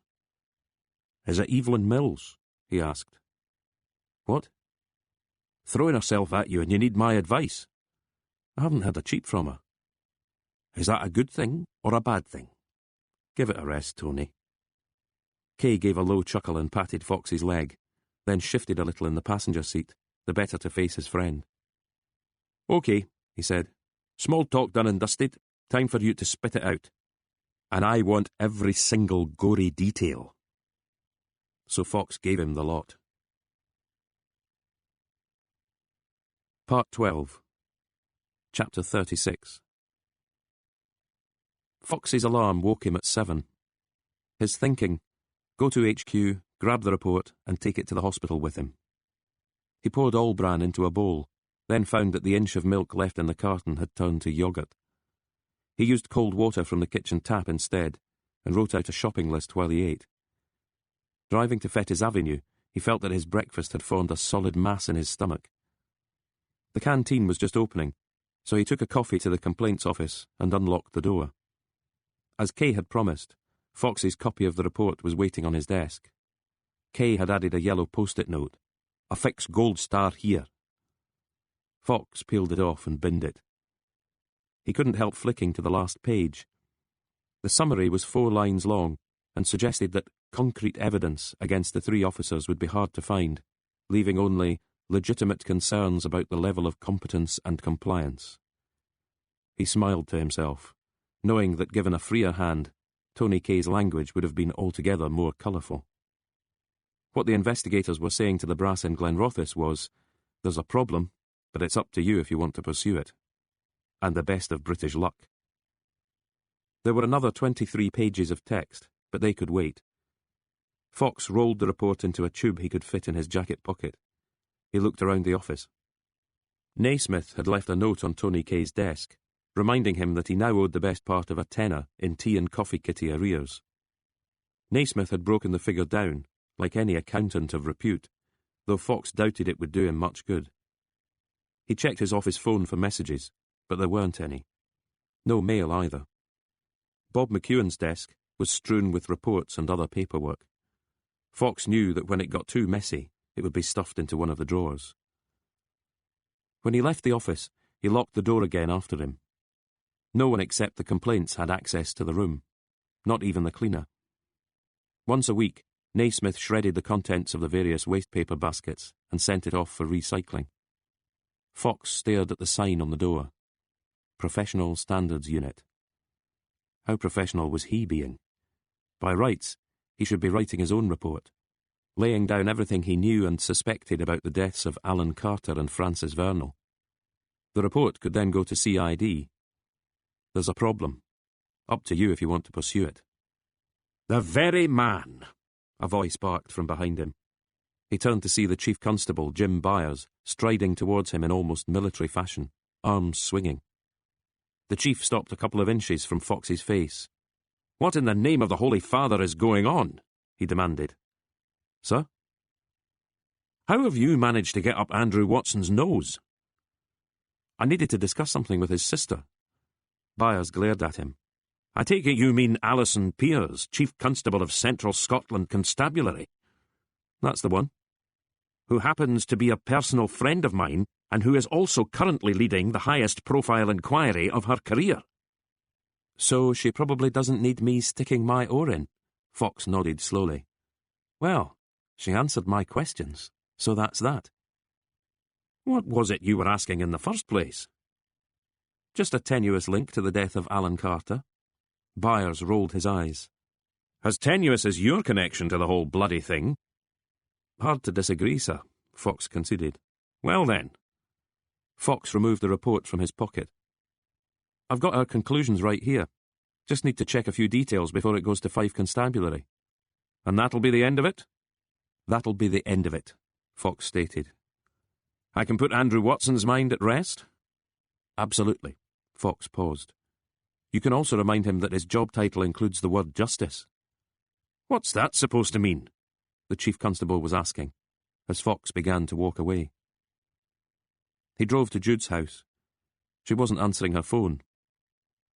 Is it Evelyn Mills? He asked. What? Throwing herself at you and you need my advice. I haven't had a cheat from her. Is that a good thing or a bad thing? Give it a rest, Tony. Kay gave a low chuckle and patted Fox's leg, then shifted a little in the passenger seat, the better to face his friend. OK, he said. Small talk done and dusted. Time for you to spit it out. And I want every single gory detail. So Fox gave him the lot. Part 12. Chapter 36. Fox's alarm woke him at 7. His thinking, go to HQ, grab the report, and take it to the hospital with him. He poured all bran into a bowl, then found that the inch of milk left in the carton had turned to yoghurt. He used cold water from the kitchen tap instead, and wrote out a shopping list while he ate. Driving to Fettes Avenue, he felt that his breakfast had formed a solid mass in his stomach. The canteen was just opening, so he took a coffee to the complaints office and unlocked the door. As Kay had promised, Fox's copy of the report was waiting on his desk. Kay had added a yellow post-it note. "A fixed gold star here." Fox peeled it off and binned it. He couldn't help flicking to the last page. The summary was 4 lines long and suggested that concrete evidence against the 3 officers would be hard to find, leaving only legitimate concerns about the level of competence and compliance. He smiled to himself, knowing that given a freer hand, Tony Kay's language would have been altogether more colourful. What the investigators were saying to the brass in Glenrothes was, "There's a problem, but it's up to you if you want to pursue it." And the best of British luck. There were another 23 pages of text, but they could wait. Fox rolled the report into a tube he could fit in his jacket pocket. He looked around the office. Naismith had left a note on Tony Kay's desk, reminding him that he now owed the best part of a tenner in tea and coffee kitty arrears. Naismith had broken the figure down, like any accountant of repute, though Fox doubted it would do him much good. He checked his office phone for messages, but there weren't any. No mail either. Bob McEwen's desk was strewn with reports and other paperwork. Fox knew that when it got too messy, it would be stuffed into one of the drawers. When he left the office, he locked the door again after him. No one except the complaints had access to the room, not even the cleaner. Once a week, Naismith shredded the contents of the various waste paper baskets and sent it off for recycling. Fox stared at the sign on the door. Professional Standards Unit. How professional was he being? By rights, he should be writing his own report, laying down everything he knew and suspected about the deaths of Alan Carter and Francis Vernal. The report could then go to CID. There's a problem. Up to you if you want to pursue it. "The very man!" a voice barked from behind him. He turned to see the Chief Constable, Jim Byers, striding towards him in almost military fashion, arms swinging. The Chief stopped a couple of inches from Fox's face. "What in the name of the Holy Father is going on?" he demanded. "Sir?" "How have you managed to get up Andrew Watson's nose?" "I needed to discuss something with his sister." Byers glared at him. "I take it you mean Alison Pearse, Chief Constable of Central Scotland Constabulary?" "That's the one." "Who happens to be a personal friend of mine and who is also currently leading the highest profile inquiry of her career." "So she probably doesn't need me sticking my oar in?" Fox nodded slowly. "Well, she answered my questions, so that's that." "What was it you were asking in the first place?" "Just a tenuous link to the death of Alan Carter." Byers rolled his eyes. "As tenuous as your connection to the whole bloody thing?" "Hard to disagree, sir," Fox conceded. "Well then." Fox removed the report from his pocket. "I've got our conclusions right here. Just need to check a few details before it goes to Fife Constabulary." "And that'll be the end of it?" "That'll be the end of it," Fox stated. "I can put Andrew Watson's mind at rest?" "Absolutely." Fox paused. "You can also remind him that his job title includes the word justice." "What's that supposed to mean?" the Chief Constable was asking, as Fox began to walk away. He drove to Jude's house. She wasn't answering her phone.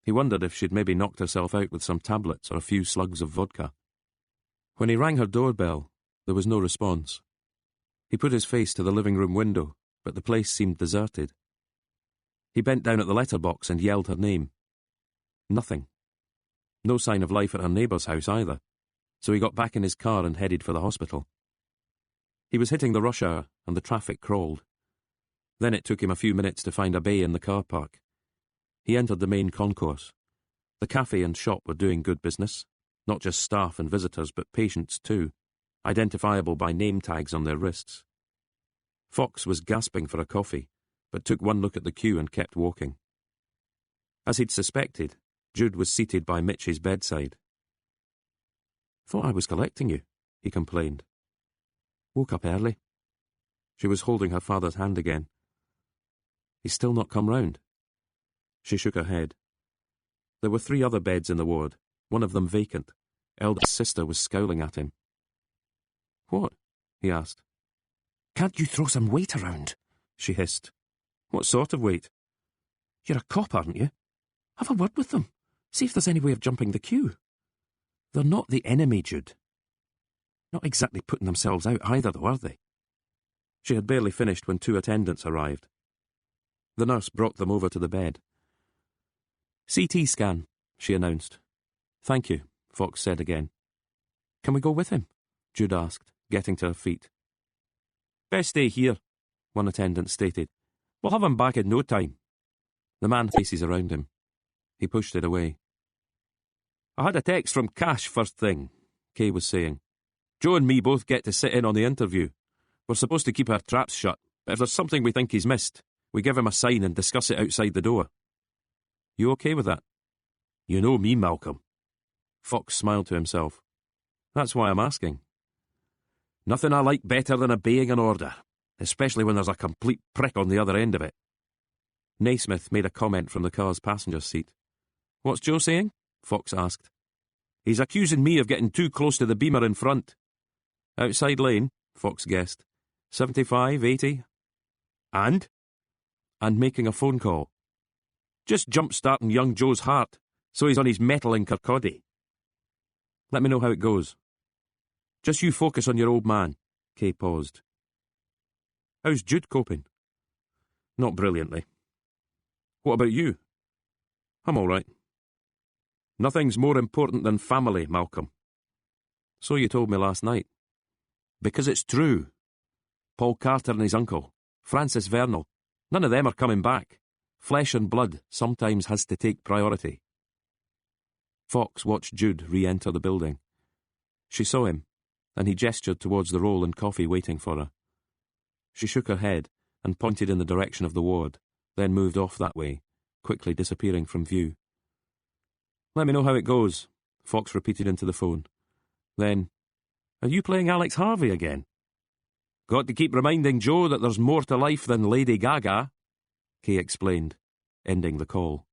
He wondered if she'd maybe knocked herself out with some tablets or a few slugs of vodka. When he rang her doorbell, there was no response. He put his face to the living room window, but the place seemed deserted. He bent down at the letterbox and yelled her name. Nothing. No sign of life at her neighbour's house either, so he got back in his car and headed for the hospital. He was hitting the rush hour, and the traffic crawled. Then it took him a few minutes to find a bay in the car park. He entered the main concourse. The cafe and shop were doing good business, not just staff and visitors, but patients too, identifiable by name tags on their wrists. Fox was gasping for a coffee, but took one look at the queue and kept walking. As he'd suspected, Jude was seated by Mitch's bedside. "Thought I was collecting you," he complained. "Woke up early." She was holding her father's hand again. "He's still not come round?" She shook her head. There were 3 other beds in the ward, one of them vacant. Eldest sister was scowling at him. "What?" he asked. "Can't you throw some weight around?" she hissed. "What sort of weight?" "You're a cop, aren't you? Have a word with them. See if there's any way of jumping the queue. They're not the enemy, Jude. Not exactly putting themselves out either, though, are they?" She had barely finished when 2 attendants arrived. The nurse brought them over to the bed. "CT scan," she announced. "Thank you," Fox said again. "Can we go with him?" Jude asked, getting to her feet. "Best stay here," one attendant stated. "We'll have him back in no time." The man faces around him. He pushed it away. "I had a text from Cash first thing," Kay was saying. "Joe and me both get to sit in on the interview. We're supposed to keep our traps shut, but if there's something we think he's missed, we give him a sign and discuss it outside the door. You okay with that?" "You know me, Malcolm." Fox smiled to himself. "That's why I'm asking." "Nothing I like better than obeying an order, especially when there's a complete prick on the other end of it." Naismith made a comment from the car's passenger seat. "What's Joe saying?" Fox asked. "He's accusing me of getting too close to the beamer in front." "Outside lane," Fox guessed. 75, 80. "And?" "And making a phone call." "Just jump-starting young Joe's heart, so he's on his mettle in Kirkcaldy." "Let me know how it goes." "Just you focus on your old man." Kay paused. "How's Jude coping?" "Not brilliantly." "What about you?" "I'm all right." "Nothing's more important than family, Malcolm." "So you told me last night." "Because it's true. Paul Carter and his uncle, Francis Vernal, none of them are coming back. Flesh and blood sometimes has to take priority." Fox watched Jude re-enter the building. She saw him, and he gestured towards the roll and coffee waiting for her. She shook her head and pointed in the direction of the ward, then moved off that way, quickly disappearing from view. "Let me know how it goes," Fox repeated into the phone. Then, "Are you playing Alex Harvey again?" "Got to keep reminding Joe that there's more to life than Lady Gaga," Kay explained, ending the call.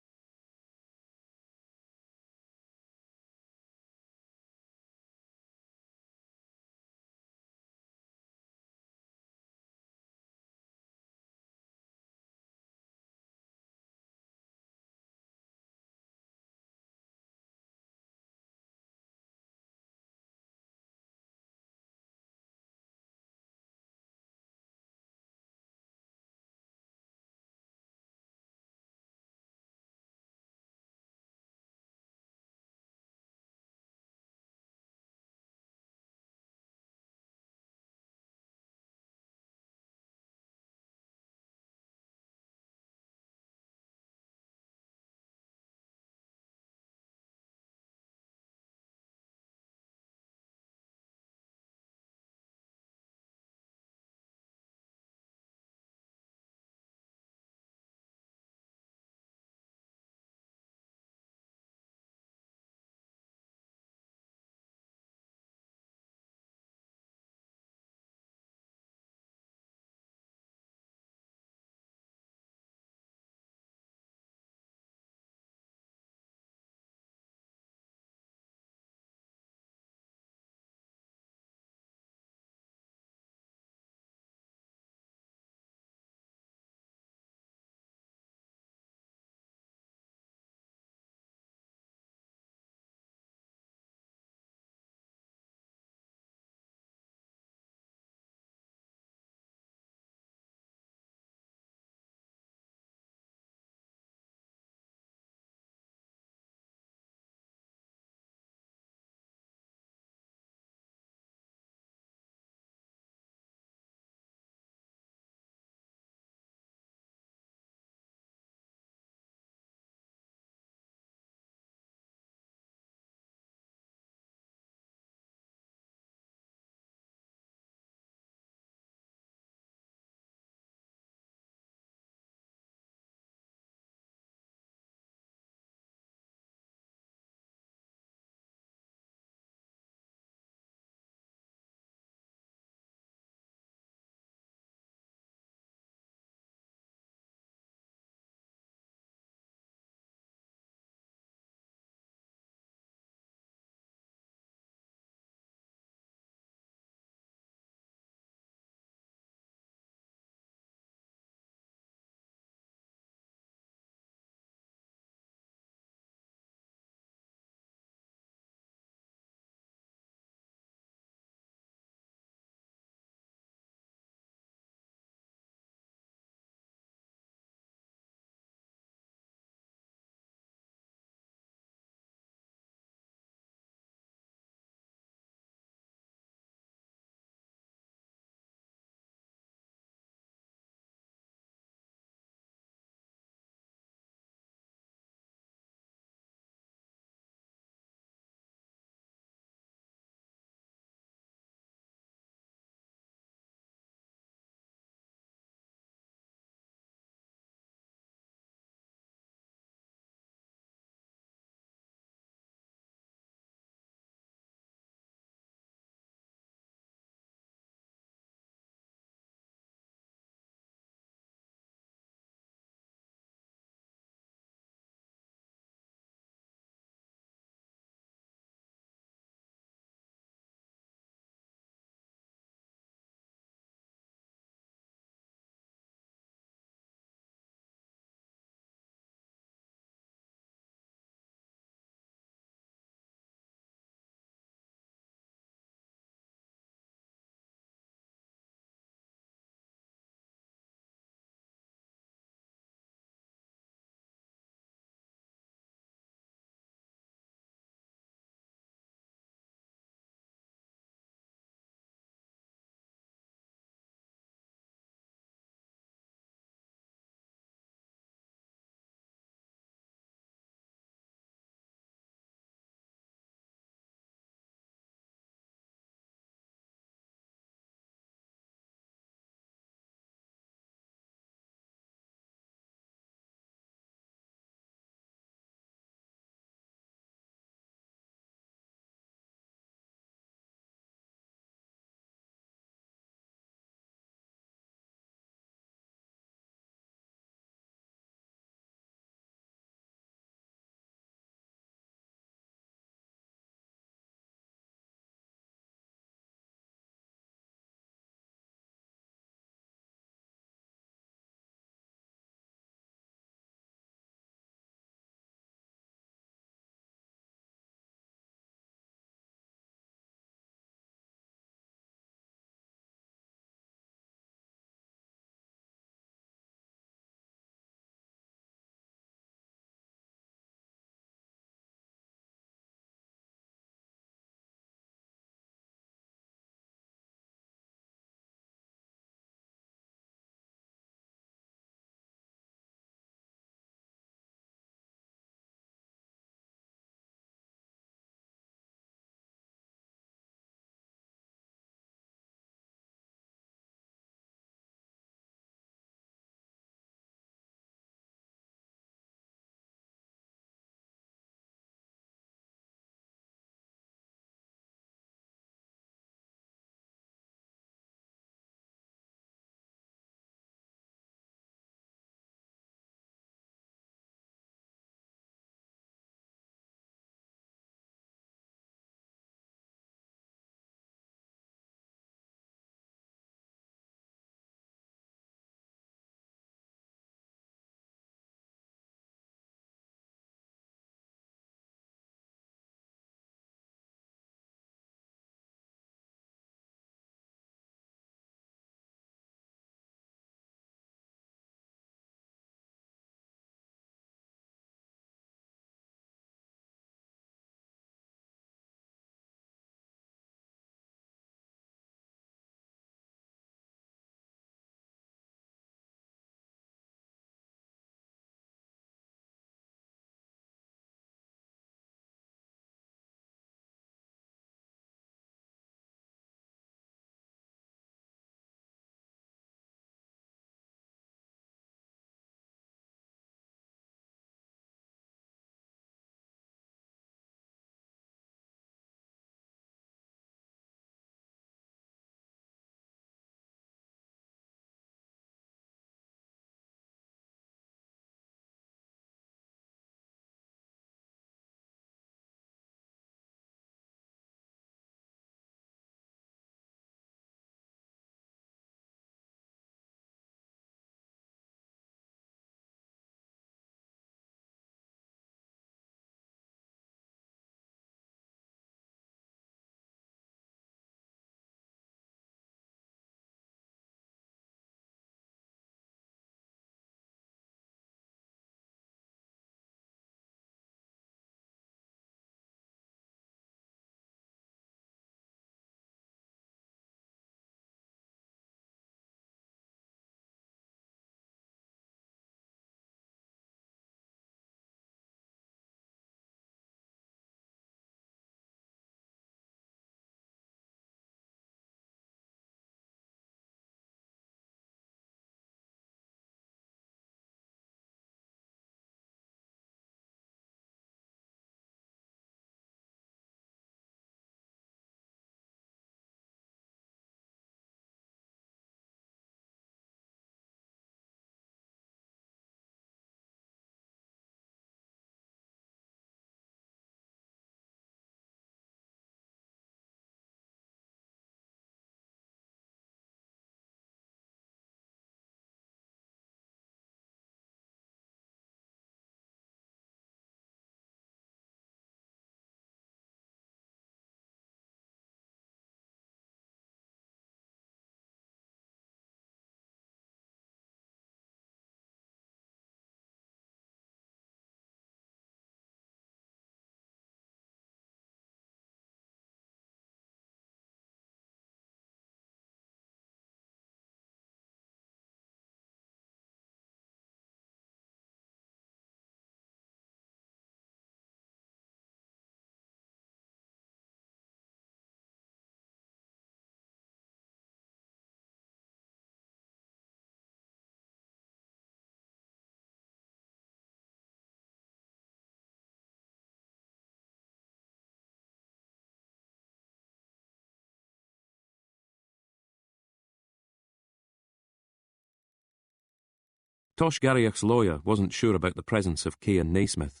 Tosh Garriach's lawyer wasn't sure about the presence of Kay and Naismith.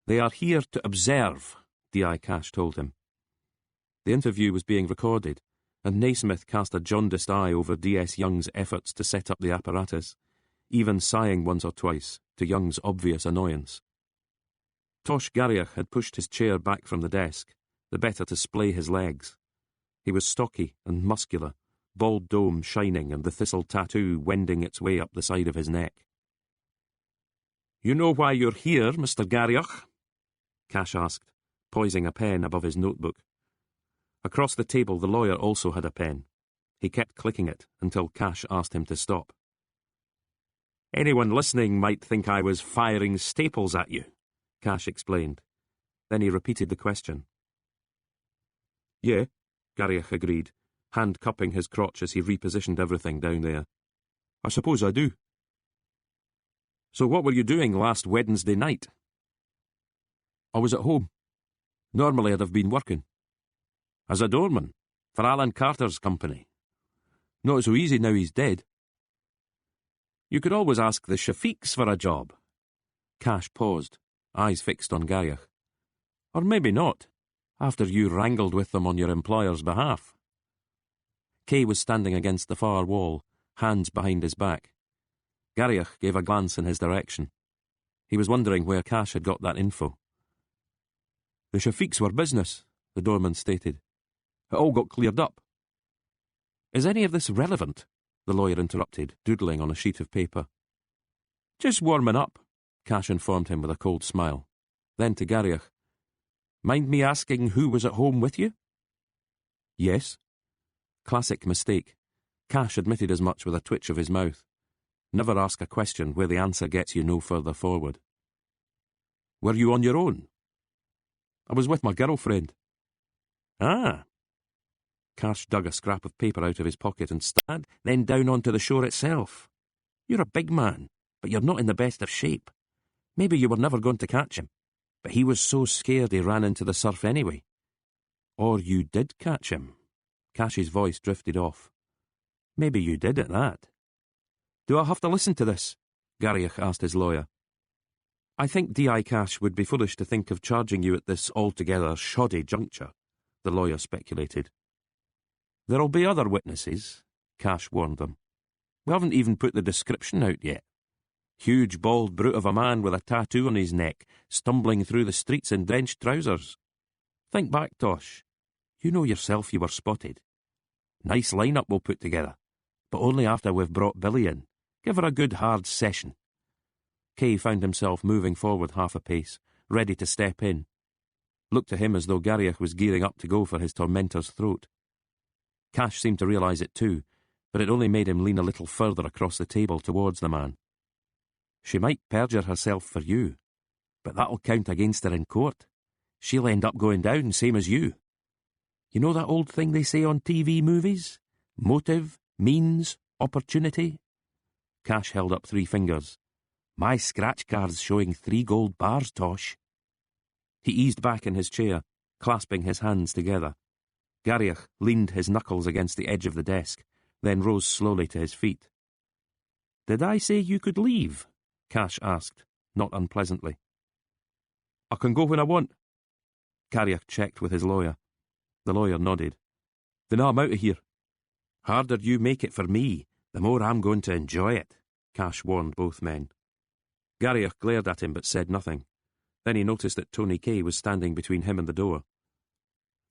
"They are here to observe," D.I. Cash told him. The interview was being recorded, and Naismith cast a jaundiced eye over D.S. Young's efforts to set up the apparatus, even sighing once or twice, to Young's obvious annoyance. Tosh Garriach had pushed his chair back from the desk, the better to splay his legs. He was stocky and muscular, bald dome shining and the thistle tattoo wending its way up the side of his neck. "You know why you're here, Mr. Garriach?" Cash asked, poising a pen above his notebook. Across the table the lawyer also had a pen. He kept clicking it until Cash asked him to stop. "Anyone listening might think I was firing staples at you," Cash explained. Then he repeated the question. "Yeah," Garriach agreed, hand cupping his crotch as he repositioned everything down there. "I suppose I do." "So what were you doing last Wednesday night?" "I was at home. Normally I'd have been working." "As a doorman? For Alan Carter's company?" "Not so easy now he's dead." "You could always ask the Shafiqs for a job." Cash paused, eyes fixed on Garriach. "Or maybe not, after you wrangled with them on your employer's behalf." Kay was standing against the far wall, hands behind his back. Garriach gave a glance in his direction. He was wondering where Cash had got that info. "The Shafiqs were business," the doorman stated. "It all got cleared up." "Is any of this relevant?" the lawyer interrupted, doodling on a sheet of paper. "Just warming up," Cash informed him with a cold smile. Then to Garriach, "Mind me asking who was at home with you?" "Yes." Classic mistake. Cash admitted as much with a twitch of his mouth. Never ask a question where the answer gets you no further forward. "Were you on your own?" "I was with my girlfriend." "Ah." Cash dug a scrap of paper out of his pocket and stared, then down onto the shore itself. "You're a big man, but you're not in the best of shape. Maybe you were never going to catch him, but he was so scared he ran into the surf anyway." "Or you did catch him." Cash's voice drifted off. "Maybe you did at that." "Do I have to listen to this?" Garriach asked his lawyer. "I think D.I. Cash would be foolish to think of charging you at this altogether shoddy juncture," the lawyer speculated. "There'll be other witnesses," Cash warned them. "We haven't even put the description out yet. Huge bald brute of a man with a tattoo on his neck, stumbling through the streets in drenched trousers. Think back, Tosh. You know yourself you were spotted. Nice line-up we'll put together, but only after we've brought Billy in. Give her a good hard session." Kay found himself moving forward half a pace, ready to step in. Looked to him as though Garriach was gearing up to go for his tormentor's throat. Cash seemed to realise it too, but it only made him lean a little further across the table towards the man. "She might perjure herself for you, but that'll count against her in court. She'll end up going down, same as you. You know that old thing they say on TV movies? Motive, means, opportunity?" Cash held up 3 fingers. "My scratch card's showing 3 gold bars, Tosh." He eased back in his chair, clasping his hands together. Garriach leaned his knuckles against the edge of the desk, then rose slowly to his feet. "Did I say you could leave?" Cash asked, not unpleasantly. "I can go when I want." Garriach checked with his lawyer. The lawyer nodded. "Then I'm out of here." "Harder you make it for me, the more I'm going to enjoy it," Cash warned both men. Garriach glared at him but said nothing. Then he noticed that Tony Kay was standing between him and the door.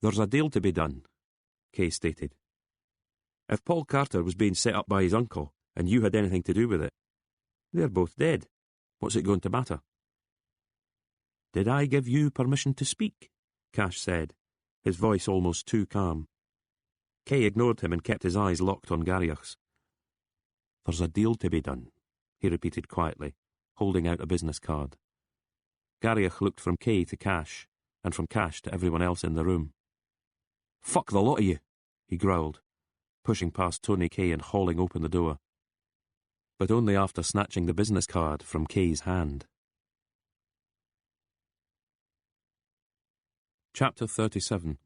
"There's a deal to be done," Kay stated. "If Paul Carter was being set up by his uncle, and you had anything to do with it, they're both dead. What's it going to matter?" "Did I give you permission to speak?" Cash said, his voice almost too calm. Kay ignored him and kept his eyes locked on Garriach's. "There's a deal to be done," he repeated quietly, holding out a business card. Garriach looked from Kay to Cash, and from Cash to everyone else in the room. "Fuck the lot of you," he growled, pushing past Tony Kay and hauling open the door. But only after snatching the business card from Kay's hand. Chapter 37.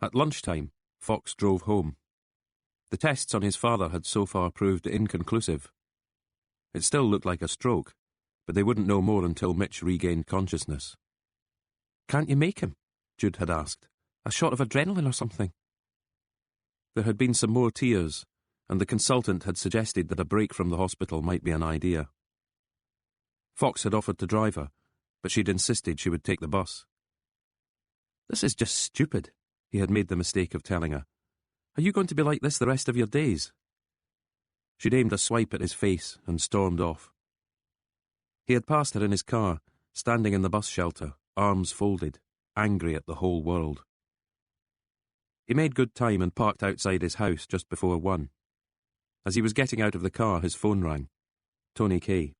At lunchtime, Fox drove home. The tests on his father had so far proved inconclusive, It still looked like a stroke, but they wouldn't know more until Mitch regained consciousness. "Can't you make him?" Jude had asked. "A shot of adrenaline or something?" There had been some more tears, and the consultant had suggested that a break from the hospital might be an idea. Fox had offered to drive her, but she'd insisted she would take the bus. "This is just stupid," he had made the mistake of telling her. "Are you going to be like this the rest of your days?" She'd aimed a swipe at his face and stormed off. He had passed her in his car, standing in the bus shelter, arms folded, angry at the whole world. He made good time and parked outside his house just before 1. As he was getting out of the car, his phone rang. Tony Kay.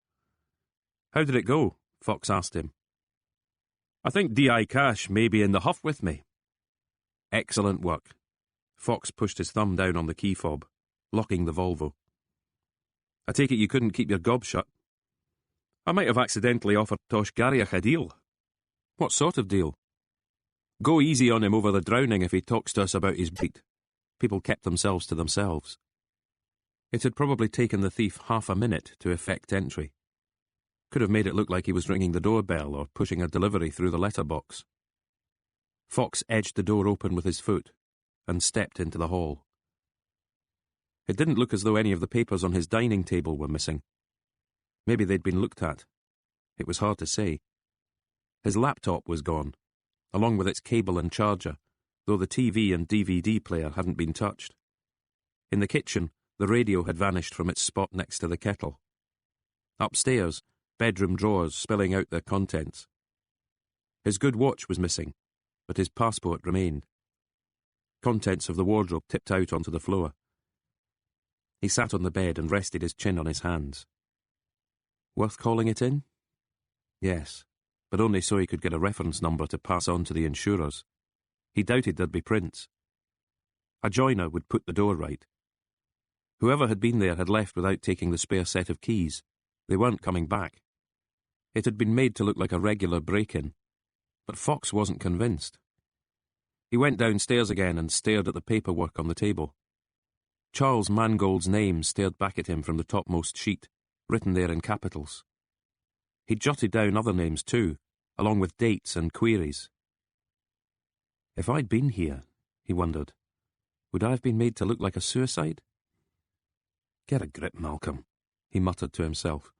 "How did it go?" Fox asked him. "I think D.I. Cash may be in the huff with me." "Excellent work." Fox pushed his thumb down on the key fob, locking the Volvo. "I take it you couldn't keep your gob shut?" "I might have accidentally offered Tosh Garriach a deal." "What sort of deal?" "Go easy on him over the drowning if he talks to us about his beat." People kept themselves to themselves. It had probably taken the thief half a minute to effect entry. Could have made it look like he was ringing the doorbell or pushing a delivery through the letterbox. Fox edged the door open with his foot and stepped into the hall. It didn't look as though any of the papers on his dining table were missing. Maybe they'd been looked at. It was hard to say. His laptop was gone, along with its cable and charger, though the TV and DVD player hadn't been touched. In the kitchen, the radio had vanished from its spot next to the kettle. Upstairs, bedroom drawers spilling out their contents. His good watch was missing, but his passport remained. Contents of the wardrobe tipped out onto the floor. He sat on the bed and rested his chin on his hands. Worth calling it in? Yes, but only so he could get a reference number to pass on to the insurers. He doubted there'd be prints. A joiner would put the door right. Whoever had been there had left without taking the spare set of keys. They weren't coming back. It had been made to look like a regular break-in, but Fox wasn't convinced. He went downstairs again and stared at the paperwork on the table. Charles Mangold's name stared back at him from the topmost sheet, written there in capitals. He'd jotted down other names too, along with dates and queries. If I'd been here, he wondered, would I have been made to look like a suicide? Get a grip, Malcolm, he muttered to himself.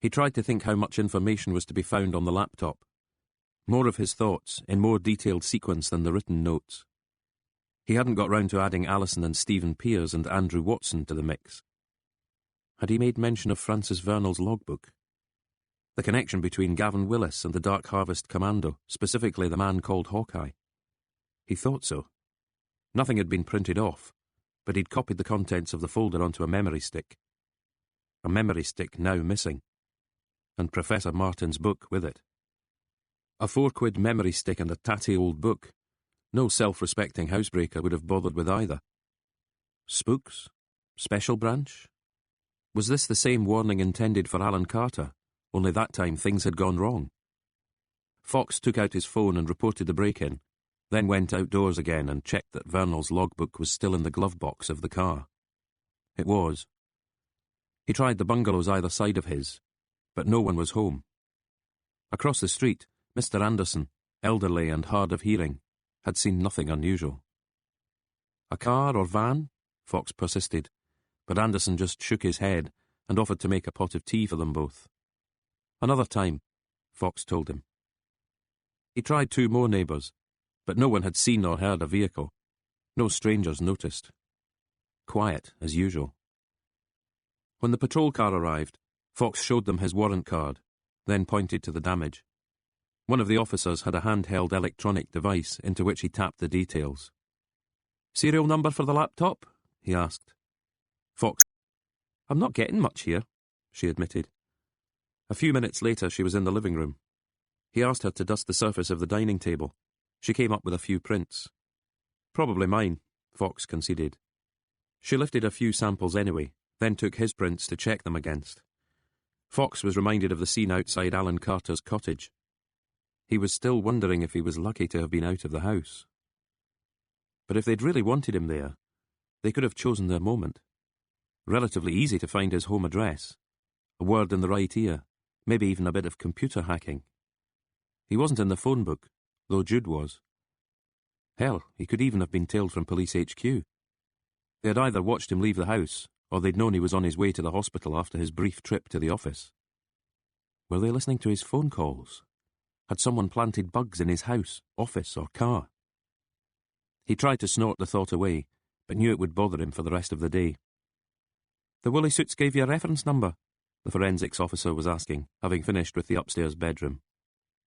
He tried to think how much information was to be found on the laptop. More of his thoughts, in more detailed sequence than the written notes. He hadn't got round to adding Alison and Stephen Pears and Andrew Watson to the mix. Had he made mention of Francis Vernal's logbook? The connection between Gavin Willis and the Dark Harvest Commando, specifically the man called Hawkeye? He thought so. Nothing had been printed off, but he'd copied the contents of the folder onto a memory stick. A memory stick now missing. And Professor Martin's book with it. A 4-quid memory stick and a tatty old book. No self-respecting housebreaker would have bothered with either. Spooks? Special branch? Was this the same warning intended for Alan Carter, only that time things had gone wrong? Fox took out his phone and reported the break-in, then went outdoors again and checked that Vernal's logbook was still in the glove box of the car. It was. He tried the bungalows either side of his, but no one was home. Across the street, Mr. Anderson, elderly and hard of hearing, had seen nothing unusual. A car or van? Fox persisted, but Anderson just shook his head and offered to make a pot of tea for them both. Another time, Fox told him. He tried 2 more neighbours, but no one had seen or heard a vehicle. No strangers noticed. Quiet, as usual. When the patrol car arrived, Fox showed them his warrant card, then pointed to the damage. One of the officers had a handheld electronic device into which he tapped the details. "Serial number for the laptop?" he asked. Fox, "I'm not getting much here," she admitted. A few minutes later she was in the living room. He asked her to dust the surface of the dining table. She came up with a few prints. "Probably mine," Fox conceded. She lifted a few samples anyway, then took his prints to check them against. Fox was reminded of the scene outside Alan Carter's cottage. He was still wondering if he was lucky to have been out of the house. But if they'd really wanted him there, they could have chosen their moment. Relatively easy to find his home address, a word in the right ear, maybe even a bit of computer hacking. He wasn't in the phone book, though Jude was. Hell, he could even have been tailed from Police HQ. They had either watched him leave the house, or they'd known he was on his way to the hospital after his brief trip to the office. Were they listening to his phone calls? Had someone planted bugs in his house, office, or car? He tried to snort the thought away, but knew it would bother him for the rest of the day. The woolly suits gave you a reference number? The forensics officer was asking, having finished with the upstairs bedroom.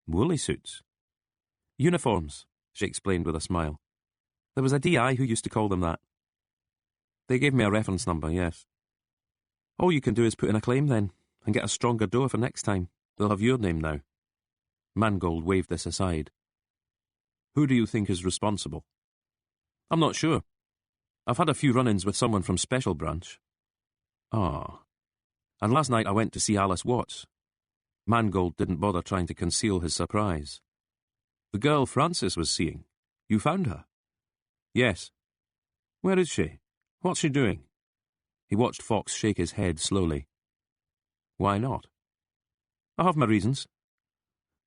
Woolly suits? Uniforms, she explained with a smile. There was a DI who used to call them that. They gave me a reference number, yes. All you can do is put in a claim then, and get a stronger door for next time. They'll have your name now. Mangold waved this aside. Who do you think is responsible? I'm not sure. I've had a few run-ins with someone from Special Branch. Ah. And last night I went to see Alice Watts. Mangold didn't bother trying to conceal his surprise. The girl Francis was seeing. You found her? Yes. Where is she? What's she doing? He watched Fox shake his head slowly. Why not? I have my reasons.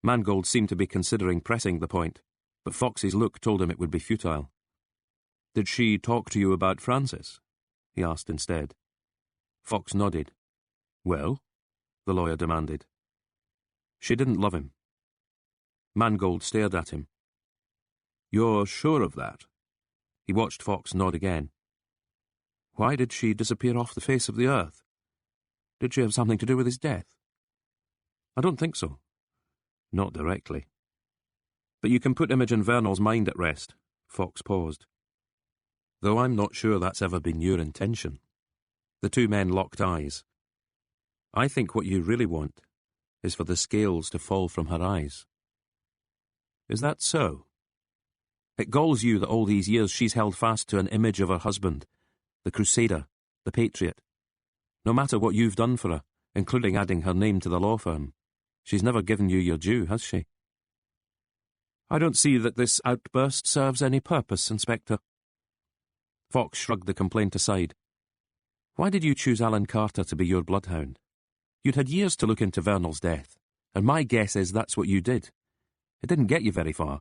Mangold seemed to be considering pressing the point, but Fox's look told him it would be futile. Did she talk to you about Francis? He asked instead. Fox nodded. Well? The lawyer demanded. She didn't love him. Mangold stared at him. You're sure of that? He watched Fox nod again. Why did she disappear off the face of the earth? Did she have something to do with his death? I don't think so. Not directly. But you can put Imogen Vernal's mind at rest. Fox paused. Though I'm not sure that's ever been your intention. The two men locked eyes. I think what you really want is for the scales to fall from her eyes. Is that so? It galls you that all these years she's held fast to an image of her husband, the crusader, the patriot. No matter what you've done for her, including adding her name to the law firm, she's never given you your due, has she? I don't see that this outburst serves any purpose, Inspector. Fox shrugged the complaint aside. Why did you choose Alan Carter to be your bloodhound? You'd had years to look into Vernal's death, and my guess is that's what you did. It didn't get you very far.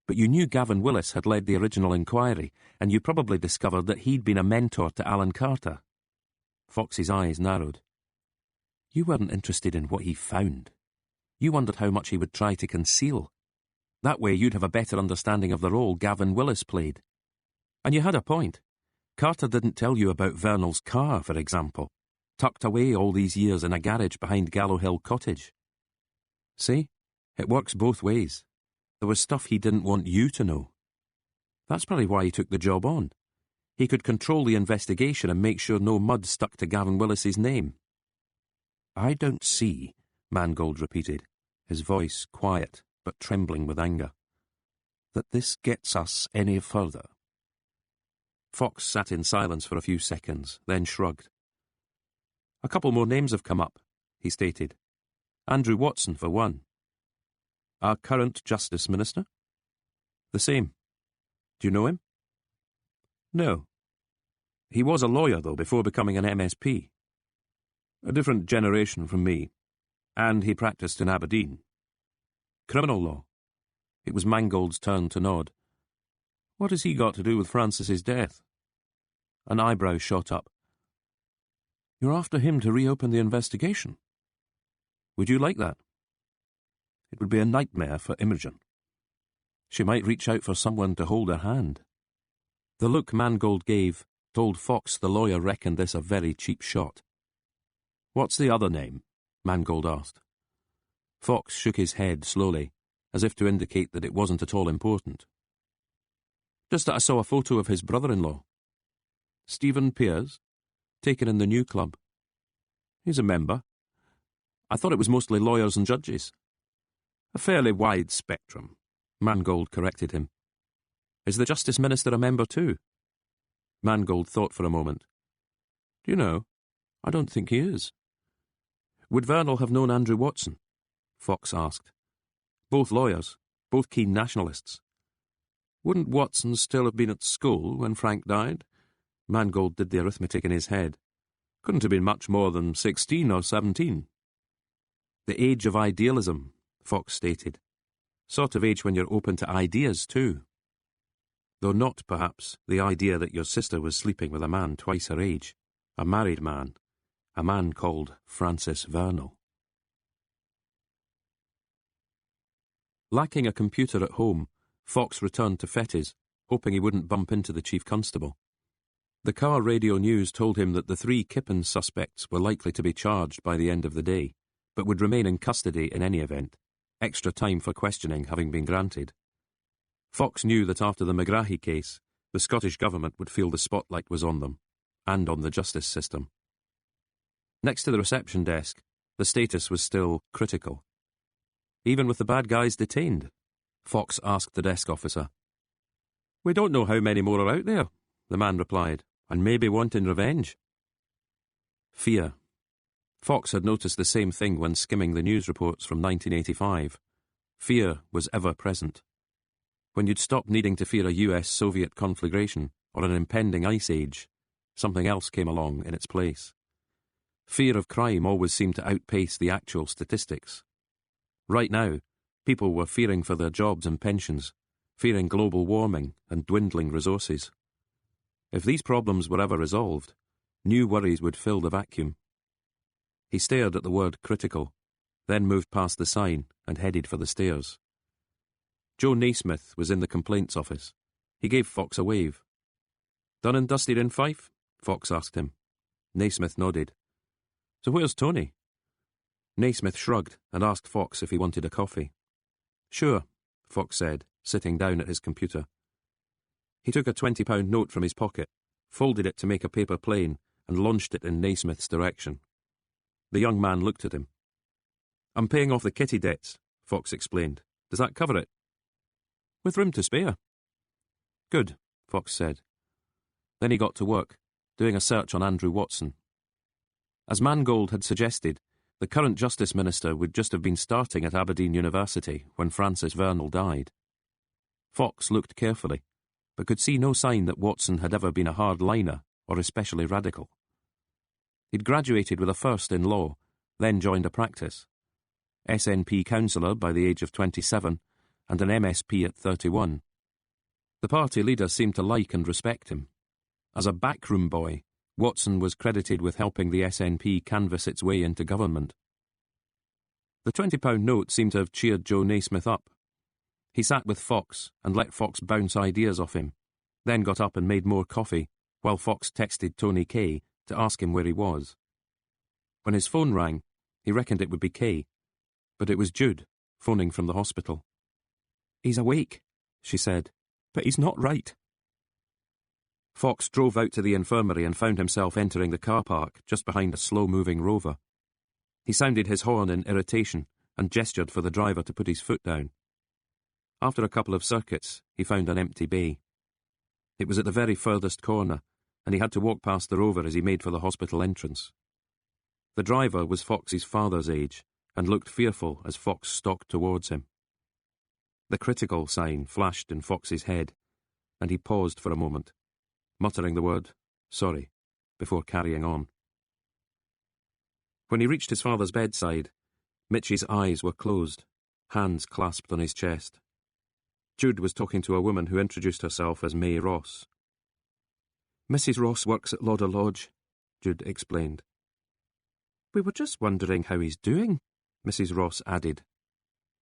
But you knew Gavin Willis had led the original inquiry, and you probably discovered that he'd been a mentor to Alan Carter. Fox's eyes narrowed. You weren't interested in what he found. You wondered how much he would try to conceal. That way you'd have a better understanding of the role Gavin Willis played. And you had a point. Carter didn't tell you about Vernal's car, for example, tucked away all these years in a garage behind Gallow Hill Cottage. See? It works both ways. There was stuff he didn't want you to know. That's probably why he took the job on. He could control the investigation and make sure no mud stuck to Gavin Willis's name. I don't see, Mangold repeated, his voice quiet but trembling with anger, that this gets us any further. Fox sat in silence for a few seconds, then shrugged. A couple more names have come up, he stated. Andrew Watson, for one. Our current Justice Minister? The same. Do you know him? No. He was a lawyer, though, before becoming an MSP. A different generation from me. And he practiced in Aberdeen. Criminal law. It was Mangold's turn to nod. What has he got to do with Francis's death? An eyebrow shot up. You're after him to reopen the investigation. Would you like that? It would be a nightmare for Imogen. She might reach out for someone to hold her hand. The look Mangold gave told Fox the lawyer reckoned this a very cheap shot. What's the other name? Mangold asked. Fox shook his head slowly, as if to indicate that it wasn't at all important. Just that I saw a photo of his brother-in-law. Stephen Pears, taken in the new club. He's a member. I thought it was mostly lawyers and judges. A fairly wide spectrum, Mangold corrected him. Is the Justice Minister a member too? Mangold thought for a moment. Do you know, I don't think he is. Would Vernal have known Andrew Watson? Fox asked. Both lawyers, both keen nationalists. Wouldn't Watson still have been at school when Frank died? Mangold did the arithmetic in his head. Couldn't have been much more than 16 or 17. The age of idealism, Fox stated. Sort of age when you're open to ideas, too. Though not, perhaps, the idea that your sister was sleeping with a man twice her age, a married man, a man called Francis Vernal. Lacking a computer at home, Fox returned to Fettes, hoping he wouldn't bump into the chief constable. The car radio news told him that the 3 Kippen suspects were likely to be charged by the end of the day, but would remain in custody in any event, extra time for questioning having been granted. Fox knew that after the McGrahy case, the Scottish government would feel the spotlight was on them, and on the justice system. Next to the reception desk, the status was still critical. Even with the bad guys detained, Fox asked the desk officer. "We don't know how many more are out there," the man replied, "and maybe wanting revenge." Fear. Fox had noticed the same thing when skimming the news reports from 1985. Fear was ever present. When you'd stop needing to fear a US-Soviet conflagration or an impending ice age, something else came along in its place. Fear of crime always seemed to outpace the actual statistics. Right now, people were fearing for their jobs and pensions, fearing global warming and dwindling resources. If these problems were ever resolved, new worries would fill the vacuum. He stared at the word critical, then moved past the sign and headed for the stairs. Joe Naismith was in the complaints office. He gave Fox a wave. "Done and dusted in Fife?" Fox asked him. Naismith nodded. "So where's Tony?" Naismith shrugged and asked Fox if he wanted a coffee. "Sure," Fox said, sitting down at his computer. He took a £20 note from his pocket, folded it to make a paper plane, and launched it in Naismith's direction. The young man looked at him. "I'm paying off the kitty debts," Fox explained. "Does that cover it?" "With room to spare." "Good," Fox said. Then he got to work, doing a search on Andrew Watson. As Mangold had suggested, the current Justice Minister would just have been starting at Aberdeen University when Francis Vernal died. Fox looked carefully, but could see no sign that Watson had ever been a hard-liner or especially radical. He'd graduated with a first in law, then joined a practice. SNP councillor by the age of 27, and an MSP at 31. The party leader seemed to like and respect him. As a backroom boy, Watson was credited with helping the SNP canvass its way into government. The £20 note seemed to have cheered Joe Naismith up. He sat with Fox and let Fox bounce ideas off him, then got up and made more coffee, while Fox texted Tony Kay to ask him where he was. When his phone rang, he reckoned it would be Kay, but it was Jude, phoning from the hospital. "He's awake," she said, "but he's not right." Fox drove out to the infirmary and found himself entering the car park just behind a slow-moving Rover. He sounded his horn in irritation and gestured for the driver to put his foot down. After a couple of circuits, he found an empty bay. It was at the very furthest corner, and he had to walk past the Rover as he made for the hospital entrance. The driver was Fox's father's age, and looked fearful as Fox stalked towards him. The critical sign flashed in Fox's head, and he paused for a moment, muttering the word, "sorry," before carrying on. When he reached his father's bedside, Mitchie's eyes were closed, hands clasped on his chest. Jude was talking to a woman who introduced herself as May Ross. "Mrs. Ross works at Lauder Lodge," Jude explained. "We were just wondering how he's doing," Mrs. Ross added.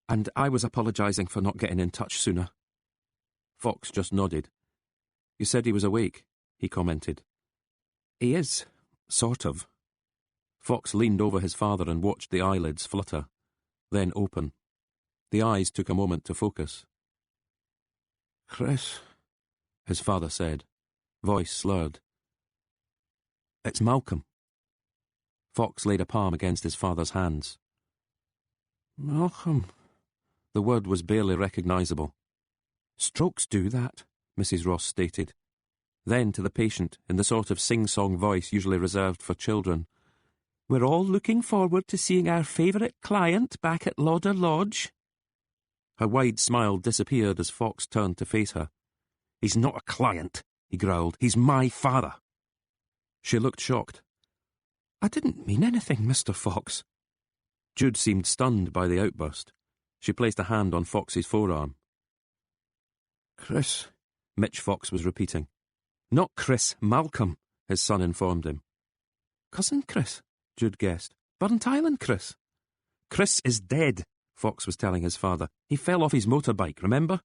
"And I was apologising for not getting in touch sooner." Fox just nodded. "You said he was awake," he commented. "He is, sort of." Fox leaned over his father and watched the eyelids flutter, then open. The eyes took a moment to focus. "Chris," his father said, voice slurred. "It's Malcolm." Fox laid a palm against his father's hands. "Malcolm." The word was barely recognisable. "Strokes do that," Mrs. Ross stated. Then to the patient, in the sort of sing-song voice usually reserved for children, "We're all looking forward to seeing our favourite client back at Lauder Lodge." Her wide smile disappeared as Fox turned to face her. "He's not a client," he growled. "He's my father." She looked shocked. I didn't mean anything, Mr. Fox. Jude seemed stunned by the outburst. She placed a hand on Fox's forearm. Chris, Mitch Fox was repeating. Not Chris, Malcolm, his son informed him. Cousin Chris, Jude guessed. Burnt Island Chris. Chris is dead, Fox was telling his father. He fell off his motorbike, remember?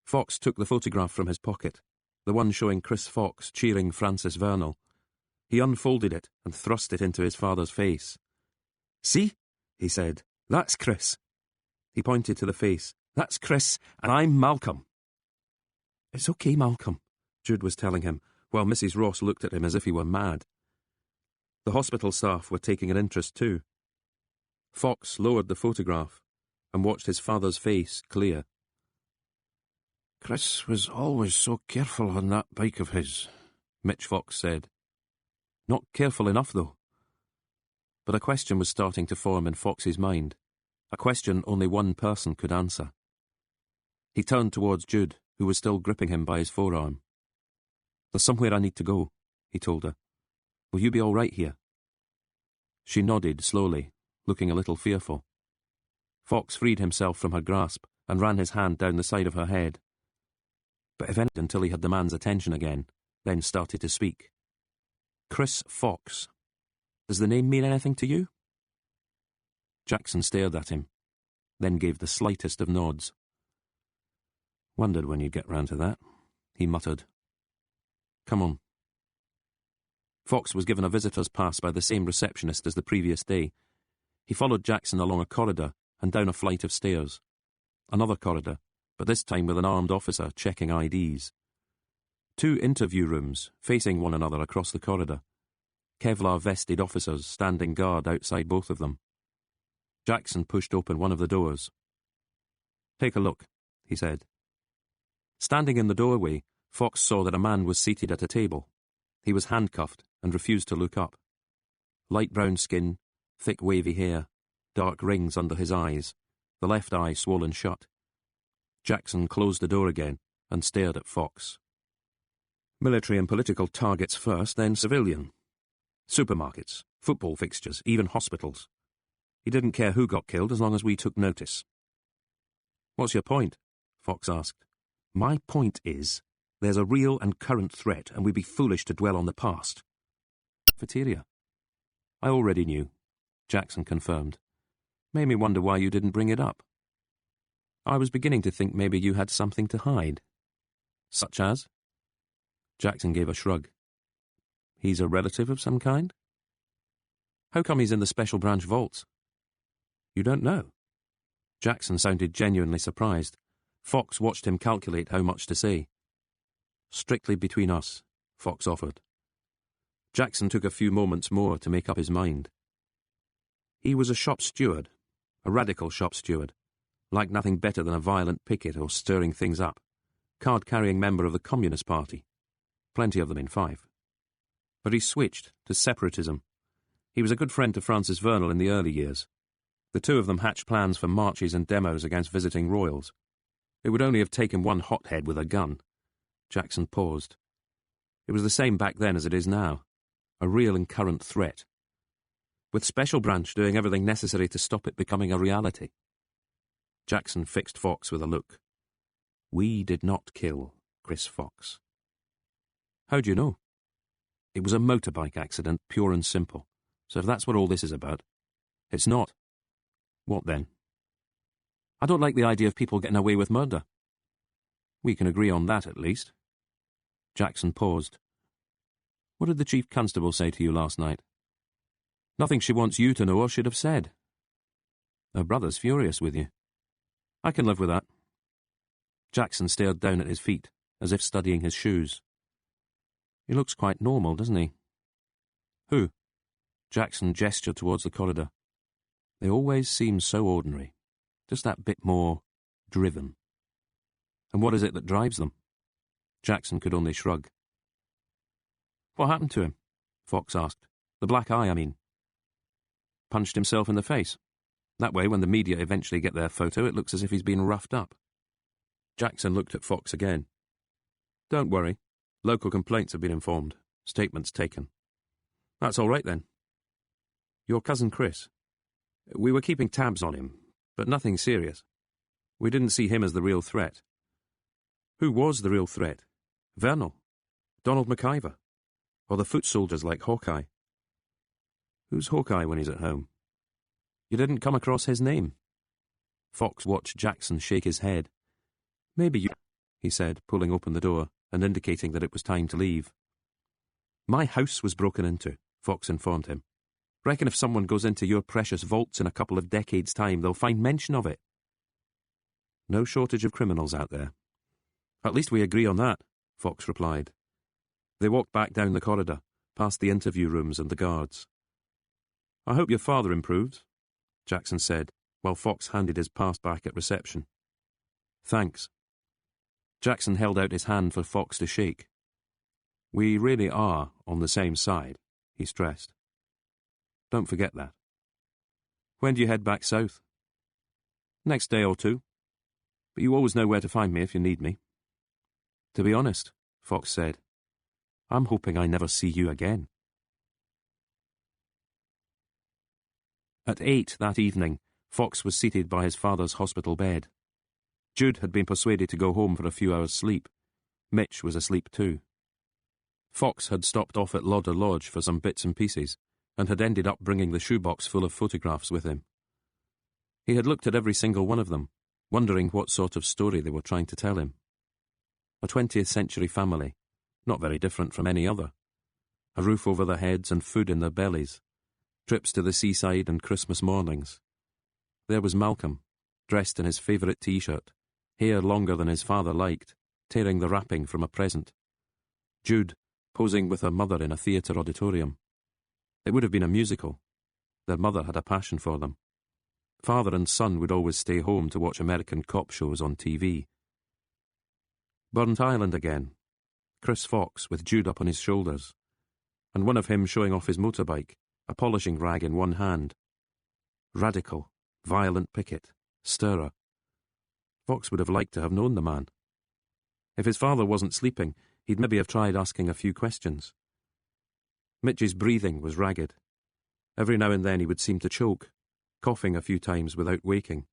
Fox took the photograph from his pocket, the one showing Chris Fox cheering Francis Vernal. He unfolded it and thrust it into his father's face. See, he said, that's Chris. He pointed to the face. That's Chris, and I'm Malcolm. It's okay, Malcolm, Jude was telling him, while Mrs. Ross looked at him as if he were mad. The hospital staff were taking an interest too. Fox lowered the photograph and watched his father's face clear. Chris was always so careful on that bike of his, Mitch Fox said. Not careful enough, though. But a question was starting to form in Fox's mind, a question only one person could answer. He turned towards Jude, who was still gripping him by his forearm. There's somewhere I need to go, he told her. Will you be all right here? She nodded slowly, looking a little fearful. Fox freed himself from her grasp and ran his hand down the side of her head. But eventually until he had the man's attention again, then started to speak. Chris Fox. Does the name mean anything to you? Jackson stared at him, then gave the slightest of nods. Wondered when you'd get round to that, he muttered. Come on. Fox was given a visitor's pass by the same receptionist as the previous day. He followed Jackson along a corridor and down a flight of stairs. Another corridor, but this time with an armed officer checking IDs. 2 interview rooms facing one another across the corridor. Kevlar-vested officers standing guard outside both of them. Jackson pushed open one of the doors. Take a look, he said. Standing in the doorway, Fox saw that a man was seated at a table. He was handcuffed and refused to look up. Light brown skin, thick wavy hair, dark rings under his eyes, the left eye swollen shut. Jackson closed the door again and stared at Fox. Military and political targets first, then civilian. Supermarkets, football fixtures, even hospitals. He didn't care who got killed as long as we took notice. What's your point? Fox asked. My point is, there's a real and current threat and we'd be foolish to dwell on the past. Cafeteria. I already knew, Jackson confirmed. Made me wonder why you didn't bring it up. I was beginning to think maybe you had something to hide. Such as? Jackson gave a shrug. He's a relative of some kind? How come he's in the special branch vaults? You don't know? Jackson sounded genuinely surprised. Fox watched him calculate how much to say. Strictly between us, Fox offered. Jackson took a few moments more to make up his mind. He was a shop steward, a radical shop steward, liked nothing better than a violent picket or stirring things up, card-carrying member of the Communist Party. Plenty of them in Fife. But he switched to separatism. He was a good friend to Francis Vernal in the early years. The two of them hatched plans for marches and demos against visiting royals. It would only have taken one hothead with a gun. Jackson paused. It was the same back then as it is now. A real and current threat. With Special Branch doing everything necessary to stop it becoming a reality. Jackson fixed Fox with a look. We did not kill Chris Fox. How do you know? It was a motorbike accident, pure and simple. So if that's what all this is about, it's not. What then? I don't like the idea of people getting away with murder. We can agree on that, at least. Jackson paused. What did the Chief Constable say to you last night? Nothing she wants you to know or should have said. Her brother's furious with you. I can live with that. Jackson stared down at his feet, as if studying his shoes. He looks quite normal, doesn't he? Who? Jackson gestured towards the corridor. They always seem so ordinary. Just that bit more driven. And what is it that drives them? Jackson could only shrug. What happened to him? Fox asked. The black eye, I mean. Punched himself in the face. That way, when the media eventually get their photo, it looks as if he's been roughed up. Jackson looked at Fox again. Don't worry. Local complaints have been informed. Statements taken. That's all right, then. Your cousin Chris. We were keeping tabs on him, but nothing serious. We didn't see him as the real threat. Who was the real threat? Vernal? Donald McIver? Or the foot soldiers like Hawkeye? Who's Hawkeye when he's at home? You didn't come across his name? Fox watched Jackson shake his head. Maybe you, he said, pulling open the door and indicating that it was time to leave. My house was broken into, Fox informed him. Reckon if someone goes into your precious vaults in a couple of decades' time, they'll find mention of it. No shortage of criminals out there. At least we agree on that, Fox replied. They walked back down the corridor, past the interview rooms and the guards. I hope your father improves, Jackson said, while Fox handed his pass back at reception. Thanks. Jackson held out his hand for Fox to shake. We really are on the same side, he stressed. Don't forget that. When do you head back south? Next day or two. But you always know where to find me if you need me. To be honest, Fox said, I'm hoping I never see you again. At 8 that evening, Fox was seated by his father's hospital bed. Jude had been persuaded to go home for a few hours' sleep. Mitch was asleep too. Fox had stopped off at Lauder Lodge for some bits and pieces, and had ended up bringing the shoebox full of photographs with him. He had looked at every single one of them, wondering what sort of story they were trying to tell him. A 20th century family, not very different from any other. A roof over their heads and food in their bellies. Trips to the seaside and Christmas mornings. There was Malcolm, dressed in his favourite T-shirt, hair longer than his father liked, tearing the wrapping from a present. Jude, posing with her mother in a theatre auditorium. It would have been a musical. Their mother had a passion for them. Father and son would always stay home to watch American cop shows on TV. Burnt Island again. Chris Fox with Jude up on his shoulders, and one of him showing off his motorbike, a polishing rag in one hand. Radical, violent picket, stirrer. Fox would have liked to have known the man. If his father wasn't sleeping, he'd maybe have tried asking a few questions. Mitch's breathing was ragged. Every now and then he would seem to choke, coughing a few times without waking.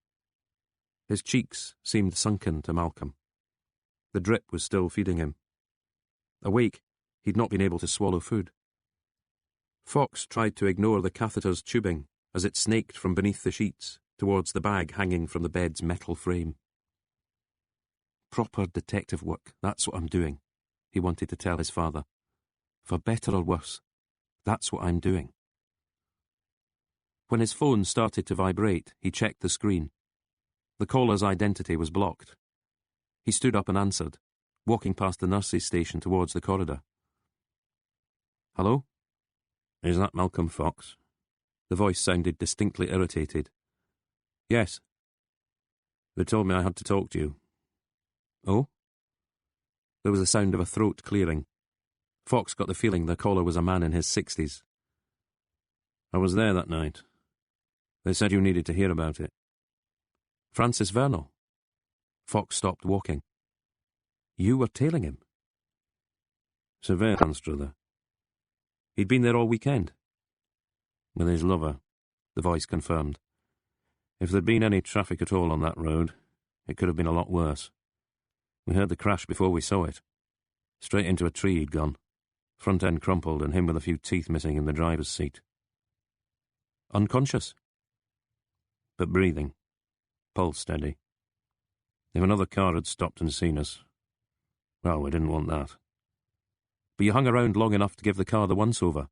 His cheeks seemed sunken to Malcolm. The drip was still feeding him. Awake, he'd not been able to swallow food. Fox tried to ignore the catheter's tubing as it snaked from beneath the sheets towards the bag hanging from the bed's metal frame. Proper detective work, that's what I'm doing, he wanted to tell his father. For better or worse, that's what I'm doing. When his phone started to vibrate, he checked the screen. The caller's identity was blocked. He stood up and answered, walking past the nurse's station towards the corridor. Hello? Is that Malcolm Fox? The voice sounded distinctly irritated. Yes. They told me I had to talk to you. Oh? There was the sound of a throat clearing. Fox got the feeling the caller was a man in his 60s. I was there that night. They said you needed to hear about it. Francis Vernal. Fox stopped walking. You were tailing him? Surveillance, brother. He'd been there all weekend. With his lover, the voice confirmed. If there'd been any traffic at all on that road, it could have been a lot worse. We heard the crash before we saw it. Straight into a tree he'd gone. Front end crumpled and him with a few teeth missing in the driver's seat. Unconscious? But breathing. Pulse steady. If another car had stopped and seen us, well, we didn't want that. But you hung around long enough to give the car the once-over.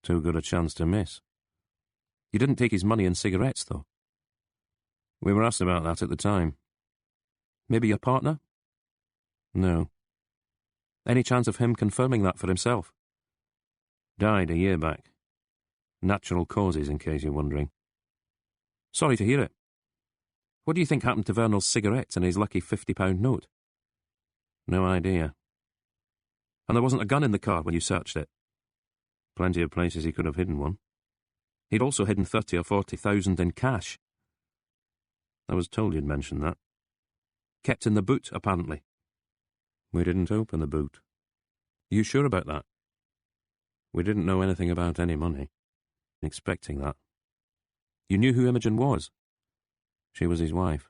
Too good a chance to miss. You didn't take his money and cigarettes, though. We were asked about that at the time. Maybe your partner? No. Any chance of him confirming that for himself? Died a year back. Natural causes, in case you're wondering. Sorry to hear it. What do you think happened to Vernal's cigarettes and his lucky £50 note? No idea. And there wasn't a gun in the car when you searched it? Plenty of places he could have hidden one. He'd also hidden 30 or 40,000 in cash. I was told you'd mentioned that. Kept in the boot, apparently. We didn't open the boot. You sure about that? We didn't know anything about any money. expecting that. You knew who Imogen was? She was his wife.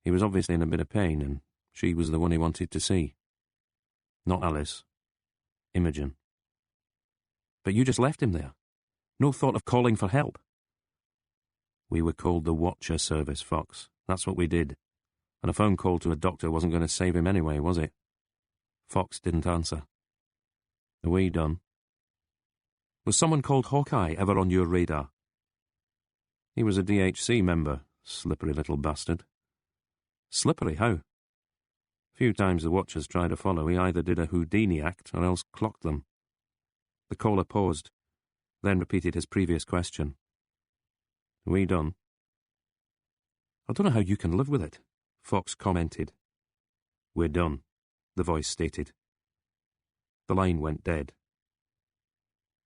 He was obviously in a bit of pain, and she was the one he wanted to see. Not Alice. Imogen. But you just left him there. No thought of calling for help. We were called the Watcher Service, Fox. That's what we did. And a phone call to a doctor wasn't going to save him anyway, was it? Fox didn't answer. Are we done? Was someone called Hawkeye ever on your radar? He was a DHC member, slippery little bastard. Slippery, how? A few times the Watchers tried to follow, he either did a Houdini act or else clocked them. The caller paused, then repeated his previous question. Are we done? I don't know how you can live with it, Fox commented. We're done, the voice stated. The line went dead.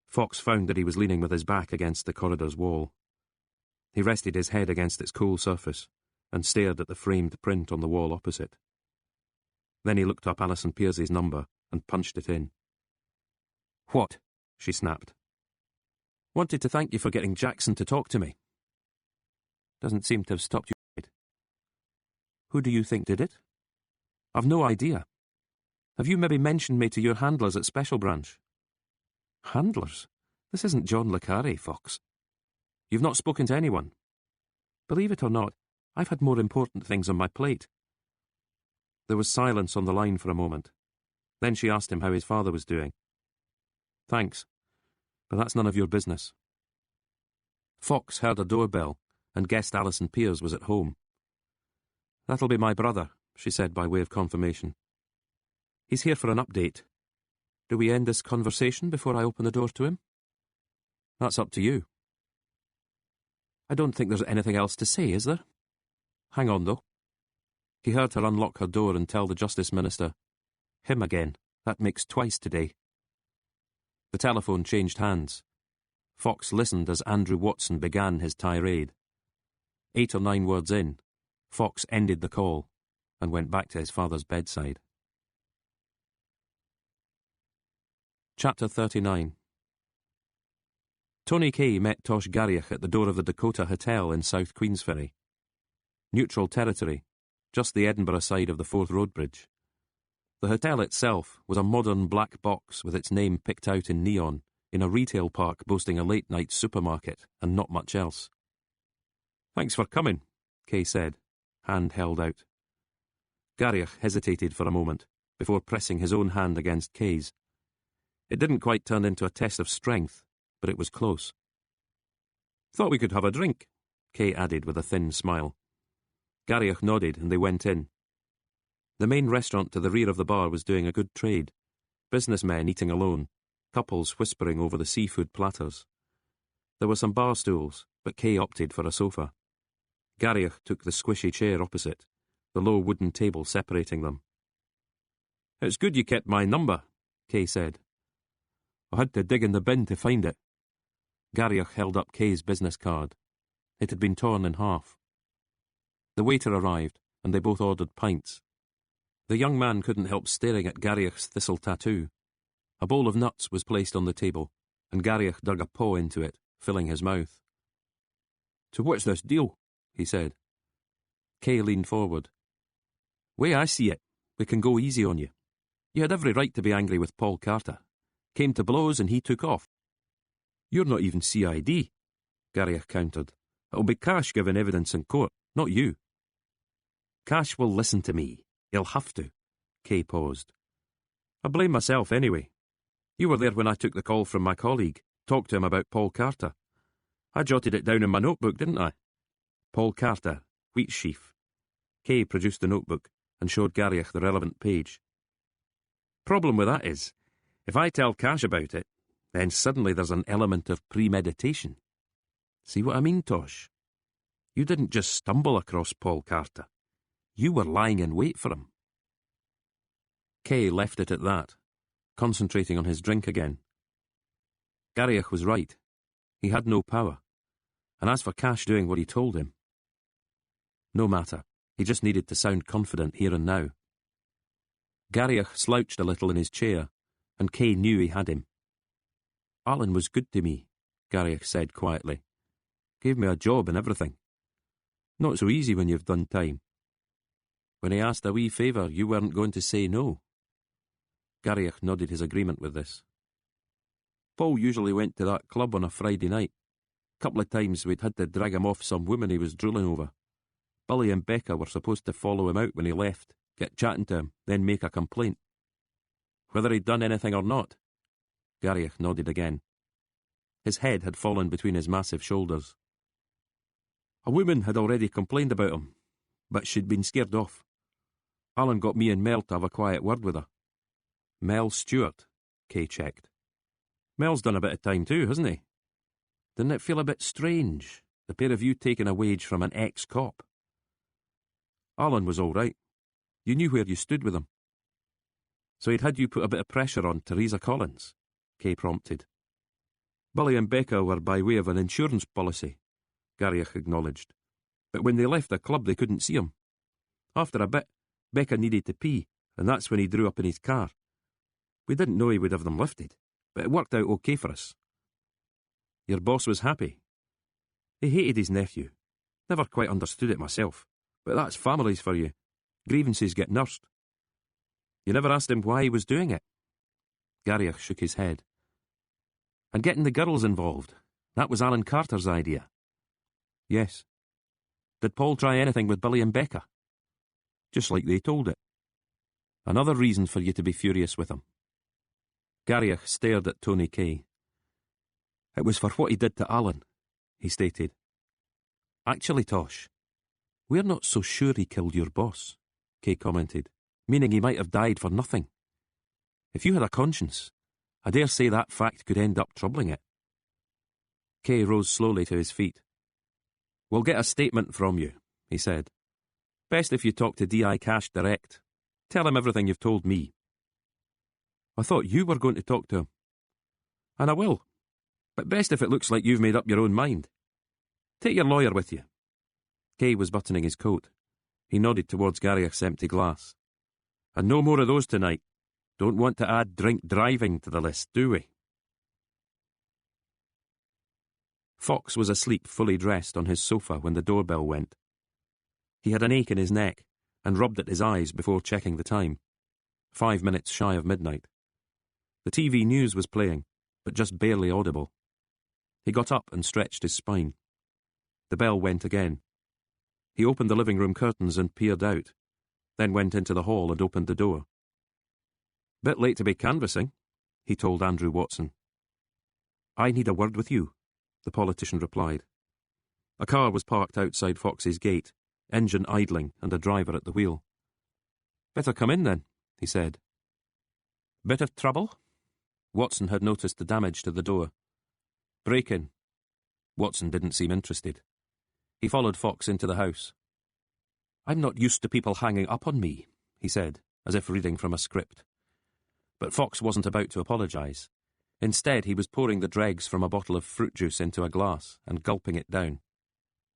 Fox found that he was leaning with his back against the corridor's wall. He rested his head against its cool surface and stared at the framed print on the wall opposite. Then he looked up Alison Piers's number and punched it in. What? She snapped. Wanted to thank you for getting Jackson to talk to me. Doesn't seem to have stopped you. Who do you think did it? I've no idea. Have you maybe mentioned me to your handlers at Special Branch? Handlers? This isn't John le Carré, Fox. You've not spoken to anyone. Believe it or not, I've had more important things on my plate. There was silence on the line for a moment. Then she asked him how his father was doing. Thanks, but that's none of your business. Fox heard a doorbell and guessed Alison Piers was at home. That'll be my brother, she said by way of confirmation. He's here for an update. Do we end this conversation before I open the door to him? That's up to you. I don't think there's anything else to say, is there? Hang on, though. He heard her unlock her door and tell the Justice Minister, him again, that makes twice today. The telephone changed hands. Fox listened as Andrew Watson began his tirade. 8 or 9 words in, Fox ended the call and went back to his father's bedside. Chapter 39. Tony Kay met Tosh Garriach at the door of the Dakota Hotel in South Queensferry. Neutral territory, just the Edinburgh side of the Forth Road Bridge. The hotel itself was a modern black box with its name picked out in neon, in a retail park boasting a late-night supermarket and not much else. Thanks for coming, Kay said, hand held out. Garriach hesitated for a moment before pressing his own hand against Kay's. It didn't quite turn into a test of strength, but it was close. Thought we could have a drink, Kay added with a thin smile. Garriach nodded and they went in. The main restaurant to the rear of the bar was doing a good trade. Businessmen eating alone, couples whispering over the seafood platters. There were some bar stools, but Kay opted for a sofa. Garriach took the squishy chair opposite, the low wooden table separating them. It's good you kept my number, Kay said. I had to dig in the bin to find it. Garriach held up Kay's business card. It had been torn in half. The waiter arrived, and they both ordered pints. The young man couldn't help staring at Garriach's thistle tattoo. A bowl of nuts was placed on the table, and Garriach dug a paw into it, filling his mouth. So what's this deal? He said. Kay leaned forward. Way I see it, we can go easy on you. You had every right to be angry with Paul Carter. Came to blows and he took off. You're not even CID, Garriach countered. It'll be Cash giving evidence in court, not you. Cash will listen to me. He'll have to. Kay paused. I blame myself anyway. You were there when I took the call from my colleague, talked to him about Paul Carter. I jotted it down in my notebook, didn't I? Paul Carter, Wheatsheaf. Kay produced the notebook and showed Garriach the relevant page. Problem with that is, if I tell Cash about it, then suddenly there's an element of premeditation. See what I mean, Tosh? You didn't just stumble across Paul Carter. You were lying in wait for him. Kay left it at that, concentrating on his drink again. Garriach was right. He had no power. And as for Cash doing what he told him, no matter. He just needed to sound confident here and now. Garriach slouched a little in his chair, and Kay knew he had him. Alan was good to me, Garrick said quietly. Gave me a job and everything. Not so easy when you've done time. When he asked a wee favour, you weren't going to say no. Garrick nodded his agreement with this. Paul usually went to that club on a Friday night. Couple of times we'd had to drag him off some woman he was drooling over. Billy and Becca were supposed to follow him out when he left, get chatting to him, then make a complaint. Whether he'd done anything or not? Garrick nodded again. His head had fallen between his massive shoulders. A woman had already complained about him, but she'd been scared off. Alan got me and Mel to have a quiet word with her. Mel Stewart, Kay checked. Mel's done a bit of time too, hasn't he? Didn't it feel a bit strange, the pair of you taking a wage from an ex-cop? Alan was all right. You knew where you stood with him. So he'd had you put a bit of pressure on Teresa Collins, Kay prompted. Billy and Becca were by way of an insurance policy, Garrick acknowledged. But when they left the club they couldn't see him. After a bit, Becca needed to pee, and that's when he drew up in his car. We didn't know he would have them lifted, but it worked out okay for us. Your boss was happy. He hated his nephew. Never quite understood it myself, but that's families for you. Grievances get nursed. You never asked him why he was doing it? Garrick shook his head. And getting the girls involved, that was Alan Carter's idea. Yes. Did Paul try anything with Billy and Becca? Just like they told it. Another reason for you to be furious with him. Garrick stared at Tony Kay. It was for what he did to Alan, he stated. Actually, Tosh, we're not so sure he killed your boss, Kay commented, meaning he might have died for nothing. If you had a conscience, I dare say that fact could end up troubling it. Kay rose slowly to his feet. We'll get a statement from you, he said. Best if you talk to D.I. Cash direct. Tell him everything you've told me. I thought you were going to talk to him. And I will. But best if it looks like you've made up your own mind. Take your lawyer with you. Kay was buttoning his coat. He nodded towards Garrick's empty glass. And no more of those tonight. Don't want to add drink driving to the list, do we? Fox was asleep fully dressed on his sofa when the doorbell went. He had an ache in his neck and rubbed at his eyes before checking the time. 5 minutes shy of midnight. The TV news was playing, but just barely audible. He got up and stretched his spine. The bell went again. He opened the living room curtains and peered out, then went into the hall and opened the door. Bit late to be canvassing, he told Andrew Watson. I need a word with you, the politician replied. A car was parked outside Fox's gate, engine idling and a driver at the wheel. Better come in then, he said. Bit of trouble? Watson had noticed the damage to the door. Break in. Watson didn't seem interested. He followed Fox into the house. I'm not used to people hanging up on me, he said, as if reading from a script. But Fox wasn't about to apologise. Instead, he was pouring the dregs from a bottle of fruit juice into a glass and gulping it down.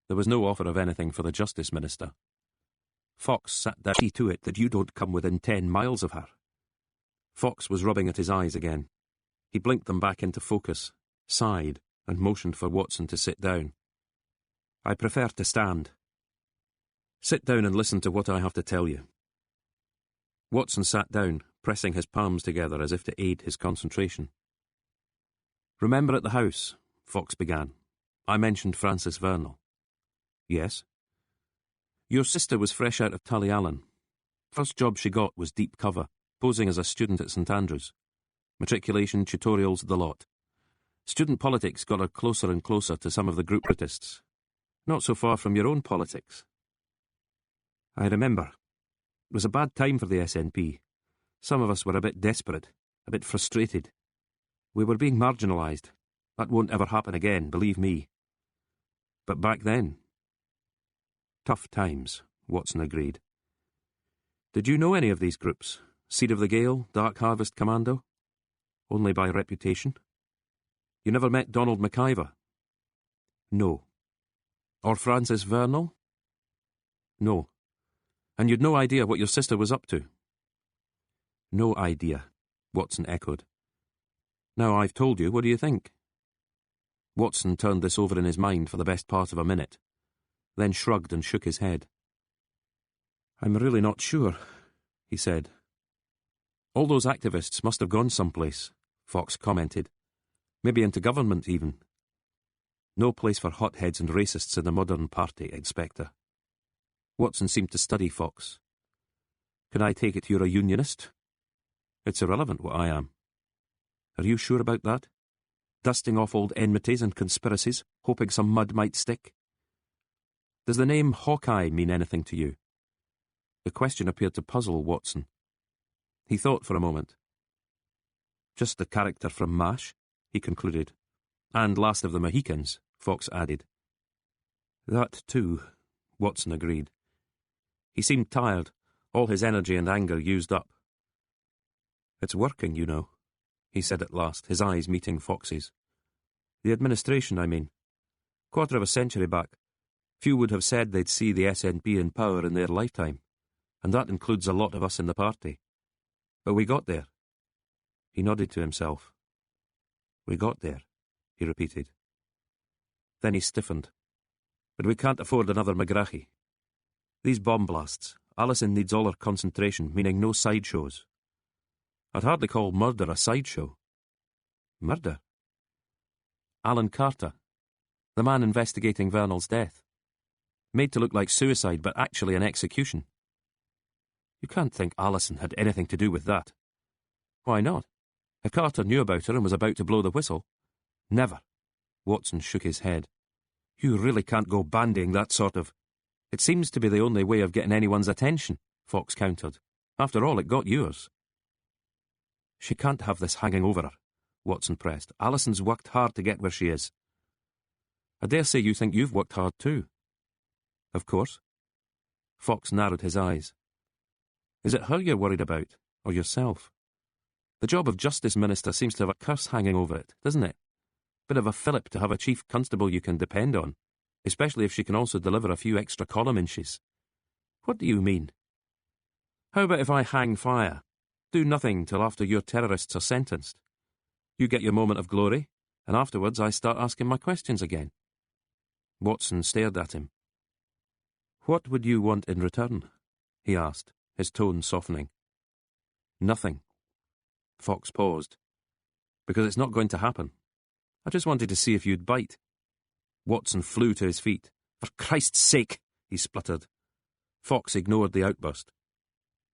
There was no offer of anything for the Justice Minister. Fox sat down. See to it that you don't come within 10 miles of her. Fox was rubbing at his eyes again. He blinked them back into focus, sighed, and motioned for Watson to sit down. I prefer to stand. Sit down and listen to what I have to tell you. Watson sat down, pressing his palms together as if to aid his concentration. Remember at the house, Fox began, I mentioned Frances Vernal. Yes. Your sister was fresh out of Tullyallen. First job she got was deep cover, posing as a student at St Andrews. Matriculation, tutorials, the lot. Student politics got her closer and closer to some of the group protests. Not so far from your own politics. I remember. It was a bad time for the SNP. Some of us were a bit desperate, a bit frustrated. We were being marginalised. That won't ever happen again, believe me. But back then... Tough times, Watson agreed. Did you know any of these groups? Seed of the Gale, Dark Harvest Commando? Only by reputation? You never met Donald McIver? No. Or Frances Vernal? No. And you'd no idea what your sister was up to? No idea, Watson echoed. Now I've told you, what do you think? Watson turned this over in his mind for the best part of a minute, then shrugged and shook his head. "I'm really not sure," he said. "All those activists must have gone someplace," Fox commented. "Maybe into government, even. No place for hotheads and racists in the modern party, Inspector." Watson seemed to study Fox. "Can I take it you're a unionist?" "It's irrelevant what I am." "Are you sure about that? Dusting off old enmities and conspiracies, hoping some mud might stick? Does the name Hawkeye mean anything to you?" The question appeared to puzzle Watson. He thought for a moment. "Just the character from MASH," he concluded. "And Last of the Mohicans," Fox added. "That too," Watson agreed. He seemed tired, all his energy and anger used up. "It's working, you know," he said at last, his eyes meeting Fox's. "The administration, I mean. Quarter of a century back, few would have said they'd see the SNP in power in their lifetime, and that includes a lot of us in the party. But we got there." He nodded to himself. "We got there," he repeated. Then he stiffened. "But we can't afford another McGrachy. These bomb blasts, Alison needs all her concentration, meaning no sideshows. I'd hardly call murder a sideshow." "Murder?" "Alan Carter, the man investigating Vernal's death. Made to look like suicide, but actually an execution. You can't think Alison had anything to do with that." "Why not? If Carter knew about her and was about to blow the whistle." "Never." Watson shook his head. "You really can't go bandying that sort of—" "It seems to be the only way of getting anyone's attention," Fox countered. "After all, it got yours." "She can't have this hanging over her," Watson pressed. "Alison's worked hard to get where she is." "I dare say you think you've worked hard too." "Of course." Fox narrowed his eyes. "Is it her you're worried about, or yourself? The job of Justice Minister seems to have a curse hanging over it, doesn't it? Bit of a fillip to have a chief constable you can depend on, especially if she can also deliver a few extra column inches." "What do you mean?" "How about if I hang fire? Do nothing till after your terrorists are sentenced. You get your moment of glory, and afterwards I start asking my questions again." Watson stared at him. "What would you want in return?" he asked, his tone softening. "Nothing." Fox paused. "Because it's not going to happen. I just wanted to see if you'd bite." Watson flew to his feet. "For Christ's sake," he spluttered. Fox ignored the outburst.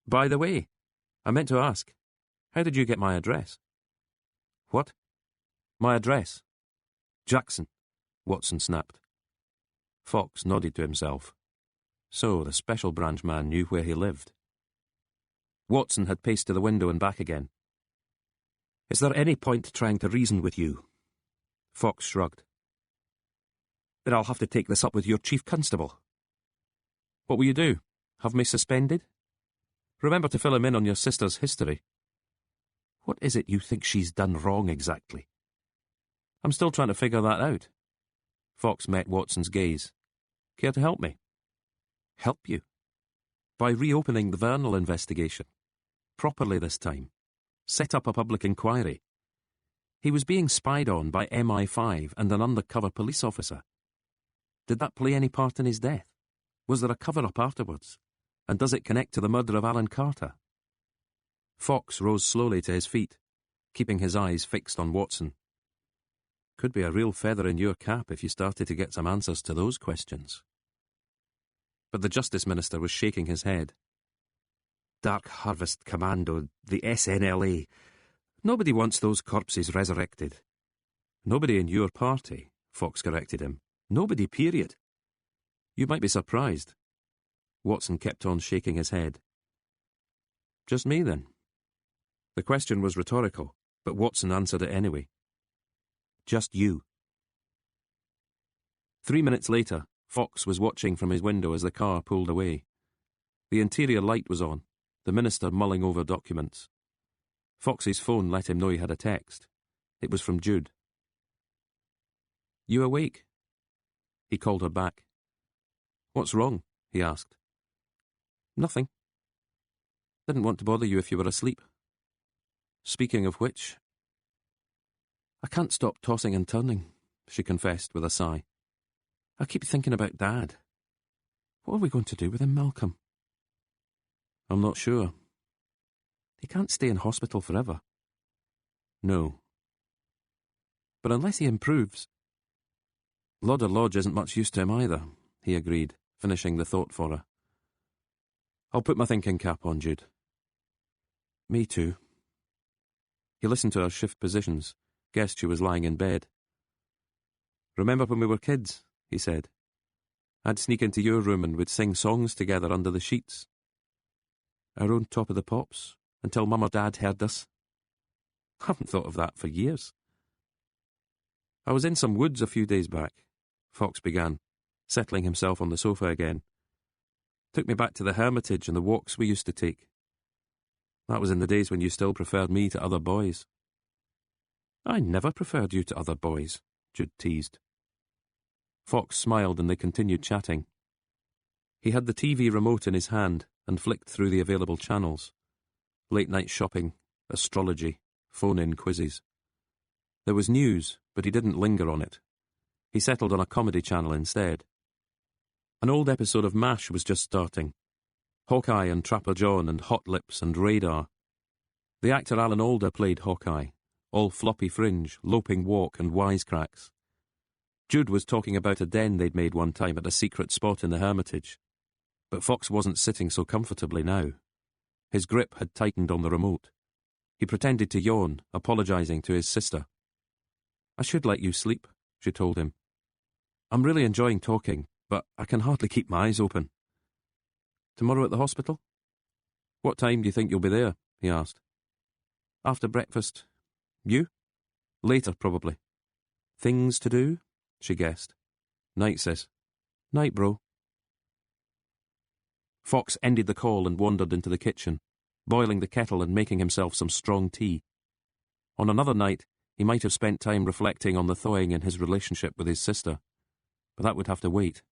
"By the way, I meant to ask, how did you get my address?" "What?" "My address." "Jackson," Watson snapped. Fox nodded to himself. So the Special Branch man knew where he lived. Watson had paced to the window and back again. "Is there any point trying to reason with you?" Fox shrugged. "Then I'll have to take this up with your chief constable." "What will you do? Have me suspended? Remember to fill him in on your sister's history." "What is it you think she's done wrong exactly?" "I'm still trying to figure that out." Fox met Watson's gaze. "Care to help me?" "Help you?" "By reopening the Vernal investigation. Properly this time. Set up a public inquiry. He was being spied on by MI5 and an undercover police officer. Did that play any part in his death? Was there a cover-up afterwards? And does it connect to the murder of Alan Carter?" Fox rose slowly to his feet, keeping his eyes fixed on Watson. "Could be a real feather in your cap if you started to get some answers to those questions." But the Justice Minister was shaking his head. "Dark Harvest Commando, the SNLA. Nobody wants those corpses resurrected." "Nobody in your party," Fox corrected him. "Nobody, period." "You might be surprised." Watson kept on shaking his head. "Just me, then?" The question was rhetorical, but Watson answered it anyway. "Just you." 3 minutes later, Fox was watching from his window as the car pulled away. The interior light was on, the minister mulling over documents. Fox's phone let him know he had a text. It was from Jude. "You awake?" He called her back. "What's wrong?" he asked. "Nothing. Didn't want to bother you if you were asleep. Speaking of which, I can't stop tossing and turning. she confessed with a sigh. I keep thinking about Dad. What are we going to do with him, Malcolm? I'm not sure. He can't stay in hospital forever. No. But unless he improves... Lauder Lodge isn't much use to him either, he agreed, finishing the thought for her. I'll put my thinking cap on, Jude. Me too. He listened to her shift positions, guessed she was lying in bed. Remember when we were kids, he said. I'd sneak into your room and we'd sing songs together under the sheets. Our own Top of the Pops, until Mum or Dad heard us. I haven't thought of that for years. I was in some woods a few days back, Fox began, settling himself on the sofa again. Took me back to the Hermitage and the walks we used to take. That was in the days when you still preferred me to other boys. I never preferred you to other boys, Jude teased. Fox smiled and they continued chatting. He had the TV remote in his hand and flicked through the available channels. Late-night shopping, astrology, phone-in quizzes. There was news, but he didn't linger on it. He settled on a comedy channel instead. An old episode of MASH was just starting. Hawkeye and Trapper John and Hot Lips and Radar. The actor Alan Alda played Hawkeye, all floppy fringe, loping walk and wisecracks. Jude was talking about a den they'd made one time at a secret spot in the Hermitage. But Fox wasn't sitting so comfortably now. His grip had tightened on the remote. He pretended to yawn, apologising to his sister. I should let you sleep, she told him. I'm really enjoying talking, but I can hardly keep my eyes open. Tomorrow at the hospital? What time do you think you'll be there? He asked. After breakfast. You? Later, probably. Things to do? She guessed. Night, sis. Night, bro. Fox ended the call and wandered into the kitchen, boiling the kettle and making himself some strong tea. On another night, he might have spent time reflecting on the thawing in his relationship with his sister, but that would have to wait.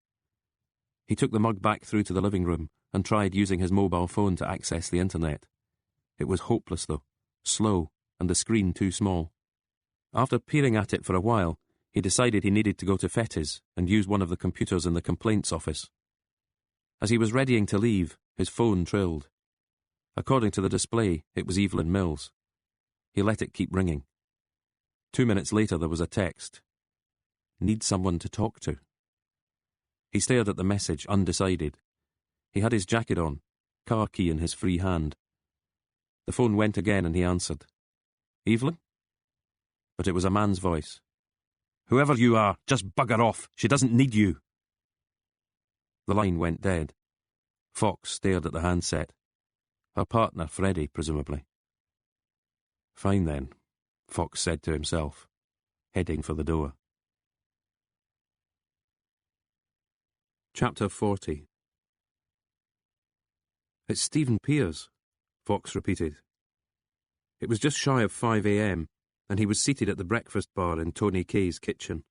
He took the mug back through to the living room and tried using his mobile phone to access the internet. It was hopeless, though, slow, and the screen too small. After peering at it for a while, he decided he needed to go to Fetty's and use one of the computers in the complaints office. As he was readying to leave, his phone trilled. According to the display, it was Evelyn Mills. He let it keep ringing. 2 minutes later there was a text. Need someone to talk to. He stared at the message, undecided. He had his jacket on, car key in his free hand. The phone went again and he answered. Evelyn? But it was a man's voice. Whoever you are, just bugger off. She doesn't need you. The line went dead. Fox stared at the handset. Her partner, Freddie, presumably. Fine then, Fox said to himself, heading for the door. Chapter 40. It's Stephen Pearce, Fox repeated. It was just shy of 5 a.m, and he was seated at the breakfast bar in Tony Kay's kitchen.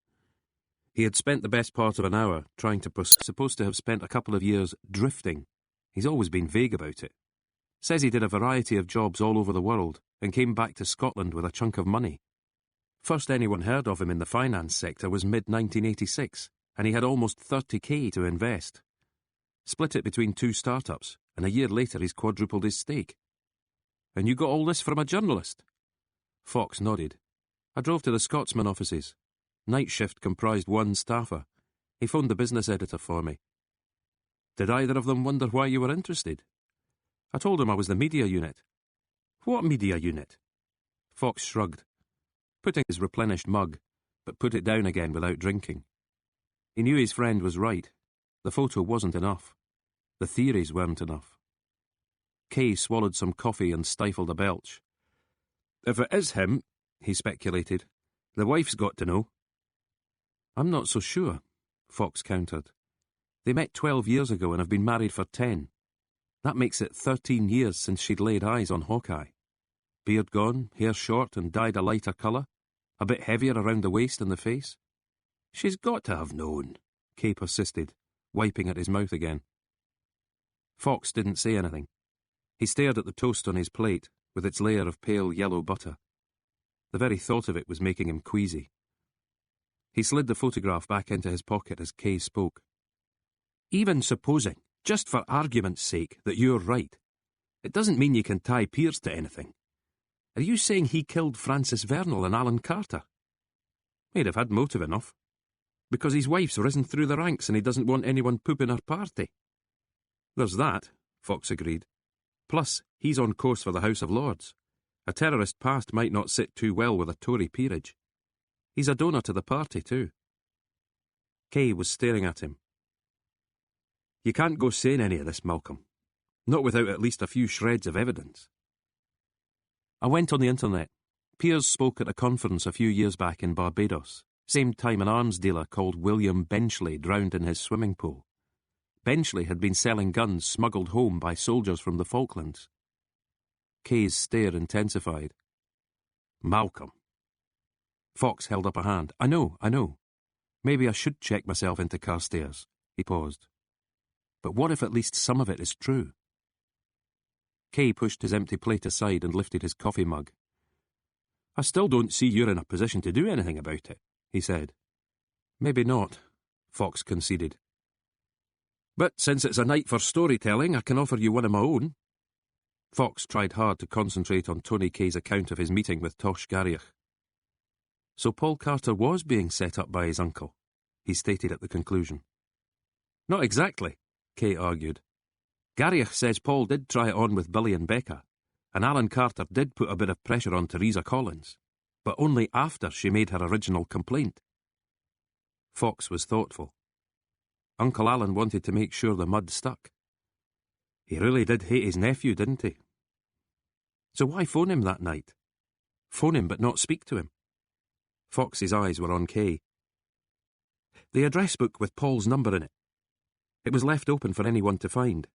He had spent the best part of an hour trying to supposed to have spent a couple of years drifting. He's always been vague about it. Says he did a variety of jobs all over the world and came back to Scotland with a chunk of money. First anyone heard of him in the finance sector was mid-1986, and he had almost 30k to invest. Split it between 2 startups, and a year later he's quadrupled his stake. And you got all this from a journalist? Fox nodded. I drove to the Scotsman offices. Night shift comprised 1 staffer. He phoned the business editor for me. Did either of them wonder why you were interested? I told him I was the media unit. What media unit? Fox shrugged, putting his replenished mug, but put it down again without drinking. He knew his friend was right. The photo wasn't enough. The theories weren't enough. Kay swallowed some coffee and stifled a belch. If it is him, he speculated, the wife's got to know. I'm not so sure, Fox countered. They met 12 years ago and have been married for 10. That makes it 13 years since she'd laid eyes on Hawkeye. Beard gone, hair short and dyed a lighter colour, a bit heavier around the waist and the face. She's got to have known, Kay persisted, wiping at his mouth again. Fox didn't say anything. He stared at the toast on his plate, with its layer of pale yellow butter. The very thought of it was making him queasy. He slid the photograph back into his pocket as Kay spoke. Even supposing, just for argument's sake, that you're right, it doesn't mean you can tie Piers to anything. Are you saying he killed Francis Vernal and Alan Carter? He'd have had motive enough. Because his wife's risen through the ranks and he doesn't want anyone pooping her party. There's that, Fox agreed. Plus, he's on course for the House of Lords. A terrorist past might not sit too well with a Tory peerage. He's a donor to the party, too. Kay was staring at him. You can't go saying any of this, Malcolm. Not without at least a few shreds of evidence. I went on the internet. Piers spoke at a conference a few years back in Barbados. Same time an arms dealer called William Benchley drowned in his swimming pool. Benchley had been selling guns smuggled home by soldiers from the Falklands. Kay's stare intensified. Malcolm. Fox held up a hand. I know. Maybe I should check myself into Carstairs. He paused. But what if at least some of it is true? Kay pushed his empty plate aside and lifted his coffee mug. I still don't see you're in a position to do anything about it, he said. Maybe not, Fox conceded. But since it's a night for storytelling, I can offer you one of my own. Fox tried hard to concentrate on Tony Kay's account of his meeting with Tosh Garriach. So Paul Carter was being set up by his uncle, he stated at the conclusion. Not exactly, Kay argued. Garriach says Paul did try it on with Billy and Becca, and Alan Carter did put a bit of pressure on Teresa Collins, but only after she made her original complaint. Fox was thoughtful. Uncle Alan wanted to make sure the mud stuck. He really did hate his nephew, didn't he? So why phone him that night? Phone him but not speak to him? Fox's eyes were on Kay. The address book with Paul's number in it. It was left open for anyone to find.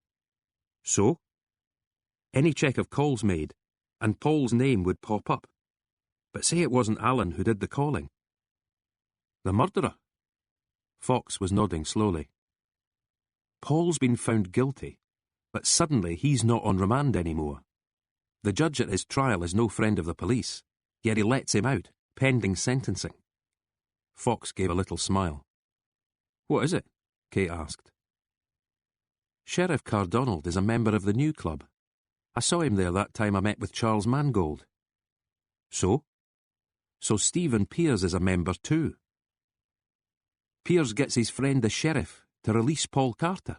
So? Any check of calls made, and Paul's name would pop up. But say it wasn't Alan who did the calling. The murderer? Fox was nodding slowly. Paul's been found guilty, but suddenly he's not on remand anymore. The judge at his trial is no friend of the police, yet he lets him out, pending sentencing. Fox gave a little smile. What is it? Kay asked. Sheriff Cardonald is a member of the new club. I saw him there that time I met with Charles Mangold. So? So Stephen Piers is a member too. Piers gets his friend the sheriff to release Paul Carter.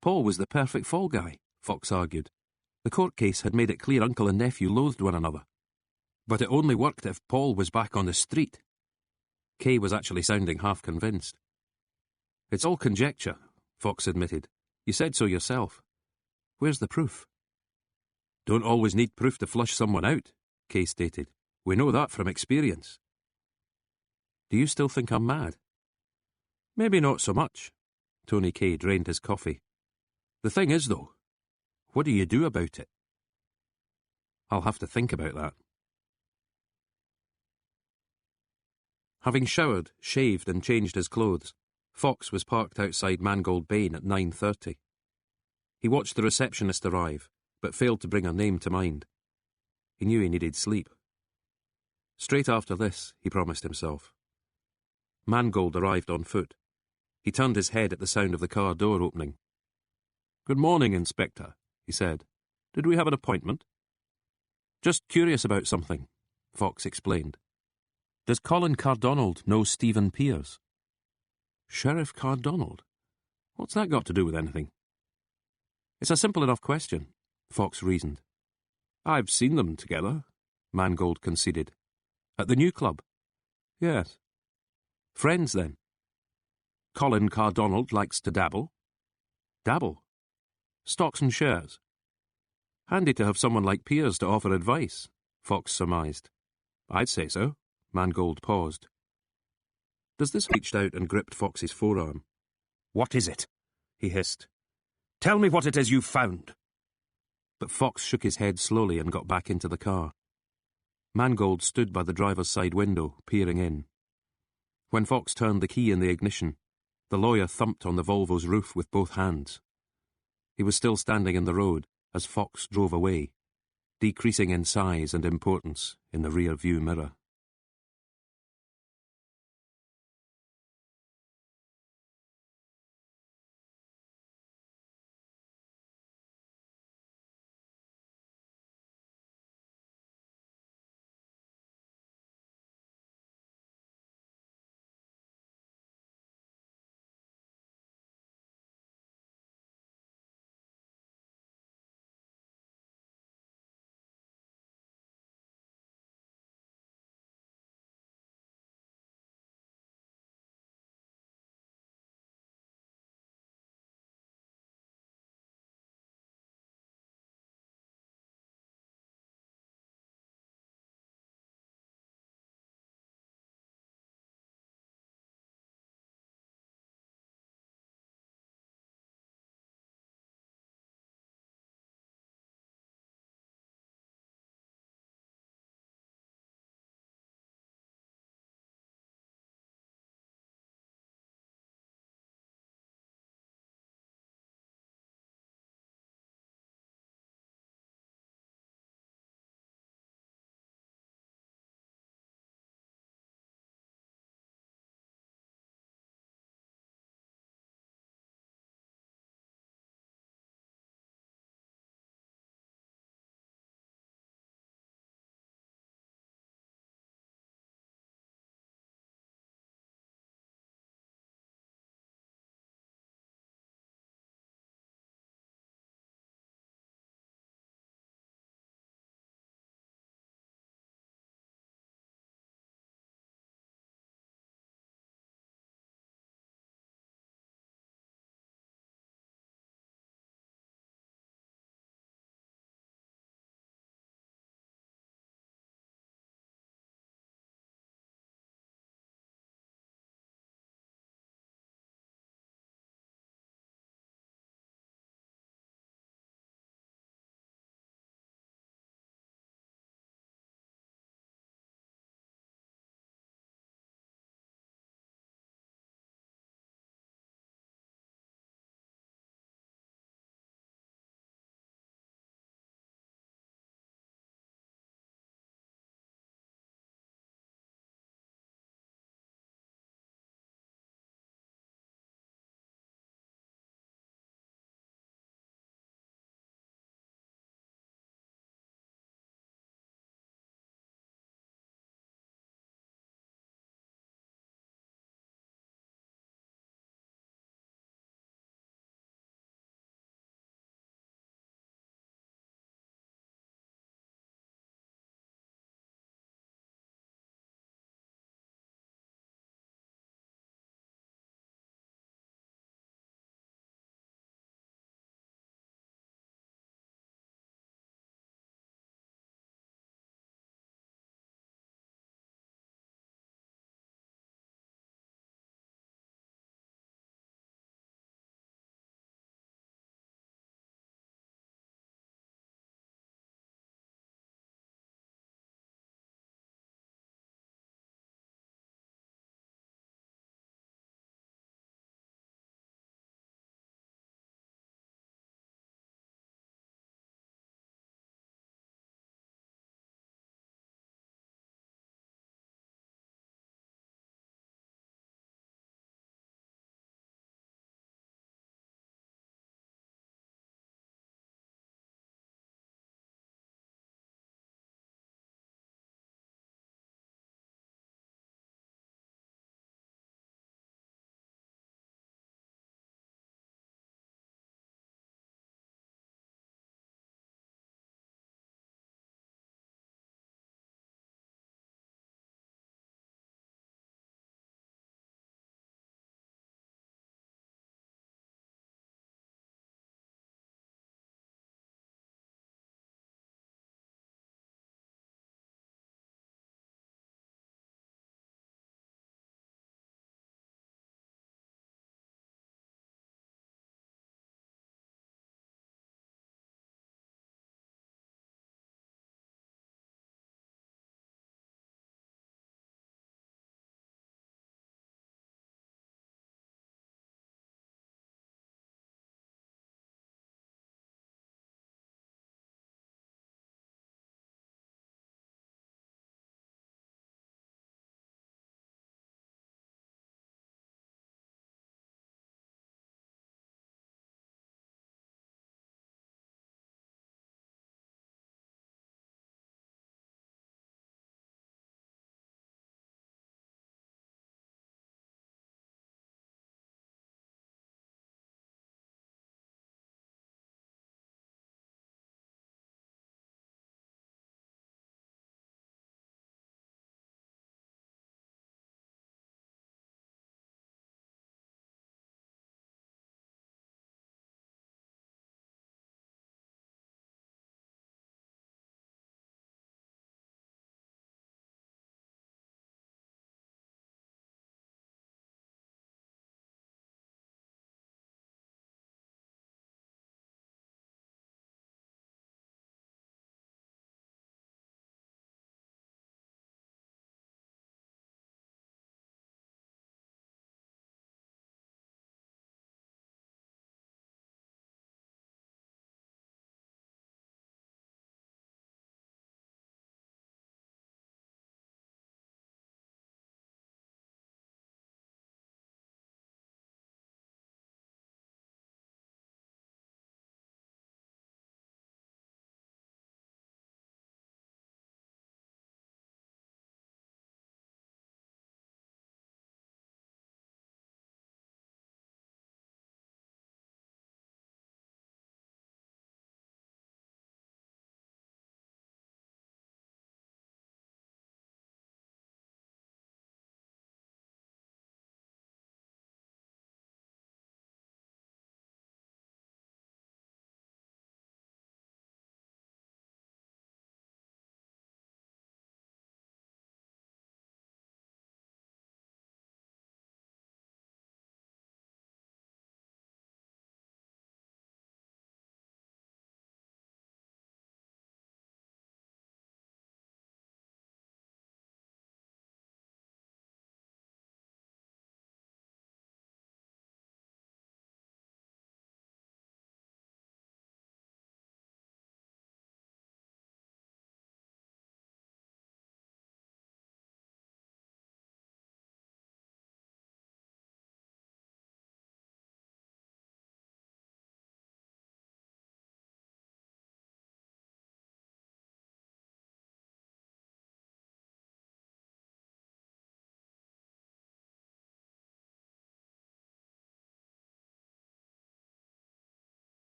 Paul was the perfect fall guy, Fox argued. The court case had made it clear uncle and nephew loathed one another. But it only worked if Paul was back on the street. Kay was actually sounding half convinced. It's all conjecture, Fox admitted. You said so yourself. Where's the proof? Don't always need proof to flush someone out, Kay stated. We know that from experience. Do you still think I'm mad? Maybe not so much. Tony Kay drained his coffee. The thing is, though, what do you do about it? I'll have to think about that. Having showered, shaved and changed his clothes, Fox was parked outside Mangold Bain at 9:30. He watched the receptionist arrive, but failed to bring her name to mind. He knew he needed sleep. Straight after this, he promised himself. Mangold arrived on foot. He turned his head at the sound of the car door opening. Good morning, Inspector, he said. Did we have an appointment? Just curious about something, Fox explained. Does Colin Cardonald know Stephen Piers? Sheriff Cardonald? What's that got to do with anything? It's a simple enough question, Fox reasoned. I've seen them together, Mangold conceded. At the new club? Yes. Friends, then? Colin Cardonald likes to dabble. Dabble? Stocks and shares. Handy to have someone like Piers to offer advice, Fox surmised. I'd say so. Mangold paused. Does this reached out and gripped Fox's forearm. What is it? He hissed. Tell me what it is you've found. But Fox shook his head slowly and got back into the car. Mangold stood by the driver's side window, peering in. When Fox turned the key in the ignition, the lawyer thumped on the Volvo's roof with both hands. He was still standing in the road as Fox drove away, decreasing in size and importance in the rear-view mirror.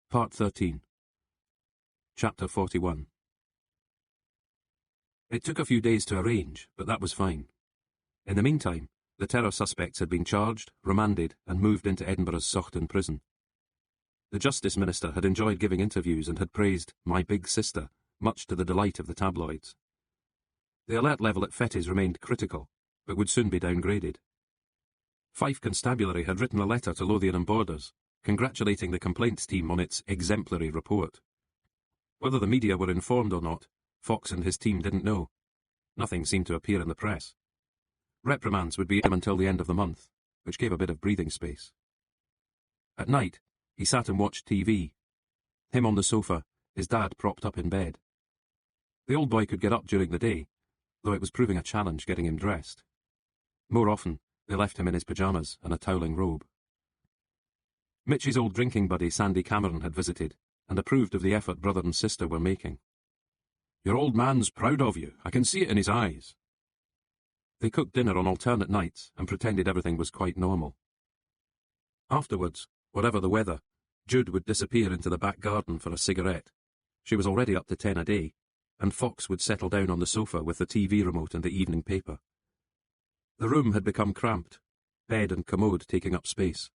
Part 13. Chapter 41. It took a few days to arrange, but that was fine. In the meantime, the terror suspects had been charged, remanded, and moved into Edinburgh's Soughton prison. The Justice Minister had enjoyed giving interviews and had praised "my big sister," much to the delight of the tabloids. The alert level at Fettes remained critical, but would soon be downgraded. Fife Constabulary had written a letter to Lothian and Borders, congratulating the complaints team on its exemplary report. Whether the media were informed or not, Fox and his team didn't know. Nothing seemed to appear in the press. Reprimands would be him until the end of the month, which gave a bit of breathing space. At night, he sat and watched TV. Him on the sofa, his dad propped up in bed. The old boy could get up during the day, though it was proving a challenge getting him dressed. More often, they left him in his pyjamas and a toweling robe. Mitch's old drinking buddy Sandy Cameron had visited, and approved of the effort brother and sister were making. "Your old man's proud of you, I can see it in his eyes." They cooked dinner on alternate nights and pretended everything was quite normal. Afterwards, whatever the weather, Jude would disappear into the back garden for a cigarette. She was already up to 10 a day, and Fox would settle down on the sofa with the TV remote and the evening paper. The room had become cramped, bed and commode taking up space.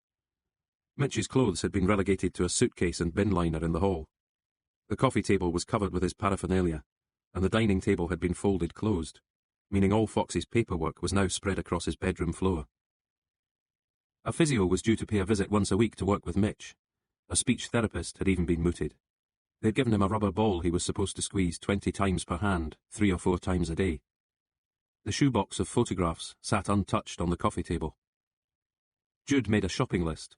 Mitch's clothes had been relegated to a suitcase and bin liner in the hall. The coffee table was covered with his paraphernalia, and the dining table had been folded closed, meaning all Fox's paperwork was now spread across his bedroom floor. A physio was due to pay a visit once a week to work with Mitch. A speech therapist had even been mooted. They'd given him a rubber ball he was supposed to squeeze 20 times per hand, 3 or 4 times a day. The shoebox of photographs sat untouched on the coffee table. Jude made a shopping list: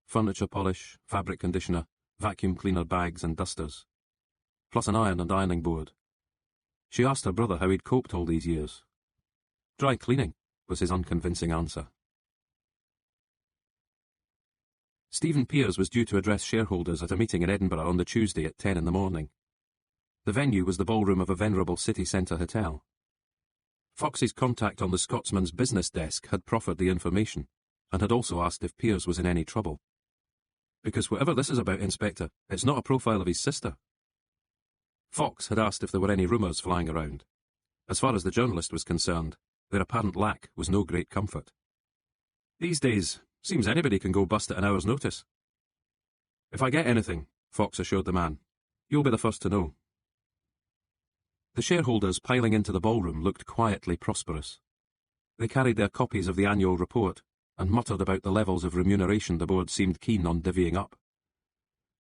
furniture polish, fabric conditioner, vacuum cleaner bags and dusters, plus an iron and ironing board. She asked her brother how he'd coped all these years. "Dry cleaning," was his unconvincing answer. Stephen Pears was due to address shareholders at a meeting in Edinburgh on the Tuesday at 10 in the morning. The venue was the ballroom of a venerable city centre hotel. Fox's contact on the Scotsman's business desk had proffered the information, and had also asked if Pears was in any trouble. "Because whatever this is about, Inspector, it's not a profile of his sister." Fox had asked if there were any rumours flying around. As far as the journalist was concerned, their apparent lack was no great comfort. "These days, seems anybody can go bust at an hour's notice." "If I get anything," Fox assured the man, "you'll be the first to know." The shareholders piling into the ballroom looked quietly prosperous. They carried their copies of the annual report and muttered about the levels of remuneration the board seemed keen on divvying up.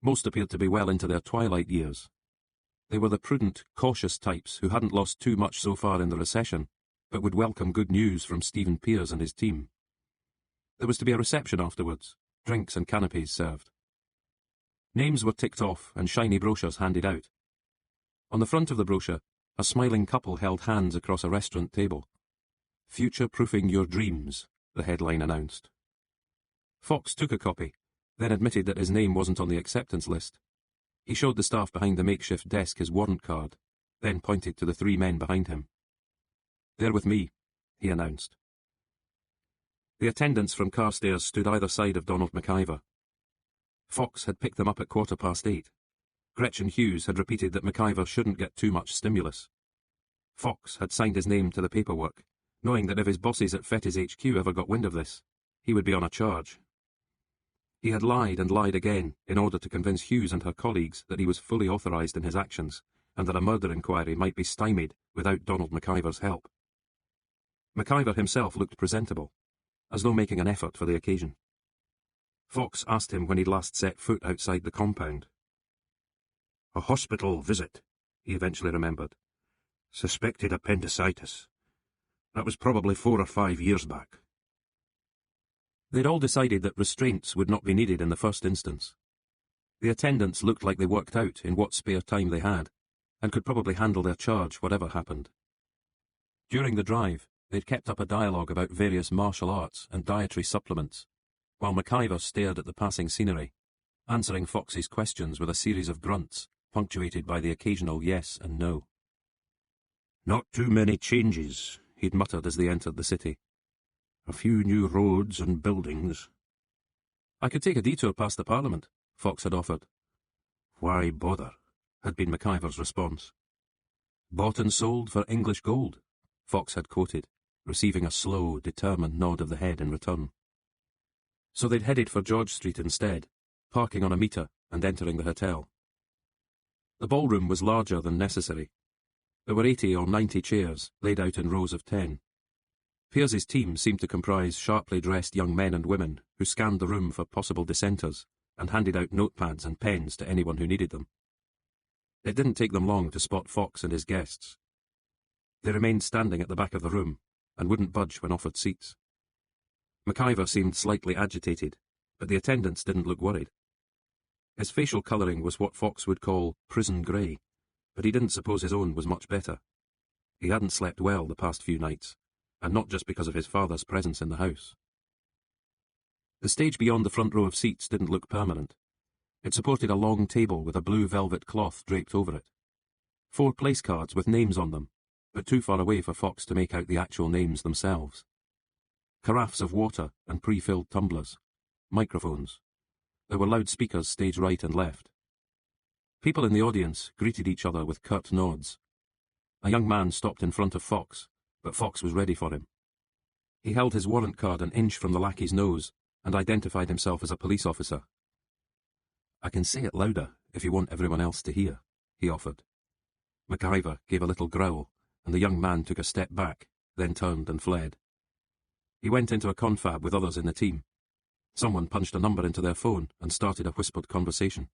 Most appeared to be well into their twilight years. They were the prudent, cautious types who hadn't lost too much so far in the recession, but would welcome good news from Stephen Pears and his team. There was to be a reception afterwards, drinks and canapes served. Names were ticked off and shiny brochures handed out. On the front of the brochure, a smiling couple held hands across a restaurant table. "Future-proofing your dreams," the headline announced. Fox took a copy, then admitted that his name wasn't on the acceptance list. He showed the staff behind the makeshift desk his warrant card, then pointed to the 3 men behind him. "They're with me," he announced. The attendants from Carstairs stood either side of Donald McIver. Fox had picked them up at 8:15. Gretchen Hughes had repeated that McIver shouldn't get too much stimulus. Fox had signed his name to the paperwork, knowing that if his bosses at Fettes HQ ever got wind of this, he would be on a charge. He had lied and lied again in order to convince Hughes and her colleagues that he was fully authorised in his actions, and that a murder inquiry might be stymied without Donald McIver's help. McIver himself looked presentable, as though making an effort for the occasion. Fox asked him when he'd last set foot outside the compound. "A hospital visit," he eventually remembered. "Suspected appendicitis. That was probably 4 or 5 years back." They'd all decided that restraints would not be needed in the first instance. The attendants looked like they worked out in what spare time they had, and could probably handle their charge whatever happened. During the drive, they'd kept up a dialogue about various martial arts and dietary supplements, while McIver stared at the passing scenery, answering Fox's questions with a series of grunts, punctuated by the occasional yes and no. "Not too many changes," he'd muttered as they entered the city. "A few new roads and buildings." "I could take a detour past the Parliament," Fox had offered. Why bother? Had been McIvor's response. Bought and sold for English gold, Fox had quoted, receiving a slow, determined nod of the head in return. So they'd headed for George Street instead, parking on a meter and entering the hotel. The ballroom was larger than necessary. There were 80 or 90 chairs, laid out in rows of 10. Piers's team seemed to comprise sharply dressed young men and women who scanned the room for possible dissenters and handed out notepads and pens to anyone who needed them. It didn't take them long to spot Fox and his guests. They remained standing at the back of the room and wouldn't budge when offered seats. McIvor seemed slightly agitated, but the attendants didn't look worried. His facial colouring was what Fox would call prison grey, but he didn't suppose his own was much better. He hadn't slept well the past few nights, and not just because of his father's presence in the house. The stage beyond the front row of seats didn't look permanent. It supported a long table with a blue velvet cloth draped over it. 4 place cards with names on them, but too far away for Fox to make out the actual names themselves. Carafes of water and pre-filled tumblers. Microphones. There were loudspeakers stage right and left. People in the audience greeted each other with curt nods. A young man stopped in front of Fox, but Fox was ready for him. He held his warrant card an inch from the lackey's nose and identified himself as a police officer. "I can say it louder, if you want everyone else to hear," he offered. McIvor gave a little growl, and the young man took a step back, then turned and fled. He went into a confab with others in the team. Someone punched a number into their phone and started a whispered conversation,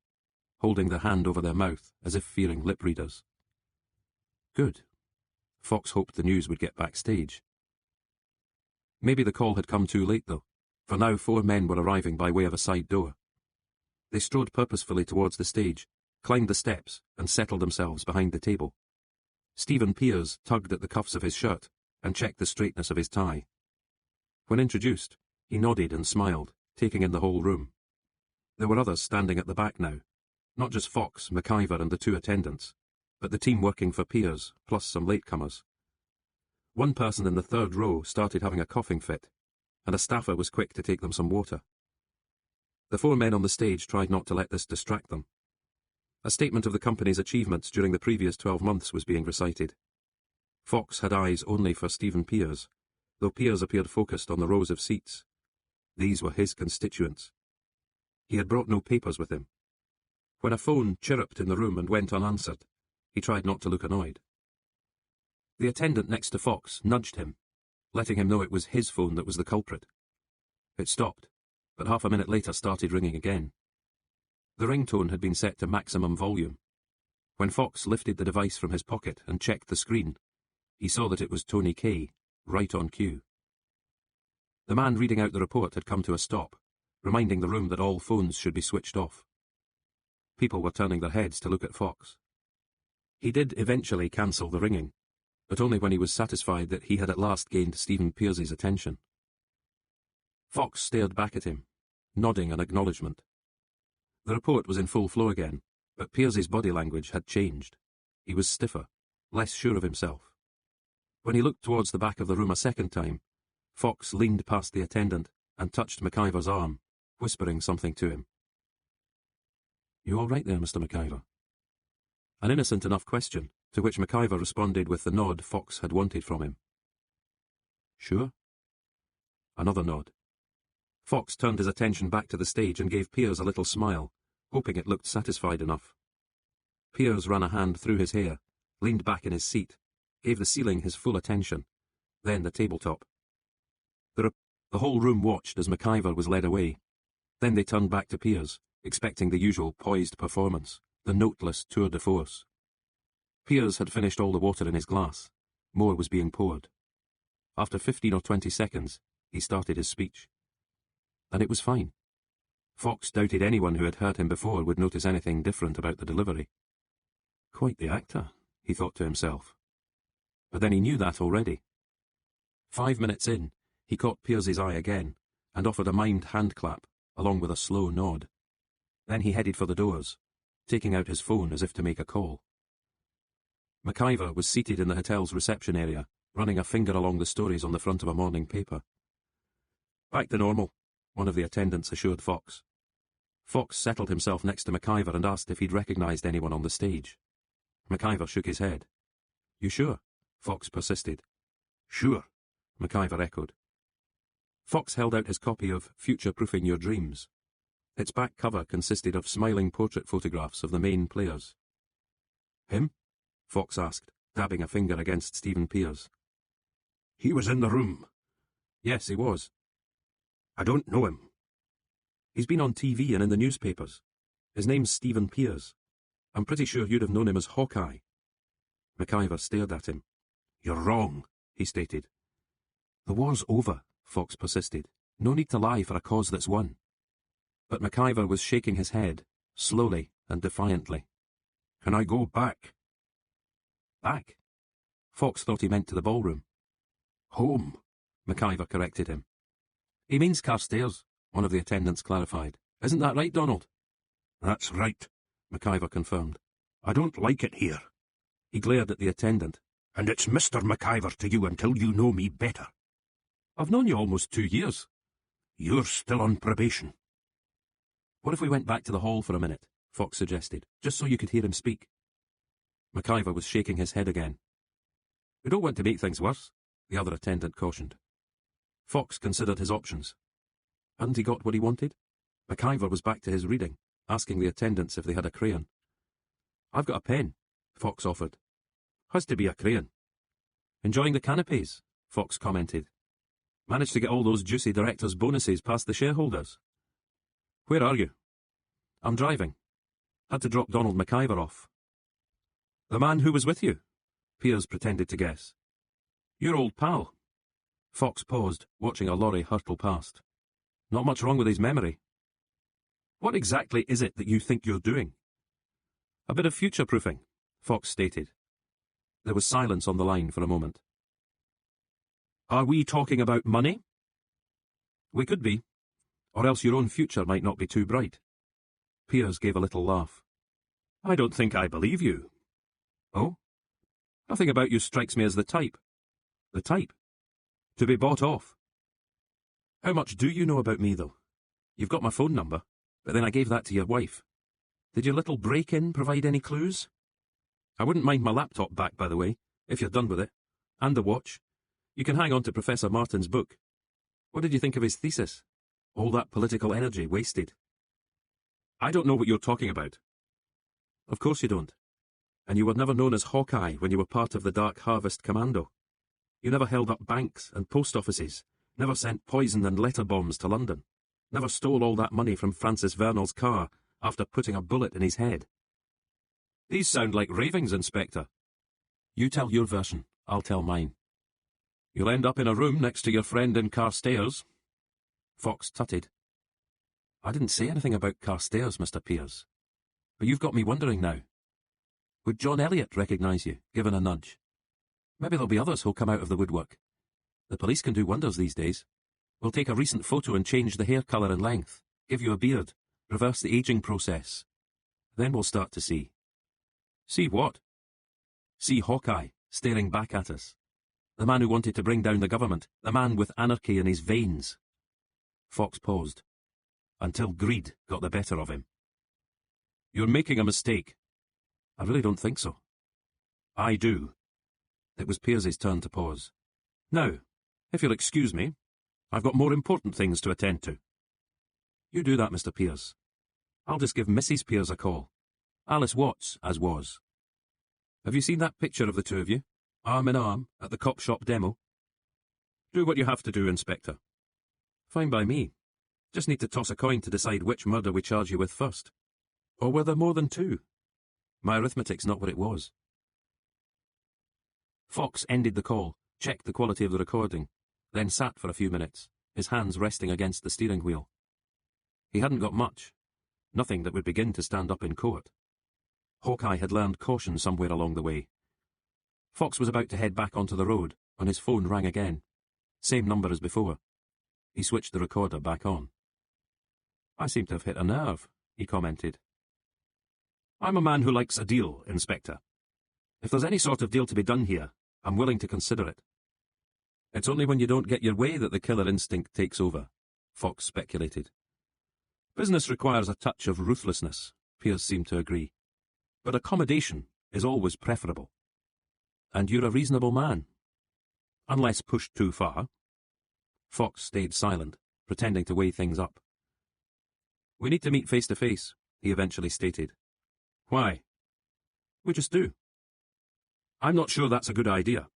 holding their hand over their mouth as if fearing lip readers. Good. Fox hoped the news would get backstage. Maybe the call had come too late, though, for now 4 men were arriving by way of a side door. They strode purposefully towards the stage, climbed the steps, and settled themselves behind the table. Stephen Piers tugged at the cuffs of his shirt and checked the straightness of his tie. When introduced, he nodded and smiled, taking in the whole room. There were others standing at the back now, not just Fox, McIvor, and the 2 attendants, but the team working for Piers, plus some latecomers. One person in the 3rd row started having a coughing fit, and a staffer was quick to take them some water. The 4 men on the stage tried not to let this distract them. A statement of the company's achievements during the previous 12 months was being recited. Fox had eyes only for Stephen Piers, though Piers appeared focused on the rows of seats. These were his constituents. He had brought no papers with him. When a phone chirruped in the room and went unanswered, he tried not to look annoyed. The attendant next to Fox nudged him, letting him know it was his phone that was the culprit. It stopped, but half a minute later started ringing again. The ringtone had been set to maximum volume. When Fox lifted the device from his pocket and checked the screen, he saw that it was Tony Kay, right on cue. The man reading out the report had come to a stop, reminding the room that all phones should be switched off. People were turning their heads to look at Fox. He did eventually cancel the ringing, but only when he was satisfied that he had at last gained Stephen Piers's attention. Fox stared back at him, nodding an acknowledgement. The report was in full flow again, but Piers's body language had changed. He was stiffer, less sure of himself. When he looked towards the back of the room a second time, Fox leaned past the attendant and touched McIvor's arm, whispering something to him. "You all right there, Mr. McIvor?" An innocent enough question, to which McIvor responded with the nod Fox had wanted from him. "Sure?" Another nod. Fox turned his attention back to the stage and gave Piers a little smile, hoping it looked satisfied enough. Piers ran a hand through his hair, leaned back in his seat, gave the ceiling his full attention, then the tabletop. The whole room watched as McIvor was led away. Then they turned back to Piers, expecting the usual poised performance, the noteless tour de force. Piers had finished all the water in his glass. More was being poured. After 15 or 20 seconds, he started his speech. And it was fine. Fox doubted anyone who had heard him before would notice anything different about the delivery. Quite the actor, he thought to himself. But then he knew that already. 5 minutes in, he caught Piers's eye again, and offered a mimed hand clap, along with a slow nod. Then he headed for the doors, taking out his phone as if to make a call. McIvor was seated in the hotel's reception area, running a finger along the stories on the front of a morning paper. "Back to normal," one of the attendants assured Fox. Fox settled himself next to McIver and asked if he'd recognised anyone on the stage. McIver shook his head. You sure? Fox persisted. Sure, McIver echoed. Fox held out his copy of Future-Proofing Your Dreams. Its back cover consisted of smiling portrait photographs of the main players. Him? Fox asked, dabbing a finger against Stephen Pears. He was in the room. Yes, he was. I don't know him. He's been on TV and in the newspapers. His name's Stephen Pears. I'm pretty sure you'd have known him as Hawkeye. McIver stared at him. You're wrong, he stated. The war's over, Fox persisted. No need to lie for a cause that's won. But McIver was shaking his head, slowly and defiantly. Can I go back? Back? Fox thought he meant to the ballroom. Home, McIver corrected him. He means Carstairs, one of the attendants clarified. Isn't that right, Donald? That's right, McIver confirmed. I don't like it here. He glared at the attendant. And it's Mr. McIver to you until you know me better. I've known you almost 2 years. You're still on probation. What if we went back to the hall for a minute? Fox suggested, just so you could hear him speak. McIver was shaking his head again. We don't want to make things worse, the other attendant cautioned. Fox considered his options. Hadn't he got what he wanted? McIver was back to his reading, asking the attendants if they had a crayon. I've got a pen, Fox offered. Has to be a crayon. Enjoying the canapes, Fox commented. Managed to get all those juicy director's bonuses past the shareholders. Where are you? I'm driving. Had to drop Donald McIver off. The man who was with you? Pears pretended to guess. Your old pal. Fox paused, watching a lorry hurtle past. Not much wrong with his memory. What exactly is it that you think you're doing? A bit of future-proofing, Fox stated. There was silence on the line for a moment. Are we talking about money? We could be. Or else your own future might not be too bright. Pears gave a little laugh. I don't think I believe you. Oh? Nothing about you strikes me as the type. The type? To be bought off. How much do you know about me, though? You've got my phone number, but then I gave that to your wife. Did your little break-in provide any clues? I wouldn't mind my laptop back, by the way, if you're done with it. And the watch. You can hang on to Professor Martin's book. What did you think of his thesis? All that political energy wasted. I don't know what you're talking about. Of course you don't. And you were never known as Hawkeye when you were part of the Dark Harvest Commando. You never held up banks and post offices, never sent poison and letter bombs to London, never stole all that money from Francis Vernal's car after putting a bullet in his head. These sound like ravings, Inspector. You tell your version, I'll tell mine. You'll end up in a room next to your friend in Carstairs. Fox tutted. I didn't say anything about Carstairs, Mr. Pears. But you've got me wondering now. Would John Elliot recognise you, given a nudge? Maybe there'll be others who'll come out of the woodwork. The police can do wonders these days. We'll take a recent photo and change the hair colour and length, give you a beard, reverse the ageing process. Then we'll start to see. See what? See Hawkeye, staring back at us. The man who wanted to bring down the government, the man with anarchy in his veins. Fox paused. Until greed got the better of him. You're making a mistake. I really don't think so. I do. It was Pears's turn to pause. Now, if you'll excuse me, I've got more important things to attend to. You do that, Mr. Pears. I'll just give Mrs. Pears a call. Alice Watts, as was. Have you seen that picture of the two of you, arm in arm, at the cop shop demo? Do what you have to do, Inspector. Fine by me. Just need to toss a coin to decide which murder we charge you with first. Or were there more than two? My arithmetic's not what it was. Fox ended the call, checked the quality of the recording, then sat for a few minutes, his hands resting against the steering wheel. He hadn't got much. Nothing that would begin to stand up in court. Hawkeye had learned caution somewhere along the way. Fox was about to head back onto the road when his phone rang again. Same number as before. He switched the recorder back on. I seem to have hit a nerve, he commented. I'm a man who likes a deal, Inspector. If there's any sort of deal to be done here, I'm willing to consider it. It's only when you don't get your way that the killer instinct takes over, Fox speculated. Business requires a touch of ruthlessness, Piers seemed to agree. But accommodation is always preferable. And you're a reasonable man. Unless pushed too far. Fox stayed silent, pretending to weigh things up. We need to meet face to face, he eventually stated. Why? We just do. I'm not sure that's a good idea.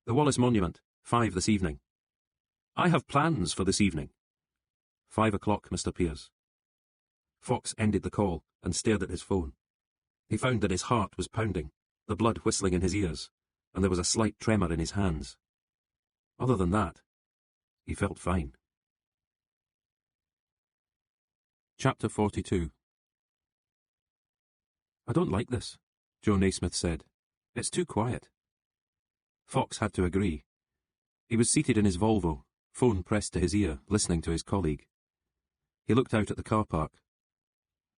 The Wallace Monument, 5 this evening. I have plans for this evening. 5 o'clock, Mr. Piers. Fox ended the call and stared at his phone. He found that his heart was pounding, the blood whistling in his ears, and there was a slight tremor in his hands. Other than that, he felt fine. Chapter 42. I don't like this, Joe Naismith said. It's too quiet. Fox had to agree. He was seated in his Volvo, phone pressed to his ear, listening to his colleague. He looked out at the car park.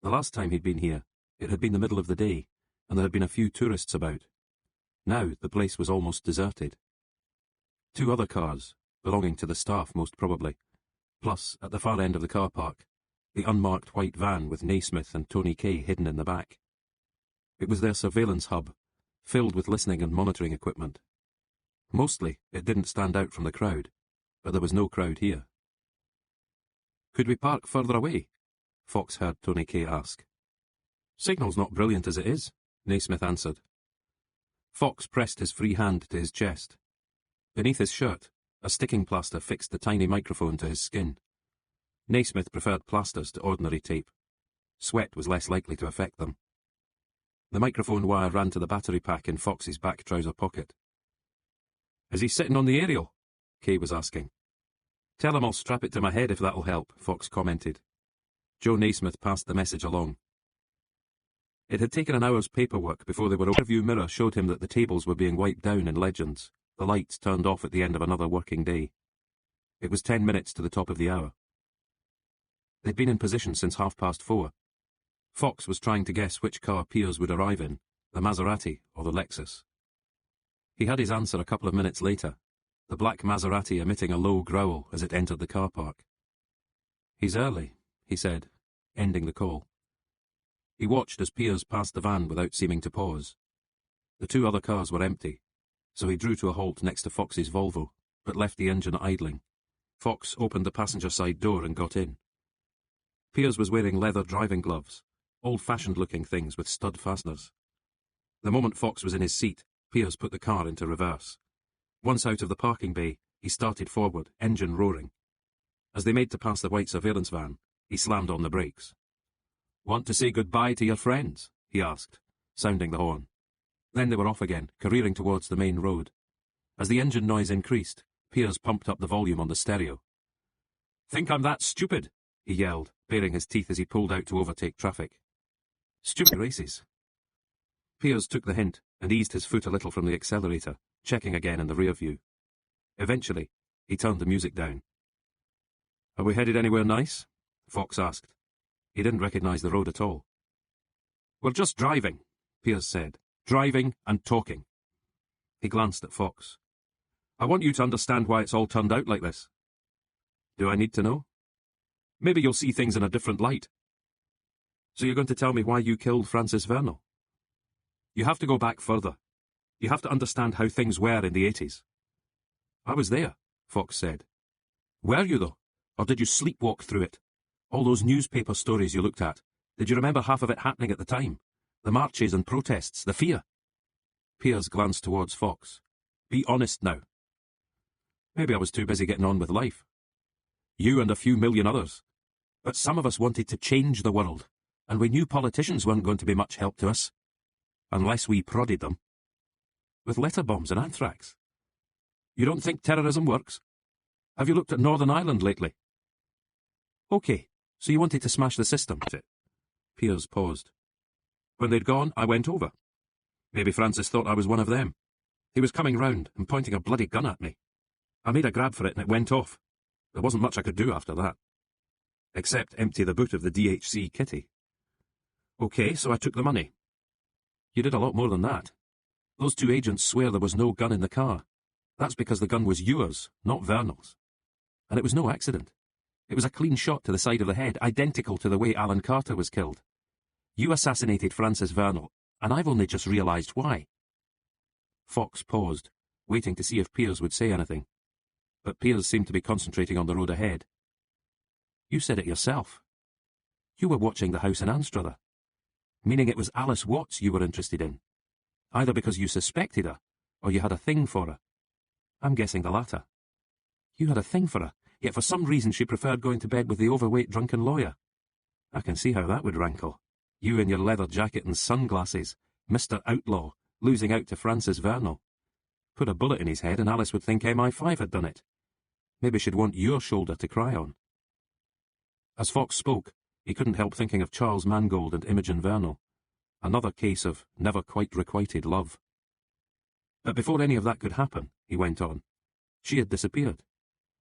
The last time he'd been here, it had been the middle of the day, and there had been a few tourists about. Now the place was almost deserted. 2 other cars, belonging to the staff most probably, plus, at the far end of the car park, the unmarked white van with Naismith and Tony Kay hidden in the back. It was their surveillance hub, filled with listening and monitoring equipment. Mostly, it didn't stand out from the crowd, but there was no crowd here. Could we park further away? Fox heard Tony Kay ask. Signal's not brilliant as it is, Naismith answered. Fox pressed his free hand to his chest. Beneath his shirt, a sticking plaster fixed the tiny microphone to his skin. Naismith preferred plasters to ordinary tape. Sweat was less likely to affect them. The microphone wire ran to the battery pack in Fox's back trouser pocket. Is he sitting on the aerial? Kay was asking. Tell him I'll strap it to my head if that'll help, Fox commented. Joe Naismith passed the message along. It had taken an hour's paperwork before they were over. A rearview mirror showed him that the tables were being wiped down in legends, the lights turned off at the end of another working day. It was 10 minutes to the top of the hour. They'd been in position since 4:30. Fox was trying to guess which car Piers would arrive in, the Maserati or the Lexus. He had his answer a couple of minutes later, the black Maserati emitting a low growl as it entered the car park. He's early, he said, ending the call. He watched as Piers passed the van without seeming to pause. The 2 other cars were empty, so he drew to a halt next to Fox's Volvo, but left the engine idling. Fox opened the passenger side door and got in. Piers was wearing leather driving gloves, old-fashioned-looking things with stud fasteners. The moment Fox was in his seat, Piers put the car into reverse. Once out of the parking bay, he started forward, engine roaring. As they made to pass the white surveillance van, he slammed on the brakes. Want to say goodbye to your friends? He asked, sounding the horn. Then they were off again, careering towards the main road. As the engine noise increased, Piers pumped up the volume on the stereo. Think I'm that stupid? He yelled, baring his teeth as he pulled out to overtake traffic. Stupid races. Piers took the hint and eased his foot a little from the accelerator, checking again in the rear view. Eventually, he turned the music down. Are we headed anywhere nice? Fox asked. He didn't recognize the road at all. We're just driving, Piers said. Driving and talking. He glanced at Fox. I want you to understand why it's all turned out like this. Do I need to know? Maybe you'll see things in a different light. So you're going to tell me why you killed Francis Vernal? You have to go back further. You have to understand how things were in the 80s. I was there, Fox said. Were you, though? Or did you sleepwalk through it? All those newspaper stories you looked at, did you remember half of it happening at the time? The marches and protests, the fear? Piers glanced towards Fox. Be honest now. Maybe I was too busy getting on with life. You and a few million others. But some of us wanted to change the world, and we knew politicians weren't going to be much help to us. Unless we prodded them. With letter bombs and anthrax. You don't think terrorism works? Have you looked at Northern Ireland lately? OK, so you wanted to smash the system, was it? Piers paused. When they'd gone, I went over. Maybe Francis thought I was one of them. He was coming round and pointing a bloody gun at me. I made a grab for it and it went off. There wasn't much I could do after that. Except empty the boot of the DHC kitty. OK, so I took the money. You did a lot more than that. Those 2 agents swear there was no gun in the car. That's because the gun was yours, not Vernal's. And it was no accident. It was a clean shot to the side of the head, identical to the way Alan Carter was killed. You assassinated Francis Vernal, and I've only just realised why." Fox paused, waiting to see if Piers would say anything. But Piers seemed to be concentrating on the road ahead. "You said it yourself. You were watching the house in Anstruther, meaning it was Alice Watts you were interested in, either because you suspected her, or you had a thing for her. I'm guessing the latter. You had a thing for her, yet for some reason she preferred going to bed with the overweight drunken lawyer. I can see how that would rankle. You in your leather jacket and sunglasses, Mr. Outlaw, losing out to Francis Vernal. Put a bullet in his head and Alice would think MI5 had done it. Maybe she'd want your shoulder to cry on." As Fox spoke, he couldn't help thinking of Charles Mangold and Imogen Vernal. Another case of never quite requited love. But before any of that could happen, he went on, she had disappeared.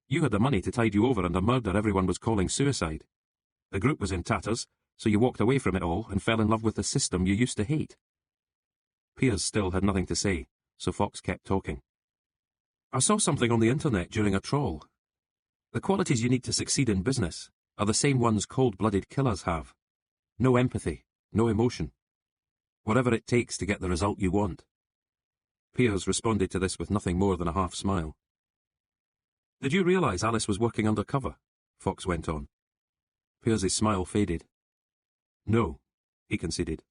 You had the money to tide you over and a murder everyone was calling suicide. The group was in tatters, so you walked away from it all and fell in love with the system you used to hate. Piers still had nothing to say, so Fox kept talking. "I saw something on the internet during a trawl. The qualities you need to succeed in business are the same ones cold-blooded killers have. No empathy, no emotion. Whatever it takes to get the result you want." Piers responded to this with nothing more than a half-smile. "Did you realise Alice was working undercover?" Fox went on. Piers's smile faded. "No," he conceded.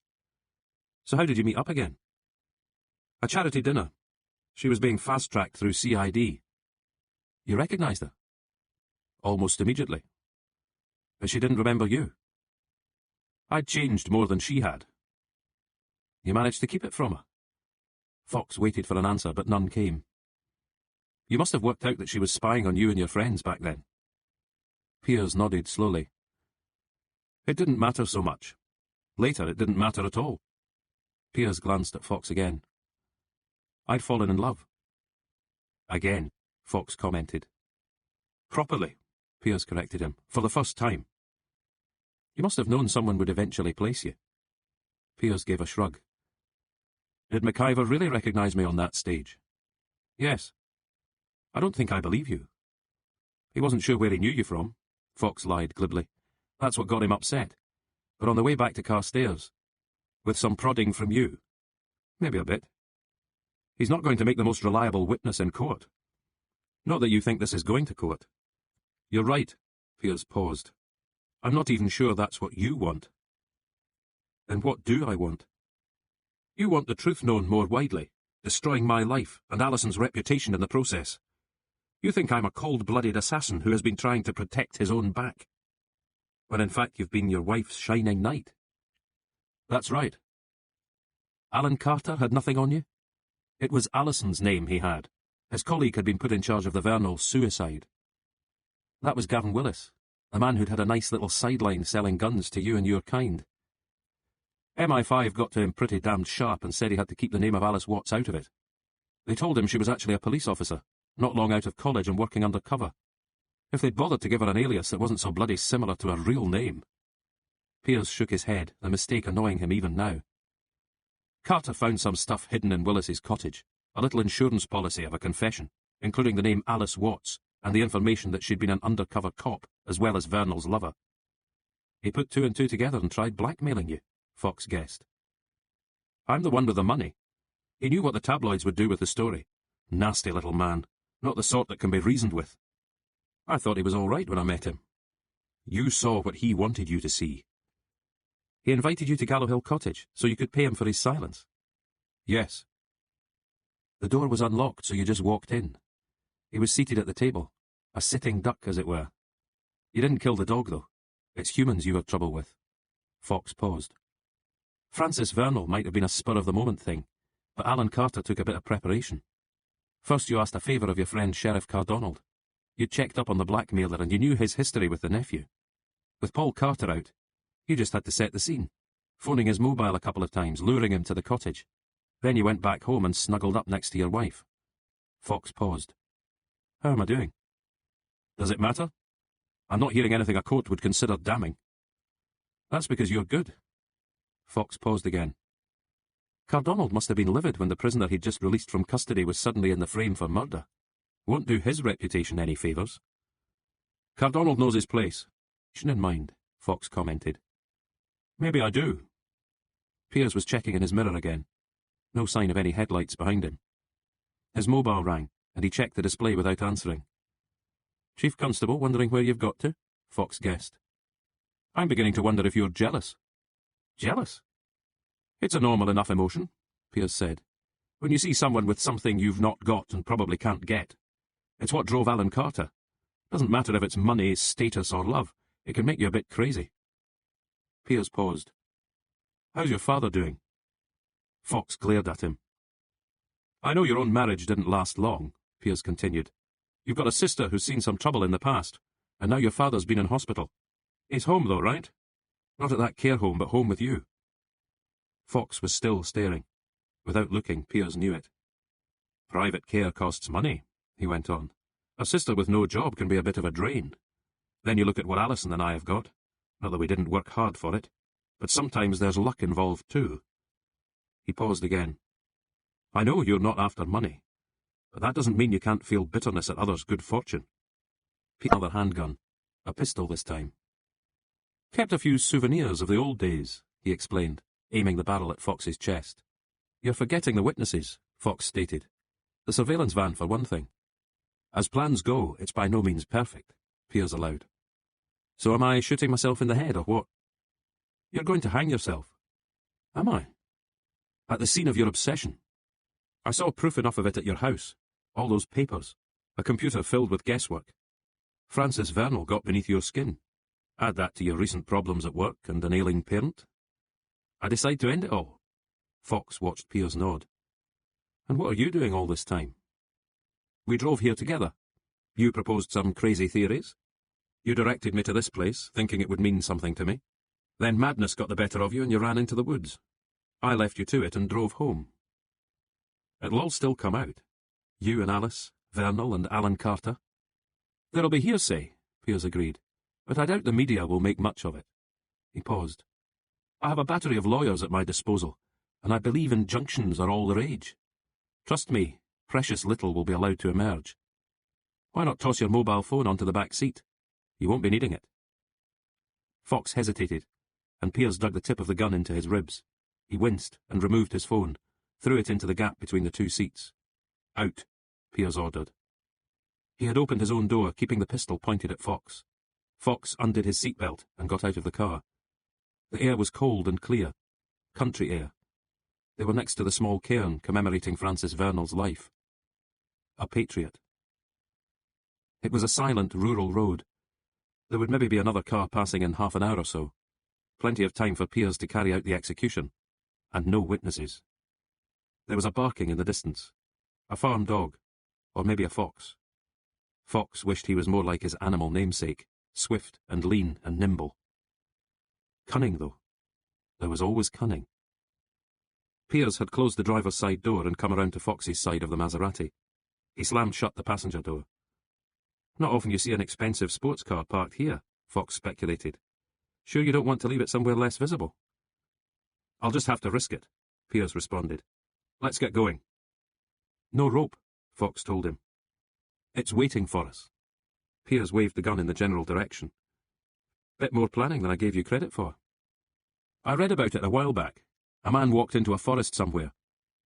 "So how did you meet up again?" "A charity dinner. She was being fast-tracked through CID. "You recognised her?" "Almost immediately." "But she didn't remember you?" "I'd changed more than she had." "You managed to keep it from her?" Fox waited for an answer, but none came. "You must have worked out that she was spying on you and your friends back then." Piers nodded slowly. "It didn't matter so much. Later it didn't matter at all." Piers glanced at Fox again. "I'd fallen in love." "Again," Fox commented. "Properly," Piers corrected him, "for the first time." "You must have known someone would eventually place you." Piers gave a shrug. "Did McIver really recognise me on that stage?" "Yes." "I don't think I believe you." "He wasn't sure where he knew you from," Fox lied glibly. "That's what got him upset. But on the way back to Carstairs, with some prodding from you, maybe a bit. He's not going to make the most reliable witness in court. Not that you think this is going to court." "You're right," Piers paused. "I'm not even sure that's what you want." "Then what do I want?" "You want the truth known more widely, destroying my life and Alison's reputation in the process. You think I'm a cold-blooded assassin who has been trying to protect his own back, when in fact you've been your wife's shining knight." "That's right." "Alan Carter had nothing on you?" "It was Alison's name he had. His colleague had been put in charge of the Vernal suicide." "That was Gavin Willis, a man who'd had a nice little sideline selling guns to you and your kind. MI5 got to him pretty damned sharp and said he had to keep the name of Alice Watts out of it. They told him she was actually a police officer, not long out of college and working undercover. If they'd bothered to give her an alias that wasn't so bloody similar to her real name." Piers shook his head, the mistake annoying him even now. "Carter found some stuff hidden in Willis's cottage, a little insurance policy of a confession, including the name Alice Watts, and the information that she'd been an undercover cop, as well as Vernal's lover. He put two and two together and tried blackmailing you," Fox guessed. "I'm the one with the money. He knew what the tabloids would do with the story. Nasty little man, not the sort that can be reasoned with. I thought he was all right when I met him." "You saw what he wanted you to see." "He invited you to Gallow Hill Cottage, so you could pay him for his silence?" "Yes." "The door was unlocked, so you just walked in. He was seated at the table, a sitting duck, as it were. You didn't kill the dog, though. It's humans you had trouble with." Fox paused. "Francis Vernal might have been a spur-of-the-moment thing, but Alan Carter took a bit of preparation. First you asked a favour of your friend Sheriff Cardonald. You'd checked up on the blackmailer and you knew his history with the nephew. With Paul Carter out, you just had to set the scene, phoning his mobile a couple of times, luring him to the cottage. Then you went back home and snuggled up next to your wife." Fox paused. "How am I doing?" "Does it matter? I'm not hearing anything a court would consider damning." "That's because you're good." Fox paused again. "Cardonald must have been livid when the prisoner he'd just released from custody was suddenly in the frame for murder. Won't do his reputation any favours." Cardonald knows his place. In mind, Fox commented. Maybe I do. Piers was checking in his mirror again. No sign of any headlights behind him. His mobile rang, and he checked the display without answering. Chief Constable wondering where you've got to? Fox guessed. I'm beginning to wonder if you're jealous. Jealous? It's a normal enough emotion, Piers said. When you see someone with something you've not got and probably can't get. It's what drove Alan Carter. Doesn't matter if it's money, status, or love. It can make you a bit crazy. Piers paused. How's your father doing? Fox glared at him. I know your own marriage didn't last long, Piers continued. You've got a sister who's seen some trouble in the past, and now your father's been in hospital. He's home though, right? Not at that care home, but home with you. Fox was still staring. Without looking, Piers knew it. Private care costs money, he went on. A sister with no job can be a bit of a drain. Then you look at what Alison and I have got. Not that we didn't work hard for it, but sometimes there's luck involved too. He paused again. I know you're not after money, but that doesn't mean you can't feel bitterness at others' good fortune. Another handgun. A pistol this time. Kept a few souvenirs of the old days, he explained, aiming the barrel at Fox's chest. You're forgetting the witnesses, Fox stated. The surveillance van, for one thing. As plans go, it's by no means perfect, Piers allowed. So am I shooting myself in the head, or what? You're going to hang yourself. Am I? At the scene of your obsession. I saw proof enough of it at your house. All those papers. A computer filled with guesswork. Francis Vernal got beneath your skin. Add that to your recent problems at work and an ailing parent. I decide to end it all. Fox watched Piers nod. And what are you doing all this time? We drove here together. You proposed some crazy theories. You directed me to this place, thinking it would mean something to me. Then madness got the better of you and you ran into the woods. I left you to it and drove home. It'll all still come out. You and Alice, Vernal and Alan Carter. There'll be hearsay, Piers agreed, but I doubt the media will make much of it. He paused. I have a battery of lawyers at my disposal, and I believe injunctions are all the rage. Trust me, precious little will be allowed to emerge. Why not toss your mobile phone onto the back seat? You won't be needing it. Fox hesitated, and Piers dug the tip of the gun into his ribs. He winced and removed his phone, threw it into the gap between the two seats. Out, Piers ordered. He had opened his own door, keeping the pistol pointed at Fox. Fox undid his seatbelt and got out of the car. The air was cold and clear. Country air. They were next to the small cairn commemorating Francis Vernal's life. A patriot. It was a silent rural road. There would maybe be another car passing in half an hour or so. Plenty of time for Piers to carry out the execution. And no witnesses. There was a barking in the distance. A farm dog. Or maybe a fox. Fox wished he was more like his animal namesake, swift and lean and nimble. Cunning, though. There was always cunning. Piers had closed the driver's side door and come around to Fox's side of the Maserati. He slammed shut the passenger door. Not often you see an expensive sports car parked here, Fox speculated. Sure you don't want to leave it somewhere less visible? I'll just have to risk it, Piers responded. Let's get going. No rope, Fox told him. It's waiting for us. Piers waved the gun in the general direction. Bit more planning than I gave you credit for. I read about it a while back. A man walked into a forest somewhere.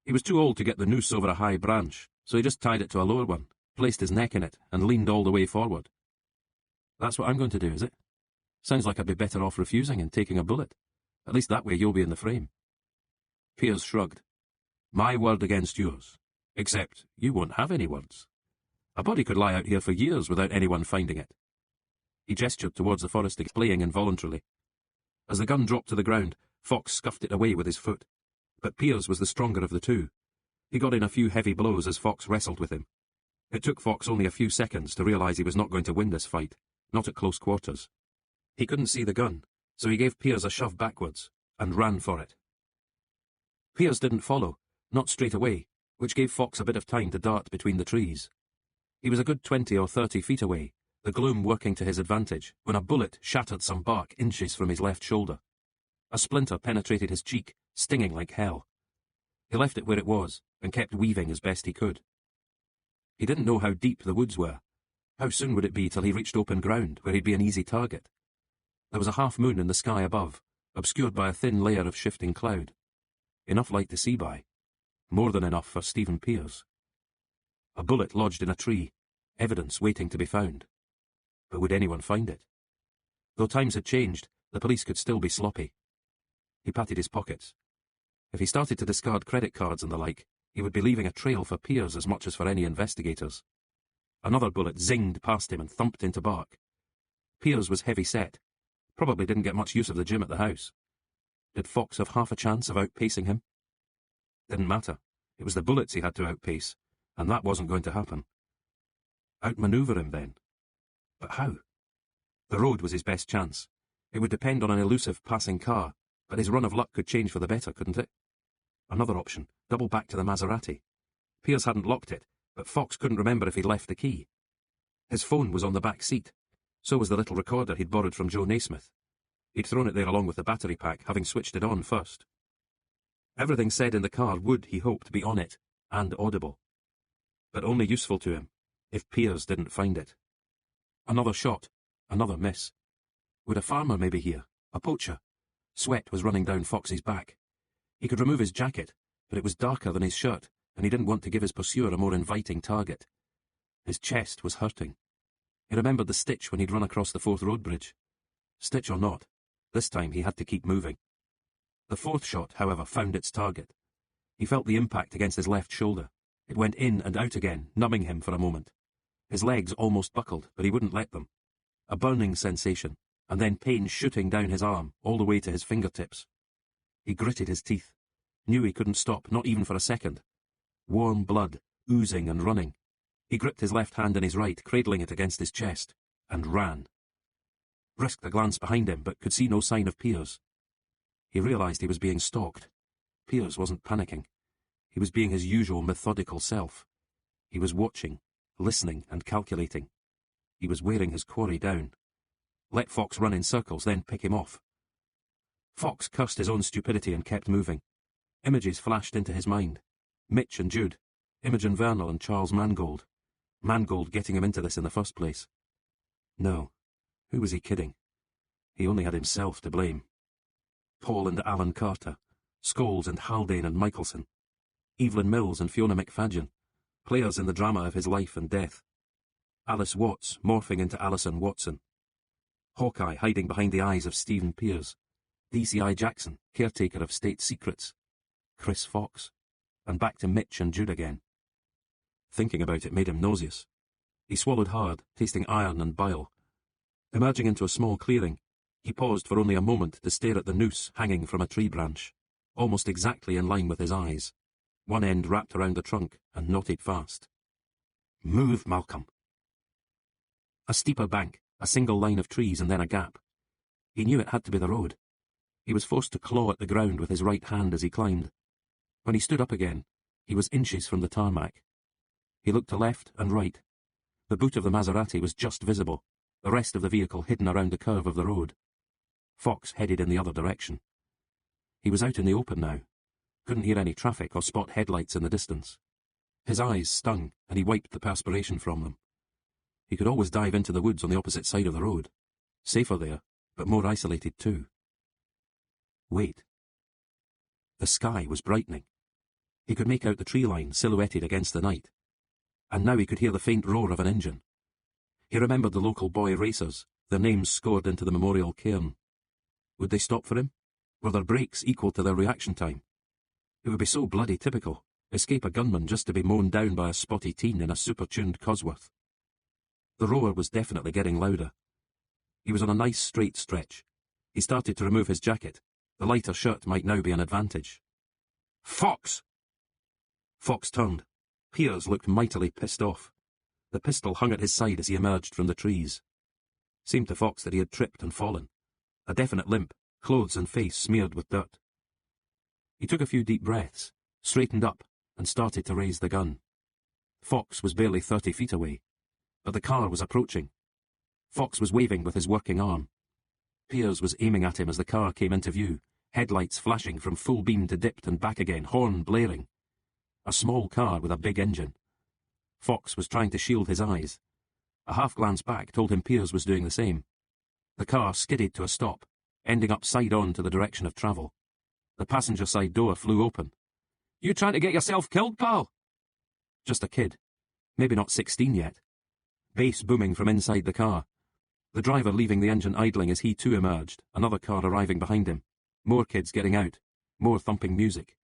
He was too old to get the noose over a high branch, so he just tied it to a lower one, placed his neck in it, and leaned all the way forward. That's what I'm going to do, is it? Sounds like I'd be better off refusing and taking a bullet. At least that way you'll be in the frame. Piers shrugged. My word against yours. Except you won't have any words. A body could lie out here for years without anyone finding it. He gestured towards the forest, playing involuntarily. As the gun dropped to the ground, Fox scuffed it away with his foot. But Piers was the stronger of the two. He got in a few heavy blows as Fox wrestled with him. It took Fox only a few seconds to realise he was not going to win this fight, not at close quarters. He couldn't see the gun, so he gave Piers a shove backwards, and ran for it. Piers didn't follow, not straight away, which gave Fox a bit of time to dart between the trees. He was a good 20 or 30 feet away, the gloom working to his advantage, when a bullet shattered some bark inches from his left shoulder. A splinter penetrated his cheek, stinging like hell. He left it where it was, and kept weaving as best he could. He didn't know how deep the woods were, How soon would it be till he reached open ground, where he'd be an easy target? There was a half moon in the sky above, obscured by a thin layer of shifting cloud. Enough light to see by. More than enough for Stephen Pearse. A bullet lodged in a tree, evidence waiting to be found. But would anyone find it? Though times had changed, the police could still be sloppy. He patted his pockets. If he started to discard credit cards and the like, he would be leaving a trail for Pearse as much as for any investigators. Another bullet zinged past him and thumped into bark. Pearse was heavy-set. Probably didn't get much use of the gym at the house. Did Fox have half a chance of outpacing him? Didn't matter. It was the bullets he had to outpace, and that wasn't going to happen. Outmaneuver him, then. But how? The road was his best chance. It would depend on an elusive passing car, but his run of luck could change for the better, couldn't it? Another option, double back to the Maserati. Pearse hadn't locked it, but Fox couldn't remember if he'd left the key. His phone was on the back seat. So was the little recorder he'd borrowed from Joe Naismith. He'd thrown it there along with the battery pack, having switched it on first. Everything said in the car would, he hoped, be on it, and audible. But only useful to him, if Pearse didn't find it. Another shot, another miss. Would a farmer maybe hear? A poacher? Sweat was running down Fox's back. He could remove his jacket, but it was darker than his shirt, and he didn't want to give his pursuer a more inviting target. His chest was hurting. He remembered the stitch when he'd run across the Forth Road Bridge. Stitch or not, this time he had to keep moving. The fourth shot, however, found its target. He felt the impact against his left shoulder. It went in and out again, numbing him for a moment. His legs almost buckled, but he wouldn't let them. A burning sensation, and then pain shooting down his arm, all the way to his fingertips. He gritted his teeth. Knew he couldn't stop, not even for a second. Warm blood, oozing and running. He gripped his left hand in his right, cradling it against his chest, and ran. Risked a glance behind him, but could see no sign of Pearse. He realised he was being stalked. Pearse wasn't panicking. He was being his usual methodical self. He was watching, listening and calculating. He was wearing his quarry down. Let Fox run in circles, then pick him off. Fox cursed his own stupidity and kept moving. Images flashed into his mind. Mitch and Jude, Imogen Vernal and Charles Mangold. Mangold getting him into this in the first place. No, who was he kidding? He only had himself to blame. Paul and Alan Carter, Scholes and Haldane and Michelson, Evelyn Mills and Fiona McFadgen, players in the drama of his life and death. Alice Watts morphing into Alison Watson. Hawkeye hiding behind the eyes of Stephen Pearse. DCI Jackson, caretaker of state secrets. Chris Fox. And back to Mitch and Jude again. Thinking about it made him nauseous. He swallowed hard, tasting iron and bile. Emerging into a small clearing, he paused for only a moment to stare at the noose hanging from a tree branch, almost exactly in line with his eyes, one end wrapped around the trunk and knotted fast. Move, Malcolm. A steeper bank, a single line of trees and then a gap. He knew it had to be the road. He was forced to claw at the ground with his right hand as he climbed. When he stood up again, he was inches from the tarmac. He looked to left and right. The boot of the Maserati was just visible, the rest of the vehicle hidden around the curve of the road. Fox headed in the other direction. He was out in the open now. Couldn't hear any traffic or spot headlights in the distance. His eyes stung, and he wiped the perspiration from them. He could always dive into the woods on the opposite side of the road. Safer there, but more isolated too. Wait. The sky was brightening. He could make out the tree line silhouetted against the night. And now he could hear the faint roar of an engine. He remembered the local boy racers, their names scored into the memorial cairn. Would they stop for him? Were their brakes equal to their reaction time? It would be so bloody typical. Escape a gunman just to be mown down by a spotty teen in a super-tuned Cosworth. The roar was definitely getting louder. He was on a nice straight stretch. He started to remove his jacket. The lighter shirt might now be an advantage. Fox! Fox turned. Pearse looked mightily pissed off. The pistol hung at his side as he emerged from the trees. Seemed to Fox that he had tripped and fallen. A definite limp, clothes and face smeared with dirt. He took a few deep breaths, straightened up, and started to raise the gun. Fox was barely 30 feet away, but the car was approaching. Fox was waving with his working arm. Pearse was aiming at him as the car came into view, headlights flashing from full beam to dipped and back again, horn blaring. A small car with a big engine. Fox was trying to shield his eyes. A half glance back told him Piers was doing the same. The car skidded to a stop, ending up side on to the direction of travel. The passenger side door flew open. "You trying to get yourself killed, pal?" Just a kid. Maybe not 16 yet. Bass booming from inside the car. The driver leaving the engine idling as he too emerged, another car arriving behind him. More kids getting out. More thumping music.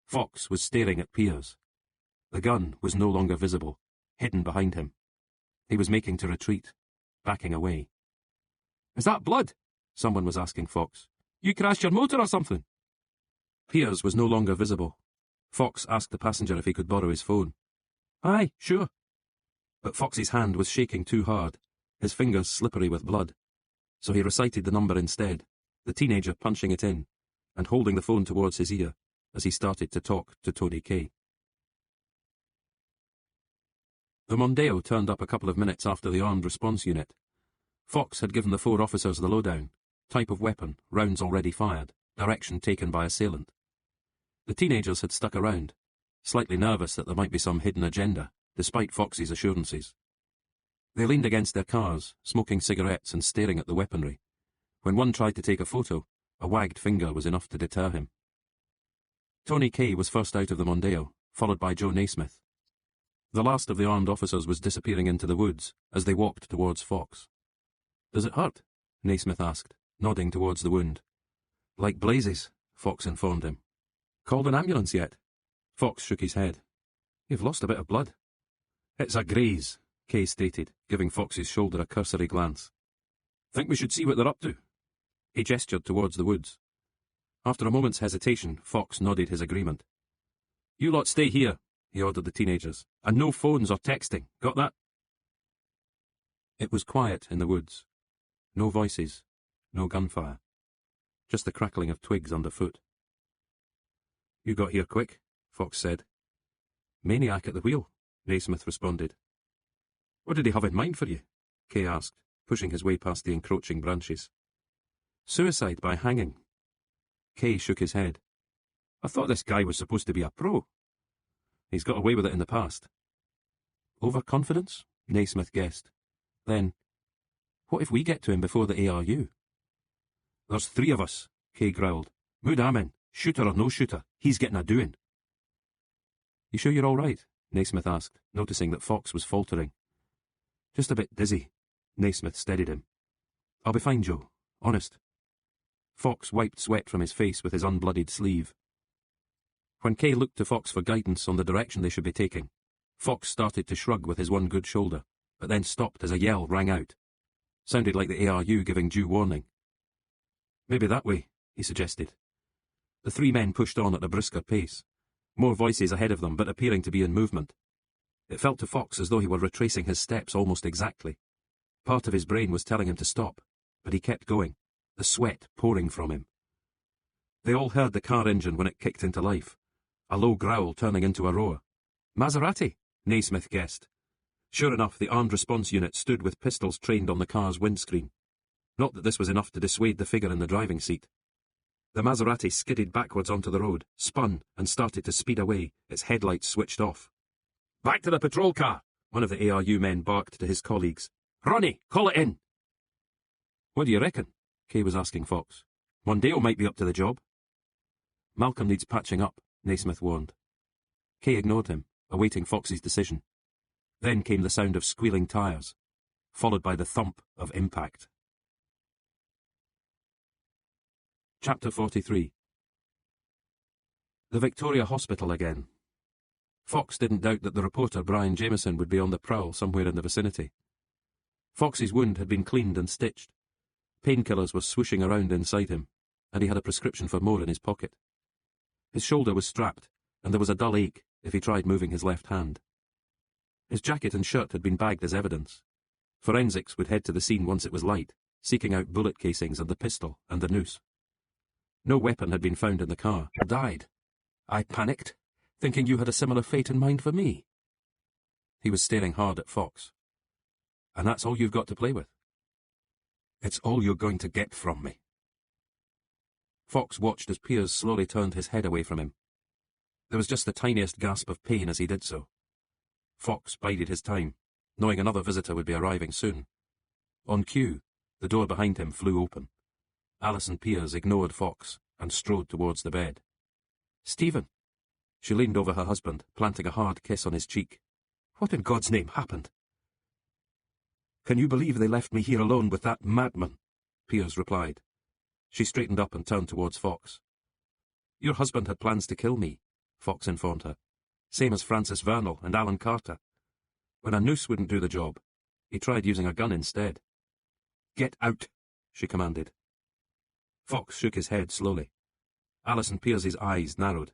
Fox was staring at Piers. The gun was no longer visible, hidden behind him. He was making to retreat, backing away. "Is that blood?" someone was asking Fox. "You crashed your motor or something?" Piers was no longer visible. Fox asked the passenger if he could borrow his phone. "Aye, sure." But Fox's hand was shaking too hard, his fingers slippery with blood. So he recited the number instead, the teenager punching it in, and holding the phone towards his ear as he started to talk to Tony Kay. The Mondeo turned up a couple of minutes after the armed response unit. Fox had given the 4 officers the lowdown: type of weapon, rounds already fired, direction taken by assailant. The teenagers had stuck around, slightly nervous that there might be some hidden agenda, despite Fox's assurances. They leaned against their cars, smoking cigarettes and staring at the weaponry. When one tried to take a photo, a wagged finger was enough to deter him. Tony Kay was first out of the Mondeo, followed by Joe Naismith. The last of the armed officers was disappearing into the woods as they walked towards Fox. "Does it hurt?" Naismith asked, nodding towards the wound. "Like blazes," Fox informed him. "Called an ambulance yet?" Fox shook his head. "You've lost a bit of blood." "It's a graze," Kay stated, giving Fox's shoulder a cursory glance. "Think we should see what they're up to?" He gestured towards the woods. After a moment's hesitation, Fox nodded his agreement. "You lot stay here," he ordered the teenagers, "and no phones or texting. Got that?" It was quiet in the woods. No voices, no gunfire. Just the crackling of twigs underfoot. "You got here quick," Fox said. "Maniac at the wheel," Naismith responded. "What did he have in mind for you?" Kay asked, pushing his way past the encroaching branches. "Suicide by hanging." Kay shook his head. "I thought this guy was supposed to be a pro." "He's got away with it in the past." "Overconfidence?" Naismith guessed. Then, "What if we get to him before the ARU?" "There's 3 of us," Kay growled. "Mood amen, shooter or no shooter, he's getting a doing." "You sure you're all right?" Naismith asked, noticing that Fox was faltering. "Just a bit dizzy." Naismith steadied him. "I'll be fine, Joe. Honest." Fox wiped sweat from his face with his unbloodied sleeve. When Kay looked to Fox for guidance on the direction they should be taking, Fox started to shrug with his one good shoulder, but then stopped as a yell rang out. Sounded like the ARU giving due warning. "Maybe that way," he suggested. The 3 men pushed on at a brisker pace, more voices ahead of them but appearing to be in movement. It felt to Fox as though he were retracing his steps almost exactly. Part of his brain was telling him to stop, but he kept going, the sweat pouring from him. They all heard the car engine when it kicked into life, a low growl turning into a roar. "Maserati," Naismith guessed. Sure enough, the armed response unit stood with pistols trained on the car's windscreen. Not that this was enough to dissuade the figure in the driving seat. The Maserati skidded backwards onto the road, spun, and started to speed away, its headlights switched off. "Back to the patrol car," one of the ARU men barked to his colleagues. "Ronnie, call it in." "What do you reckon?" Kay was asking Fox. "Mondeo might be up to the job." "Malcolm needs patching up," Naismith warned. Kay ignored him, awaiting Fox's decision. Then came the sound of squealing tyres, followed by the thump of impact. Chapter 43. The Victoria Hospital again. Fox didn't doubt that the reporter Brian Jameson would be on the prowl somewhere in the vicinity. Fox's wound had been cleaned and stitched. Painkillers were swooshing around inside him, and he had a prescription for more in his pocket. His shoulder was strapped, and there was a dull ache if he tried moving his left hand. His jacket and shirt had been bagged as evidence. Forensics would head to the scene once it was light, seeking out bullet casings and the pistol and the noose. No weapon had been found in the car. "Died. I panicked, thinking you had a similar fate in mind for me." He was staring hard at Fox. "And that's all you've got to play with?" "It's all you're going to get from me." Fox watched as Piers slowly turned his head away from him. There was just the tiniest gasp of pain as he did so. Fox bided his time, knowing another visitor would be arriving soon. On cue, the door behind him flew open. Alison Pearce ignored Fox and strode towards the bed. "Stephen!" She leaned over her husband, planting a hard kiss on his cheek. "What in God's name happened?" "Can you believe they left me here alone with that madman?" Pearce replied. She straightened up and turned towards Fox. "Your husband had plans to kill me," Fox informed her. "Same as Francis Vernal and Alan Carter. When a noose wouldn't do the job, he tried using a gun instead." "Get out," she commanded. Fox shook his head slowly. Alison Pearce's eyes narrowed.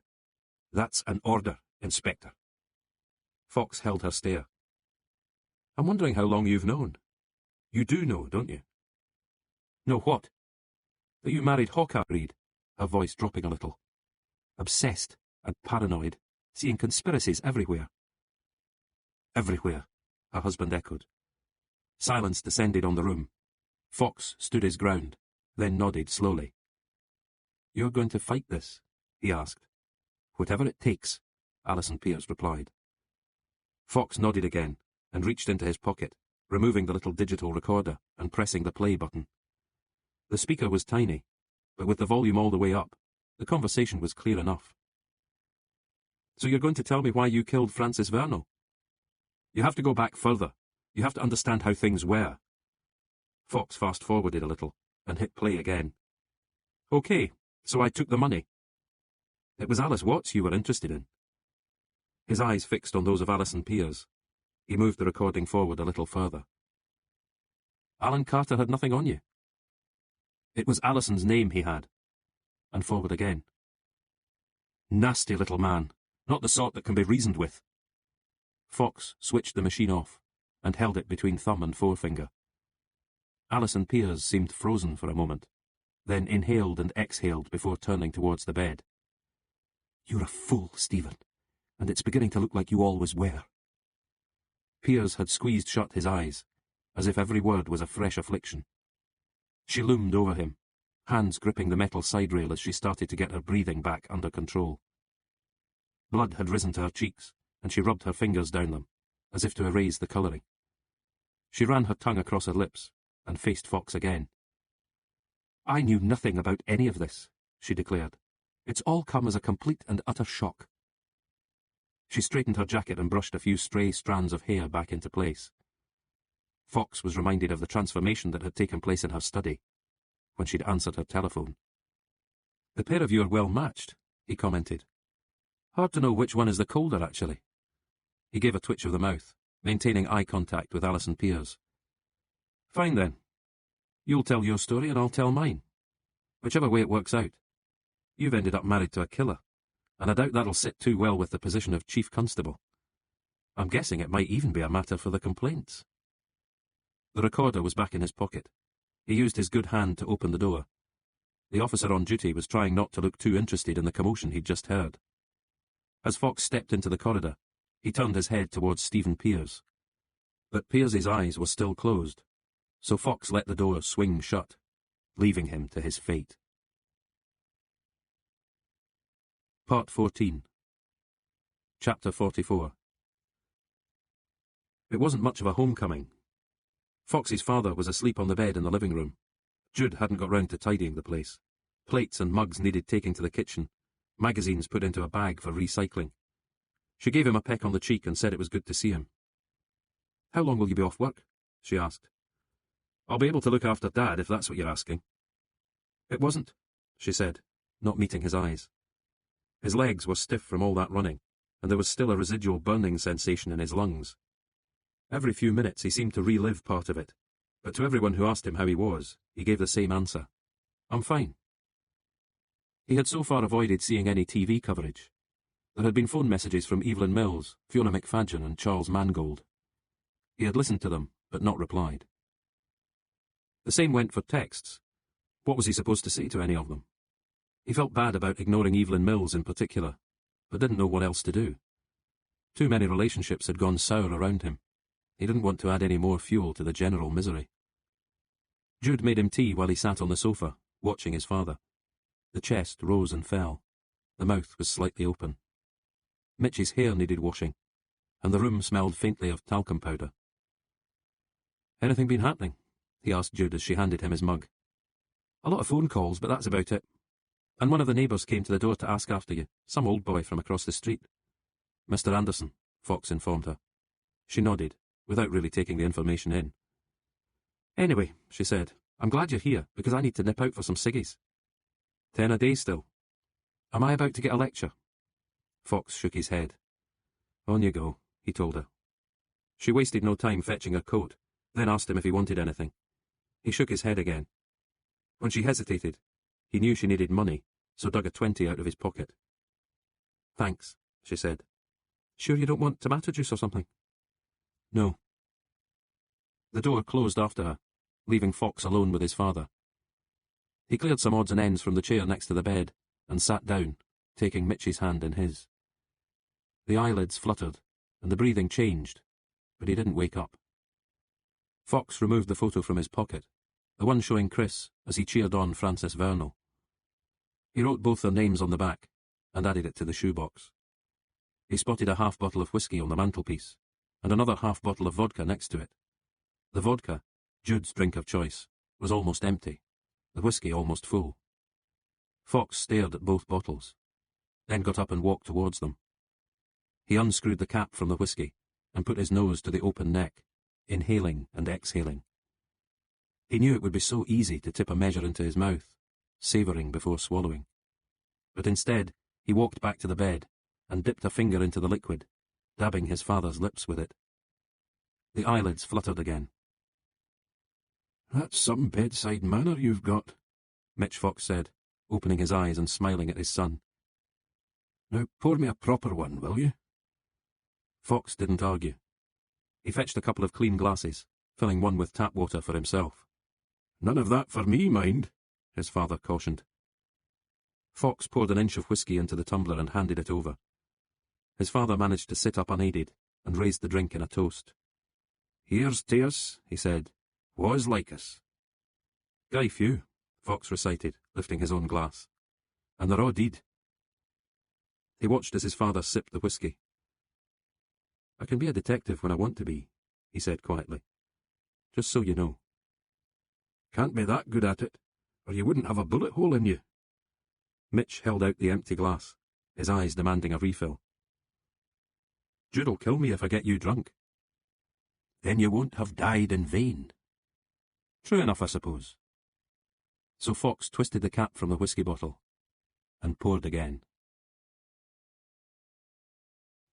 "That's an order, Inspector." Fox held her stare. "I'm wondering how long you've known. You do know, don't you?" "Know what?" "That you married Hawkeye Reed," her voice dropping a little. "Obsessed and paranoid, seeing conspiracies everywhere." "Everywhere," her husband echoed. Silence descended on the room. Fox stood his ground, then nodded slowly. "You're going to fight this?" he asked. "Whatever it takes," Alison Pearce replied. Fox nodded again and reached into his pocket, removing the little digital recorder and pressing the play button. The speaker was tiny, but with the volume all the way up, the conversation was clear enough. "So you're going to tell me why you killed Francis Vernal?" "You have to go back further. You have to understand how things were." Fox fast-forwarded a little and hit play again. "Okay, so I took the money." "It was Alice Watts you were interested in." His eyes fixed on those of Alison Pearce. He moved the recording forward a little further. "Alan Carter had nothing on you." "It was Alison's name he had." And forward again. "Nasty little man, not the sort that can be reasoned with." Fox switched the machine off and held it between thumb and forefinger. Alison Pearce seemed frozen for a moment, then inhaled and exhaled before turning towards the bed. "You're a fool, Stephen, and it's beginning to look like you always were." Pearce had squeezed shut his eyes, as if every word was a fresh affliction. She loomed over him, hands gripping the metal side rail as she started to get her breathing back under control. Blood had risen to her cheeks, and she rubbed her fingers down them, as if to erase the colouring. She ran her tongue across her lips and faced Fox again. "I knew nothing about any of this," she declared. "It's all come as a complete and utter shock." She straightened her jacket and brushed a few stray strands of hair back into place. Fox was reminded of the transformation that had taken place in her study, when she'd answered her telephone. "The pair of you are well matched," he commented. "Hard to know which one is the colder, actually." He gave a twitch of the mouth, maintaining eye contact with Alison Pearce. "Fine then. You'll tell your story and I'll tell mine. Whichever way it works out. You've ended up married to a killer, and I doubt that'll sit too well with the position of chief constable. I'm guessing it might even be a matter for the complaints." The recorder was back in his pocket. He used his good hand to open the door. The officer on duty was trying not to look too interested in the commotion he'd just heard. As Fox stepped into the corridor, he turned his head towards Stephen Pearce. But Pearce's eyes were still closed, so Fox let the door swing shut, leaving him to his fate. Part 14. Chapter 44. It wasn't much of a homecoming. Foxy's father was asleep on the bed in the living room. Jude hadn't got round to tidying the place. Plates and mugs needed taking to the kitchen, magazines put into a bag for recycling. She gave him a peck on the cheek and said it was good to see him. "How long will you be off work?" she asked. "I'll be able to look after Dad if that's what you're asking." "It wasn't," she said, not meeting his eyes. His legs were stiff from all that running, and there was still a residual burning sensation in his lungs. Every few minutes he seemed to relive part of it, but to everyone who asked him how he was, he gave the same answer. "I'm fine." He had so far avoided seeing any TV coverage. There had been phone messages from Evelyn Mills, Fiona McFadgen and Charles Mangold. He had listened to them, but not replied. The same went for texts. What was he supposed to say to any of them? He felt bad about ignoring Evelyn Mills in particular, but didn't know what else to do. Too many relationships had gone sour around him. He didn't want to add any more fuel to the general misery. Jude made him tea while he sat on the sofa, watching his father. The chest rose and fell. The mouth was slightly open. Mitch's hair needed washing, and the room smelled faintly of talcum powder. Anything been happening? He asked Jude as she handed him his mug. A lot of phone calls, but that's about it. And one of the neighbours came to the door to ask after you, some old boy from across the street. Mr. Anderson, Fox informed her. She nodded, without really taking the information in. Anyway, she said, I'm glad you're here, because I need to nip out for some ciggies. 10 a day still. Am I about to get a lecture? Fox shook his head. On you go, he told her. She wasted no time fetching her coat, then asked him if he wanted anything. He shook his head again. When she hesitated, he knew she needed money, so dug a 20 out of his pocket. Thanks, she said. Sure you don't want tomato juice or something? No. The door closed after her, leaving Fox alone with his father. He cleared some odds and ends from the chair next to the bed, and sat down, taking Mitch's hand in his. The eyelids fluttered, and the breathing changed, but he didn't wake up. Fox removed the photo from his pocket, the one showing Chris as he cheered on Frances Vernal. He wrote both their names on the back, and added it to the shoebox. He spotted a half bottle of whiskey on the mantelpiece, and another half bottle of vodka next to it. The vodka, Jude's drink of choice, was almost empty, the whiskey almost full. Fox stared at both bottles, then got up and walked towards them. He unscrewed the cap from the whiskey and put his nose to the open neck, inhaling and exhaling. He knew it would be so easy to tip a measure into his mouth, savouring before swallowing. But instead, he walked back to the bed and dipped a finger into the liquid, dabbing his father's lips with it. The eyelids fluttered again. That's some bedside manner you've got, Mitch Fox said, opening his eyes and smiling at his son. Now pour me a proper one, will you? Fox didn't argue. He fetched a couple of clean glasses, filling one with tap water for himself. None of that for me, mind, his father cautioned. Fox poured an inch of whiskey into the tumbler and handed it over. His father managed to sit up unaided and raised the drink in a toast. Here's to us, he said. Was like us. Guy few, Fox recited, lifting his own glass. And they're all deed. He watched as his father sipped the whiskey. I can be a detective when I want to be, he said quietly. Just so you know. Can't be that good at it, or you wouldn't have a bullet hole in you. Mitch held out the empty glass, his eyes demanding a refill. Jude'll kill me if I get you drunk. Then you won't have died in vain. True enough, I suppose. So Fox twisted the cap from the whiskey bottle and poured again.